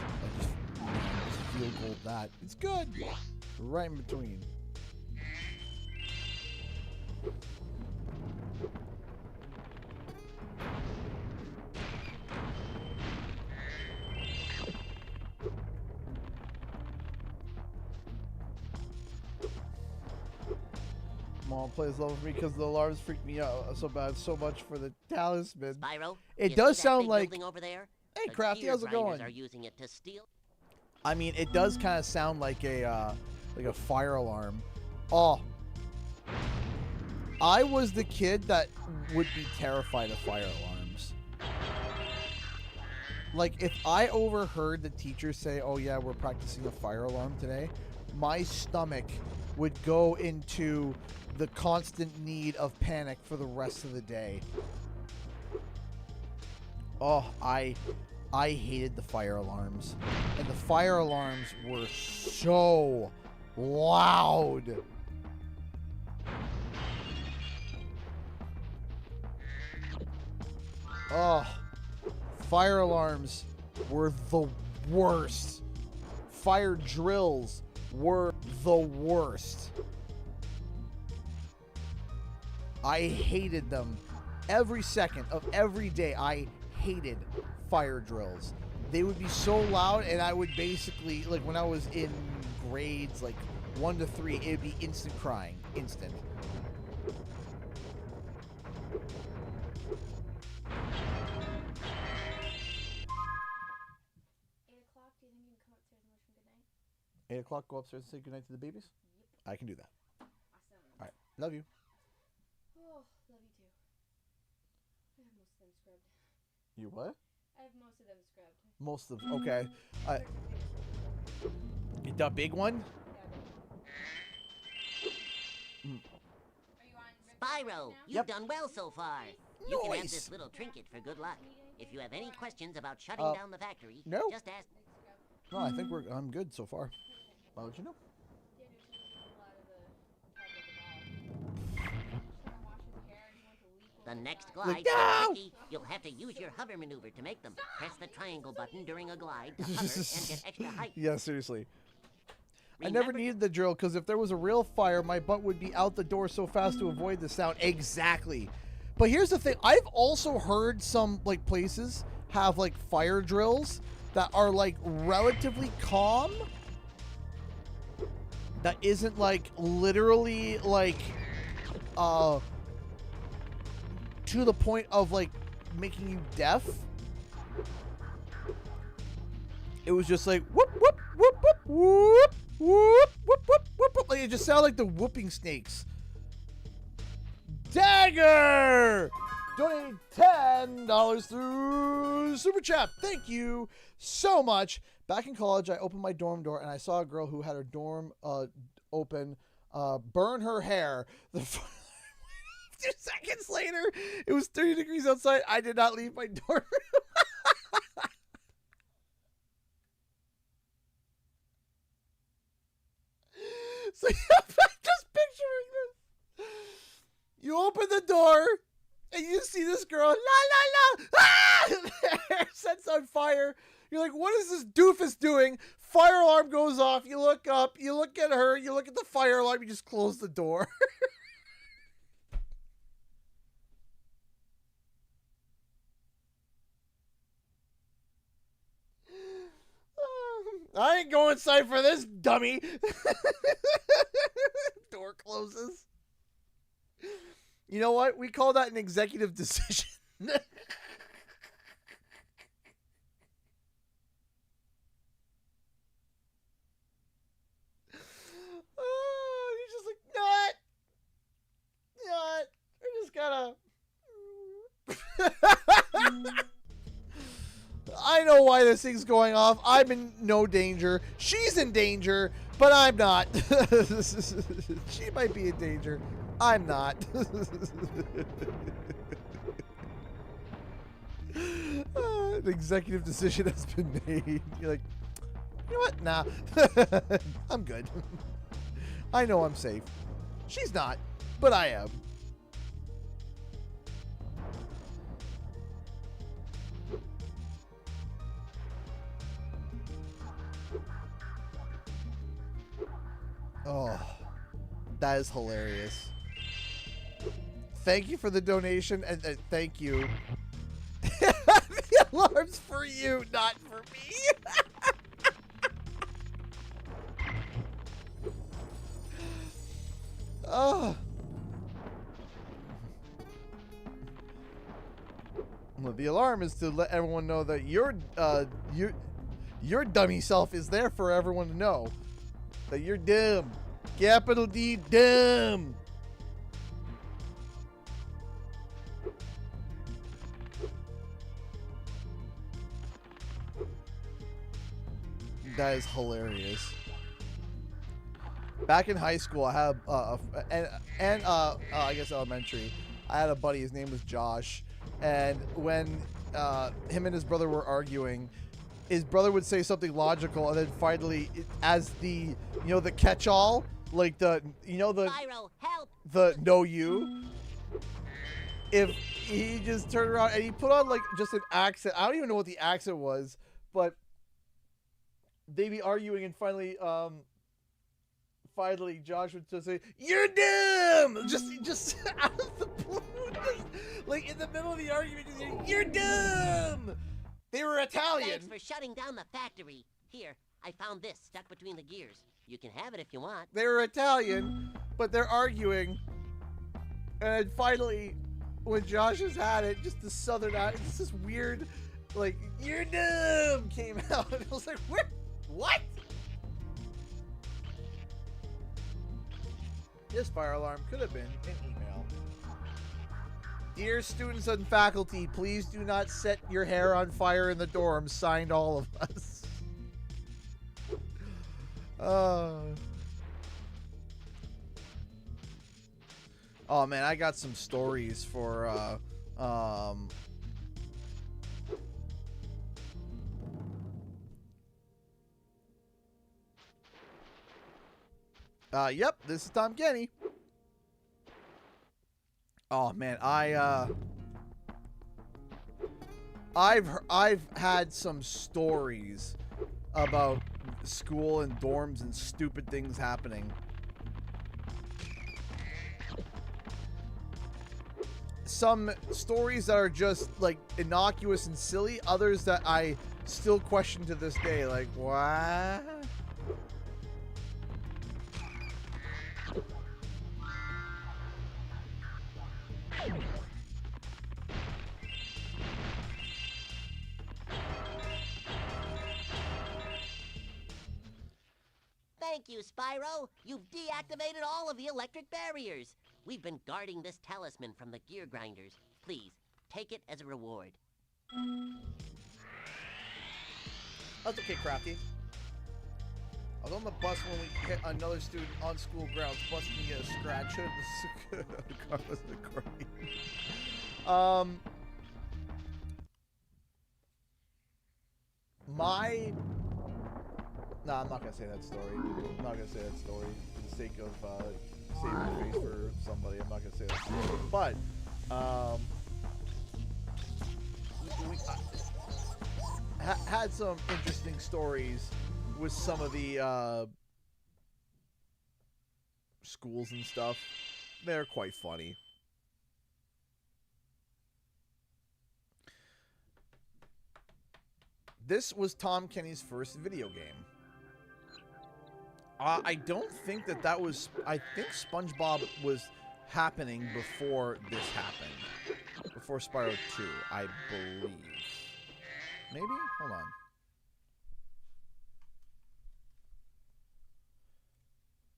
I just feel gold that. It's good. Right in between. Mom plays love with me because the alarms freak me out so bad, so much for the talisman. Spyro, it does sound like. Over there? Hey, The Crafty, how's it gear grinders going? Are using it to steal. I mean, it does kind of sound like a fire alarm. Oh, I was the kid that would be terrified of fire alarms. Like, if I overheard the teacher say, "Oh yeah, we're practicing a fire alarm today," my stomach would go into the constant need of panic for the rest of the day. Oh, I hated the fire alarms. And the fire alarms were so loud. Oh, fire alarms were the worst. Fire drills were the worst. I hated them. Every second of every day, I hated fire drills. They would be so loud, and I would basically, like, when I was in grades, like, 1 to 3, it'd be instant crying. Instant. Eight o'clock, go upstairs and say goodnight to the babies? Yep. I can do that. Awesome. Alright, love you. You what? I have most of them scrubbed. Most of them. Okay. The big one? Spyro, you've done well so far. You can have this little trinket for good luck. If you have any questions about shutting down the factory, just ask. No, I think I'm good so far. Why would you know? The next glides are tricky. You'll have to use your hover maneuver to make them. Press the triangle button during a glide to hover and get extra height. Yeah, seriously. I never needed the drill because if there was a real fire, my butt would be out the door so fast to avoid the sound. Exactly. But here's the thing. I've also heard some like places have like fire drills that are like relatively calm. That isn't like literally like to the point of like making you deaf. It was just like whoop whoop whoop whoop whoop whoop whoop whoop whoop. Like it just sounded like the whooping snakes. Dagger donated $10 through Super Chat. Thank you so much. Back in college, I opened my dorm door and I saw a girl who had her dorm open burn her hair. 2 seconds later, it was 30 degrees outside. I did not leave my dorm room. So I'm just picturing this. You open the door and you see this girl, la la la, ah! Her hair sets on fire. You're like, what is this doofus doing? Fire alarm goes off. You look up, you look at her, you look at the fire alarm, you just close the door. I ain't going inside for this, dummy. Door closes. You know what? We call that an executive decision. Oh, you're just like, not. I just gotta. I know why this thing's going off. I'm in no danger. She's in danger, but I'm not. She might be in danger. I'm not. An executive decision has been made. You're like, you know what? Nah. I'm good. I know I'm safe. She's not, but I am. Oh, that is hilarious. Thank you for the donation, and thank you. The alarm's for you, not for me. Oh. Well, the alarm is to let everyone know that your dummy self is there for everyone to know. That you're dumb. Capital D, dumb. That is hilarious. Back in high school, I had I guess elementary, I had a buddy. His name was Josh, and when him and his brother were arguing, his brother would say something logical, and then finally, as the the catch-all, like Spyro, help! The no you. If he just turned around and he put on like just an accent, I don't even know what the accent was, but they'd be arguing, and finally Josh would just say, "You're dumb!" Just out of the blue, just, like in the middle of the argument, just saying, "You're dumb!" They were Italian. Thanks for shutting down the factory. Here, I found this stuck between the gears. You can have it if you want. They were Italian, but they're arguing. And finally, when Josh has had it, just the southern accent, it's this weird, like, "You're dumb!" came out. And I was like, what? This fire alarm could have been an email. Dear students and faculty, please do not set your hair on fire in the dorms. Signed, all of us. Oh man, I got some stories for yep, this is Tom Kenny. Oh man, I've had some stories about school and dorms and stupid things happening. Some stories that are just like innocuous and silly, others that I still question to this day, like, what? Thank you, Spyro. You've deactivated all of the electric barriers. We've been guarding this talisman from the gear grinders. Please, take it as a reward. That's okay, Crafty. I was on the bus when we hit another student on school grounds. The bus didn't get a scratch. The car wasn't great. Nah, I'm not gonna say that story. I'm not gonna say that story for the sake of saving face for somebody. I'm not gonna say that story. But we had some interesting stories with some of the schools and stuff. They're quite funny. This was Tom Kenny's first video game. I don't think that was... I think SpongeBob was happening before this happened. Before Spyro 2, I believe. Maybe? Hold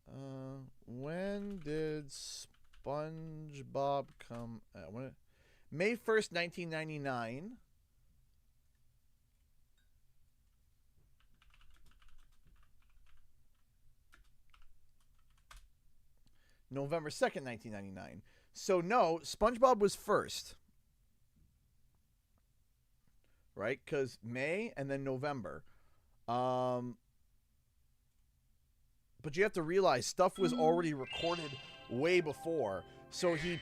on. When did SpongeBob come... May 1st, 1999. November 2nd, 1999. So, no, SpongeBob was first. Right? Because May and then November. But you have to realize stuff was already recorded way before. So he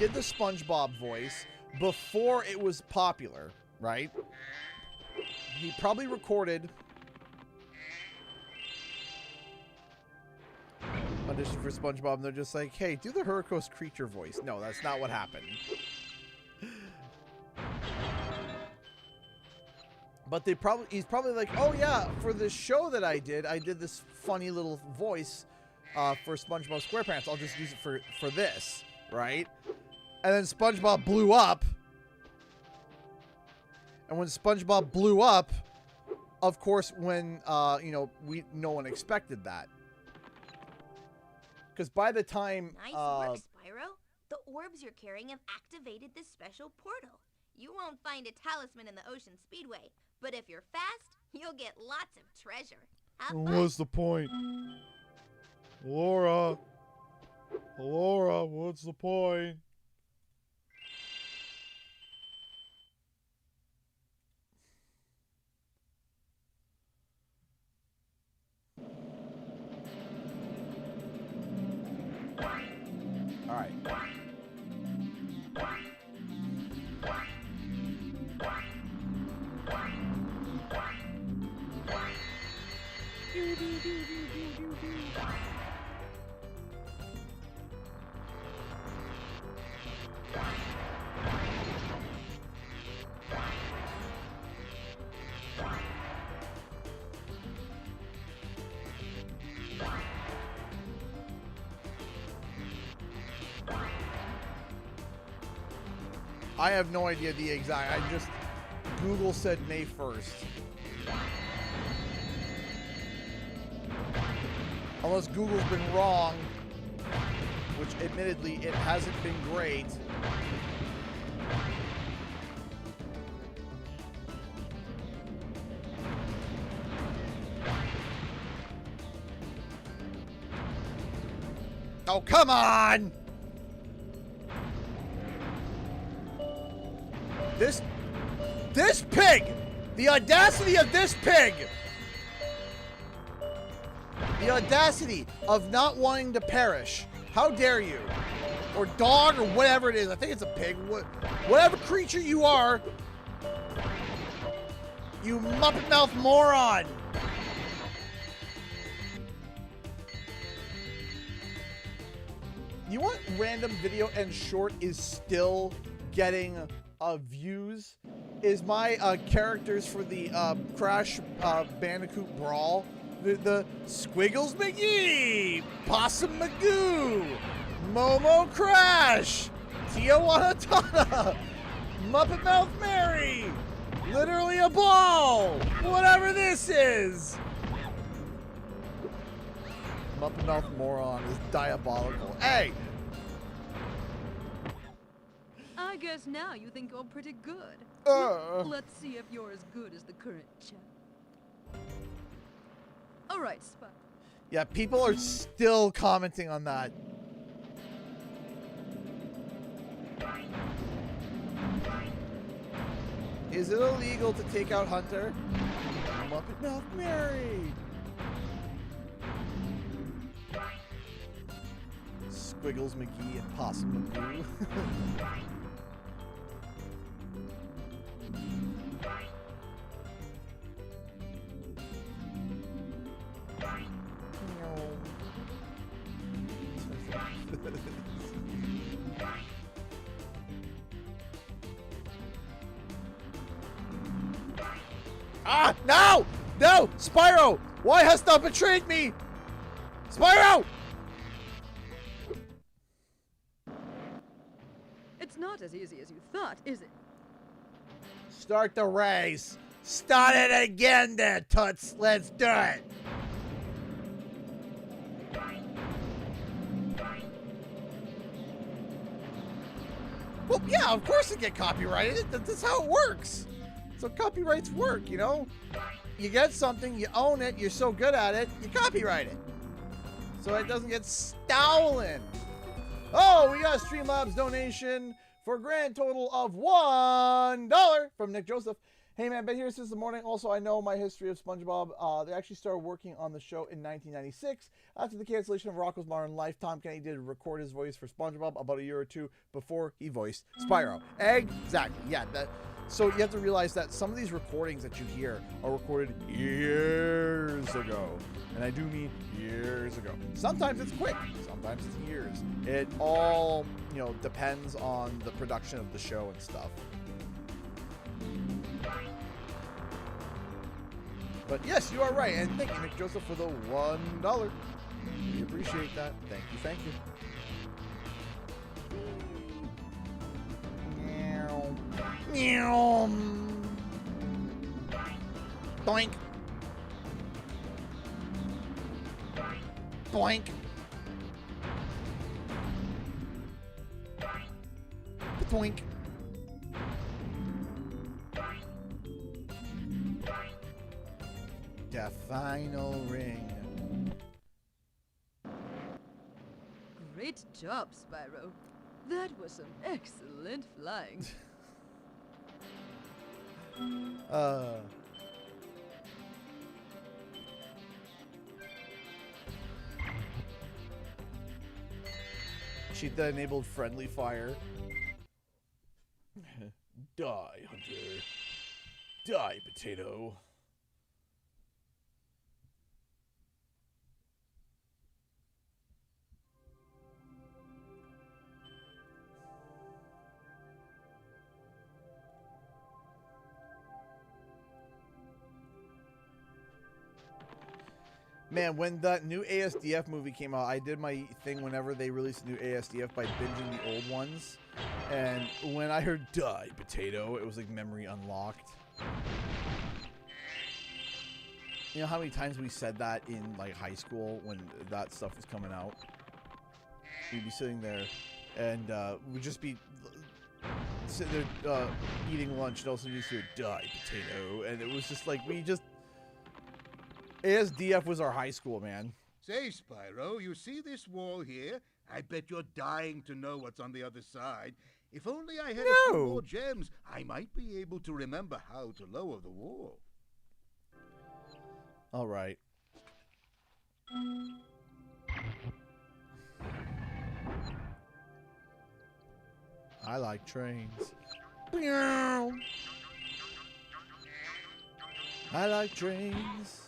did the SpongeBob voice before it was popular, right? He probably recorded... audition for SpongeBob, and they're just like, hey, do the Hurricane creature voice. No, that's not what happened. But he's probably like, oh yeah, for this show that I did this funny little voice for SpongeBob SquarePants. I'll just use it for this, right? And then SpongeBob blew up. And when SpongeBob blew up, of course, when no one expected that. Because by the time... Nice work, Spyro. The orbs you're carrying have activated this special portal. You won't find a talisman in the Ocean Speedway, but if you're fast, you'll get lots of treasure. Have fun. What's the point? Laura, what's the point? All right. I have no idea the exact. Google said May 1st. Unless Google's been wrong. which admittedly it hasn't been great. Oh, come on! This pig! The audacity of this pig! The audacity of not wanting to perish. How dare you? Or dog, or whatever it is. I think it's a pig. Whatever creature you are, you muppet mouth moron! You want random video and short is still getting views? Is my characters for the Crash Bandicoot Brawl, the Squiggles McGee, Possum Magoo, Momo Crash, Tijuana Tana, Muppet Mouth Mary, Literally a Ball, whatever this is. Muppet Mouth Moron is diabolical. Hey! I guess now you think you're pretty good. Let's see if you're as good as the current champ. Alright, Spyro. Yeah, people are still commenting on that. Is it illegal to take out Hunter? Muppet Mouth Mary! Squiggles McGee and Possum Magoo. Ah! No! No! Spyro! Why hast thou betrayed me? Spyro! It's not as easy as you thought, is it? Start the race. Start it again there, Toots. Let's do it. Well, yeah, of course it get copyrighted. That's how it works. So copyrights work, you know? You get something, you own it, you're so good at it, you copyright it. So it doesn't get stolen. Oh, we got a Streamlabs donation for a grand total of $1 from Nick Joseph. Hey man, been here since the morning. Also, I know my history of SpongeBob. They actually started working on the show in 1996. After the cancellation of Rocko's Modern Life, Tom Kenny did record his voice for SpongeBob about a year or two before he voiced Spyro. Exactly, yeah. So you have to realize that some of these recordings that you hear are recorded years ago. And I do mean years ago. Sometimes it's quick, sometimes it's years. It all, you know, depends on the production of the show and stuff. But yes, you are right. And thank you, Nick Joseph, for the $1. We appreciate that. Thank you, thank you. Meow. Boink. Boink. Boink. The final ring. Great job, Spyro. That was some excellent flying. Cheetah enabled friendly fire. Die, Hunter. Die, potato. Man, when that new ASDF movie came out, I did my thing whenever they released a new ASDF by binging the old ones. And when I heard die, potato, it was like memory unlocked. You know how many times we said that in like high school when that stuff was coming out? we'd be sitting there, and we'd just be sitting there eating lunch, and also just hear "die potato," and it was just like ASDF was our high school, man. Say, Spyro, you see this wall here? I bet you're dying to know what's on the other side. If only I had a few more gems, I might be able to remember how to lower the wall. All right. I like trains. I like trains.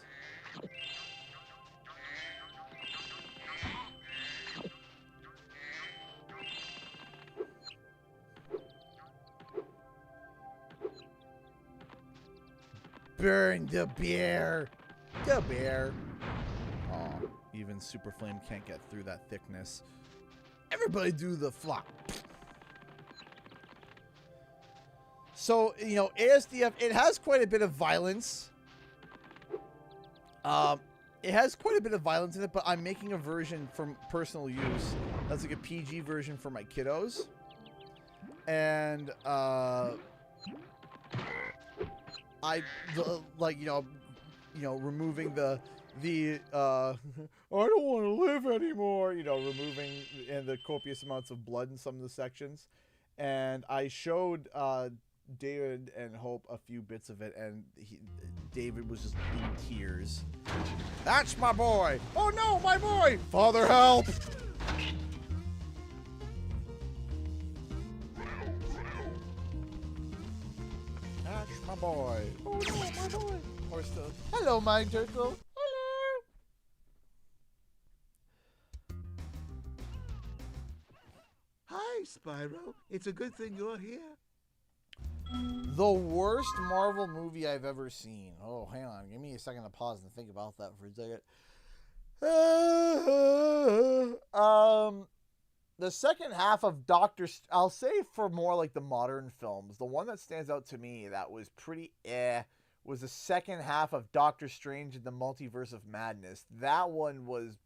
Burn the bear. The bear. Oh, even Super Flame can't get through that thickness. Everybody do the flop. So, you know, ASDF, it has quite a bit of violence. It has quite a bit of violence in it, but I'm making a version for personal use. That's like a PG version for my kiddos. And, removing the I don't want to live anymore, removing and the copious amounts of blood in some of the sections. And I showed David and Hope a few bits of it, and David was just in tears. That's my boy. Oh no, my boy. Father, help. That's my boy. Oh no, my boy. Or still. Hello, my turtle. Hello. Hi, Spyro. It's a good thing you're here. The worst Marvel movie I've ever seen. Oh, hang on. Give me a second to pause and think about that for a second. The second half of I'll say for more like the modern films, the one that stands out to me that was pretty was the second half of Doctor Strange in the Multiverse of Madness. That one was,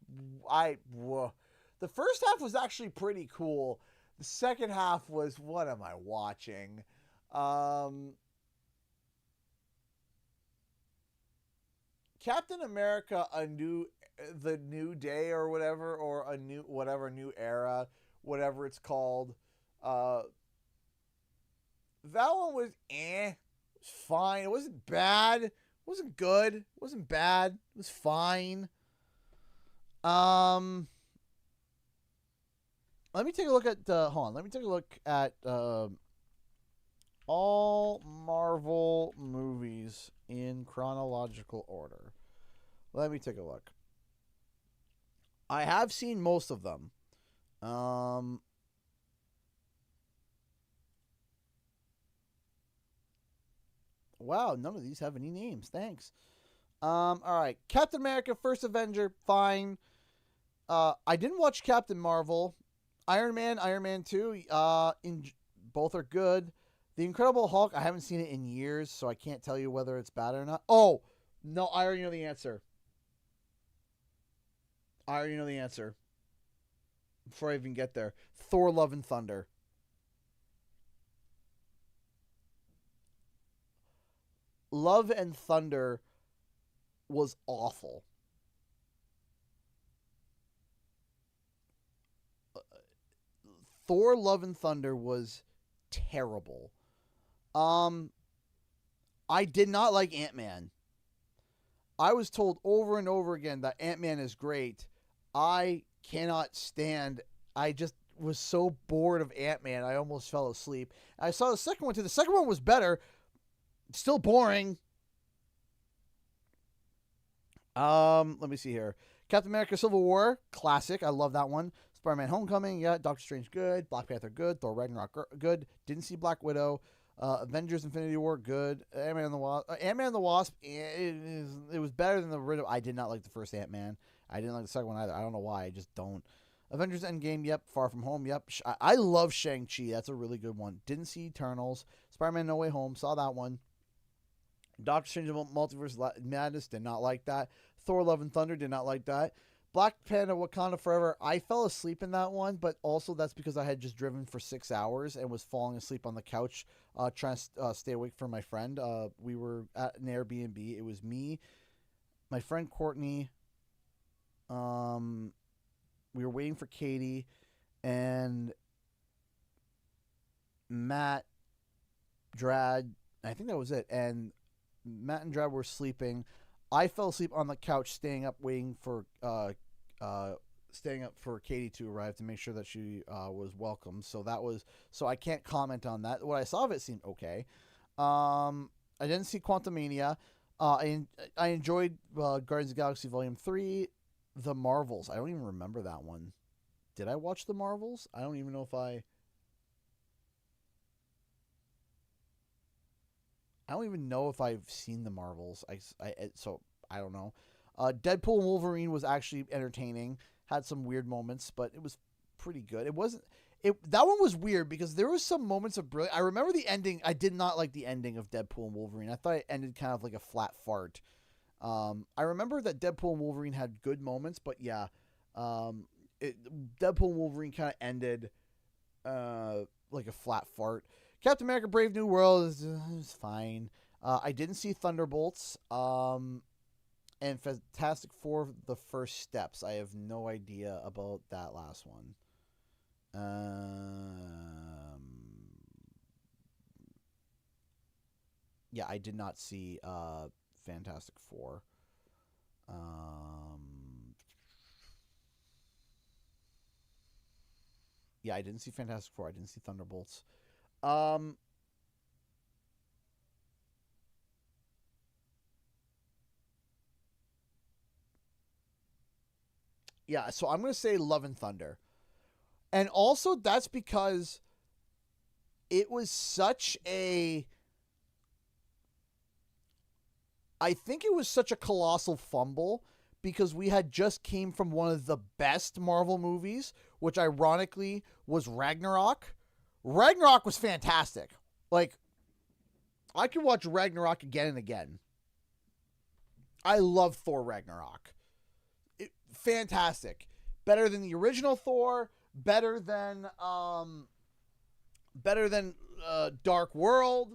the first half was actually pretty cool. The second half was, what am I watching? Captain America, the New Day or whatever, or a new era, whatever it's called. That one was It was fine. It wasn't bad. It wasn't good. It wasn't bad. It was fine. Let me take a look at let me take a look at all Marvel movies in chronological order. Let me take a look. I have seen most of them. Wow, none of these have any names. Thanks. All right. Captain America, First Avenger, fine. I didn't watch Captain Marvel. Iron Man 2, both are good. The Incredible Hulk, I haven't seen it in years, so I can't tell you whether it's bad or not. Oh, no, I already know the answer. Before I even get there. Thor, Love and Thunder. Love and Thunder was awful. Thor, Love and Thunder was terrible. I did not like Ant-Man. I was told over and over again that Ant-Man is great. I cannot stand. I just was so bored of Ant-Man, I almost fell asleep. I saw the second one too. The second one was better. Still boring. Let me see here. Captain America: Civil War, classic. I love that one. Spider-Man: Homecoming, yeah. Doctor Strange, good. Black Panther, good. Thor: Ragnarok, good. Didn't see Black Widow. Avengers: Infinity War, good. Ant-Man and the Wasp, it was better than the original. I did not like the first Ant-Man. I didn't like the second one either. I don't know why. I just don't. Avengers: Endgame, yep. Far From Home, yep. I love Shang-Chi. That's a really good one. Didn't see Eternals. Spider-Man: No Way Home, saw that one. Doctor Strange: Multiverse Madness, did not like that. Thor: Love and Thunder, did not like that. Black Panda Wakanda Forever, I fell asleep in that one, but also that's because I had just driven for 6 hours and was falling asleep on the couch trying to stay awake for my friend. We were at an Airbnb. It was me, my friend Courtney. We were waiting for Katie, and Matt, Drad. I think that was it. And Matt and Drad were sleeping. I fell asleep on the couch, staying up for Katie to arrive to make sure that she was welcome. So I can't comment on that. What I saw of it seemed okay. I didn't see Quantumania. I enjoyed Guardians of the Galaxy Volume 3, The Marvels. I don't even remember that one. Did I watch The Marvels? I don't even know if I don't even know if I've seen The Marvels. So I don't know. Deadpool and Wolverine was actually entertaining. Had some weird moments, but it was pretty good. That one was weird because there was some moments of brilliant. I remember the ending. I did not like the ending of Deadpool and Wolverine. I thought it ended kind of like a flat fart. I remember that Deadpool and Wolverine had good moments, but yeah, Deadpool and Wolverine kind of ended like a flat fart. Captain America: Brave New World is fine. I didn't see Thunderbolts. And Fantastic Four: The First Steps. I have no idea about that last one. Yeah, I did not see Fantastic Four. Yeah, I didn't see Fantastic Four. I didn't see Thunderbolts. Yeah, so I'm going to say Love and Thunder. And also that's because it was such a... I think it was such a colossal fumble because we had just came from one of the best Marvel movies, which ironically was Ragnarok. Ragnarok was fantastic. Like, I could watch Ragnarok again and again. I love Thor Ragnarok. Fantastic. Better than the original Thor, better than Dark World.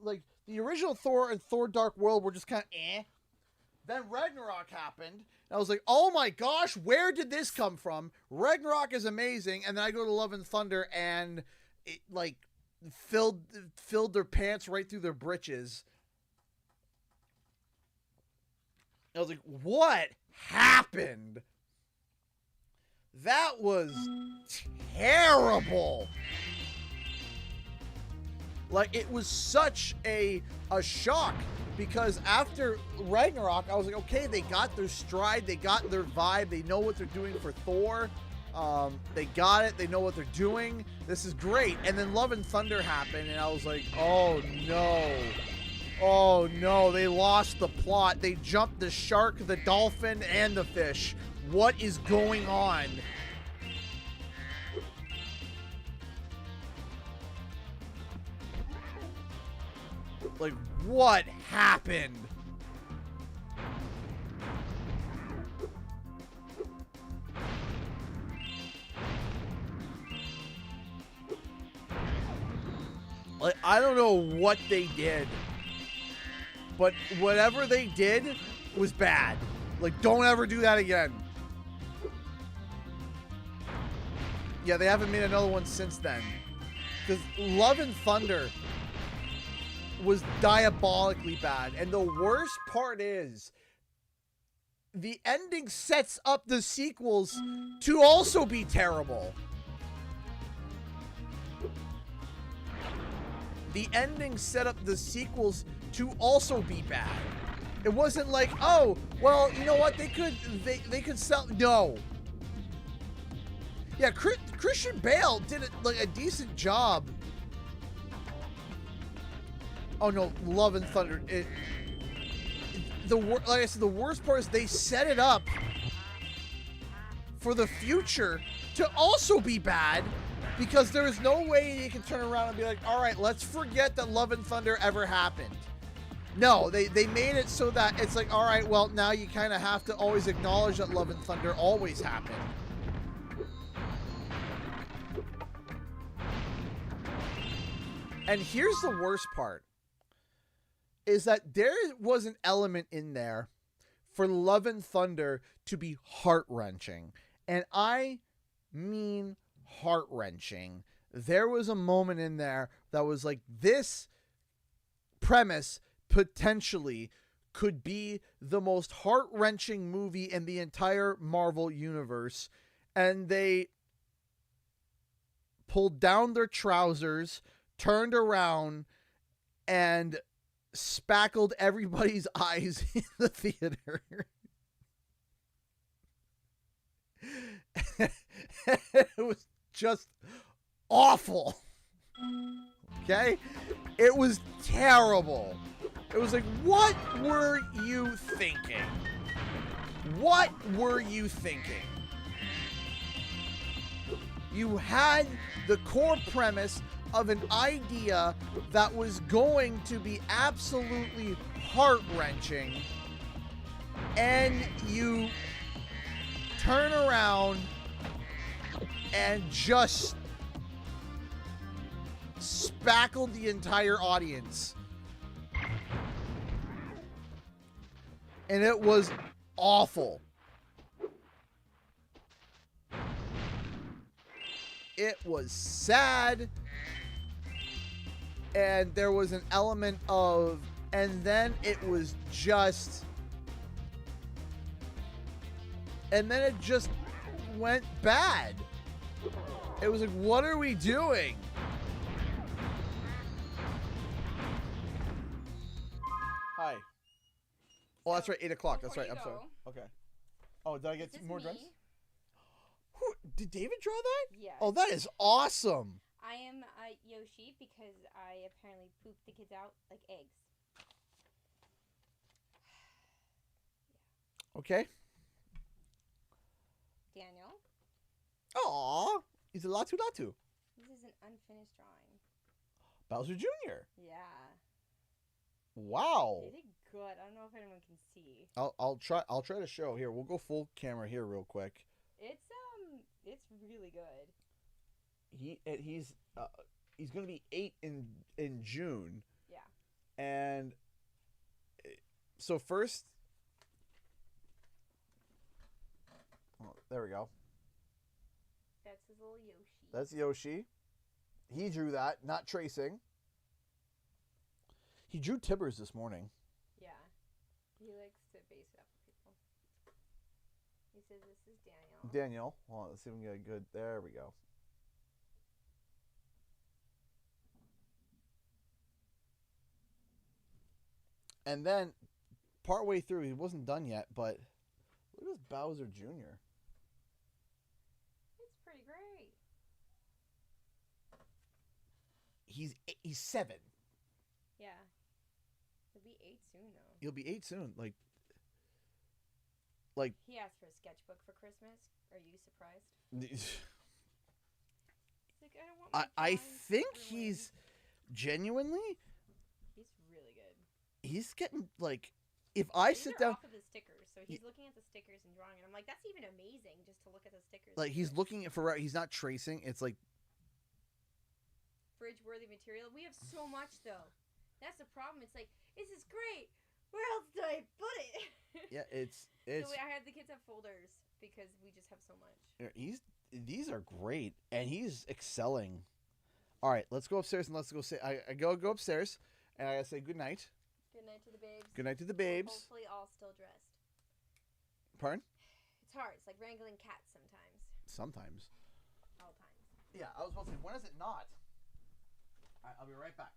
Like the original Thor and Thor Dark World were just kind of eh. Then Ragnarok happened, and I was like, "Oh my gosh, where did this come from?" Ragnarok is amazing, and then I go to Love and Thunder, and it like filled their pants right through their britches. I was like, what happened? That was terrible. Like, it was such a shock because after Ragnarok, I was like, okay, they got their stride, they got their vibe, they know what they're doing for Thor. They got it, they know what they're doing. This is great. And then Love and Thunder happened, and I was like, oh no. Oh no, they lost the plot. They jumped the shark, the dolphin, and the fish. What is going on? Like, what happened? Like, I don't know what they did. But whatever they did was bad. Like, don't ever do that again. Yeah, they haven't made another one since then. Because Love and Thunder was diabolically bad. And the worst part is, the ending sets up the sequels to also be terrible. The ending set up the sequels to also be bad. It wasn't like, oh, well, you know what? They could sell. No. Yeah, Christian Bale did a decent job. Oh no, Love and Thunder. Like I said, the worst part is they set it up for the future to also be bad. Because there is no way you can turn around and be like, all right, let's forget that Love and Thunder ever happened. No, they made it so that it's like, all right, well, now you kind of have to always acknowledge that Love and Thunder always happened. And here's the worst part, is that there was an element in there for Love and Thunder to be heart-wrenching. And I mean heart-wrenching. There was a moment in there that was like, this premise potentially could be the most heart-wrenching movie in the entire Marvel universe. And they pulled down their trousers, turned around, and spackled everybody's eyes in the theater. It was just awful. Okay? It was terrible. It was like, what were you thinking? What were you thinking? You had the core premise of an idea that was going to be absolutely heart-wrenching, and you turn around and just spackled the entire audience. And it was awful. It was sad. And there was an element of, and then it was just, and then it just went bad. It was like, what are we doing? Hi. Oh, that's right, 8 o'clock. That's right. I'm sorry. Okay. Oh, did I get more drinks? Did David draw that? Yes. Oh, that is awesome. I am Yoshi because I apparently poop the kids out like eggs. Okay. Daniel. Aw, he's a Latu Latu. This is an unfinished drawing. Bowser Jr. Yeah. Wow. You did good. I don't know if anyone can see. I'll try to show here. We'll go full camera here real quick. It's really good. He's gonna be 8 in June. Yeah. And so first, oh, there we go. That's his little Yoshi. That's Yoshi. He drew that, not tracing. He drew Tibbers this morning. Yeah. He likes to base it up for people. He says this is Daniel. Daniel. Well, let's see if we can get a good. There we go. And then, partway through, he wasn't done yet, but look at this Bowser Jr. It's pretty great. He's 7. Yeah. He'll be 8 soon, though. He'll be 8 soon. Like. He asked for a sketchbook for Christmas. Are you surprised? He's like, I don't want my I think ruined. he's genuinely. He's really good. He's getting like, if I sit down. Off of the stickers, so he's looking at the stickers and drawing, and I'm like, that's even amazing just to look at the stickers. Like he's looking at for. He's not tracing. It's like. Fridge-worthy material. We have so much though. That's the problem. It's like, this is great. Where else do I put it? Yeah, it's. So I had the kids have folders because we just have so much. These are great, and he's excelling. All right, let's go upstairs and let's go say. I go upstairs, and I gotta say good night. Good night to the babes. Good night to the babes. Hopefully, all still dressed. Pardon? It's hard. It's like wrangling cats sometimes. Sometimes. All times. Yeah, I was about to say, when is it not? All right, I'll be right back.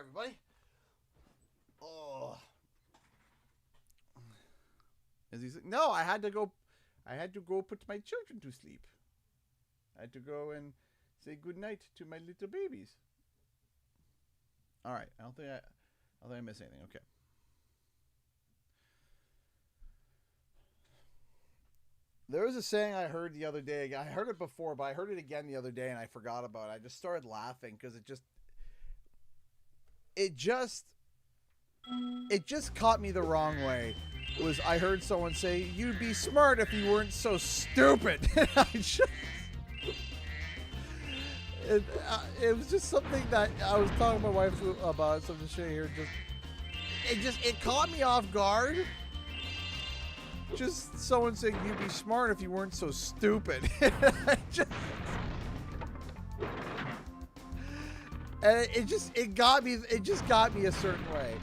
Sorry, everybody. Oh. Is he? No, I had to go. I had to go put my children to sleep. I had to go and say goodnight to my little babies. All right. I don't think I missed anything. Okay. There was a saying I heard the other day. I heard it before, but I heard it again the other day, and I forgot about it. I just started laughing because it just caught me the wrong way. I heard someone say, "You'd be smart if you weren't so stupid." It was just something that I was talking to my wife about. So I'm just showing here. It caught me off guard. Just someone saying, "You'd be smart if you weren't so stupid." And it just got me a certain way.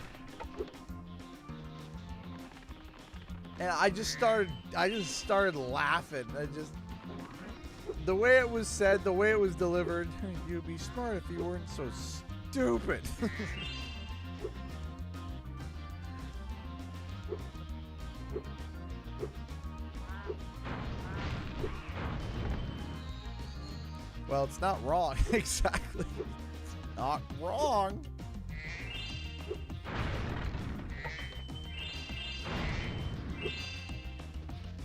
And I just started laughing. The way it was said, the way it was delivered, "You'd be smart if you weren't so stupid." Well, it's not wrong. Exactly. It's not wrong.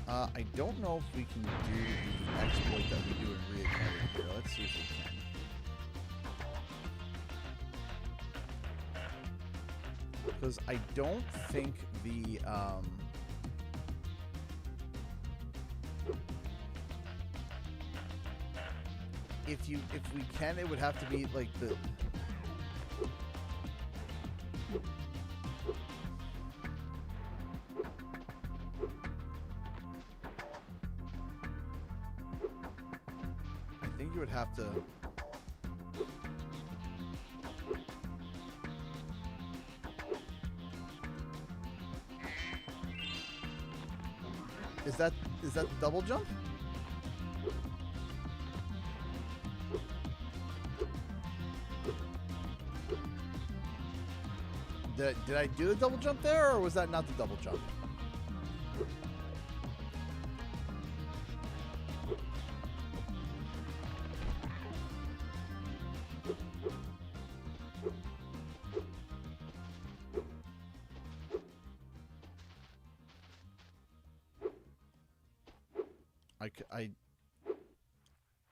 I don't know if we can do the exploit that we do in Reignited here. Let's see if we can. Because I don't think the if we can, it would have to be like the I think you would have to Is that the double jump? Did I do the double jump there, or was that not the double jump?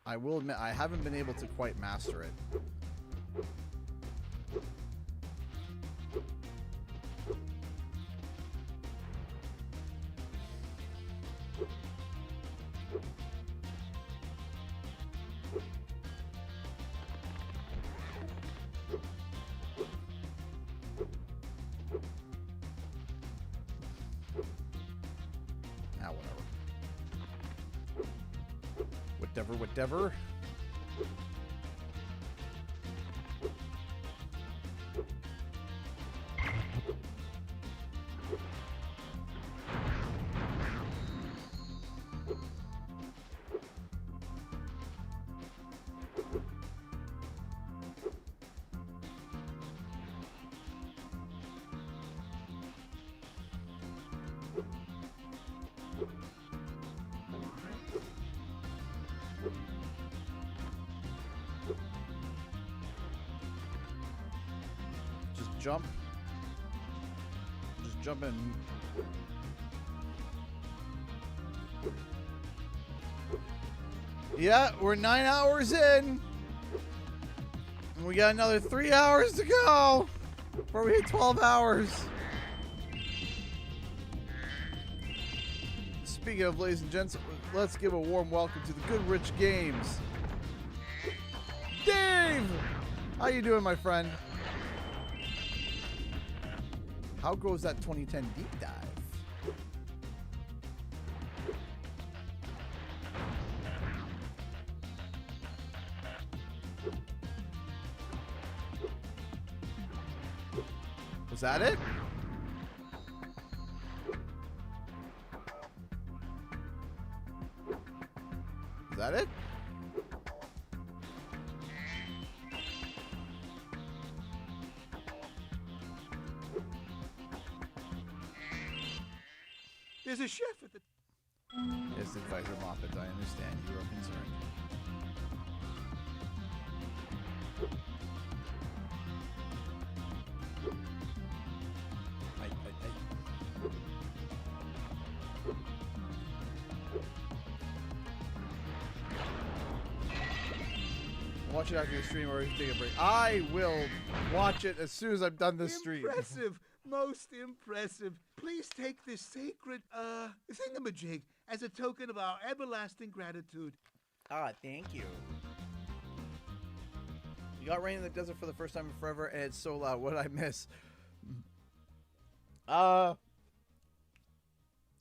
I will admit I haven't been able to quite master it. Whatever. Jump. Just jump in. Yeah, we're 9 hours in. And we got another 3 hours to go before we hit 12 hours. Speaking of, ladies and gents, let's give a warm welcome to the Good Rich Games. Dave! How you doing, my friend? How goes that 2010 deep dive? Was that it? Is that it? There's a chef at the... Yes, Advisor Moppet, I understand. You are concerned. Watch it after the stream or you take a break. I will watch it as soon as I'm done this stream. Impressive. Most impressive. Please take this sacred, thingamajig as a token of our everlasting gratitude. Ah, thank you. You got rain in the desert for the first time in forever, and it's so loud. What did I miss? I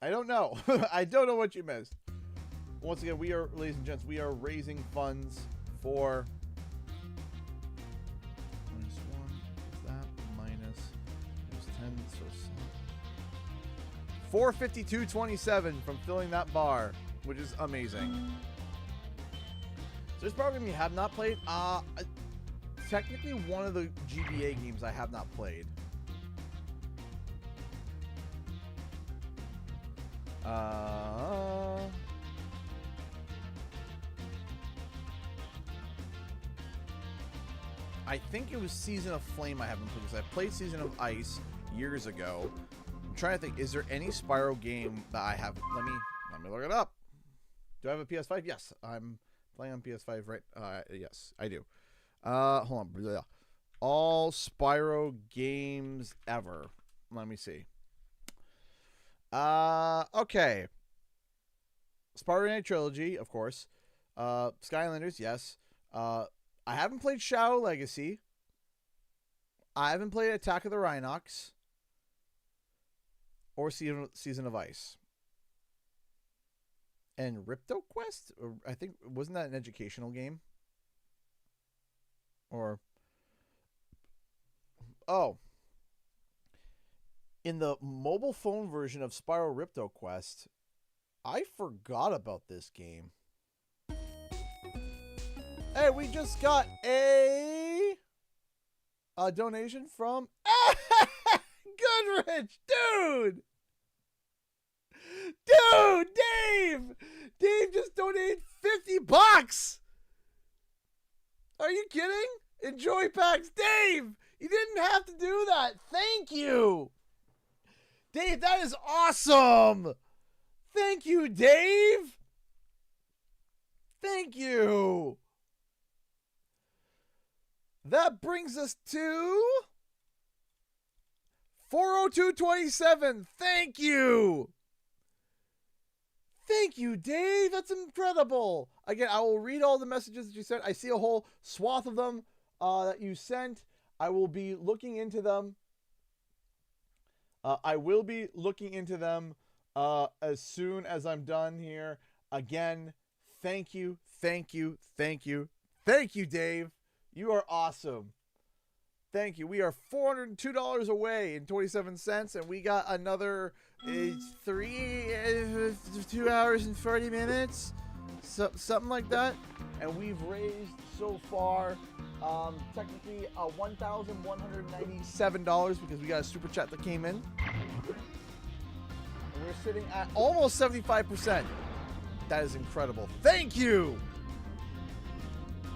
don't know. I don't know what you missed. Once again, we are, ladies and gents, we are raising funds for... $452.27 from filling that bar, which is amazing. So this program you have not played, technically one of the GBA games I have not played. I think it was Season of Flame I haven't played, because I played Season of Ice years ago. I'm trying to think, is there any Spyro game that I have? Let me look it up. Do I have a PS5? Yes, I'm playing on PS5, right? Yes, I do. Hold on. Blah. All Spyro games ever. Let me see. Okay. Spyro Night Trilogy, of course. Skylanders, yes. I haven't played Shadow Legacy. I haven't played Attack of the Rhinox. Or Season of Ice. And Ripto Quest? I think, wasn't that an educational game? Or... Oh. In the mobile phone version of Spyro Ripto Quest, I forgot about this game. Hey, we just got a donation from Goodrich, dude. Dude, Dave. Dave just donated $50. Are you kidding? Enjoy PAX, Dave. You didn't have to do that. Thank you, Dave. That is awesome. Thank you, Dave. Thank you. That brings us to 402.27. Thank you. Thank you, Dave. That's incredible. Again, I will read all the messages that you sent. I see a whole swath of them that you sent. I will be looking into them. As soon as I'm done here. Again, thank you, thank you, thank you. Thank you, Dave. You are awesome. Thank you. We are $402 away in 27 cents, and we got another 2 hours and 40 minutes, something like that. And we've raised so far, technically $1,197 because we got a super chat that came in. And we're sitting at almost 75%. That is incredible. Thank you.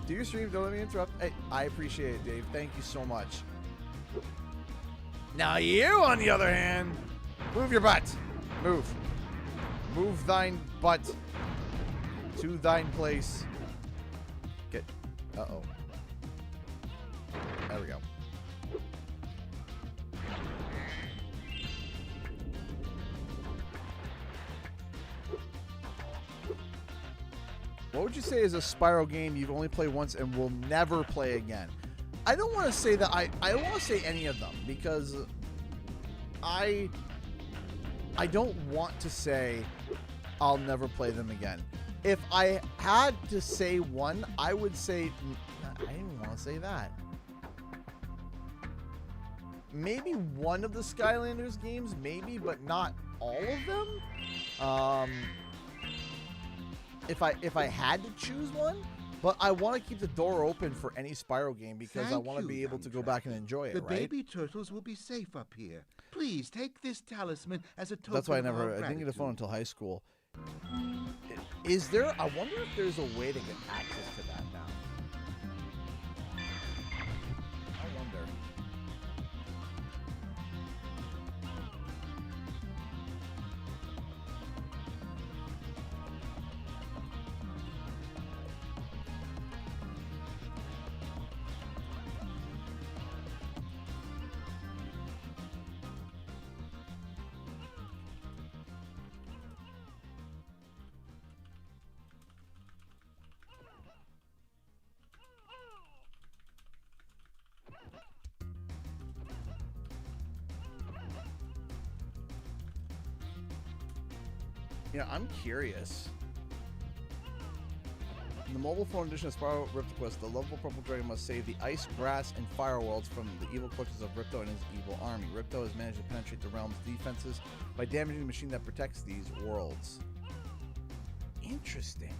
Do your stream, don't let me interrupt. Hey, I appreciate it, Dave. Thank you so much. Now you, on the other hand, move your butt. Move. Move thine butt to thine place. Get. Uh-oh. There we go. What would you say is a Spyro game you've only played once and will never play again? I don't want to say that. I don't want to say any of them because I don't want to say I'll never play them again. If I had to say one, I would say I didn't even want to say that. Maybe one of the Skylanders games, maybe, but not all of them. If I had to choose one, But I want to keep the door open for any Spyro game because I want to be able to go back and enjoy it, The right? baby turtles will be safe up here. Please take this talisman as a token That's why I of our didn't get a gratitude. phone until high school. Is there, I wonder if there's a way to get access to that now. I wonder. Yeah, I'm curious. In the mobile phone edition of Spyro Rift Quest, the lovable purple dragon must save the ice, grass, and fire worlds from the evil clutches of Ripto and his evil army. Ripto has managed to penetrate the realm's defenses by damaging the machine that protects these worlds. Interesting.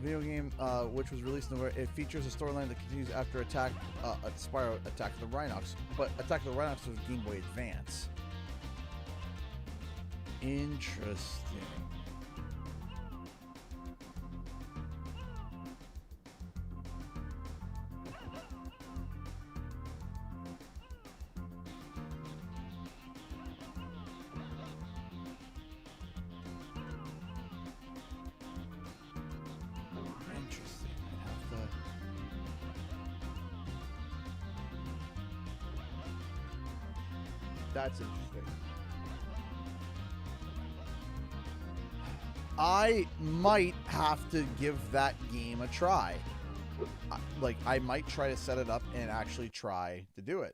Video game, which was released in November, it features a storyline that continues after Spyro Attack of the Rhinox, but Attack of the Rhinox was Game Boy Advance. Interesting. Interesting. I'd have to... That's interesting. I might have to give that game a try. Like, I might try to set it up and actually try to do it.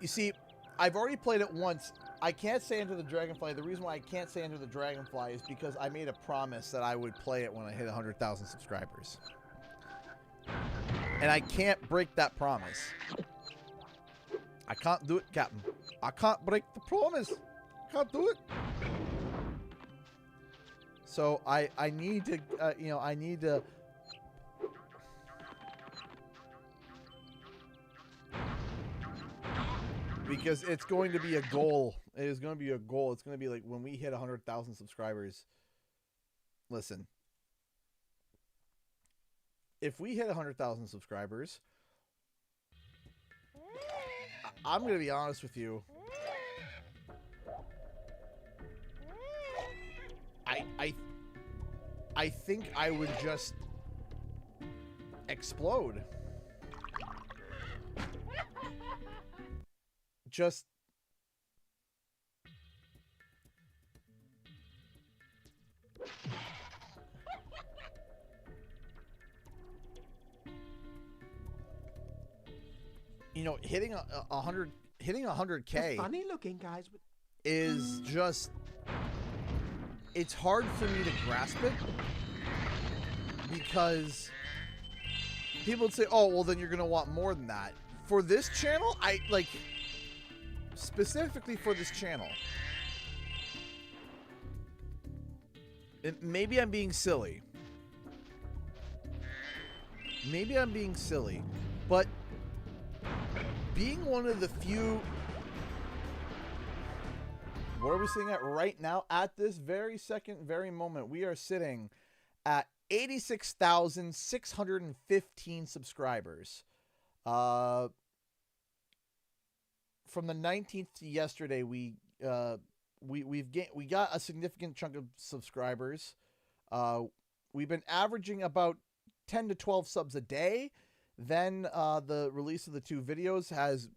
You see, I've already played it once. I can't say Enter the Dragonfly. The reason why I can't say Enter the Dragonfly is because I made a promise that I would play it when I hit 100,000 subscribers. And I can't break that promise. I can't do it, Captain. I can't break the promise. Can't do it. So I need to, I need to... Because it's going to be a goal. It is going to be a goal. It's going to be like when we hit 100,000 subscribers. Listen. If we hit 100,000 subscribers, I'm going to be honest with you. I think I would just explode. Just hitting 100K funny looking guys is just, it's hard for me to grasp it because people would say, oh, well, then you're gonna want more than that. For this channel, specifically for this channel, maybe I'm being silly. Maybe I'm being silly, but being one of the few... What are we sitting at right now? At this very moment, we are sitting at 86,615 subscribers. From the 19th to yesterday, we got a significant chunk of subscribers. We've been averaging about 10 to 12 subs a day. Then the release of the two videos has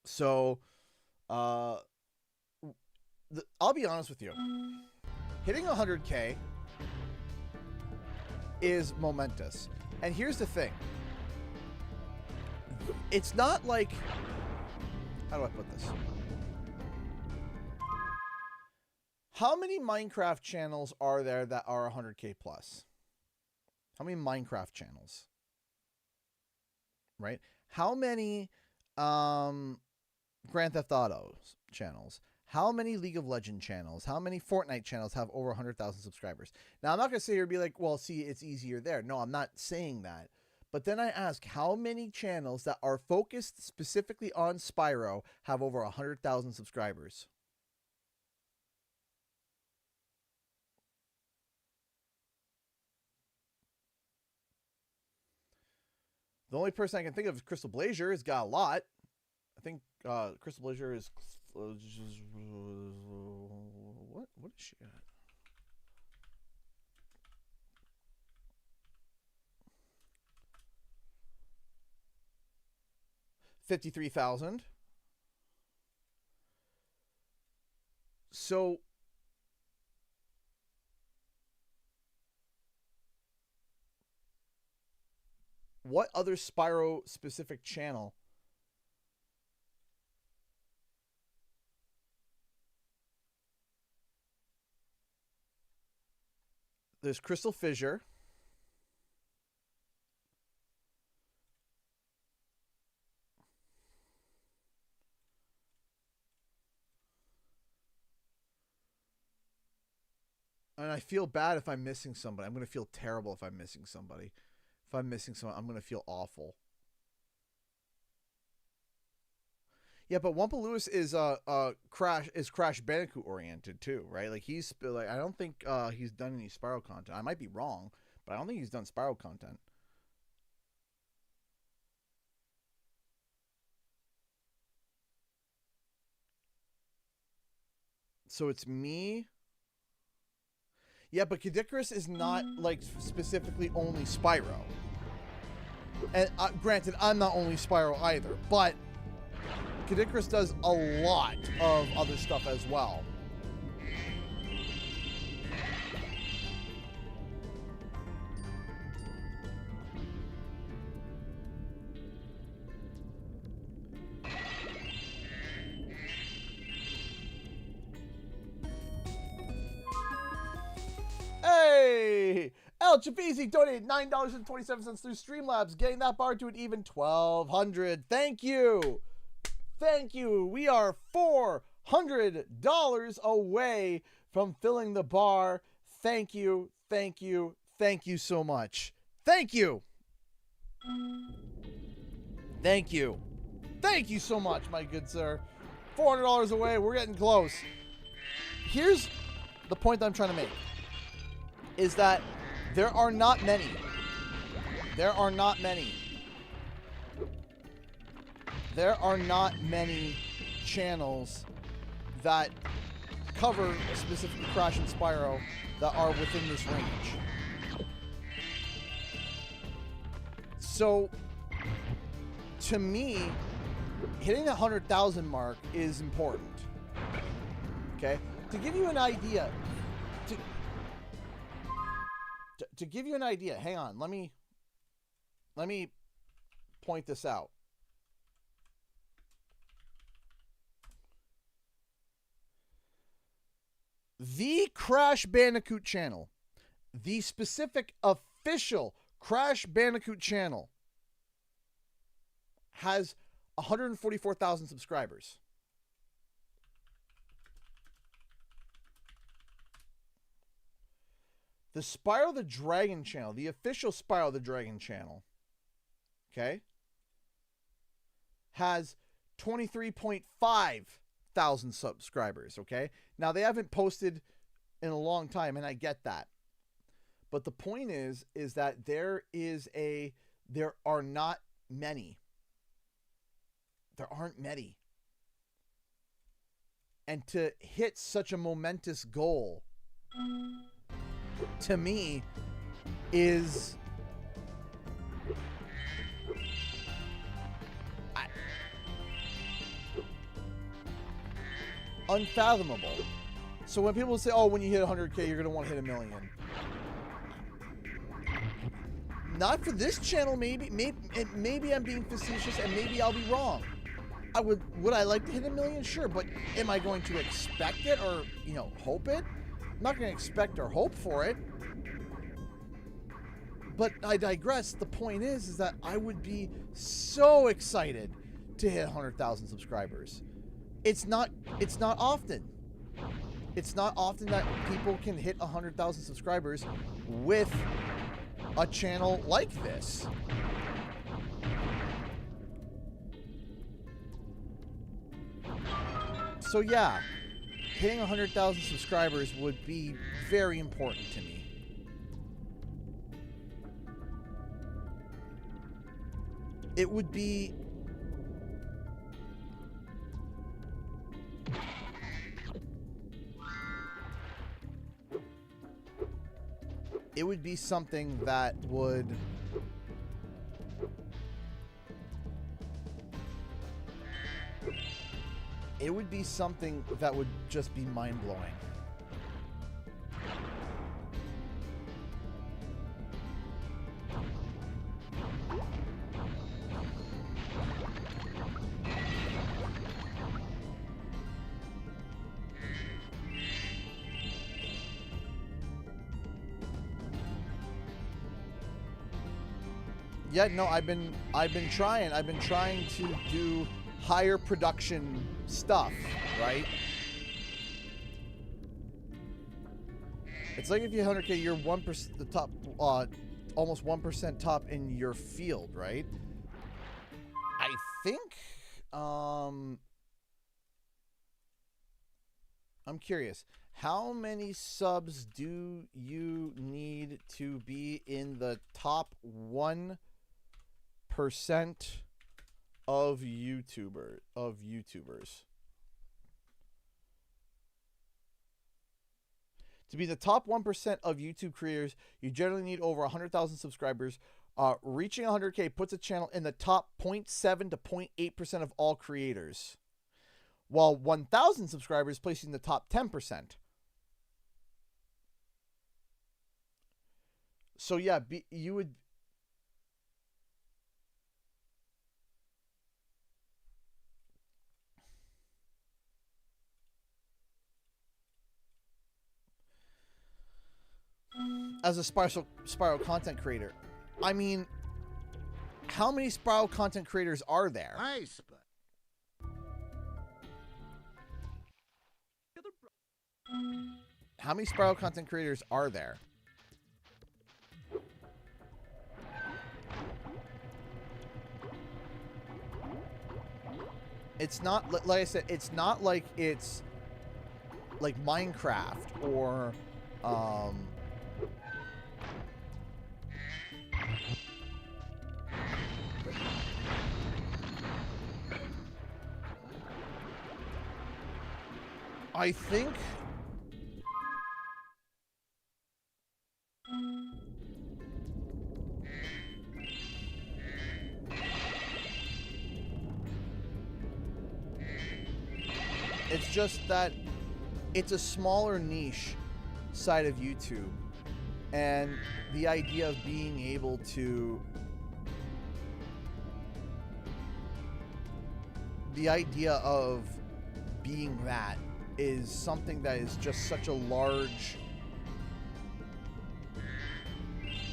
So, I'll be honest with you. Hitting 100K is momentous. And here's the thing. It's not like... How do I put this? How many Minecraft channels are there that are 100K plus? How many Minecraft channels? Right? How many Grand Theft Auto channels? How many League of Legends channels? How many Fortnite channels have over 100,000 subscribers? Now, I'm not going to sit here and be like, well, see, it's easier there. No, I'm not saying that. But then I ask, how many channels that are focused specifically on Spyro have over 100,000 subscribers? The only person I can think of is Crystal Blazer. Has got a lot. I think Crystal Blazer is... what is she at? $53,000. So what other Spyro specific channel there's Crystal Fissure. And I feel bad if I'm missing somebody. I'm going to feel terrible if I'm missing somebody. If I'm missing someone, I'm going to feel awful. Yeah, but Wumpa Lewis is Crash Bandicoot oriented too, right? Like he's like I don't think he's done any Spyro content. I might be wrong, but I don't think he's done Spyro content. So it's me. Yeah, but Kadikarus is not like specifically only Spyro. And granted, I'm not only Spyro either, but Kadikarus does a lot of other stuff as well. Hey! El Chafizi donated $9.27 through Streamlabs, getting that bar to an even 1,200. Thank you! Thank you! We are $400 away from filling the bar. Thank you, thank you, thank you so much. Thank you! Thank you. Thank you so much, my good sir. $400 away. We're getting close. Here's the point that I'm trying to make. Is that there are not many. There are not many. There are not many channels that cover specifically Crash and Spyro that are within this range. So, to me, hitting that 100,000 mark is important. Okay? To give you an idea, to give you an idea, hang on, let me point this out. The Crash Bandicoot channel, the specific official Crash Bandicoot channel, has 144,000 subscribers. The Spyro the Dragon channel, the official Spyro the Dragon channel, okay, has 23.5 thousand subscribers, okay? Now, they haven't posted in a long time, and I get that. But the point is that there are not many. There aren't many. And to hit such a momentous goal, to me, is... unfathomable. So when people say, oh, when you hit 100K, you're going to want to hit 1 million. Not for this channel, maybe I'm being facetious, and maybe I'll be wrong. Would I like to hit 1 million? Sure, but am I going to expect it or, you know, hope it? I'm not going to expect or hope for it. But I digress. The point is that I would be so excited to hit 100,000 subscribers. It's not often. It's not often that people can hit 100,000 subscribers with a channel like this. So yeah, hitting 100,000 subscribers would be very important to me. It would be... It would be something that would... It would be something that would just be mind-blowing. Yeah, no, I've been trying. I've been trying to do higher production stuff, right? It's like if you 100K, you're 1% the top, almost 1% top in your field, right? I think. I'm curious. How many subs do you need to be in the top 1% of YouTubers? To be the top 1% of YouTube creators, you generally need over 100,000 subscribers. Reaching 100K puts a channel in the top 0.7 to 0.8% of all creators, while 1,000 subscribers placing the top 10%. So yeah, you would... As a Spyro content creator, I mean, how many Spyro content creators are there? How many Spyro content creators are there? It's not, like I said, it's not like it's like Minecraft or I think it's just that it's a smaller niche side of YouTube, and the idea of being able to being that is something that is just such a large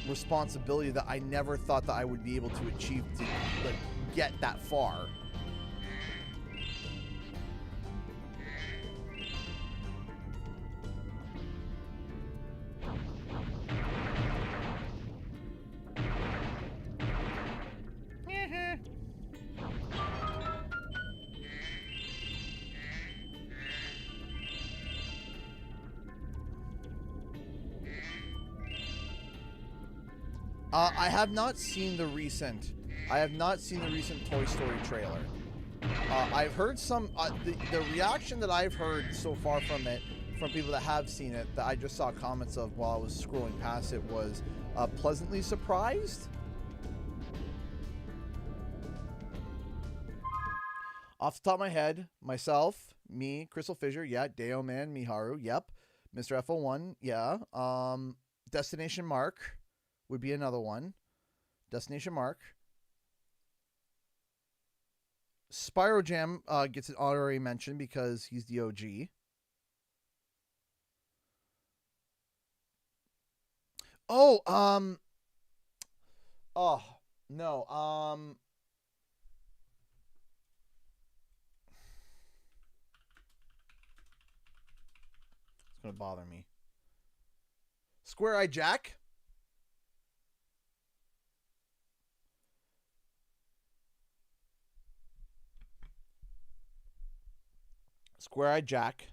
responsibility that I never thought that I would be able to achieve to like, get that far. I have not seen the recent Toy Story trailer. I've heard some, the reaction that I've heard so far from it, from people that have seen it, that I just saw comments of while I was scrolling past it, was pleasantly surprised. Off the top of my head, myself, me, Crystal Fissure, yeah. Deo Man, Miharu, yep. Mr. FO1, yeah. Destination Mark would be another one. Destination Mark. Spyro Jam gets an honorary mention because he's the OG. Oh, no, it's gonna bother me. Square Eye Jack. Square Eye Jack.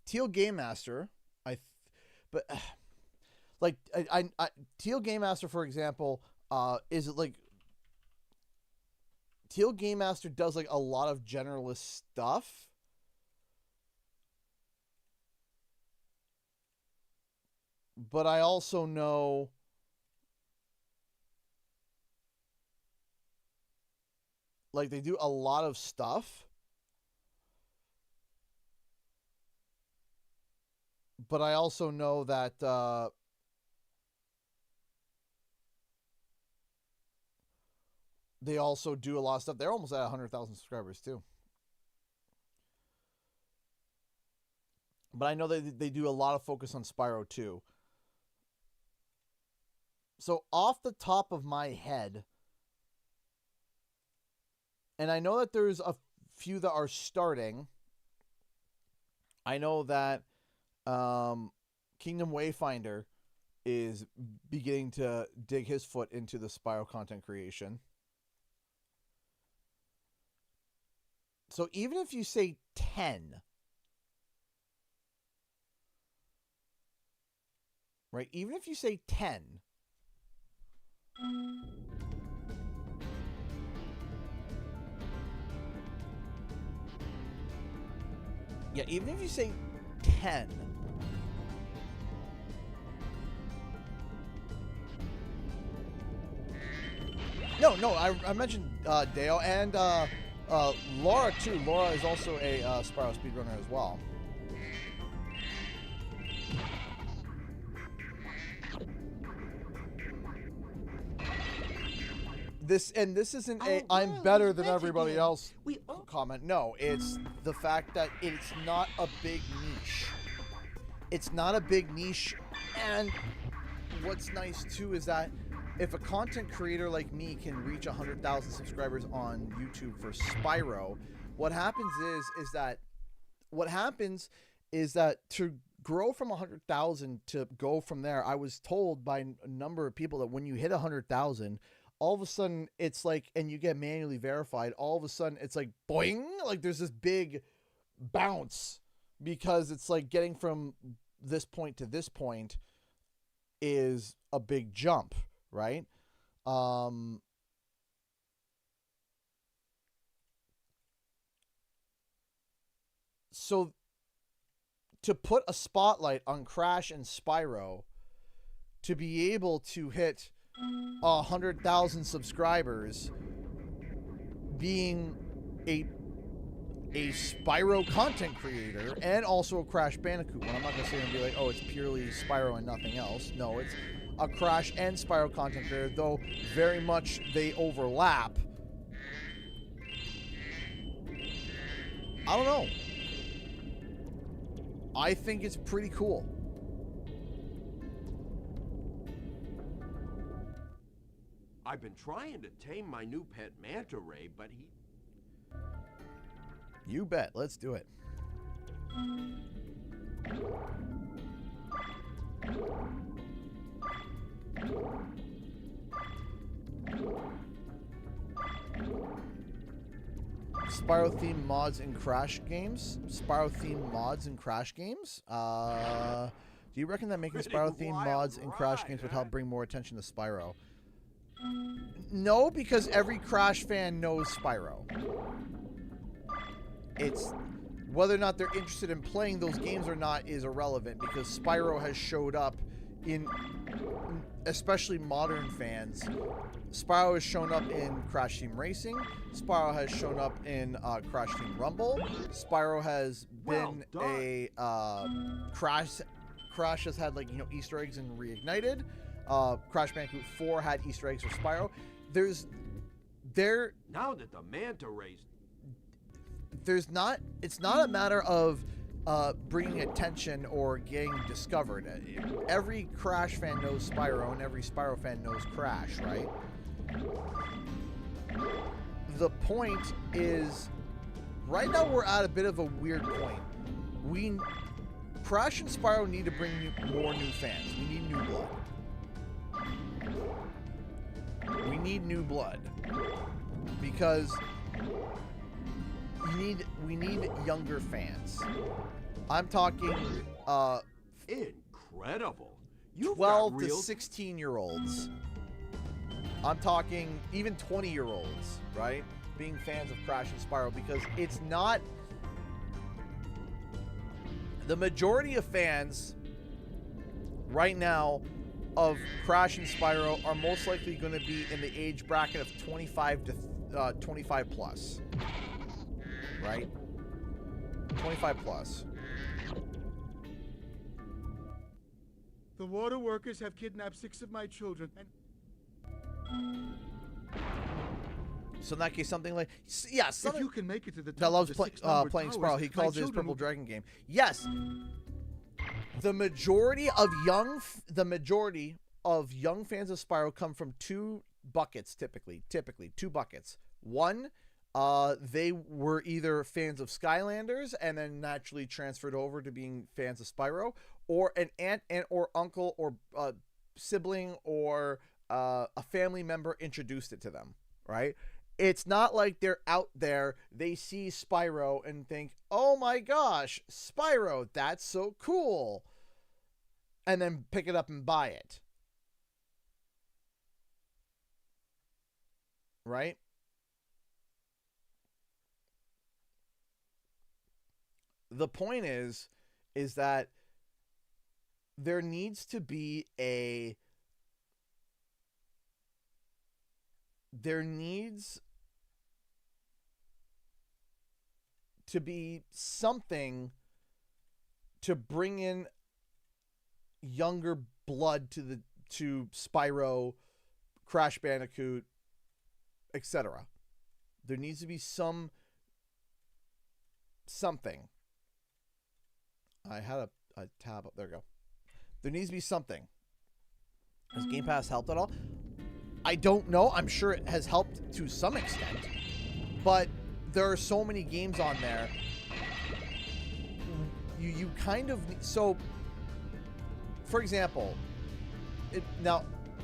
Teal Game Master, like Teal Game Master, for example, is it like Teal Game Master does like a lot of generalist stuff, but I also know like they do a lot of stuff. But I also know that they also do a lot of stuff. They're almost at 100,000 subscribers too. But I know that they do a lot of focus on Spyro too. So off the top of my head, and I know that there's a few that are starting. I know that Kingdom Wayfinder is beginning to dig his foot into the Spyro content creation. So even if you say 10, right? Even if you say 10, yeah, even if you say 10, no, I mentioned Deo and Laura too. Laura is also a Spyro speedrunner as well. This isn't a I'm better than everybody else comment. No, it's the fact that it's not a big niche. It's not a big niche, and what's nice too is that if a content creator like me can reach 100,000 subscribers on YouTube for Spyro, what happens is that to grow from 100,000 to go from there, I was told by a number of people that when you hit 100,000, all of a sudden it's like, and you get manually verified, all of a sudden it's like boing, like there's this big bounce, because it's like getting from this point to this point is a big jump, right? So to put a spotlight on Crash and Spyro, to be able to hit 100,000 subscribers, being a Spyro content creator and also a Crash Bandicoot one. I'm not gonna say and be like, oh, it's purely Spyro and nothing else. No, it's a Crash and Spyro content creator, though very much they overlap. I don't know. I think it's pretty cool. I've been trying to tame my new pet manta ray, but he... You bet. Let's do it. Spyro themed mods in Crash games. Spyro themed mods in Crash games. Do you reckon that making Spyro themed mods in Crash games would help bring more attention to Spyro? No, because every Crash fan knows Spyro. It's whether or not they're interested in playing those games or not is irrelevant, because Spyro has showed up in, especially modern fans. Spyro has shown up in Crash Team Racing. Spyro has shown up in Crash Team Rumble. Spyro has been a Crash has had, like, you know, Easter eggs in Reignited. Crash Bandicoot 4 had Easter eggs for Spyro. Now that the manta rays, it's not a matter of bringing attention or getting discovered. Every Crash fan knows Spyro, and every Spyro fan knows Crash, right? The point is, right now we're at a bit of a weird point. Crash and Spyro need to bring more new fans. We need new blood. We need new blood, because we need younger fans. I'm talking incredible. 12 to 16-year-olds. I'm talking even 20-year-olds, right? Being fans of Crash and Spyro, because it's not the majority of fans right now of Crash and Spyro are most likely going to be in the age bracket of 25 to 25 plus. Right? 25 plus. The water workers have kidnapped 6 of my children and... So in that case, something like... Yeah, if you can make it to the top that loves of the playing towers, Spyro. He calls it his Purple Dragon game. Yes! The majority of young fans of Spyro come from 2 buckets, typically 2 buckets. One, they were either fans of Skylanders and then naturally transferred over to being fans of Spyro, or an aunt or uncle or sibling or a family member introduced it to them, right? It's not like they're out there, they see Spyro and think, oh my gosh, Spyro, that's so cool, and then pick it up and buy it. Right? The point is that there needs to be something to bring in younger blood to Spyro, Crash Bandicoot, etc. There needs to be something. I had a tab up. There we go. There needs to be something. Has Game Pass helped at all? I don't know. I'm sure it has helped to some extent. But there are so many games on there. You kind of... So, for example,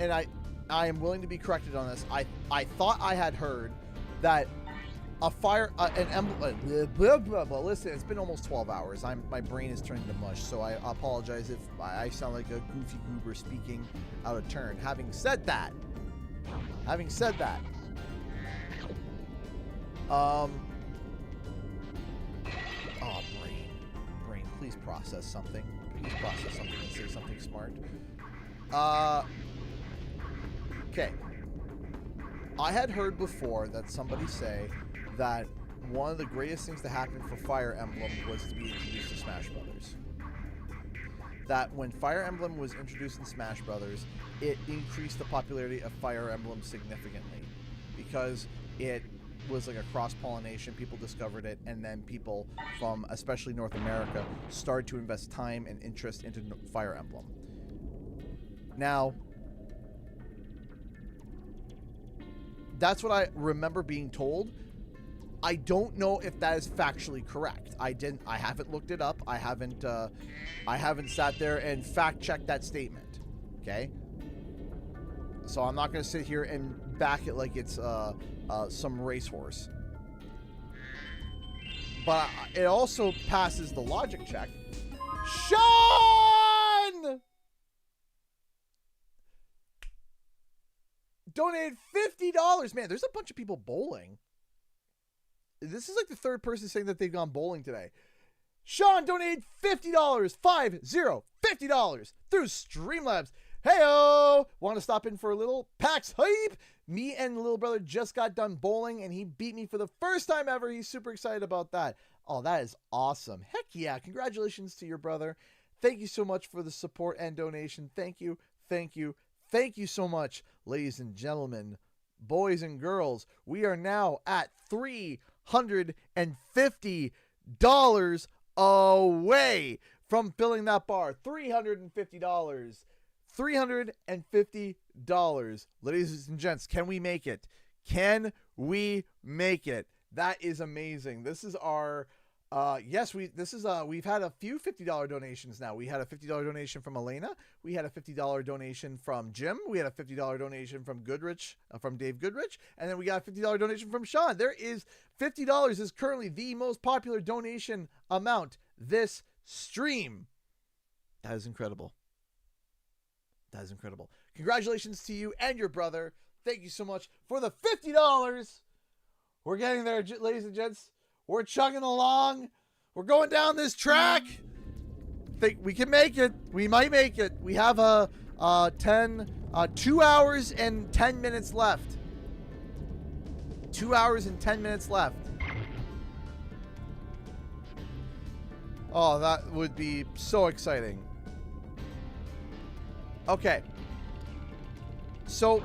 I am willing to be corrected on this. I thought I had heard that an emblem. Well, listen, it's been almost 12 hours. My brain is turning to mush, so I apologize if I sound like a goofy goober speaking out of turn. Having said that, brain, please process something. Please process something and say something smart. Okay. I had heard before that somebody say that one of the greatest things to happen for Fire Emblem was to be introduced to Smash Brothers. That when Fire Emblem was introduced in Smash Brothers, it increased the popularity of Fire Emblem significantly, because it was like a cross-pollination. People discovered it, and then people from especially North America started to invest time and interest into Fire Emblem. Now, that's what I remember being told. I don't know if that is factually correct. I haven't looked it up. I haven't sat there and fact-checked that statement. Okay? So I'm not going to sit here and back it like it's some racehorse. but it also passes the logic check. Sean donated $50. Man, there's a bunch of people bowling. This is like the third person saying that they've gone bowling today. Sean donated $50, $50 through Streamlabs. Heyo! Want to stop in for a little PAX hype? Me and little brother just got done bowling, and he beat me for the first time ever. He's super excited about that. Oh, that is awesome. Heck yeah. Congratulations to your brother. Thank you so much for the support and donation. Thank you, thank you, thank you so much, ladies and gentlemen, boys and girls. We are now at $350 away from filling that bar. $350. $350. Ladies and gents, can we make it? Can we make it? That is amazing. This is our we've had a few $50 donations now. We had a $50 donation from Elena. We had a $50 donation from Jim. We had a $50 donation from Goodrich, from Dave Goodrich, and then we got a $50 donation from Sean. There is $50 is currently the most popular donation amount this stream. That is incredible. That is incredible. Congratulations to you and your brother. Thank you so much for the $50. We're getting there, ladies and gents. We're chugging along. We're going down this track. Think we can make it. We might make it. We have 2 hours and 10 minutes left. 2 hours and 10 minutes left. Oh, that would be so exciting. Okay. So,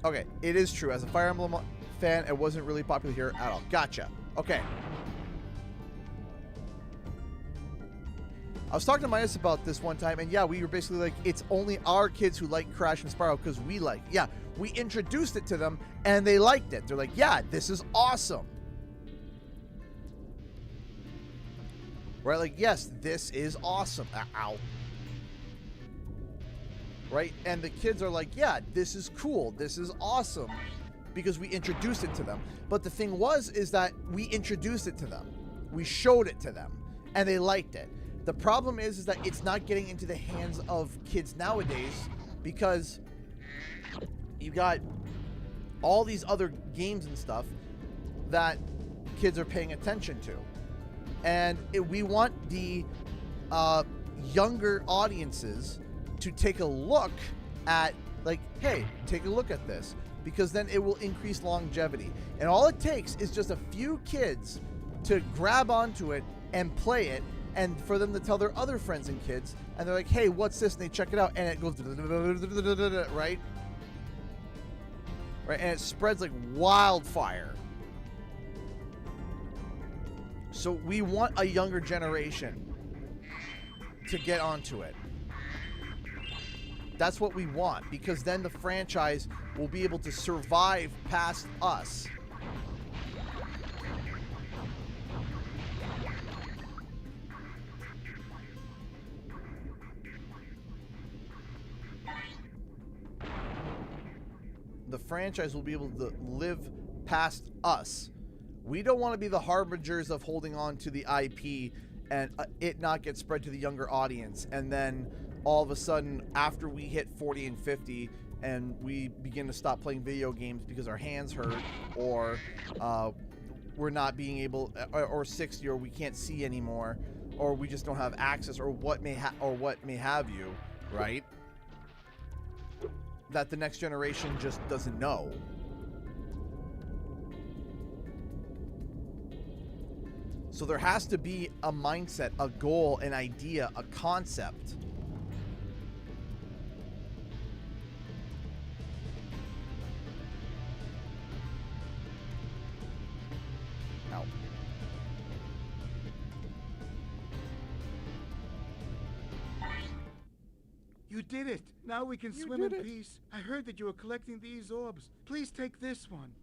okay, it is true. As a Fire Emblem fan, it wasn't really popular here at all. Gotcha. Okay. I was talking to Midas about this one time, and yeah, we were basically like, it's only our kids who like Crash and Spyro because we like. Yeah, we introduced it to them, and they liked it. They're like, yeah, this is awesome. Right? Like, yes, this is awesome. Ow. Right? And the kids are like, yeah, this is cool. This is awesome. Because we introduced it to them. But the thing is that we introduced it to them. We showed it to them. And they liked it. The problem is that it's not getting into the hands of kids nowadays because you got all these other games and stuff that kids are paying attention to. And we want the younger audiences to take a look at, like, hey, take a look at this, because then it will increase longevity. And all it takes is just a few kids to grab onto it and play it, and for them to tell their other friends and kids, and they're like, hey, what's this? And they check it out, and it goes, right? Right, and it spreads like wildfire. So we want a younger generation to get onto it. That's what we want, because then the franchise will be able to survive past us. The franchise will be able to live past us. We don't want to be the harbingers of holding on to the IP and it not get spread to the younger audience. And then all of a sudden, after we hit 40 and 50 and we begin to stop playing video games because our hands hurt, or we're not being able, or 60, or we can't see anymore, or we just don't have access, or what may have you, right? That the next generation just doesn't know. So there has to be a mindset, a goal, an idea, a concept. Ow. You did it! Now we can swim in peace. I heard that you were collecting these orbs. Please take this one.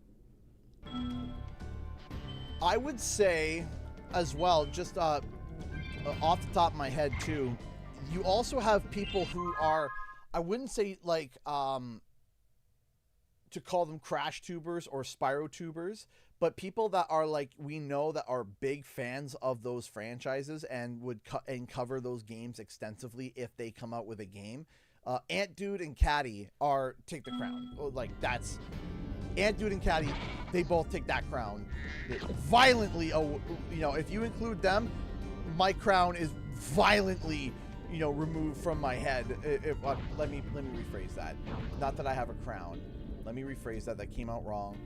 I would say as well, just off the top of my head too, you also have people who are, I wouldn't say like to call them Crash tubers or Spyro tubers, but people that are like, we know that are big fans of those franchises and would cover those games extensively if they come out with a game. Ant Dude and Caddy take the crown. Like, that's Ant Dude and Caddy, they both take that crown violently. Oh, you know, if you include them, my crown is violently, you know, removed from my head. Let me rephrase that. Not that I have a crown. Let me rephrase that. That came out wrong.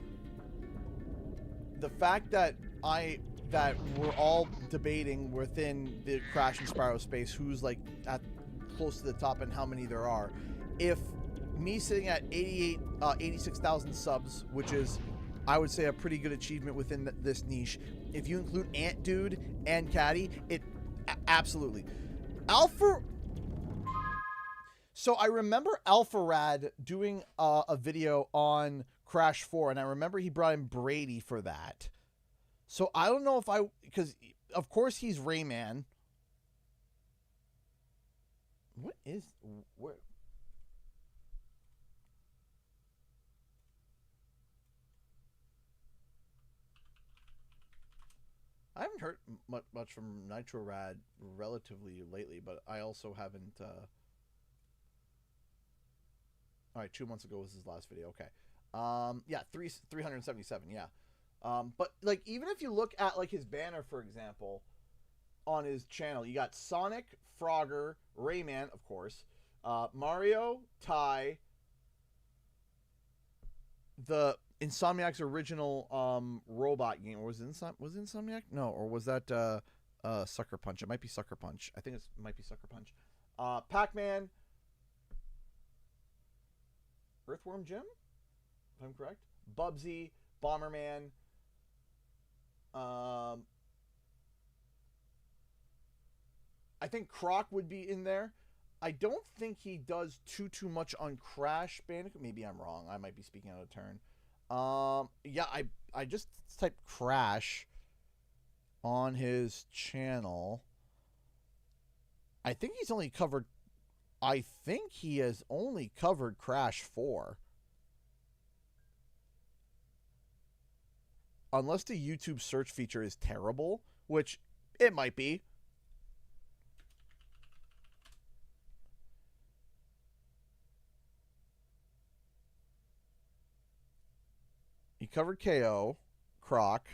The fact that we're all debating within the Crash and Spyro space who's like at close to the top and how many there are. If me sitting at 86,000 subs, which is, I would say, a pretty good achievement within this niche. If you include Ant Dude and Caddy, absolutely. So I remember Alpharad doing a video on Crash 4, and I remember he brought in Brady for that. So I don't know if because of course he's Rayman. Where? I haven't heard much from Nitro Rad relatively lately, but I also haven't. All right, 2 months ago was his last video. Okay, yeah, 377. Yeah, but like even if you look at like his banner, for example, on his channel, you got Sonic, Frogger, Rayman, of course, Mario, Ty, the Insomniac's original robot game, or was it Insomniac? No, or was that Sucker Punch? It might be Sucker Punch. I think it might be Sucker Punch. Pac-Man, Earthworm Jim, if I'm correct. Bubsy, Bomberman. I think Croc would be in there. I don't think he does too much on Crash Bandicoot. Maybe I'm wrong. I might be speaking out of turn. Yeah, I just typed Crash on his channel. I think he has only covered Crash 4. Unless the YouTube search feature is terrible, which it might be. He covered KO, Croc.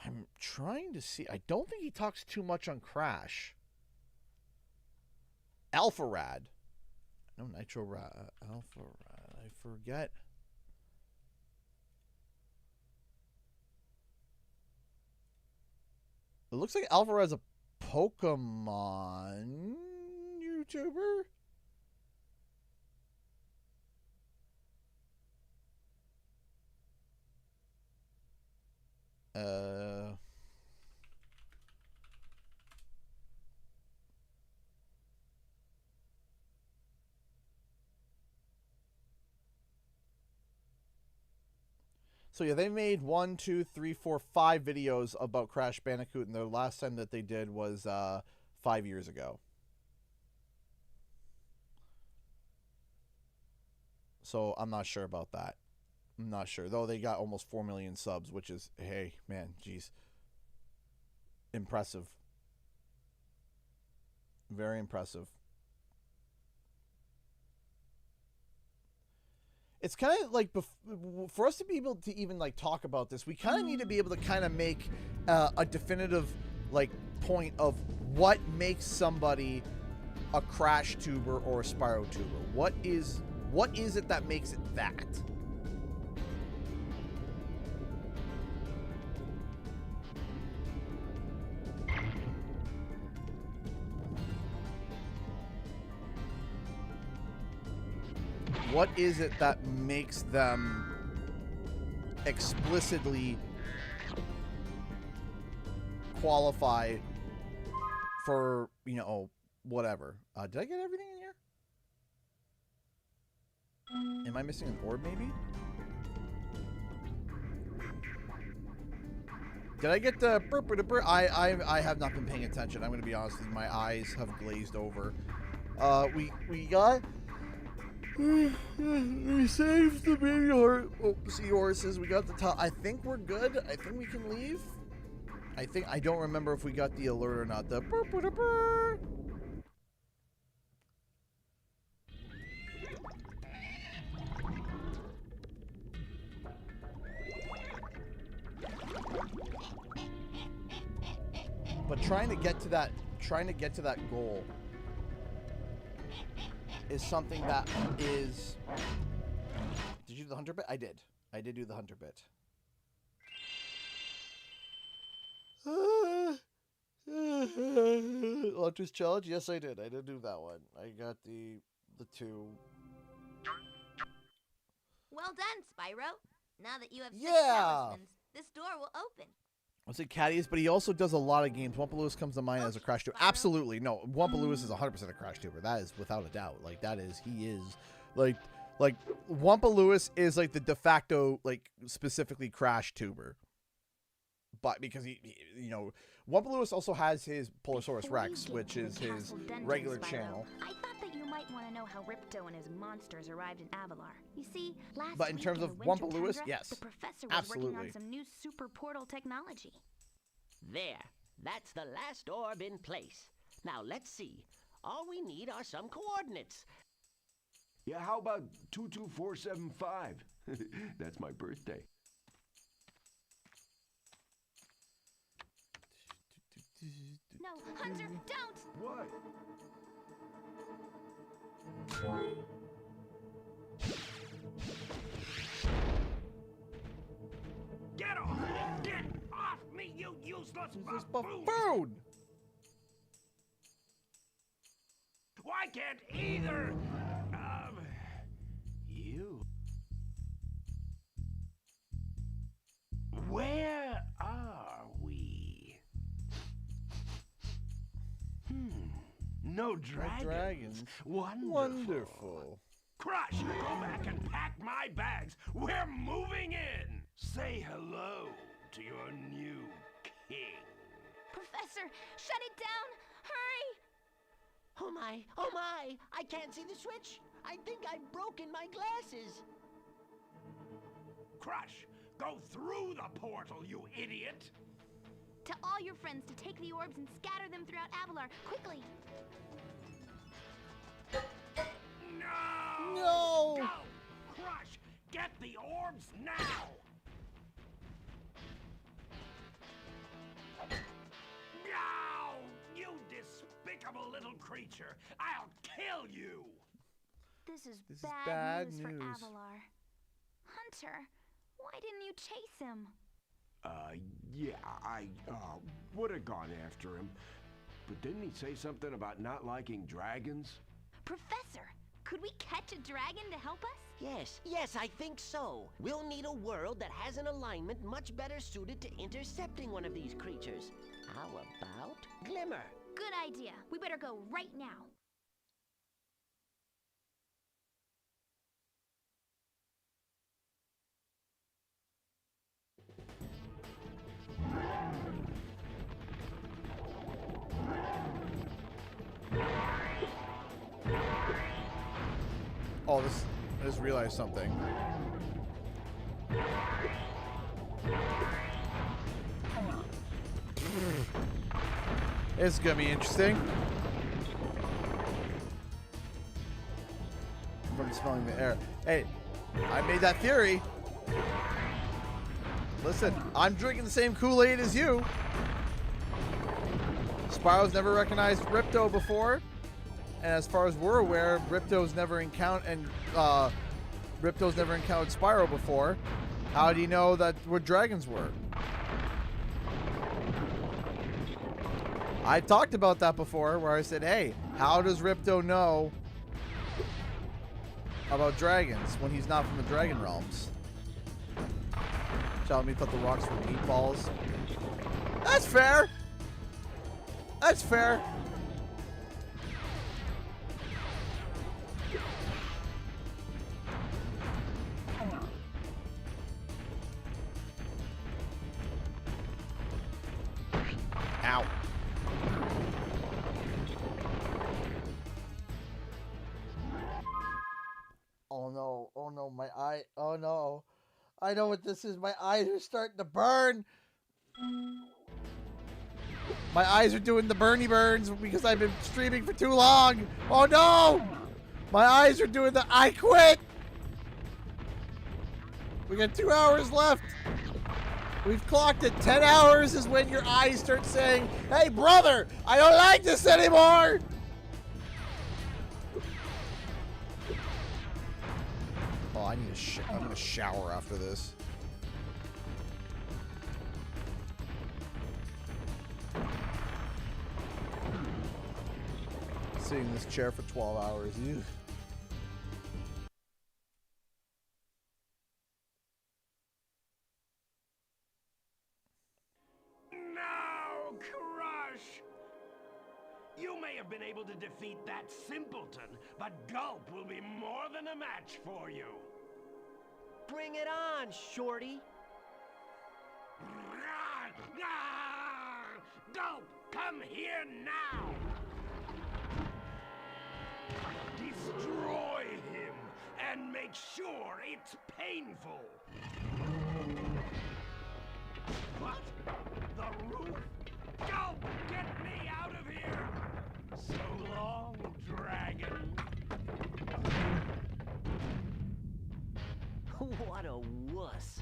I'm trying to see. I don't think he talks too much on Crash. Alpharad. No, Nitro Rad. Alpharad. I forget. It looks like Alpharad's a Pokemon YouTuber. So yeah, they made 1, 2, 3, 4, 5 videos about Crash Bandicoot, and the last time that they did was 5 years ago. So I'm not sure about that. I'm not sure. Though they got almost 4 million subs, which is, hey, man, geez. Impressive. Very impressive. It's kind of like, for us to be able to even like talk about this, we kind of need to be able to kind of make a definitive like point of what makes somebody a Crash tuber or a Spyro tuber. What is it that makes it that? What is it that makes them explicitly qualify for, you know, whatever? Did I get everything in here? Am I missing an orb, maybe? Did I get the I have not been paying attention. I'm going to be honest with you. My eyes have glazed over. We got... We saved the baby seahorses. We got the top. I think we're good. I think we can leave. I don't remember if we got the alert or not. The But trying to get to that goal is something that is... Did you do the hunter bit? I did. I did do the hunter bit. Hunter's challenge? Yes, I did. I did do that one. I got the 2. Well done, Spyro. Now that you have 6 talismans, this door will open. I'll say Caddius, but he also does a lot of games. Wumpa Lewis comes to mind as a Crash Tuber. Absolutely. No, Wumpa Lewis is 100% a Crash Tuber. That is without a doubt. Like, that is, he is, like Wumpa Lewis is, like, the de facto, like, specifically Crash Tuber. But because he you know, Wumpa Lewis also has his Polosaurus Rex, which is his regular channel. I thought that you might want to know how Ripto and his monsters arrived in Avalar. You see, But in terms of Wumpa Lewis, yes, the professor was working on some new super portal technology. There. That's the last orb in place. Now let's see. All we need are some coordinates. Yeah, how about 22475? That's my birthday. No, Hunter, don't! What? Get off me! Get off me, you useless buffoon! Why can't either of you? Where are we? No dragons. Wonderful. Crush, go back and pack my bags. We're moving in. Say hello to your new king. Professor, shut it down! Hurry! Oh my, oh my! I can't see the switch. I think I've broken my glasses. Crush, go through the portal, you idiot! To all your friends to take the orbs and scatter them throughout Avalar, quickly! No! No! Go! Crush, get the orbs now! No! You despicable little creature! I'll kill you! This is This is bad bad news for news. Avalar. Hunter, why didn't you chase him? Yeah, I would have gone after him. But didn't he say something about not liking dragons? Professor, could we catch a dragon to help us? Yes, I think so. We'll need a world that has an alignment much better suited to intercepting one of these creatures. How about Glimmer? Good idea. We better go right now. Oh, I just realized something. It's gonna be interesting. From smelling the air. Hey, I made that theory. Listen, I'm drinking the same Kool-Aid as you. Spyro's never recognized Ripto before. And as far as we're aware, Ripto's never encountered Spyro before. How do you know that what dragons were? I talked about that before, where I said, "Hey, how does Ripto know about dragons when he's not from the dragon realms?" Tell me, thought the rocks were meatballs. That's fair. That's fair. Oh no. I know what this is. My eyes are starting to burn. My eyes are doing the Bernie burns because I've been streaming for too long. Oh no! My eyes are doing the I quit. We got 2 hours left. We've clocked it. 10 hours is when your eyes start saying, hey brother, I don't like this anymore. Oh, I need I'm gonna shower after this. Sitting in this chair for 12 hours. Ew. Now, Crush! You may have been able to defeat that simpleton, but Gulp will be more than a match for you. Bring it on, Shorty. Gulp, come here now! Destroy him, and make sure it's painful. What? The roof? Gulp, get me out of here! So long, dragon. What a wuss.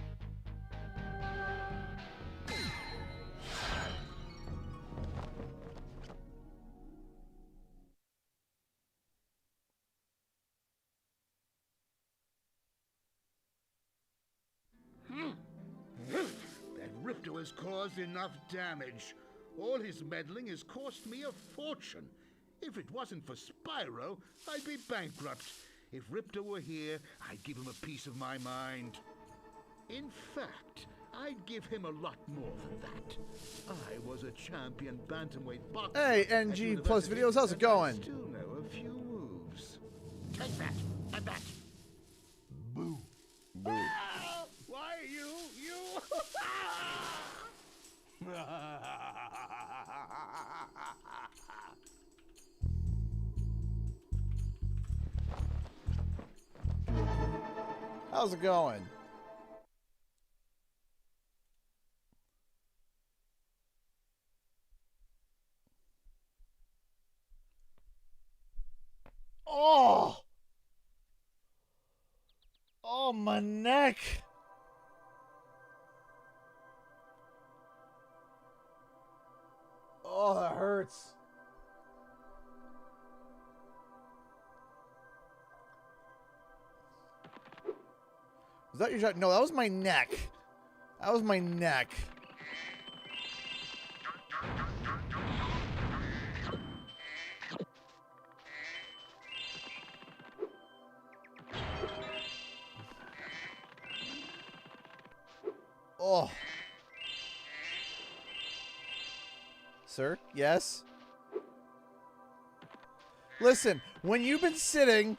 That Ripto has caused enough damage. All his meddling has cost me a fortune. If it wasn't for Spyro, I'd be bankrupt. If Ripto were here, I'd give him a piece of my mind. In fact, I'd give him a lot more than that. I was a champion bantamweight boxer. Hey, NG Plus Videos, how's it going? I still know a few moves. Take that, and that. Boo. Boo. Ah, why you? How's it going? Oh! Oh, my neck! Oh, that hurts. Was that your shot? No, that was my neck. That was my neck. Oh. Sir? Yes? Listen, when you've been sitting...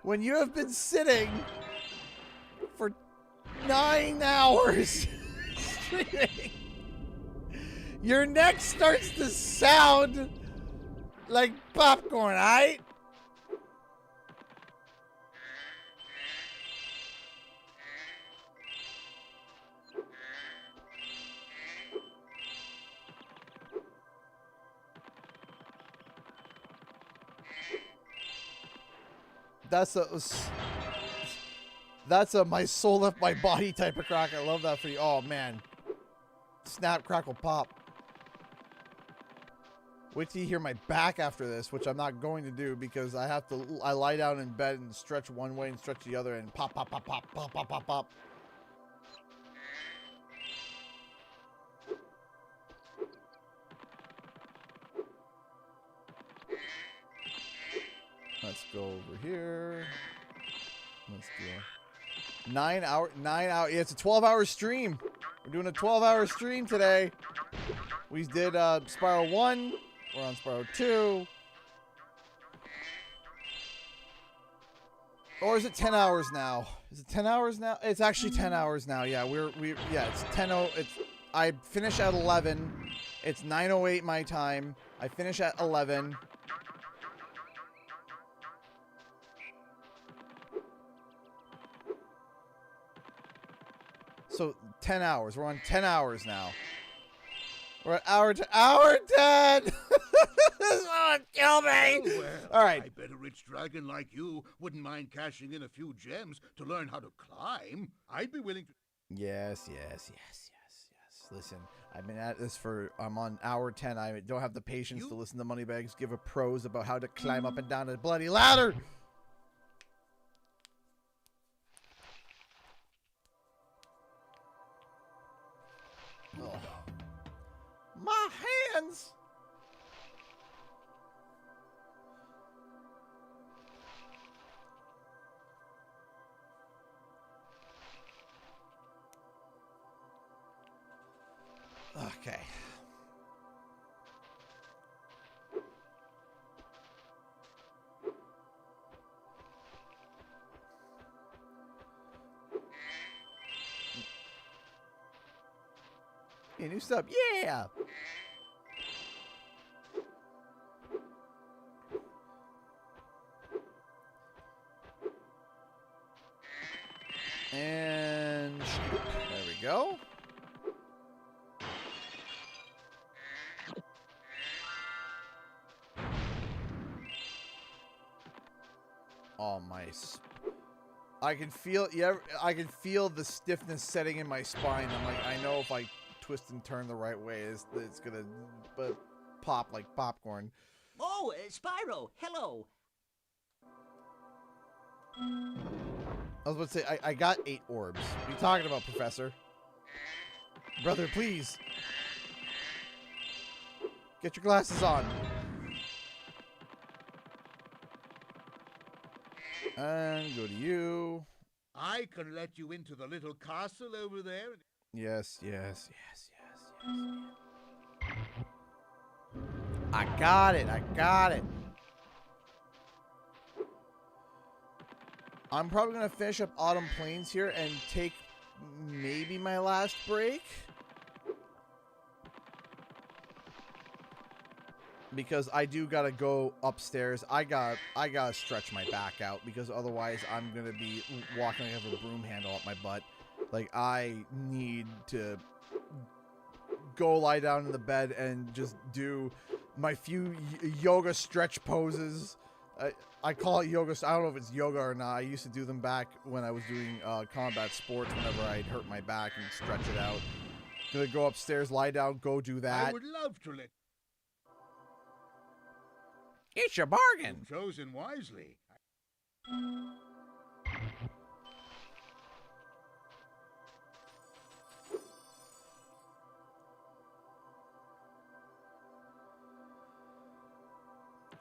When you have been sitting for 9 hours streaming, your neck starts to sound like popcorn, alright? That's a my soul left my body type of crack. I love that for you. Oh man. Snap, crackle, pop. Wait till you hear my back after this, which I'm not going to do because I lie down in bed and stretch one way and stretch the other and pop, pop, pop, pop, pop, pop, pop, pop. Let's go over here. Let's do 9 hour. Yeah, it's a 12-hour stream. We're doing a 12-hour stream today. We did Spyro 1. We're on Spyro 2. Or is it 10 hours now? Is it 10 hours now? It's actually 10 hours now. Yeah, it's 10:00. I finish at 11. It's 9:08 my time. I finish at 11. So 10 hours. We're on 10 hours now. We're at hour 10. Someone kill me. Oh, well, all right. I bet a rich dragon like you wouldn't mind cashing in a few gems to learn how to climb. I'd be willing to. Yes. Listen, I've been at this I'm on hour 10. I don't have the patience to listen to Moneybags give a prose about how to climb up and down a bloody ladder. Oh. My hands. Okay. Hey, new stuff. Yeah. And there we go. Oh, my. I can feel, I can feel the stiffness setting in my spine. I'm like, I know if I twist and turn the right way, it's gonna pop like popcorn. Oh, Spyro, hello. I was about to say, I got 8 orbs. What are you talking about, Professor? Brother, please. Get your glasses on. And go to you. I can let you into the little castle over there. Yes. I got it. I'm probably going to finish up Autumn Plains here and take maybe my last break. Because I do gotta go upstairs. I gotta stretch my back out because otherwise I'm gonna be walking like I have a broom handle up my butt. Like, I need to go lie down in the bed and just do my few yoga stretch poses. I call it yoga. I don't know if it's yoga or not. I used to do them back when I was doing combat sports whenever I'd hurt my back and stretch it out. Gonna go upstairs, lie down, go do that. I would love to let. It's your bargain. You've chosen wisely.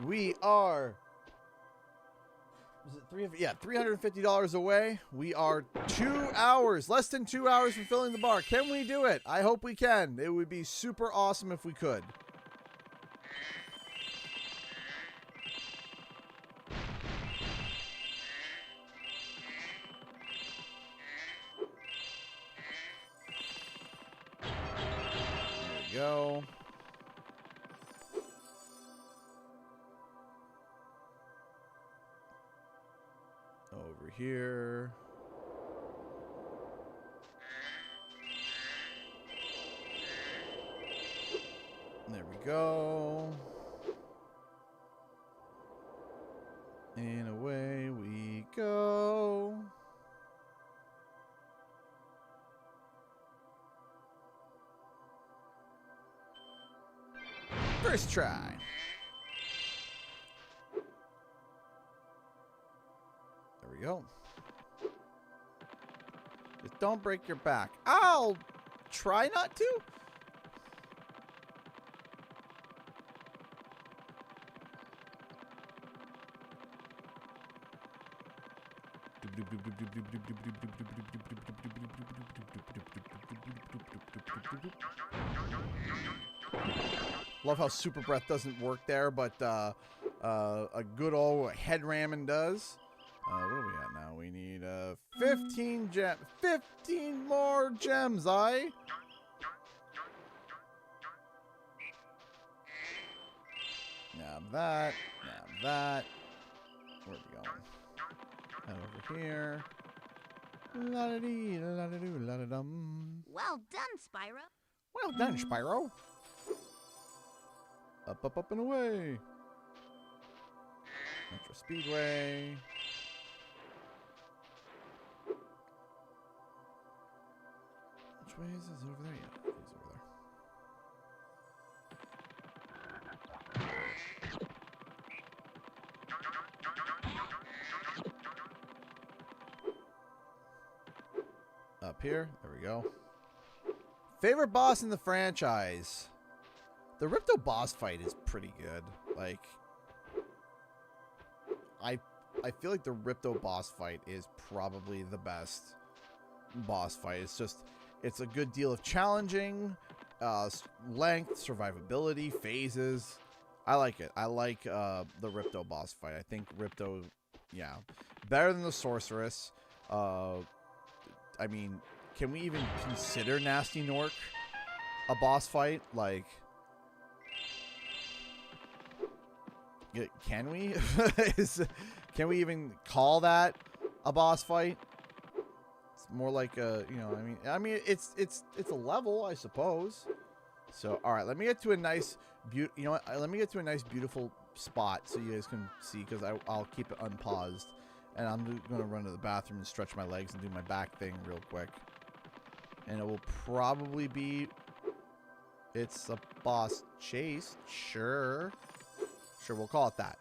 We are. Was it $350 away? We are 2 hours, less than 2 hours from filling the bar. Can we do it? I hope we can. It would be super awesome if we could. Go. Over here. There we go. And away we go. First try. There we go. Just don't break your back. I'll try not to. Love how super breath doesn't work there, but a good old head ramming does. What are we at now? We need 15 more gems, aye? Nab that. Nab that. Where are we going? Head over here. La-da-dee, la-da-doo, la-da-dum. Well done, Spyro. Well done, Spyro. Up, up, up, and away. Metro Speedway. Which way is this? Over there? Yeah, he's over there. Up here. There we go. Favorite boss in the franchise. The Ripto boss fight is pretty good. Like, I feel like the Ripto boss fight is probably the best boss fight. It's just, it's a good deal of challenging, length, survivability, phases. I like it. I like the Ripto boss fight. I think Ripto, yeah, better than the Sorceress. I mean, can we even consider Nasty Nork a boss fight? Like, can we? Can we even call that a boss fight? It's more like a, you know, I mean, it's a level, I suppose. So, all right, let me get to a nice, you know what? Let me get to a nice, beautiful spot so you guys can see, because I'll keep it unpaused, and I'm going to run to the bathroom and stretch my legs and do my back thing real quick. And it will probably be, it's a boss chase. Sure, we'll call it that.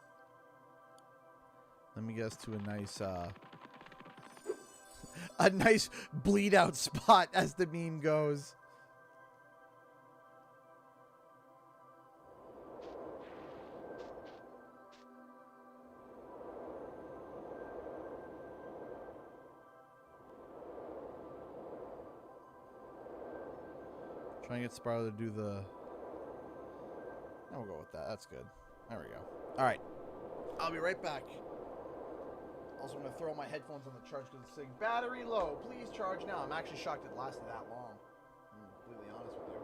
Let me get us to a nice bleed out spot, as the meme goes. Try and get Spyro to do the... We'll go with that. That's good. There we go. All right. I'll be right back. Also, I'm going to throw my headphones on the charge because it's saying battery low. Please charge now. I'm actually shocked it lasted that long. I'm completely honest with you.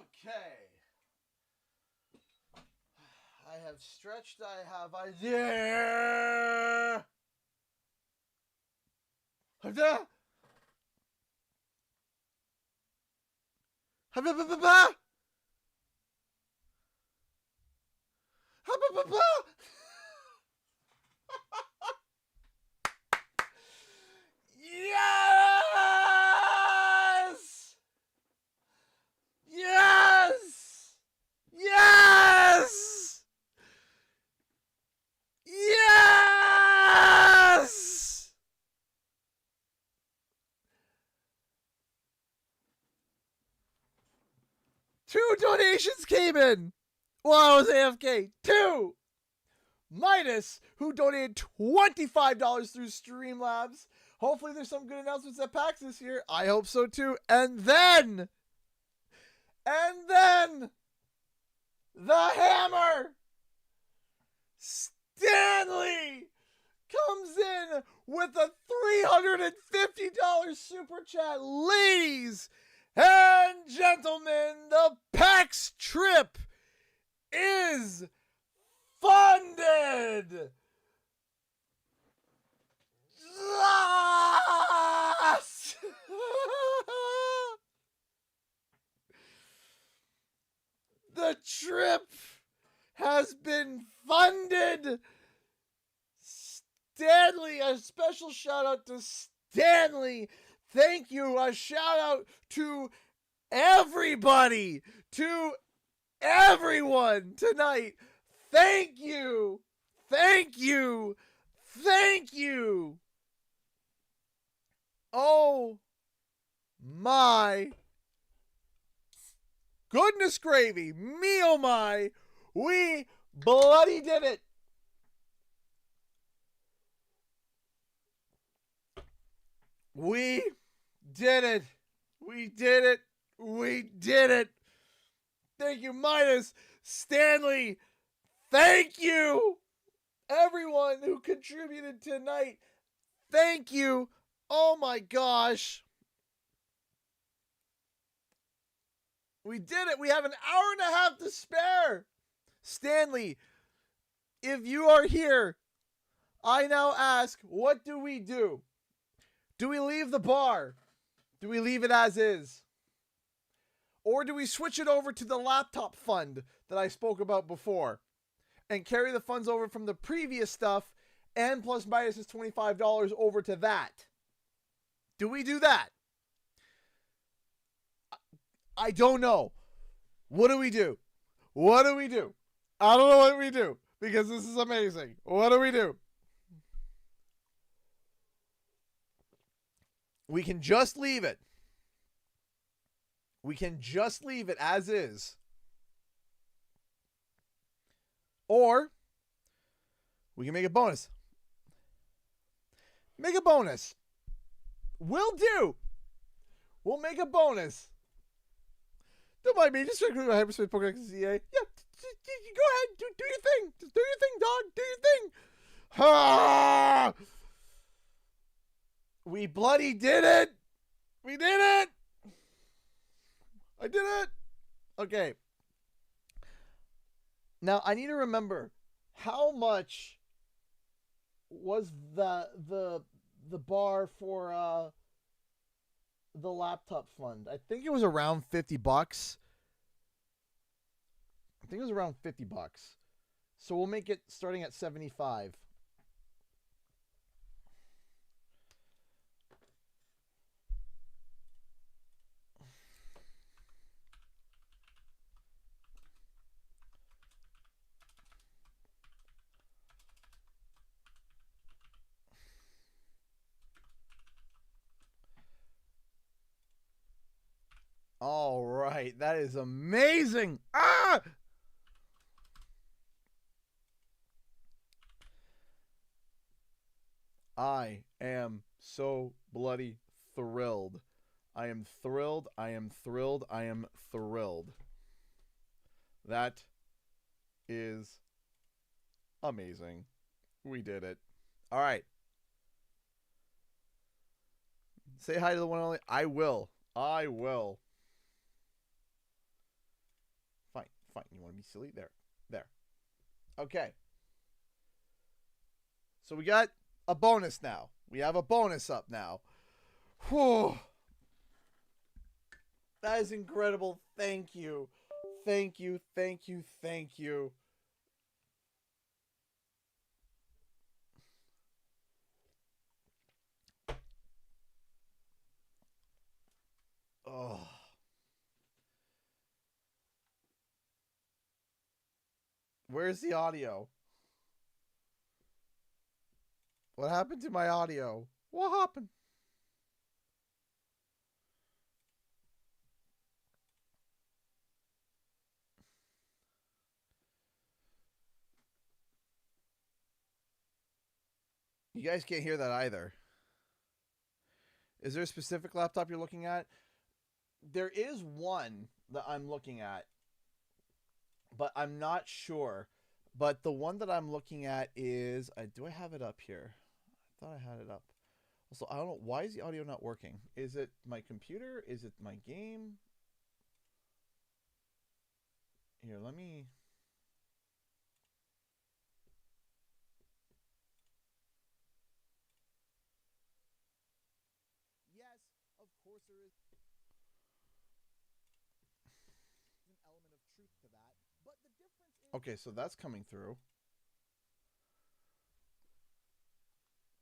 Okay. I have stretched. I have idea. Idea. Yes! Yes! Yes! Yes! Two donations came in while I was AFK. Two! Midas, who donated $25 through Streamlabs. Hopefully there's some good announcements at PAX this year. I hope so too. And then the hammer, Stanley, comes in with a $350 super chat. Ladies and gentlemen, the PAX trip is funded. Yes! The trip has been funded. Stanley, a special shout out to Stanley. Thank you. A shout out to everybody, to everyone tonight. Thank you. Thank you. Thank you. Oh my goodness gravy. Me oh my. We bloody did it. We did it. We did it. We did it. Thank you, Midas. Stanley. Thank you. Everyone who contributed tonight. Thank you. Oh my gosh. We did it. We have an hour and a half to spare. Stanley, if you are here, I now ask, what do we do? Do we leave the bar? Do we leave it as is? Or do we switch it over to the laptop fund that I spoke about before and carry the funds over from the previous stuff and plus minus is $25 over to that? Do we do that? I don't know. What do we do? What do we do? I don't know what we do because this is amazing. What do we do? We can just leave it. We can just leave it as is. Or we can make a bonus. Make a bonus. We'll do. We'll make a bonus. Don't mind me. Just strictly my hyperspace Pokemon CA. Yeah, go ahead. Do your thing. Just do your thing, dog. Do your thing. Ah! We bloody did it. We did it. I did it. Okay. Now I need to remember how much was the bar for the laptop fund. I think it was around $50. I think it was around $50. So we'll make it starting at 75. All right, that is amazing. Ah! I am so bloody thrilled. I am thrilled. I am thrilled. I am thrilled. That is amazing. We did it. All right. Say hi to the one and only. I will. I will. Fine. You want to be silly? There. There. Okay. So we got a bonus now. We have a bonus up now. Whew. That is incredible. Thank you. Thank you. Thank you. Thank you. Oh. Where's the audio? What happened to my audio? What happened? You guys can't hear that either. Is there a specific laptop you're looking at? There is one that I'm looking at, but I'm not sure. But the one that I'm looking at is... do I have it up here? I thought I had it up. Also, I don't know. Why is the audio not working? Is it my computer? Is it my game? Here, let me... Yes, of course there is an element of truth to that. But the difference is... Okay, so that's coming through.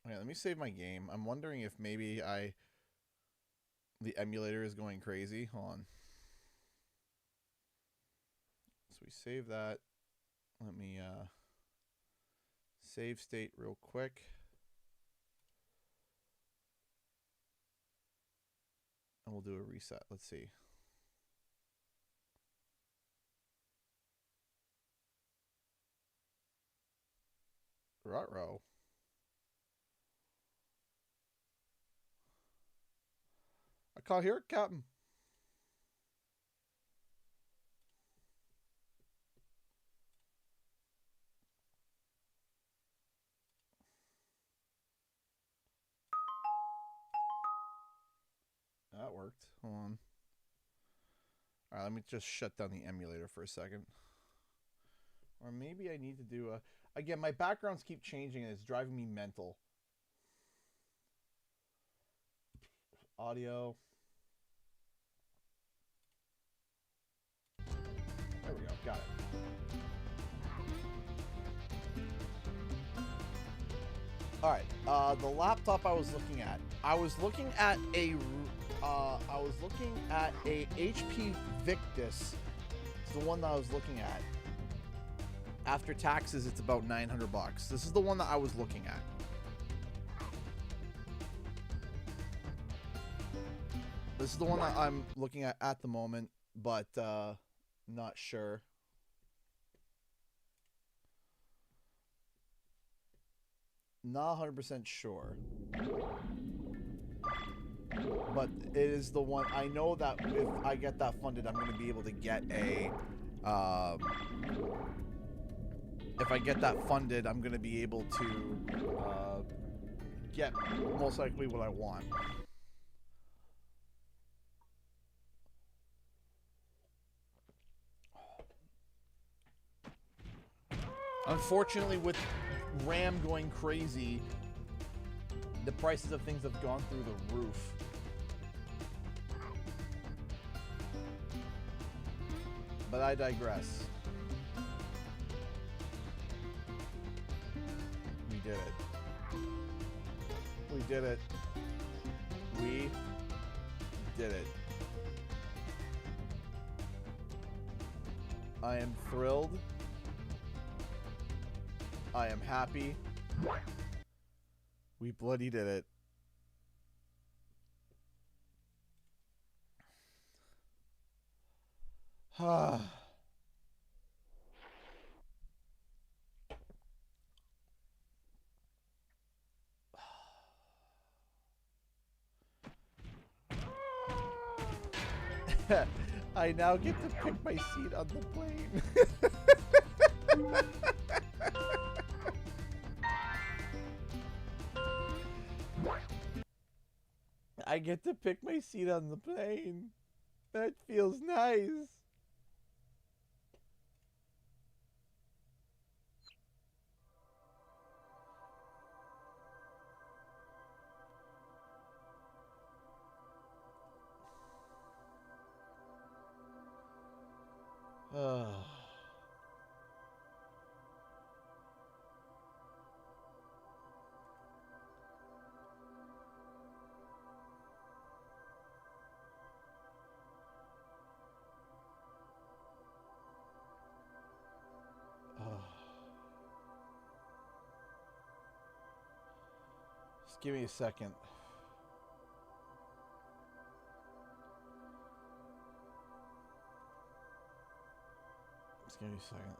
Okay, let me save my game. I'm wondering if maybe the emulator is going crazy. Hold on. So we save that. Let me save state real quick. And we'll do a reset. Let's see. Ruh-roh. I can't hear it, Captain. That worked. Hold on. Alright, let me just shut down the emulator for a second. Or maybe I need to do a... Again, my backgrounds keep changing and it's driving me mental. Audio. There we go. Got it. Alright, the laptop I was looking at. I was looking at a HP Victus. It's the one that I was looking at. After taxes, it's about $900. This is the one that I was looking at. This is the one that I'm looking at the moment, but not sure. Not 100% sure. But it is the one. I know that if I get that funded, I'm going to be able to get a... if I get that funded, I'm going to be able to get most likely what I want. Unfortunately, with RAM going crazy, the prices of things have gone through the roof. But I digress. We did it. We did it. We did it. I am thrilled. I am happy. We bloody did it. I now get to pick my seat on the plane. I get to pick my seat on the plane. That feels nice. Just give me a second. Just give me a second.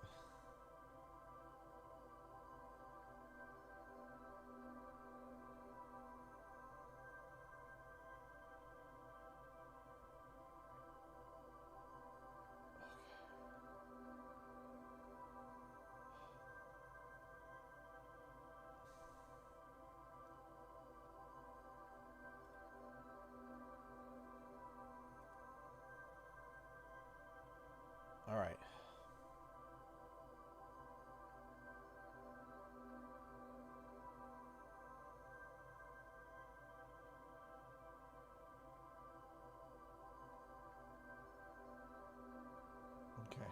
All right. Okay.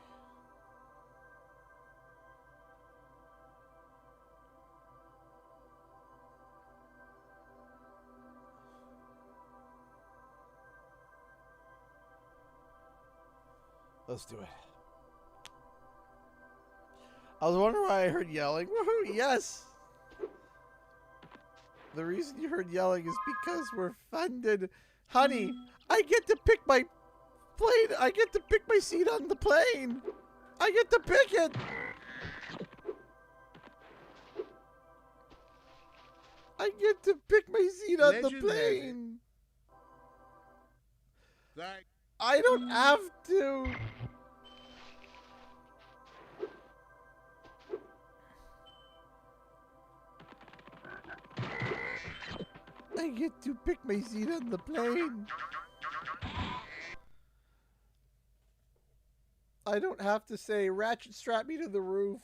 Let's do it. I was wondering why I heard yelling. Woohoo! Yes! The reason you heard yelling is because we're funded. Honey, I get to pick my plane. I get to pick my seat on the plane. I get to pick it. I get to pick my seat on the plane. I don't have to. I get to pick my seat on the plane. I don't have to say, ratchet strap me to the roof.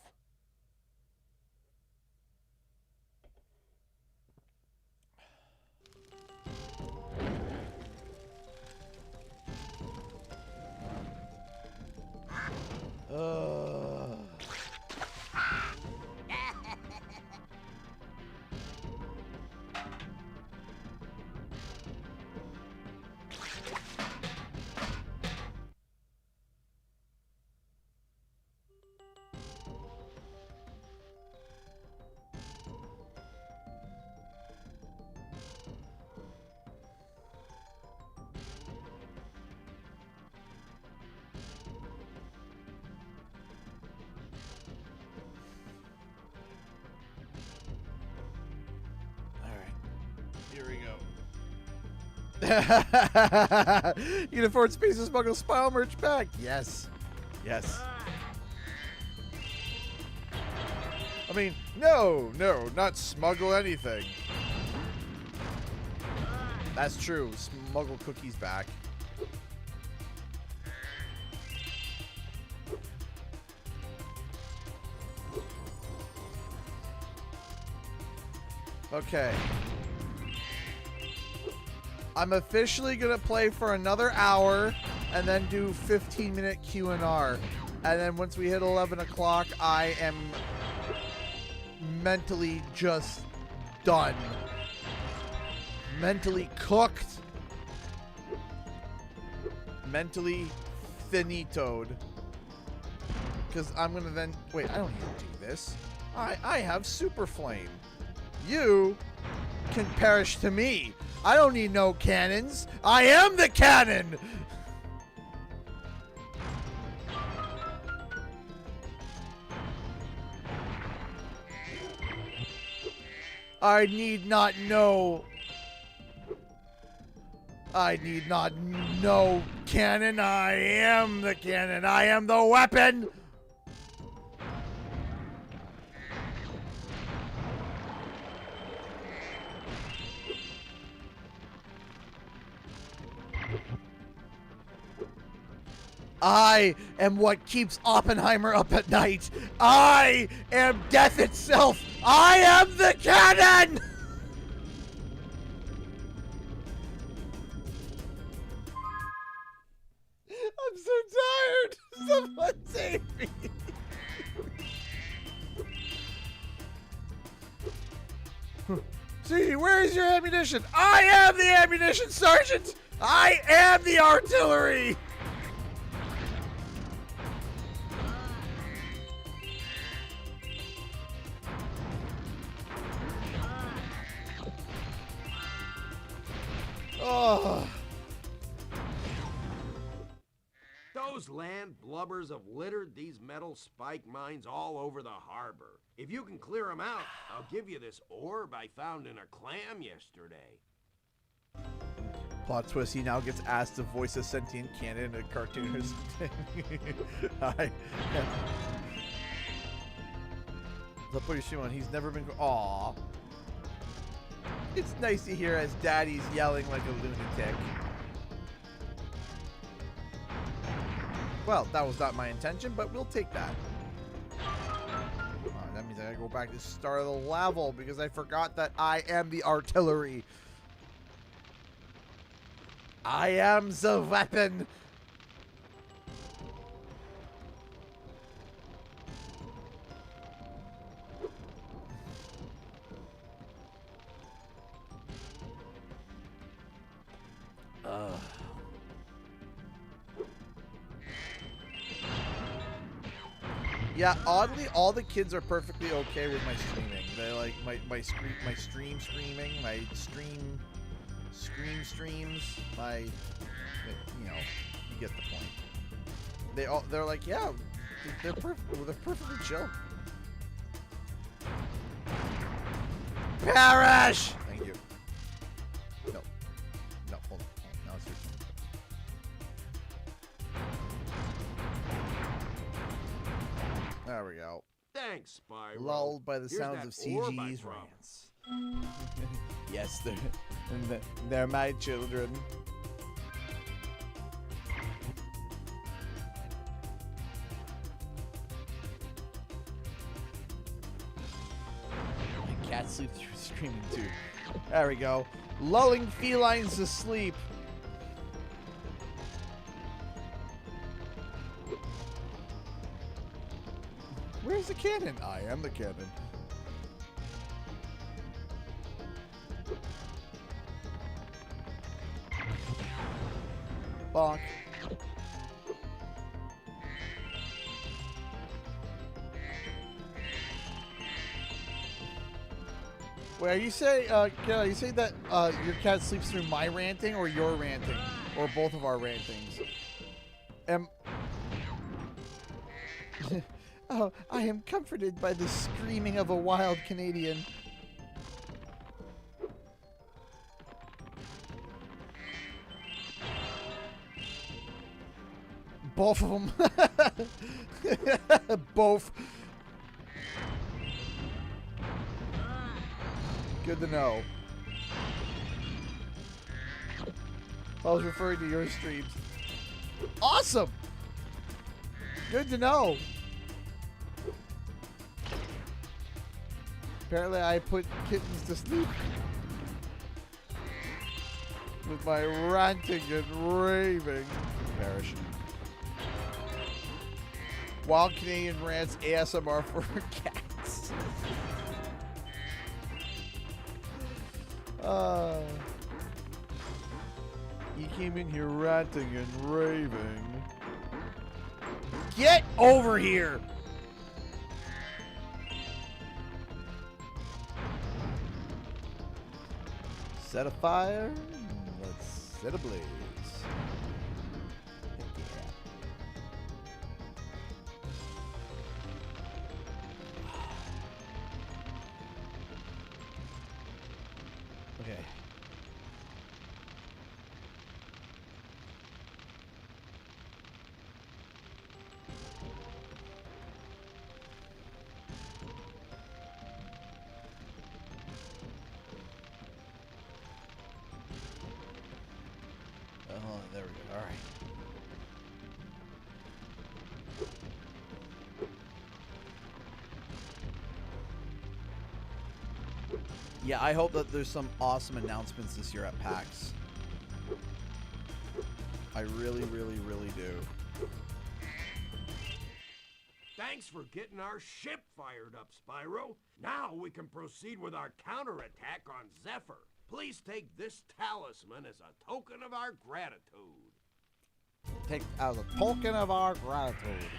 Here we go. You can afford space to smuggle Spyro merch back. Yes. Yes. I mean, no, not smuggle anything. That's true. Smuggle cookies back. Okay. I'm officially gonna play for another hour and then do 15-minute Q&R. And then once we hit 11 o'clock, I am mentally just done. Mentally cooked. Mentally finitoed. Because I'm gonna then... Wait, I don't need to do this. I have Super Flame. You can perish to me. I don't need no cannons. I am the cannon! I need not know cannon. I am the cannon. I am the weapon! I am what keeps Oppenheimer up at night. I am death itself. I am the cannon! I'm so tired. Someone save me. See, where is your ammunition? I am the ammunition sergeant. I am the artillery. Oh. Those land blubbers have littered these metal spike mines all over the harbor. If you can clear them out, I'll give you this orb I found in a clam yesterday. Plot twist, he now gets asked to voice a sentient cannon in a cartoon or something. Hi. The put your shoe on. He's never been... Aww. It's nice to hear as Daddy's yelling like a lunatic. Well, that was not my intention, but we'll take that. That means I gotta go back to the start of the level because I forgot that I am the artillery. I am the weapon. Yeah, oddly, all the kids are perfectly okay with my streaming. They like my streams, my streams, you know, you get the point. They're like, yeah, they're perfectly chill. Perish! Thank you. No, hold on. Now it's your turn. There we go. Thanks, Spyro. Lulled by the Here's sounds that of orb I CG's promised. rants. Yes, they're my children. My cat sleeps through screaming too. There we go. Lulling felines to sleep. Where's the cannon? I am the cannon. Bonk. Wait, you say that your cat sleeps through my ranting or your ranting? Or both of our rantings? Oh, I am comforted by the screaming of a wild Canadian. Both of them. Both. Good to know. I was referring to your streams. Awesome! Good to know. Apparently I put kittens to sleep with my ranting and raving. Perish. Wild Canadian Rants ASMR for cats. You came in here ranting and raving. Get over here! Set a fire. Let's set a blaze. Heck yeah. Okay. Oh, there we go. All right. Yeah, I hope that there's some awesome announcements this year at PAX. I really, really, really do. Thanks for getting our ship fired up, Spyro. Now we can proceed with our counterattack on Zephyr. Please take this talisman as a token of our gratitude. Take as a token of our gratitude.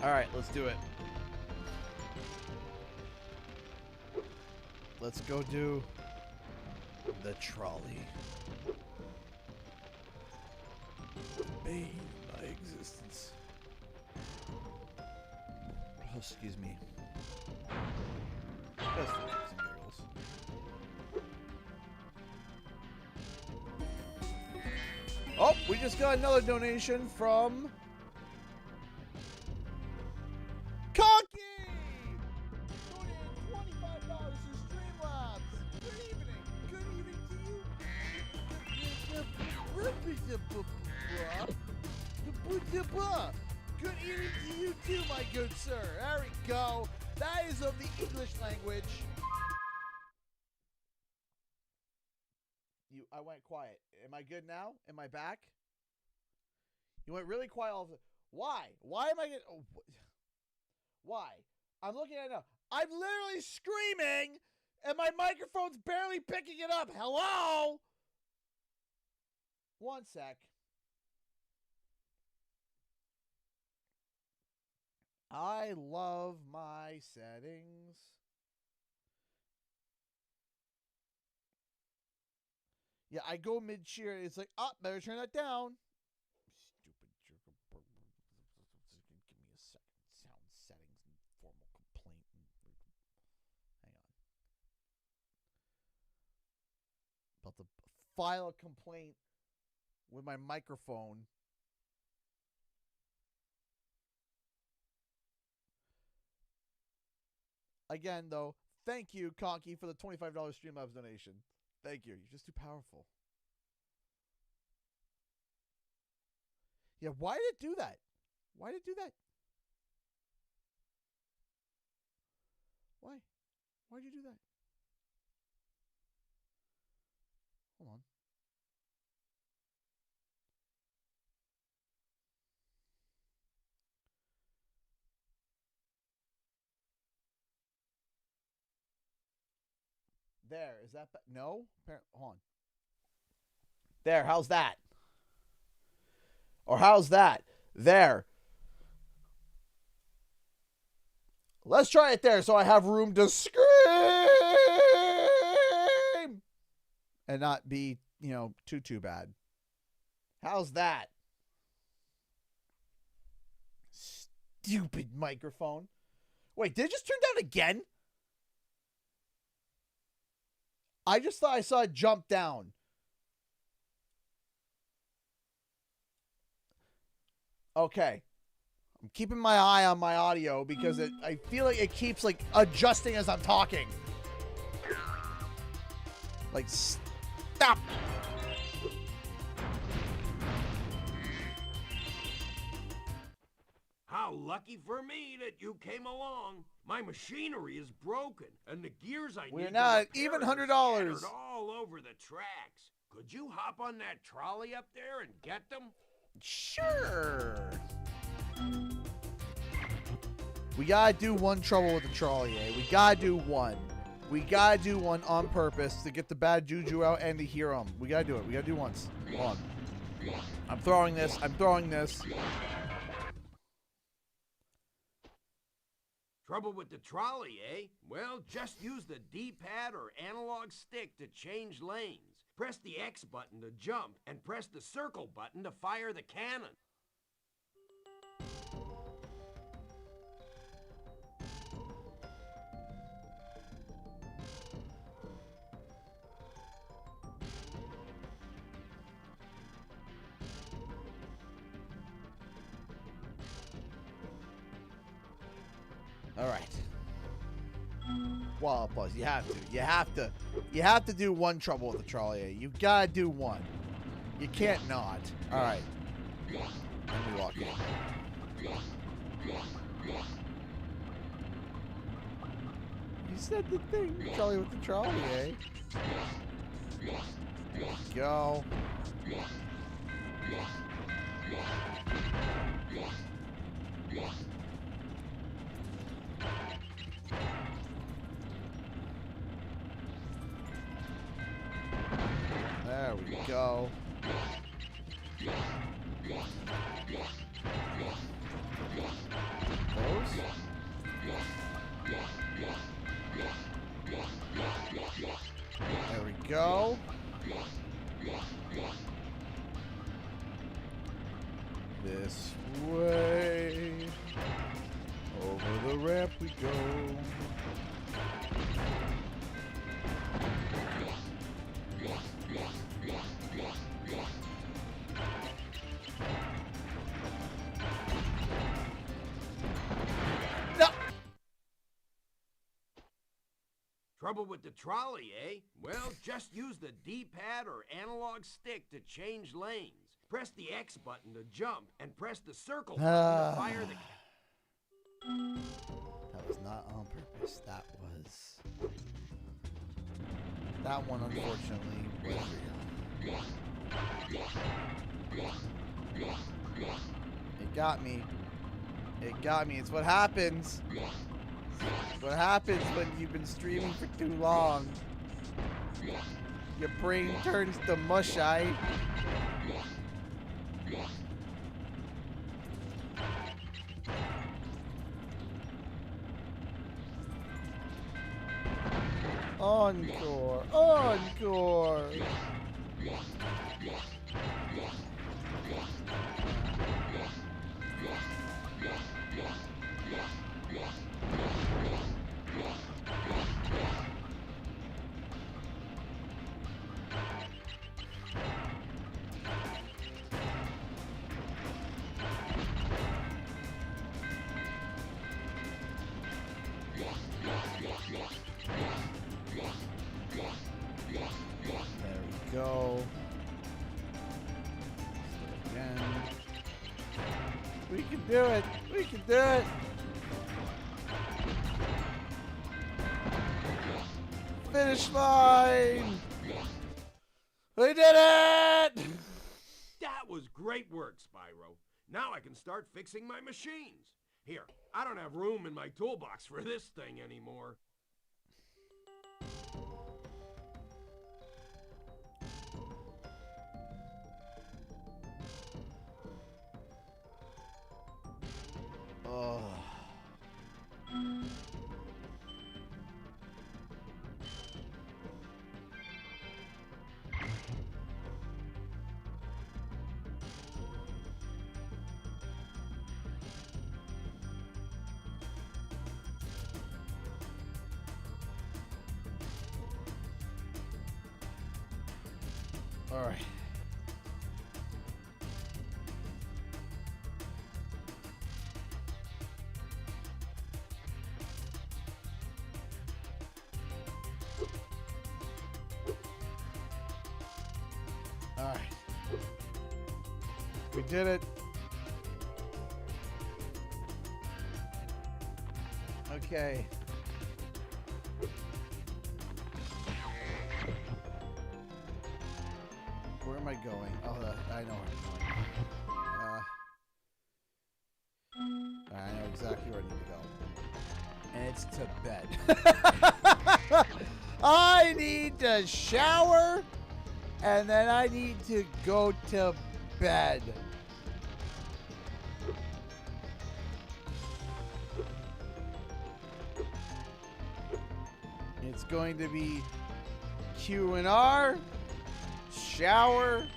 Alright, let's do it. Let's go do the trolley. Bane my existence. Oh, excuse me. That's for kicks and giggles. Oh, we just got another donation from Conky! Donated $25 to Streamlabs. Good evening. Good evening to you. Good evening to you too, my good sir. There we go. That is of the English language. I went quiet. Am I good now? Am I back? You went really quiet all of a sudden. Why? Why am I getting... Oh, why? I'm looking at it now. I'm literally screaming, and my microphone's barely picking it up. Hello? One sec. I love my settings. Yeah, I go mid-cheer. It's like, better turn that down. Stupid jerk. Give me a second. Sound settings and formal complaint. Hang on. About to file a complaint with my microphone. Again, though, thank you, Conky, for the $25 Streamlabs donation. Thank you. You're just too powerful. Yeah, why did it do that? Why did it do that? Why? Why did you do that? Hold on. There, is that no? Hold on. There, how's that? Or how's that? There. Let's try it there so I have room to scream and not be, too bad. How's that? Stupid microphone. Wait, did it just turn down again? I just thought I saw it jump down. Okay. I'm keeping my eye on my audio because I feel like it keeps adjusting as I'm talking. Stop. How lucky for me that you came along. My machinery is broken, and the gears I need We're not even $100. All over the tracks. Could you hop on that trolley up there and get them? Sure. We gotta do one trouble with the trolley, eh? We gotta do one. We gotta do one on purpose to get the bad juju out and to hear them. We gotta do it. We gotta do once. Hold on. I'm throwing this. Trouble with the trolley, eh? Well, just use the D-pad or analog stick to change lanes. Press the X button to jump, and press the circle button to fire the cannon. All right. Well, plus you have to do one trouble with the trolley. Eh? You gotta do one. You can't not. All right. Let me walk in. You said the thing, trolley with the trolley, eh? Go. There we go. There we go. This way. Over the ramp we go. No. Trouble with the trolley, eh? Well, just use the D-pad or analog stick to change lanes. Press the X button to jump, and press the circle button to fire the... That was not on purpose. That one, unfortunately, was real. It got me. It got me. It's what happens. It's what happens when you've been streaming for too long. Your brain turns to mush eye. Encore! Encore! Go. Again. We can do it. We can do it. Finish line. We did it. That was great work, Spyro. Now I can start fixing my machines. Here, I don't have room in my toolbox for this thing anymore. Oh. All right. All right. We did it. Okay. Where am I going? Oh, I know where I'm going. I know exactly where I need to go. And it's to bed. I need to shower, and then I need to go to bed. It's going to be Q and R, shower,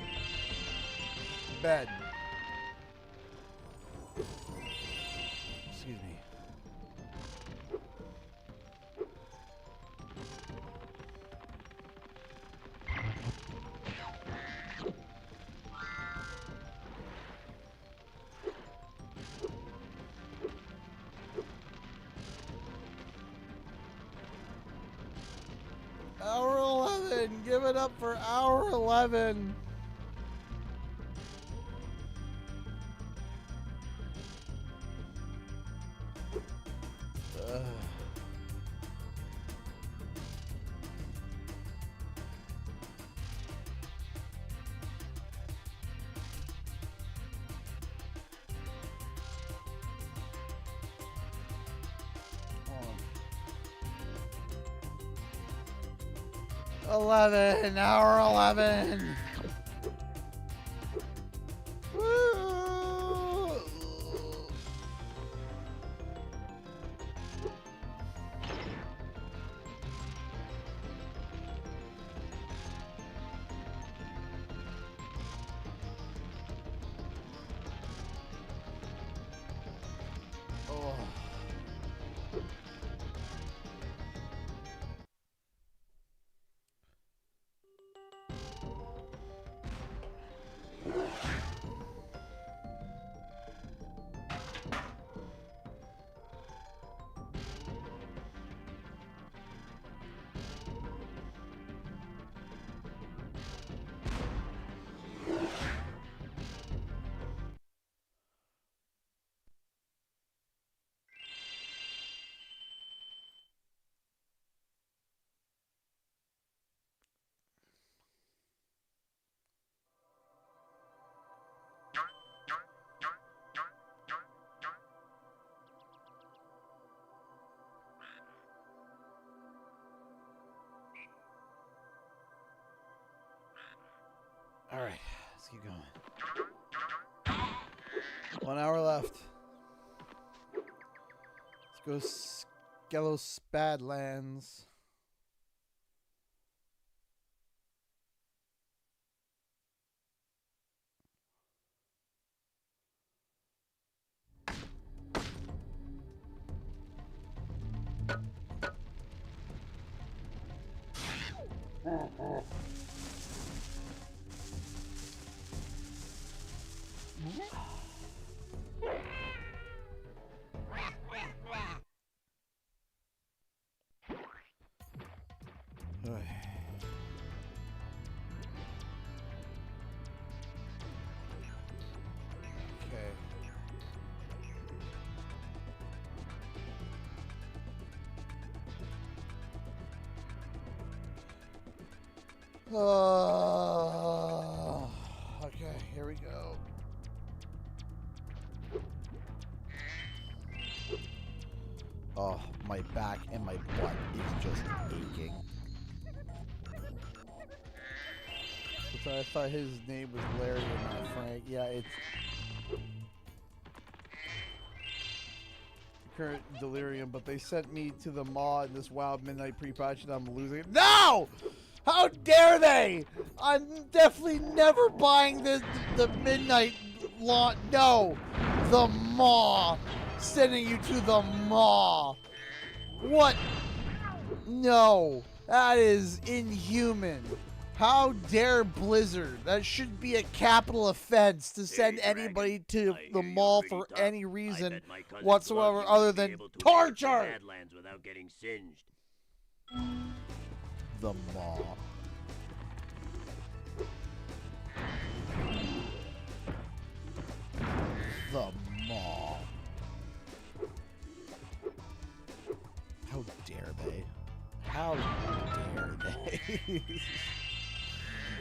bed. Excuse me. Hour 11. Give it up for hour 11. Hour 11. Woo! All right, let's keep going. 1 hour left. Let's go Skelos Badlands. Okay, here we go. Oh, my back and my butt is just aching. I thought his name was Larry and not Frank. Yeah, it's current delirium, but they sent me to the mall in this wild midnight pre-patch and I'm losing it. No! How dare they! I'm definitely never buying the midnight launch. No! The mall! Sending you to the mall! What? No! That is inhuman. How dare Blizzard? That should be a capital offense to send anybody to the mall for any reason whatsoever other than torture! Without getting singed. The mall. The mall. How dare they? How dare they?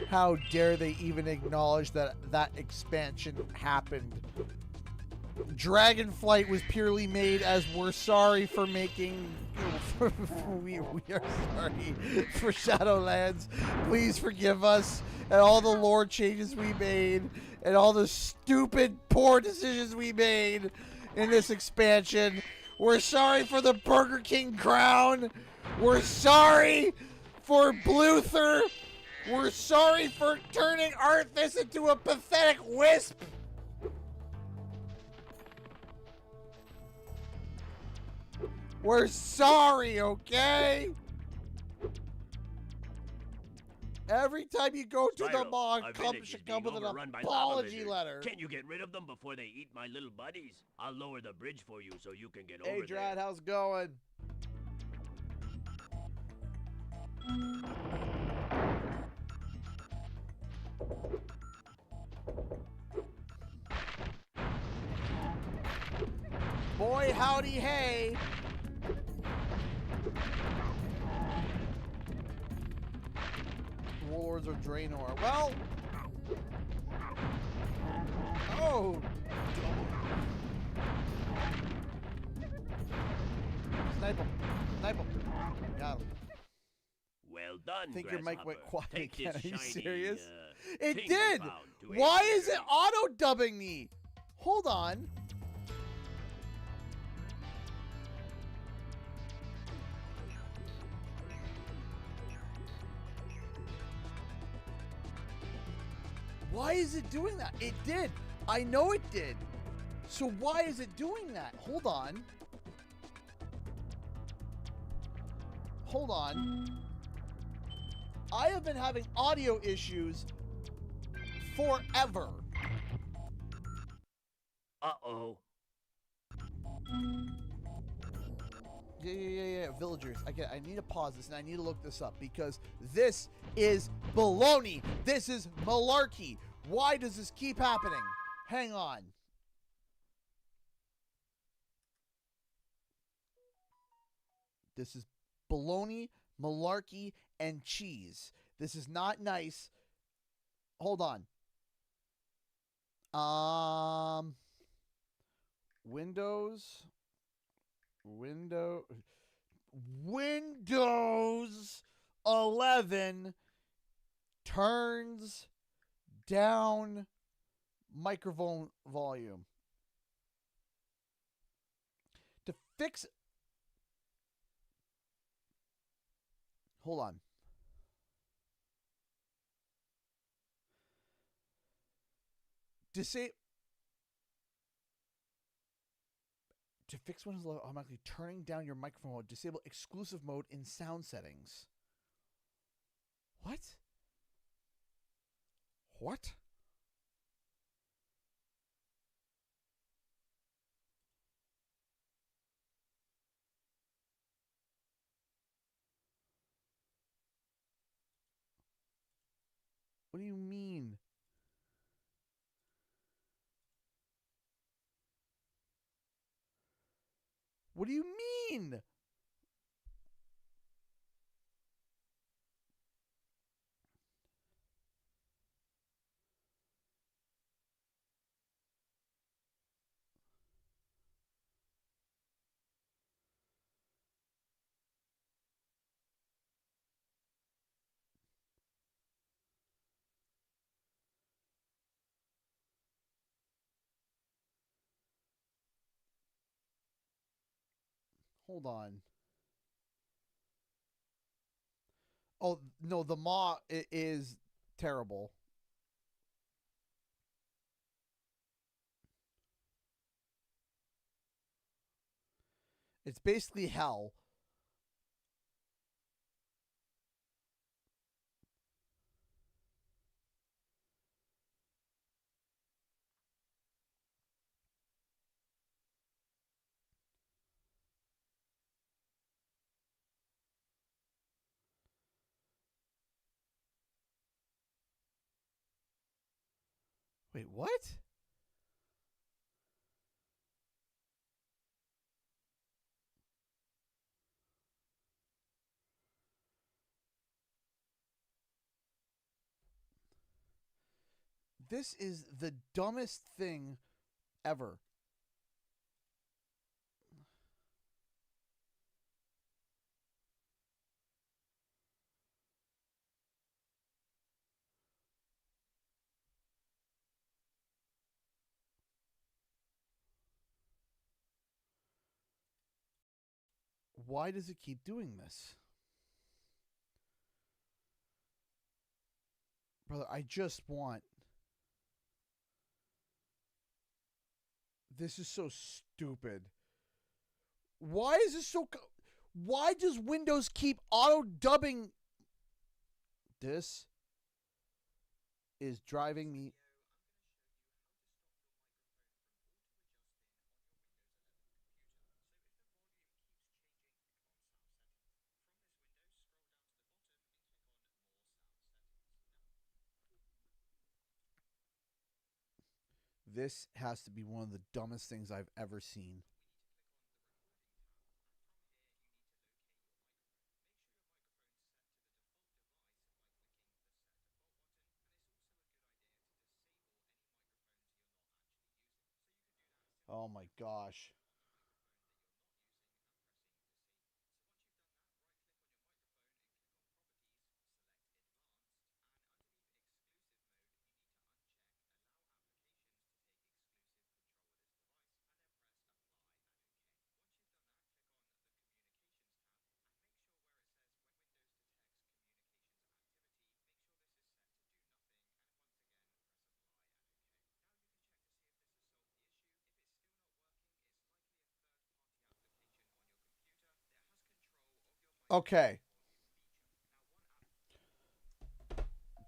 How dare they even acknowledge that that expansion happened? Dragonflight was purely made as we're sorry for making... we are sorry for Shadowlands. Please forgive us and all the lore changes we made and all the stupid, poor decisions we made in this expansion. We're sorry for the Burger King crown. We're sorry for Bluther. We're sorry for turning Arthas into a pathetic wisp. We're sorry, okay? Every time you go to the mall, should come with an apology letter. Can't you get rid of them before they eat my little buddies? I'll lower the bridge for you so you can get over there. Hey, Drad, how's it going? Boy, howdy, hey. Warlords of Draenor. Well. Oh. Snipe him. Snipe him. Got him. Well done, I think your mic went quiet again. Are you shiny, serious? It thing did. you found to Why aid is it auto-dubbing me? Hold on. Why is it doing that? It did. I know it did. So why is it doing that? Hold on. Hold on. I have been having audio issues forever. Uh-oh. Yeah. Villagers. I need to pause this and I need to look this up because this is baloney. This is malarkey. Why does this keep happening? Hang on. This is baloney, malarkey, and cheese. This is not nice. Hold on. Windows 11 turns down microphone volume. To fix... Hold on. To fix Windows 11 automatically turning down your microphone mode, disable exclusive mode in sound settings. What? What? What do you mean? What do you mean? Hold on. Oh, no, the maw is terrible. It's basically hell. Wait, what? This is the dumbest thing ever. Why does it keep doing this? Brother, I just want... This is so stupid. Why is this so... Why does Windows keep auto-dubbing... This is driving me... This has to be one of the dumbest things I've ever seen. Oh my gosh. Okay.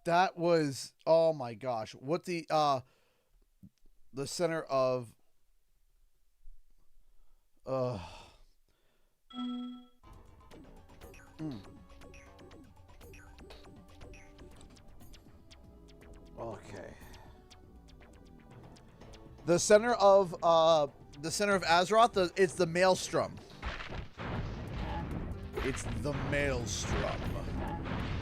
That was, oh my gosh. What the center of Okay. The center of Azeroth, it's the Maelstrom. It's the Maelstrom.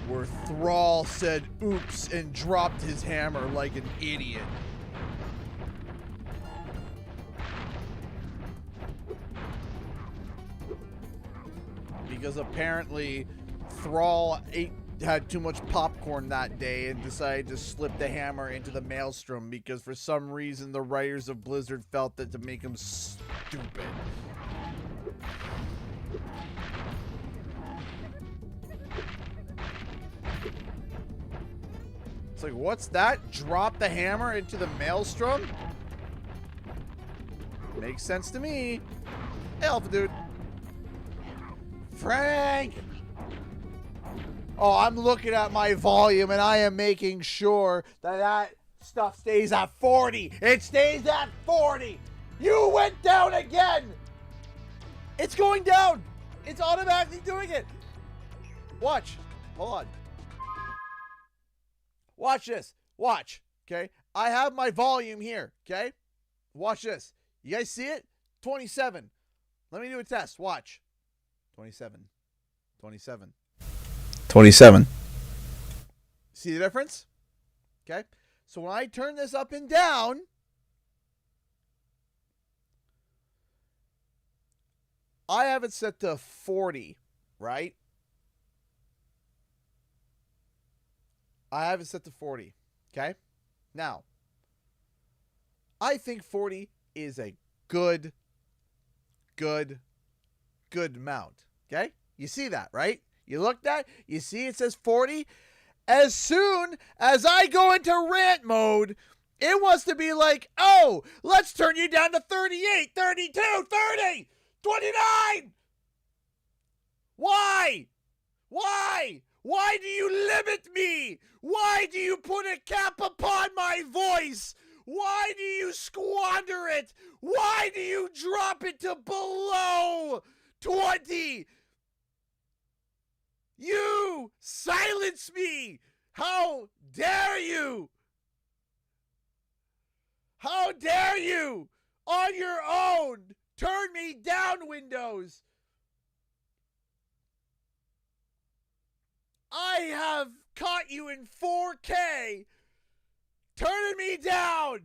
Where Thrall said oops and dropped his hammer like an idiot. Because apparently Thrall ate had too much popcorn that day and decided to slip the hammer into the maelstrom because for some reason the writers of Blizzard felt that to make them stupid. It's like, what's that? Drop the hammer into the maelstrom? Makes sense to me. Hey, Alpha Dude. Frank! Oh, I'm looking at my volume and I am making sure that that stuff stays at 40. It stays at 40. You went down again. It's going down. It's automatically doing it. Watch. Hold on. Watch this. Watch. Okay. I have my volume here. Okay. Watch this. You guys see it? 27. Let me do a test. Watch. 27. 27. 27. See the difference? Okay. So when I turn this up and down, I have it set to 40, right? I have it set to 40. Okay. Now, I think 40 is a good amount. Okay. You see that, right? You looked at, you see it says 40. As soon as I go into rant mode, it wants to be like, oh, let's turn you down to 38, 32, 30, 29. Why? Why? Why do you limit me? Why do you put a cap upon my voice? Why do you squander it? Why do you drop it to below 20? You silence me! How dare you? How dare you? On your own! Turn me down, Windows! I have caught you in 4K! Turning me down!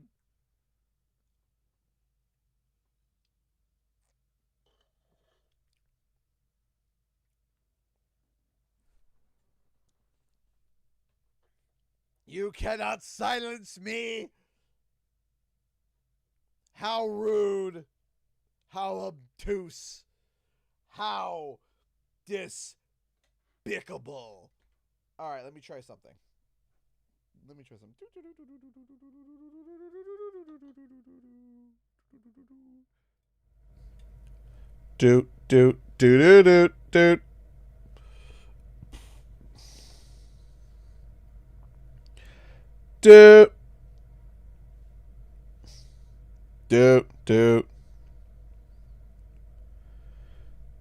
You cannot silence me! How rude! How obtuse! How despicable! Alright, let me try something. Doot, doot, doot, doot, doot, doot. Doot. Doot, doot.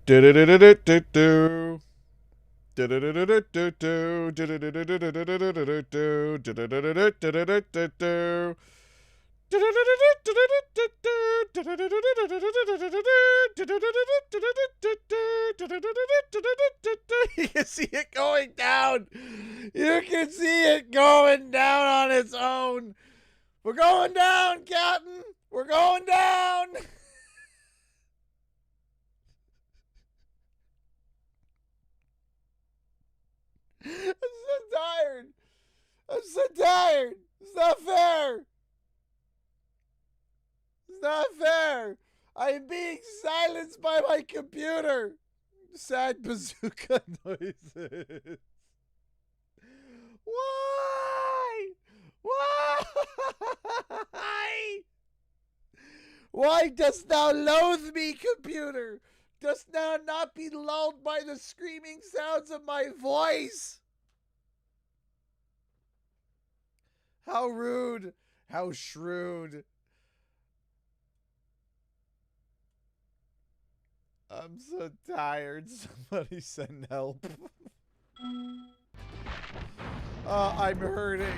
Do do do do do do do. Do do do do do do do. Do do do do do do do do do do. Do do do do do do do do do. You can see it going down. You can see it going down on its own. We're going down, Captain. We're going down. I'm so tired. I'm so tired. It's not fair. It's not fair. I am being silenced by my computer. Sad bazooka noises. Why? Why? Why dost thou loathe me, computer? Dost thou not be lulled by the screaming sounds of my voice? How rude. How shrewd. I'm so tired. Somebody send help. I'm hurting.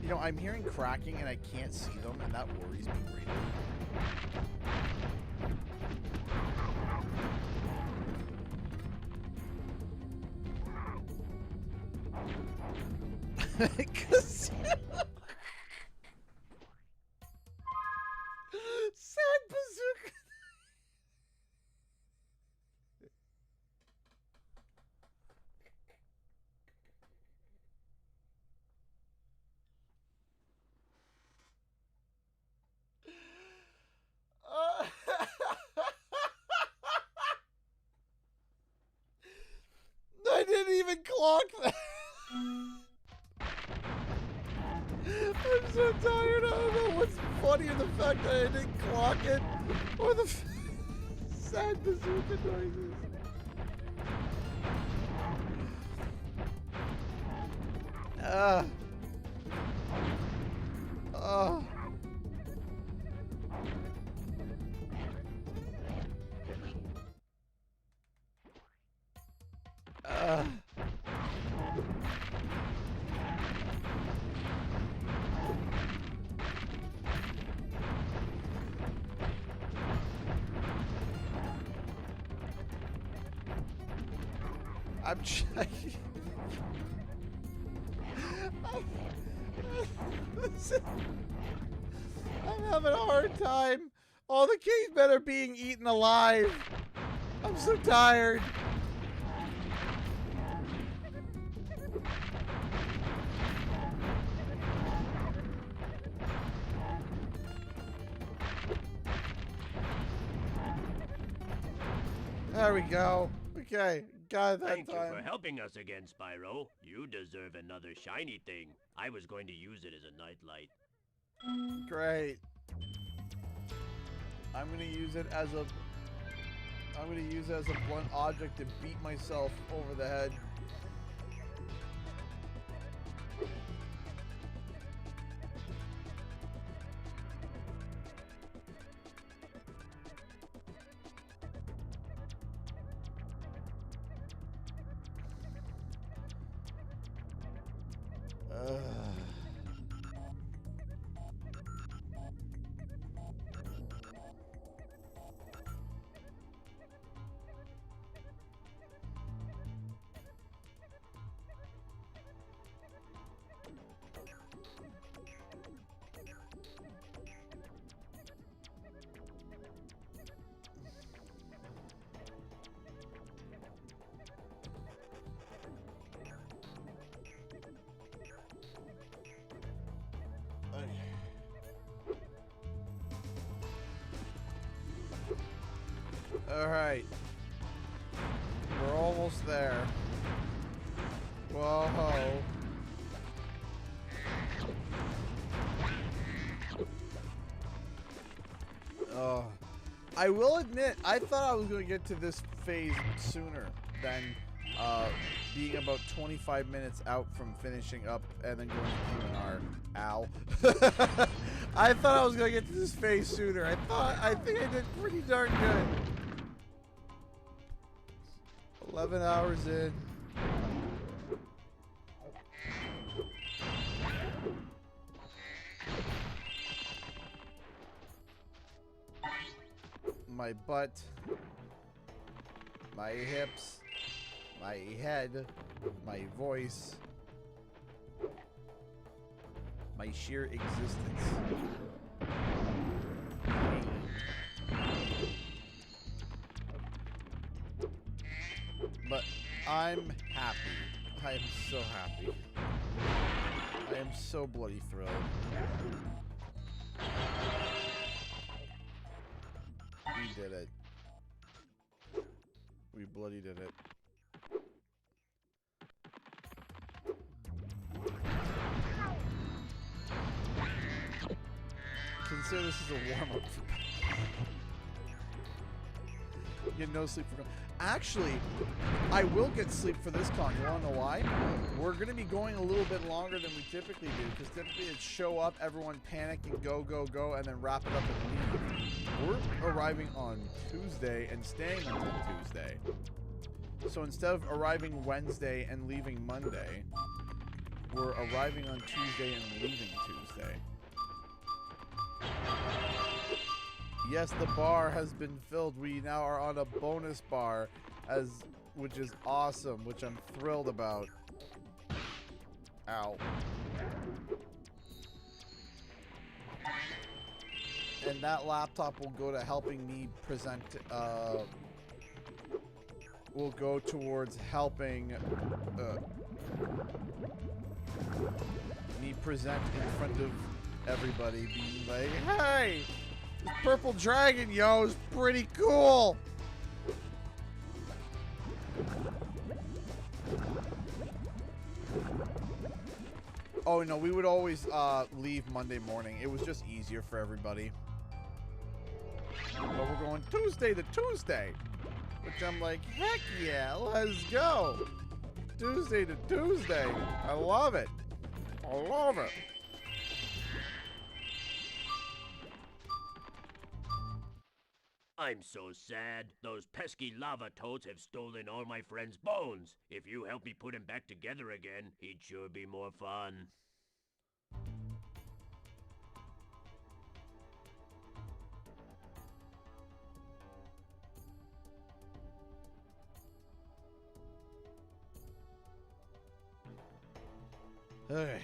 You know, I'm hearing cracking and I can't see them, and that worries me greatly. Cause Sad bazooka. so tired. I don't know what's funny in the fact that I didn't clock it or the sad bazooka noises. I'm trying. I'm having a hard time. All the cavemen are being eaten alive. I'm so tired. There we go. Okay, got it that Thank time. you for helping us again, Spyro. You deserve another shiny thing. I was going to use it as a nightlight. Great. I'm gonna use it as a blunt object to beat myself over the head. Alright. We're almost there. Whoa. Oh. I will admit, I thought I was going to get to this phase sooner than being about 25 minutes out from finishing up and then going to Q&R. Ow. I thought I was going to get to this phase sooner. I think I did pretty darn good. 11 hours in. My butt, my hips, my head, my voice, my sheer existence. But I'm happy. I am so happy. I am so bloody thrilled. We did it. We bloody did it. Consider this is a warm-up. Get no sleep for. Actually, I will get sleep for this con. You wanna know why? We're gonna be going a little bit longer than we typically do, because typically it's show up, everyone panic and go, go, go, and then wrap it up and leave. We're arriving on Tuesday and staying until Tuesday. So instead of arriving Wednesday and leaving Monday, we're arriving on Tuesday and leaving Tuesday. Yes, the bar has been filled. We now are on a bonus bar, which is awesome, which I'm thrilled about. Ow. And that laptop will go to helping me present, will go towards helping me present in front of everybody, being like, hey! This purple dragon, yo, is pretty cool. Oh, no, we would always leave Monday morning. It was just easier for everybody. But we're going Tuesday to Tuesday. Which I'm like, heck yeah, let's go. Tuesday to Tuesday. I love it. I love it. I'm so sad. Those pesky lava toads have stolen all my friend's bones. If you help me put him back together again, he'd sure be more fun. Okay.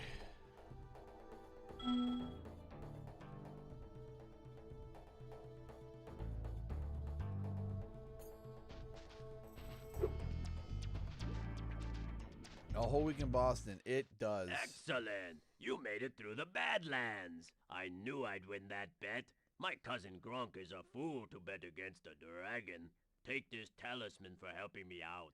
A whole week in Boston. It does. Excellent! You made it through the Badlands. I knew I'd win that bet. My cousin Gronk is a fool to bet against a dragon. Take this talisman for helping me out.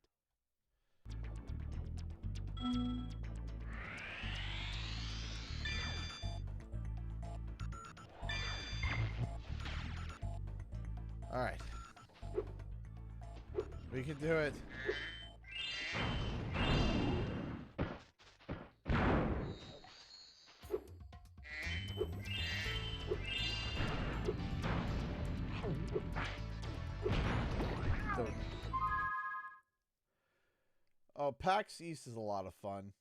All right. We can do it. Oh, PAX East is a lot of fun.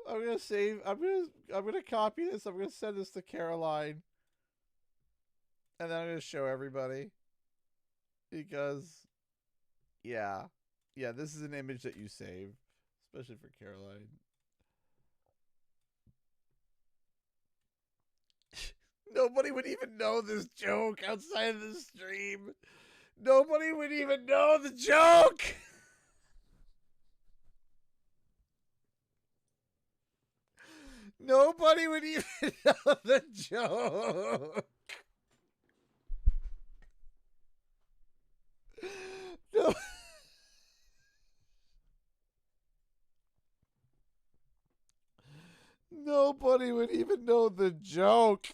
I'm gonna save. I'm gonna copy this. I'm gonna send this to Caroline, and then I'm gonna show everybody. Because, yeah, this is an image that you save, especially for Caroline. Nobody would even know this joke outside of the stream. Nobody would even know the joke. Nobody would even know the joke. No. Nobody would even know the joke.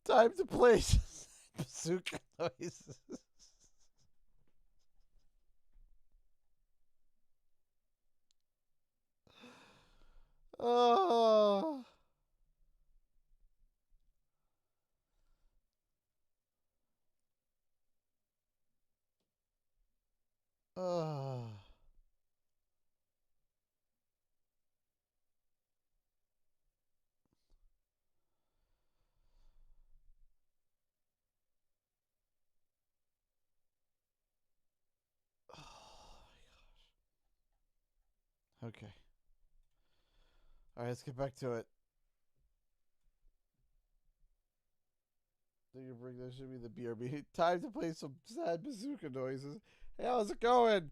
Time to play bazooka noises. Oh. Oh. Okay. All right, let's get back to it. There should be the BRB. Time to play some sad bazooka noises. Hey, how's it going?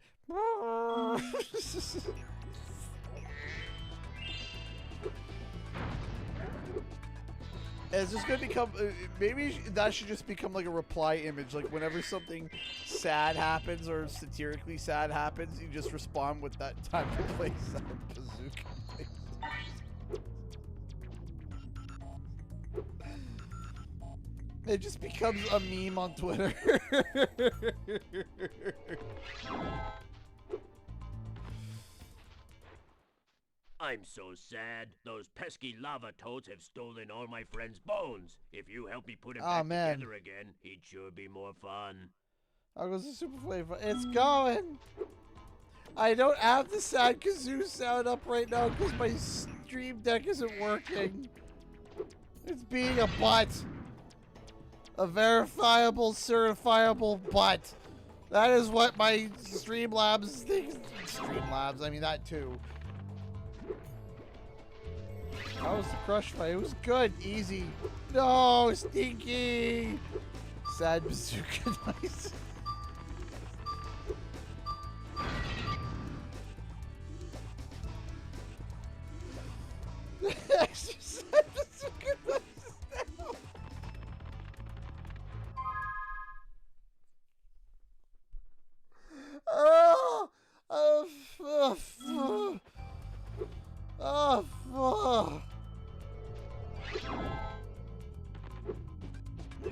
It's just gonna become. Maybe that should just become like a reply image. Like whenever something sad happens or satirically sad happens, you just respond with that time to play sad bazooka. It just becomes a meme on Twitter. I'm so sad. Those pesky lava toads have stolen all my friend's bones. If you help me put him back together again, he'd sure be more fun. Oh, goes the super flavor. It's going. I don't have the sad kazoo sound up right now because my stream deck isn't working. It's being a butt. A verifiable, certifiable butt. That is what my Streamlabs thinks. Streamlabs, I mean that too. How was the crush fight? It was good, easy. No, stinky. Sad bazooka noise.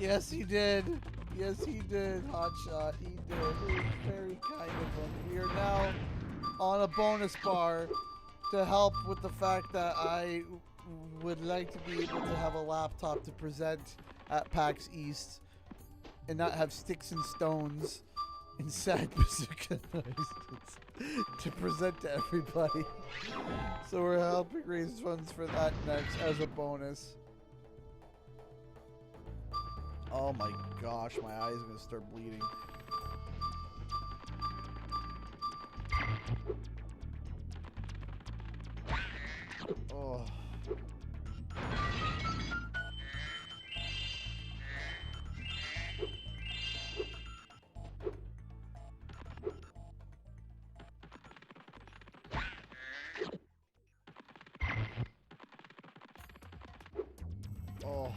Yes, he did. Yes, he did, Hotshot. He did. It was very kind of him. We are now on a bonus bar to help with the fact that I would like to be able to have a laptop to present at PAX East and not have sticks and stones and sad bazooka noises to present to everybody. So we're helping raise funds for that next as a bonus. Oh my gosh, my eyes are gonna start bleeding. Oh. Oh.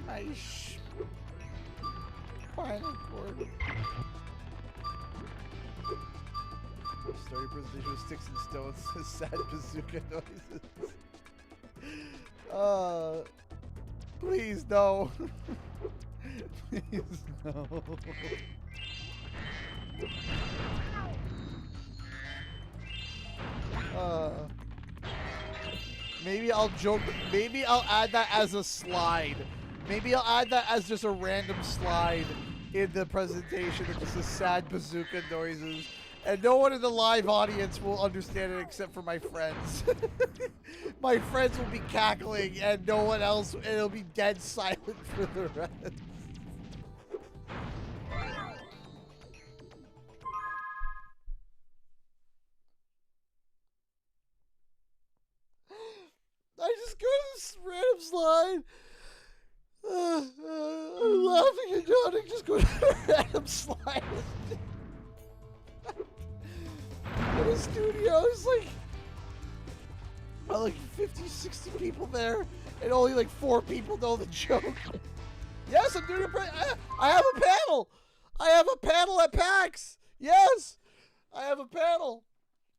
Nice. Final cord. Story presentation with sticks and stones. Sad bazooka noises. Please no. Please no. Maybe I'll joke. Maybe I'll add that as a slide. Maybe I'll add that as just a random slide in the presentation of just the sad bazooka noises. And no one in the live audience will understand it except for my friends. My friends will be cackling and no one else, and it'll be dead silent for the rest. I just go to this random slide. I'm laughing and yawning. Just go to a random slide. In a studio, it's like 50, 60 people there, and only like 4 people know the joke. Yes, I'm doing I have a panel. I have a panel at PAX. Yes, I have a panel.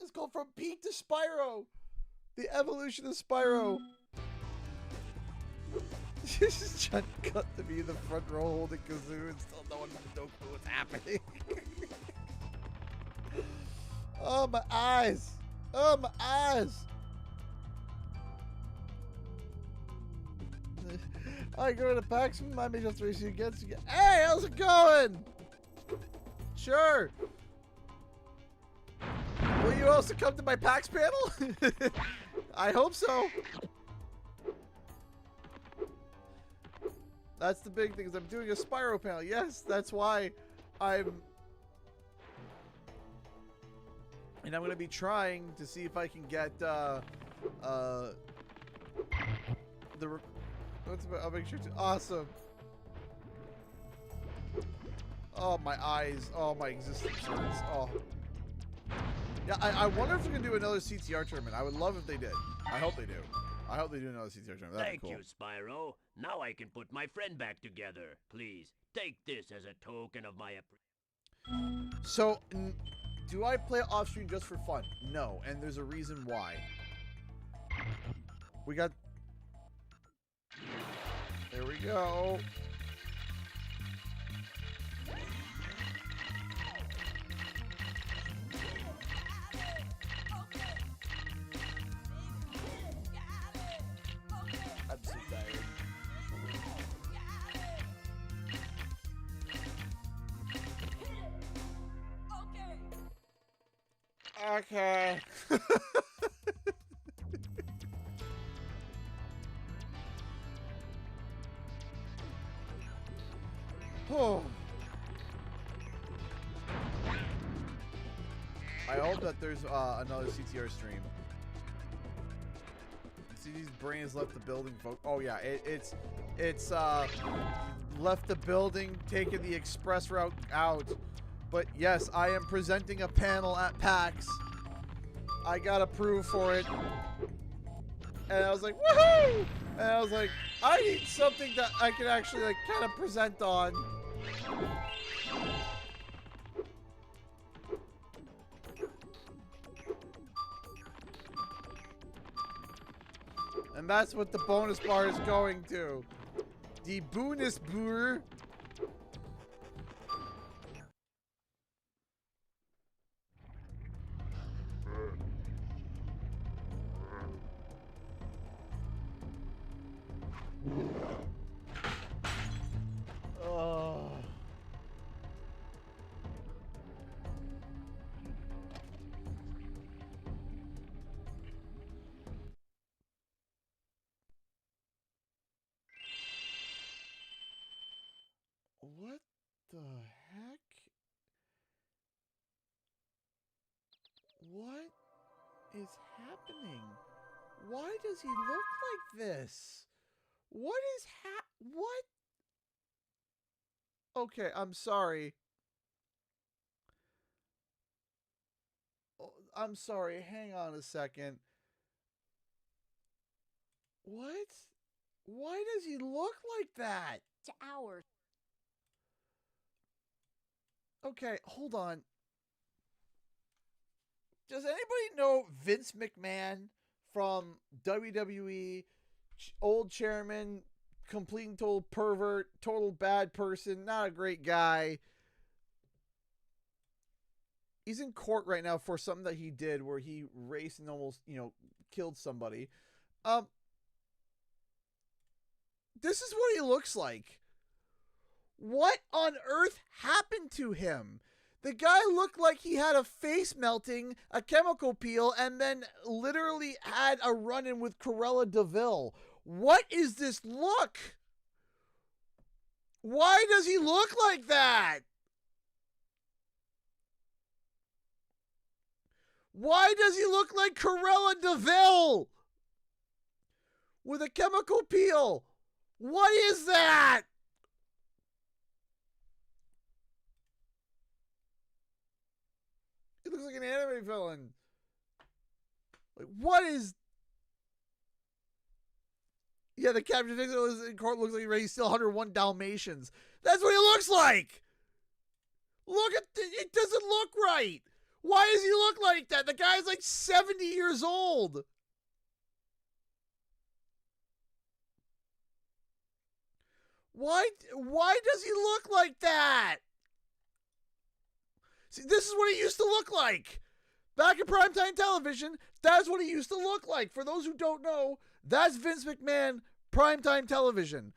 It's called From Pete to Spyro. The evolution of Spyro. This is John Cut to be in the front row holding kazoo and still no one knows what's happening. Oh, my eyes. Oh, my eyes. I go to PAX. Remind me just to race you against you. Hey, how's it going? Sure. Will you also come to my PAX panel? I hope so. That's the big thing, is I'm doing a Spyro panel. Yes, that's why I'm... And I'm going to be trying to see if I can get, I'll make sure to... Awesome. Oh, my eyes. Oh, my existence hurts. Oh. Yeah, I wonder if we can do another CTR tournament. I would love if they did. I hope they do. I hope they do another CTR tournament. That'd be cool. Thank you, Spyro. Now I can put my friend back together. Please, take this as a token of my appreciation. So, do I play off stream just for fun? No, and there's a reason why. We got... There we go. I'm so tired. Okay. Oh. I hope that there's another CTR stream. See, these brains left the building, folks. Oh yeah, it's left the building, taking the express route out. But yes, I am presenting a panel at PAX. I got approved for it. And I was like, woohoo! And I was like, I need something that I can actually like kind of present on. And that's what the bonus bar is going to. Die Bundesbür. Oh. What the heck? What is happening? Why does he look like this? What is what? Okay, I'm sorry. Oh, I'm sorry. Hang on a second. What? Why does he look like that? To ours. Okay, hold on. Does anybody know Vince McMahon from WWE? Old chairman, complete and total pervert, total bad person, not a great guy. He's in court right now for something that he did where he raced and almost, killed somebody. This is what he looks like. What on earth happened to him? The guy looked like he had a face melting, a chemical peel, and then literally had a run-in with Cruella de Vil. What is this look? Why does he look like that? Why does he look like Cruella de Vil? With a chemical peel. What is that? He looks like an anime villain. Like, what is... Yeah, the captain in court looks like he's ready to steal 101 Dalmatians. That's what he looks like! Look at... It doesn't look right! Why does he look like that? The guy's like 70 years old! Why does he look like that? See, this is what he used to look like. Back in primetime television, that's what he used to look like. For those who don't know, that's Vince McMahon, primetime television.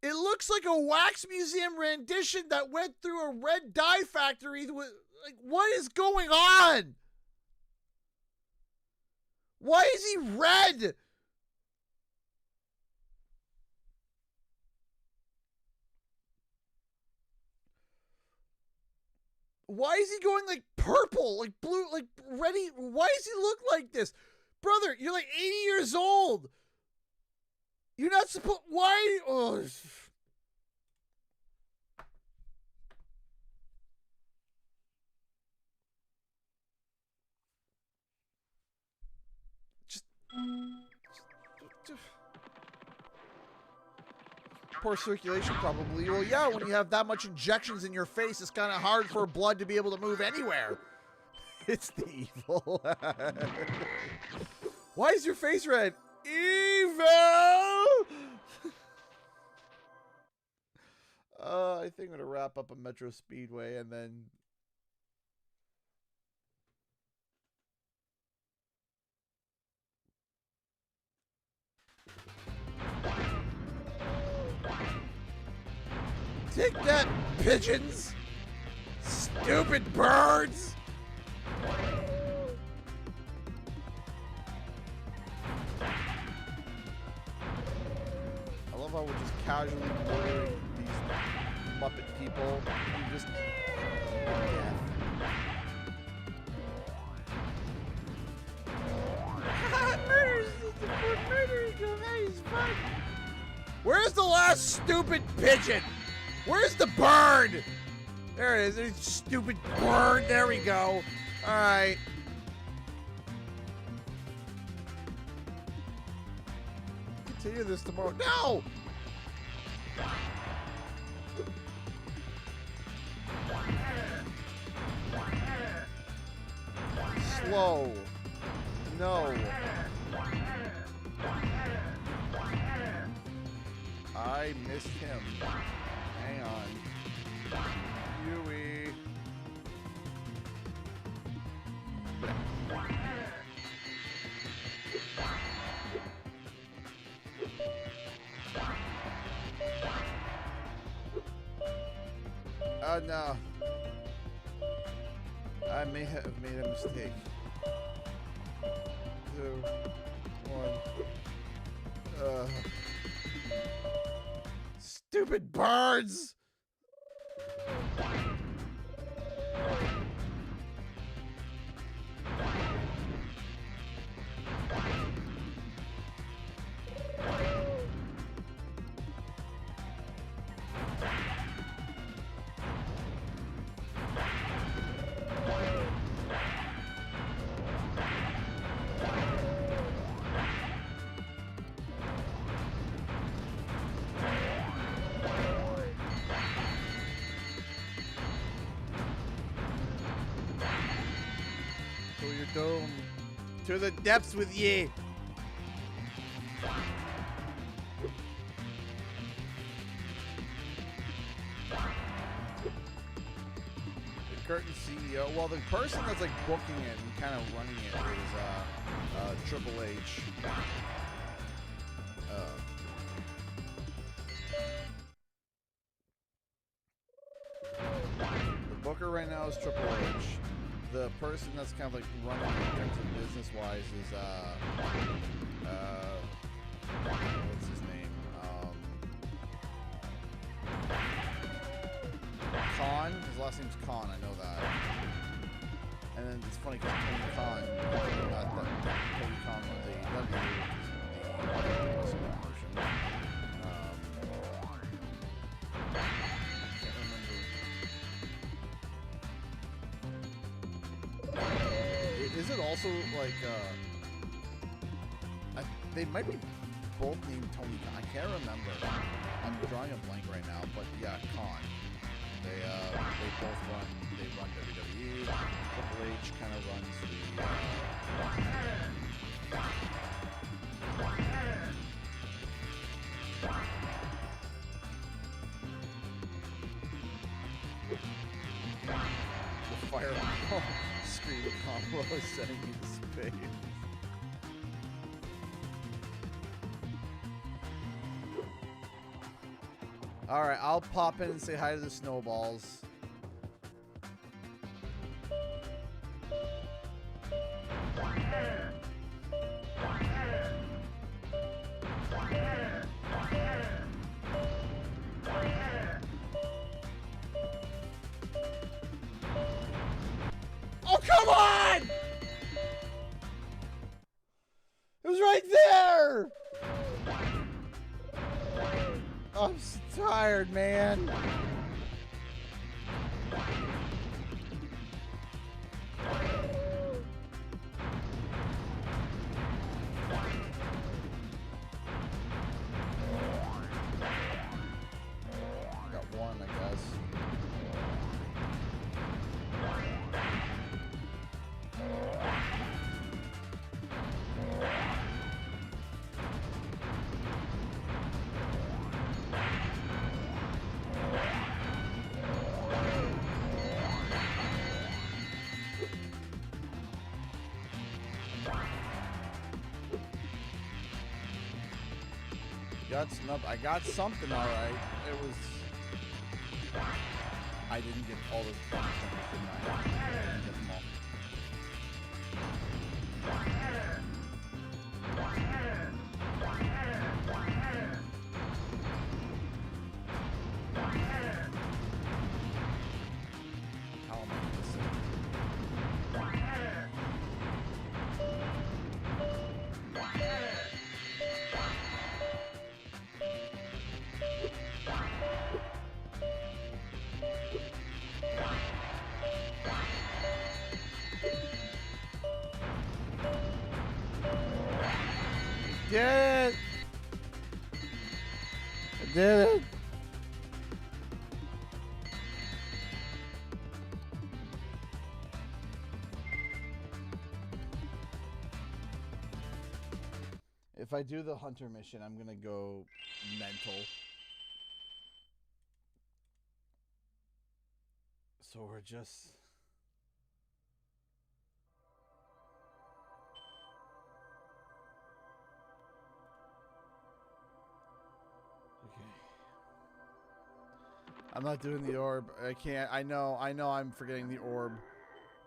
It looks like a wax museum rendition that went through a red dye factory. Like, what is going on? Why is he red? Why is he going like purple, like blue, like ready? Why does he look like this? Brother, you're like 80 years old. You're not supposed... Why? Oh. Just poor circulation, probably. Well, yeah, when you have that much injections in your face, it's kind of hard for blood to be able to move anywhere. It's the evil. Why is your face red? Evil! I think I'm going to wrap up a Metro Speedway and then... Take that, pigeons! Stupid birds! I love how we're just casually murdering these Muppet people who just... Yeah. Where's the last stupid pigeon? Where's the bird? There it is. There's a stupid bird. There we go. All right. Continue this tomorrow. No! Slow. No. I missed him. Hang on. Yui. Oh no. I may have made a mistake. 2, 1. Stupid birds! Dome. To the depths with ye. The curtain CEO. Well, the person that's like booking it and kind of running it is Triple H. The booker right now is Triple H. The person that's kind of like running it business-wise is what's his name? Khan. His last name's Khan. I know that. And then it's funny because Tony Khan, not Tony Khan of the AEW, which is the wrestling promotion. Is it also like they might be both named Tony Khan? I can't remember. I'm drawing a blank right now, but yeah, Khan. They both run. They run WWE. Triple H kind of runs the. The fire screen combo is sending me to space. Alright, I'll pop in and say hi to the snowballs. Oh, come on! It was right there! I'm so tired, man. Got one, I guess. Got snubbed. I got something all right. It was. I didn't get all the points, didn't I? I didn't get them all. How am I missing? Did it! I did it! If I do the hunter mission, I'm gonna go mental. So we're just... Okay. I'm not doing the orb. I can't. I know I'm forgetting the orb.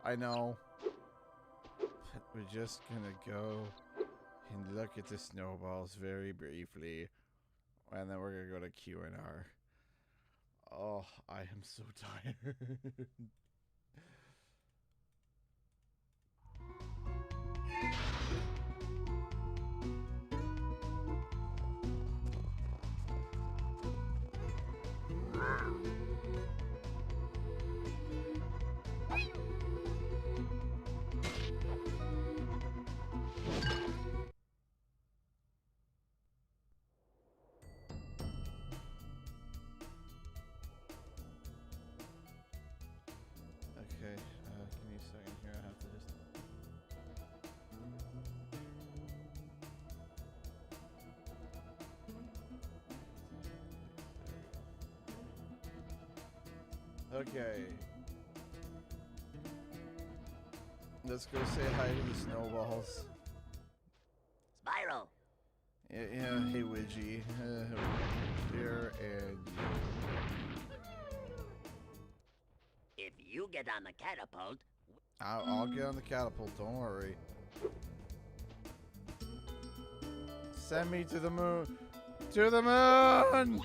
I know. But we're just gonna go and look at the snowballs very briefly. And then we're gonna go to Q&R. Oh, I am so tired. Okay, give me a second here. I have to just... Okay. Let's go say hi to the snowballs. Spyro. Yeah, hey Widgie. Here and you. If you get on the catapult... I'll get on the catapult, don't worry. Send me to the moon! To the moon!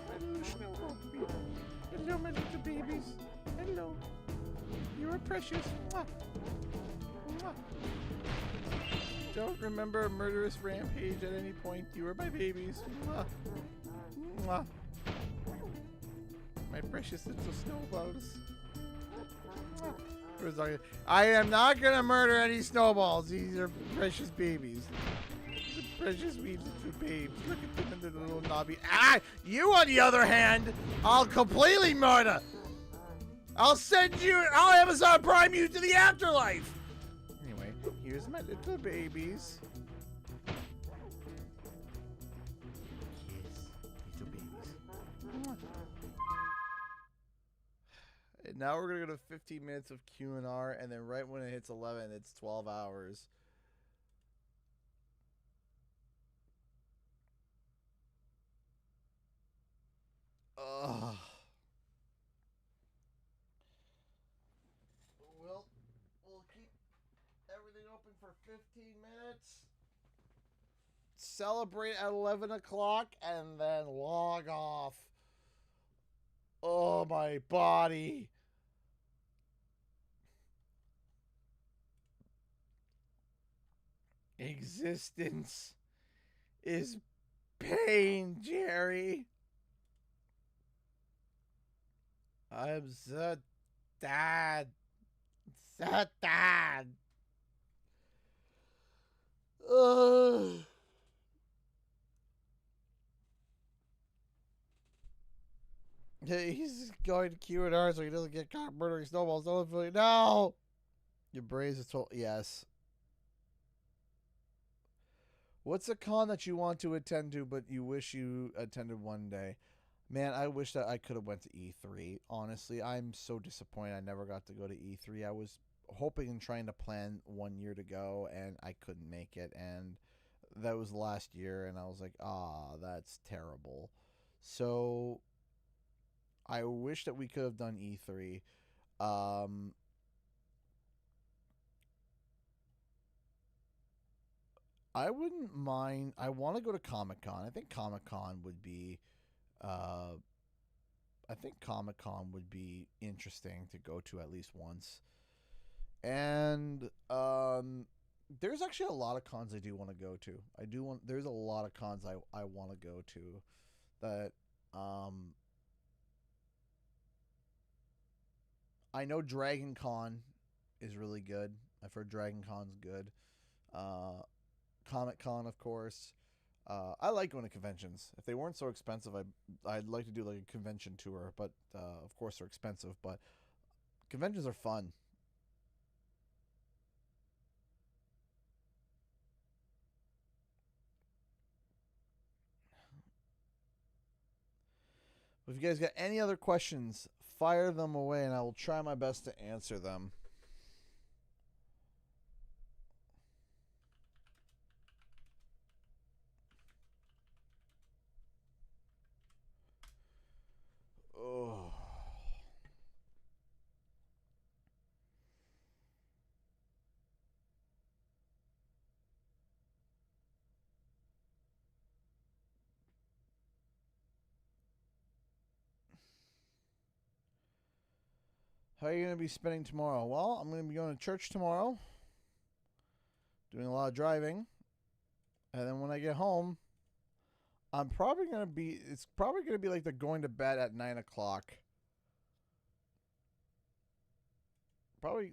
Hello, snowball people. Hello, my little babies. Hello. You are precious. Mwah. Mwah. Don't remember a murderous rampage at any point. You were my babies. Mwah. Mwah. My precious little snowballs. I am not gonna murder any snowballs. These are precious babies. These are precious wee little babes. Look at them in their little knobby. Ah! You, on the other hand, I'll completely murder. I'll send you. I'll Amazon Prime you to the afterlife. Anyway, here's my little babies. Kiss, little babies. And now we're gonna go to 15 minutes of Q&R, and then right when it hits 11, it's 12 hours. Ugh. We'll keep everything open for 15 minutes. Celebrate at 11 o'clock, and then log off. Oh, my body. Existence is pain, Jerry. I'm so sad. So sad. Ugh. He's going to Q&R so he doesn't get caught murdering snowballs. No! Your brains is told yes. What's a con that you want to attend to but you wish you attended one day? Man, I wish that I could have went to E3. Honestly, I'm so disappointed I never got to go to E3. I was hoping and trying to plan 1 year to go, and I couldn't make it. And that was last year, and I was like, that's terrible. So I wish that we could have done E3. I wouldn't mind. I want to go to Comic-Con. I think Comic-Con would be interesting to go to at least once. And there's actually a lot of cons I do want to go to. There's a lot of cons I want to go to that I know Dragon Con is really good. I've heard Dragon Con's good. Comic Con, of course. I like going to conventions. If they weren't so expensive, I'd like to do like a convention tour. But of course, they're expensive. But conventions are fun. If you guys got any other questions, fire them away, and I will try my best to answer them. Oh. How are you going to be spending tomorrow? Well, I'm going to be going to church tomorrow, doing a lot of driving, and then when I get home, I'm probably going to be, it's probably going to be like the going to bed at 9 o'clock. Probably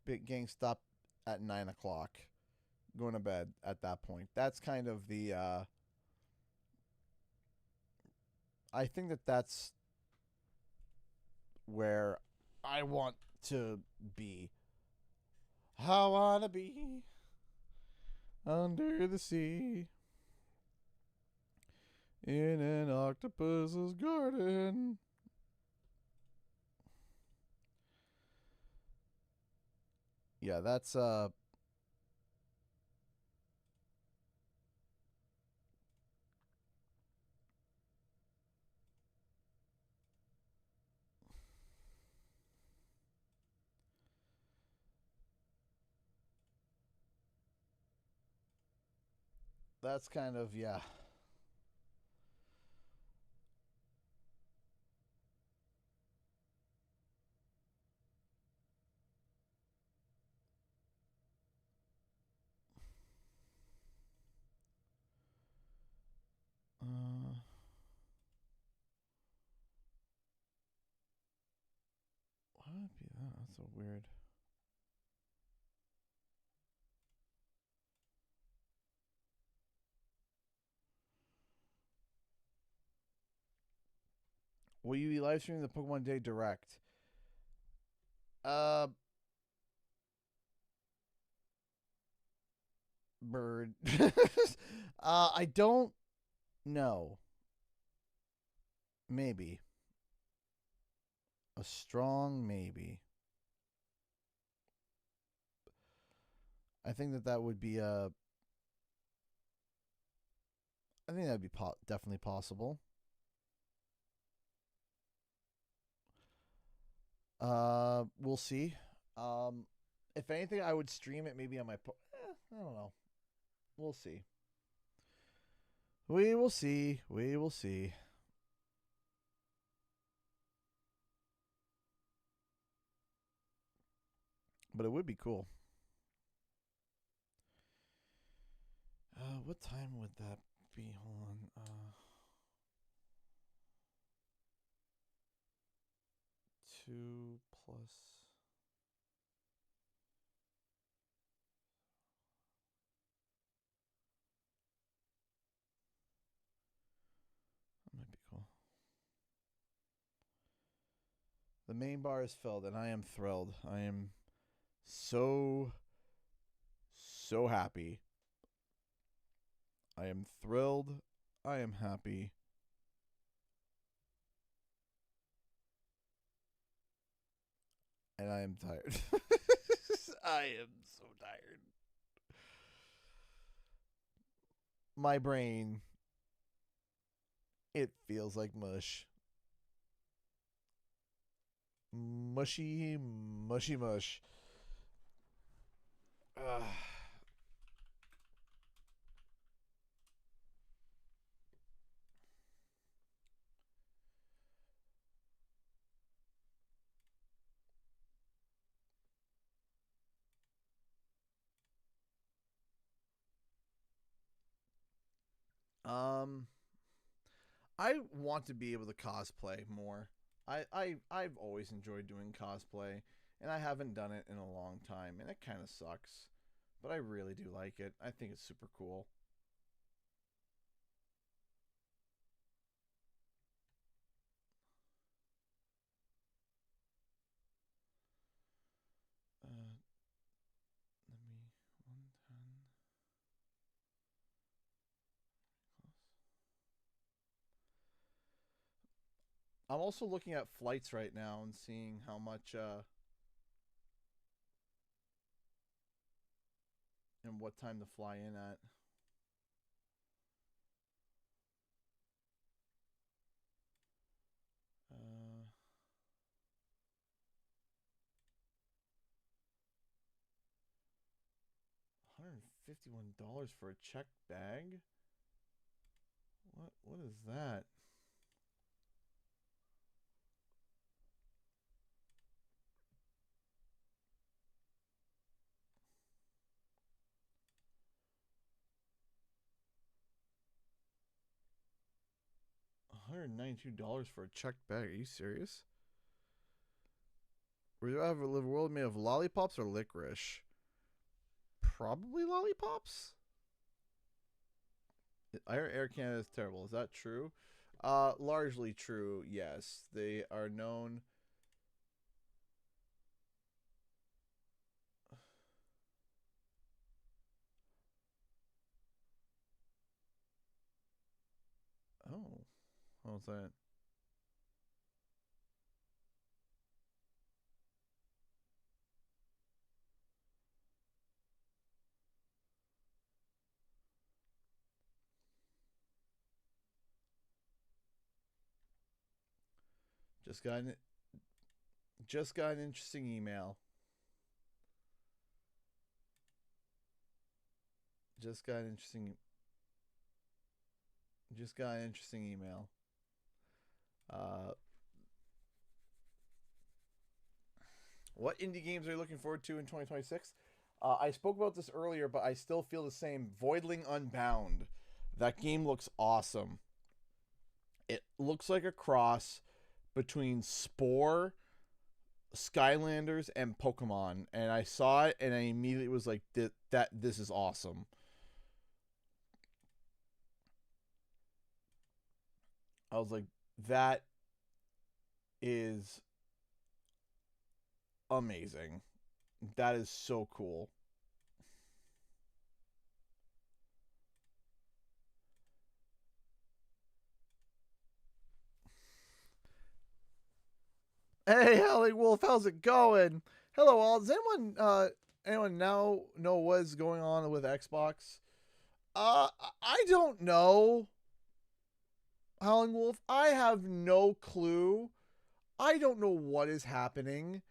getting stopped at 9 o'clock, going to bed at that point. That's kind of the, I think that's where I want to be. I want to be under the sea in an octopus's garden. Yeah, that's kind of, yeah. Why would it be that? That's so weird. Will you be live streaming the Pokemon Day Direct? Bird. I don't know. Maybe. A strong maybe. I think that would be I think that'd be definitely possible. We'll see. If anything, I would stream it maybe on my. I don't know. We'll see. We will see. We will see. But it would be cool. What time would that be? Hold on. 2 plus. That might be cool. The main bar is filled, and I am thrilled. I am so happy. I am thrilled. I am happy. And I am tired. I am so tired. My brain, it feels like mush. Mushy, mushy mush. I want to be able to cosplay more. I've always enjoyed doing cosplay, and I haven't done it in a long time, and it kind of sucks. But I really do like it. I think it's super cool. Let me 110. I'm also looking at flights right now and seeing how much and what time to fly in at. $151 for a checked bag? What is that? $192 for a checked bag. Are you serious? Would you have live a world made of lollipops or licorice? Probably lollipops. Air Canada is terrible. Is that true? Largely true. Yes, they are known. Oh, what was that? Just got an interesting email. Just got an interesting email. What indie games are you looking forward to in 2026? I spoke about this earlier, but I still feel the same. Voidling Unbound. That game looks awesome. It looks like a cross between Spore, Skylanders, and Pokemon. And I saw it, and I immediately was like, this is awesome. I was like, that is amazing. That is so cool. Hey, Howling Wolf, how's it going? Hello, all. Does anyone now know what's going on with Xbox? I don't know. Howling Wolf, I have no clue. I don't know what is happening.